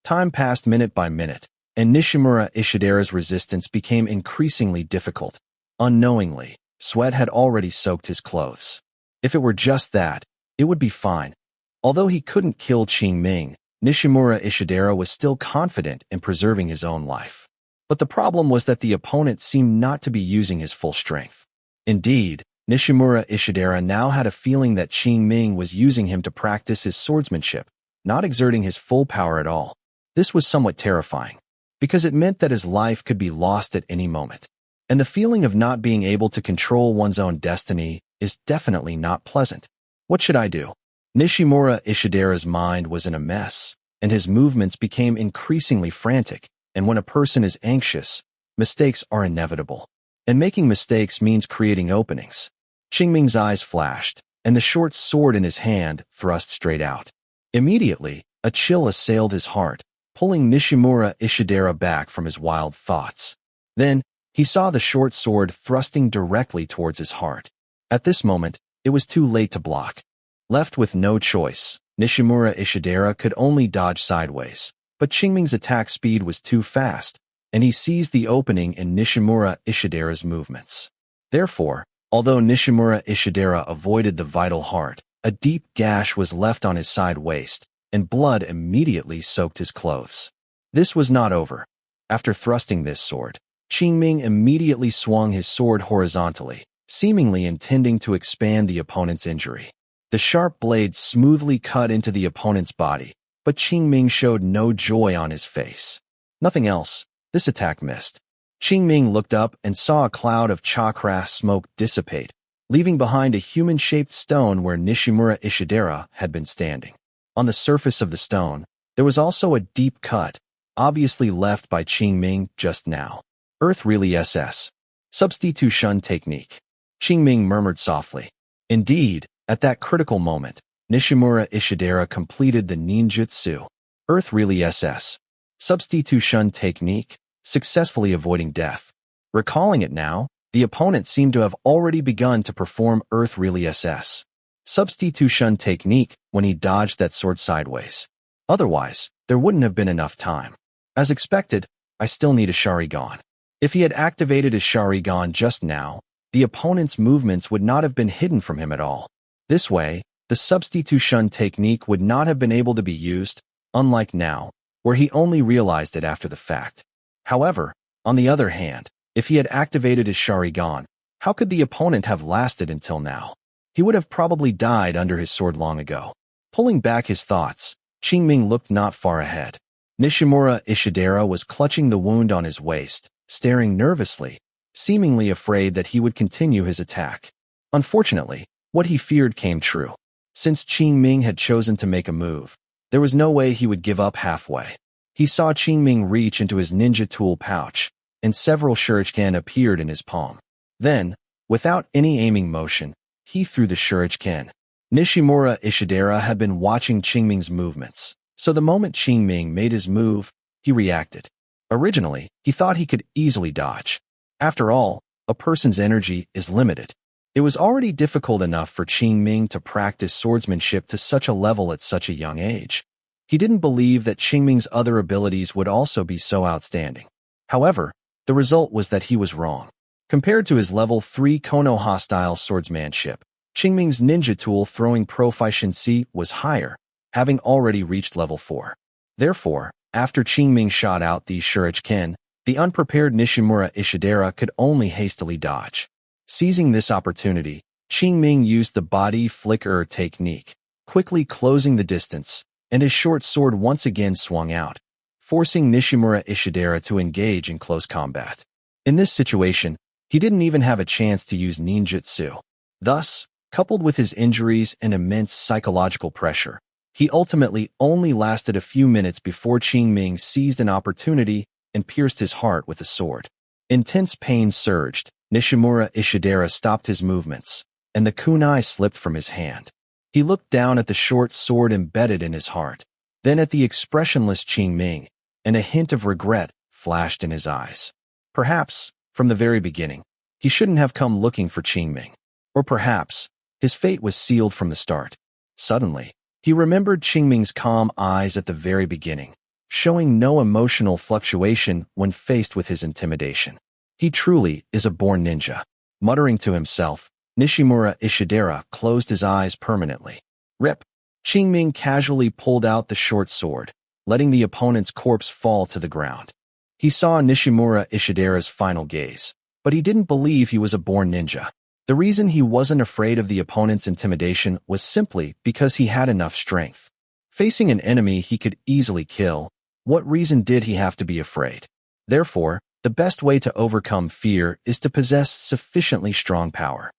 Speaker 1: Time passed minute by minute, and Nishimura Ishidera's resistance became increasingly difficult. Unknowingly, sweat had already soaked his clothes. If it were just that, it would be fine. Although he couldn't kill Qingming, Nishimura Ishidera was still confident in preserving his own life. But the problem was that the opponent seemed not to be using his full strength. Indeed, Nishimura Ishidera now had a feeling that Qingming was using him to practice his swordsmanship, not exerting his full power at all. This was somewhat terrifying, because it meant that his life could be lost at any moment. And the feeling of not being able to control one's own destiny is definitely not pleasant. What should I do? Nishimura Ishidera's mind was in a mess, and his movements became increasingly frantic, and when a person is anxious, mistakes are inevitable. And making mistakes means creating openings. Qingming's eyes flashed, and the short sword in his hand thrust straight out. Immediately, a chill assailed his heart, pulling Nishimura Ishidera back from his wild thoughts. Then, he saw the short sword thrusting directly towards his heart. At this moment, it was too late to block. Left with no choice, Nishimura Ishidera could only dodge sideways, but Qingming's attack speed was too fast, and he seized the opening in Nishimura Ishidera's movements. Therefore, although Nishimura Ishidera avoided the vital heart, a deep gash was left on his side waist, and blood immediately soaked his clothes. This was not over. After thrusting this sword, Qingming immediately swung his sword horizontally, seemingly intending to expand the opponent's injury. The sharp blade smoothly cut into the opponent's body, but Qingming showed no joy on his face. Nothing else, this attack missed. Qingming looked up and saw a cloud of chakra smoke dissipate, leaving behind a human-shaped stone where Nishimura Ishidera had been standing. On the surface of the stone, there was also a deep cut, obviously left by Qingming just now. Earth really SS. Substitution technique. Qingming murmured softly. Indeed, at that critical moment, Nishimura Ishidera completed the ninjutsu. Earth really SS. Substitution technique, successfully avoiding death. Recalling it now, the opponent seemed to have already begun to perform Earth really SS. Substitution technique when he dodged that sword sideways. Otherwise, there wouldn't have been enough time. As expected, I still need a Sharingan. If he had activated his Sharingan just now, the opponent's movements would not have been hidden from him at all. This way, the substitution technique would not have been able to be used, unlike now, where he only realized it after the fact. However, on the other hand, if he had activated his Sharingan, how could the opponent have lasted until now? He would have probably died under his sword long ago. Pulling back his thoughts, Qingming looked not far ahead. Nishimura Ishidera was clutching the wound on his waist, staring nervously, seemingly afraid that he would continue his attack. Unfortunately, what he feared came true. Since Qingming had chosen to make a move, there was no way he would give up halfway. He saw Qingming reach into his ninja tool pouch, and several shuriken appeared in his palm. Then, without any aiming motion, he threw the shuriken. Nishimura Ishidera had been watching Qingming's movements, so the moment Qingming made his move, he reacted. Originally, he thought he could easily dodge. After all, a person's energy is limited. It was already difficult enough for Qingming to practice swordsmanship to such a level at such a young age. He didn't believe that Qingming's other abilities would also be so outstanding. However, the result was that he was wrong. Compared to his level 3 Konoha-style swordsmanship, Qingming's ninja tool throwing proficiency was higher, having already reached level 4. Therefore, after Qingming shot out these shuriken, the unprepared Nishimura Ishidera could only hastily dodge. Seizing this opportunity, Qingming used the body flicker technique, quickly closing the distance, and his short sword once again swung out, forcing Nishimura Ishidera to engage in close combat. In this situation, he didn't even have a chance to use ninjutsu. Thus, coupled with his injuries and immense psychological pressure, he ultimately only lasted a few minutes before Qingming seized an opportunity and pierced his heart with a sword. Intense pain surged. Nishimura Ishidera stopped his movements, and the kunai slipped from his hand. He looked down at the short sword embedded in his heart, then at the expressionless Qingming, and a hint of regret flashed in his eyes. Perhaps, from the very beginning, he shouldn't have come looking for Qingming. Or perhaps, his fate was sealed from the start. Suddenly, he remembered Qingming's calm eyes at the very beginning, showing no emotional fluctuation when faced with his intimidation. He truly is a born ninja. Muttering to himself, Nishimura Ishidera closed his eyes permanently. Rip! Qingming casually pulled out the short sword, letting the opponent's corpse fall to the ground. He saw Nishimura Ishidera's final gaze, but he didn't believe he was a born ninja. The reason he wasn't afraid of the opponent's intimidation was simply because he had enough strength. Facing an enemy he could easily kill, what reason did he have to be afraid? Therefore, the best way to overcome fear is to possess sufficiently strong power.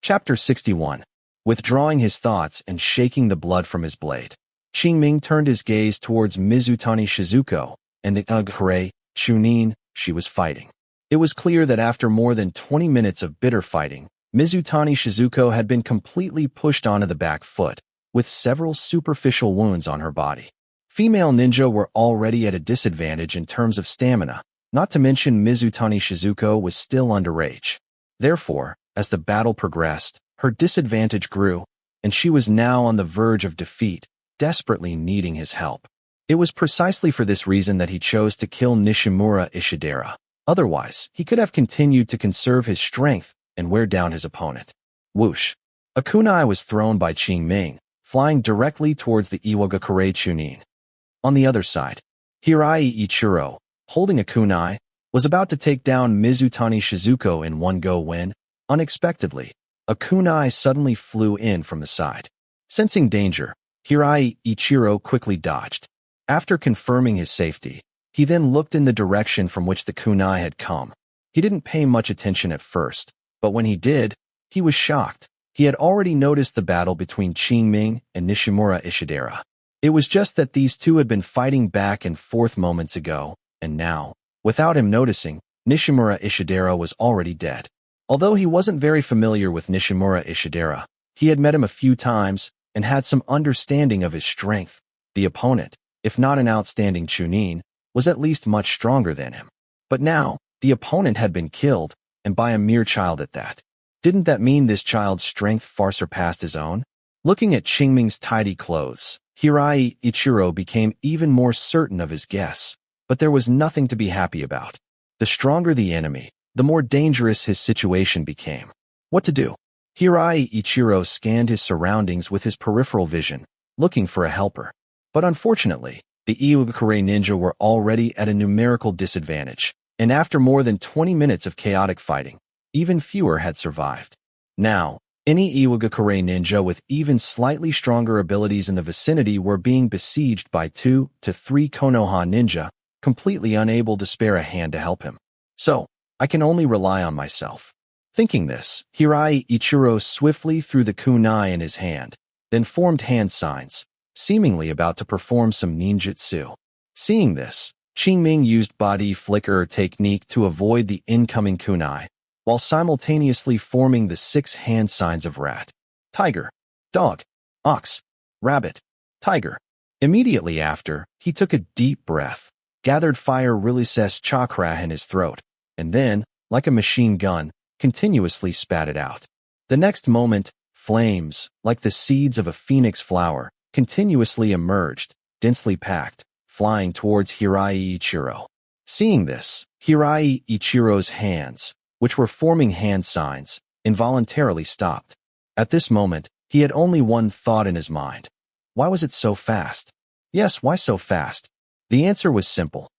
Speaker 1: Chapter 61. Withdrawing his thoughts and shaking the blood from his blade, Qingming turned his gaze towards Mizutani Shizuko and the Ugure Chunin she was fighting. It was clear that after more than 20 minutes of bitter fighting, Mizutani Shizuko had been completely pushed onto the back foot, with several superficial wounds on her body. Female ninja were already at a disadvantage in terms of stamina, not to mention Mizutani Shizuko was still underage. Therefore, as the battle progressed, her disadvantage grew, and she was now on the verge of defeat, desperately needing his help. It was precisely for this reason that he chose to kill Nishimura Ishidera. Otherwise, he could have continued to conserve his strength and wear down his opponent. Whoosh! A kunai was thrown by Qingming, flying directly towards the Iwagakure Chunin. On the other side, Hirai Ichiro, holding a kunai, was about to take down Mizutani Shizuko in one go when, unexpectedly, a kunai suddenly flew in from the side. Sensing danger, Hirai Ichiro quickly dodged. After confirming his safety, he then looked in the direction from which the kunai had come. He didn't pay much attention at first, but when he did, he was shocked. He had already noticed the battle between Qingming and Nishimura Ishidera. It was just that these two had been fighting back and forth moments ago, and now, without him noticing, Nishimura Ishidera was already dead. Although he wasn't very familiar with Nishimura Ishidera, he had met him a few times and had some understanding of his strength. The opponent, if not an outstanding Chunin, was at least much stronger than him. But now, the opponent had been killed, and by a mere child at that. Didn't that mean this child's strength far surpassed his own? Looking at Qingming's tidy clothes, Hirai Ichiro became even more certain of his guess, but there was nothing to be happy about. The stronger the enemy, the more dangerous his situation became. What to do? Hirai Ichiro scanned his surroundings with his peripheral vision, looking for a helper. But unfortunately, the Iwagakure ninja were already at a numerical disadvantage, and after more than 20 minutes of chaotic fighting, even fewer had survived. Now, any Iwagakure ninja with even slightly stronger abilities in the vicinity were being besieged by 2 to 3 Konoha ninja, completely unable to spare a hand to help him. So, I can only rely on myself. Thinking this, Hirai Ichiro swiftly threw the kunai in his hand, then formed hand signs, seemingly about to perform some ninjutsu. Seeing this, Qingming used body flicker technique to avoid the incoming kunai, while simultaneously forming the 6 hand signs of rat, tiger, dog, ox, rabbit, tiger. Immediately after, he took a deep breath, gathered fire releases chakra in his throat, and then, like a machine gun, continuously spat it out. The next moment, flames, like the seeds of a phoenix flower, continuously emerged, densely packed, flying towards Hirai Ichiro. Seeing this, Hirai Ichiro's hands, which were forming hand signs, involuntarily stopped. At this moment, he had only one thought in his mind. Why was it so fast? Yes, why so fast? The answer was simple.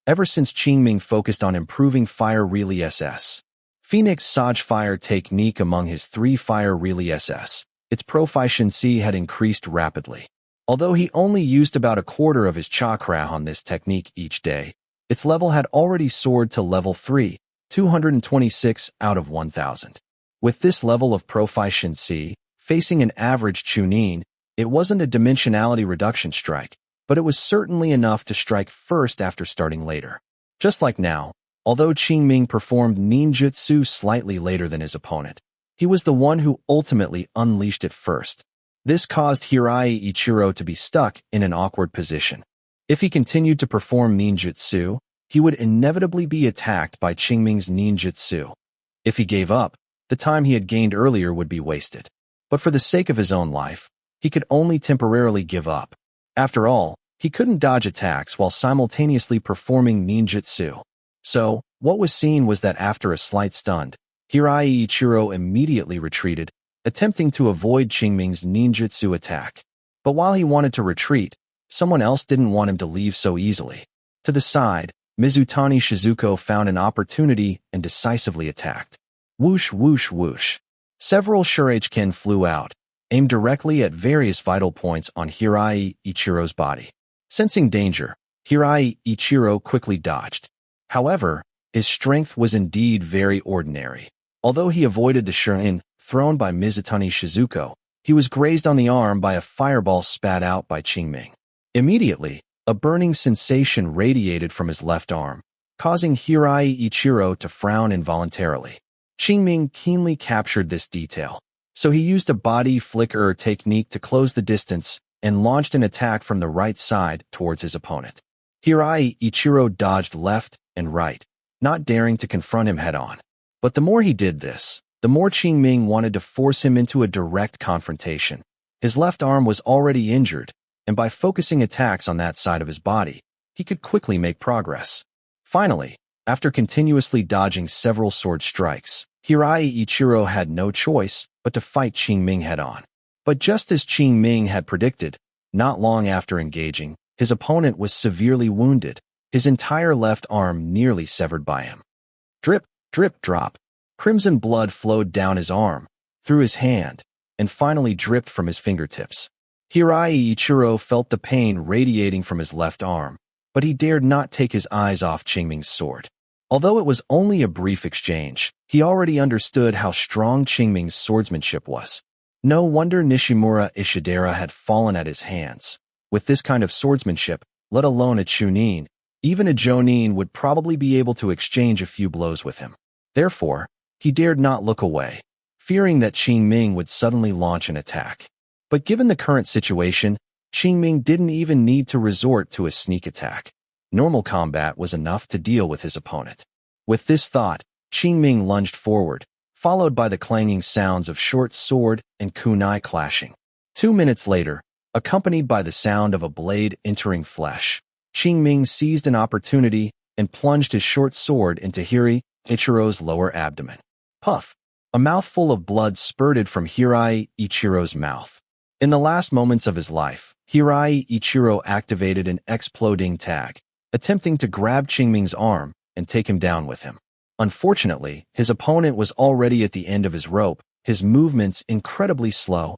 Speaker 1: Ever since Qingming focused on improving fire relay SS, Phoenix Saj fire technique among his 3 fire relay SS, its proficiency had increased rapidly. Although he only used about a quarter of his chakra on this technique each day, its level had already soared to level 3, 226 out of 1,000. With this level of proficiency, facing an average chunin, it wasn't a dimensionality reduction strike, but it was certainly enough to strike first after starting later. Just like now, although Qingming performed ninjutsu slightly later than his opponent, he was the one who ultimately unleashed it first. This caused Hirai Ichiro to be stuck in an awkward position. If he continued to perform ninjutsu, he would inevitably be attacked by Qingming's ninjutsu. If he gave up, the time he had gained earlier would be wasted. But for the sake of his own life, he could only temporarily give up. After all, he couldn't dodge attacks while simultaneously performing ninjutsu. So, what was seen was that after a slight stun, Hirai Ichiro immediately retreated, attempting to avoid Qingming's ninjutsu attack. But while he wanted to retreat, someone else didn't want him to leave so easily. To the side, Mizutani Shizuko found an opportunity and decisively attacked. Whoosh whoosh whoosh. Several shuriken flew out, aimed directly at various vital points on Hirai Ichiro's body. Sensing danger, Hirai Ichiro quickly dodged. However, his strength was indeed very ordinary. Although he avoided the shuriken thrown by Mizutani Shizuko, he was grazed on the arm by a fireball spat out by Qingming. Immediately, a burning sensation radiated from his left arm, causing Hirai Ichiro to frown involuntarily. Qingming keenly captured this detail, so he used a body flicker technique to close the distance and launched an attack from the right side towards his opponent. Hirai Ichiro dodged left and right, not daring to confront him head-on. But the more he did this, the more Qingming wanted to force him into a direct confrontation. His left arm was already injured, and by focusing attacks on that side of his body, he could quickly make progress. Finally, after continuously dodging several sword strikes, Hirai Ichiro had no choice but to fight Qingming head-on. But just as Qingming had predicted, not long after engaging, his opponent was severely wounded, his entire left arm nearly severed by him. Drip, drip, drop. Crimson blood flowed down his arm, through his hand, and finally dripped from his fingertips. Hirai Ichiro felt the pain radiating from his left arm, but he dared not take his eyes off Qingming's sword. Although it was only a brief exchange, he already understood how strong Qingming's swordsmanship was. No wonder Nishimura Ishidera had fallen at his hands. With this kind of swordsmanship, let alone a chunin, even a jonin would probably be able to exchange a few blows with him. Therefore, he dared not look away, fearing that Qingming would suddenly launch an attack. But given the current situation, Qingming didn't even need to resort to a sneak attack. Normal combat was enough to deal with his opponent. With this thought, Qingming lunged forward, followed by the clanging sounds of short sword and kunai clashing. 2 minutes later, accompanied by the sound of a blade entering flesh, Qingming seized an opportunity and plunged his short sword into Hirai Ichiro's lower abdomen. Puff! A mouthful of blood spurted from Hirai Ichiro's mouth. In the last moments of his life, Hirai Ichiro activated an exploding tag, attempting to grab Qingming's arm and take him down with him. Unfortunately, his opponent was already at the end of his rope, his movements incredibly slow.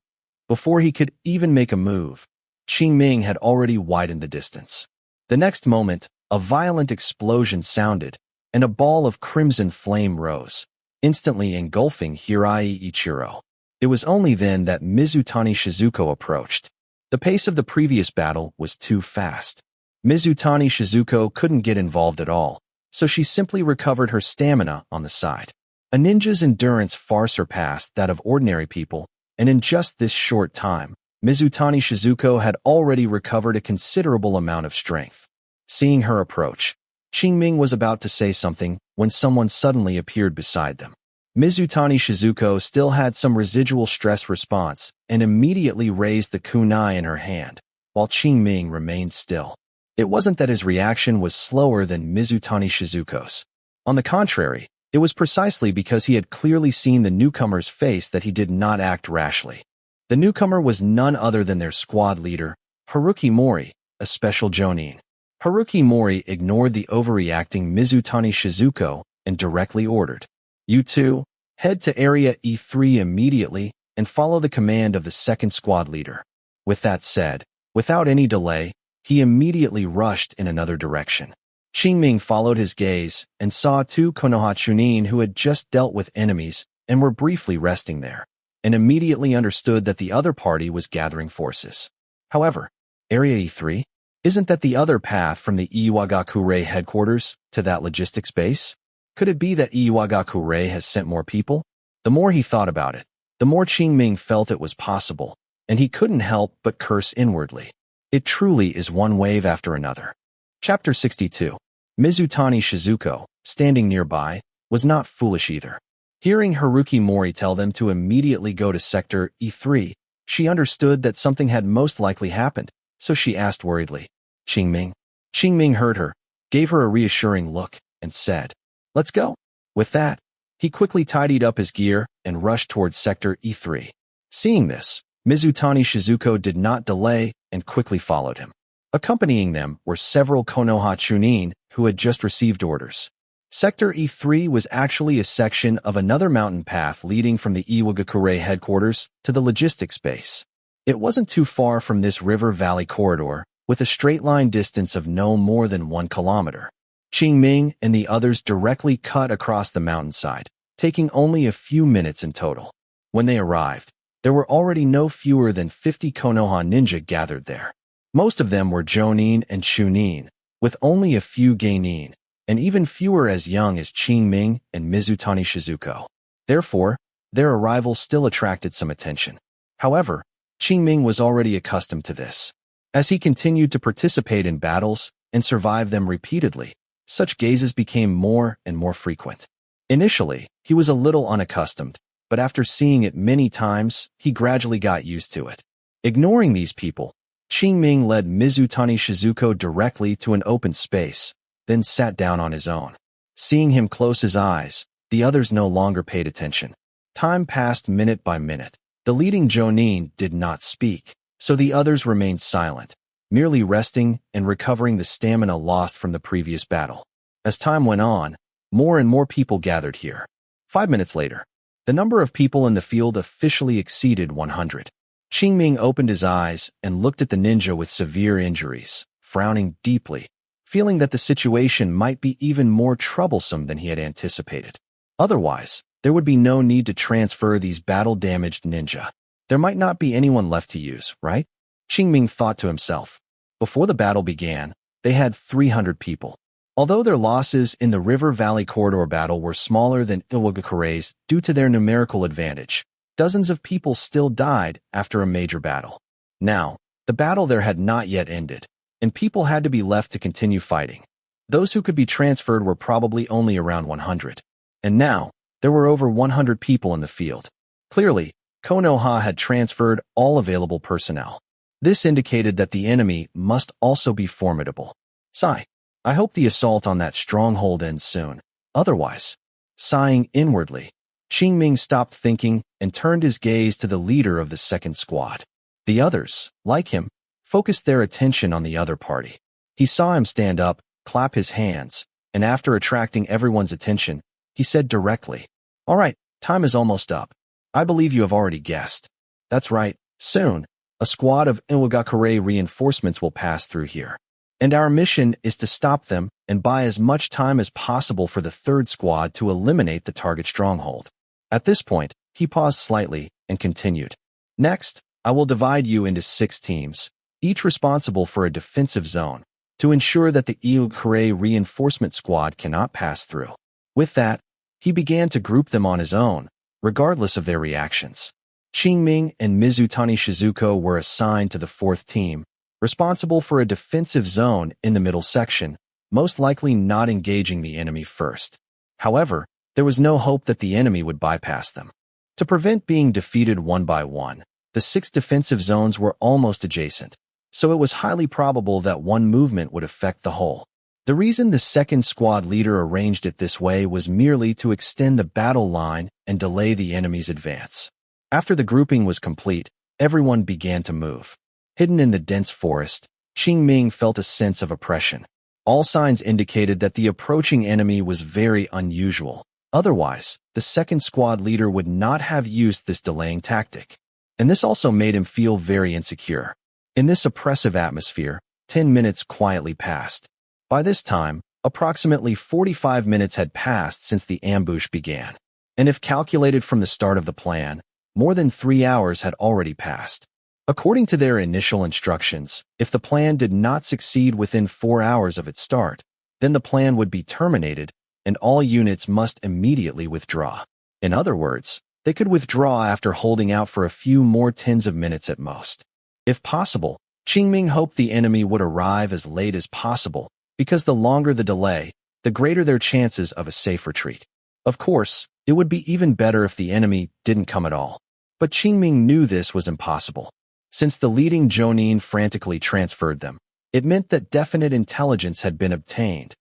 Speaker 1: Before he could even make a move, Qingming had already widened the distance. The next moment, a violent explosion sounded, and a ball of crimson flame rose, instantly engulfing Hirai Ichiro. It was only then that Mizutani Shizuko approached. The pace of the previous battle was too fast. Mizutani Shizuko couldn't get involved at all, so she simply recovered her stamina on the side. A ninja's endurance far surpassed that of ordinary people, and in just this short time, Mizutani Shizuko had already recovered a considerable amount of strength. Seeing her approach, Qingming was about to say something when someone suddenly appeared beside them. Mizutani Shizuko still had some residual stress response and immediately raised the kunai in her hand, while Qingming remained still. It wasn't that his reaction was slower than Mizutani Shizuko's. On the contrary, it was precisely because he had clearly seen the newcomer's face that he did not act rashly. The newcomer was none other than their squad leader, Haruki Mori, a special jonin. Haruki Mori ignored the overreacting Mizutani Shizuko and directly ordered, "You two, head to Area E3 immediately and follow the command of the second squad leader." With that said, without any delay, he immediately rushed in another direction. Qingming followed his gaze and saw two Konoha Chunin who had just dealt with enemies and were briefly resting there, and immediately understood that the other party was gathering forces. However, Area E3? Isn't that the other path from the Iwagakure headquarters to that logistics base? Could it be that Iwagakure has sent more people? The more he thought about it, the more Qingming felt it was possible, and he couldn't help but curse inwardly. It truly is one wave after another. Chapter 62. Mizutani Shizuko, standing nearby, was not foolish either. Hearing Haruki Mori tell them to immediately go to Sector E3, she understood that something had most likely happened, so she asked worriedly, "Qingming?" Qingming heard her, gave her a reassuring look, and said, "Let's go." With that, he quickly tidied up his gear and rushed towards Sector E3. Seeing this, Mizutani Shizuko did not delay and quickly followed him. Accompanying them were several Konoha Chunin who had just received orders. Sector E3 was actually a section of another mountain path leading from the Iwagakure headquarters to the logistics base. It wasn't too far from this river valley corridor, with a straight line distance of no more than 1 kilometer. Qingming and the others directly cut across the mountainside, taking only a few minutes in total. When they arrived, there were already no fewer than 50 Konoha ninja gathered there. Most of them were Jonin and Chunin, with only a few Geinin, and even fewer as young as Qingming and Mizutani Shizuko. Therefore, their arrival still attracted some attention. However, Qingming was already accustomed to this. As he continued to participate in battles and survive them repeatedly, such gazes became more and more frequent. Initially, he was a little unaccustomed, but after seeing it many times, he gradually got used to it. Ignoring these people, Qingming led Mizutani Shizuko directly to an open space, then sat down on his own. Seeing him close his eyes, the others no longer paid attention. Time passed minute by minute. The leading Jonin did not speak, so the others remained silent, merely resting and recovering the stamina lost from the previous battle. As time went on, more and more people gathered here. 5 minutes later, the number of people in the field officially exceeded 100. Qingming opened his eyes and looked at the ninja with severe injuries, frowning deeply, feeling that the situation might be even more troublesome than he had anticipated. Otherwise, there would be no need to transfer these battle-damaged ninja. There might not be anyone left to use, right? Qingming thought to himself. Before the battle began, they had 300 people. Although their losses in the River Valley Corridor battle were smaller than Iwagakure's due to their numerical advantage, dozens of people still died after a major battle. Now, the battle there had not yet ended, and people had to be left to continue fighting. Those who could be transferred were probably only around 100. And now, there were over 100 people in the field. Clearly, Konoha had transferred all available personnel. This indicated that the enemy must also be formidable. Sigh. I hope the assault on that stronghold ends soon. Otherwise, sighing inwardly, Qingming stopped thinking and turned his gaze to the leader of the second squad. The others, like him, focused their attention on the other party. He saw him stand up, clap his hands, and after attracting everyone's attention, he said directly, "All right, time is almost up. I believe you have already guessed. That's right, soon, a squad of Iwagakure reinforcements will pass through here. And our mission is to stop them and buy as much time as possible for the third squad to eliminate the target stronghold." At this point, he paused slightly and continued. "Next, I will divide you into 6 teams, each responsible for a defensive zone, to ensure that the Iwagakure reinforcement squad cannot pass through." With that, he began to group them on his own, regardless of their reactions. Qingming and Mizutani Shizuko were assigned to the 4th team, responsible for a defensive zone in the middle section, most likely not engaging the enemy first. However, there was no hope that the enemy would bypass them. To prevent being defeated one by one, the 6 defensive zones were almost adjacent, so it was highly probable that one movement would affect the whole. The reason the second squad leader arranged it this way was merely to extend the battle line and delay the enemy's advance. After the grouping was complete, everyone began to move. Hidden in the dense forest, Qingming felt a sense of oppression. All signs indicated that the approaching enemy was very unusual. Otherwise, the second squad leader would not have used this delaying tactic. And this also made him feel very insecure. In this oppressive atmosphere, 10 minutes quietly passed. By this time, approximately 45 minutes had passed since the ambush began. And if calculated from the start of the plan, more than 3 hours had already passed. According to their initial instructions, if the plan did not succeed within 4 hours of its start, then the plan would be terminated and all units must immediately withdraw. In other words, they could withdraw after holding out for a few more tens of minutes at most. If possible, Qingming hoped the enemy would arrive as late as possible, because the longer the delay, the greater their chances of a safe retreat. Of course, it would be even better if the enemy didn't come at all. But Qingming knew this was impossible. Since the leading Jonin frantically transferred them, it meant that definite intelligence had been obtained.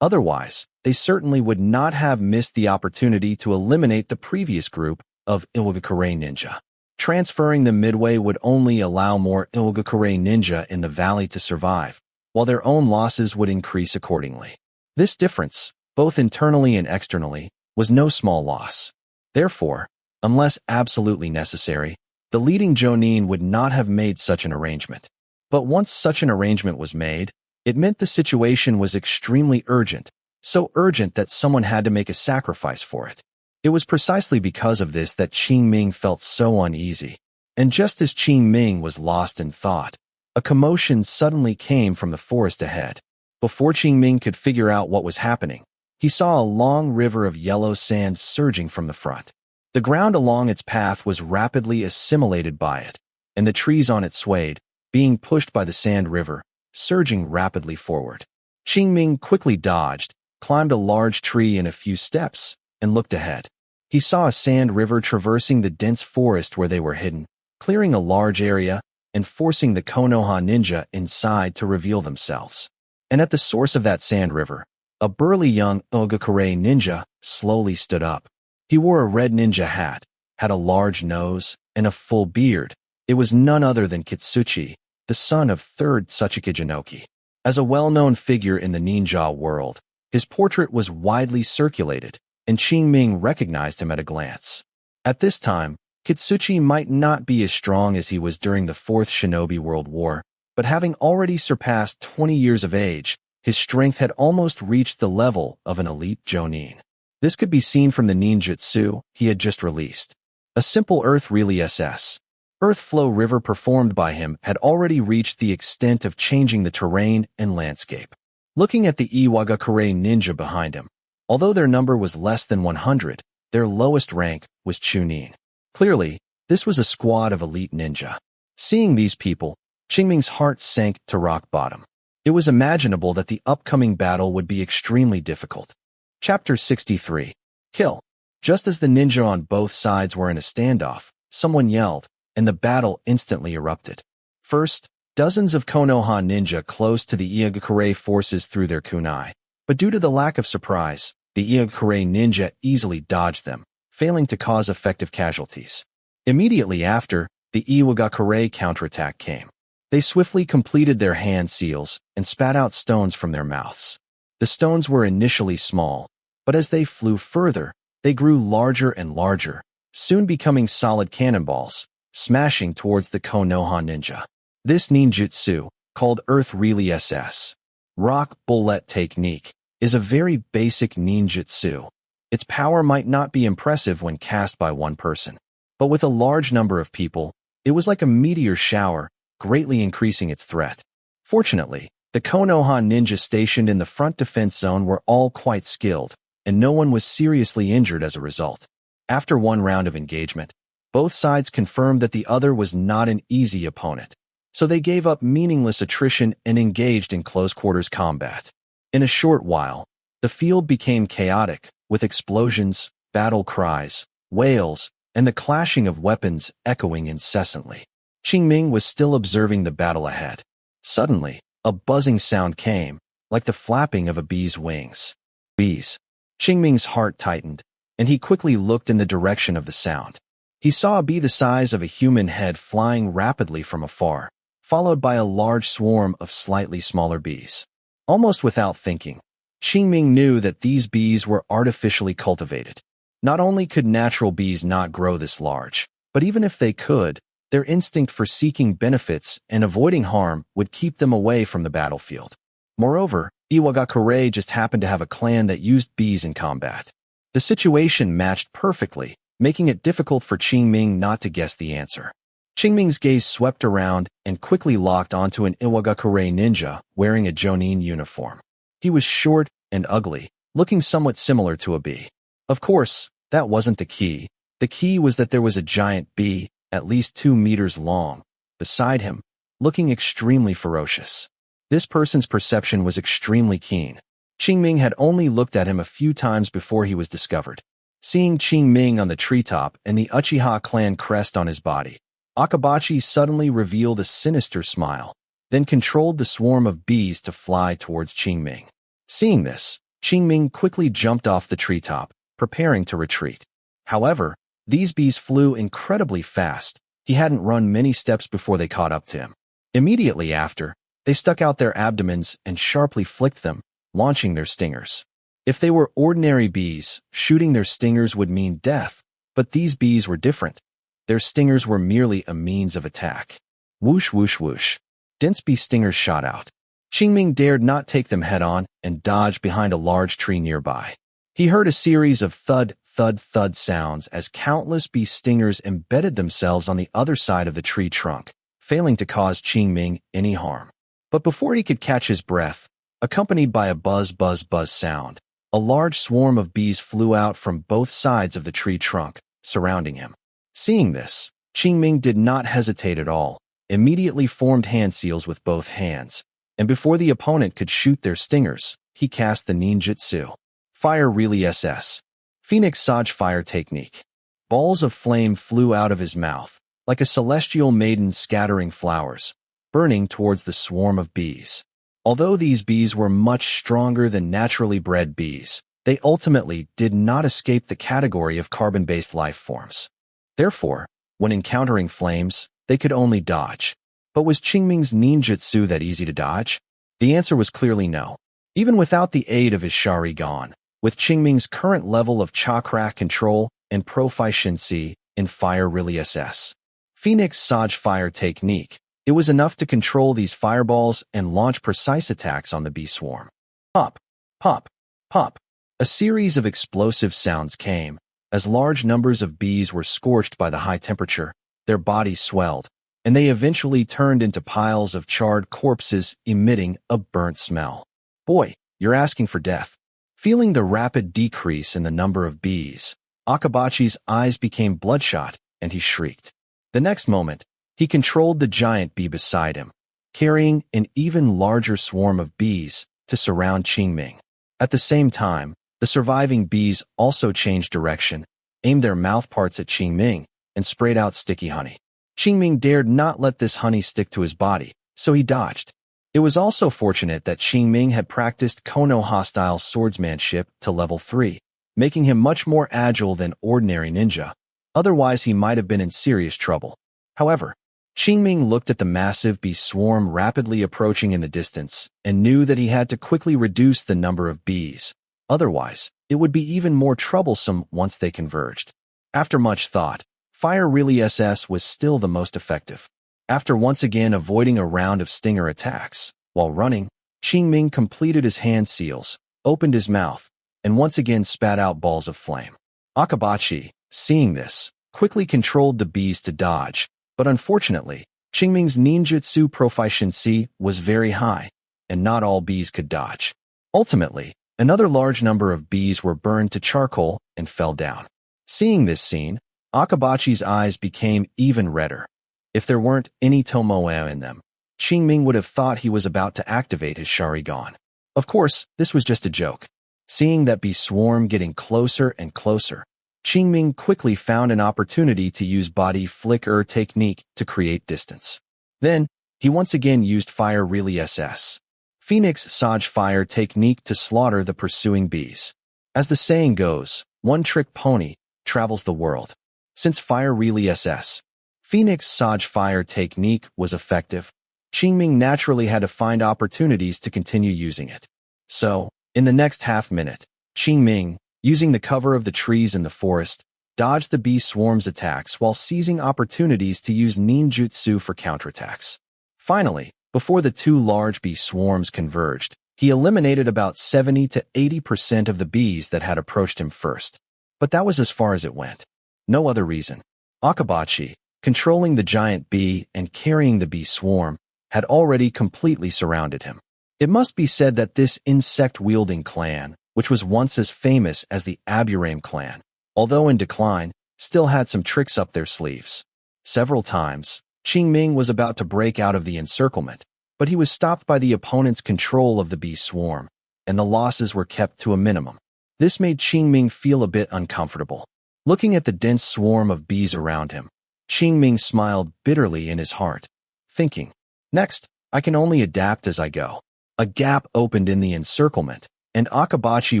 Speaker 1: Otherwise, they certainly would not have missed the opportunity to eliminate the previous group of Iwagakure ninja. Transferring them midway would only allow more Iwagakure ninja in the valley to survive, while their own losses would increase accordingly. This difference, both internally and externally, was no small loss. Therefore, unless absolutely necessary, the leading Jonin would not have made such an arrangement. But once such an arrangement was made, it meant the situation was extremely urgent, so urgent that someone had to make a sacrifice for it. It was precisely because of this that Qingming felt so uneasy. And just as Qingming was lost in thought, a commotion suddenly came from the forest ahead. Before Qingming could figure out what was happening, he saw a long river of yellow sand surging from the front. The ground along its path was rapidly assimilated by it, and the trees on it swayed, being pushed by the sand river, surging rapidly forward. Qingming quickly dodged, climbed a large tree in a few steps, and looked ahead. He saw a sand river traversing the dense forest where they were hidden, clearing a large area and forcing the Konoha ninja inside to reveal themselves. And at the source of that sand river, a burly young Iwagakure ninja slowly stood up. He wore a red ninja hat, had a large nose, and a full beard. It was none other than Kitsuchi, the son of 3rd Tsuchika Jinoki. As a well-known figure in the ninja world, his portrait was widely circulated, and Qingming recognized him at a glance. At this time, Kitsuchi might not be as strong as he was during the 4th Shinobi World War, but having already surpassed 20 years of age, his strength had almost reached the level of an elite Jonin. This could be seen from the ninjutsu he had just released. A simple earth relay SS. Earth flow river performed by him had already reached the extent of changing the terrain and landscape. Looking at the Iwagakure ninja behind him, although their number was less than 100, their lowest rank was Chunin. Clearly, this was a squad of elite ninja. Seeing these people, Qingming's heart sank to rock bottom. It was imaginable that the upcoming battle would be extremely difficult. Chapter 63. Kill. Just as the ninja on both sides were in a standoff, someone yelled, and the battle instantly erupted. First, dozens of Konoha ninja close to the Iagakure forces threw their kunai, but due to the lack of surprise, the Iagakure ninja easily dodged them, failing to cause effective casualties. Immediately after, the Iwagakure counterattack came. They swiftly completed their hand seals and spat out stones from their mouths. The stones were initially small, but as they flew further, they grew larger and larger, soon becoming solid cannonballs, smashing towards the Konoha ninja. This ninjutsu, called Earth Really SS, Rock Bullet Technique, is a very basic ninjutsu. Its power might not be impressive when cast by one person, but with a large number of people, it was like a meteor shower, greatly increasing its threat. Fortunately, the Konoha ninja stationed in the front defense zone were all quite skilled, and no one was seriously injured as a result. After one round of engagement, both sides confirmed that the other was not an easy opponent, so they gave up meaningless attrition and engaged in close-quarters combat. In a short while, the field became chaotic, with explosions, battle cries, wails, and the clashing of weapons echoing incessantly. Qingming was still observing the battle ahead. Suddenly, a buzzing sound came, like the flapping of a bee's wings. Bees. Qingming's heart tightened, and he quickly looked in the direction of the sound. He saw a bee the size of a human head flying rapidly from afar, followed by a large swarm of slightly smaller bees. Almost without thinking, Qingming knew that these bees were artificially cultivated. Not only could natural bees not grow this large, but even if they could, their instinct for seeking benefits and avoiding harm would keep them away from the battlefield. Moreover, Iwagakure just happened to have a clan that used bees in combat. The situation matched perfectly, making it difficult for Qingming not to guess the answer. Qingming's gaze swept around and quickly locked onto an Iwagakure ninja wearing a jonin uniform. He was short and ugly, looking somewhat similar to a bee. Of course, that wasn't the key. The key was that there was a giant bee, at least 2 meters long, beside him, looking extremely ferocious. This person's perception was extremely keen. Qingming had only looked at him a few times before he was discovered. Seeing Qingming on the treetop and the Uchiha clan crest on his body, Akabachi suddenly revealed a sinister smile, then controlled the swarm of bees to fly towards Qingming. Seeing this, Qingming quickly jumped off the treetop, preparing to retreat. However, these bees flew incredibly fast. He hadn't run many steps before they caught up to him. Immediately after, they stuck out their abdomens and sharply flicked them, launching their stingers. If they were ordinary bees, shooting their stingers would mean death, but these bees were different. Their stingers were merely a means of attack. Whoosh whoosh whoosh. Dense bee stingers shot out. Qingming dared not take them head-on and dodged behind a large tree nearby. He heard a series of thud, thud, thud sounds as countless bee stingers embedded themselves on the other side of the tree trunk, failing to cause Qingming any harm. But before he could catch his breath, accompanied by a buzz, buzz, buzz sound, a large swarm of bees flew out from both sides of the tree trunk, surrounding him. Seeing this, Qingming did not hesitate at all, immediately formed hand seals with both hands, and before the opponent could shoot their stingers, he cast the ninjutsu. Fire Really SS. Phoenix Sage Fire Technique. Balls of flame flew out of his mouth, like a celestial maiden scattering flowers, burning towards the swarm of bees. Although these bees were much stronger than naturally bred bees, they ultimately did not escape the category of carbon-based life forms. Therefore, when encountering flames, they could only dodge. But was Qingming's ninjutsu that easy to dodge? The answer was clearly no. Even without the aid of his Sharingan, with Qingming's current level of Chakra control and Proficiency in Fire Really SS. Phoenix Sage Fire Technique, it was enough to control these fireballs and launch precise attacks on the bee swarm. Pop, pop, pop. A series of explosive sounds came, as large numbers of bees were scorched by the high temperature, their bodies swelled, and they eventually turned into piles of charred corpses emitting a burnt smell. Boy, you're asking for death. Feeling the rapid decrease in the number of bees, Akabachi's eyes became bloodshot, and he shrieked. The next moment, he controlled the giant bee beside him, carrying an even larger swarm of bees to surround Qingming. At the same time, the surviving bees also changed direction, aimed their mouthparts at Qingming, and sprayed out sticky honey. Qingming dared not let this honey stick to his body, so he dodged. It was also fortunate that Qingming had practiced Konoha-style swordsmanship to level 3, making him much more agile than ordinary ninja. Otherwise, he might have been in serious trouble. However, Qingming looked at the massive bee swarm rapidly approaching in the distance and knew that he had to quickly reduce the number of bees. Otherwise, it would be even more troublesome once they converged. After much thought, Fire Really SS was still the most effective. After once again avoiding a round of stinger attacks, while running, Qingming completed his hand seals, opened his mouth, and once again spat out balls of flame. Akabachi, seeing this, quickly controlled the bees to dodge, but unfortunately, Qingming's ninjutsu proficiency was very high, and not all bees could dodge. Ultimately, another large number of bees were burned to charcoal and fell down. Seeing this scene, Akabachi's eyes became even redder. If there weren't any Tomoe in them, Qingming would have thought he was about to activate his Sharingan. Of course, this was just a joke. Seeing that bee swarm getting closer and closer, Qingming quickly found an opportunity to use body flicker technique to create distance. Then, he once again used Fire Really SS. Phoenix Saj Fire technique to slaughter the pursuing bees. As the saying goes, one-trick pony travels the world. Since Fire Really SS, Phoenix Saj Fire technique was effective, Qingming naturally had to find opportunities to continue using it. So, in the next half-minute, Qingming, using the cover of the trees in the forest, dodged the bee swarm's attacks while seizing opportunities to use ninjutsu for counterattacks. Finally, before the two large bee swarms converged, he eliminated about 70 to 80% of the bees that had approached him first. But that was as far as it went. No other reason. Akabachi, controlling the giant bee and carrying the bee swarm, had already completely surrounded him. It must be said that this insect-wielding clan, which was once as famous as the Aburame clan, although in decline, still had some tricks up their sleeves. Several times, Qingming was about to break out of the encirclement, but he was stopped by the opponent's control of the bee swarm, and the losses were kept to a minimum. This made Qingming feel a bit uncomfortable. Looking at the dense swarm of bees around him, Qingming smiled bitterly in his heart, thinking, "Next, I can only adapt as I go." A gap opened in the encirclement, and Akabachi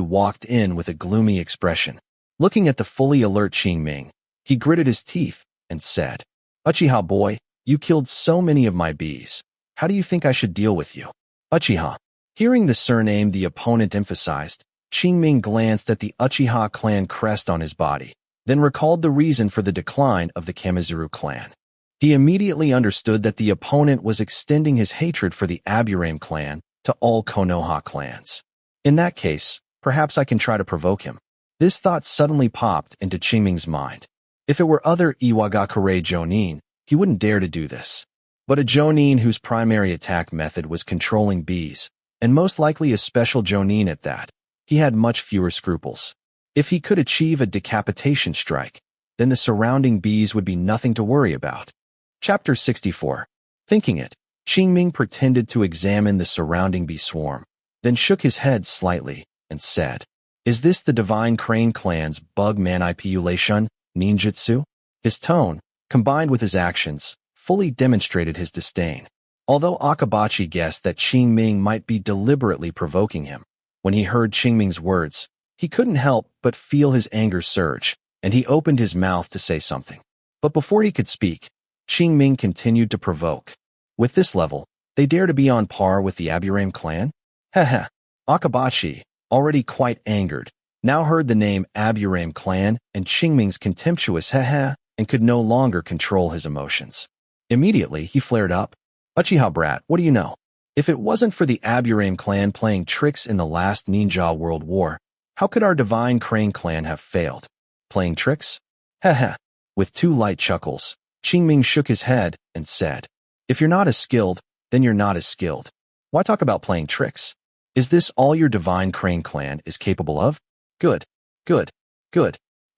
Speaker 1: walked in with a gloomy expression. Looking at the fully alert Qingming, he gritted his teeth and said, "Uchiha boy, you killed so many of my bees. How do you think I should deal with you?" Uchiha. Hearing the surname the opponent emphasized, Qingming glanced at the Uchiha clan crest on his body, then recalled the reason for the decline of the Kamizuru clan. He immediately understood that the opponent was extending his hatred for the Aburame clan to all Konoha clans. In that case, perhaps I can try to provoke him. This thought suddenly popped into Qingming's mind. If it were other Iwagakure Jonin, he wouldn't dare to do this. But a Jonin whose primary attack method was controlling bees, and most likely a special Jonin at that, he had much fewer scruples. If he could achieve a decapitation strike, then the surrounding bees would be nothing to worry about. Chapter 64. Thinking it, Qingming pretended to examine the surrounding bee swarm, then shook his head slightly and said, "Is this the Divine Crane clan's bug manipulation, ninjutsu?" His tone, combined with his actions, fully demonstrated his disdain. Although Akabachi guessed that Qingming might be deliberately provoking him, when he heard Qingming's words, he couldn't help but feel his anger surge, and he opened his mouth to say something. But before he could speak, Qingming continued to provoke. With this level, they dare to be on par with the Aburame clan? Heh. Akabachi, already quite angered, now heard the name Aburame clan and Qingming's contemptuous heh and could no longer control his emotions. Immediately, he flared up. "Uchiha brat, what do you know? If it wasn't for the Aburame clan playing tricks in the last Ninja World War, how could our Divine Crane clan have failed? Playing tricks? Heh." With two light chuckles, Qingming shook his head and said, "If you're not as skilled, then you're not as skilled. Why talk about playing tricks? Is this all your Divine Crane clan is capable of? Good.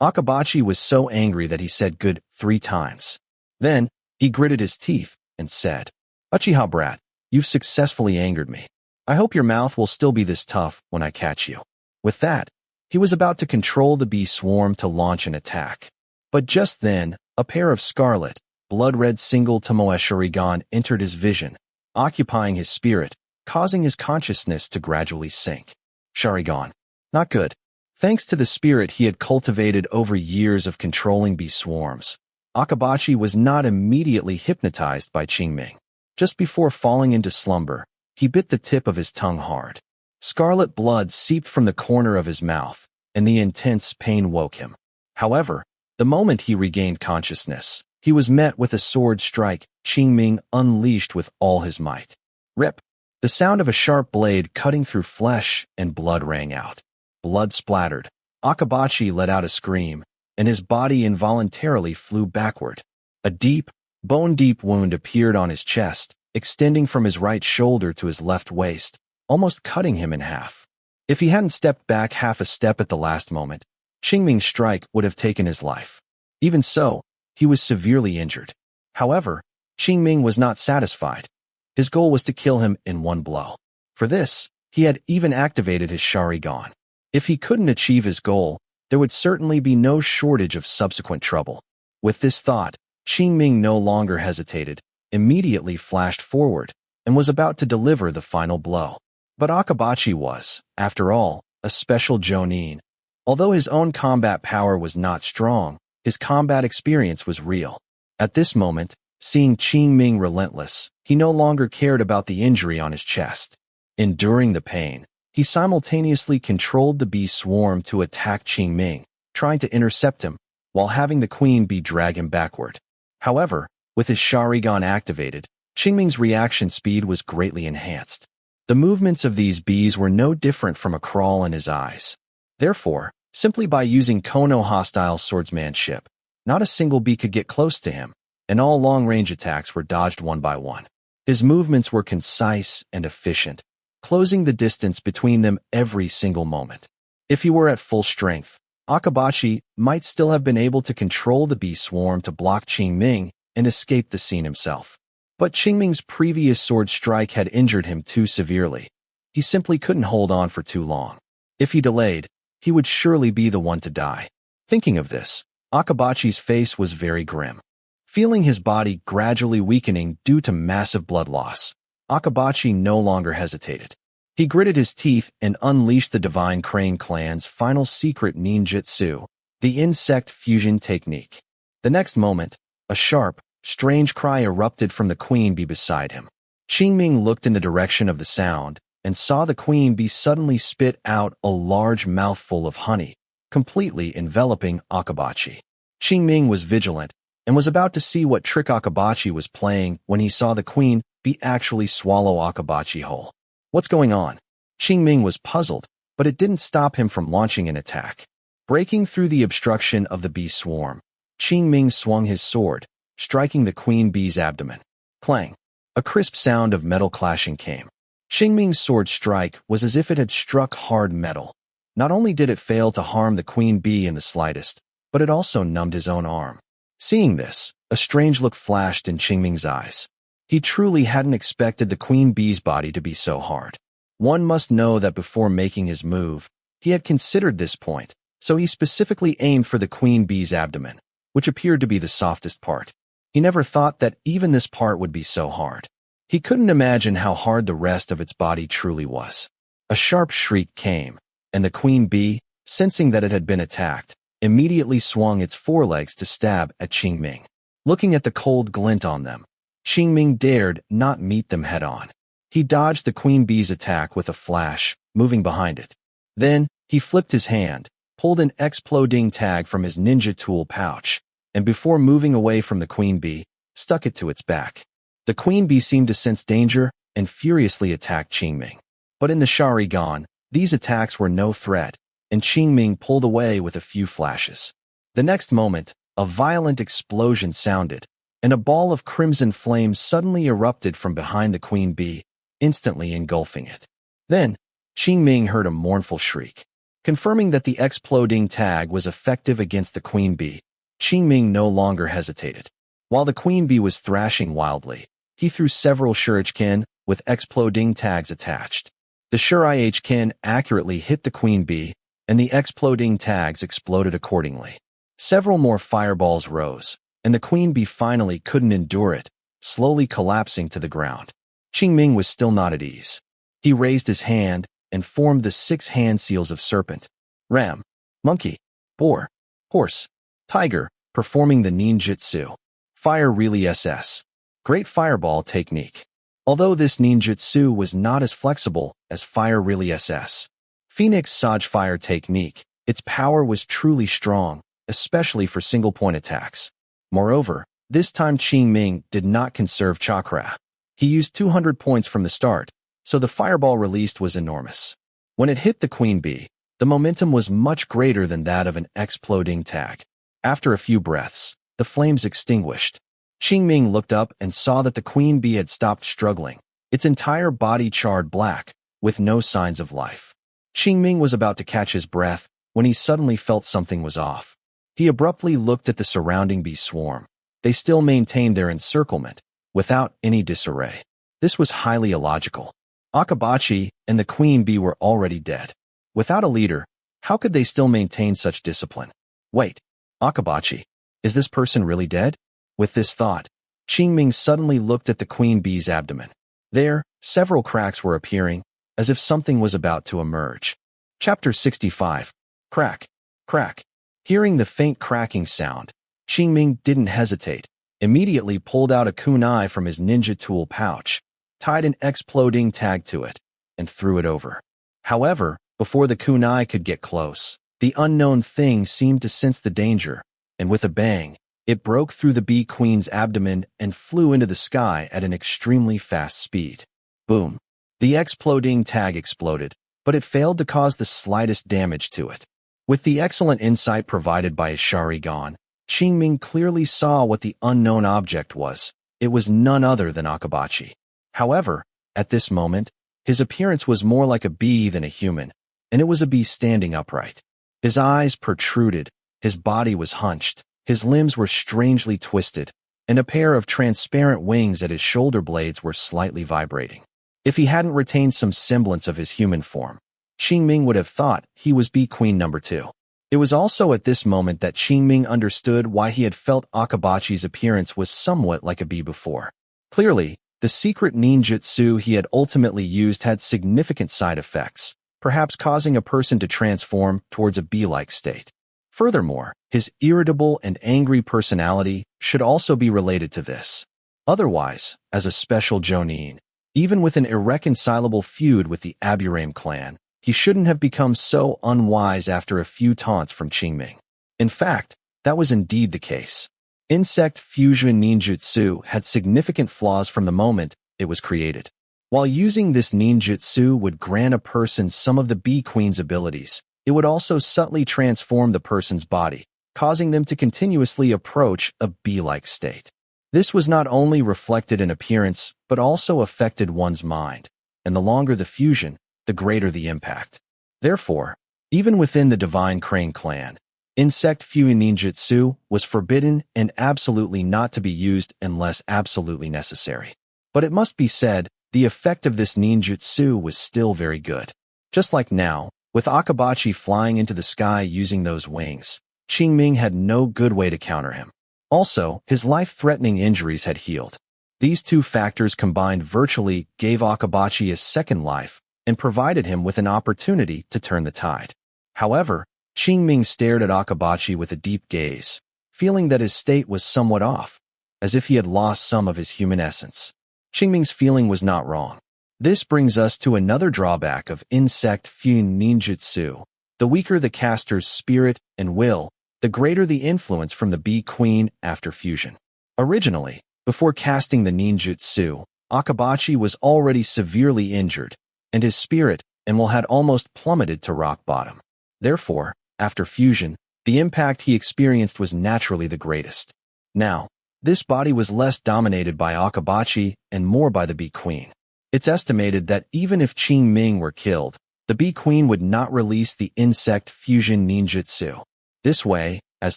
Speaker 1: Akabachi was so angry that he said good 3 times. Then, he gritted his teeth and said, "Uchiha brat, you've successfully angered me. I hope your mouth will still be this tough when I catch you." With that, he was about to control the bee swarm to launch an attack. But just then, A pair of scarlet, blood-red single Tomoe Sharingan entered his vision, occupying his spirit, causing his consciousness to gradually sink. Sharingan. Not good. Thanks to the spirit he had cultivated over years of controlling bee swarms, Akabachi was not immediately hypnotized by Qingming. Just before falling into slumber, he bit the tip of his tongue hard. Scarlet blood seeped from the corner of his mouth, and the intense pain woke him. However, the moment he regained consciousness, he was met with a sword strike Qingming unleashed with all his might. Rip! The sound of a sharp blade cutting through flesh and blood rang out. Blood splattered. Akabachi let out a scream, and his body involuntarily flew backward. A deep, bone-deep wound appeared on his chest, extending from his right shoulder to his left waist, almost cutting him in half. If he hadn't stepped back half a step at the last moment, Qingming's strike would have taken his life. Even so, he was severely injured. However, Qingming was not satisfied. His goal was to kill him in one blow. For this, he had even activated his Sharingan. If he couldn't achieve his goal, there would certainly be no shortage of subsequent trouble. With this thought, Qingming no longer hesitated, immediately flashed forward, and was about to deliver the final blow. But Akabachi was, after all, a special jonin. Although his own combat power was not strong, his combat experience was real. At this moment, seeing Qingming relentless, he no longer cared about the injury on his chest. Enduring the pain, he simultaneously controlled the bee swarm to attack Qingming, trying to intercept him, while having the queen bee drag him backward. However, with his Sharingan activated, Qingming's reaction speed was greatly enhanced. The movements of these bees were no different from a crawl in his eyes. Therefore, simply by using Kono hostile swordsmanship, not a single bee could get close to him, and all long-range attacks were dodged one by one. His movements were concise and efficient, closing the distance between them every single moment. If he were at full strength, Akabachi might still have been able to control the bee swarm to block Qingming and escape the scene himself. But Qingming's previous sword strike had injured him too severely. He simply couldn't hold on for too long. If he delayed, he would surely be the one to die. Thinking of this, Akabachi's face was very grim. Feeling his body gradually weakening due to massive blood loss, Akabachi no longer hesitated. He gritted his teeth and unleashed the Divine Crane clan's final secret ninjutsu, the insect fusion technique. The next moment, a sharp, strange cry erupted from the queen bee beside him. Qingming looked in the direction of the sound and saw the queen bee suddenly spit out a large mouthful of honey, completely enveloping Akabachi. Qingming was vigilant and was about to see what trick Akabachi was playing when he saw the queen bee actually swallow Akabachi whole. What's going on? Qingming was puzzled, but it didn't stop him from launching an attack. Breaking through the obstruction of the bee swarm, Qingming swung his sword, striking the queen bee's abdomen. Clang! A crisp sound of metal clashing came. Qingming's sword strike was as if it had struck hard metal. Not only did it fail to harm the queen bee in the slightest, but it also numbed his own arm. Seeing this, a strange look flashed in Qingming's eyes. He truly hadn't expected the queen bee's body to be so hard. One must know that before making his move, he had considered this point, so he specifically aimed for the queen bee's abdomen, which appeared to be the softest part. He never thought that even this part would be so hard. He couldn't imagine how hard the rest of its body truly was. A sharp shriek came, and the queen bee, sensing that it had been attacked, immediately swung its forelegs to stab at Qingming. Looking at the cold glint on them, Qingming dared not meet them head-on. He dodged the queen bee's attack with a flash, moving behind it. Then, he flipped his hand, pulled an exploding tag from his ninja tool pouch, and before moving away from the queen bee, stuck it to its back. The queen bee seemed to sense danger and furiously attacked Qingming. But in the Sharingan, these attacks were no threat, and Qingming pulled away with a few flashes. The next moment, a violent explosion sounded, and a ball of crimson flame suddenly erupted from behind the queen bee, instantly engulfing it. Then, Qingming heard a mournful shriek. Confirming that the exploding tag was effective against the queen bee, Qingming no longer hesitated. While the queen bee was thrashing wildly, he threw several shuriken with exploding tags attached. The shuriken accurately hit the queen bee, and the exploding tags exploded accordingly. Several more fireballs rose, and the queen bee finally couldn't endure it, slowly collapsing to the ground. Qingming was still not at ease. He raised his hand and formed the 6 hand seals of serpent, ram, monkey, boar, horse, tiger, performing the ninjutsu. Fire really SS. Great fireball technique. Although this ninjutsu was not as flexible as Fire really SS. Phoenix Saj fire technique, its power was truly strong, especially for single-point attacks. Moreover, this time Qingming did not conserve chakra. He used 200 points from the start, so the fireball released was enormous. When it hit the queen bee, the momentum was much greater than that of an exploding tag. After a few breaths, the flames extinguished. Qingming looked up and saw that the queen bee had stopped struggling, its entire body charred black, with no signs of life. Qingming was about to catch his breath when he suddenly felt something was off. He abruptly looked at the surrounding bee swarm. They still maintained their encirclement, without any disarray. This was highly illogical. Akabachi and the queen bee were already dead. Without a leader, how could they still maintain such discipline? Wait, Akabachi, is this person really dead? With this thought, Qingming suddenly looked at the queen bee's abdomen. There, several cracks were appearing, as if something was about to emerge. Chapter 65. Crack. Crack. Hearing the faint cracking sound, Qingming didn't hesitate, immediately pulled out a kunai from his ninja tool pouch, tied an exploding tag to it, and threw it over. However, before the kunai could get close, the unknown thing seemed to sense the danger, and with a bang, it broke through the bee queen's abdomen and flew into the sky at an extremely fast speed. Boom. The exploding tag exploded, but it failed to cause the slightest damage to it. With the excellent insight provided by his Sharingan, Qingming clearly saw what the unknown object was. It was none other than Akabachi. However, at this moment, his appearance was more like a bee than a human, and it was a bee standing upright. His eyes protruded, his body was hunched, his limbs were strangely twisted, and a pair of transparent wings at his shoulder blades were slightly vibrating. If he hadn't retained some semblance of his human form, Qingming would have thought he was bee queen number 2. It was also at this moment that Qingming understood why he had felt Akabachi's appearance was somewhat like a bee before. Clearly, the secret ninjutsu he had ultimately used had significant side effects, perhaps causing a person to transform towards a bee-like state. Furthermore, his irritable and angry personality should also be related to this. Otherwise, as a special jonin, even with an irreconcilable feud with the Aburame clan, he shouldn't have become so unwise after a few taunts from Qingming. In fact, that was indeed the case. Insect fusion ninjutsu had significant flaws from the moment it was created. While using this ninjutsu would grant a person some of the bee queen's abilities, it would also subtly transform the person's body, causing them to continuously approach a bee-like state. This was not only reflected in appearance, but also affected one's mind, and the longer the fusion, the greater the impact. Therefore, even within the Divine Crane clan, insect fusion ninjutsu was forbidden and absolutely not to be used unless absolutely necessary. But it must be said, the effect of this ninjutsu was still very good. Just like now, with Akabachi flying into the sky using those wings, Qingming had no good way to counter him. Also, his life-threatening injuries had healed. These two factors combined virtually gave Akabachi a second life and provided him with an opportunity to turn the tide. However, Qingming stared at Akabachi with a deep gaze, feeling that his state was somewhat off, as if he had lost some of his human essence. Qingming's feeling was not wrong. This brings us to another drawback of insect fusion ninjutsu. The weaker the caster's spirit and will, the greater the influence from the bee queen after fusion. Originally, before casting the ninjutsu, Akabachi was already severely injured, and his spirit and will had almost plummeted to rock bottom. Therefore, after fusion, the impact he experienced was naturally the greatest. Now, this body was less dominated by Akabachi and more by the bee queen. It's estimated that even if Qingming were killed, the bee queen would not release the insect fusion ninjutsu. This way, as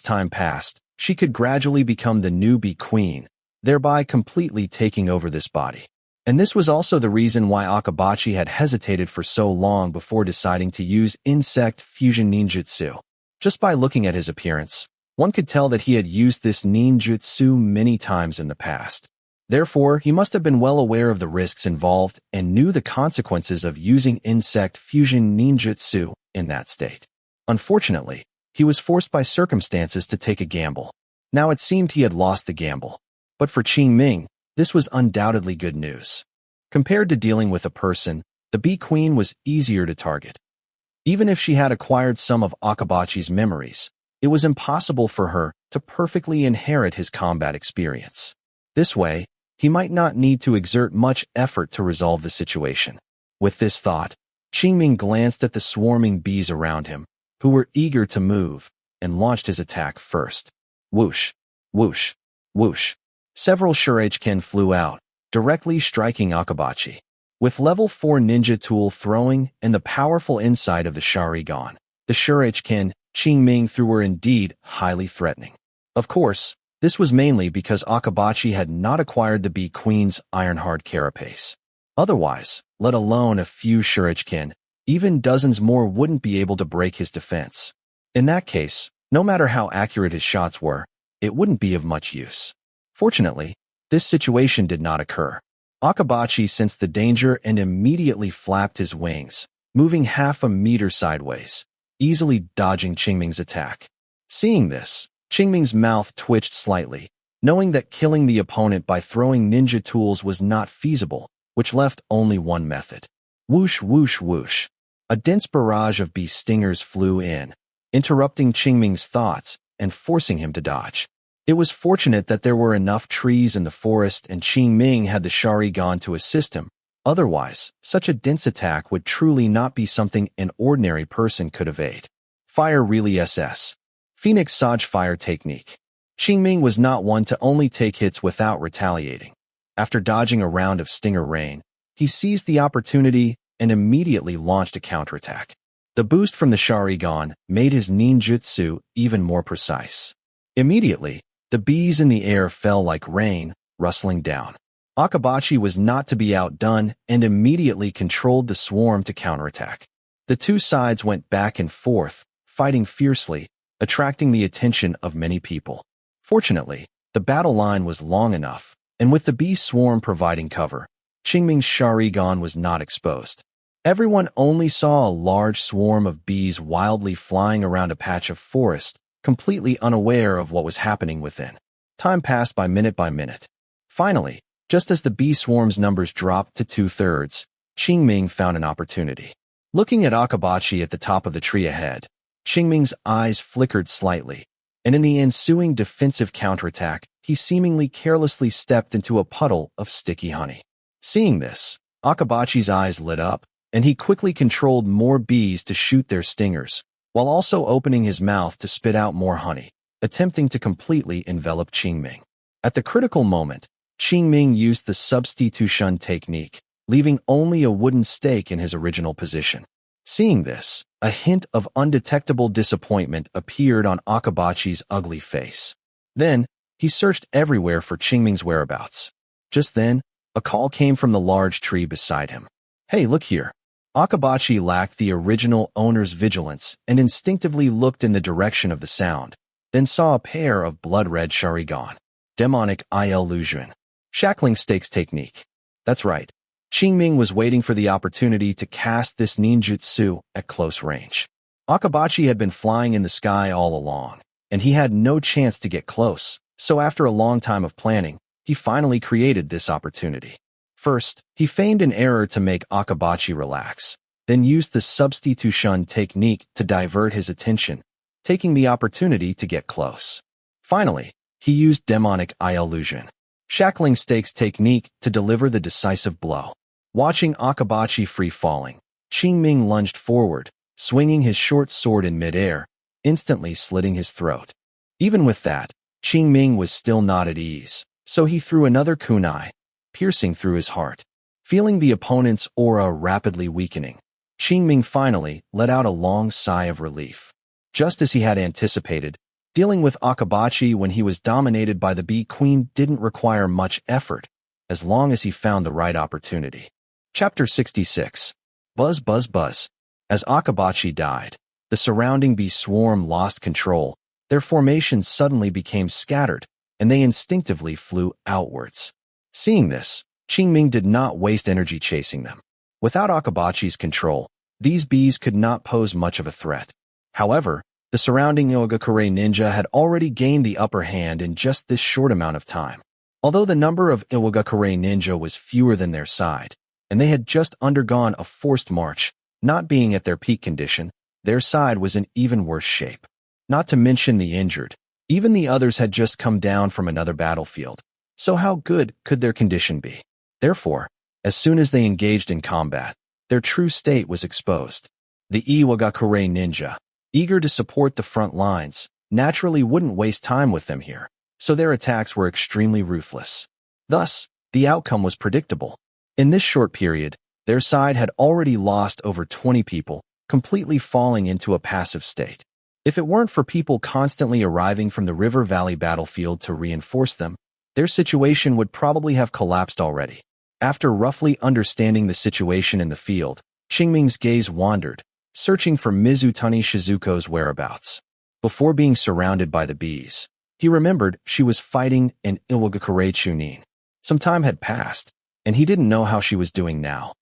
Speaker 1: time passed, she could gradually become the new bee queen, thereby completely taking over this body. And this was also the reason why Akabachi had hesitated for so long before deciding to use insect fusion ninjutsu. Just by looking at his appearance, One could tell that he had used this ninjutsu many times in the past. Therefore, he must have been well aware of the risks involved and knew the consequences of using insect fusion ninjutsu in that state. Unfortunately, he was forced by circumstances to take a gamble. Now it seemed he had lost the gamble. But for Qing Ming, this was undoubtedly good news. Compared to dealing with a person, the Bee Queen was easier to target. Even if she had acquired some of Akabachi's memories, it was impossible for her to perfectly inherit his combat experience. This way, he might not need to exert much effort to resolve the situation. With this thought, Qingming glanced at the swarming bees around him, who were eager to move, and launched his attack first. Whoosh, whoosh, whoosh. Several shuriken flew out, directly striking Akabachi. With level 4 ninja tool throwing and the powerful insight of the Sharingan, the shuriken Qingming threw were indeed highly threatening. Of course, this was mainly because Akabachi had not acquired the Bee Queen's iron-hard carapace. Otherwise, let alone a few shuriken, even dozens more wouldn't be able to break his defense. In that case, no matter how accurate his shots were, it wouldn't be of much use. Fortunately, this situation did not occur. Akabachi sensed the danger and immediately flapped his wings, moving half a meter sideways, easily dodging Qingming's attack. Seeing this, Qingming's mouth twitched slightly, knowing that killing the opponent by throwing ninja tools was not feasible, which left only one method. Whoosh, whoosh, whoosh. A dense barrage of bee stingers flew in, interrupting Qingming's thoughts and forcing him to dodge. It was fortunate that there were enough trees in the forest and Qingming had the Sharingan to assist him. Otherwise, such a dense attack would truly not be something an ordinary person could evade. Fire really SS. Phoenix Saj Fire Technique. Qingming was not one to only take hits without retaliating. After dodging a round of stinger rain, he seized the opportunity and immediately launched a counterattack. The boost from the Sharingan made his ninjutsu even more precise. Immediately, the bees in the air fell like rain, rustling down. Akabachi was not to be outdone and immediately controlled the swarm to counterattack. The two sides went back and forth, fighting fiercely, attracting the attention of many people. Fortunately, the battle line was long enough, and with the bee swarm providing cover, Qingming's Sharingan was not exposed. Everyone only saw a large swarm of bees wildly flying around a patch of forest, completely unaware of what was happening within. Time passed by minute. Finally, just as the bee swarm's numbers dropped to 2/3, Qingming found an opportunity. Looking at Akabachi at the top of the tree ahead, Qingming's eyes flickered slightly, and in the ensuing defensive counterattack, he seemingly carelessly stepped into a puddle of sticky honey. Seeing this, Akabachi's eyes lit up, and he quickly controlled more bees to shoot their stingers, while also opening his mouth to spit out more honey, attempting to completely envelop Qingming. At the critical moment, Qingming used the substitution technique, leaving only a wooden stake in his original position. Seeing this, a hint of undetectable disappointment appeared on Akabachi's ugly face. Then, he searched everywhere for Qingming's whereabouts. Just then, a call came from the large tree beside him. "Hey, look here." Akabachi lacked the original owner's vigilance and instinctively looked in the direction of the sound, then saw a pair of blood-red Sharingan. Demonic illusion. Shackling stakes technique. That's right. Qingming was waiting for the opportunity to cast this ninjutsu at close range. Akabachi had been flying in the sky all along, and he had no chance to get close, so after a long time of planning, he finally created this opportunity. First, he feigned an error to make Akabachi relax, then used the substitution technique to divert his attention, taking the opportunity to get close. Finally, he used demonic illusion. Shackling stakes technique to deliver the decisive blow. Watching Akabachi free-falling, Qingming lunged forward, swinging his short sword in midair, instantly slitting his throat. Even with that, Qingming was still not at ease, so he threw another kunai, piercing through his heart. Feeling the opponent's aura rapidly weakening, Qingming finally let out a long sigh of relief. Just as he had anticipated, dealing with Akabachi when he was dominated by the Bee Queen didn't require much effort, as long as he found the right opportunity. Chapter 66. Buzz, buzz, buzz. As Akabachi died, the surrounding bee swarm lost control, their formations suddenly became scattered, and they instinctively flew outwards. Seeing this, Qingming did not waste energy chasing them. Without Akabachi's control, these bees could not pose much of a threat. However, the surrounding Iwagakure ninja had already gained the upper hand in just this short amount of time. Although the number of Iwagakure ninja was fewer than their side, and they had just undergone a forced march, not being at their peak condition, their side was in even worse shape. Not to mention the injured, even the others had just come down from another battlefield, so how good could their condition be? Therefore, as soon as they engaged in combat, their true state was exposed. The Iwagakure ninja, eager to support the front lines, naturally wouldn't waste time with them here, so their attacks were extremely ruthless. Thus, the outcome was predictable. In this short period, their side had already lost over 20 people, completely falling into a passive state. If it weren't for people constantly arriving from the River Valley battlefield to reinforce them, their situation would probably have collapsed already. After roughly understanding the situation in the field, Qingming's gaze wandered, searching for Mizutani Shizuko's whereabouts. Before being surrounded by the bees, he remembered she was fighting an Iwagakure Chunin. Some time had passed, and he didn't know how she was doing now.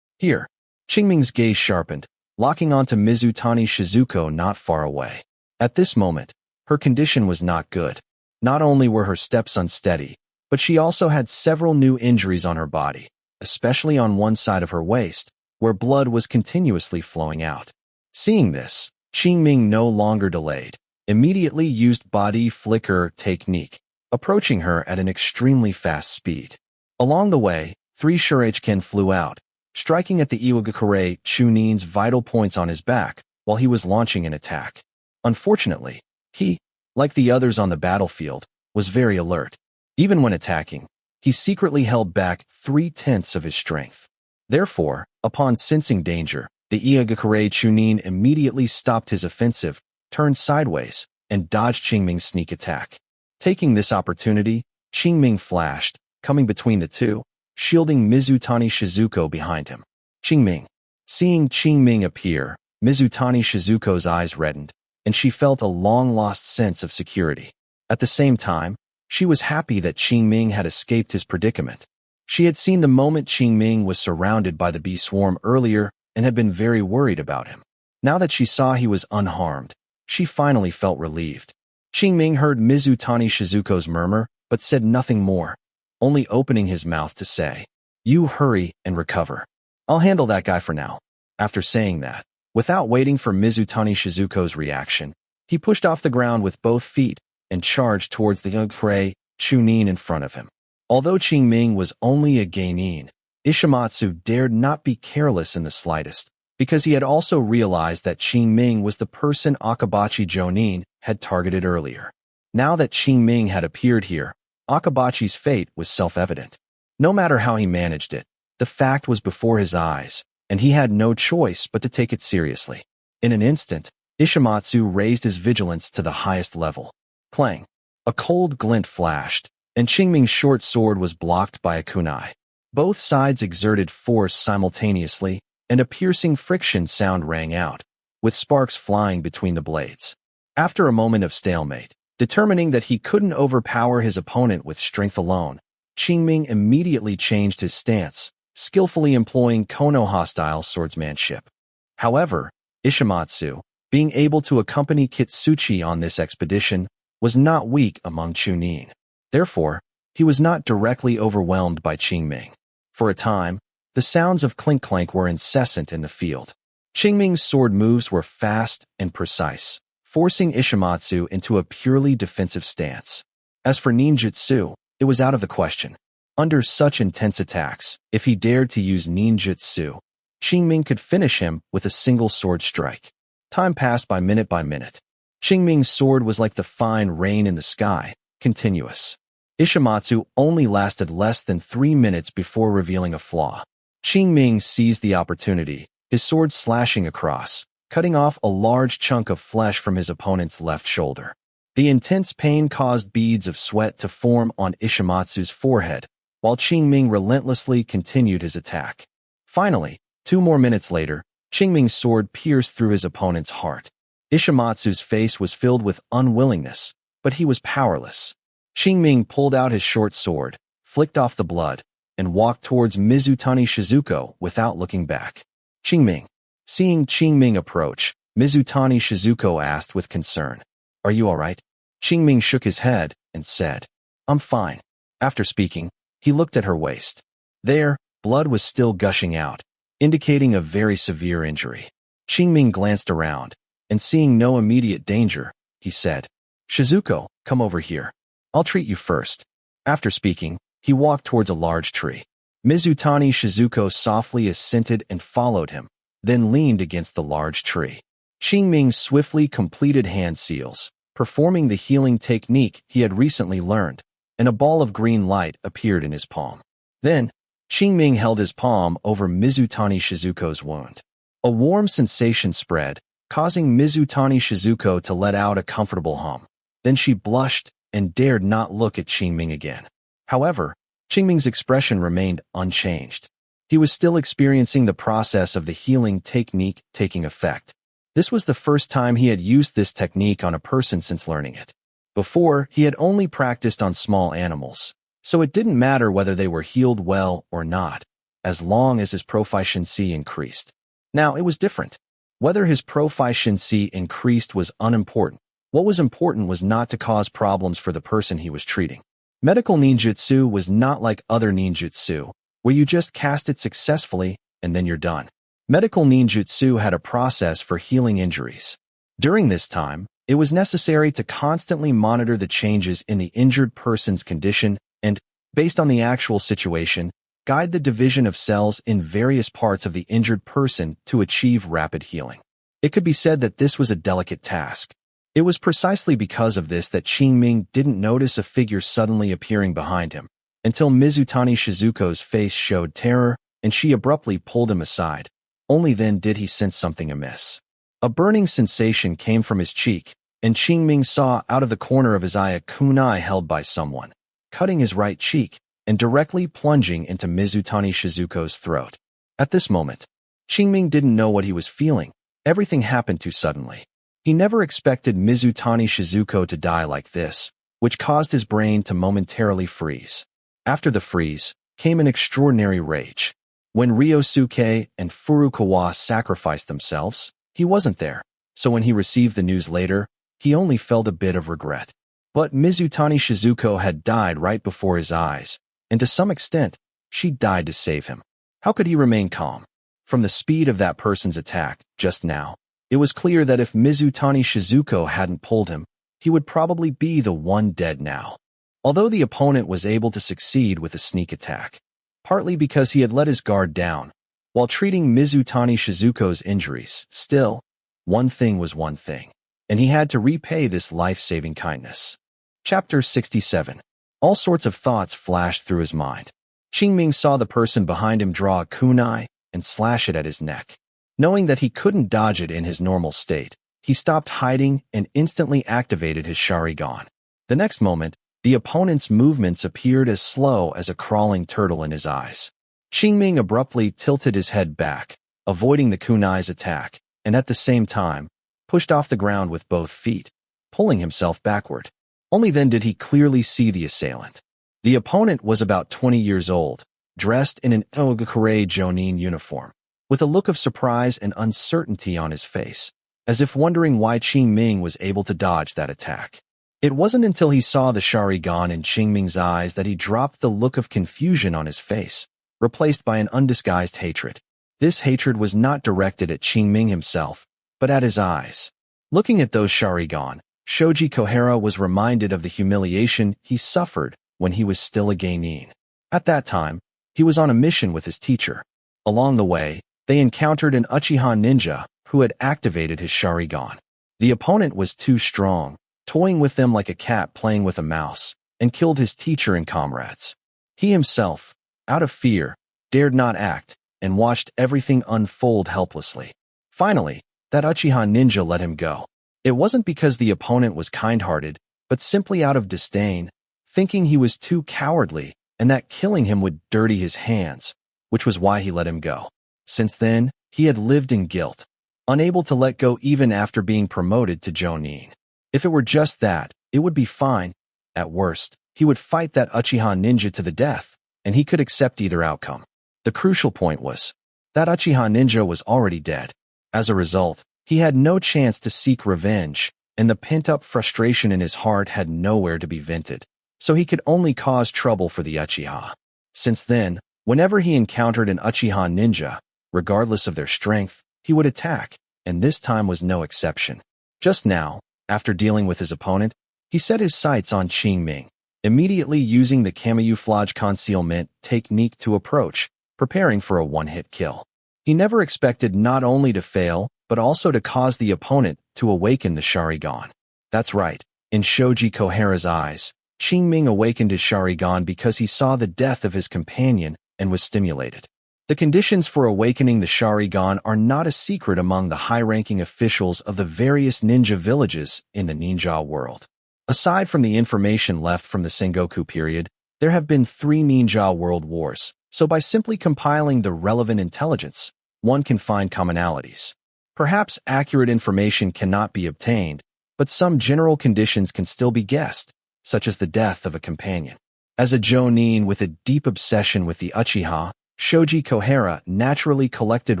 Speaker 1: Here, Qingming's gaze sharpened, locking onto Mizutani Shizuko not far away. At this moment, her condition was not good. Not only were her steps unsteady, but she also had several new injuries on her body, especially on one side of her waist, where blood was continuously flowing out. Seeing this, Qingming no longer delayed, immediately used body flicker technique, approaching her at an extremely fast speed. Along the way, 3 shuriken flew out, striking at the Iwagakure Chunin's vital points on his back while he was launching an attack. Unfortunately, he, like the others on the battlefield, was very alert. Even when attacking, he secretly held back 3/10 of his strength. Therefore, upon sensing danger, the Iwagakure Chunin immediately stopped his offensive, turned sideways, and dodged Qingming's sneak attack. Taking this opportunity, Qingming flashed, coming between the two, shielding Mizutani Shizuko behind him. Qingming. Seeing Qingming appear, Mizutani Shizuko's eyes reddened, and she felt a long-lost sense of security. At the same time, she was happy that Qingming had escaped his predicament. She had seen the moment Qingming was surrounded by the bee swarm earlier and had been very worried about him. Now that she saw he was unharmed, she finally felt relieved. Qingming heard Mizutani Shizuko's murmur, but said nothing more, only opening his mouth to say, "You hurry and recover. I'll handle that guy for now." After saying that, without waiting for Mizutani Shizuko's reaction, he pushed off the ground with both feet and charged towards the Iwagakure Chunin in front of him. Although Qingming was only a genin, Ishimatsu dared not be careless in the slightest, because he had also realized that Qingming was the person Akabachi Jonin had targeted earlier. Now that Qingming had appeared here, Akabachi's fate was self-evident. No matter how he managed it, the fact was before his eyes, and he had no choice but to take it seriously. In an instant, Ishimatsu raised his vigilance to the highest level. Clang! A cold glint flashed, and Qingming's short sword was blocked by a kunai. Both sides exerted force simultaneously, and a piercing friction sound rang out, with sparks flying between the blades. After a moment of stalemate, determining that he couldn't overpower his opponent with strength alone, Qingming immediately changed his stance, skillfully employing Konoha-style swordsmanship. However, Ishimatsu, being able to accompany Kitsuchi on this expedition, was not weak among Chunin. Therefore, he was not directly overwhelmed by Qingming. For a time, the sounds of clink-clank were incessant in the field. Qingming's sword moves were fast and precise, forcing Ishimatsu into a purely defensive stance. As for ninjutsu, it was out of the question. Under such intense attacks, if he dared to use ninjutsu, Qingming could finish him with a single sword strike. Time passed by minute. Qingming's sword was like the fine rain in the sky, continuous. Ishimatsu only lasted less than 3 minutes before revealing a flaw. Qingming seized the opportunity, his sword slashing across, cutting off a large chunk of flesh from his opponent's left shoulder. The intense pain caused beads of sweat to form on Ishimatsu's forehead, while Qingming relentlessly continued his attack. Finally, 2 more minutes later, Qingming's sword pierced through his opponent's heart. Ishimatsu's face was filled with unwillingness, but he was powerless. Qingming pulled out his short sword, flicked off the blood, and walked towards Mizutani Shizuko without looking back. Qingming. Seeing Qingming approach, Mizutani Shizuko asked with concern, "Are you all right?" Qingming shook his head and said, "I'm fine." After speaking, he looked at her waist. There, blood was still gushing out, indicating a very severe injury. Qingming glanced around, and seeing no immediate danger, he said, "Shizuko, come over here. I'll treat you first." After speaking, he walked towards a large tree. Mizutani Shizuko softly assented and followed him, then leaned against the large tree. Qingming swiftly completed hand seals, performing the healing technique he had recently learned, and a ball of green light appeared in his palm. Then, Qingming held his palm over Mizutani Shizuko's wound. A warm sensation spread, causing Mizutani Shizuko to let out a comfortable hum. Then she blushed and dared not look at Qingming again. However, Qingming's expression remained unchanged. He was still experiencing the process of the healing technique taking effect. This was the first time he had used this technique on a person since learning it. Before, he had only practiced on small animals, so it didn't matter whether they were healed well or not, as long as his proficiency increased. Now, it was different. Whether his proficiency increased was unimportant. What was important was not to cause problems for the person he was treating. Medical ninjutsu was not like other ninjutsu, where you just cast it successfully and then you're done. Medical ninjutsu had a process for healing injuries. During this time, it was necessary to constantly monitor the changes in the injured person's condition and, based on the actual situation, guide the division of cells in various parts of the injured person to achieve rapid healing. It could be said that this was a delicate task. It was precisely because of this that Qingming didn't notice a figure suddenly appearing behind him, until Mizutani Shizuko's face showed terror and she abruptly pulled him aside. Only then did he sense something amiss. A burning sensation came from his cheek, and Qingming saw out of the corner of his eye a kunai held by someone, cutting his right cheek and directly plunging into Mizutani Shizuko's throat. At this moment, Qingming didn't know what he was feeling. Everything happened too suddenly. He never expected Mizutani Shizuko to die like this, which caused his brain to momentarily freeze. After the freeze, came an extraordinary rage. When Ryosuke and Furukawa sacrificed themselves, he wasn't there, so when he received the news later, he only felt a bit of regret. But Mizutani Shizuko had died right before his eyes, and to some extent, she died to save him. How could he remain calm? From the speed of that person's attack, just now, it was clear that if Mizutani Shizuko hadn't pulled him, he would probably be the one dead now. Although the opponent was able to succeed with a sneak attack, partly because he had let his guard down, while treating Mizutani Shizuko's injuries, still, one thing was one thing, and he had to repay this life-saving kindness. Chapter 67. All sorts of thoughts flashed through his mind. Qingming saw the person behind him draw a kunai and slash it at his neck. Knowing that he couldn't dodge it in his normal state, he stopped hiding and instantly activated his Sharingan. The next moment, the opponent's movements appeared as slow as a crawling turtle in his eyes. Qingming abruptly tilted his head back, avoiding the kunai's attack, and at the same time, pushed off the ground with both feet, pulling himself backward. Only then did he clearly see the assailant. The opponent was about 20 years old, dressed in an Ogakure Jonin uniform, with a look of surprise and uncertainty on his face, as if wondering why Qingming was able to dodge that attack. It wasn't until he saw the Sharingan in Qingming's eyes that he dropped the look of confusion on his face, replaced by an undisguised hatred. This hatred was not directed at Qingming himself, but at his eyes. Looking at those Sharingan, Shoji Kohara was reminded of the humiliation he suffered when he was still a genin. At that time, he was on a mission with his teacher. Along the way, they encountered an Uchiha ninja who had activated his Sharingan. The opponent was too strong, toying with them like a cat playing with a mouse, and killed his teacher and comrades. He himself, out of fear, dared not act, and watched everything unfold helplessly. Finally, that Uchiha ninja let him go. It wasn't because the opponent was kind-hearted, but simply out of disdain, thinking he was too cowardly and that killing him would dirty his hands, which was why he let him go. Since then, he had lived in guilt. unable to let go even after being promoted to Jonin. If it were just that, it would be fine. At worst, he would fight that Uchiha ninja to the death, and he could accept either outcome. The crucial point was that Uchiha ninja was already dead. As a result, he had no chance to seek revenge, and the pent-up frustration in his heart had nowhere to be vented, so he could only cause trouble for the Uchiha. Since then, whenever he encountered an Uchiha ninja, regardless of their strength, he would attack, and this time was no exception. Just now, after dealing with his opponent, he set his sights on Qingming, immediately using the camouflage concealment technique to approach, preparing for a one-hit kill. He never expected not only to fail, but also to cause the opponent to awaken the Sharingan. That's right, in Shoji Kohara's eyes, Qingming awakened his Sharingan because he saw the death of his companion and was stimulated. The conditions for awakening the Sharingan are not a secret among the high-ranking officials of the various ninja villages in the ninja world. Aside from the information left from the Sengoku period, there have been 3 ninja world wars, so by simply compiling the relevant intelligence, one can find commonalities. Perhaps accurate information cannot be obtained, but some general conditions can still be guessed, such as the death of a companion. As a Jonin with a deep obsession with the Uchiha, Shoji Kohara naturally collected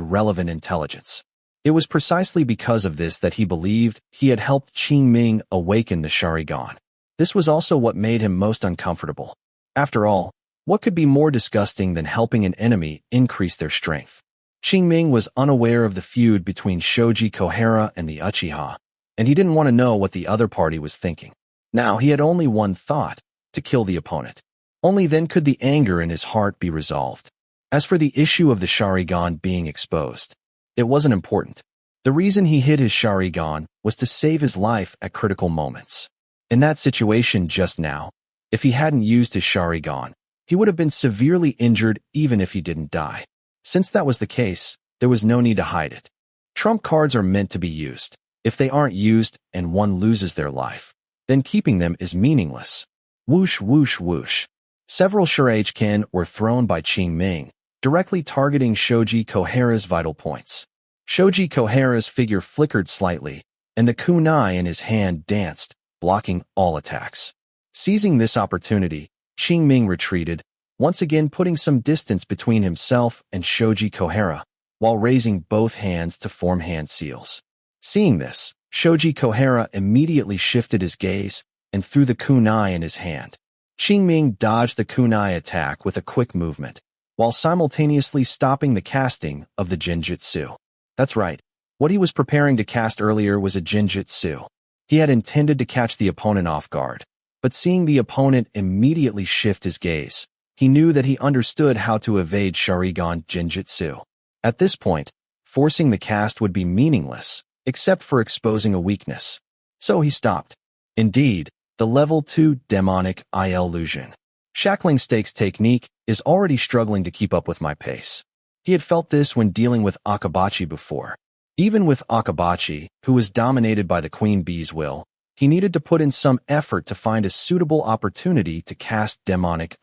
Speaker 1: relevant intelligence. It was precisely because of this that he believed he had helped Qingming awaken the Sharingan. This was also what made him most uncomfortable. After all, what could be more disgusting than helping an enemy increase their strength? Qingming was unaware of the feud between Shoji Kohara and the Uchiha, and he didn't want to know what the other party was thinking. Now he had only one thought, to kill the opponent. Only then could the anger in his heart be resolved. As for the issue of the Sharingan being exposed, it wasn't important. The reason he hid his Sharingan was to save his life at critical moments. In that situation just now, if he hadn't used his Sharingan, he would have been severely injured even if he didn't die. Since that was the case, there was no need to hide it. Trump cards are meant to be used. If they aren't used and one loses their life, then keeping them is meaningless. Whoosh, whoosh, whoosh. Several shuriken were thrown by Qingming, directly targeting Shoji Kohara's vital points. Shoji Kohara's figure flickered slightly, and the kunai in his hand danced, blocking all attacks. Seizing this opportunity, Qingming retreated, once again putting some distance between himself and Shoji Kohara, while raising both hands to form hand seals. Seeing this, Shoji Kohara immediately shifted his gaze and threw the kunai in his hand. Qingming dodged the kunai attack with a quick movement, while simultaneously stopping the casting of the Jinjutsu. That's right, what he was preparing to cast earlier was a Jinjutsu. He had intended to catch the opponent off guard, but seeing the opponent immediately shift his gaze, he knew that he understood how to evade Sharingan Jinjutsu. At this point, forcing the cast would be meaningless, except for exposing a weakness. So he stopped. Indeed, the level 2 demonic illusion shackling stakes technique is already struggling to keep up with my pace. He had felt this when dealing with Akabachi before. Even with Akabachi, who was dominated by the Queen Bee's will, he needed to put in some effort to find a suitable opportunity to cast demonic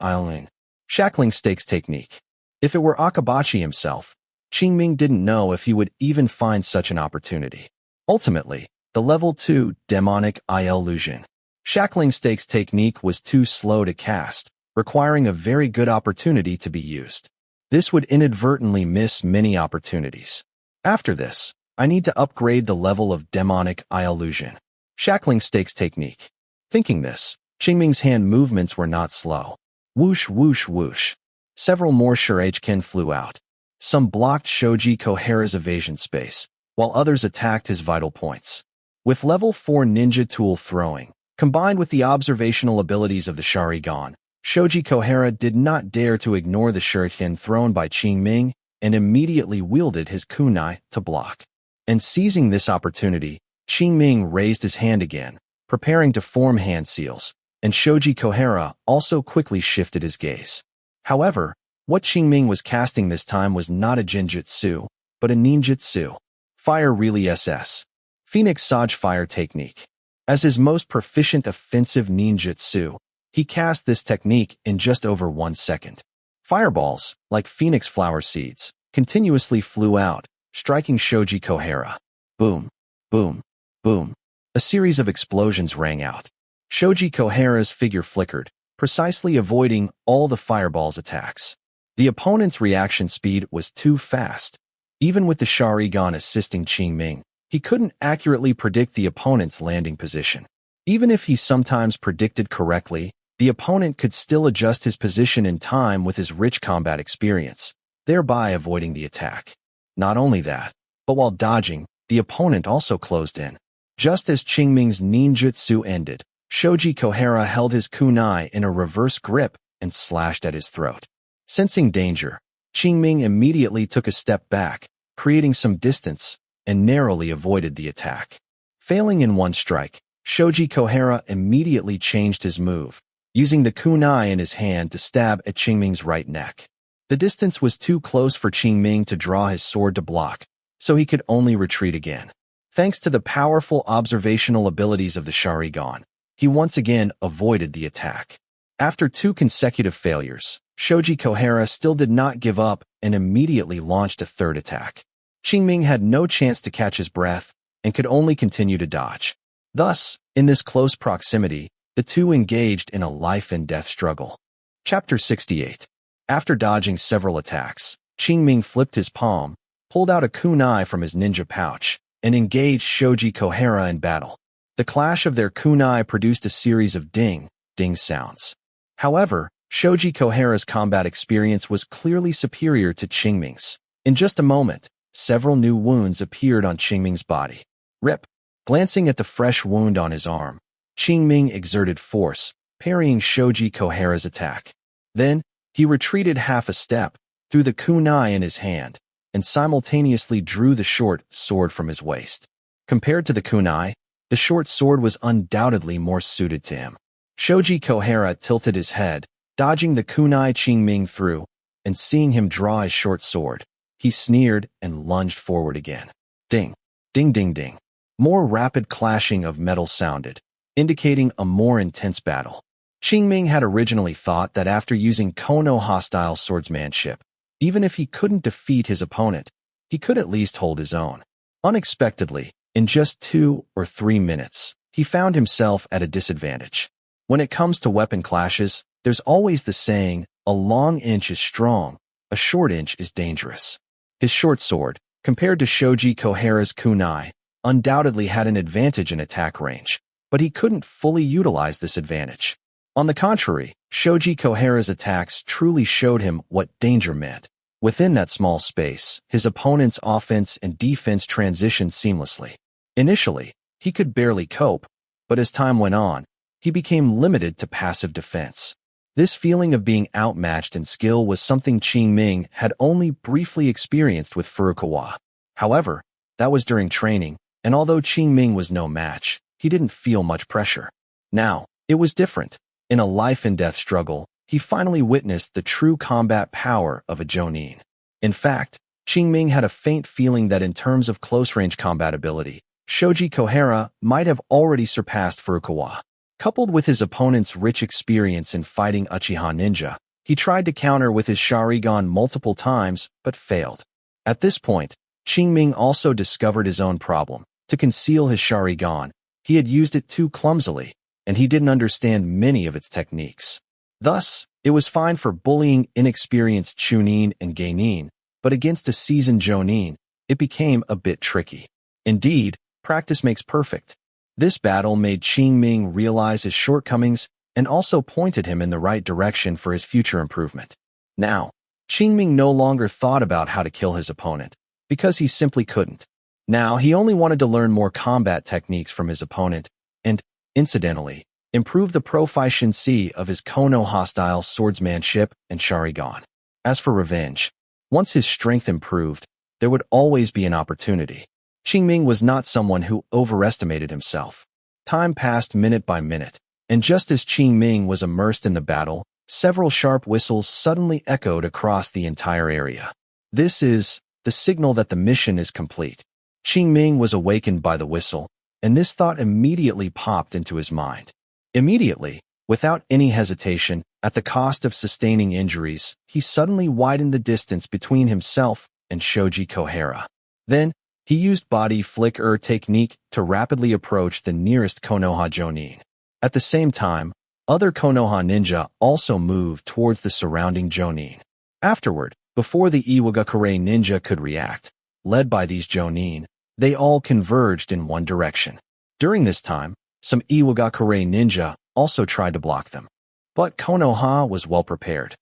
Speaker 1: shackling stakes technique. If it were Akabachi himself, Qingming didn't know if he would even find such an opportunity. Ultimately, the level 2 demonic illusion shackling stakes technique was too slow to cast, requiring a very good opportunity to be used. This would inadvertently miss many opportunities. After this, I need to upgrade the level of demonic illusion shackling stakes technique. Thinking this, Qingming's hand movements were not slow. Whoosh, whoosh, whoosh. Several more shuriken flew out. Some blocked Shoji Kohara's evasion space, while others attacked his vital points. With level 4 ninja tool throwing, combined with the observational abilities of the Sharingan, Shoji Kohara did not dare to ignore the shuriken thrown by Qingming and immediately wielded his kunai to block. And seizing this opportunity, Qingming raised his hand again, preparing to form hand seals, and Shoji Kohara also quickly shifted his gaze. However, what Qingming was casting this time was not a Jinjutsu, but a ninjutsu. Fire Really SS. Phoenix Sage Fire Technique. As his most proficient offensive ninjutsu, he cast this technique in just over 1 second. Fireballs, like phoenix flower seeds, continuously flew out, striking Shoji Kohara. Boom, boom, boom. A series of explosions rang out. Shoji Kohara's figure flickered, precisely avoiding all the fireball's attacks. The opponent's reaction speed was too fast. Even with the Sharingan assisting Qingming, he couldn't accurately predict the opponent's landing position. Even if he sometimes predicted correctly, the opponent could still adjust his position in time with his rich combat experience, thereby avoiding the attack. Not only that, but while dodging, the opponent also closed in. Just as Qingming's ninjutsu ended, Shoji Kohara held his kunai in a reverse grip and slashed at his throat. Sensing danger, Qingming immediately took a step back, creating some distance, and narrowly avoided the attack. Failing in one strike, Shoji Kohara immediately changed his move, using the kunai in his hand to stab at Qingming's right neck. The distance was too close for Qingming to draw his sword to block, so he could only retreat again. Thanks to the powerful observational abilities of the Sharingan, he once again avoided the attack. After 2 consecutive failures, Shoji Kohara still did not give up and immediately launched a third attack. Qingming had no chance to catch his breath and could only continue to dodge. Thus, in this close proximity, the two engaged in a life-and-death struggle. Chapter 68. After dodging several attacks, Qingming flipped his palm, pulled out a kunai from his ninja pouch, and engaged Shoji Kohara in battle. The clash of their kunai produced a series of ding, ding sounds. However, Shoji Kohara's combat experience was clearly superior to Qingming's. In just a moment, several new wounds appeared on Qingming's body. Rip. Glancing at the fresh wound on his arm, Qingming exerted force, parrying Shoji Kohara's attack. Then, he retreated half a step, threw the kunai in his hand, and simultaneously drew the short sword from his waist. Compared to the kunai, the short sword was undoubtedly more suited to him. Shoji Kohara tilted his head, dodging the kunai Qingming threw, and seeing him draw his short sword, he sneered and lunged forward again. Ding, ding, ding, ding. More rapid clashing of metal sounded, indicating a more intense battle. Qingming had originally thought that after using Kono-hostile swordsmanship, even if he couldn't defeat his opponent, he could at least hold his own. Unexpectedly, in just 2 or 3 minutes, he found himself at a disadvantage. When it comes to weapon clashes, there's always the saying, a long inch is strong, a short inch is dangerous. His short sword, compared to Shoji Kohara's kunai, undoubtedly had an advantage in attack range, but he couldn't fully utilize this advantage. On the contrary, Shoji Kohara's attacks truly showed him what danger meant. Within that small space, his opponent's offense and defense transitioned seamlessly. Initially, he could barely cope, but as time went on, he became limited to passive defense. This feeling of being outmatched in skill was something Qingming had only briefly experienced with Furukawa. However, that was during training, and although Qingming was no match, he didn't feel much pressure. Now, it was different. In a life-and-death struggle, he finally witnessed the true combat power of a Jonin. In fact, Qingming had a faint feeling that in terms of close-range combat ability, Shoji Kohara might have already surpassed Furukawa. Coupled with his opponent's rich experience in fighting Uchiha ninja, he tried to counter with his Sharingan multiple times, but failed. At this point, Qingming also discovered his own problem. To conceal his Sharingan, he had used it too clumsily, and he didn't understand many of its techniques. Thus, it was fine for bullying inexperienced Chunin and Geinin, but against a seasoned Jonin, it became a bit tricky. Indeed, practice makes perfect. This battle made Qingming realize his shortcomings and also pointed him in the right direction for his future improvement. Now, Qingming no longer thought about how to kill his opponent, because he simply couldn't. Now, he only wanted to learn more combat techniques from his opponent and, incidentally, improve the proficiency of his Kono-hostile swordsmanship and Sharingan. As for revenge, once his strength improved, there would always be an opportunity. Qingming was not someone who overestimated himself. Time passed minute by minute, and just as Qingming was immersed in the battle, several sharp whistles suddenly echoed across the entire area. This is the signal that the mission is complete. Qingming was awakened by the whistle, and this thought immediately popped into his mind. Immediately, without any hesitation, at the cost of sustaining injuries, he suddenly widened the distance between himself and Shoji Kohara. Then, He used body flicker technique to rapidly approach the nearest Konoha Jonin. At the same time, other Konoha ninja also moved towards the surrounding Jonin. Afterward, before the Iwagakure ninja could react, led by these Jonin, they all converged in one direction. During this time, some Iwagakure ninja also tried to block them. But Konoha was well prepared.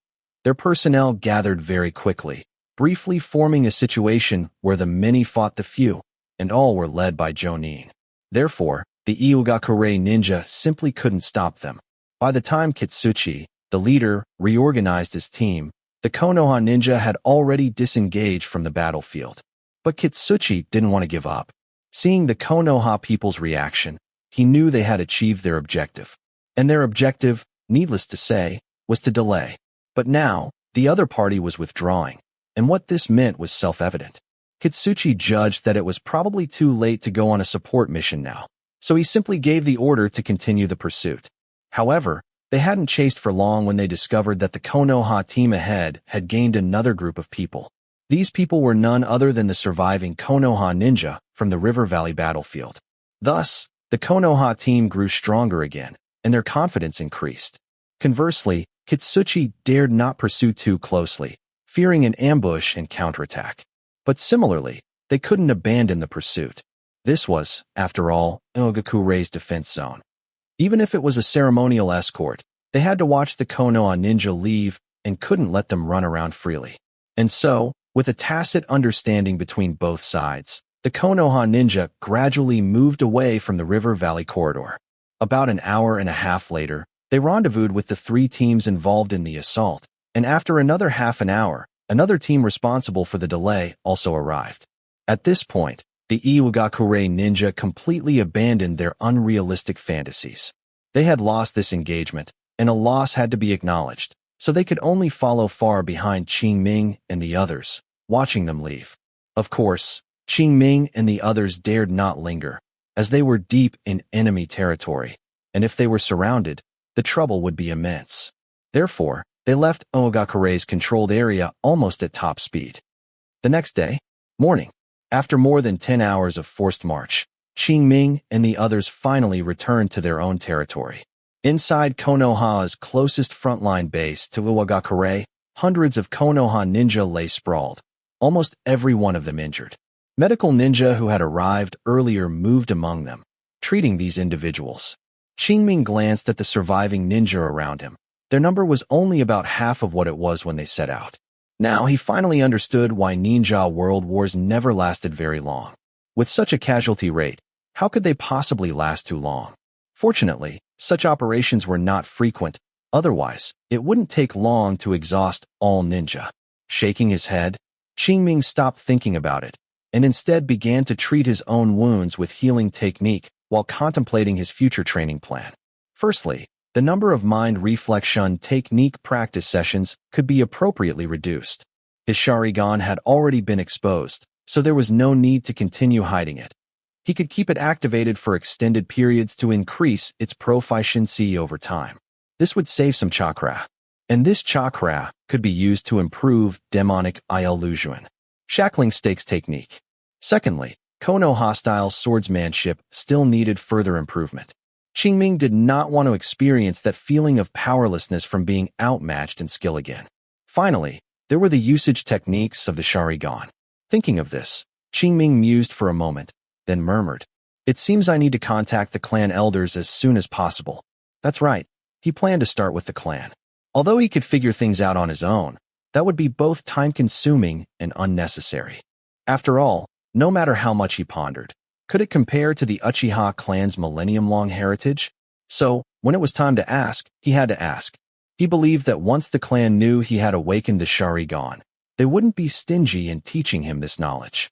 Speaker 1: Their personnel gathered very quickly, briefly forming a situation where the many fought the few, and all were led by Jonin. Therefore, the Iwagakure ninja simply couldn't stop them. By the time Kitsuchi, the leader, reorganized his team, the Konoha ninja had already disengaged from the battlefield. But Kitsuchi didn't want to give up. Seeing the Konoha people's reaction, he knew they had achieved their objective. And their objective, needless to say, was to delay. But now, the other party was withdrawing, and what this meant was self-evident. Kitsuchi judged that it was probably too late to go on a support mission now, so he simply gave the order to continue the pursuit. However, they hadn't chased for long when they discovered that the Konoha team ahead had gained another group of people. These people were none other than the surviving Konoha ninja from the River Valley battlefield. Thus, the Konoha team grew stronger again, and their confidence increased. Conversely, Kitsuchi dared not pursue too closely, fearing an ambush and counterattack. But similarly, they couldn't abandon the pursuit. This was, after all, Iwagakure's defense zone. Even if it was a ceremonial escort, they had to watch the Konoha ninja leave and couldn't let them run around freely. And so, with a tacit understanding between both sides, the Konoha ninja gradually moved away from the River Valley corridor. About an hour and a half later, they rendezvoused with the three teams involved in the assault, and after another half an hour, another team responsible for the delay also arrived. At this point, the Iwagakure ninja completely abandoned their unrealistic fantasies. They had lost this engagement, and a loss had to be acknowledged, so they could only follow far behind Qingming and the others, watching them leave. Of course, Qingming and the others dared not linger, as they were deep in enemy territory, and if they were surrounded, the trouble would be immense. Therefore, they left Iwagakure's controlled area almost at top speed. The next day, morning, after more than 10 hours of forced march, Qingming and the others finally returned to their own territory. Inside Konoha's closest frontline base to Iwagakure, hundreds of Konoha ninja lay sprawled, almost every one of them injured. Medical ninja who had arrived earlier moved among them, treating these individuals. Qingming glanced at the surviving ninja around him. Their number was only about half of what it was when they set out. Now he finally understood why ninja world wars never lasted very long. With such a casualty rate, how could they possibly last too long? Fortunately, such operations were not frequent, otherwise, it wouldn't take long to exhaust all ninja. Shaking his head, Qingming stopped thinking about it, and instead began to treat his own wounds with healing technique while contemplating his future training plan. Firstly, the number of mind reflection technique practice sessions could be appropriately reduced. His Sharingan had already been exposed, so there was no need to continue hiding it. He could keep it activated for extended periods to increase its proficiency over time. This would save some chakra, and this chakra could be used to improve demonic illusion. Shackling stakes technique. Secondly, Konoha-style swordsmanship still needed further improvement. Qingming did not want to experience that feeling of powerlessness from being outmatched in skill again. Finally, there were the usage techniques of the Sharingan. Thinking of this, Qingming mused for a moment, then murmured, "It seems I need to contact the clan elders as soon as possible." That's right, he planned to start with the clan. Although he could figure things out on his own, that would be both time-consuming and unnecessary. After all, no matter how much he pondered, could it compare to the Uchiha clan's millennium-long heritage? So, when it was time to ask, he had to ask. He believed that once the clan knew he had awakened the Sharingan, they wouldn't be stingy in teaching him this knowledge.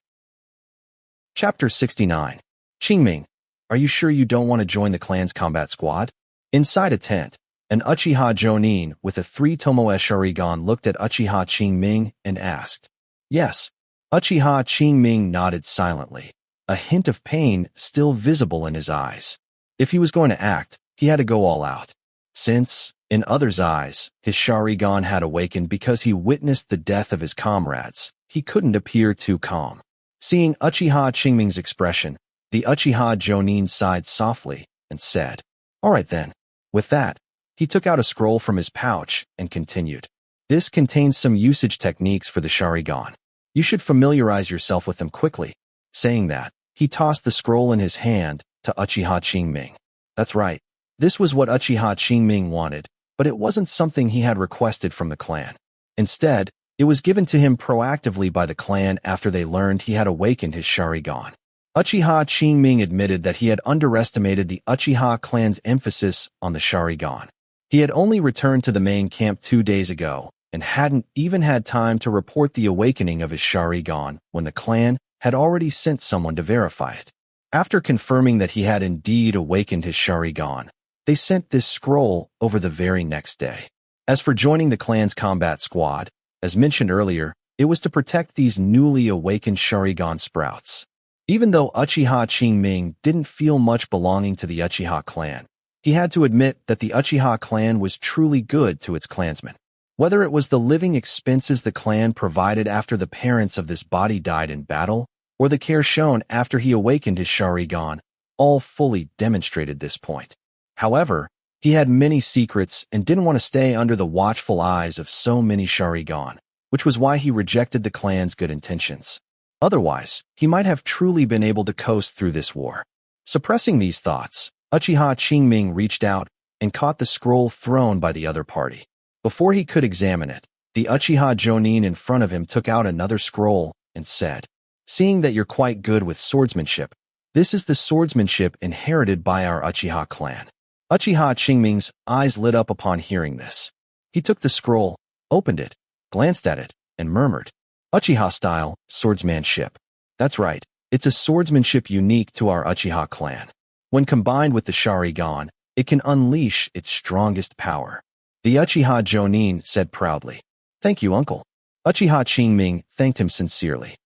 Speaker 1: Chapter 69. Qingming, are you sure you don't want to join the clan's combat squad? Inside a tent, an Uchiha Jonin with a 3 Tomoe Sharingan looked at Uchiha Qingming and asked. Yes. Uchiha Qingming nodded silently, a hint of pain still visible in his eyes. If he was going to act, he had to go all out. Since, in others' eyes, his Sharingan had awakened because he witnessed the death of his comrades, he couldn't appear too calm. Seeing Uchiha Qingming's expression, the Uchiha Jonin sighed softly and said, "All right then." With that, he took out a scroll from his pouch and continued. "This contains some usage techniques for the Sharingan. You should familiarize yourself with them quickly." Saying that, he tossed the scroll in his hand to Uchiha Qingming. That's right. This was what Uchiha Qingming wanted, but it wasn't something he had requested from the clan. Instead, it was given to him proactively by the clan after they learned he had awakened his Sharingan. Uchiha Qingming admitted that he had underestimated the Uchiha clan's emphasis on the Sharingan. He had only returned to the main camp 2 days ago and hadn't even had time to report the awakening of his Sharingan when the clan had already sent someone to verify it. After confirming that he had indeed awakened his Sharingan, they sent this scroll over the very next day. As for joining the clan's combat squad, as mentioned earlier, it was to protect these newly awakened Sharingan sprouts. Even though Uchiha Qingming didn't feel much belonging to the Uchiha clan, he had to admit that the Uchiha clan was truly good to its clansmen. Whether it was the living expenses the clan provided after the parents of this body died in battle, or the care shown after he awakened his Sharingan, all fully demonstrated this point. However, he had many secrets and didn't want to stay under the watchful eyes of so many Sharingan, which was why he rejected the clan's good intentions. Otherwise, he might have truly been able to coast through this war. Suppressing these thoughts, Uchiha Qingming reached out and caught the scroll thrown by the other party. Before he could examine it, the Uchiha Jonin in front of him took out another scroll and said, "Seeing that you're quite good with swordsmanship, this is the swordsmanship inherited by our Uchiha clan." Uchiha Qingming's eyes lit up upon hearing this. He took the scroll, opened it, glanced at it, and murmured, "Uchiha-style swordsmanship. That's right, it's a swordsmanship unique to our Uchiha clan. When combined with the Sharingan, it can unleash its strongest power." The Uchiha Jonin said proudly, "Thank you, uncle." Uchiha Qingming thanked him sincerely.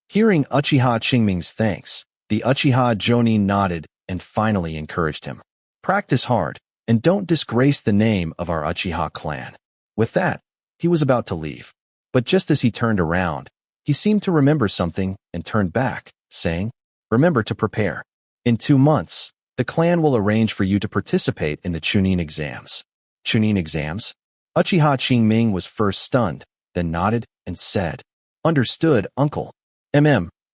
Speaker 1: Hearing Uchiha Qingming's thanks, the Uchiha Jonin nodded and finally encouraged him. "Practice hard, and don't disgrace the name of our Uchiha clan." With that, he was about to leave. But just as he turned around, he seemed to remember something and turned back, saying, "Remember to prepare. In 2 months, the clan will arrange for you to participate in the Chunin exams." Chunin exams? Uchiha Qingming was first stunned, then nodded and said, "Understood, uncle.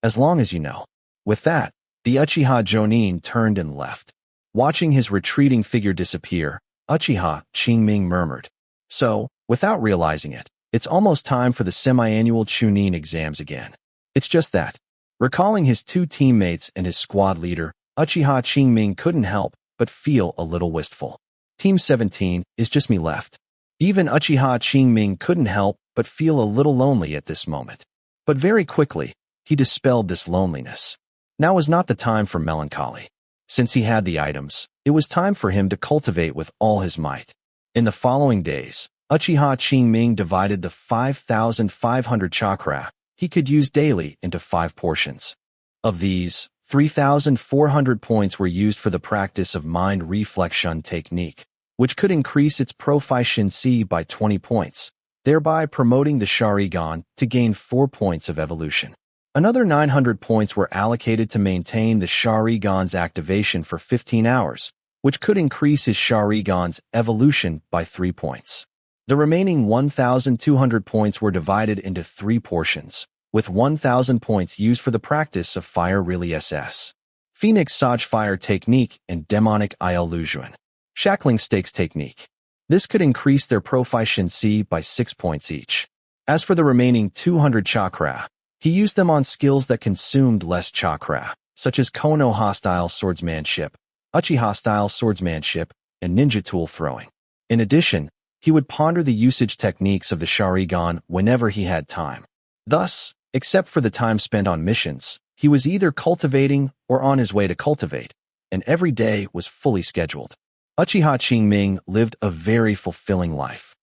Speaker 1: As long as you know." With that, the Uchiha Jonin turned and left. Watching his retreating figure disappear, Uchiha Qingming murmured, "So, without realizing it, it's almost time for the semi-annual Chunin exams again. It's just that." Recalling his 2 teammates and his squad leader, Uchiha Qingming couldn't help but feel a little wistful. Team 17 is just me left. Even Uchiha Qingming couldn't help but feel a little lonely at this moment. But very quickly, he dispelled this loneliness. Now was not the time for melancholy. Since he had the items, it was time for him to cultivate with all his might. In the following days, Uchiha Qingming divided the 5,500 chakra he could use daily into 5 portions. Of these, 3,400 points were used for the practice of mind reflection technique, which could increase its proficiency by 20 points, thereby promoting the Sharingan to gain 4 points of evolution. Another 900 points were allocated to maintain the Sharingan's activation for 15 hours, which could increase his Sharingan's evolution by 3 points. The remaining 1,200 points were divided into 3 portions, with 1,000 points used for the practice of Fire Really SS, Phoenix Saj Fire Technique, and Demonic Illusion, Shackling Stakes Technique. This could increase their proficiency by 6 points each. As for the remaining 200 chakra, he used them on skills that consumed less chakra, such as Konoha-style swordsmanship, Uchiha-style swordsmanship, and ninja tool throwing. In addition, he would ponder the usage techniques of the Sharingan whenever he had time. Thus, except for the time spent on missions, he was either cultivating or on his way to cultivate, and every day was fully scheduled. Uchiha Qingming lived a very fulfilling life.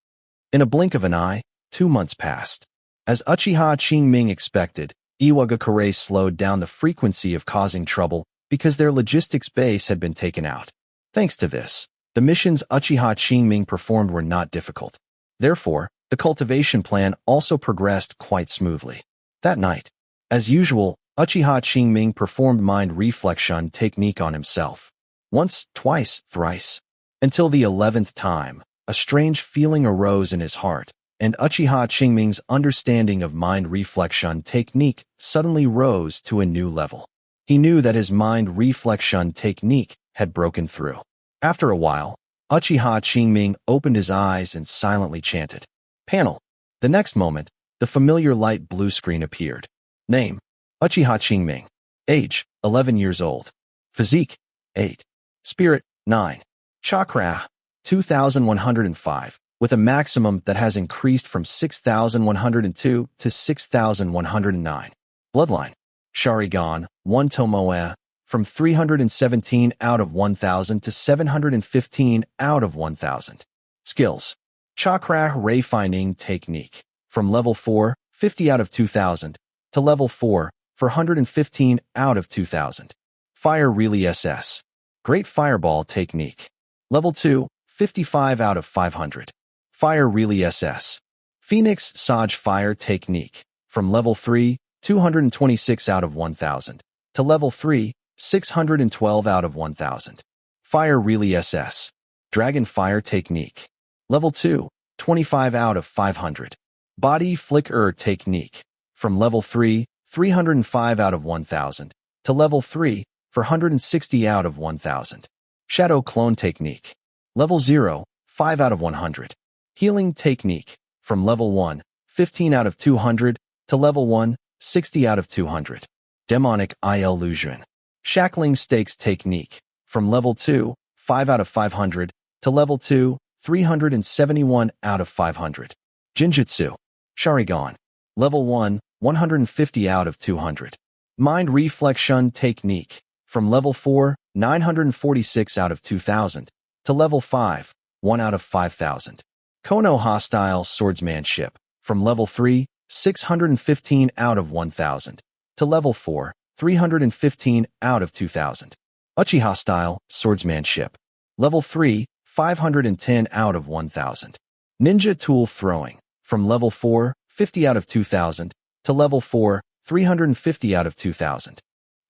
Speaker 1: In a blink of an eye, 2 months passed. As Uchiha Qingming expected, Iwagakure slowed down the frequency of causing trouble because their logistics base had been taken out. Thanks to this, the missions Uchiha Qingming performed were not difficult. Therefore, the cultivation plan also progressed quite smoothly. That night, As usual, Uchiha Qingming performed mind reflection technique on himself. Once, twice, thrice. Until the 11th time, a strange feeling arose in his heart, and Uchiha Qingming's understanding of mind reflection technique suddenly rose to a new level. He knew that his mind reflection technique had broken through. After a while, Uchiha Qingming opened his eyes and silently chanted, "Panel." The next moment, the familiar light blue screen appeared. Name: Uchiha Qingming. Age: 11 years old. Physique: 8. Spirit: 9. Chakra: 2,105, with a maximum that has increased from 6,102 to 6,109. Bloodline: Sharingan, 1 Tomoe, from 317 out of 1,000 to 715 out of 1,000. Skills: Chakra Refining Technique, from level 4, 50 out of 2,000, to level 4, 415 out of 2,000. Fire Relay SS. Great Fireball Technique. Level 2, 55 out of 500. Fire Relay SS. Phoenix Sage Fire Technique, from level 3, 226 out of 1,000, to level 3, 612 out of 1,000. Fire Relay SS. Dragon Fire Technique. Level 2, 25 out of 500. Body Flicker Technique, from level 3, 305 out of 1,000, to level 3, 460 out of 1,000. Shadow Clone Technique. Level 0, 5 out of 100. Healing Technique, from level 1, 15 out of 200, to level 1, 60 out of 200. Demonic Illusion. Shackling Stakes Technique, from level 2, 5 out of 500, to level 2, 371 out of 500. Jinjutsu. Sharingan. Level 1, 150 out of 200. Mind Reflection Technique, from level 4, 946 out of 2,000, to level 5, 1 out of 5,000. Kono Hostile Swordsmanship, from level 3, 615 out of 1,000, to level 4, 315 out of 2,000. Uchiha Style Swordsmanship, level 3, 510 out of 1,000. Ninja Tool Throwing, from level 4, 50 out of 2,000, to level 4, 350 out of 2,000.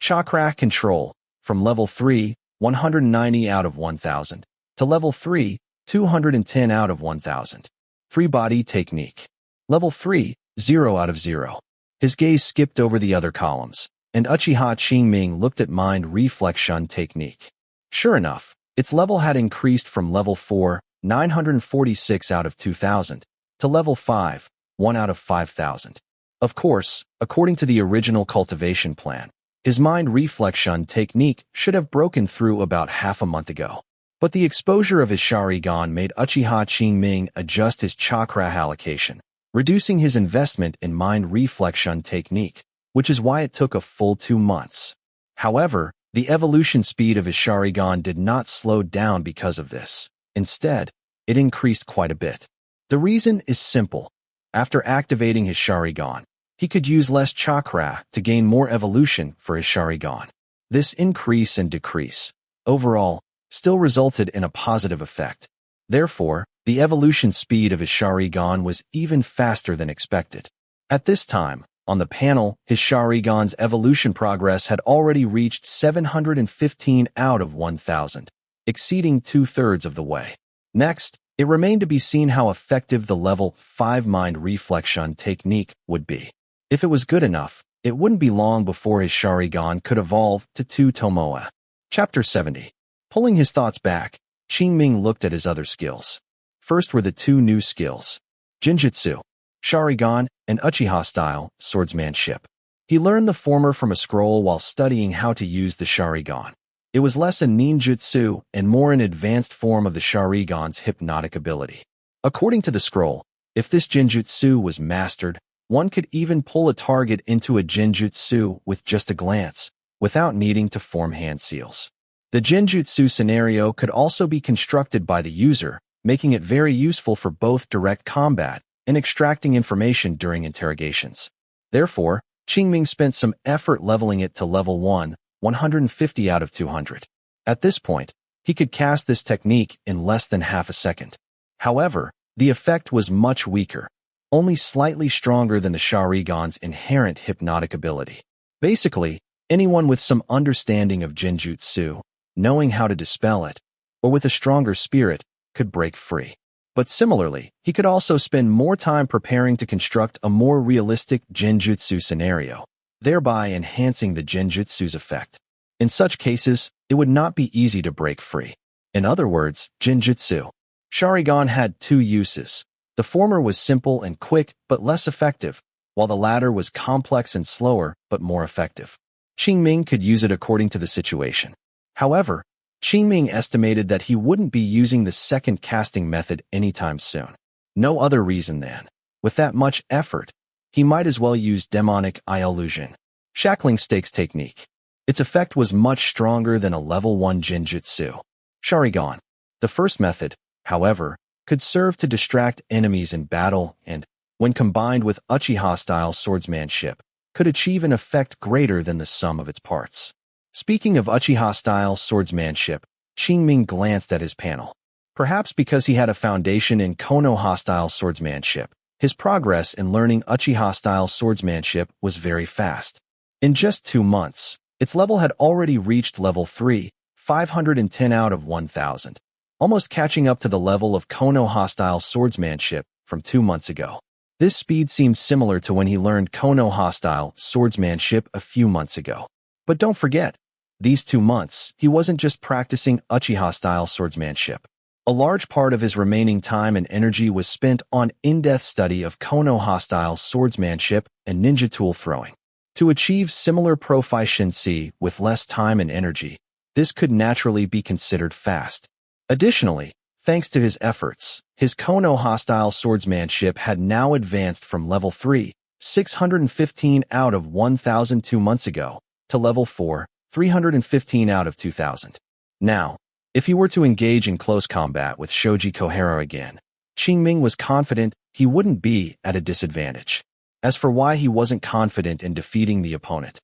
Speaker 1: Chakra Control, from level 3, 190 out of 1,000, to level 3, 210 out of 1,000. Free Body Technique, level 3, 0 out of 0. His gaze skipped over the other columns, and Uchiha Qingming looked at Mind Reflection Technique. Sure enough, its level had increased from level 4, 946 out of 2,000, to level 5, 1 out of 5,000. Of course, according to the original cultivation plan, his Mind Reflection Technique should have broken through about half a month ago. But the exposure of his Sharingan made Uchiha Qingming adjust his chakra allocation, reducing his investment in Mind Reflection Technique, which is why it took a full 2 months. However, the evolution speed of his Sharingan did not slow down because of this. Instead, it increased quite a bit. The reason is simple. After activating his Sharingan, he could use less chakra to gain more evolution for his Sharingan. This increase and decrease, overall, still resulted in a positive effect. Therefore, the evolution speed of his Sharingan was even faster than expected. At this time, on the panel, his Sharingan's evolution progress had already reached 715 out of 1,000, exceeding 2/3 of the way. Next, it remained to be seen how effective the level 5 Mind Reflection Technique would be. If it was good enough, it wouldn't be long before his Sharingan could evolve to 2 Tomoe. Chapter 70. Pulling his thoughts back, Qingming looked at his other skills. First were the 2 new skills: Jinjutsu, Sharingan, and Uchiha Style Swordsmanship. He learned the former from a scroll while studying how to use the Sharingan. It was less a ninjutsu and more an advanced form of the Sharingan's hypnotic ability. According to the scroll, if this Jinjutsu was mastered, one could even pull a target into a Jinjutsu with just a glance, without needing to form hand seals. The Jinjutsu scenario could also be constructed by the user, making it very useful for both direct combat and extracting information during interrogations. Therefore, Qingming spent some effort leveling it to level 1, 150 out of 200. At this point, he could cast this technique in less than half a second. However, the effect was much weaker. only slightly stronger than the Sharingan's inherent hypnotic ability. Basically, anyone with some understanding of Genjutsu, knowing how to dispel it, or with a stronger spirit, could break free. But similarly, he could also spend more time preparing to construct a more realistic Genjutsu scenario, thereby enhancing the Genjutsu's effect. In such cases, it would not be easy to break free. In other words, Genjutsu Sharingan had two uses. The former was simple and quick but less effective, while the latter was complex and slower but more effective. Qingming could use it according to the situation. However, Qingming estimated that he wouldn't be using the second casting method anytime soon. No other reason than, with that much effort, he might as well use demonic illusion, shackling stakes technique. Its effect was much stronger than a level 1 Genjutsu Sharingan. The first method, however, could serve to distract enemies in battle and, when combined with Uchiha-style swordsmanship, could achieve an effect greater than the sum of its parts. Speaking of Uchiha-style swordsmanship, Qingming glanced at his panel. Perhaps because he had a foundation in Konoha-style swordsmanship, his progress in learning Uchiha-style swordsmanship was very fast. In just 2 months, its level had already reached level 3, 510 out of 1,000, almost catching up to the level of Konoha-style swordsmanship from 2 months ago. This speed seemed similar to when he learned Konoha-style swordsmanship a few months ago. But don't forget, these 2 months, he wasn't just practicing Uchiha-style swordsmanship. A large part of his remaining time and energy was spent on in-depth study of Konoha-style swordsmanship and ninja tool throwing. To achieve similar proficiency with less time and energy, this could naturally be considered fast. Additionally, thanks to his efforts, his Konoha-style swordsmanship had now advanced from level 3, 615 out of 1,000 2 months ago, to level 4, 315 out of 2,000. Now, if he were to engage in close combat with Shoji Kohara again, Qingming was confident he wouldn't be at a disadvantage. As for why he wasn't confident in defeating the opponent,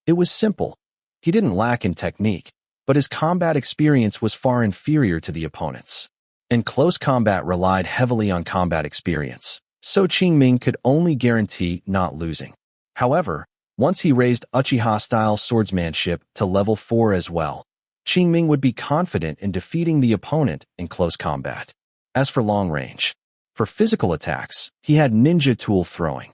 Speaker 1: it was simple. He didn't lack in technique, but his combat experience was far inferior to the opponent's. And close combat relied heavily on combat experience, so Qingming could only guarantee not losing. However, once he raised Uchiha-style swordsmanship to level 4 as well, Qingming would be confident in defeating the opponent in close combat. As for long range, for physical attacks, he had ninja tool throwing.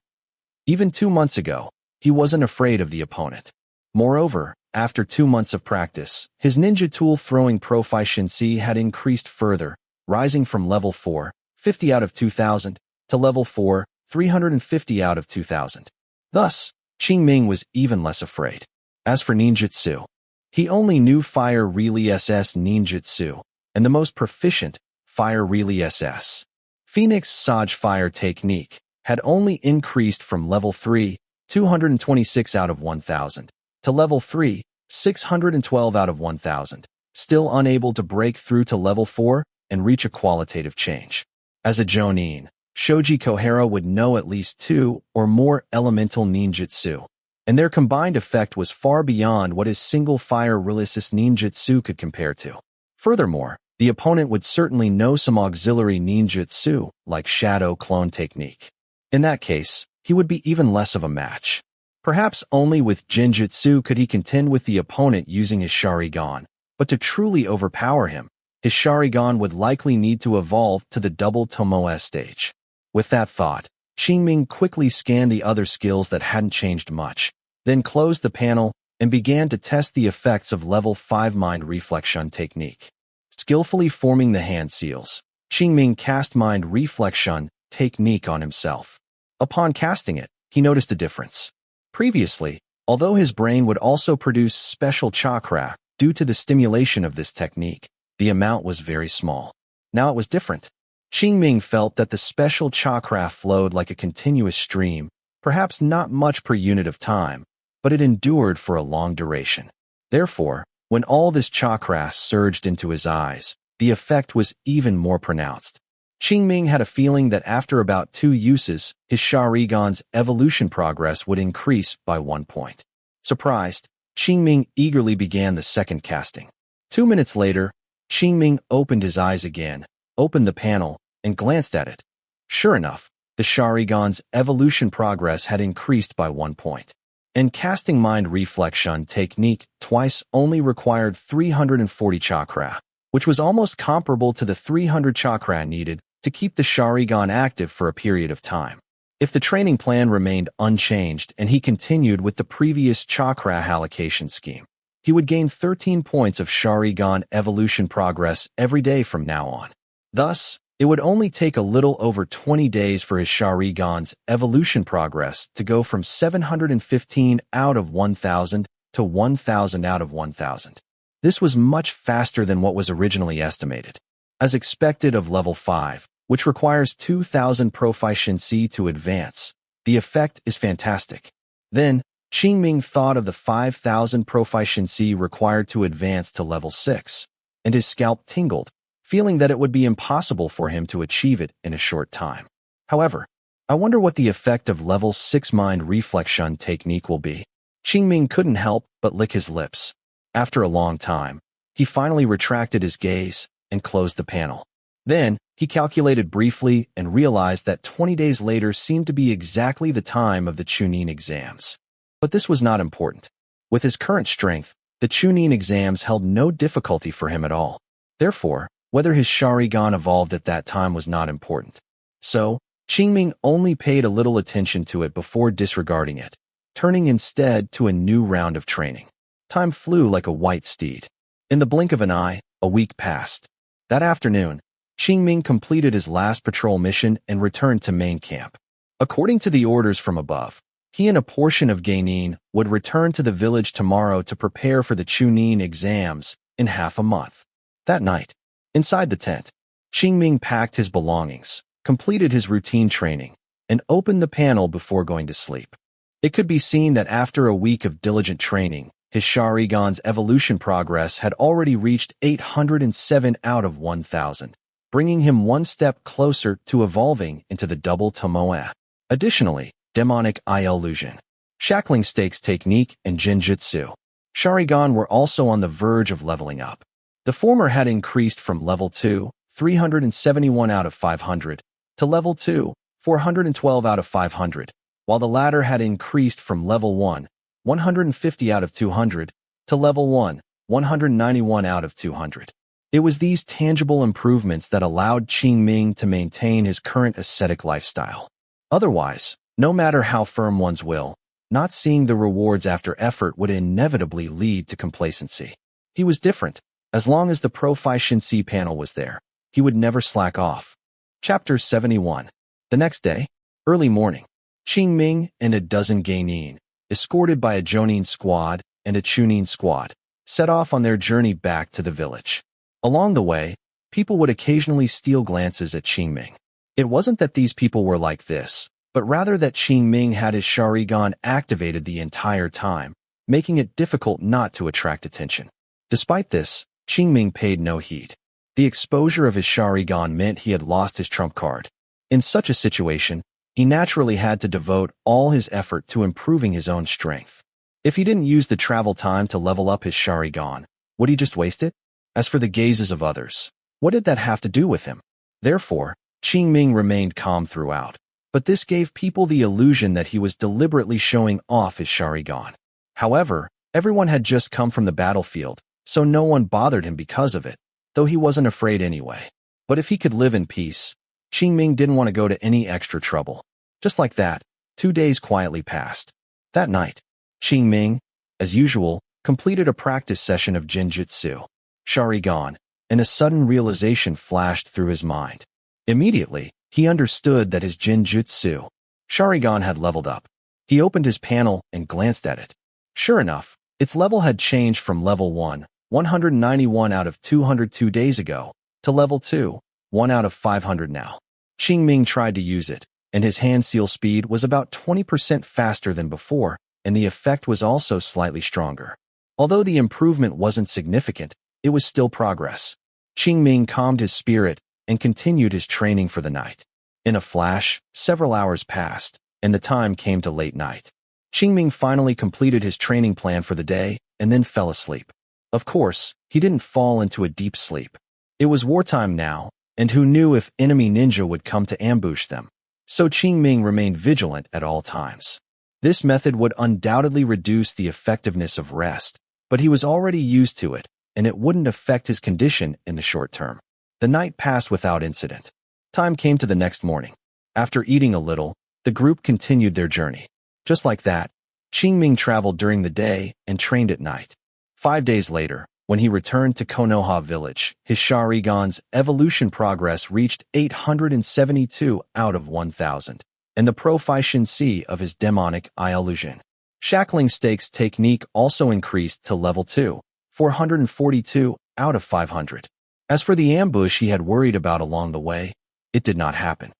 Speaker 1: Even 2 months ago, he wasn't afraid of the opponent. Moreover, after 2 months of practice, his ninja tool throwing proficiency had increased further, rising from level 4, 50 out of 2,000, to level 4, 350 out of 2,000. Thus, Qingming was even less afraid. As for ninjutsu, he only knew Fire Really SS ninjutsu, and the most proficient, Fire Really SS. Phoenix Sage Fire Technique had only increased from level 3, 226 out of 1,000, to level 3, 612 out of 1,000, still unable to break through to level 4 and reach a qualitative change. As a Jonin, Shoji Kohara would know at least 2 or more elemental ninjutsu, and their combined effect was far beyond what his single Fire Realisys ninjutsu could compare to. Furthermore, the opponent would certainly know some auxiliary ninjutsu, like Shadow Clone Technique. In that case, he would be even less of a match. Perhaps only with Genjutsu could he contend with the opponent using his Sharingan, but to truly overpower him, his Sharingan would likely need to evolve to the double Tomoe stage. With that thought, Qingming quickly scanned the other skills that hadn't changed much, then closed the panel and began to test the effects of level 5 Mind Reflection technique. Skillfully forming the hand seals, Qingming cast Mind Reflection technique on himself. Upon casting it, he noticed a difference. Previously, although his brain would also produce special chakra due to the stimulation of this technique, the amount was very small. Now it was different. Qingming felt that the special chakra flowed like a continuous stream, perhaps not much per unit of time, but it endured for a long duration. Therefore, when all this chakra surged into his eyes, the effect was even more pronounced. Qingming had a feeling that after about 2 uses, his Sharingan's evolution progress would increase by 1 point. Surprised, Qingming eagerly began the second casting. 2 minutes later, Qingming opened his eyes again, opened the panel, and glanced at it. Sure enough, the Sharingan's evolution progress had increased by 1 point. And casting Mind Reflection technique twice only required 340 Chakra, which was almost comparable to the 300 Chakra needed to keep the Sharingan active for a period of time. If the training plan remained unchanged and he continued with the previous Chakra allocation scheme, he would gain 13 points of Sharingan evolution progress every day from now on. Thus, it would only take a little over 20 days for his Sharingan's evolution progress to go from 715 out of 1,000 to 1,000 out of 1,000. This was much faster than what was originally estimated. As expected of level 5, which requires 2,000 proficiency to advance, the effect is fantastic. Then, Qingming thought of the 5,000 proficiency required to advance to level 6, and his scalp tingled, feeling that it would be impossible for him to achieve it in a short time. However, I wonder what the effect of level 6 Mind Reflection technique will be. Qingming couldn't help but lick his lips. After a long time, he finally retracted his gaze and closed the panel. Then, he calculated briefly and realized that 20 days later seemed to be exactly the time of the Chunin exams. But this was not important. With his current strength, the Chunin exams held no difficulty for him at all. Therefore, whether his Sharingan evolved at that time was not important. So, Qingming only paid a little attention to it before disregarding it, turning instead to a new round of training. Time flew like a white steed. In the blink of an eye, a week passed. That afternoon, Qingming completed his last patrol mission and returned to main camp. According to the orders from above, he and a portion of Gainin would return to the village tomorrow to prepare for the Chunin exams in half a month. That night, inside the tent, Qingming packed his belongings, completed his routine training, and opened the panel before going to sleep. It could be seen that after a week of diligent training, his Sharingan's evolution progress had already reached 807 out of 1,000, bringing him one step closer to evolving into the double Tomoe. Additionally, demonic eye illusion, shackling stakes technique, and Genjutsu Sharingan were also on the verge of leveling up. The former had increased from level 2, 371 out of 500, to level 2, 412 out of 500, while the latter had increased from level 1, 150 out of 200, to level 1, 191 out of 200. It was these tangible improvements that allowed Qing Ming to maintain his current ascetic lifestyle. Otherwise, no matter how firm one's will, not seeing the rewards after effort would inevitably lead to complacency. He was different. As long as the Proficiency panel was there, he would never slack off. Chapter 71. The next day, early morning, Qing Ming and a dozen Gainin, escorted by a Jonin squad and a Chunin squad, set off on their journey back to the village. Along the way, people would occasionally steal glances at Qingming. It wasn't that these people were like this, but rather that Qingming had his Sharingan activated the entire time, making it difficult not to attract attention. Despite this, Qingming paid no heed. The exposure of his Sharingan meant he had lost his trump card. In such a situation, he naturally had to devote all his effort to improving his own strength. If he didn't use the travel time to level up his Sharingan, would he just waste it? As for the gazes of others, what did that have to do with him? Therefore, Qingming remained calm throughout, but this gave people the illusion that he was deliberately showing off his Sharingan. However, everyone had just come from the battlefield, so no one bothered him because of it, though he wasn't afraid anyway. But if he could live in peace, Qingming didn't want to go to any extra trouble. Just like that, 2 days quietly passed. That night, Qingming, as usual, completed a practice session of Genjutsu Sharingan, and a sudden realization flashed through his mind. Immediately, he understood that his Genjutsu Sharingan had leveled up. He opened his panel and glanced at it. Sure enough, its level had changed from level 1, 191 out of 200 2 days ago, to level 2, 1 out of 500 now. Qingming tried to use it, and his hand seal speed was about 20% faster than before, and the effect was also slightly stronger. Although the improvement wasn't significant, it was still progress. Qingming calmed his spirit and continued his training for the night. In a flash, several hours passed, and the time came to late night. Qingming finally completed his training plan for the day and then fell asleep. Of course, he didn't fall into a deep sleep. It was wartime now, and who knew if enemy ninja would come to ambush them. so Qingming remained vigilant at all times. This method would undoubtedly reduce the effectiveness of rest, but he was already used to it, and it wouldn't affect his condition in the short term. The night passed without incident. Time came to the next morning. After eating a little, the group continued their journey. Just like that, Qingming traveled during the day and trained at night. 5 days later, when he returned to Konoha village, his Sharingan's evolution progress reached 872 out of 1,000, and the proficiency of his demonic eye illusion. Shackling stakes technique also increased to level 2, 442 out of 500. As for the ambush he had worried about along the way, it did not happen.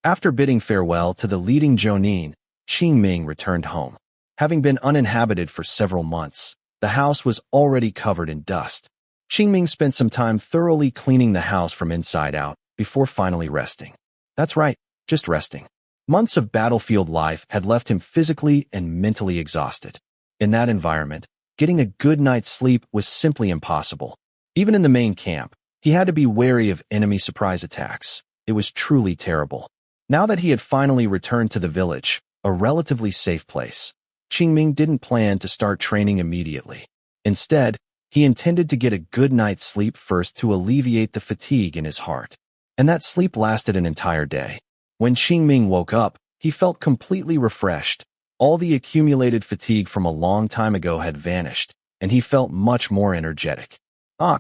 Speaker 1: After bidding farewell to the leading jonin, Qingming returned home. Having been uninhabited for several months, the house was already covered in dust. Qingming spent some time thoroughly cleaning the house from inside out before finally resting. That's right, just resting. Months of battlefield life had left him physically and mentally exhausted. In that environment, getting a good night's sleep was simply impossible. Even in the main camp, he had to be wary of enemy surprise attacks. It was truly terrible. Now that he had finally returned to the village, a relatively safe place, Qingming didn't plan to start training immediately. Instead, he intended to get a good night's sleep first to alleviate the fatigue in his heart. And that sleep lasted an entire day. When Qingming woke up, he felt completely refreshed. All the accumulated fatigue from a long time ago had vanished, and he felt much more energetic.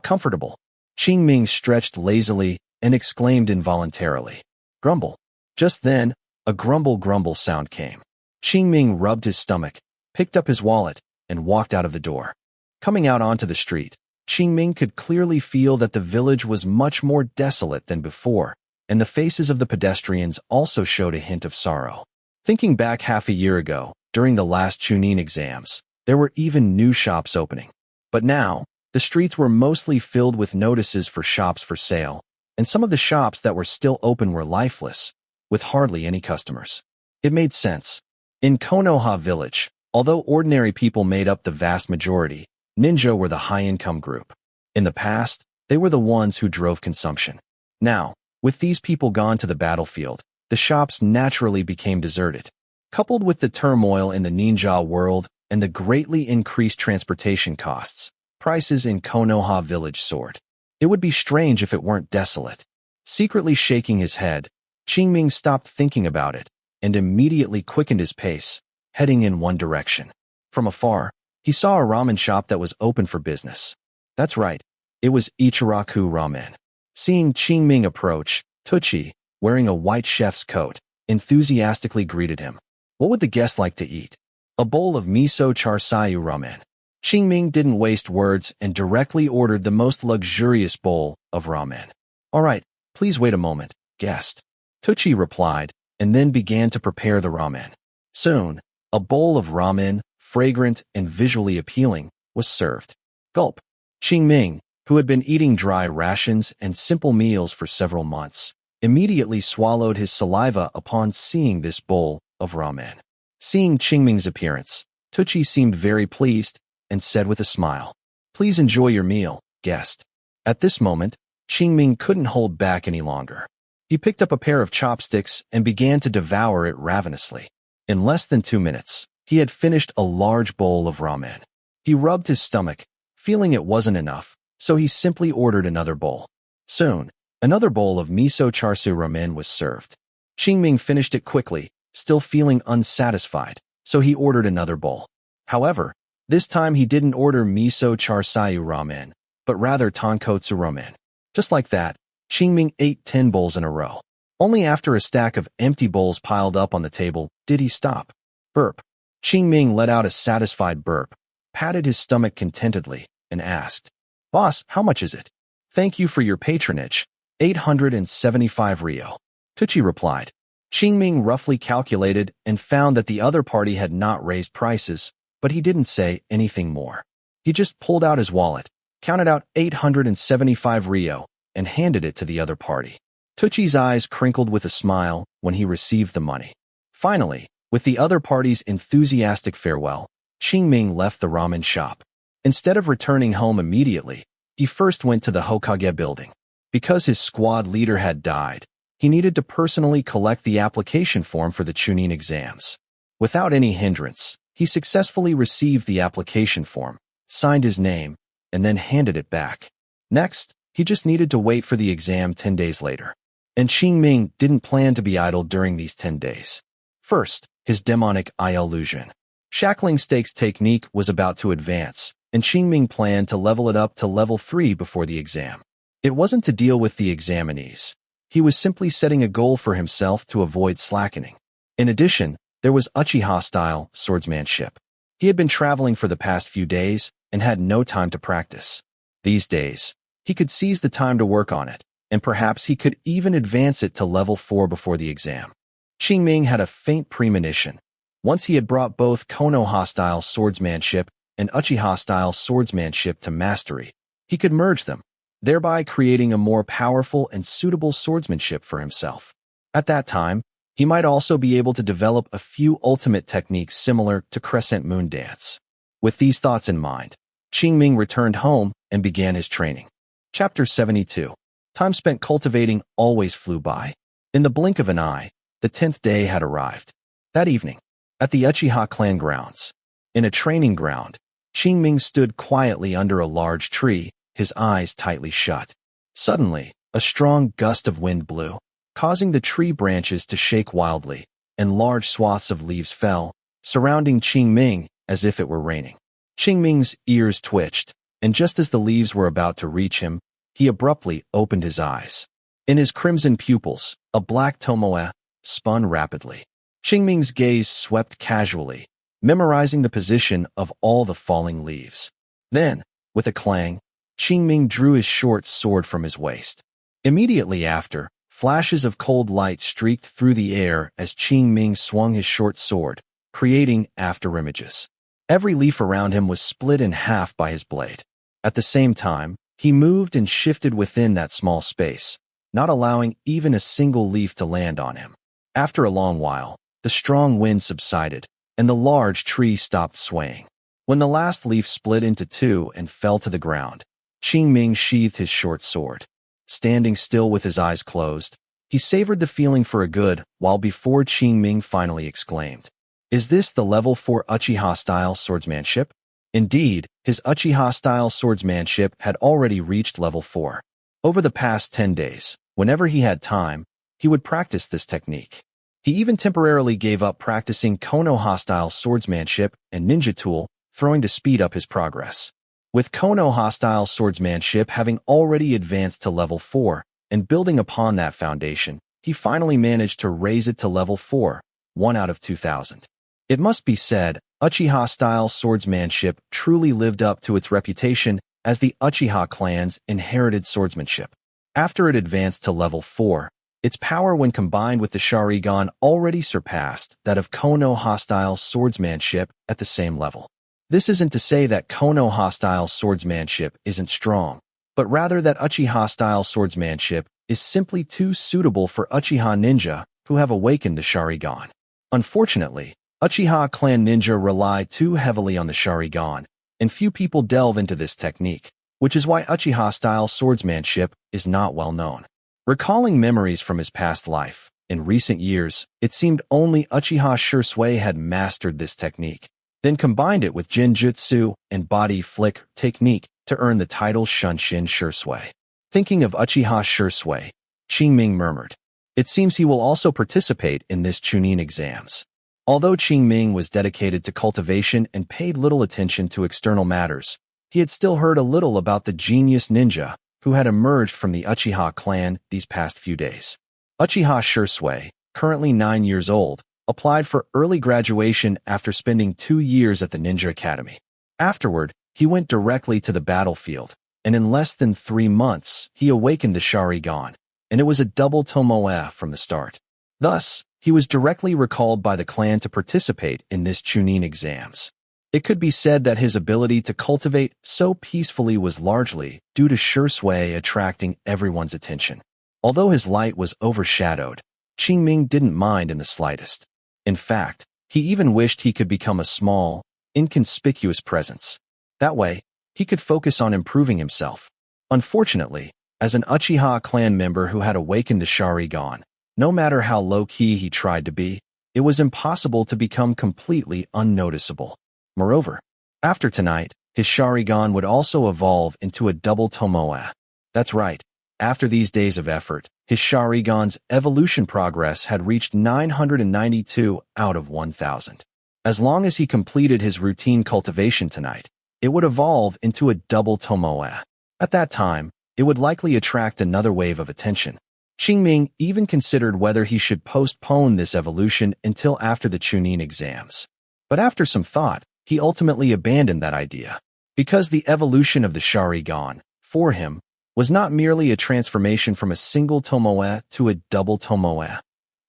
Speaker 1: Comfortable. Qingming stretched lazily and exclaimed involuntarily, "Grumble." Just then, a grumble sound came. Qingming rubbed his stomach, picked up his wallet, and walked out of the door. Coming out onto the street, Qingming could clearly feel that the village was much more desolate than before, and the faces of the pedestrians also showed a hint of sorrow. Thinking back half a year ago, during the last Chunin exams, there were even new shops opening. But now, the streets were mostly filled with notices for shops for sale, and some of the shops that were still open were lifeless, with hardly any customers. It made sense. In Konoha village, although ordinary people made up the vast majority, ninja were the high-income group. In the past, they were the ones who drove consumption. Now, with these people gone to the battlefield, the shops naturally became deserted. Coupled with the turmoil in the ninja world and the greatly increased transportation costs, prices in Konoha village soared. It would be strange if it weren't desolate. Secretly shaking his head, Qingming stopped thinking about it and immediately quickened his pace, heading in one direction. From afar, he saw a ramen shop that was open for business. That's right, it was Ichiraku Ramen. Seeing Qingming approach, Tucci, wearing a white chef's coat, enthusiastically greeted him. What would the guest like to eat? A bowl of miso charsayu ramen. Qingming didn't waste words and directly ordered the most luxurious bowl of ramen. All right, please wait a moment, guest. Tucci replied, and then began to prepare the ramen. Soon, a bowl of ramen, fragrant and visually appealing, was served. Gulp. Qingming, who had been eating dry rations and simple meals for several months, immediately swallowed his saliva upon seeing this bowl of ramen. Seeing Qingming's appearance, Tucci seemed very pleased and said with a smile, "Please enjoy your meal, guest." At this moment, Qingming couldn't hold back any longer. He picked up a pair of chopsticks and began to devour it ravenously. In less than 2 minutes, he had finished a large bowl of ramen. He rubbed his stomach, feeling it wasn't enough, so he simply ordered another bowl. Soon, another bowl of miso charsu ramen was served. Qingming finished it quickly, still feeling unsatisfied, so he ordered another bowl. However, this time he didn't order miso charsayu ramen, but rather tonkotsu ramen. Just like that, Qingming ate 10 bowls in a row. Only after a stack of empty bowls piled up on the table did he stop. Burp. Qingming let out a satisfied burp, patted his stomach contentedly, and asked, "Boss, how much is it?" "Thank you for your patronage. 875 ryo." Tucci replied. Qingming roughly calculated and found that the other party had not raised prices, but he didn't say anything more. He just pulled out his wallet, counted out 875 ryo, and handed it to the other party. Tucci's eyes crinkled with a smile when he received the money. Finally, with the other party's enthusiastic farewell, Qingming left the ramen shop. Instead of returning home immediately, he first went to the Hokage building. Because his squad leader had died, he needed to personally collect the application form for the Chunin exams. Without any hindrance, he successfully received the application form, signed his name, and then handed it back. Next, he just needed to wait for the exam 10 days later. And Qingming didn't plan to be idle during these 10 days. First, his demonic eye illusion. Shackling stakes technique was about to advance, and Qingming planned to level it up to level 3 before the exam. It wasn't to deal with the examinees. He was simply setting a goal for himself to avoid slackening. In addition, there was Uchiha-style swordsmanship. He had been traveling for the past few days and had no time to practice. These days, he could seize the time to work on it, and perhaps he could even advance it to level 4 before the exam. Qingming had a faint premonition. Once he had brought both Konoha-style swordsmanship and Uchiha-style swordsmanship to mastery, he could merge them, thereby creating a more powerful and suitable swordsmanship for himself. At that time, he might also be able to develop a few ultimate techniques similar to Crescent Moon Dance. With these thoughts in mind, Qingming returned home and began his training. Chapter 72. Time spent cultivating always flew by. In the blink of an eye, the 10th day had arrived. That evening, at the Uchiha clan grounds, in a training ground, Qingming stood quietly under a large tree, his eyes tightly shut. Suddenly, a strong gust of wind blew, causing the tree branches to shake wildly, and large swaths of leaves fell, surrounding Qingming as if it were raining. Qingming's ears twitched, and just as the leaves were about to reach him, he abruptly opened his eyes. In his crimson pupils, a black tomoe spun rapidly. Qingming's gaze swept casually, memorizing the position of all the falling leaves. Then, with a clang, Qingming drew his short sword from his waist. Immediately after, flashes of cold light streaked through the air as Qingming swung his short sword, creating afterimages. Every leaf around him was split in half by his blade. At the same time, he moved and shifted within that small space, not allowing even a single leaf to land on him. After a long while, the strong wind subsided, and the large tree stopped swaying. When the last leaf split into two and fell to the ground, Qingming sheathed his short sword. Standing still with his eyes closed, he savored the feeling for a good while before Qingming finally exclaimed, "Is this the level 4 Uchiha-style swordsmanship?" Indeed, his Uchiha-style swordsmanship had already reached level 4. Over the past 10 days, whenever he had time, he would practice this technique. He even temporarily gave up practicing Konoha-style swordsmanship and ninja tool, throwing to speed up his progress. With Konoha-style swordsmanship having already advanced to level 4, and building upon that foundation, he finally managed to raise it to level 4, 1 out of 2,000. It must be said, Uchiha-style swordsmanship truly lived up to its reputation as the Uchiha clan's inherited swordsmanship. After it advanced to level 4, its power when combined with the Sharingan already surpassed that of Konoha-style swordsmanship at the same level. This isn't to say that Konoha-style swordsmanship isn't strong, but rather that Uchiha-style swordsmanship is simply too suitable for Uchiha ninja who have awakened the Sharingan. Unfortunately, Uchiha clan ninja rely too heavily on the Sharingan, and few people delve into this technique, which is why Uchiha-style swordsmanship is not well known. Recalling memories from his past life, in recent years, it seemed only Uchiha Shursui had mastered this technique, then combined it with Genjutsu and body flick technique to earn the title Shunshin Shursui. Thinking of Uchiha Shursui, Qingming murmured, "It seems he will also participate in this Chunin exams." Although Qingming was dedicated to cultivation and paid little attention to external matters, he had still heard a little about the genius ninja who had emerged from the Uchiha clan these past few days. Uchiha Shursui, currently 9 years old, applied for early graduation after spending 2 years at the Ninja Academy. Afterward, he went directly to the battlefield, and in less than 3 months, he awakened the Sharingan, and it was a double tomoe from the start. Thus, he was directly recalled by the clan to participate in this Chunin exams. It could be said that his ability to cultivate so peacefully was largely due to Shursui attracting everyone's attention. Although his light was overshadowed, Qingming didn't mind in the slightest. In fact, he even wished he could become a small, inconspicuous presence. That way, he could focus on improving himself. Unfortunately, as an Uchiha clan member who had awakened the Sharingan, No matter how low-key he tried to be, it was impossible to become completely unnoticeable. Moreover, after tonight, his Sharingan would also evolve into a double Tomoe. That's right. After these days of effort, his Sharingan's evolution progress had reached 992 out of 1,000. As long as he completed his routine cultivation tonight, it would evolve into a double Tomoe. At that time, it would likely attract another wave of attention. Qingming even considered whether he should postpone this evolution until after the Chunin exams. But after some thought, he ultimately abandoned that idea. Because the evolution of the Sharingan, for him, was not merely a transformation from a single Tomoe to a double Tomoe.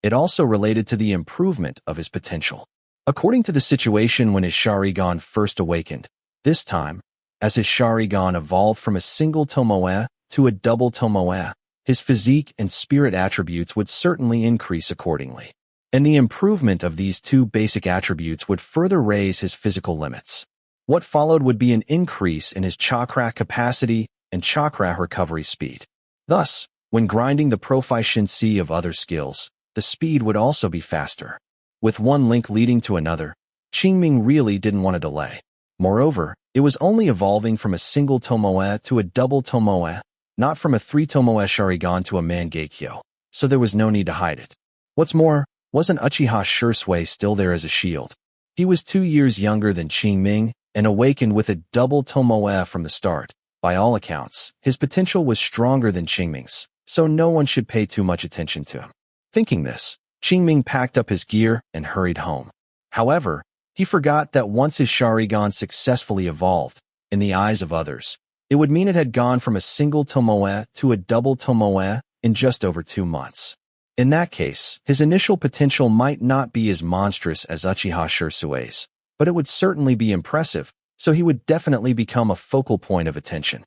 Speaker 1: It also related to the improvement of his potential. According to the situation when his Sharingan first awakened, this time, as his Sharingan evolved from a single Tomoe to a double Tomoe, his physique and spirit attributes would certainly increase accordingly. And the improvement of these two basic attributes would further raise his physical limits. What followed would be an increase in his chakra capacity and chakra recovery speed. Thus, when grinding the proficiency of other skills, the speed would also be faster. With one link leading to another, Qingming really didn't want to delay. Moreover, it was only evolving from a single Tomoe to a double Tomoe, not from a 3 Tomoe Sharingan to a Mangekyo, so there was no need to hide it. What's more, wasn't Uchiha Shursui still there as a shield? He was 2 years younger than Qingming and awakened with a double Tomoe from the start. By all accounts, his potential was stronger than Qingming's, so no one should pay too much attention to him. Thinking this, Qingming packed up his gear and hurried home. However, he forgot that once his Sharingan successfully evolved, in the eyes of others, it would mean it had gone from a single Tomoe to a double Tomoe in just over 2 months. In that case, his initial potential might not be as monstrous as Uchiha Shursui's, but it would certainly be impressive, so he would definitely become a focal point of attention.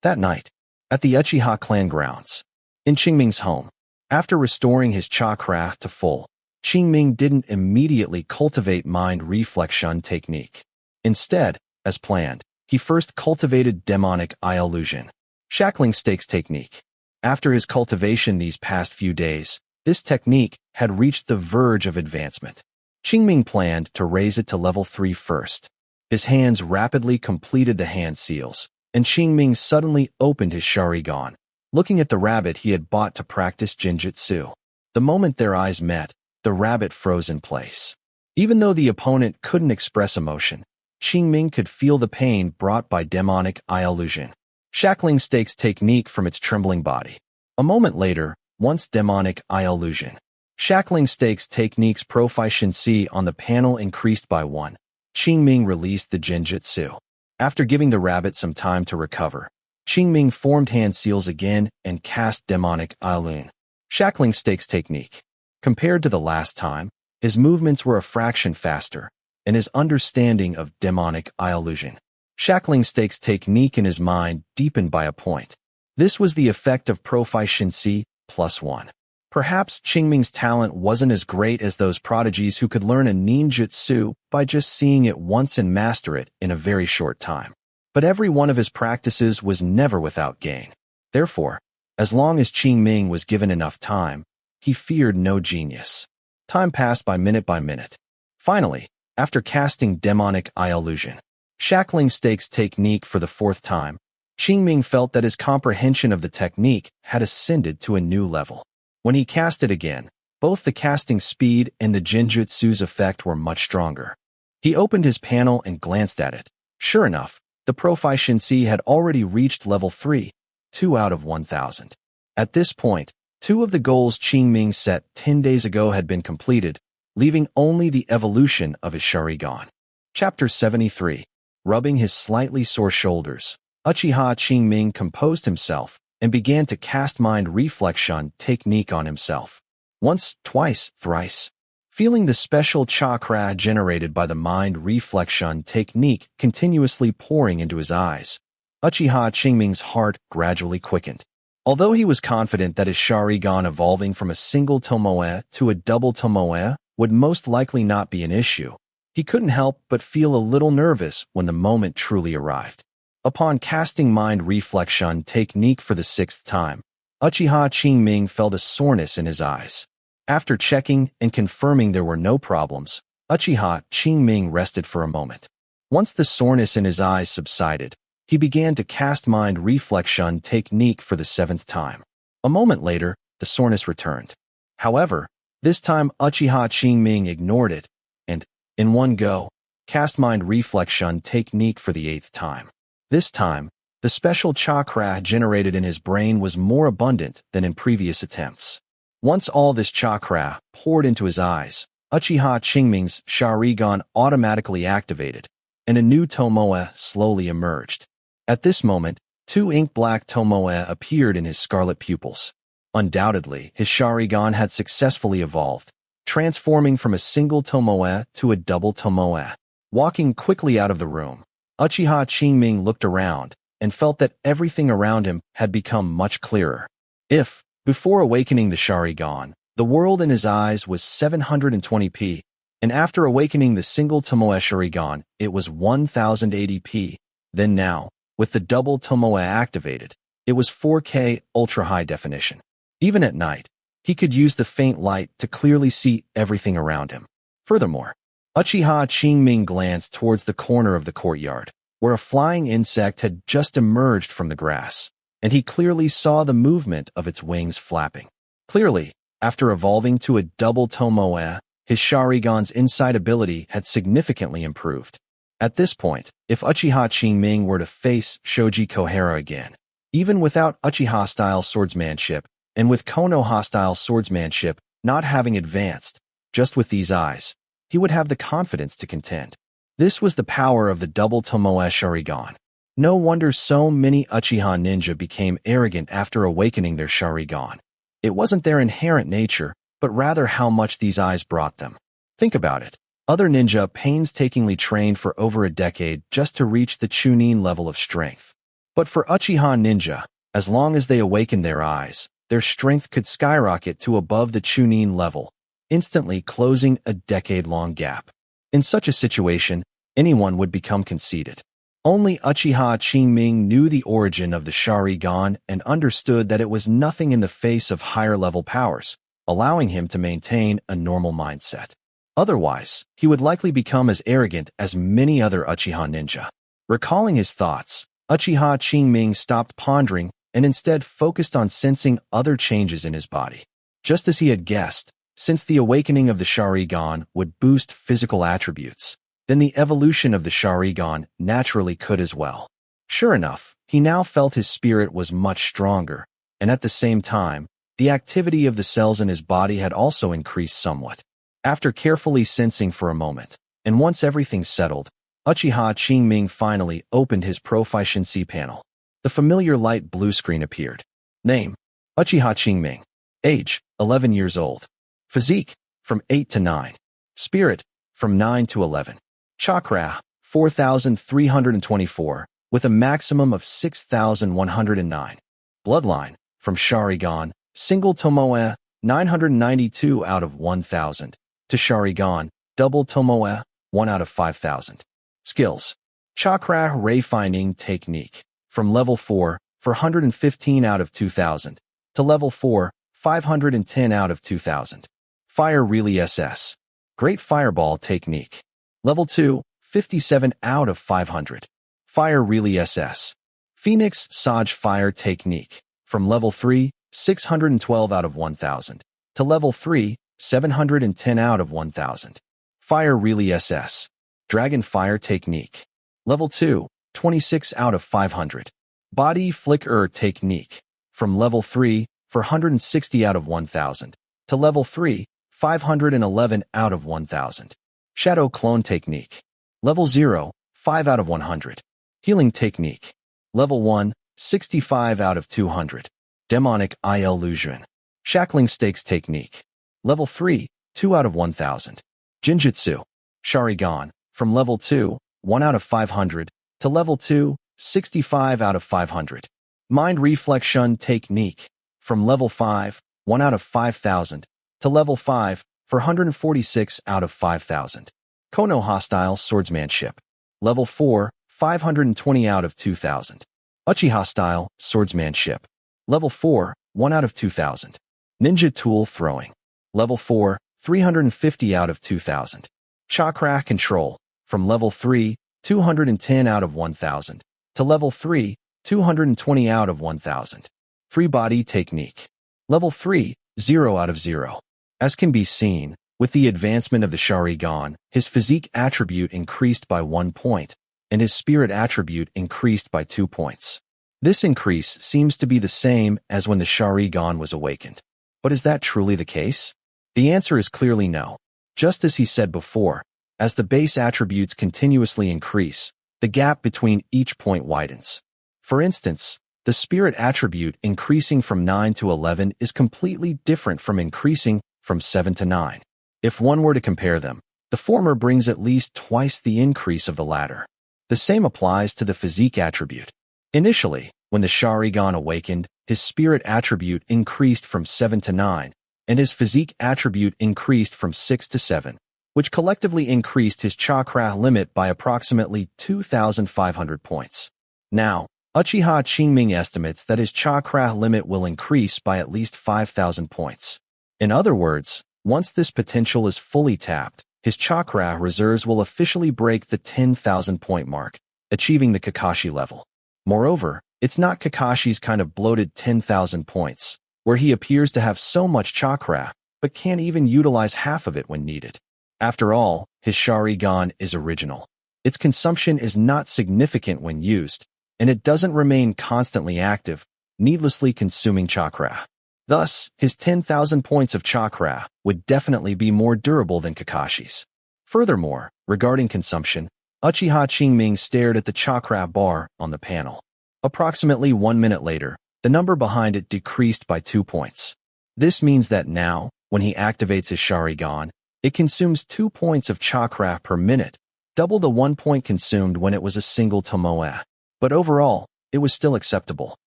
Speaker 1: That night, at the Uchiha clan grounds, in Qingming's home, after restoring his chakra to full, Qingming didn't immediately cultivate mind reflection technique. Instead, as planned, he first cultivated demonic eye illusion, shackling stakes technique. After his cultivation these past few days, this technique had reached the verge of advancement. Qingming planned to raise it to level 3 first. His hands rapidly completed the hand seals, and Qingming suddenly opened his Sharingan, looking at the rabbit he had bought to practice Jinjutsu. The moment their eyes met, the rabbit froze in place. Even though the opponent couldn't express emotion, Qingming could feel the pain brought by demonic eye illusion, shackling stakes technique from its trembling body. A moment later, once demonic eye illusion, shackling stakes technique's proficiency on the panel increased by 1, Qingming released the Jinjutsu. After giving the rabbit some time to recover, Qingming formed hand seals again and cast demonic eye illusion, shackling stakes technique. Compared to the last time, his movements were a fraction faster, and his understanding of demonic eye illusion, shackling stakes technique in his mind deepened by a point. This was the effect of proficiency +1. Perhaps Qingming's talent wasn't as great as those prodigies who could learn a ninjutsu by just seeing it once and master it in a very short time. But every one of his practices was never without gain. Therefore, as long as Qingming was given enough time, he feared no genius. Time passed by minute. Finally, after casting demonic eye illusion, shackling stakes technique for the 4th time, Qingming felt that his comprehension of the technique had ascended to a new level. When he cast it again, both the casting speed and the Jinjutsu's effect were much stronger. He opened his panel and glanced at it. Sure enough, the proficiency had already reached level 3, 2 out of 1,000. At this point, 2 of the goals Qingming set 10 days ago had been completed, leaving only the evolution of his Sharingan. Chapter 73. Rubbing his slightly sore shoulders, Uchiha Qingming composed himself and began to cast mind reflection technique on himself. Once, twice, thrice. Feeling the special chakra generated by the mind reflection technique continuously pouring into his eyes, Uchiha Qingming's heart gradually quickened. Although he was confident that his Sharingan evolving from a single Tomoe to a double Tomoe would most likely not be an issue, he couldn't help but feel a little nervous when the moment truly arrived. Upon casting mind reflection technique for the 6th time, Uchiha Qingming felt a soreness in his eyes. After checking and confirming there were no problems, Uchiha Qingming rested for a moment. Once the soreness in his eyes subsided, he began to cast mind reflection technique for the 7th time. A moment later, the soreness returned. However, this time Uchiha Qingming ignored it and, in one go, cast mind reflection technique for the 8th time. This time, the special chakra generated in his brain was more abundant than in previous attempts. Once all this chakra poured into his eyes, Uchiha Qingming's Sharingan automatically activated, and a new Tomoe slowly emerged. At this moment, 2 ink-black Tomoe appeared in his scarlet pupils. Undoubtedly, his Sharingan had successfully evolved, transforming from a single Tomoe to a double Tomoe. Walking quickly out of the room, Uchiha Qingming looked around and felt that everything around him had become much clearer. If, before awakening the Sharingan, the world in his eyes was 720p, and after awakening the single Tomoe Sharingan, it was 1080p, then now, with the double Tomoe activated, it was 4K ultra-high definition. Even at night, he could use the faint light to clearly see everything around him. Furthermore, Uchiha Qingming glanced towards the corner of the courtyard, where a flying insect had just emerged from the grass, and he clearly saw the movement of its wings flapping. Clearly, after evolving to a double Tomoe, his Sharingan's inside ability had significantly improved. At this point, if Uchiha Qingming were to face Shoji Kohara again, even without Uchiha-style swordsmanship, and with Konoha-style swordsmanship not having advanced, just with these eyes, he would have the confidence to contend. This was the power of the double Tomoe Sharingan. No wonder so many Uchiha ninja became arrogant after awakening their Sharingan. It wasn't their inherent nature, but rather how much these eyes brought them. Think about it. Other ninja painstakingly trained for over a decade just to reach the Chunin level of strength. But for Uchiha ninja, as long as they awakened their eyes, their strength could skyrocket to above the Chunin level, instantly closing a decade-long gap. In such a situation, anyone would become conceited. Only Uchiha Qingming knew the origin of the Sharingan and understood that it was nothing in the face of higher-level powers, allowing him to maintain a normal mindset. Otherwise, he would likely become as arrogant as many other Uchiha ninja. Recalling his thoughts, Uchiha Qingming stopped pondering and instead focused on sensing other changes in his body. Just as he had guessed, since the awakening of the Sharingan would boost physical attributes, then the evolution of the Sharingan naturally could as well. Sure enough, he now felt his spirit was much stronger, and at the same time, the activity of the cells in his body had also increased somewhat. After carefully sensing for a moment, and once everything settled, Uchiha Qingming finally opened his Proficiency panel. The familiar light blue screen appeared. Name: Uchiha Qingming. Age: 11 years old. Physique: from 8 to 9. Spirit: from 9 to 11. Chakra: 4,324, with a maximum of 6,109. Bloodline: from Sharingan, single Tomoe, 992 out of 1,000, to Sharingan, double Tomoe, 1 out of 5,000. Skills: Chakra Refining Technique, from level 4, 415 out of 2,000, to level 4, 510 out of 2,000. Fire Relay SS, Great Fireball Technique, level 2, 57 out of 500. Fire Relay SS, Phoenix Saj Fire Technique, from level 3, 612 out of 1,000, to level 3, 710 out of 1,000. Fire Relay SS, Dragon Fire Technique, level 2, 26 out of 500. Body Flicker Technique, from level 3, 460 out of 1,000, to level 3, 511 out of 1,000. Shadow Clone Technique, level 0, 5 out of 100. Healing Technique, level 1, 65 out of 200. Demonic Illusion, Shackling Stakes Technique, level 3, 2 out of 1,000. Jinjutsu, Sharingan, from level 2, 1 out of 500, to level 2, 65 out of 500. Mind Reflection Technique, from level 5, 1 out of 5,000, to level 5, 446 out of 5,000. Konoha Style Swordsmanship, level 4, 520 out of 2,000. Uchiha Style Swordsmanship, level 4, 1 out of 2,000. Ninja Tool Throwing, Level 4, 350 out of 2000. Chakra Control, from level 3, 210 out of 1000, to level 3, 220 out of 1000. Free Body Technique. Level 3, 0 out of 0. As can be seen, with the advancement of the Sharingan, his physique attribute increased by 1 point, and his spirit attribute increased by 2 points. This increase seems to be the same as when the Sharingan was awakened. But is that truly the case? The answer is clearly no. Just as he said before, as the base attributes continuously increase, the gap between each point widens. For instance, the spirit attribute increasing from 9 to 11 is completely different from increasing from 7 to 9. If one were to compare them, the former brings at least twice the increase of the latter. The same applies to the physique attribute. Initially, when the Sharingan awakened, his spirit attribute increased from 7 to 9, and his physique attribute increased from 6 to 7, which collectively increased his chakra limit by approximately 2,500 points. Now, Uchiha Qingming estimates that his chakra limit will increase by at least 5,000 points. In other words, once this potential is fully tapped, his chakra reserves will officially break the 10,000 point mark, achieving the Kakashi level. Moreover, it's not Kakashi's kind of bloated 10,000 points, where he appears to have so much chakra, but can't even utilize half of it when needed. After all, his Sharingan is original. Its consumption is not significant when used, and it doesn't remain constantly active, needlessly consuming chakra. Thus, his 10,000 points of chakra would definitely be more durable than Kakashi's. Furthermore, regarding consumption, Uchiha Qingming stared at the chakra bar on the panel. Approximately 1 minute later, the number behind it decreased by 2 points. This means that now, when he activates his Sharingan, it consumes 2 points of chakra per minute, double the 1 point consumed when it was a single tomoe. But overall, it was still acceptable.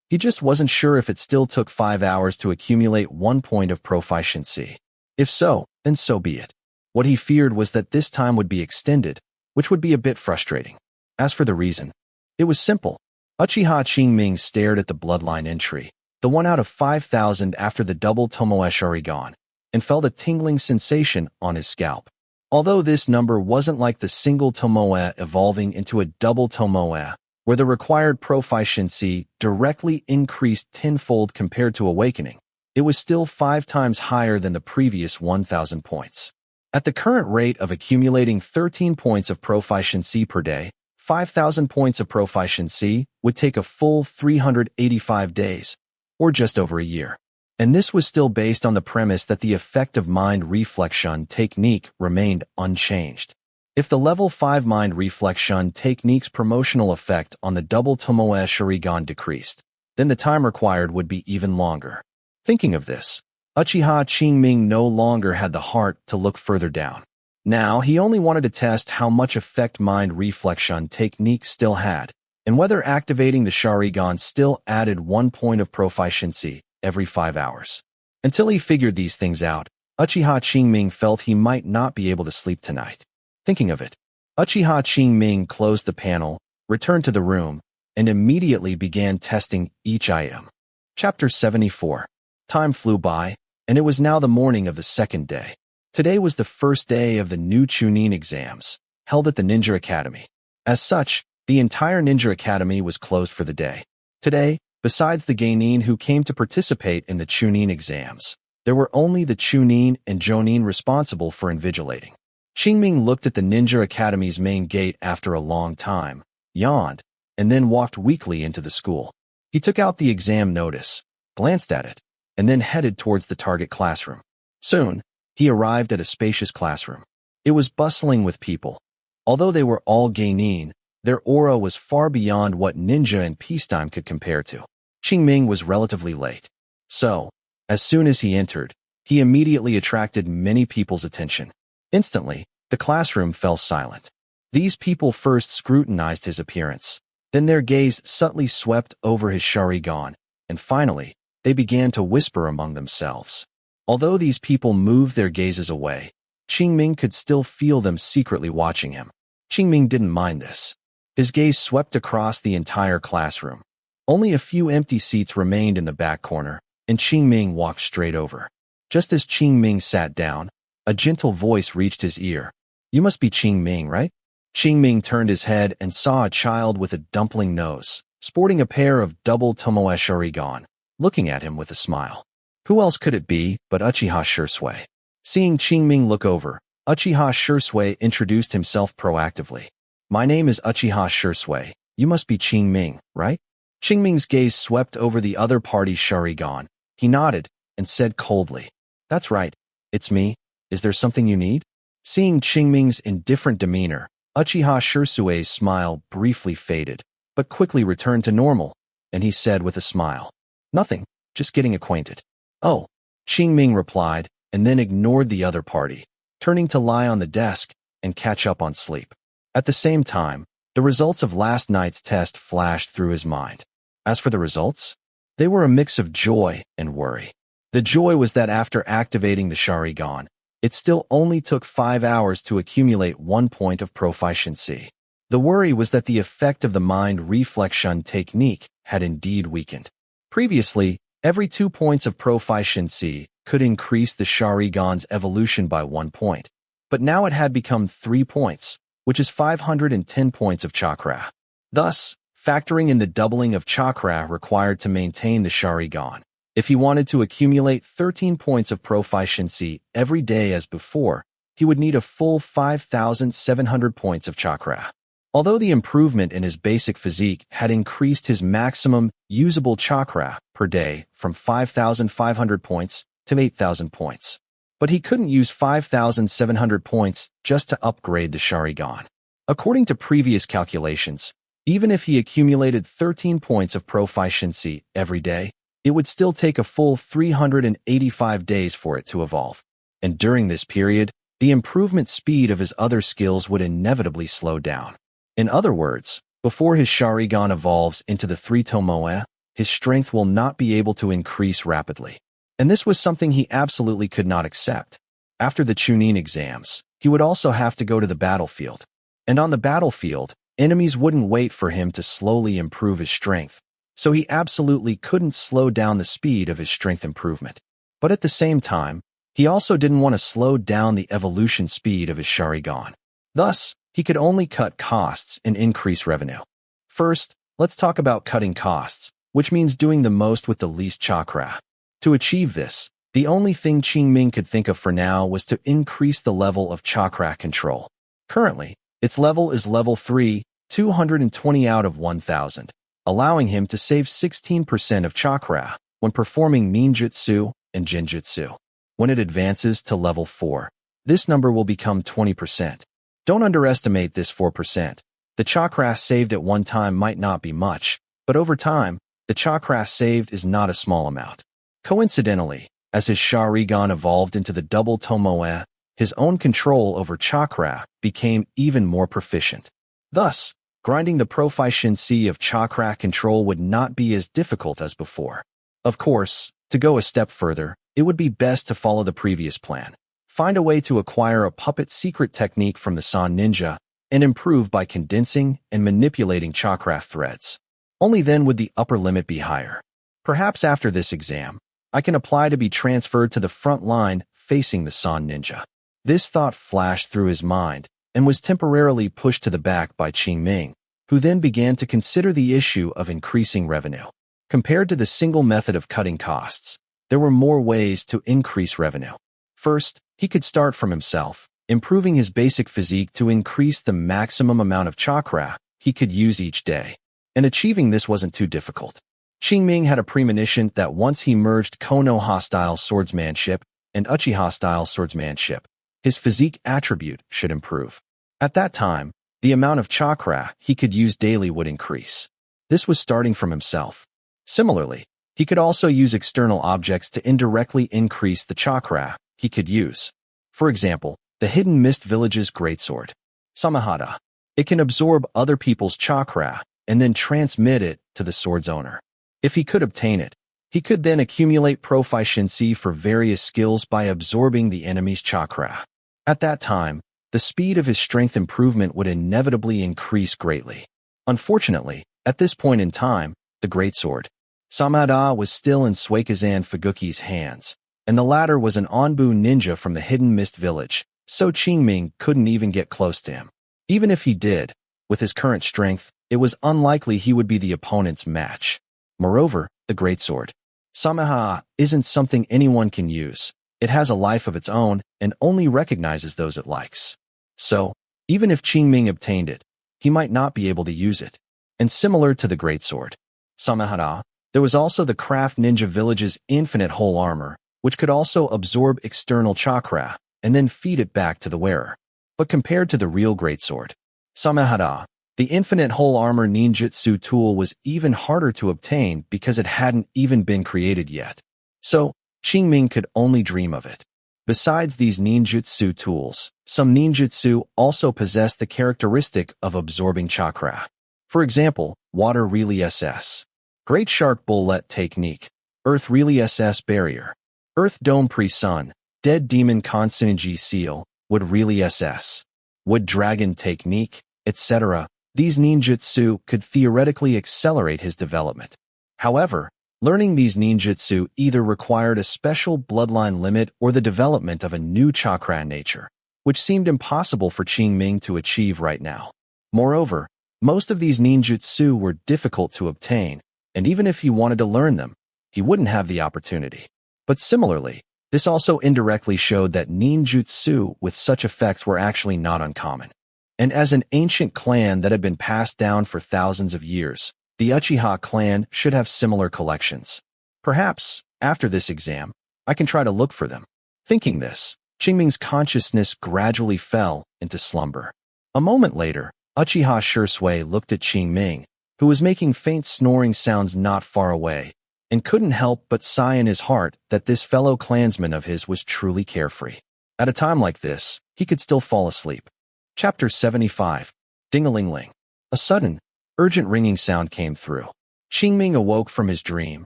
Speaker 1: He just wasn't sure if it still took 5 hours to accumulate 1 point of proficiency. If so, then so be it. What he feared was that this time would be extended, which would be a bit frustrating. As for the reason, it was simple. Uchiha Qingming stared at the bloodline entry, the 1 out of 5,000 after the double tomoe Sharingan, and felt a tingling sensation on his scalp. Although this number wasn't like the single tomoe evolving into a double tomoe, where the required proficiency directly increased tenfold compared to awakening, it was still 5 times higher than the previous 1,000 points. At the current rate of accumulating 13 points of proficiency per day, 5,000 points of proficiency would take a full 385 days, or just over a year. And this was still based on the premise that the effective mind reflection technique remained unchanged. If the level 5 mind reflection technique's promotional effect on the double tomoe Sharingan decreased, then the time required would be even longer. Thinking of this, Uchiha Qingming no longer had the heart to look further down. Now he only wanted to test how much effect mind reflection technique still had, and whether activating the Sharingan still added 1 point of proficiency every 5 hours. Until he figured these things out, Uchiha Qingming felt he might not be able to sleep tonight. Thinking of it, Uchiha Qingming closed the panel, returned to the room, and immediately began testing each item. Chapter 74. Time flew by, and it was now the morning of the second day. Today was the first day of the new Chunin exams, held at the Ninja Academy. As such, the entire Ninja Academy was closed for the day. Today, besides the Geinin who came to participate in the Chunin exams, there were only the Chunin and Jonin responsible for invigilating. Qingming looked at the Ninja Academy's main gate after a long time, yawned, and then walked weakly into the school. He took out the exam notice, glanced at it, and then headed towards the target classroom. Soon, he arrived at a spacious classroom. It was bustling with people. Although they were all Geinin, their aura was far beyond what ninja and peacetime could compare to. Qingming was relatively late. So, as soon as he entered, he immediately attracted many people's attention. Instantly, the classroom fell silent. These people first scrutinized his appearance, then their gaze subtly swept over his Sharingan, and finally, they began to whisper among themselves. Although these people moved their gazes away, Qingming could still feel them secretly watching him. Qingming didn't mind this. His gaze swept across the entire classroom. Only a few empty seats remained in the back corner, and Qingming walked straight over. Just as Qingming sat down, a gentle voice reached his ear. "You must be Qingming, right?" Qingming turned his head and saw a child with a dumpling nose, sporting a pair of double tomoe Sharingan, looking at him with a smile. Who else could it be but Uchiha Shursui? Seeing Qingming look over, Uchiha Shursui introduced himself proactively. "My name is Uchiha Shursui. You must be Qingming, right?" Qingming's gaze swept over the other party's Sharingan. He nodded and said coldly, "That's right. It's me. Is there something you need?" Seeing Qingming's indifferent demeanor, Uchiha Shursue's smile briefly faded, but quickly returned to normal, and he said with a smile, "Nothing, just getting acquainted." "Oh," Qingming replied, and then ignored the other party, turning to lie on the desk and catch up on sleep. At the same time, the results of last night's test flashed through his mind. As for the results, they were a mix of joy and worry. The joy was that after activating the Sharingan, it still only took 5 hours to accumulate 1 point of proficiency. The worry was that the effect of the mind reflection technique had indeed weakened. Previously, every 2 points of proficiency could increase the Sharingan's evolution by 1 point, but now it had become 3 points, which is 510 points of Chakra. Thus, factoring in the doubling of Chakra required to maintain the Sharingan, if he wanted to accumulate 13 points of proficiency every day as before, he would need a full 5,700 points of Chakra. Although the improvement in his basic physique had increased his maximum usable Chakra per day from 5,500 points to 8,000 points, but he couldn't use 5,700 points just to upgrade the Sharingan. According to previous calculations, even if he accumulated 13 points of proficiency every day, it would still take a full 385 days for it to evolve. And during this period, the improvement speed of his other skills would inevitably slow down. In other words, before his Sharingan evolves into the 3 tomoe, his strength will not be able to increase rapidly. And this was something he absolutely could not accept. After the Chunin exams, he would also have to go to the battlefield. And on the battlefield, enemies wouldn't wait for him to slowly improve his strength, so he absolutely couldn't slow down the speed of his strength improvement. But at the same time, he also didn't want to slow down the evolution speed of his Sharingan. Thus, he could only cut costs and increase revenue. First, let's talk about cutting costs, which means doing the most with the least Chakra. To achieve this, the only thing Qingming could think of for now was to increase the level of Chakra control. Currently, its level is level 3, 220 out of 1,000. Allowing him to save 16% of Chakra when performing ninjutsu and genjutsu. When it advances to level 4, this number will become 20%. Don't underestimate this 4%. The Chakra saved at one time might not be much, but over time, the Chakra saved is not a small amount. Coincidentally, as his Sharingan evolved into the double tomoe, his own control over Chakra became even more proficient. Thus, grinding the proficiency of Chakra control would not be as difficult as before. Of course, to go a step further, it would be best to follow the previous plan. Find a way to acquire a puppet secret technique from the San Ninja and improve by condensing and manipulating Chakra threads. Only then would the upper limit be higher. Perhaps after this exam, I can apply to be transferred to the front line facing the San Ninja. This thought flashed through his mind and was temporarily pushed to the back by Qingming, who then began to consider the issue of increasing revenue. Compared to the single method of cutting costs, there were more ways to increase revenue. First, he could start from himself, improving his basic physique to increase the maximum amount of Chakra he could use each day. And achieving this wasn't too difficult. Qingming had a premonition that once he merged Konoha-style swordsmanship and Uchiha-style swordsmanship, his physique attribute should improve. At that time, the amount of Chakra he could use daily would increase. This was starting from himself. Similarly, he could also use external objects to indirectly increase the Chakra he could use. For example, the Hidden Mist Village's greatsword, Samahada. It can absorb other people's Chakra and then transmit it to the sword's owner. If he could obtain it, he could then accumulate proficiency for various skills by absorbing the enemy's Chakra. At that time, the speed of his strength improvement would inevitably increase greatly. Unfortunately, at this point in time, the greatsword, Samada, was still in Suikazan Fuguki's hands, and the latter was an Onbu ninja from the Hidden Mist Village, so Qingming couldn't even get close to him. Even if he did, with his current strength, it was unlikely he would be the opponent's match. Moreover, the greatsword Samaha isn't something anyone can use. It has a life of its own and only recognizes those it likes. So, even if Qingming obtained it, he might not be able to use it. And similar to the greatsword Samahara, there was also the Craft Ninja Village's infinite whole armor, which could also absorb external chakra and then feed it back to the wearer. But compared to the real greatsword Samahara, the infinite whole armor ninjutsu tool was even harder to obtain because it hadn't even been created yet. So, Qingming could only dream of it. Besides these ninjutsu tools, some ninjutsu also possess the characteristic of absorbing chakra. For example, Water Really SS, Great Shark Bullet Technique, Earth Really SS Barrier, Earth Dome Pre-Sun, Dead Demon Consanji Seal, Wood Really SS, Wood Dragon Technique, etc. These ninjutsu could theoretically accelerate his development. However, learning these ninjutsu either required a special bloodline limit or the development of a new chakra nature, which seemed impossible for Qingming to achieve right now. Moreover, most of these ninjutsu were difficult to obtain, and even if he wanted to learn them, he wouldn't have the opportunity. But similarly, this also indirectly showed that ninjutsu with such effects were actually not uncommon. And as an ancient clan that had been passed down for thousands of years, the Uchiha clan should have similar collections. Perhaps, after this exam, I can try to look for them. Thinking this, Qingming's consciousness gradually fell into slumber. A moment later, Uchiha Shursui looked at Qingming, who was making faint snoring sounds not far away, and couldn't help but sigh in his heart that this fellow clansman of his was truly carefree. At a time like this, he could still fall asleep. Chapter 75. Ding-a-ling-ling. A sudden, urgent ringing sound came through. Qingming awoke from his dream,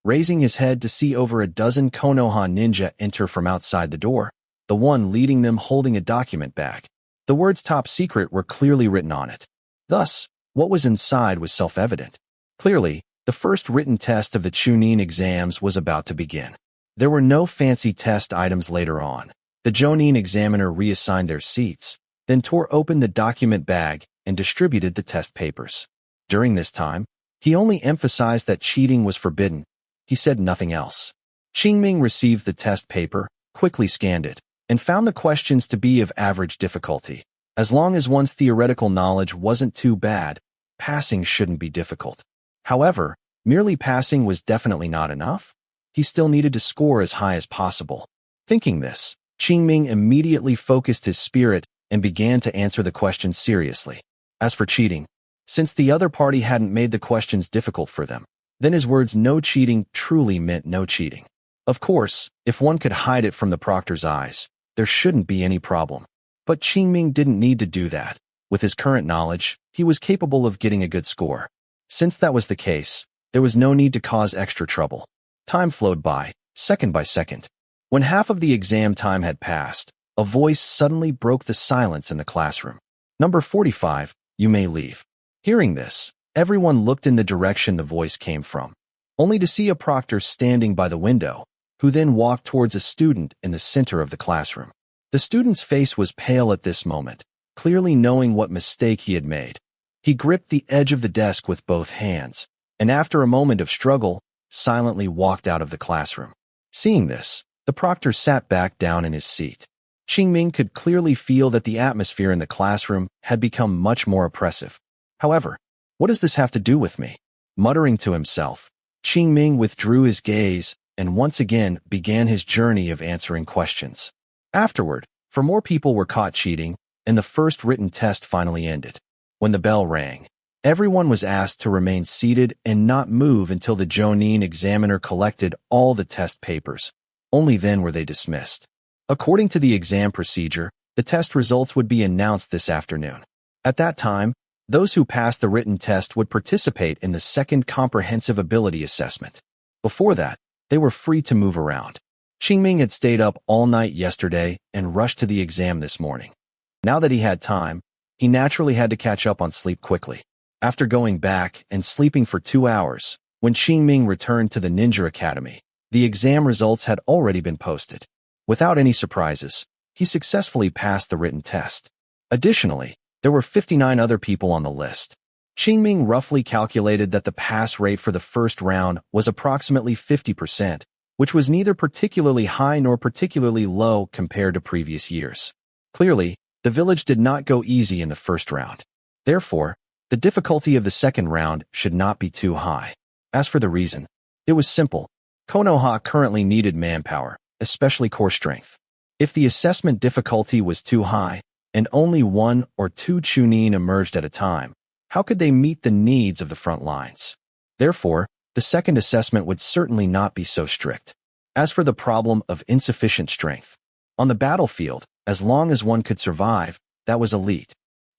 Speaker 1: raising his head to see over a dozen Konoha ninja enter from outside the door, the one leading them holding a document bag. The words top secret were clearly written on it. Thus, what was inside was self-evident. Clearly, the first written test of the Chunin exams was about to begin. There were no fancy test items later on. The Jonin examiner reassigned their seats, then tore open the document bag and distributed the test papers. During this time, he only emphasized that cheating was forbidden. He said nothing else. Qingming received the test paper, quickly scanned it, and found the questions to be of average difficulty. As long as one's theoretical knowledge wasn't too bad, passing shouldn't be difficult. However, merely passing was definitely not enough. He still needed to score as high as possible. Thinking this, Qingming immediately focused his spirit and began to answer the questions seriously. As for cheating, since the other party hadn't made the questions difficult for them, then his words no cheating truly meant no cheating. Of course, if one could hide it from the proctor's eyes, there shouldn't be any problem. But Qingming didn't need to do that. With his current knowledge, he was capable of getting a good score. Since that was the case, there was no need to cause extra trouble. Time flowed by, second by second. When half of the exam time had passed, a voice suddenly broke the silence in the classroom. Number 45, you may leave. Hearing this, everyone looked in the direction the voice came from, only to see a proctor standing by the window, who then walked towards a student in the center of the classroom. The student's face was pale at this moment, clearly knowing what mistake he had made. He gripped the edge of the desk with both hands, and after a moment of struggle, silently walked out of the classroom. Seeing this, the proctor sat back down in his seat. Qingming could clearly feel that the atmosphere in the classroom had become much more oppressive. However, what does this have to do with me? Muttering to himself, Qingming withdrew his gaze and once again began his journey of answering questions. Afterward, for more people were caught cheating, and the first written test finally ended. When the bell rang, everyone was asked to remain seated and not move until the Jonin examiner collected all the test papers. Only then were they dismissed. According to the exam procedure, the test results would be announced this afternoon. At that time, those who passed the written test would participate in the second comprehensive ability assessment. Before that, they were free to move around. Qingming had stayed up all night yesterday and rushed to the exam this morning. Now that he had time, he naturally had to catch up on sleep quickly. After going back and sleeping for 2 hours, when Qingming returned to the Ninja Academy, The exam results had already been posted. Without any surprises, he successfully passed the written test. Additionally, there were 59 other people on the list. Qingming roughly calculated that the pass rate for the first round was approximately 50%, which was neither particularly high nor particularly low compared to previous years. Clearly, the village did not go easy in the first round. Therefore, the difficulty of the second round should not be too high. As for the reason, it was simple. Konoha currently needed manpower, especially core strength. If the assessment difficulty was too high, and only 1 or 2 chunin emerged at a time, how could they meet the needs of the front lines? Therefore, the second assessment would certainly not be so strict. As for the problem of insufficient strength, on the battlefield, as long as one could survive, that was elite.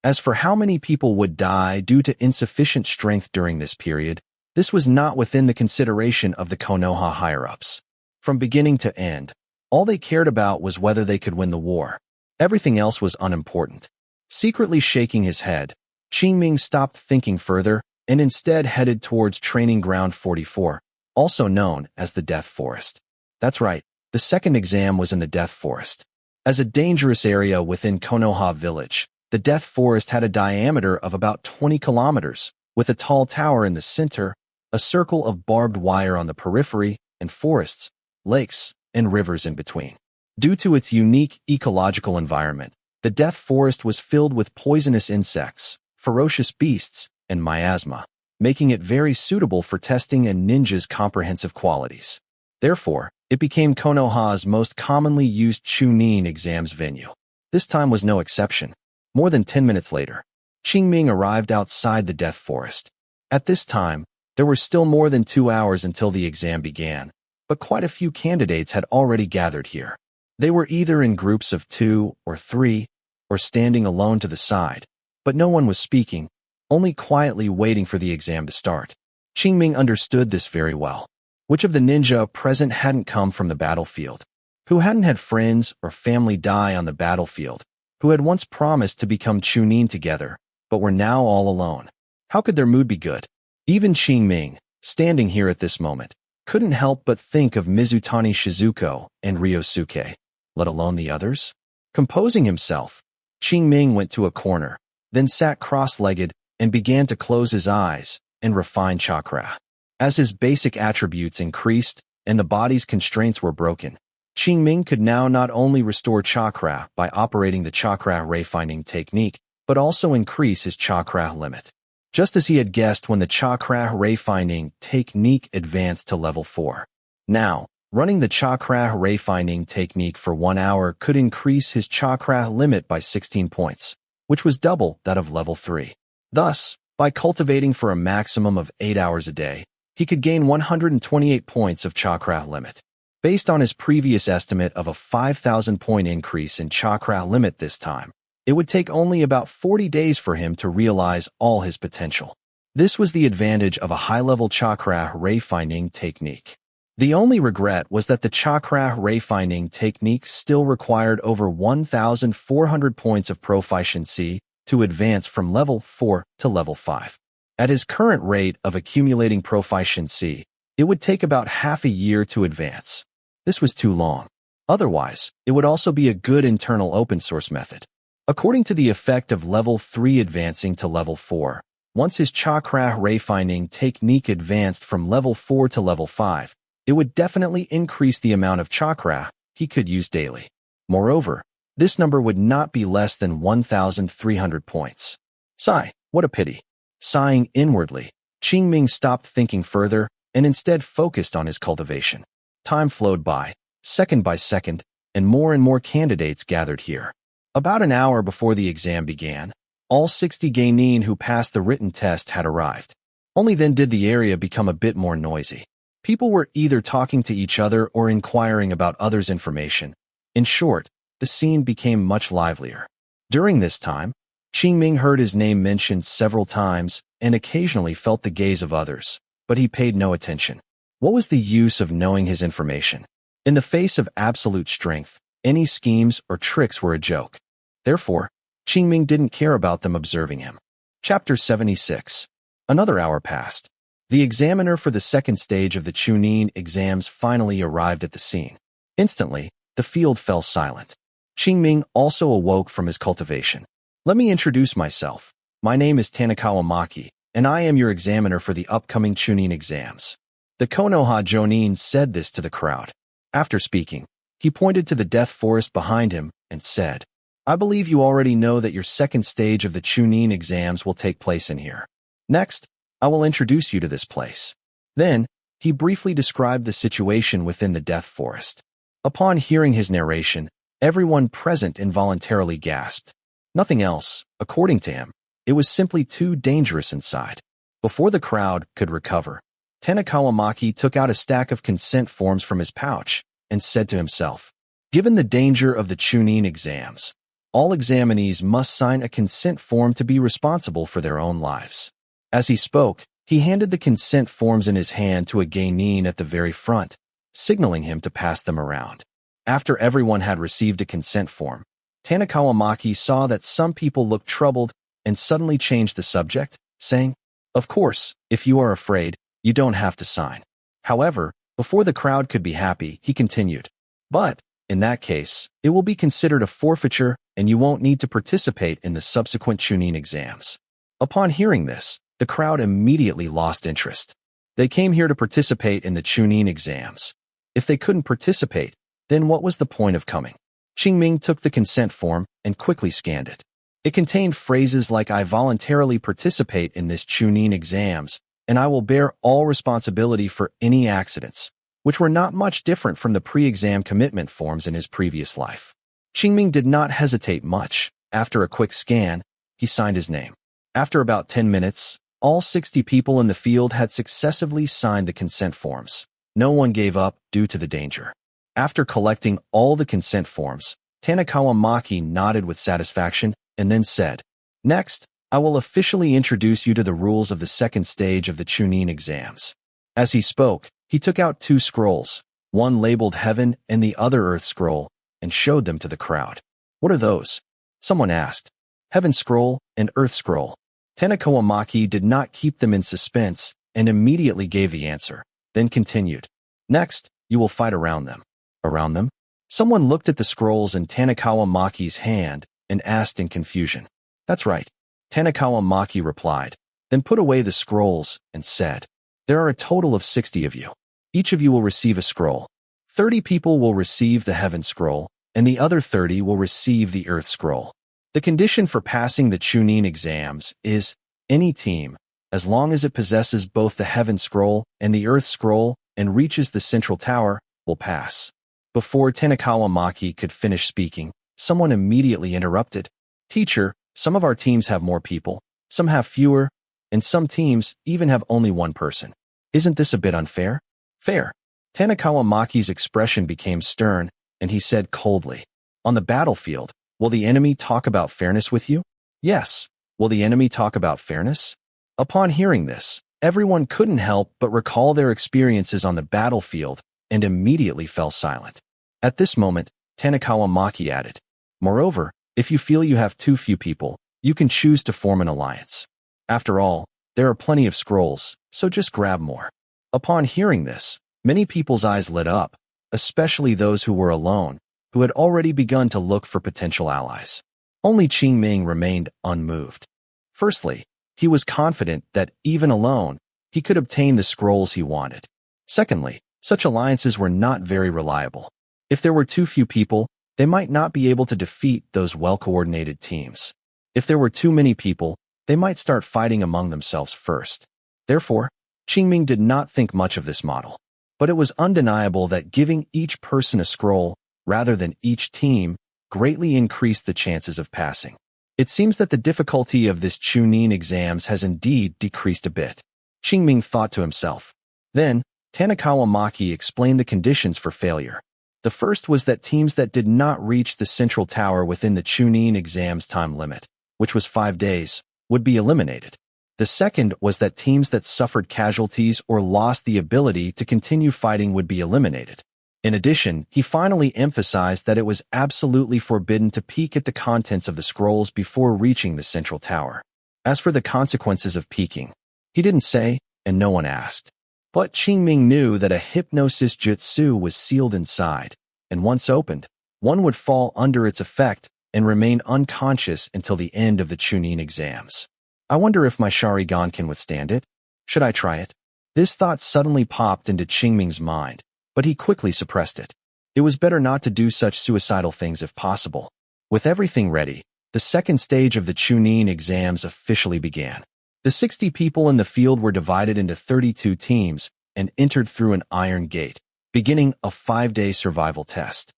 Speaker 1: As for how many people would die due to insufficient strength during this period, this was not within the consideration of the Konoha higher-ups. From beginning to end, all they cared about was whether they could win the war. Everything else was unimportant. Secretly shaking his head, Qingming stopped thinking further and instead headed towards Training Ground 44, also known as the Death Forest. That's right, the second exam was in the Death Forest. As a dangerous area within Konoha Village, the Death Forest had a diameter of about 20 kilometers, with a tall tower in the center, a circle of barbed wire on the periphery, and forests, lakes, and rivers in between. Due to its unique ecological environment, the Death Forest was filled with poisonous insects, ferocious beasts, and miasma, making it very suitable for testing a ninja's comprehensive qualities. Therefore, it became Konoha's most commonly used chunin exams venue. This time was no exception. More than 10 minutes later, Qingming arrived outside the Death Forest. At this time, there were still more than 2 hours until the exam began, but quite a few candidates had already gathered here. They were either in groups of 2 or 3, or standing alone to the side, but no one was speaking, only quietly waiting for the exam to start. Qingming understood this very well. Which of the ninja present hadn't come from the battlefield? Who hadn't had friends or family die on the battlefield? Who had once promised to become chunin together, but were now all alone? How could their mood be good? Even Qingming, standing here at this moment, couldn't help but think of Mizutani Shizuko and Ryosuke, let alone the others. Composing himself, Qingming went to a corner, then sat cross-legged and began to close his eyes and refine chakra. As his basic attributes increased and the body's constraints were broken, Qingming could now not only restore chakra by operating the chakra ray-finding technique, but also increase his chakra limit. Just as he had guessed when the chakra ray-finding technique advanced to level 4. Now, running the chakra ray-finding technique for 1 hour could increase his chakra limit by 16 points, which was double that of level 3. Thus, by cultivating for a maximum of 8 hours a day, he could gain 128 points of chakra limit. Based on his previous estimate of a 5,000-point increase in chakra limit this time, it would take only about 40 days for him to realize all his potential. This was the advantage of a high-level chakra ray-finding technique. The only regret was that the chakra ray-finding technique still required over 1,400 points of proficiency to advance from level 4 to level 5. At his current rate of accumulating proficiency, it would take about half a year to advance. This was too long. Otherwise, it would also be a good internal open-source method. According to the effect of level 3 advancing to level 4, once his chakra ray-finding technique advanced from level 4 to level 5, it would definitely increase the amount of chakra he could use daily. Moreover, this number would not be less than 1,300 points. Sigh, what a pity. Sighing inwardly, Qingming stopped thinking further and instead focused on his cultivation. Time flowed by second, and more candidates gathered here. About an hour before the exam began, all 60 geinin who passed the written test had arrived. Only then did the area become a bit more noisy. People were either talking to each other or inquiring about others' information. In short, the scene became much livelier. During this time, Qingming heard his name mentioned several times and occasionally felt the gaze of others, but he paid no attention. What was the use of knowing his information? In the face of absolute strength, any schemes or tricks were a joke. Therefore, Qingming didn't care about them observing him. Chapter 76. Another hour passed. The examiner for the second stage of the Chunin exams finally arrived at the scene. Instantly, the field fell silent. Qingming also awoke from his cultivation. Let me introduce myself. My name is Tanakawa Maki, and I am your examiner for the upcoming Chunin exams. The Konoha Jonin said this to the crowd. After speaking, he pointed to the death forest behind him and said, I believe you already know that your second stage of the Chunin exams will take place in here. Next, I will introduce you to this place. Then, he briefly described the situation within the death forest. Upon hearing his narration, everyone present involuntarily gasped. Nothing else, according to him. It was simply too dangerous inside. Before the crowd could recover, Tanakawa Maki took out a stack of consent forms from his pouch and said to himself, given the danger of the Chunin exams, all examinees must sign a consent form to be responsible for their own lives. As he spoke, he handed the consent forms in his hand to a geinin at the very front, signaling him to pass them around. After everyone had received a consent form, Tanakawa Maki saw that some people looked troubled and suddenly changed the subject, saying, of course, if you are afraid, you don't have to sign. However, before the crowd could be happy, he continued, but, in that case, it will be considered a forfeiture and you won't need to participate in the subsequent Chunin exams. Upon hearing this, the crowd immediately lost interest. They came here to participate in the Chunin exams. If they couldn't participate, then what was the point of coming? Qingming took the consent form and quickly scanned it. It contained phrases like I voluntarily participate in this Chunin exams, and I will bear all responsibility for any accidents, which were not much different from the pre-exam commitment forms in his previous life. Qingming did not hesitate much. After a quick scan, he signed his name. After about 10 minutes, all 60 people in the field had successively signed the consent forms. No one gave up due to the danger. After collecting all the consent forms, Tanakawa Maki nodded with satisfaction and then said, next, I will officially introduce you to the rules of the second stage of the Chunin exams. As he spoke, he took out 2 scrolls, one labeled Heaven and the other Earth scroll, and showed them to the crowd. What are those? Someone asked. Heaven scroll and Earth scroll. Tanakawa Maki did not keep them in suspense and immediately gave the answer, then continued. Next, you will fight around them. Around them? Someone looked at the scrolls in Tanakawa Maki's hand and asked in confusion. That's right. Tanakawa Maki replied, then put away the scrolls and said, there are a total of 60 of you. Each of you will receive a scroll. 30 people will receive the Heaven scroll, and the other 30 will receive the Earth scroll. The condition for passing the Chunin exams is any team, as long as it possesses both the Heaven scroll and the Earth scroll and reaches the central tower, will pass. Before Tanakawa Maki could finish speaking, someone immediately interrupted. Teacher, some of our teams have more people, some have fewer, and some teams even have only one person. Isn't this a bit unfair? Fair. Tanakawa Maki's expression became stern, and he said coldly, on the battlefield, will the enemy talk about fairness with you? Yes. Will the enemy talk about fairness? Upon hearing this, everyone couldn't help but recall their experiences on the battlefield and immediately fell silent. At this moment, Tanakawa Maki added, moreover, if you feel you have too few people, you can choose to form an alliance. After all, there are plenty of scrolls, so just grab more. Upon hearing this, many people's eyes lit up, especially those who were alone, who had already begun to look for potential allies. Only Qing Ming remained unmoved. Firstly, he was confident that, even alone, he could obtain the scrolls he wanted. Secondly, such alliances were not very reliable. If there were too few people, they might not be able to defeat those well-coordinated teams. If there were too many people, they might start fighting among themselves first. Therefore, Qingming did not think much of this model. But it was undeniable that giving each person a scroll, rather than each team, greatly increased the chances of passing. It seems that the difficulty of this Chunin exams has indeed decreased a bit. Qingming thought to himself. Then, Tanakawa Maki explained the conditions for failure. The first was that teams that did not reach the central tower within the Chunin exams time limit, which was 5 days, would be eliminated. The second was that teams that suffered casualties or lost the ability to continue fighting would be eliminated. In addition, he finally emphasized that it was absolutely forbidden to peek at the contents of the scrolls before reaching the central tower. As for the consequences of peeking, he didn't say, and no one asked. But Qingming knew that a hypnosis jutsu was sealed inside, and once opened, one would fall under its effect and remain unconscious until the end of the Chunin exams. I wonder if my Sharingan can withstand it? Should I try it? This thought suddenly popped into Qingming's mind, but he quickly suppressed it. It was better not to do such suicidal things if possible. With everything ready, the second stage of the Chunin exams officially began. The 60 people in the field were divided into 32 teams and entered through an iron gate, beginning a 5-day survival test.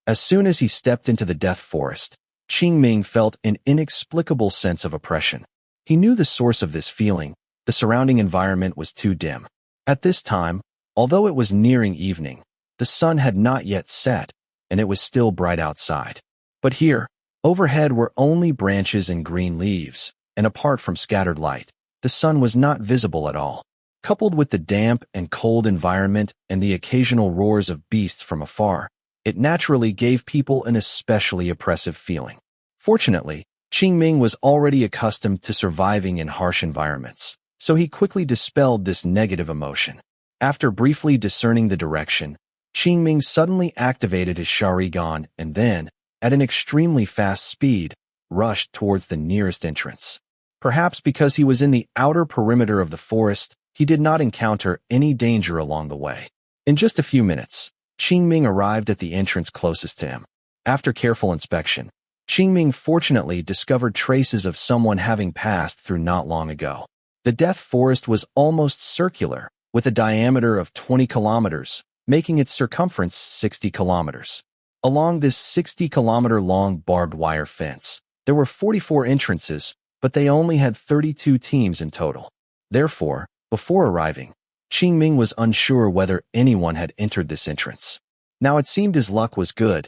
Speaker 1: As soon as he stepped into the death forest, Qingming felt an inexplicable sense of oppression. He knew the source of this feeling. The surrounding environment was too dim. At this time, although it was nearing evening, the sun had not yet set, and it was still bright outside. But here, overhead were only branches and green leaves, and apart from scattered light, the sun was not visible at all. Coupled with the damp and cold environment and the occasional roars of beasts from afar, it naturally gave people an especially oppressive feeling. Fortunately, Qingming was already accustomed to surviving in harsh environments, so he quickly dispelled this negative emotion. After briefly discerning the direction, Qingming suddenly activated his Sharingan and then, at an extremely fast speed, rushed towards the nearest entrance. Perhaps because he was in the outer perimeter of the forest, he did not encounter any danger along the way. In just a few minutes, Qingming arrived at the entrance closest to him. After careful inspection, Qingming fortunately discovered traces of someone having passed through not long ago. The death forest was almost circular, with a diameter of 20 kilometers, making its circumference 60 kilometers. Along this 60-kilometer-long barbed wire fence, there were 44 entrances, but they only had 32 teams in total. Therefore, before arriving, Qingming was unsure whether anyone had entered this entrance. Now it seemed his luck was good.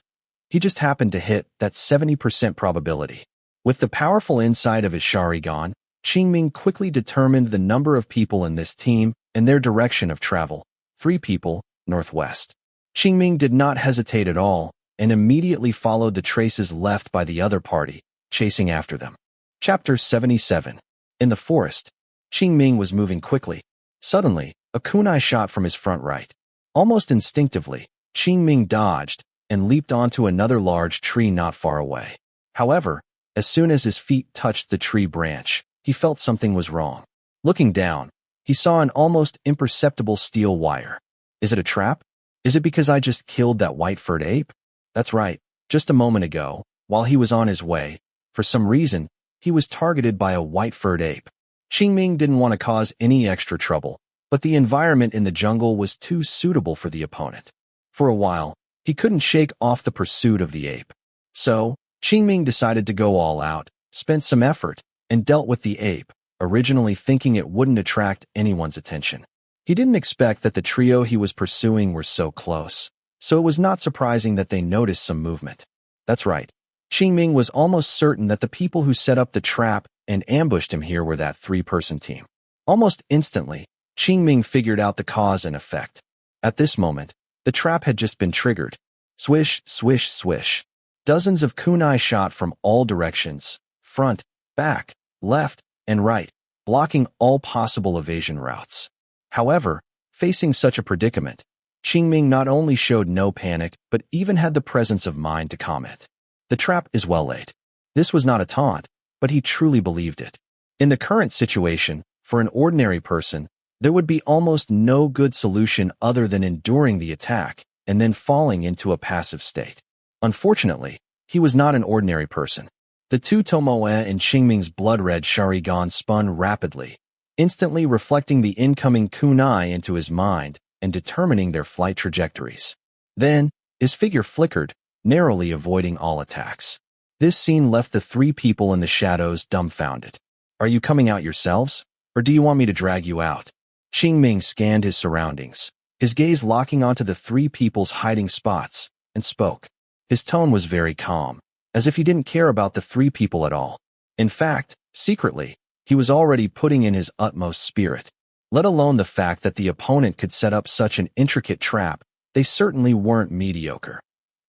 Speaker 1: He just happened to hit that 70% probability. With the powerful insight of his Sharingan, Qingming quickly determined the number of people in this team and their direction of travel. 3 people, northwest. Qingming did not hesitate at all and immediately followed the traces left by the other party, chasing after them. Chapter 77. In the forest, Qingming was moving quickly. Suddenly, a kunai shot from his front right. Almost instinctively, Qingming dodged and leaped onto another large tree not far away. However, as soon as his feet touched the tree branch, he felt something was wrong. Looking down, he saw an almost imperceptible steel wire. Is it a trap? Is it because I just killed that white-furred ape? That's right, just a moment ago, while he was on his way, for some reason, he was targeted by a white-furred ape. Qingming didn't want to cause any extra trouble, but the environment in the jungle was too suitable for the opponent. For a while, he couldn't shake off the pursuit of the ape. So, Qingming decided to go all out, spent some effort, and dealt with the ape, originally thinking it wouldn't attract anyone's attention. He didn't expect that the trio he was pursuing were so close, so it was not surprising that they noticed some movement. That's right. Qingming was almost certain that the people who set up the trap and ambushed him here were that 3-person team. Almost instantly, Qingming figured out the cause and effect. At this moment, the trap had just been triggered. Swish, swish, swish. Dozens of kunai shot from all directions, front, back, left, and right, blocking all possible evasion routes. However, facing such a predicament, Qingming not only showed no panic but even had the presence of mind to comment. The trap is well laid. This was not a taunt, but he truly believed it. In the current situation, for an ordinary person, there would be almost no good solution other than enduring the attack and then falling into a passive state. Unfortunately, he was not an ordinary person. The 2 Tomoe and Qingming's blood-red Sharingan spun rapidly, instantly reflecting the incoming kunai into his mind and determining their flight trajectories. Then, his figure flickered, narrowly avoiding all attacks. This scene left the 3 people in the shadows dumbfounded. Are you coming out yourselves, or do you want me to drag you out? Qingming scanned his surroundings, his gaze locking onto the 3 people's hiding spots, and spoke. His tone was very calm, as if he didn't care about the 3 people at all. In fact, secretly, he was already putting in his utmost spirit. Let alone the fact that the opponent could set up such an intricate trap, they certainly weren't mediocre.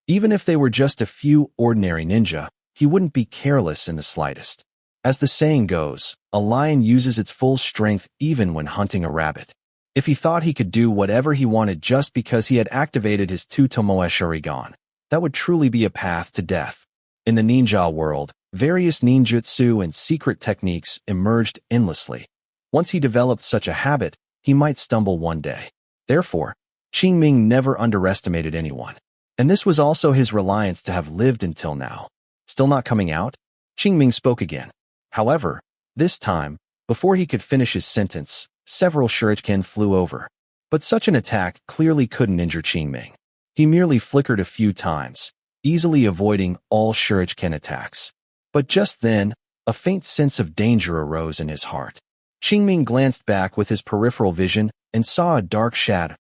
Speaker 1: Even if they were just a few ordinary ninja, he wouldn't be careless in the slightest. As the saying goes, a lion uses its full strength even when hunting a rabbit. If he thought he could do whatever he wanted just because he had activated his 2 Tomoe Sharingan, that would truly be a path to death. In the ninja world, various ninjutsu and secret techniques emerged endlessly. Once he developed such a habit, he might stumble one day. Therefore, Qingming never underestimated anyone. And this was also his reliance to have lived until now. Still not coming out? Qingming spoke again. However, this time, before he could finish his sentence, several shuriken flew over. But such an attack clearly couldn't injure Qingming. He merely flickered a few times, easily avoiding all shuriken attacks. But just then, a faint sense of danger arose in his heart. Qingming glanced back with his peripheral vision and saw a dark shadow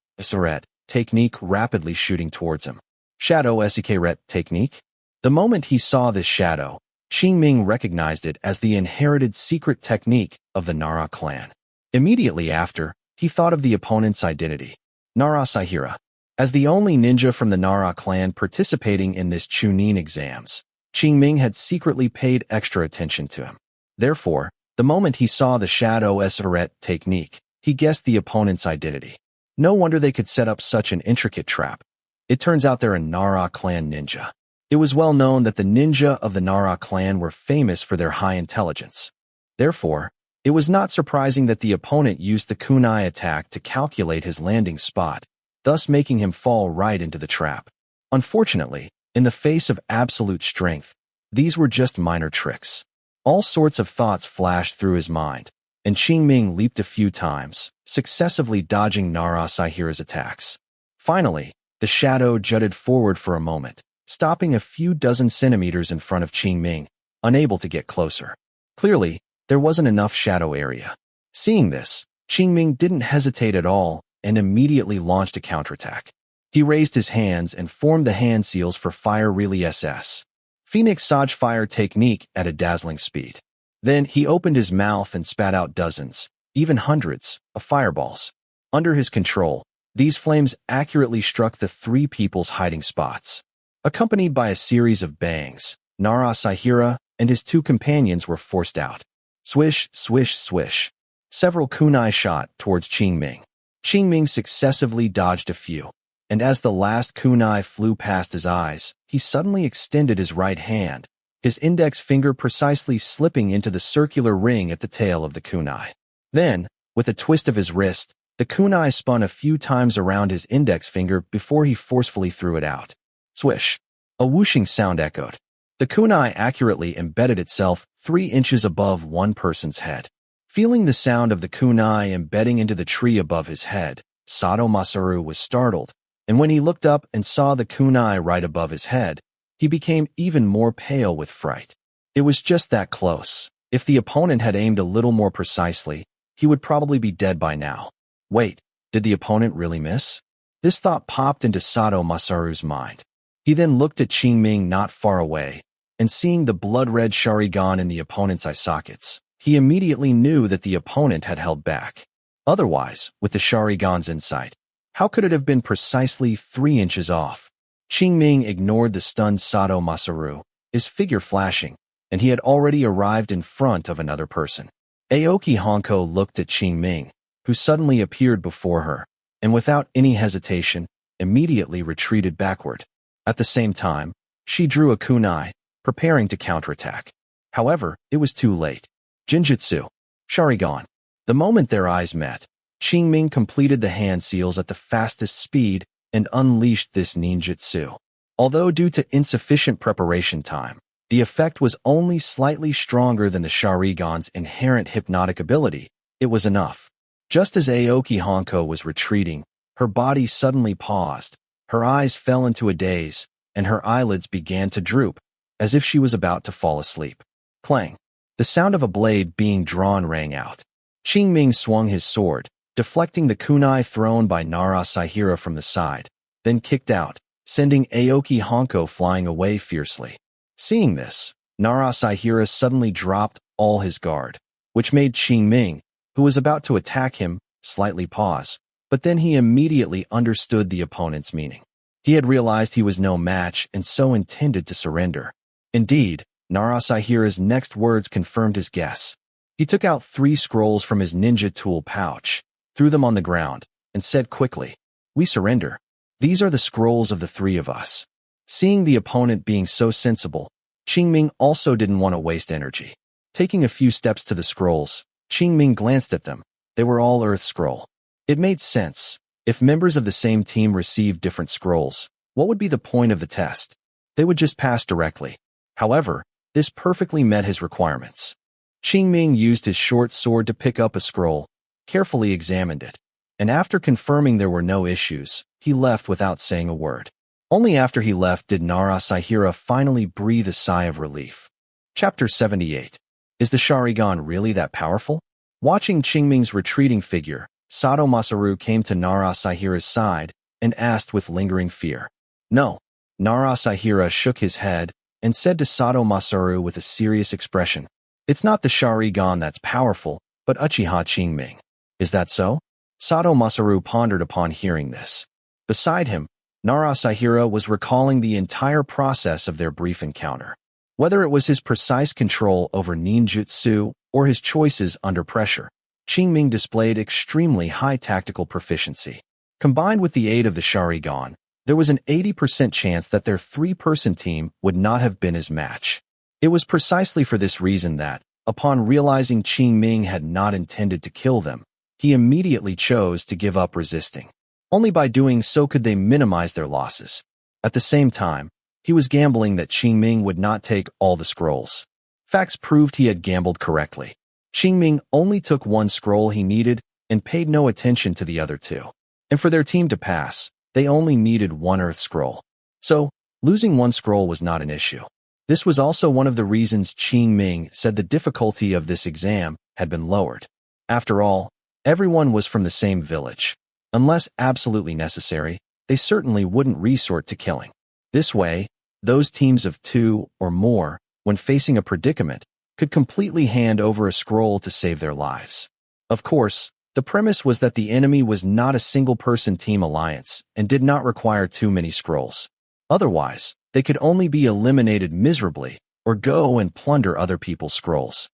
Speaker 1: technique rapidly shooting towards him. Shadow Sekret technique? The moment he saw this shadow, Qingming recognized it as the inherited secret technique of the Nara clan. Immediately after, he thought of the opponent's identity. Nara Saihira. As the only ninja from the Nara clan participating in this Chunin exams, Qingming had secretly paid extra attention to him. Therefore, the moment he saw the Shadow Sekret technique, he guessed the opponent's identity. No wonder they could set up such an intricate trap. It turns out they're a Nara clan ninja. It was well known that the ninja of the Nara clan were famous for their high intelligence. Therefore, it was not surprising that the opponent used the kunai attack to calculate his landing spot, thus making him fall right into the trap. Unfortunately, in the face of absolute strength, these were just minor tricks. All sorts of thoughts flashed through his mind, and Qingming leaped a few times, successively dodging Nara Saihira's attacks. Finally, the shadow jutted forward for a moment, stopping a few dozen centimeters in front of Qingming, unable to get closer. Clearly, there wasn't enough shadow area. Seeing this, Qingming didn't hesitate at all and immediately launched a counterattack. He raised his hands and formed the hand seals for Fire Relay SS. Phoenix Saj Fire technique at a dazzling speed. Then he opened his mouth and spat out dozens, even hundreds, of fireballs. Under his control, these flames accurately struck the 3 people's hiding spots. Accompanied by a series of bangs, Nara Saihira and his 2 companions were forced out. Swish, swish, swish. Several kunai shot towards Qingming. Qingming successively dodged a few, and as the last kunai flew past his eyes, he suddenly extended his right hand, his index finger precisely slipping into the circular ring at the tail of the kunai. Then, with a twist of his wrist, the kunai spun a few times around his index finger before he forcefully threw it out. Swish. A whooshing sound echoed. The kunai accurately embedded itself 3 inches above one person's head. Feeling the sound of the kunai embedding into the tree above his head, Sato Masaru was startled, and when he looked up and saw the kunai right above his head, he became even more pale with fright. It was just that close. If the opponent had aimed a little more precisely, he would probably be dead by now. Wait, did the opponent really miss? This thought popped into Sato Masaru's mind. He then looked at Qingming not far away, and seeing the blood-red Sharingan in the opponent's eye sockets, he immediately knew that the opponent had held back. Otherwise, with the Sharingan's insight, how could it have been precisely 3 inches off? Qingming ignored the stunned Sato Masaru, his figure flashing, and he had already arrived in front of another person. Aoki Honko looked at Qingming, who suddenly appeared before her, and without any hesitation, immediately retreated backward. At the same time, she drew a kunai, preparing to counterattack. However, it was too late. Jinjutsu. Sharingan. The moment their eyes met, Qingming completed the hand seals at the fastest speed and unleashed this ninjutsu. Although due to insufficient preparation time, the effect was only slightly stronger than the Sharingan's inherent hypnotic ability. It was enough. Just as Aoki Honko was retreating, her body suddenly paused, her eyes fell into a daze, and her eyelids began to droop, as if she was about to fall asleep. Clang. The sound of a blade being drawn rang out. Qingming swung his sword, deflecting the kunai thrown by Nara Saihira from the side, then kicked out, sending Aoki Honko flying away fiercely. Seeing this, Nara Saihira suddenly dropped all his guard, which made Qingming, who was about to attack him, slightly pause, but then he immediately understood the opponent's meaning. He had realized he was no match and so intended to surrender. Indeed, Naruto's next words confirmed his guess. He took out 3 scrolls from his ninja tool pouch, threw them on the ground, and said quickly, "We surrender. These are the scrolls of the 3 of us." Seeing the opponent being so sensible, Qingming also didn't want to waste energy. Taking a few steps to the scrolls, Qingming glanced at them. They were all Earth Scroll. It made sense. If members of the same team received different scrolls, what would be the point of the test? They would just pass directly. However, this perfectly met his requirements. Qingming used his short sword to pick up a scroll, carefully examined it, and after confirming there were no issues, he left without saying a word. Only after he left did Naruto finally breathe a sigh of relief. Chapter 78. Is the Sharingan really that powerful? Watching Qingming's retreating figure, Sato Masaru came to Naruto's side and asked with lingering fear. No. Naruto shook his head and said to Sato Masaru with a serious expression, "It's not the Sharingan that's powerful, but Uchiha Qingming." Is that so? Sato Masaru pondered upon hearing this. Beside him, Naruto was recalling the entire process of their brief encounter. Whether it was his precise control over ninjutsu or his choices under pressure, Qingming displayed extremely high tactical proficiency. Combined with the aid of the Sharingan, there was an 80% chance that their 3-person team would not have been his match. It was precisely for this reason that, upon realizing Qingming had not intended to kill them, he immediately chose to give up resisting. Only by doing so could they minimize their losses. At the same time, he was gambling that Qingming would not take all the scrolls. Facts proved he had gambled correctly. Qingming only took 1 scroll he needed and paid no attention to the other 2. And for their team to pass, they only needed 1 Earth Scroll. So, losing 1 scroll was not an issue. This was also one of the reasons Qingming said the difficulty of this exam had been lowered. After all, everyone was from the same village. Unless absolutely necessary, they certainly wouldn't resort to killing. This way, those teams of 2 or more, when facing a predicament, could completely hand over a scroll to save their lives. Of course, the premise was that the enemy was not a single-person team alliance and did not require too many scrolls. Otherwise, they could only be eliminated miserably or go and plunder other people's scrolls.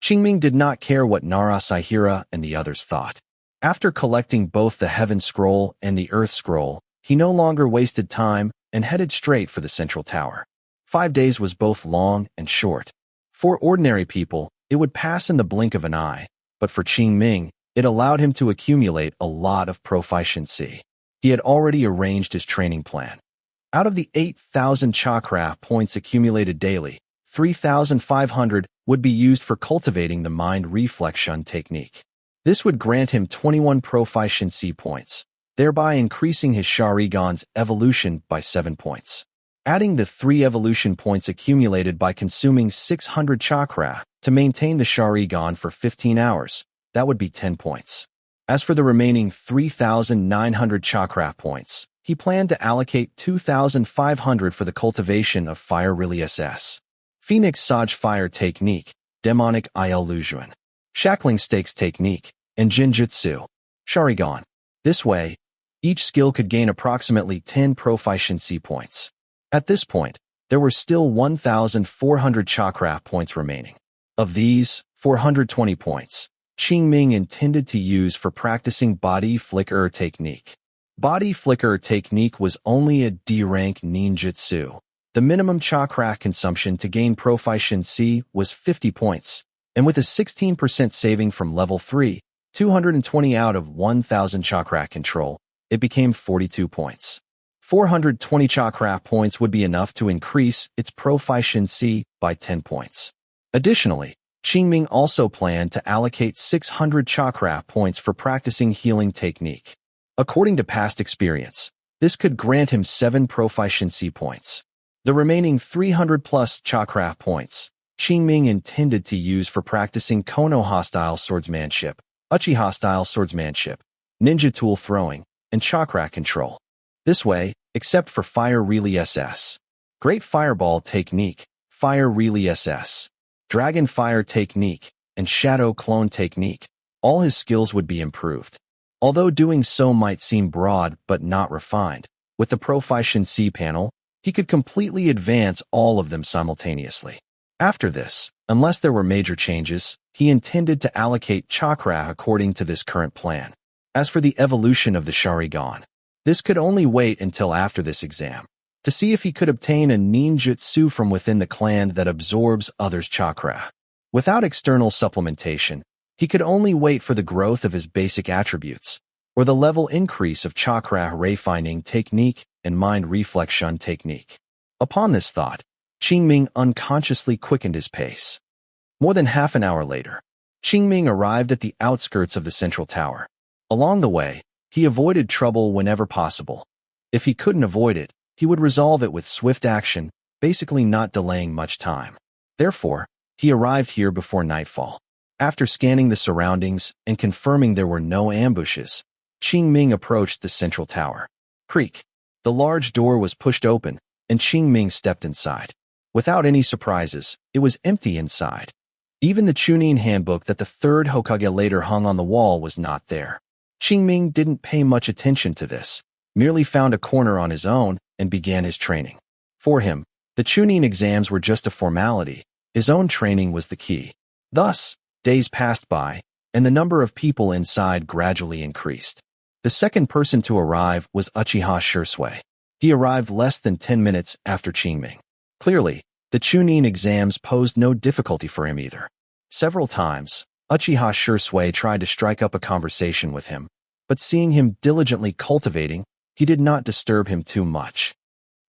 Speaker 1: Qingming did not care what Naruto and the others thought. After collecting both the Heaven Scroll and the Earth Scroll, he no longer wasted time and headed straight for the central tower. 5 days was both long and short. For ordinary people, it would pass in the blink of an eye, but for Qingming, it allowed him to accumulate a lot of proficiency. He had already arranged his training plan. Out of the 8,000 chakra points accumulated daily, 3,500 would be used for cultivating the mind reflection technique. This would grant him 21 proficiency points, thereby increasing his Sharingan's evolution by 7 points. Adding the 3 evolution points accumulated by consuming 600 chakra to maintain the Sharingan for 15 hours, that would be 10 points. As for the remaining 3,900 chakra points, he planned to allocate 2,500 for the cultivation of Fire Release, Phoenix Saj Fire Technique, Demonic Illusion, Shackling Stakes Technique, and Jinjutsu, Sharingan. This way, each skill could gain approximately 10 proficiency points. At this point, there were still 1,400 chakra points remaining. Of these, 420 points, Qingming intended to use for practicing Body Flicker Technique. Body Flicker Technique was only a D-rank ninjutsu. The minimum chakra consumption to gain proficiency was 50 points, and with a 16% saving from level 3, 220 out of 1,000 chakra control, it became 42 points. 420 chakra points would be enough to increase its proficiency by 10 points. Additionally, Qingming also planned to allocate 600 chakra points for practicing healing technique. According to past experience, this could grant him 7 proficiency points. The remaining 300-plus chakra points, Qingming intended to use for practicing Konoha-style swordsmanship, Uchiha-style swordsmanship, ninja tool throwing, and chakra control. This way, except for Fire Release, Great Fireball Technique, Fire Release, Dragon Fire Technique, and Shadow Clone Technique, all his skills would be improved. Although doing so might seem broad but not refined, with the proficiency panel, he could completely advance all of them simultaneously. After this, unless there were major changes, he intended to allocate chakra according to this current plan. As for the evolution of the Sharingan, this could only wait until after this exam, to see if he could obtain a ninjutsu from within the clan that absorbs others' chakra. Without external supplementation, he could only wait for the growth of his basic attributes, or the level increase of chakra refining technique and mind reflection technique. Upon this thought, Qingming unconsciously quickened his pace. More than half an hour later, Qingming arrived at the outskirts of the central tower. Along the way, he avoided trouble whenever possible. If he couldn't avoid it, he would resolve it with swift action, basically not delaying much time. Therefore, he arrived here before nightfall. After scanning the surroundings and confirming there were no ambushes, Qingming approached the central tower. Creak. The large door was pushed open, and Qingming stepped inside. Without any surprises, it was empty inside. Even the Chunin handbook that the third Hokage later hung on the wall was not there. Qingming didn't pay much attention to this, merely found a corner on his own and began his training. For him, the Chunin exams were just a formality. His own training was the key. Thus, days passed by, and the number of people inside gradually increased. The second person to arrive was Uchiha Shursui. He arrived less than 10 minutes after Qingming. Clearly, the Chunin exams posed no difficulty for him either. Several times, Uchiha Shursui tried to strike up a conversation with him, but seeing him diligently cultivating, he did not disturb him too much.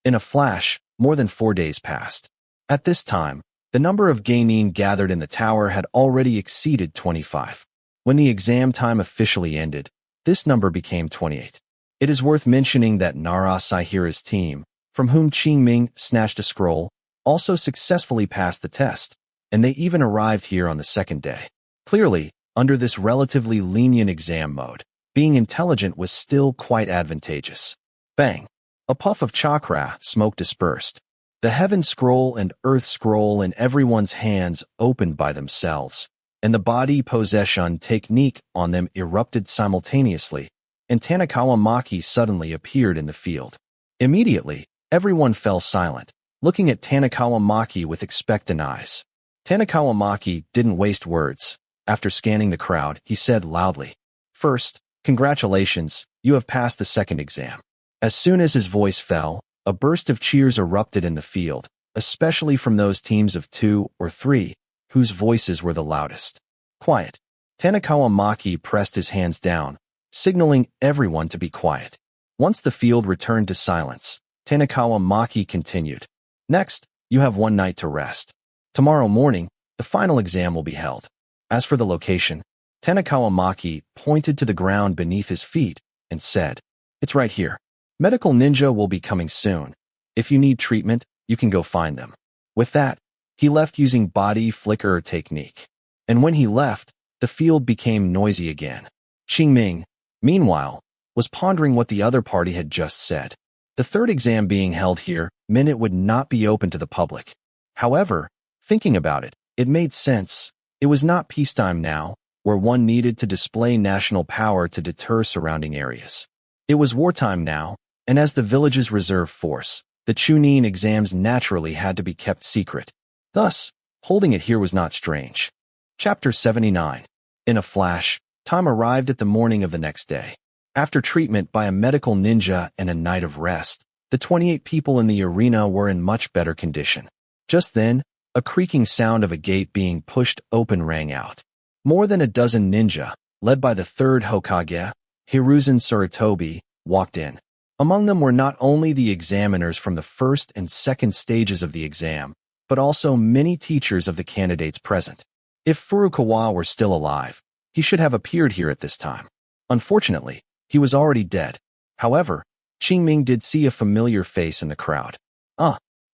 Speaker 1: In a flash, more than 4 days passed. At this time, the number of geinin gathered in the tower had already exceeded 25. When the exam time officially ended, this number became 28. It is worth mentioning that Nara Saihira's team, from whom Qingming snatched a scroll, also successfully passed the test, and they even arrived here on the second day. Clearly, under this relatively lenient exam mode, being intelligent was still quite advantageous. Bang! A puff of chakra smoke dispersed. The heaven scroll and earth scroll in everyone's hands opened by themselves, and the body possession technique on them erupted simultaneously, and Tanikawa Maki suddenly appeared in the field. Immediately, everyone fell silent, looking at Tanikawa Maki with expectant eyes. Tanikawa Maki didn't waste words. After scanning the crowd, he said loudly, "First, congratulations, you have passed the second exam." As soon as his voice fell, a burst of cheers erupted in the field, especially from those teams of 2 or 3, whose voices were the loudest. Quiet. Tanikawa Maki pressed his hands down, signaling everyone to be quiet. Once the field returned to silence, Tanikawa Maki continued. Next, you have one night to rest. Tomorrow morning, the final exam will be held. As for the location, Tanikawa Maki pointed to the ground beneath his feet and said, "It's right here. Medical ninja will be coming soon. If you need treatment, you can go find them." With that, he left using body flicker technique. And when he left, the field became noisy again. Qingming, meanwhile, was pondering what the other party had just said. The third exam being held here meant it would not be open to the public. However, thinking about it, it made sense. It was not peacetime now, where one needed to display national power to deter surrounding areas. It was wartime now, and as the village's reserve force, the Chunin exams naturally had to be kept secret. Thus, holding it here was not strange. Chapter 79. In a flash, time arrived at the morning of the next day. After treatment by a medical ninja and a night of rest, the 28 people in the arena were in much better condition. Just then, a creaking sound of a gate being pushed open rang out. More than a dozen ninja, led by the third Hokage, Hiruzen Sarutobi, walked in. Among them were not only the examiners from the first and second stages of the exam, but also many teachers of the candidates present. If Furukawa were still alive, he should have appeared here at this time. Unfortunately, he was already dead. However, Qingming did see a familiar face in the crowd.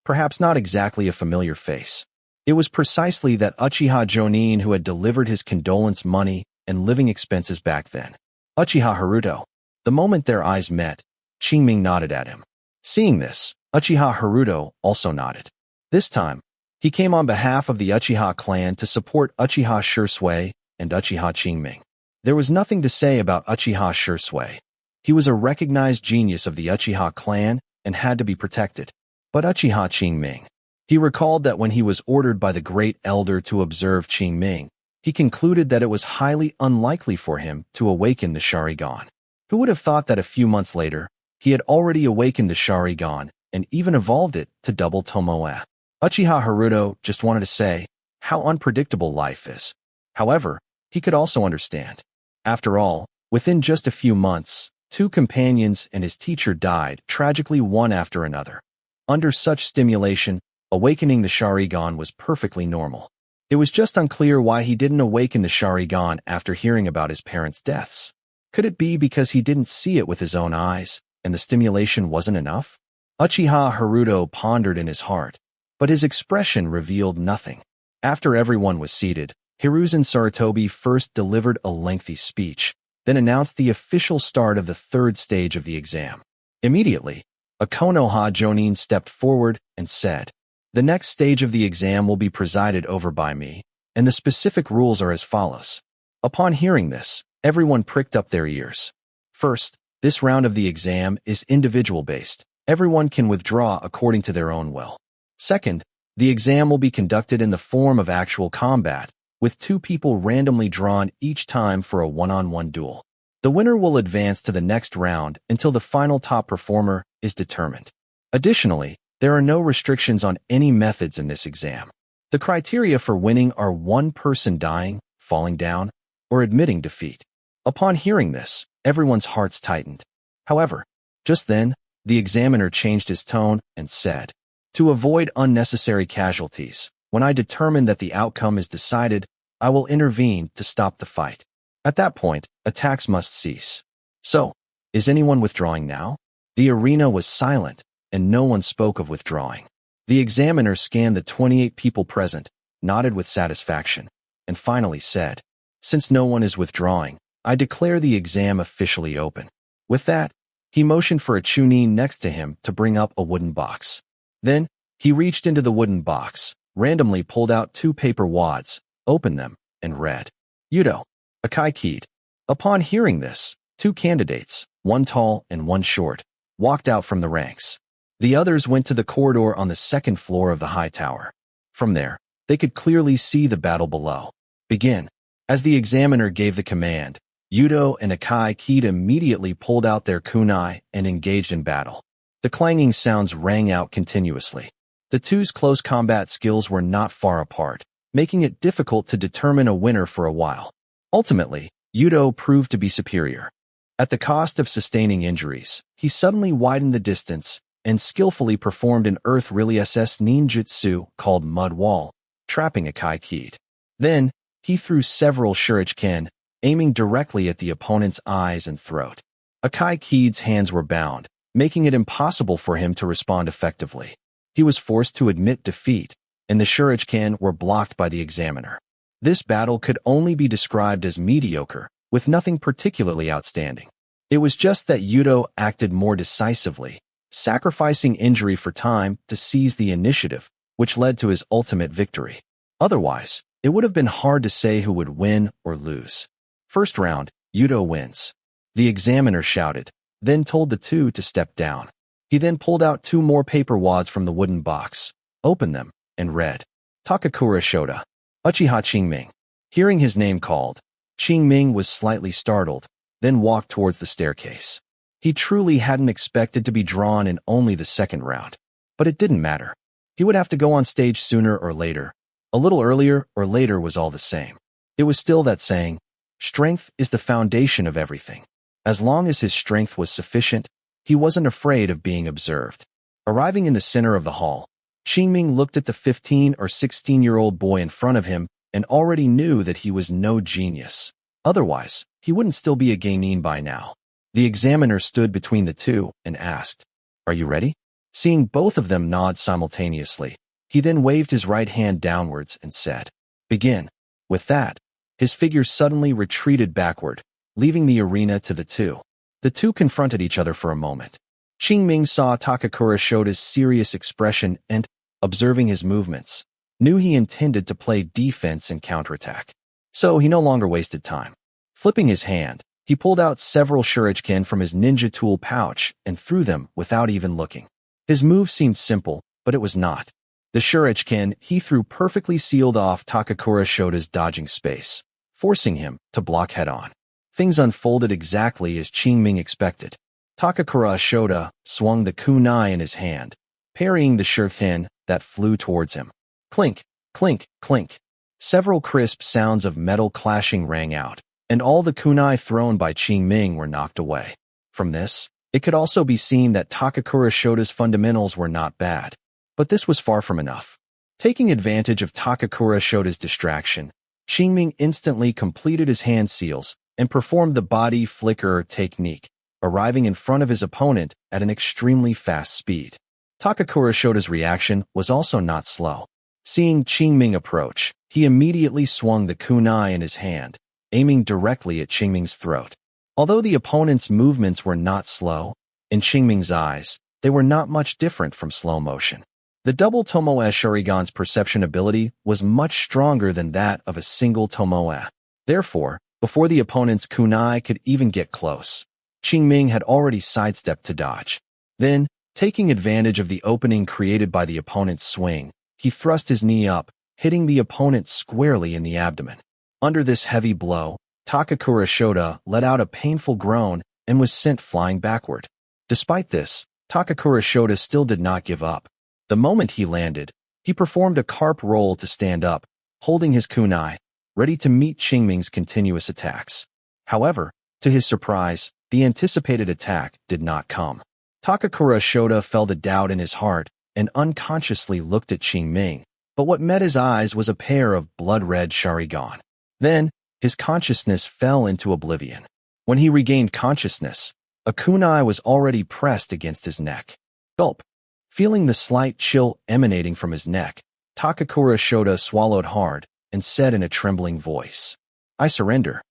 Speaker 1: Perhaps not exactly a familiar face. It was precisely that Uchiha Jonin who had delivered his condolence money and living expenses back then. Uchiha Haruto. The moment their eyes met, Qingming nodded at him. Seeing this, Uchiha Haruto also nodded. This time, he came on behalf of the Uchiha clan to support Uchiha Shursui and Uchiha Qingming. There was nothing to say about Uchiha Shursui. He was a recognized genius of the Uchiha clan and had to be protected. But Uchiha Qingming, He recalled that when he was ordered by the great elder to observe Qingming, he concluded that it was highly unlikely for him to awaken the Sharingan. Who would have thought that a few months later, he had already awakened the Sharingan and even evolved it to double Tomoe? Uchiha Haruto just wanted to say how unpredictable life is. However, he could also understand. After all, within just a few months, 2 companions and his teacher died tragically one after another. Under such stimulation, awakening the Sharingan was perfectly normal. It was just unclear why he didn't awaken the Sharingan after hearing about his parents' deaths. Could it be because he didn't see it with his own eyes, and the stimulation wasn't enough? Uchiha Haruto pondered in his heart, but his expression revealed nothing. After everyone was seated, Hiruzen Sarutobi first delivered a lengthy speech, then announced the official start of the 3rd stage of the exam. Immediately, a Konoha Jonin stepped forward and said, "The next stage of the exam will be presided over by me, and the specific rules are as follows." Upon hearing this, everyone pricked up their ears. First, this round of the exam is individual-based. Everyone can withdraw according to their own will. Second, the exam will be conducted in the form of actual combat, with 2 people randomly drawn each time for a one-on-one duel. The winner will advance to the next round until the final top performer is determined. Additionally, there are no restrictions on any methods in this exam. The criteria for winning are 1 person dying, falling down, or admitting defeat. Upon hearing this, everyone's hearts tightened. However, just then, the examiner changed his tone and said, "To avoid unnecessary casualties, when I determine that the outcome is decided, I will intervene to stop the fight. At that point, attacks must cease. So, is anyone withdrawing now?" The arena was silent, and no one spoke of withdrawing. The examiner scanned the 28 people present, nodded with satisfaction, and finally said, "Since no one is withdrawing, I declare the exam officially open." With that, he motioned for a chunin next to him to bring up a wooden box. Then, he reached into the wooden box, randomly pulled out 2 paper wads, opened them, and read, "Yudo, Akai keyed." Upon hearing this, 2 candidates, one tall and one short, walked out from the ranks. The others went to the corridor on the 2nd floor of the high tower. From there, they could clearly see the battle below. "Begin." As the examiner gave the command, Yudo and Akai keyed immediately pulled out their kunai and engaged in battle. The clanging sounds rang out continuously. The 2's close combat skills were not far apart, making it difficult to determine a winner for a while. Ultimately, Yudo proved to be superior. At the cost of sustaining injuries, he suddenly widened the distance and skillfully performed an Earth Really SS ninjutsu called Mud Wall, trapping Akai keyed. Then, he threw several shuriken, aiming directly at the opponent's eyes and throat. Akai keyed's hands were bound, making it impossible for him to respond effectively. He was forced to admit defeat, and the shuriken were blocked by the examiner. This battle could only be described as mediocre, with nothing particularly outstanding. It was just that Yudo acted more decisively, sacrificing injury for time to seize the initiative, which led to his ultimate victory. Otherwise, it would have been hard to say who would win or lose. First round, Yudo wins. The examiner shouted, then told the 2 to step down. He then pulled out 2 more paper wads from the wooden box, opened them, and read, "Takakura Shoda, Uchiha Qingming." Hearing his name called, Qingming was slightly startled, then walked towards the staircase. He truly hadn't expected to be drawn in only the 2nd round. But it didn't matter. He would have to go on stage sooner or later. A little earlier or later was all the same. It was still that saying, strength is the foundation of everything. As long as his strength was sufficient, he wasn't afraid of being observed. Arriving in the center of the hall, Qingming looked at the 15 or 16-year-old boy in front of him and already knew that he was no genius. Otherwise, he wouldn't still be a genin by now. The examiner stood between the 2 and asked, "Are you ready?" Seeing both of them nod simultaneously, he then waved his right hand downwards and said, "Begin." With that, his figure suddenly retreated backward, leaving the arena to the 2. The 2 confronted each other for a moment. Qingming saw Takakura Shoda's serious expression and, observing his movements, knew he intended to play defense and counterattack. So he no longer wasted time. Flipping his hand, he pulled out several shuriken from his ninja tool pouch and threw them without even looking. His move seemed simple, but it was not. The shuriken he threw perfectly sealed off Takakura Shota's dodging space, forcing him to block head-on. Things unfolded exactly as Qingming expected. Takakura Shota swung the kunai in his hand, parrying the shuriken that flew towards him. Clink, clink, clink. Several crisp sounds of metal clashing rang out, and all the kunai thrown by Qingming were knocked away. From this, it could also be seen that Takakura Shota's fundamentals were not bad. But this was far from enough. Taking advantage of Takakura Shota's distraction, Qingming instantly completed his hand seals and performed the body flicker technique, arriving in front of his opponent at an extremely fast speed. Takakura Shota's reaction was also not slow. Seeing Qingming approach, he immediately swung the kunai in his hand, aiming directly at Qingming's throat. Although the opponent's movements were not slow, in Qingming's eyes, they were not much different from slow motion. The double tomoe shuriken's perception ability was much stronger than that of a single tomoe. Therefore, before the opponent's kunai could even get close, Qingming had already sidestepped to dodge. Then, taking advantage of the opening created by the opponent's swing, he thrust his knee up, hitting the opponent squarely in the abdomen. Under this heavy blow, Takakura Shota let out a painful groan and was sent flying backward. Despite this, Takakura Shota still did not give up. The moment he landed, he performed a carp roll to stand up, holding his kunai, ready to meet Qingming's continuous attacks. However, to his surprise, the anticipated attack did not come. Takakura Shota felt a doubt in his heart and unconsciously looked at Qingming, but what met his eyes was a pair of blood-red shuriken. Then, his consciousness fell into oblivion. When he regained consciousness, a kunai was already pressed against his neck. Gulp. Feeling the slight chill emanating from his neck, Takakura Shota swallowed hard and said in a trembling voice, "I surrender."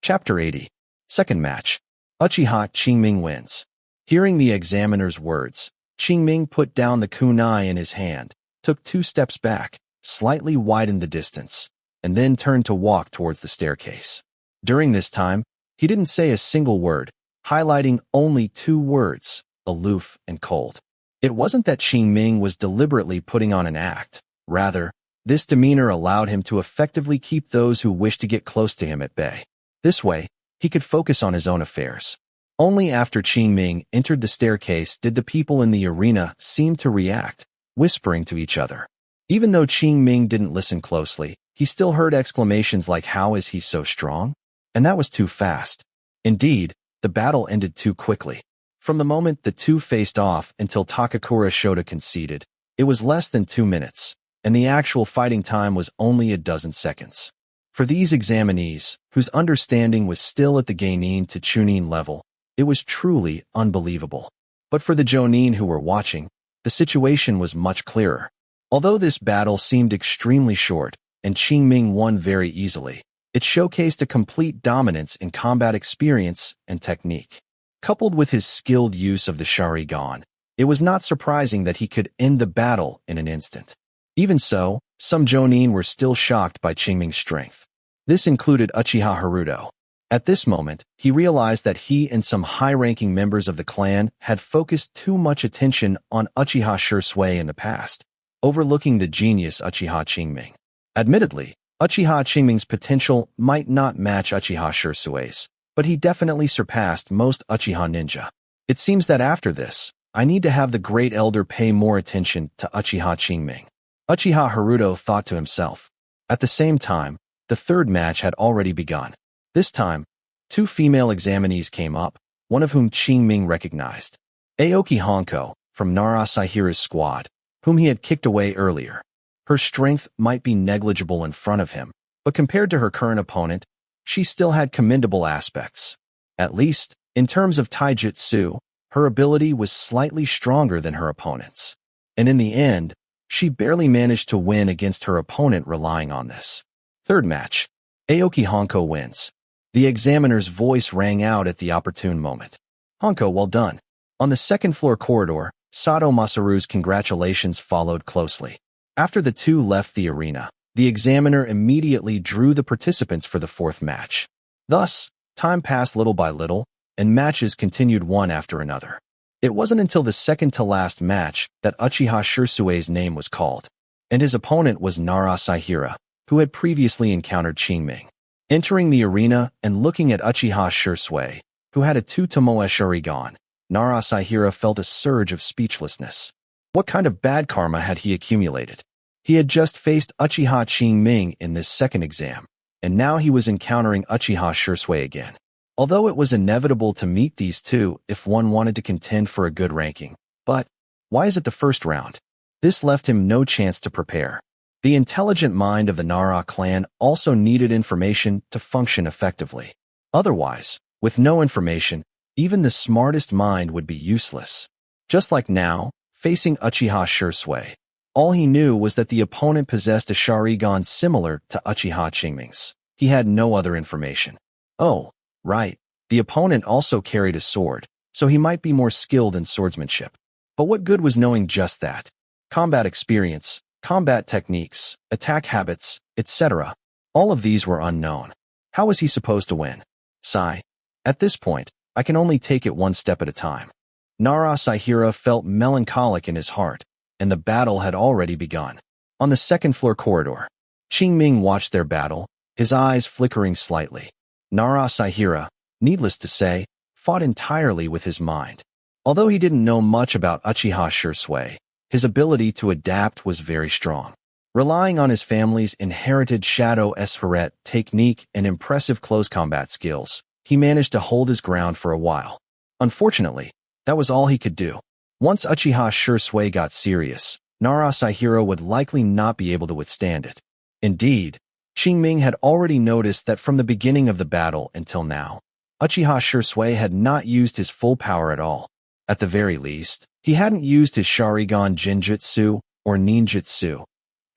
Speaker 1: Chapter 80. Second match. Uchiha Qingming wins. Hearing the examiner's words, Qingming put down the kunai in his hand, took 2 steps back, slightly widened the distance, and then turned to walk towards the staircase. During this time, he didn't say a single word, highlighting only 2 words, aloof and cold. It wasn't that Qingming was deliberately putting on an act. Rather, this demeanor allowed him to effectively keep those who wished to get close to him at bay. This way, he could focus on his own affairs. Only after Qingming entered the staircase did the people in the arena seem to react, whispering to each other. Even though Qingming didn't listen closely, he still heard exclamations like, "How is he so strong?" And that was too fast. Indeed, the battle ended too quickly. From the moment the two faced off until Takakura Shota conceded, it was less than 2 minutes, and the actual fighting time was only a dozen seconds. For these examinees, whose understanding was still at the Geinin to Chunin level, it was truly unbelievable. But for the Jonin who were watching, the situation was much clearer. Although this battle seemed extremely short, and Qingming won very easily, it showcased a complete dominance in combat experience and technique. Coupled with his skilled use of the shuriken, it was not surprising that he could end the battle in an instant. Even so, some Jonin were still shocked by Qingming's strength. This included Uchiha Haruto. At this moment, he realized that he and some high-ranking members of the clan had focused too much attention on Uchiha Shursui in the past, overlooking the genius Uchiha Qingming. Admittedly, Uchiha Qingming's potential might not match Uchiha Shursui's, but he definitely surpassed most Uchiha ninja. It seems that after this, I need to have the Great Elder pay more attention to Uchiha Qingming. Uchiha Haruto thought to himself. At the same time, the third match had already begun. This time, 2 female examinees came up, one of whom Qingming recognized. Aoki Honko, from Nara Saihira's squad, whom he had kicked away earlier. Her strength might be negligible in front of him, but compared to her current opponent, she still had commendable aspects. At least, in terms of Taijutsu, her ability was slightly stronger than her opponent's. And in the end, she barely managed to win against her opponent relying on this. Third match. Aoki Honko wins. The examiner's voice rang out at the opportune moment. "Honko, well done." On the second-floor corridor, Sato Masaru's congratulations followed closely. After the two left the arena, the examiner immediately drew the participants for the 4th match. Thus, time passed little by little, and matches continued one after another. It wasn't until the second-to-last match that Uchiha Shirsue's name was called, and his opponent was Nara Saihira, who had previously encountered Qingming. Entering the arena and looking at Uchiha Shirsue, who had a 2-tomoe Sharingan, Nara Saihira felt a surge of speechlessness. What kind of bad karma had he accumulated? He had just faced Uchiha Qingming in this second exam, and now he was encountering Uchiha Shirsue again. Although it was inevitable to meet these two if one wanted to contend for a good ranking, but why is it the first round? This left him no chance to prepare. The intelligent mind of the Nara clan also needed information to function effectively. Otherwise, with no information, even the smartest mind would be useless. Just like now, facing Uchiha Shirsue, all he knew was that the opponent possessed a Sharingan similar to Uchiha Qingming's. He had no other information. Oh, right, the opponent also carried a sword, so he might be more skilled in swordsmanship. But what good was knowing just that? Combat experience, combat techniques, attack habits, etc. All of these were unknown. How was he supposed to win? Sigh. At this point, I can only take it one step at a time. Nara Saihira felt melancholic in his heart, and the battle had already begun. On the second-floor corridor, Qingming watched their battle, his eyes flickering slightly. Nara Saihira, needless to say, fought entirely with his mind. Although he didn't know much about Uchiha Shirsue, his ability to adapt was very strong. Relying on his family's inherited Shadow Esferet technique and impressive close combat skills, he managed to hold his ground for a while. Unfortunately, that was all he could do. Once Uchiha Shirsue got serious, Nara Saihira would likely not be able to withstand it. Indeed, Qingming had already noticed that from the beginning of the battle until now, Uchiha Shirsue had not used his full power at all. At the very least, he hadn't used his Sharingan Jinjutsu or Ninjutsu.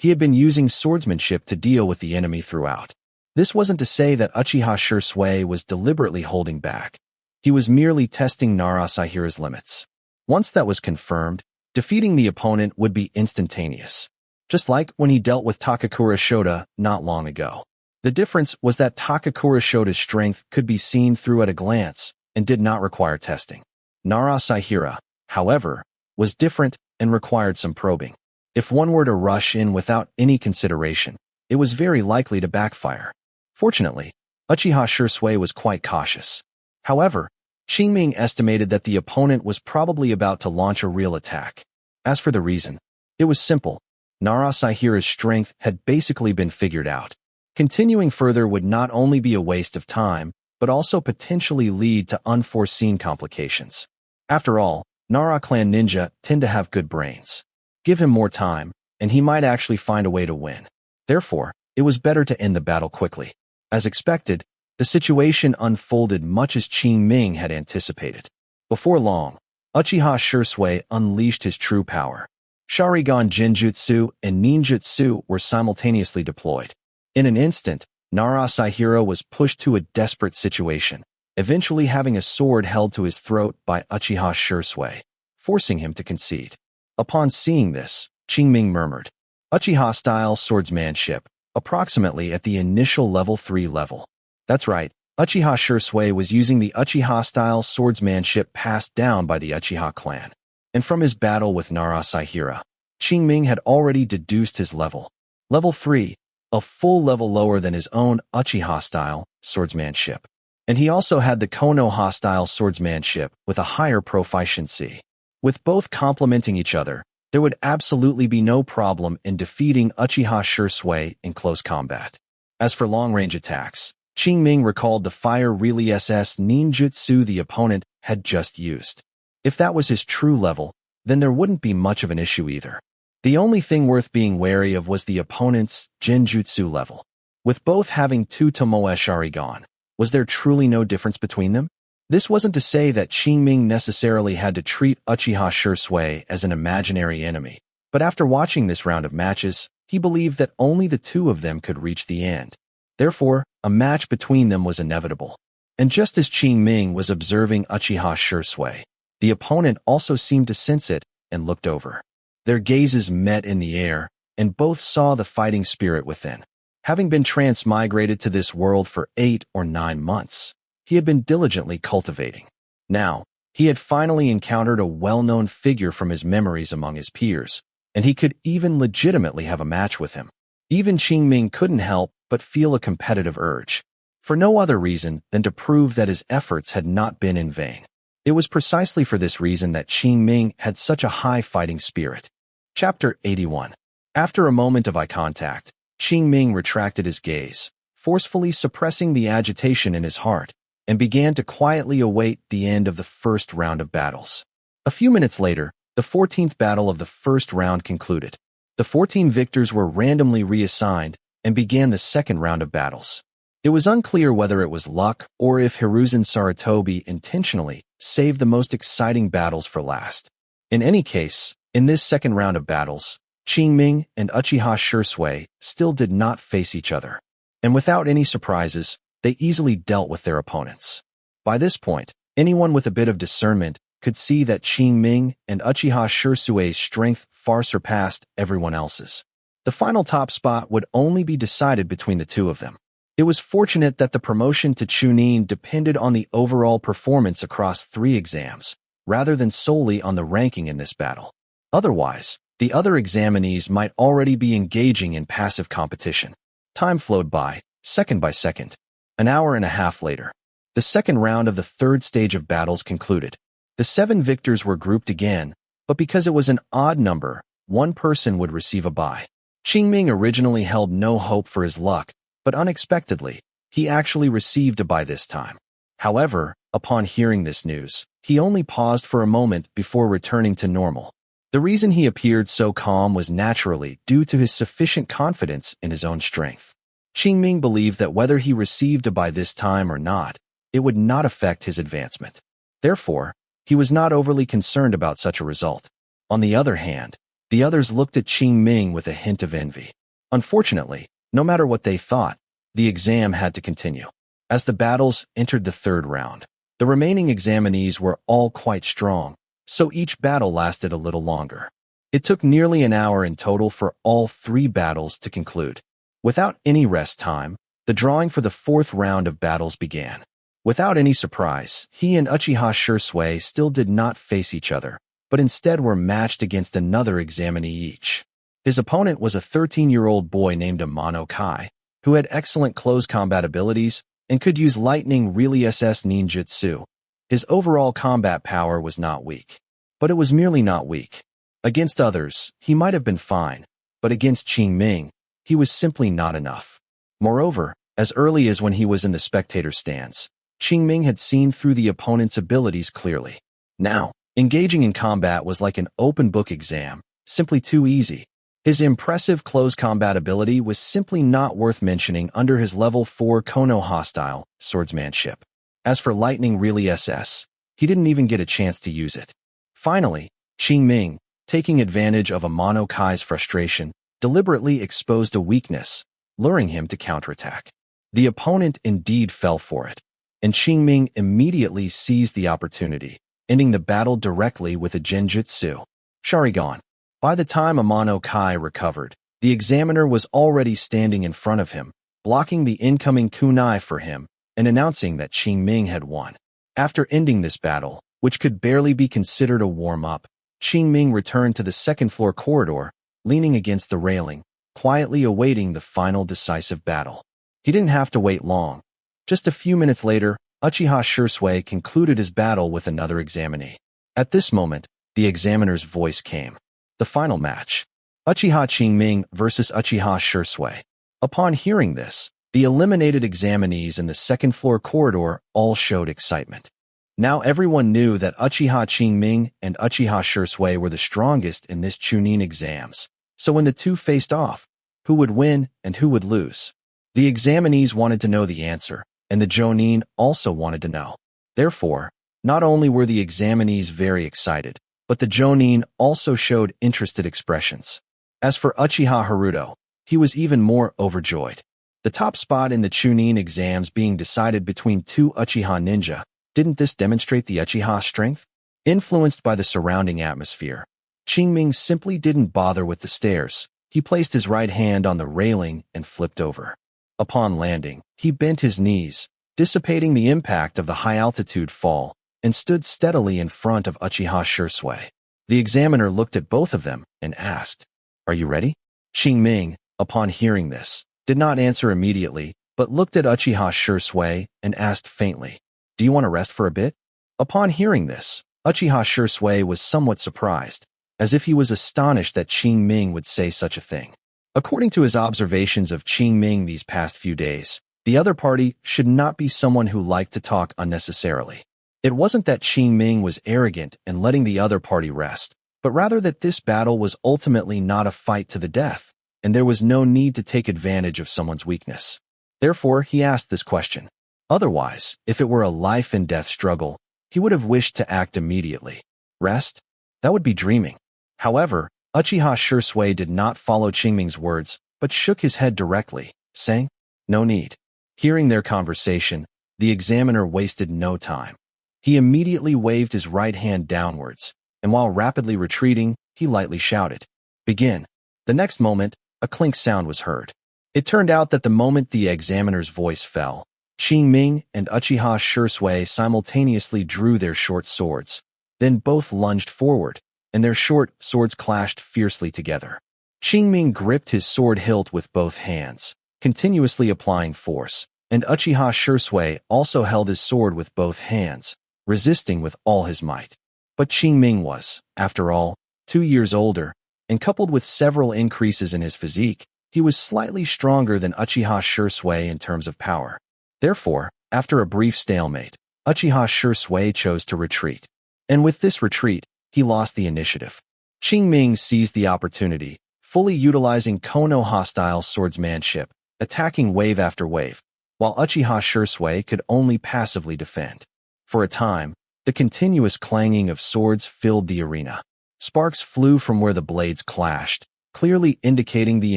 Speaker 1: He had been using swordsmanship to deal with the enemy throughout. This wasn't to say that Uchiha Shirsue was deliberately holding back. He was merely testing Nara Saihira's limits. Once that was confirmed, defeating the opponent would be instantaneous. Just like when he dealt with Takakura Shota not long ago. The difference was that Takakura Shota's strength could be seen through at a glance and did not require testing. Nara Saihira, however, was different and required some probing. If one were to rush in without any consideration, it was very likely to backfire. Fortunately, Uchiha Shirsue was quite cautious. However, Qingming estimated that the opponent was probably about to launch a real attack. As for the reason, it was simple. Nara Saihira's strength had basically been figured out. Continuing further would not only be a waste of time, but also potentially lead to unforeseen complications. After all, Nara clan ninja tend to have good brains. Give him more time, and he might actually find a way to win. Therefore, it was better to end the battle quickly. As expected, the situation unfolded much as Qingming had anticipated. Before long, Uchiha Shirsue unleashed his true power. Sharingan Jinjutsu and Ninjutsu were simultaneously deployed. In an instant, Nara Saihira was pushed to a desperate situation, eventually having a sword held to his throat by Uchiha Shirsue, forcing him to concede. Upon seeing this, Qingming murmured, "Uchiha-style swordsmanship, approximately at the initial level 3 level." That's right, Uchiha Shirsue was using the Uchiha-style swordsmanship passed down by the Uchiha clan. And from his battle with Nara Saihira, Qingming had already deduced his level. Level 3, a full level lower than his own Uchiha-style swordsmanship. And he also had the Konoha-style swordsmanship with a higher proficiency. With both complementing each other, there would absolutely be no problem in defeating Uchiha Shirsue in close combat. As for long-range attacks, Qingming recalled the fire relay SS ninjutsu the opponent had just used. If that was his true level, then there wouldn't be much of an issue either. The only thing worth being wary of was the opponent's Genjutsu level. With both having 2-tomoe Sharingan, was there truly no difference between them? This wasn't to say that Qingming necessarily had to treat Uchiha Shirsue as an imaginary enemy, but after watching this round of matches, he believed that only the two of them could reach the end. Therefore, a match between them was inevitable. And just as Qingming was observing Uchiha Shirsue, the opponent also seemed to sense it and looked over. Their gazes met in the air, and both saw the fighting spirit within. Having been transmigrated to this world for 8 or 9 months, he had been diligently cultivating. Now, He had finally encountered a well-known figure from his memories among his peers, and he could even legitimately have a match with him. Even Qingming couldn't help but feel a competitive urge, for no other reason than to prove that his efforts had not been in vain. It was precisely for this reason that Qingming had such a high fighting spirit. Chapter 81. After a moment of eye contact, Qingming retracted his gaze, forcefully suppressing the agitation in his heart, and began to quietly await the end of the first round of battles. A few minutes later, the 14th battle of the first round concluded. The 14 victors were randomly reassigned and began the second round of battles. It was unclear whether it was luck or if Hiruzen Sarutobi intentionally saved the most exciting battles for last. In any case, in this second round of battles, Qingming and Uchiha Shursui still did not face each other, and without any surprises, they easily dealt with their opponents. By this point, anyone with a bit of discernment could see that Qingming and Uchiha Shursui's strength far surpassed everyone else's. The final top spot would only be decided between the two of them. It was fortunate that the promotion to Chunin depended on the overall performance across 3 exams, rather than solely on the ranking in this battle. Otherwise, the other examinees might already be engaging in passive competition. Time flowed by, second by second. An hour and a half later, the second round of the third stage of battles concluded. The 7 victors were grouped again, but because it was an odd number, one person would receive a bye. Qingming originally held no hope for his luck, but unexpectedly, he actually received a bye this time. However, upon hearing this news, he only paused for a moment before returning to normal. The reason he appeared so calm was naturally due to his sufficient confidence in his own strength. Qingming believed that whether he received a bye this time or not, it would not affect his advancement. Therefore, he was not overly concerned about such a result. On the other hand, the others looked at Qingming with a hint of envy. Unfortunately, no matter what they thought, the exam had to continue. As the battles entered the third round, the remaining examinees were all quite strong, so each battle lasted a little longer. It took nearly an hour in total for all 3 battles to conclude. Without any rest time, the drawing for the 4th round of battles began. Without any surprise, he and Uchiha Shursui still did not face each other, but instead were matched against another examinee each. His opponent was a 13-year-old boy named Amano Kai, who had excellent close combat abilities and could use lightning really SS ninjutsu. His overall combat power was not weak, but it was merely not weak. Against others, he might have been fine, but against Qingming, he was simply not enough. Moreover, as early as when he was in the spectator stance, Qingming had seen through the opponent's abilities clearly. Now, engaging in combat was like an open book exam, simply too easy. His impressive close combat ability was simply not worth mentioning under his level 4 Konoha style swordsmanship. As for lightning really SS, he didn't even get a chance to use it. Finally, Qingming, taking advantage of Amano Kai's frustration, deliberately exposed a weakness, luring him to counterattack. The opponent indeed fell for it, and Qingming immediately seized the opportunity, ending the battle directly with a genjutsu, Sharingan. By the time Amano Kai recovered, the examiner was already standing in front of him, blocking the incoming kunai for him, and announcing that Qingming had won. After ending this battle, which could barely be considered a warm-up, Qingming returned to the second-floor corridor, leaning against the railing, quietly awaiting the final decisive battle. He didn't have to wait long. Just a few minutes later, Uchiha Shursui concluded his battle with another examinee. At this moment, the examiner's voice came. The final match. Uchiha Qingming versus Uchiha Shursui. Upon hearing this, the eliminated examinees in the second-floor corridor all showed excitement. Now everyone knew that Uchiha Qingming and Uchiha Shursui were the strongest in this Chunin exams, so when the two faced off, who would win and who would lose? The examinees wanted to know the answer, and the Jonin also wanted to know. Therefore, not only were the examinees very excited, but the Jonin also showed interested expressions. As for Uchiha Haruto, he was even more overjoyed. The top spot in the Chunin exams being decided between 2 Uchiha ninja, didn't this demonstrate the Uchiha strength? Influenced by the surrounding atmosphere, Qingming simply didn't bother with the stairs. He placed his right hand on the railing and flipped over. Upon landing, he bent his knees, dissipating the impact of the high-altitude fall, and stood steadily in front of Uchiha Shursui. The examiner looked at both of them and asked, "Are you ready?" Qingming, upon hearing this, did not answer immediately, but looked at Uchiha Shursui and asked faintly, "Do you want to rest for a bit?" Upon hearing this, Uchiha Shursui was somewhat surprised, as if he was astonished that Qingming would say such a thing. According to his observations of Qingming these past few days, the other party should not be someone who liked to talk unnecessarily. It wasn't that Qingming was arrogant and letting the other party rest, but rather that this battle was ultimately not a fight to the death, and there was no need to take advantage of someone's weakness. Therefore, he asked this question. Otherwise, if it were a life-and-death struggle, he would have wished to act immediately. Rest? That would be dreaming. However, Uchiha Shursui did not follow Qingming's words, but shook his head directly, saying, "No need." Hearing their conversation, the examiner wasted no time. He immediately waved his right hand downwards, and while rapidly retreating, he lightly shouted, "Begin." The next moment, a clink sound was heard. It turned out that the moment the examiner's voice fell, Qingming and Uchiha Shursui simultaneously drew their short swords. Then both lunged forward, and their short swords clashed fiercely together. Qingming gripped his sword hilt with both hands, continuously applying force, and Uchiha Shursui also held his sword with both hands, resisting with all his might. But Qingming was, after all, 2 years older, and coupled with several increases in his physique, he was slightly stronger than Uchiha Shursui in terms of power. Therefore, after a brief stalemate, Uchiha Shursui chose to retreat. And with this retreat, he lost the initiative. Qingming seized the opportunity, fully utilizing Kono-hostile swordsmanship, attacking wave after wave, while Uchiha Shursui could only passively defend. For a time, the continuous clanging of swords filled the arena. Sparks flew from where the blades clashed, clearly indicating the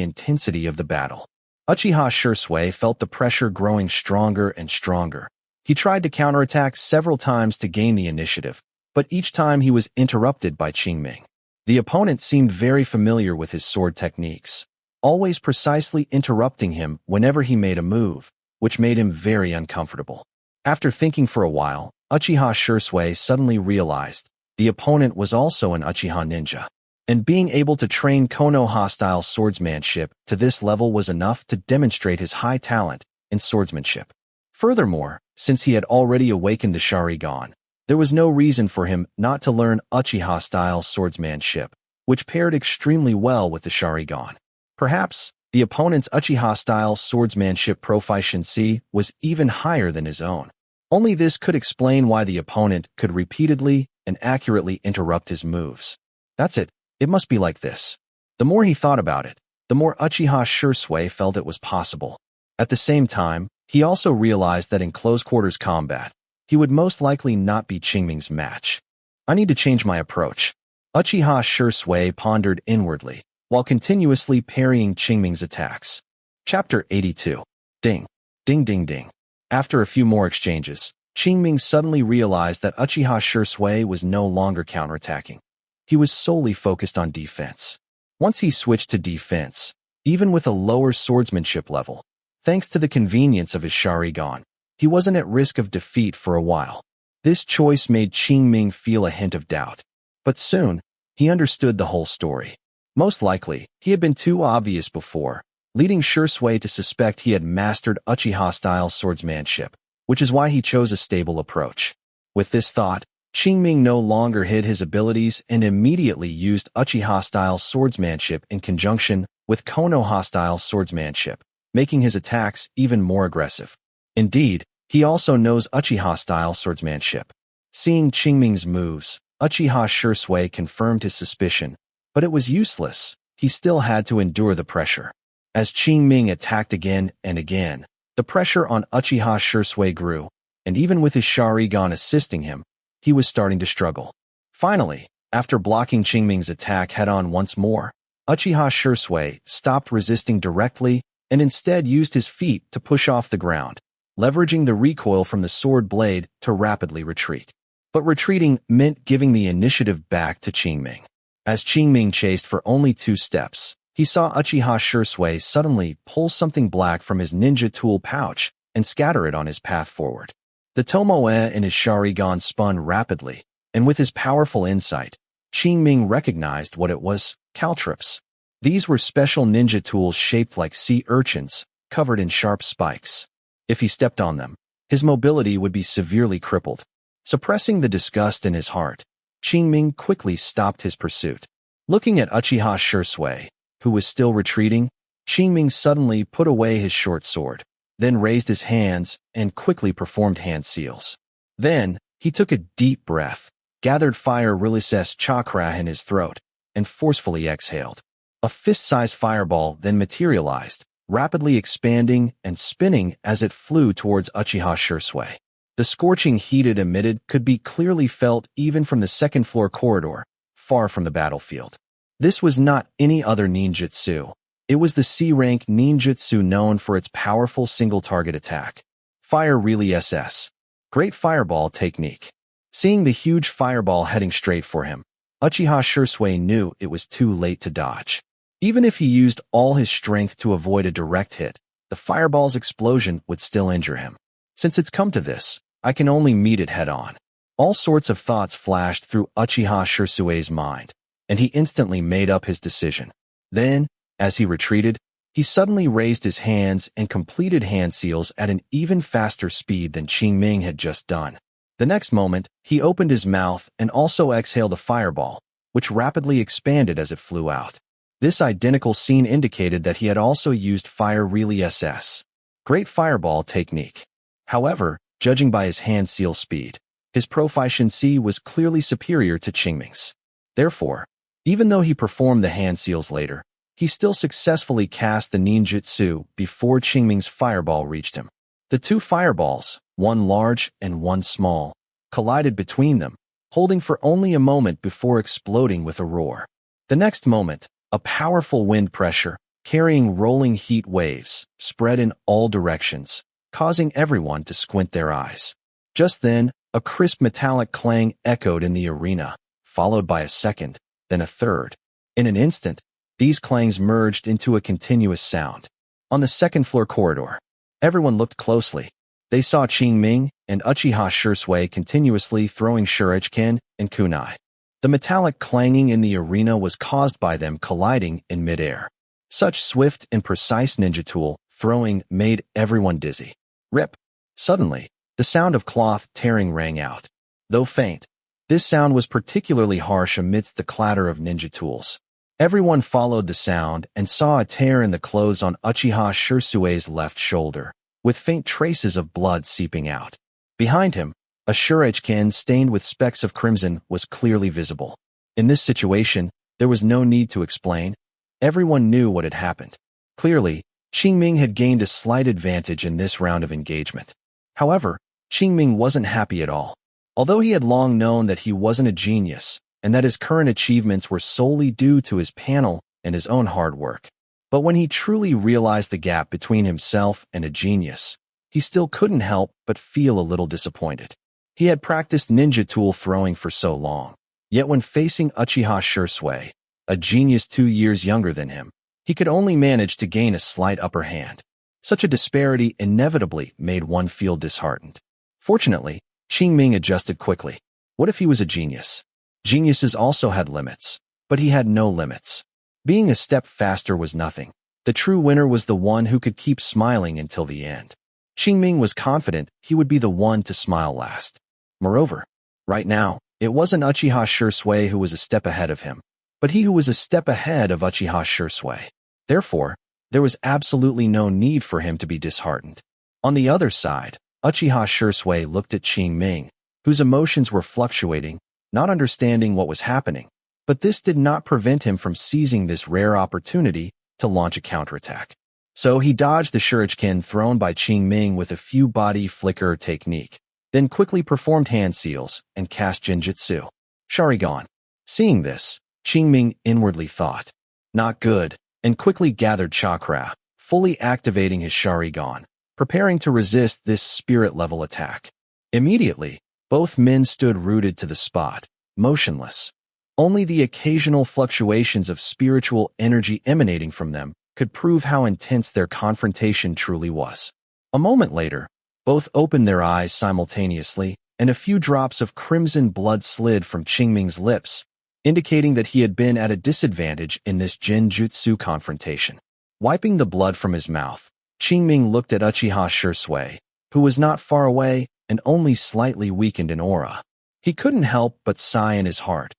Speaker 1: intensity of the battle. Uchiha Shursui felt the pressure growing stronger and stronger. He tried to counterattack several times to gain the initiative, but each time he was interrupted by Qingming. The opponent seemed very familiar with his sword techniques, always precisely interrupting him whenever he made a move, which made him very uncomfortable. After thinking for a while, Uchiha Shursui suddenly realized the opponent was also an Uchiha ninja, and being able to train Kono-hostile swordsmanship to this level was enough to demonstrate his high talent in swordsmanship. Furthermore, since he had already awakened the Sharingan, there was no reason for him not to learn Uchiha-style swordsmanship, which paired extremely well with the Sharingan. Perhaps, the opponent's Uchiha-style swordsmanship proficiency was even higher than his own. Only this could explain why the opponent could repeatedly and accurately interrupt his moves. That's it. It must be like this. The more he thought about it, the more Uchiha Shursui felt it was possible. At the same time, he also realized that in close-quarters combat, he would most likely not be Qingming's match. I need to change my approach. Uchiha Shursui pondered inwardly, while continuously parrying Qingming's attacks. Chapter 82. Ding. Ding ding ding. After a few more exchanges, Qingming suddenly realized that Uchiha Shursui was no longer counterattacking. He was solely focused on defense. Once he switched to defense, even with a lower swordsmanship level, thanks to the convenience of his Sharingan, he wasn't at risk of defeat for a while. This choice made Qingming feel a hint of doubt. But soon, he understood the whole story. Most likely, he had been too obvious before, leading Shursui to suspect he had mastered Uchiha-style swordsmanship, which is why he chose a stable approach. With this thought, Qingming no longer hid his abilities and immediately used Uchiha-style swordsmanship in conjunction with Kono-hostile swordsmanship, making his attacks even more aggressive. Indeed, he also knows Uchiha-style swordsmanship. Seeing Qingming's moves, Uchiha Shursui confirmed his suspicion, but it was useless. He still had to endure the pressure. As Qingming attacked again and again, the pressure on Uchiha Shursui grew, and even with his Sharingan assisting him, he was starting to struggle. Finally, after blocking Qingming's attack head-on once more, Uchiha Shursui stopped resisting directly and instead used his feet to push off the ground, leveraging the recoil from the sword blade to rapidly retreat. But retreating meant giving the initiative back to Qingming. As Qingming chased for only 2 steps, he saw Uchiha Shursui suddenly pull something black from his ninja tool pouch and scatter it on his path forward. The tomoe in his Sharingan spun rapidly, and with his powerful insight, Qingming recognized what it was: caltrops. These were special ninja tools shaped like sea urchins, covered in sharp spikes. If he stepped on them, his mobility would be severely crippled. Suppressing the disgust in his heart, Qingming quickly stopped his pursuit. Looking at Uchiha Shursui, who was still retreating, Qingming suddenly put away his short sword, then raised his hands and quickly performed hand seals. Then, he took a deep breath, gathered fire releases chakra in his throat, and forcefully exhaled. A fist-sized fireball then materialized, rapidly expanding and spinning as it flew towards Uchiha Shursui. The scorching heat it emitted could be clearly felt even from the second-floor corridor, far from the battlefield. This was not any other ninjutsu. It was the C-rank ninjutsu known for its powerful single-target attack. Fire Relay SS. Great Fireball Technique. Seeing the huge fireball heading straight for him, Uchiha Shursui knew it was too late to dodge. Even if he used all his strength to avoid a direct hit, the fireball's explosion would still injure him. Since it's come to this, I can only meet it head-on. All sorts of thoughts flashed through Uchiha Shursui's mind, and he instantly made up his decision. Then, as he retreated, he suddenly raised his hands and completed hand seals at an even faster speed than Qingming had just done. The next moment, he opened his mouth and also exhaled a fireball, which rapidly expanded as it flew out. This identical scene indicated that he had also used Fire Relay SS. Great Fireball Technique. However, judging by his hand seal speed, his proficiency was clearly superior to Qingming's. Therefore, even though he performed the hand seals later, he still successfully cast the ninjutsu before Qingming's fireball reached him. The two fireballs, one large and one small, collided between them, holding for only a moment before exploding with a roar. The next moment, a powerful wind pressure, carrying rolling heat waves, spread in all directions, causing everyone to squint their eyes. Just then, a crisp metallic clang echoed in the arena, followed by a second, then a third. In an instant, these clangs merged into a continuous sound. On the second-floor corridor, everyone looked closely. They saw Qingming and Uchiha Shursui continuously throwing shuriken and kunai. The metallic clanging in the arena was caused by them colliding in midair. Such swift and precise ninja tool throwing made everyone dizzy. Rip! Suddenly, the sound of cloth tearing rang out. Though faint, this sound was particularly harsh amidst the clatter of ninja tools. Everyone followed the sound and saw a tear in the clothes on Uchiha Shursui's left shoulder, with faint traces of blood seeping out. Behind him, a shuriken stained with specks of crimson was clearly visible. In this situation, there was no need to explain. Everyone knew what had happened. Clearly, Qingming had gained a slight advantage in this round of engagement. However, Qingming wasn't happy at all. Although he had long known that he wasn't a genius, and that his current achievements were solely due to his panel and his own hard work. But when he truly realized the gap between himself and a genius, he still couldn't help but feel a little disappointed. He had practiced ninja tool throwing for so long, yet when facing Uchiha Shursui, a genius 2 years younger than him, he could only manage to gain a slight upper hand. Such a disparity inevitably made one feel disheartened. Fortunately, Qingming adjusted quickly. What if he was a genius? Geniuses also had limits, but he had no limits. Being a step faster was nothing. The true winner was the one who could keep smiling until the end. Qingming was confident he would be the one to smile last. Moreover, right now, it wasn't Uchiha Shursui who was a step ahead of him, but he who was a step ahead of Uchiha Shursui. Therefore, there was absolutely no need for him to be disheartened. On the other side, Uchiha Shursui looked at Qingming, whose emotions were fluctuating, not understanding what was happening, but this did not prevent him from seizing this rare opportunity to launch a counterattack. So he dodged the shuriken thrown by Qingming with a few body flicker technique, then quickly performed hand seals and cast Genjutsu. Sharingan. Seeing this, Qingming inwardly thought, not good, and quickly gathered Chakra, fully activating his Sharingan, preparing to resist this spirit-level attack. Immediately, both men stood rooted to the spot, motionless. Only the occasional fluctuations of spiritual energy emanating from them could prove how intense their confrontation truly was. A moment later, Both opened their eyes simultaneously, and a few drops of crimson blood slid from Qingming's lips, indicating that he had been at a disadvantage in this genjutsu confrontation. Wiping the blood from his mouth, Qingming looked at Uchiha Shisui, who was not far away and only slightly weakened in aura. He couldn't help but sigh in his heart.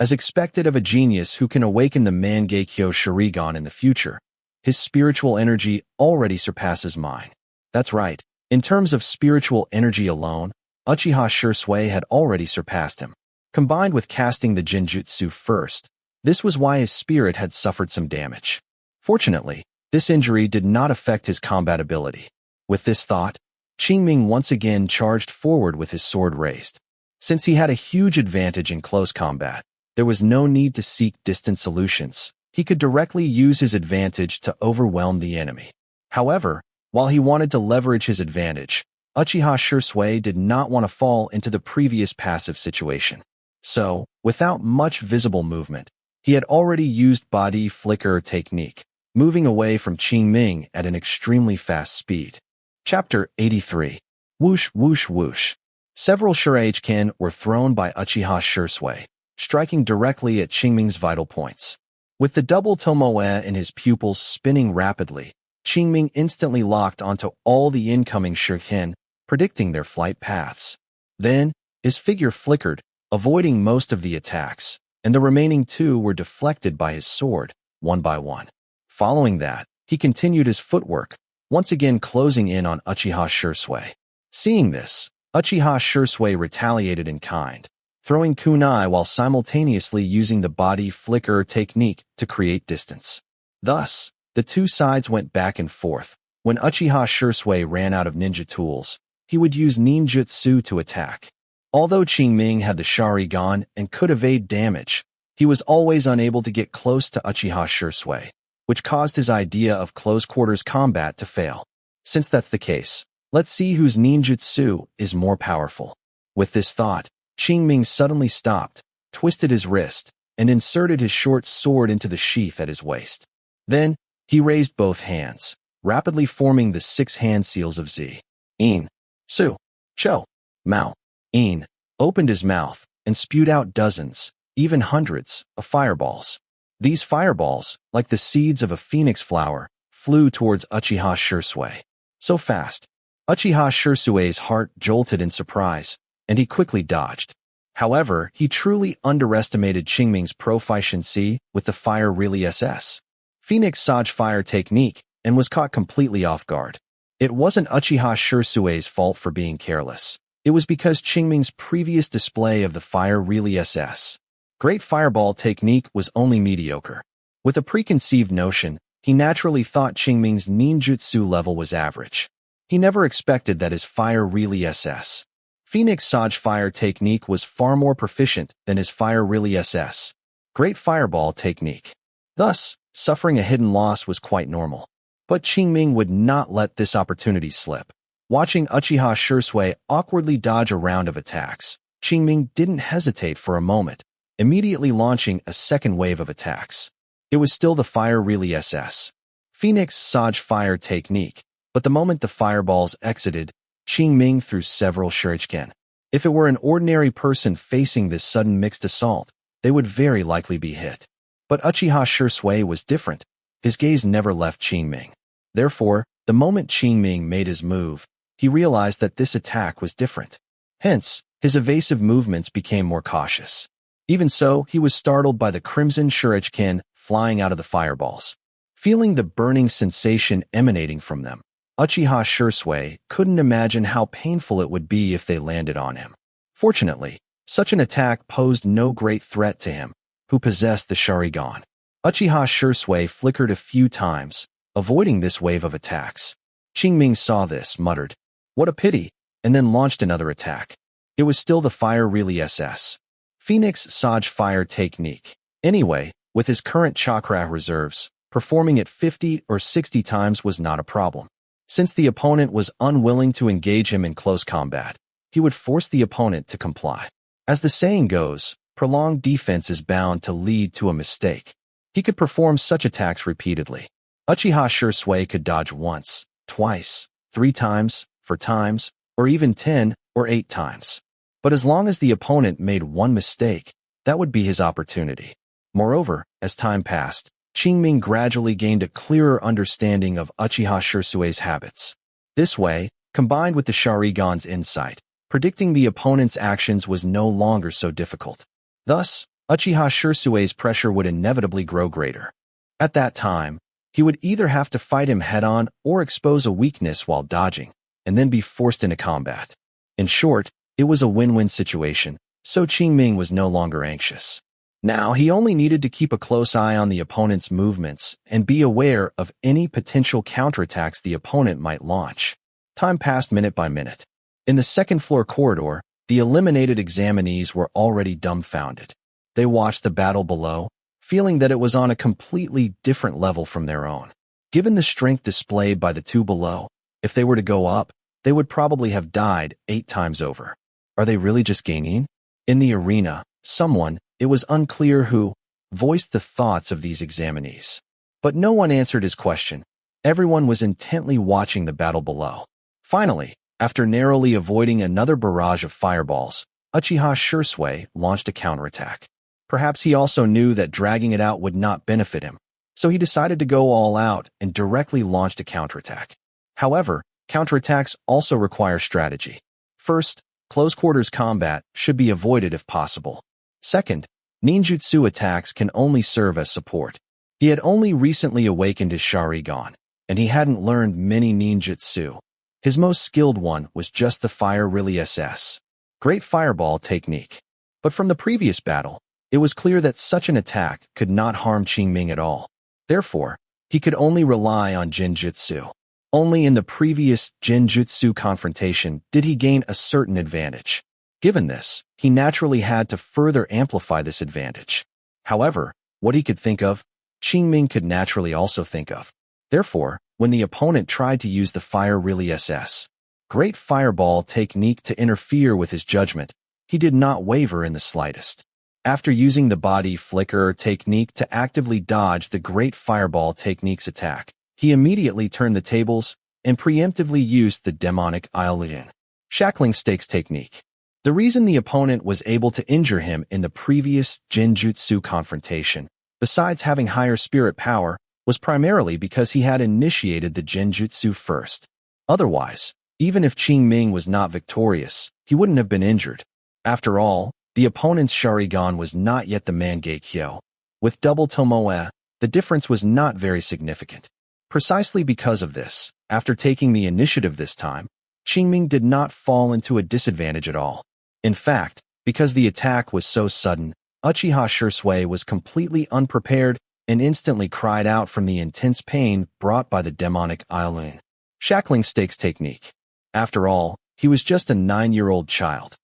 Speaker 1: As expected of a genius who can awaken the Mangekyo Sharingan in the future, his spiritual energy already surpasses mine. That's right, in terms of spiritual energy alone, Uchiha Shisui had already surpassed him. Combined with casting the genjutsu first, this was why his spirit had suffered some damage. Fortunately, this injury did not affect his combat ability. With this thought, Qingming once again charged forward with his sword raised. Since he had a huge advantage in close combat, there was no need to seek distant solutions. He could directly use his advantage to overwhelm the enemy. However, while he wanted to leverage his advantage, Uchiha Shisui did not want to fall into the previous passive situation. So, without much visible movement, he had already used body flicker technique, moving away from Qingming at an extremely fast speed. Chapter 83. Whoosh whoosh whoosh. Several shuriken were thrown by Uchiha Shisui, striking directly at Qingming's vital points. With the double tomoe in his pupils spinning rapidly, Qingming instantly locked onto all the incoming shuriken, predicting their flight paths. Then, his figure flickered, avoiding most of the attacks, and the remaining two were deflected by his sword, one by one. Following that, he continued his footwork, once again closing in on Uchiha Shisui. Seeing this, Uchiha Shisui retaliated in kind, throwing kunai while simultaneously using the body flicker technique to create distance. Thus, the two sides went back and forth. When Uchiha Shisui ran out of ninja tools, he would use ninjutsu to attack. Although Qingming had the Sharingan and could evade damage, he was always unable to get close to Uchiha Shisui, which caused his idea of close-quarters combat to fail. Since that's the case, let's see whose ninjutsu is more powerful. With this thought, Qingming suddenly stopped, twisted his wrist, and inserted his short sword into the sheath at his waist. Then, he raised both hands, rapidly forming the 6 hand seals of Z. In, Su, Cho, Mao, In, opened his mouth and spewed out dozens, even hundreds, of fireballs. These fireballs, like the seeds of a phoenix flower, flew towards Uchiha Shisui. So fast, Uchiha Shisui's heart jolted in surprise, and he quickly dodged. However, he truly underestimated Qingming's proficiency with the fire really SS. Phoenix Saj fire technique, and was caught completely off guard. It wasn't Uchiha Shisui's fault for being careless. It was because Qingming's previous display of the fire really SS. Great fireball technique was only mediocre. With a preconceived notion, he naturally thought Qingming's ninjutsu level was average. He never expected that his fire really SS. Phoenix Saj fire technique was far more proficient than his fire really SS. Great fireball technique. Thus, suffering a hidden loss was quite normal. But Qingming would not let this opportunity slip. Watching Uchiha Shisui awkwardly dodge a round of attacks, Qingming didn't hesitate for a moment, immediately launching a second wave of attacks. It was still the fire really SS. Phoenix Saj fire technique, but the moment the fireballs exited, Qingming threw several shuriken. If it were an ordinary person facing this sudden mixed assault, they would very likely be hit. But Uchiha Shisui was different. His gaze never left Qingming. Therefore, the moment Qingming made his move, he realized that this attack was different. Hence, his evasive movements became more cautious. Even so, he was startled by the crimson shuriken flying out of the fireballs. Feeling the burning sensation emanating from them, Uchiha Shisui couldn't imagine how painful it would be if they landed on him. Fortunately, such an attack posed no great threat to him, who possessed the Sharingan. Uchiha Shisui flickered a few times, avoiding this wave of attacks. Qingming saw this, muttered, "What a pity," and then launched another attack. It was still the fire really SS. Phoenix Saj fire technique. Anyway, with his current chakra reserves, performing it 50 or 60 times was not a problem. Since the opponent was unwilling to engage him in close combat, he would force the opponent to comply. As the saying goes, prolonged defense is bound to lead to a mistake. He could perform such attacks repeatedly. Uchiha Shisui could dodge once, twice, 3 times, 4 times, or even 10 or 8 times. But as long as the opponent made one mistake, that would be his opportunity. Moreover, as time passed, Qingming gradually gained a clearer understanding of Uchiha Shirsui's habits. This way, combined with the Sharingan's insight, predicting the opponent's actions was no longer so difficult. Thus, Uchiha Shirsui's pressure would inevitably grow greater. At that time, he would either have to fight him head-on or expose a weakness while dodging, and then be forced into combat. In short, it was a win-win situation, so Qingming was no longer anxious. Now he only needed to keep a close eye on the opponent's movements and be aware of any potential counterattacks the opponent might launch. Time passed minute by minute. In the second-floor corridor, the eliminated examinees were already dumbfounded. They watched the battle below, feeling that it was on a completely different level from their own. Given the strength displayed by the two below, if they were to go up, they would probably have died 8 times over. Are they really just gaining? In the arena, someone, it was unclear who, voiced the thoughts of these examinees. But no one answered his question. Everyone was intently watching the battle below. Finally, after narrowly avoiding another barrage of fireballs, Uchiha Shirsui launched a counterattack. Perhaps he also knew that dragging it out would not benefit him, so he decided to go all out and directly launched a counterattack. However, counterattacks also require strategy. First, close-quarters combat should be avoided if possible. Second, ninjutsu attacks can only serve as support. He had only recently awakened his Sharingan, and he hadn't learned many ninjutsu. His most skilled one was just the Fire Really SS, Great Fireball technique. But from the previous battle, it was clear that such an attack could not harm Qingming at all. Therefore, he could only rely on Genjutsu. Only in the previous Genjutsu confrontation did he gain a certain advantage. Given this, he naturally had to further amplify this advantage. However, what he could think of, Qingming could naturally also think of. Therefore, when the opponent tried to use the Fire Really SS, Great Fireball technique to interfere with his judgment, he did not waver in the slightest. After using the body flicker technique to actively dodge the Great Fireball technique's attack, he immediately turned the tables and preemptively used the demonic Ailuan shackling stakes technique. The reason the opponent was able to injure him in the previous Genjutsu confrontation, besides having higher spirit power, was primarily because he had initiated the Genjutsu first. Otherwise, even if Qingming was not victorious, he wouldn't have been injured. After all, the opponent's Sharingan was not yet the Mangekyo. With double Tomoe, the difference was not very significant. Precisely because of this, after taking the initiative this time, Qingming did not fall into a disadvantage at all. In fact, because the attack was so sudden, Uchiha Shirsui was completely unprepared and instantly cried out from the intense pain brought by the demonic Ailuan shackling stakes technique. After all, he was just a 9-year-old child.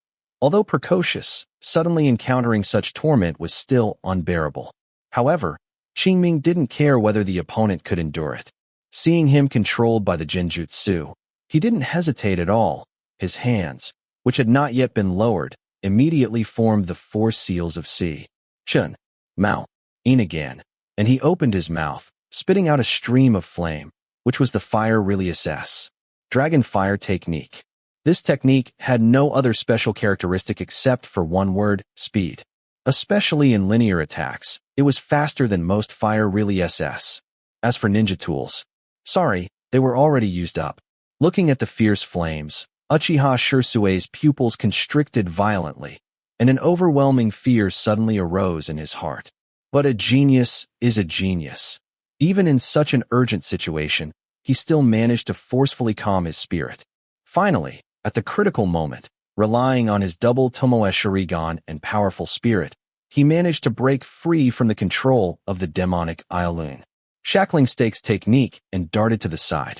Speaker 1: Although precocious, suddenly encountering such torment was still unbearable. However, Qingming didn't care whether the opponent could endure it. Seeing him controlled by the Genjutsu, he didn't hesitate at all. His hands, which had not yet been lowered, immediately formed the 4 seals of Si, Chun, Mao, In again, and he opened his mouth, spitting out a stream of flame, which was the Fire Really SS Dragon Fire technique. This technique had no other special characteristic except for one word, speed. Especially in linear attacks, it was faster than most Fire Really SS. As for ninja tools, sorry, they were already used up. Looking at the fierce flames, Uchiha Shirsui's pupils constricted violently, and an overwhelming fear suddenly arose in his heart. But a genius is a genius. Even in such an urgent situation, he still managed to forcefully calm his spirit. Finally, at the critical moment, relying on his double Tomoe Sharingan and powerful spirit, he managed to break free from the control of the demonic Ailuan shackling stakes technique and darted to the side.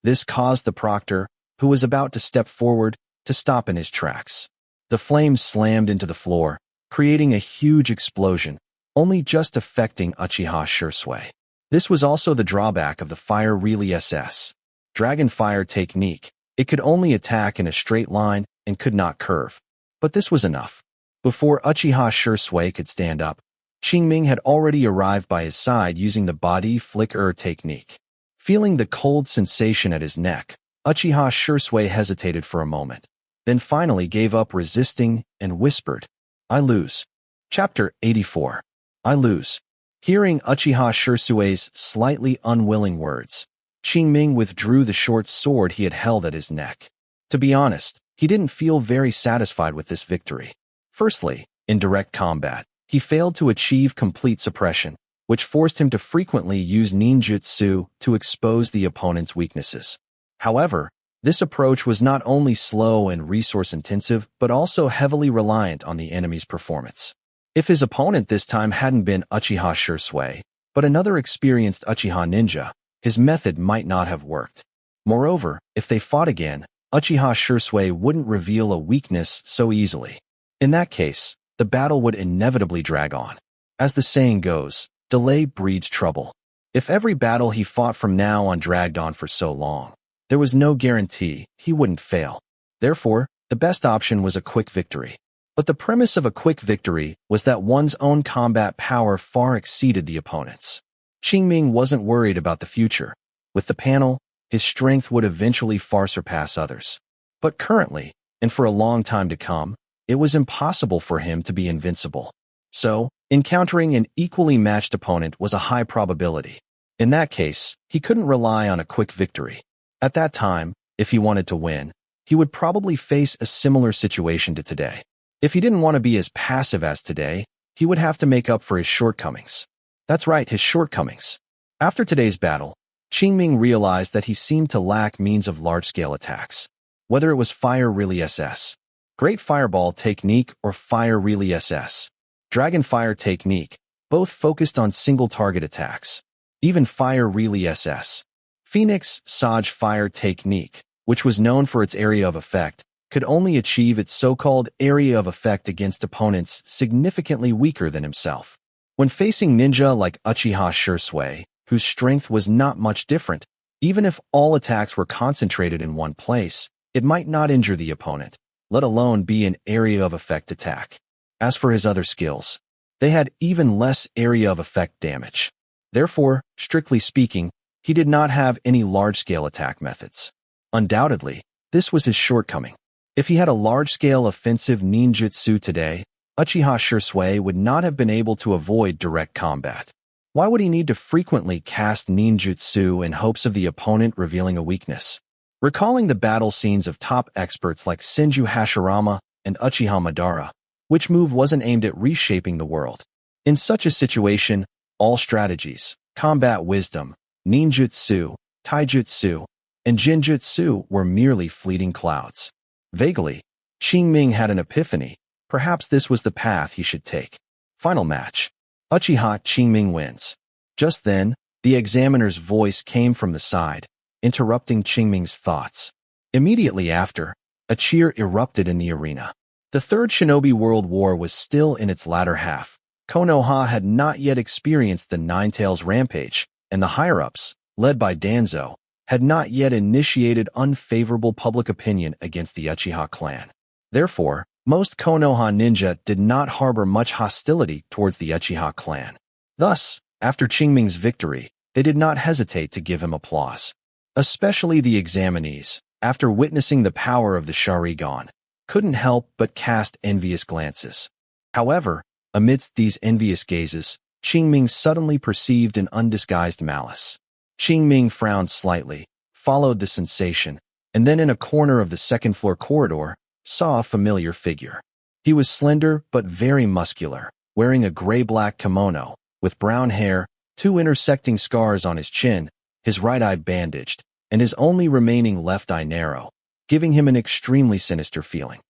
Speaker 1: This caused the proctor, who was about to step forward, to stop in his tracks. The flames slammed into the floor, creating a huge explosion, only just affecting Uchiha Shirsui. This was also the drawback of the Fire Really SS Dragon Fire technique. It could only attack in a straight line and could not curve. But this was enough. Before Uchiha Shirsui could stand up, Qingming had already arrived by his side using the body flicker technique. Feeling the cold sensation at his neck, Uchiha Shursui hesitated for a moment, then finally gave up resisting and whispered, "I lose." Chapter 84. I lose. Hearing Uchiha Shursui's slightly unwilling words, Qingming withdrew the short sword he had held at his neck. To be honest, he didn't feel very satisfied with this victory. Firstly, in direct combat, he failed to achieve complete suppression, which forced him to frequently use ninjutsu to expose the opponent's weaknesses. However, this approach was not only slow and resource-intensive, but also heavily reliant on the enemy's performance. If his opponent this time hadn't been Uchiha Shursui, but another experienced Uchiha ninja, his method might not have worked. Moreover, if they fought again, Uchiha Shursui wouldn't reveal a weakness so easily. In that case, the battle would inevitably drag on. As the saying goes, delay breeds trouble. If every battle he fought from now on dragged on for so long, there was no guarantee he wouldn't fail. Therefore, the best option was a quick victory. But the premise of a quick victory was that one's own combat power far exceeded the opponent's. Qingming wasn't worried about the future. With the panel, his strength would eventually far surpass others. But currently, and for a long time to come, it was impossible for him to be invincible. So, encountering an equally matched opponent was a high probability. In that case, he couldn't rely on a quick victory. At that time, if he wanted to win, he would probably face a similar situation to today. If he didn't want to be as passive as today, he would have to make up for his shortcomings. That's right, his shortcomings. After today's battle, Qingming realized that he seemed to lack means of large-scale attacks. Whether it was Fire Really SS, Great Fireball Technique, or Fire Really SS, Dragon Fire Technique, both focused on single-target attacks. Even Fire Really SS, Phoenix Sage Fire Technique, which was known for its area of effect, could only achieve its so-called area of effect against opponents significantly weaker than himself. When facing ninja like Uchiha Shursui, whose strength was not much different, even if all attacks were concentrated in one place, it might not injure the opponent, let alone be an area of effect attack. As for his other skills, they had even less area of effect damage. Therefore, strictly speaking, he did not have any large-scale attack methods. Undoubtedly, this was his shortcoming. If he had a large-scale offensive ninjutsu today, Uchiha Shursui would not have been able to avoid direct combat. Why would he need to frequently cast ninjutsu in hopes of the opponent revealing a weakness? Recalling the battle scenes of top experts like Senju Hashirama and Uchiha Madara, which move wasn't aimed at reshaping the world? In such a situation, all strategies, combat wisdom, ninjutsu, taijutsu, and genjutsu were merely fleeting clouds. Vaguely, Qingming had an epiphany. Perhaps this was the path he should take. Final match. Uchiha Qingming wins. Just then, the examiner's voice came from the side, interrupting Qingming's thoughts. Immediately after, a cheer erupted in the arena. The Third Shinobi World War was still in its latter half. Konoha had not yet experienced the Nine-Tails Rampage, and the higher-ups, led by Danzo, had not yet initiated unfavorable public opinion against the Uchiha clan. Therefore, most Konoha ninja did not harbor much hostility towards the Uchiha clan. Thus, after Qingming's victory, they did not hesitate to give him applause. Especially the examinees, after witnessing the power of the Sharingan, couldn't help but cast envious glances. However, amidst these envious gazes, Qingming suddenly perceived an undisguised malice. Qingming frowned slightly, followed the sensation, and then in a corner of the second-floor corridor, saw a familiar figure. He was slender but very muscular, wearing a gray-black kimono, with brown hair, 2 intersecting scars on his chin, his right eye bandaged, and his only remaining left eye narrow, giving him an extremely sinister feeling.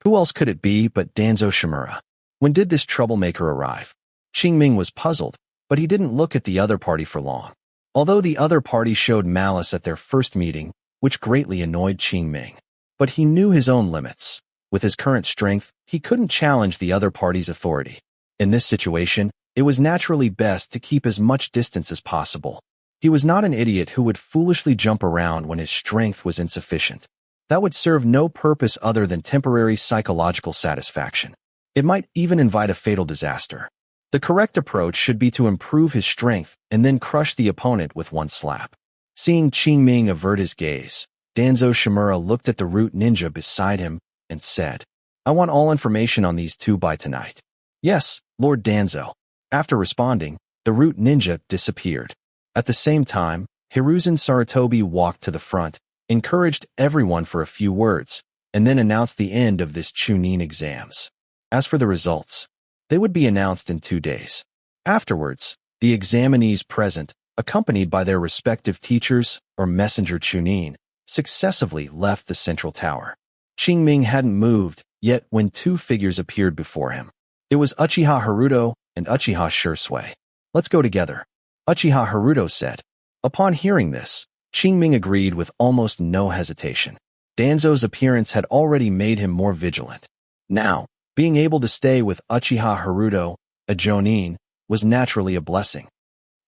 Speaker 1: Who else could it be but Danzo Shimura? When did this troublemaker arrive? Qingming was puzzled, but he didn't look at the other party for long. Although the other party showed malice at their first meeting, which greatly annoyed Qingming. But he knew his own limits. With his current strength, he couldn't challenge the other party's authority. In this situation, it was naturally best to keep as much distance as possible. He was not an idiot who would foolishly jump around when his strength was insufficient. That would serve no purpose other than temporary psychological satisfaction. It might even invite a fatal disaster. The correct approach should be to improve his strength and then crush the opponent with one slap. Seeing Qingming avert his gaze, Danzo Shimura looked at the root ninja beside him and said, "I want all information on these two by tonight." "Yes, Lord Danzo." After responding, the root ninja disappeared. At the same time, Hiruzen Sarutobi walked to the front, encouraged everyone for a few words, and then announced the end of this Chunin exams. As for the results, they would be announced in 2 days. Afterwards, the examinees present, accompanied by their respective teachers or messenger Chunin, successively left the central tower. Qingming hadn't moved yet when 2 figures appeared before him. It was Uchiha Haruto and Uchiha Shursui. "Let's go together," Uchiha Haruto said. Upon hearing this, Qingming agreed with almost no hesitation. Danzo's appearance had already made him more vigilant. Now, being able to stay with Uchiha Haruto, a jonin, was naturally a blessing.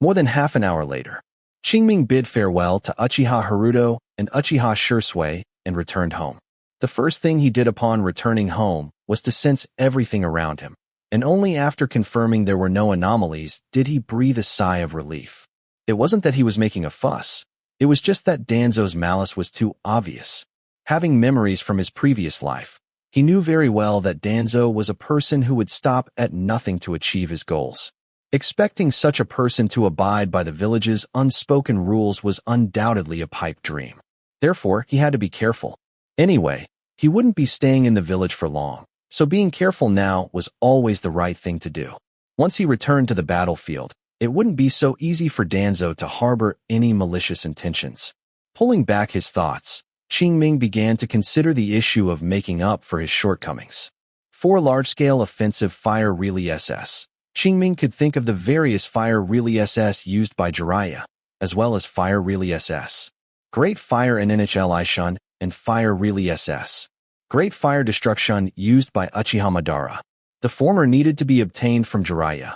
Speaker 1: More than half an hour later, Qingming bid farewell to Uchiha Haruto and Uchiha Shursui and returned home. The first thing he did upon returning home was to sense everything around him, and only after confirming there were no anomalies did he breathe a sigh of relief. It wasn't that he was making a fuss, it was just that Danzo's malice was too obvious. Having memories from his previous life, he knew very well that Danzo was a person who would stop at nothing to achieve his goals. Expecting such a person to abide by the village's unspoken rules was undoubtedly a pipe dream. Therefore, he had to be careful. Anyway, he wouldn't be staying in the village for long, so being careful now was always the right thing to do. Once he returned to the battlefield, it wouldn't be so easy for Danzo to harbor any malicious intentions. Pulling back his thoughts, Qingming began to consider the issue of making up for his shortcomings. For large-scale offensive fire relay SS, Qingming could think of the various fire relay SS used by Jiraiya, as well as fire relay SS, Great Fire and NHL Ishan, and fire relay SS, Great Fire Destruction used by Uchiha Madara. The former needed to be obtained from Jiraiya.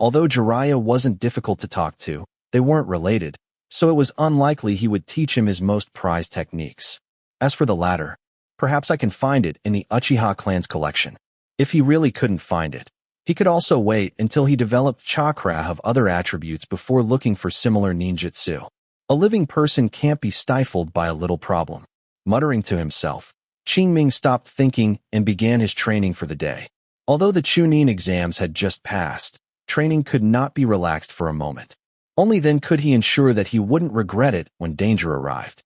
Speaker 1: Although Jiraiya wasn't difficult to talk to, they weren't related, so it was unlikely he would teach him his most prized techniques. As for the latter, perhaps I can find it in the Uchiha clan's collection. If he really couldn't find it, he could also wait until he developed Chakra of other attributes before looking for similar ninjutsu. A living person can't be stifled by a little problem. Muttering to himself, Qingming stopped thinking and began his training for the day. Although the Chunin exams had just passed, training could not be relaxed for a moment. Only then could he ensure that he wouldn't regret it when danger arrived.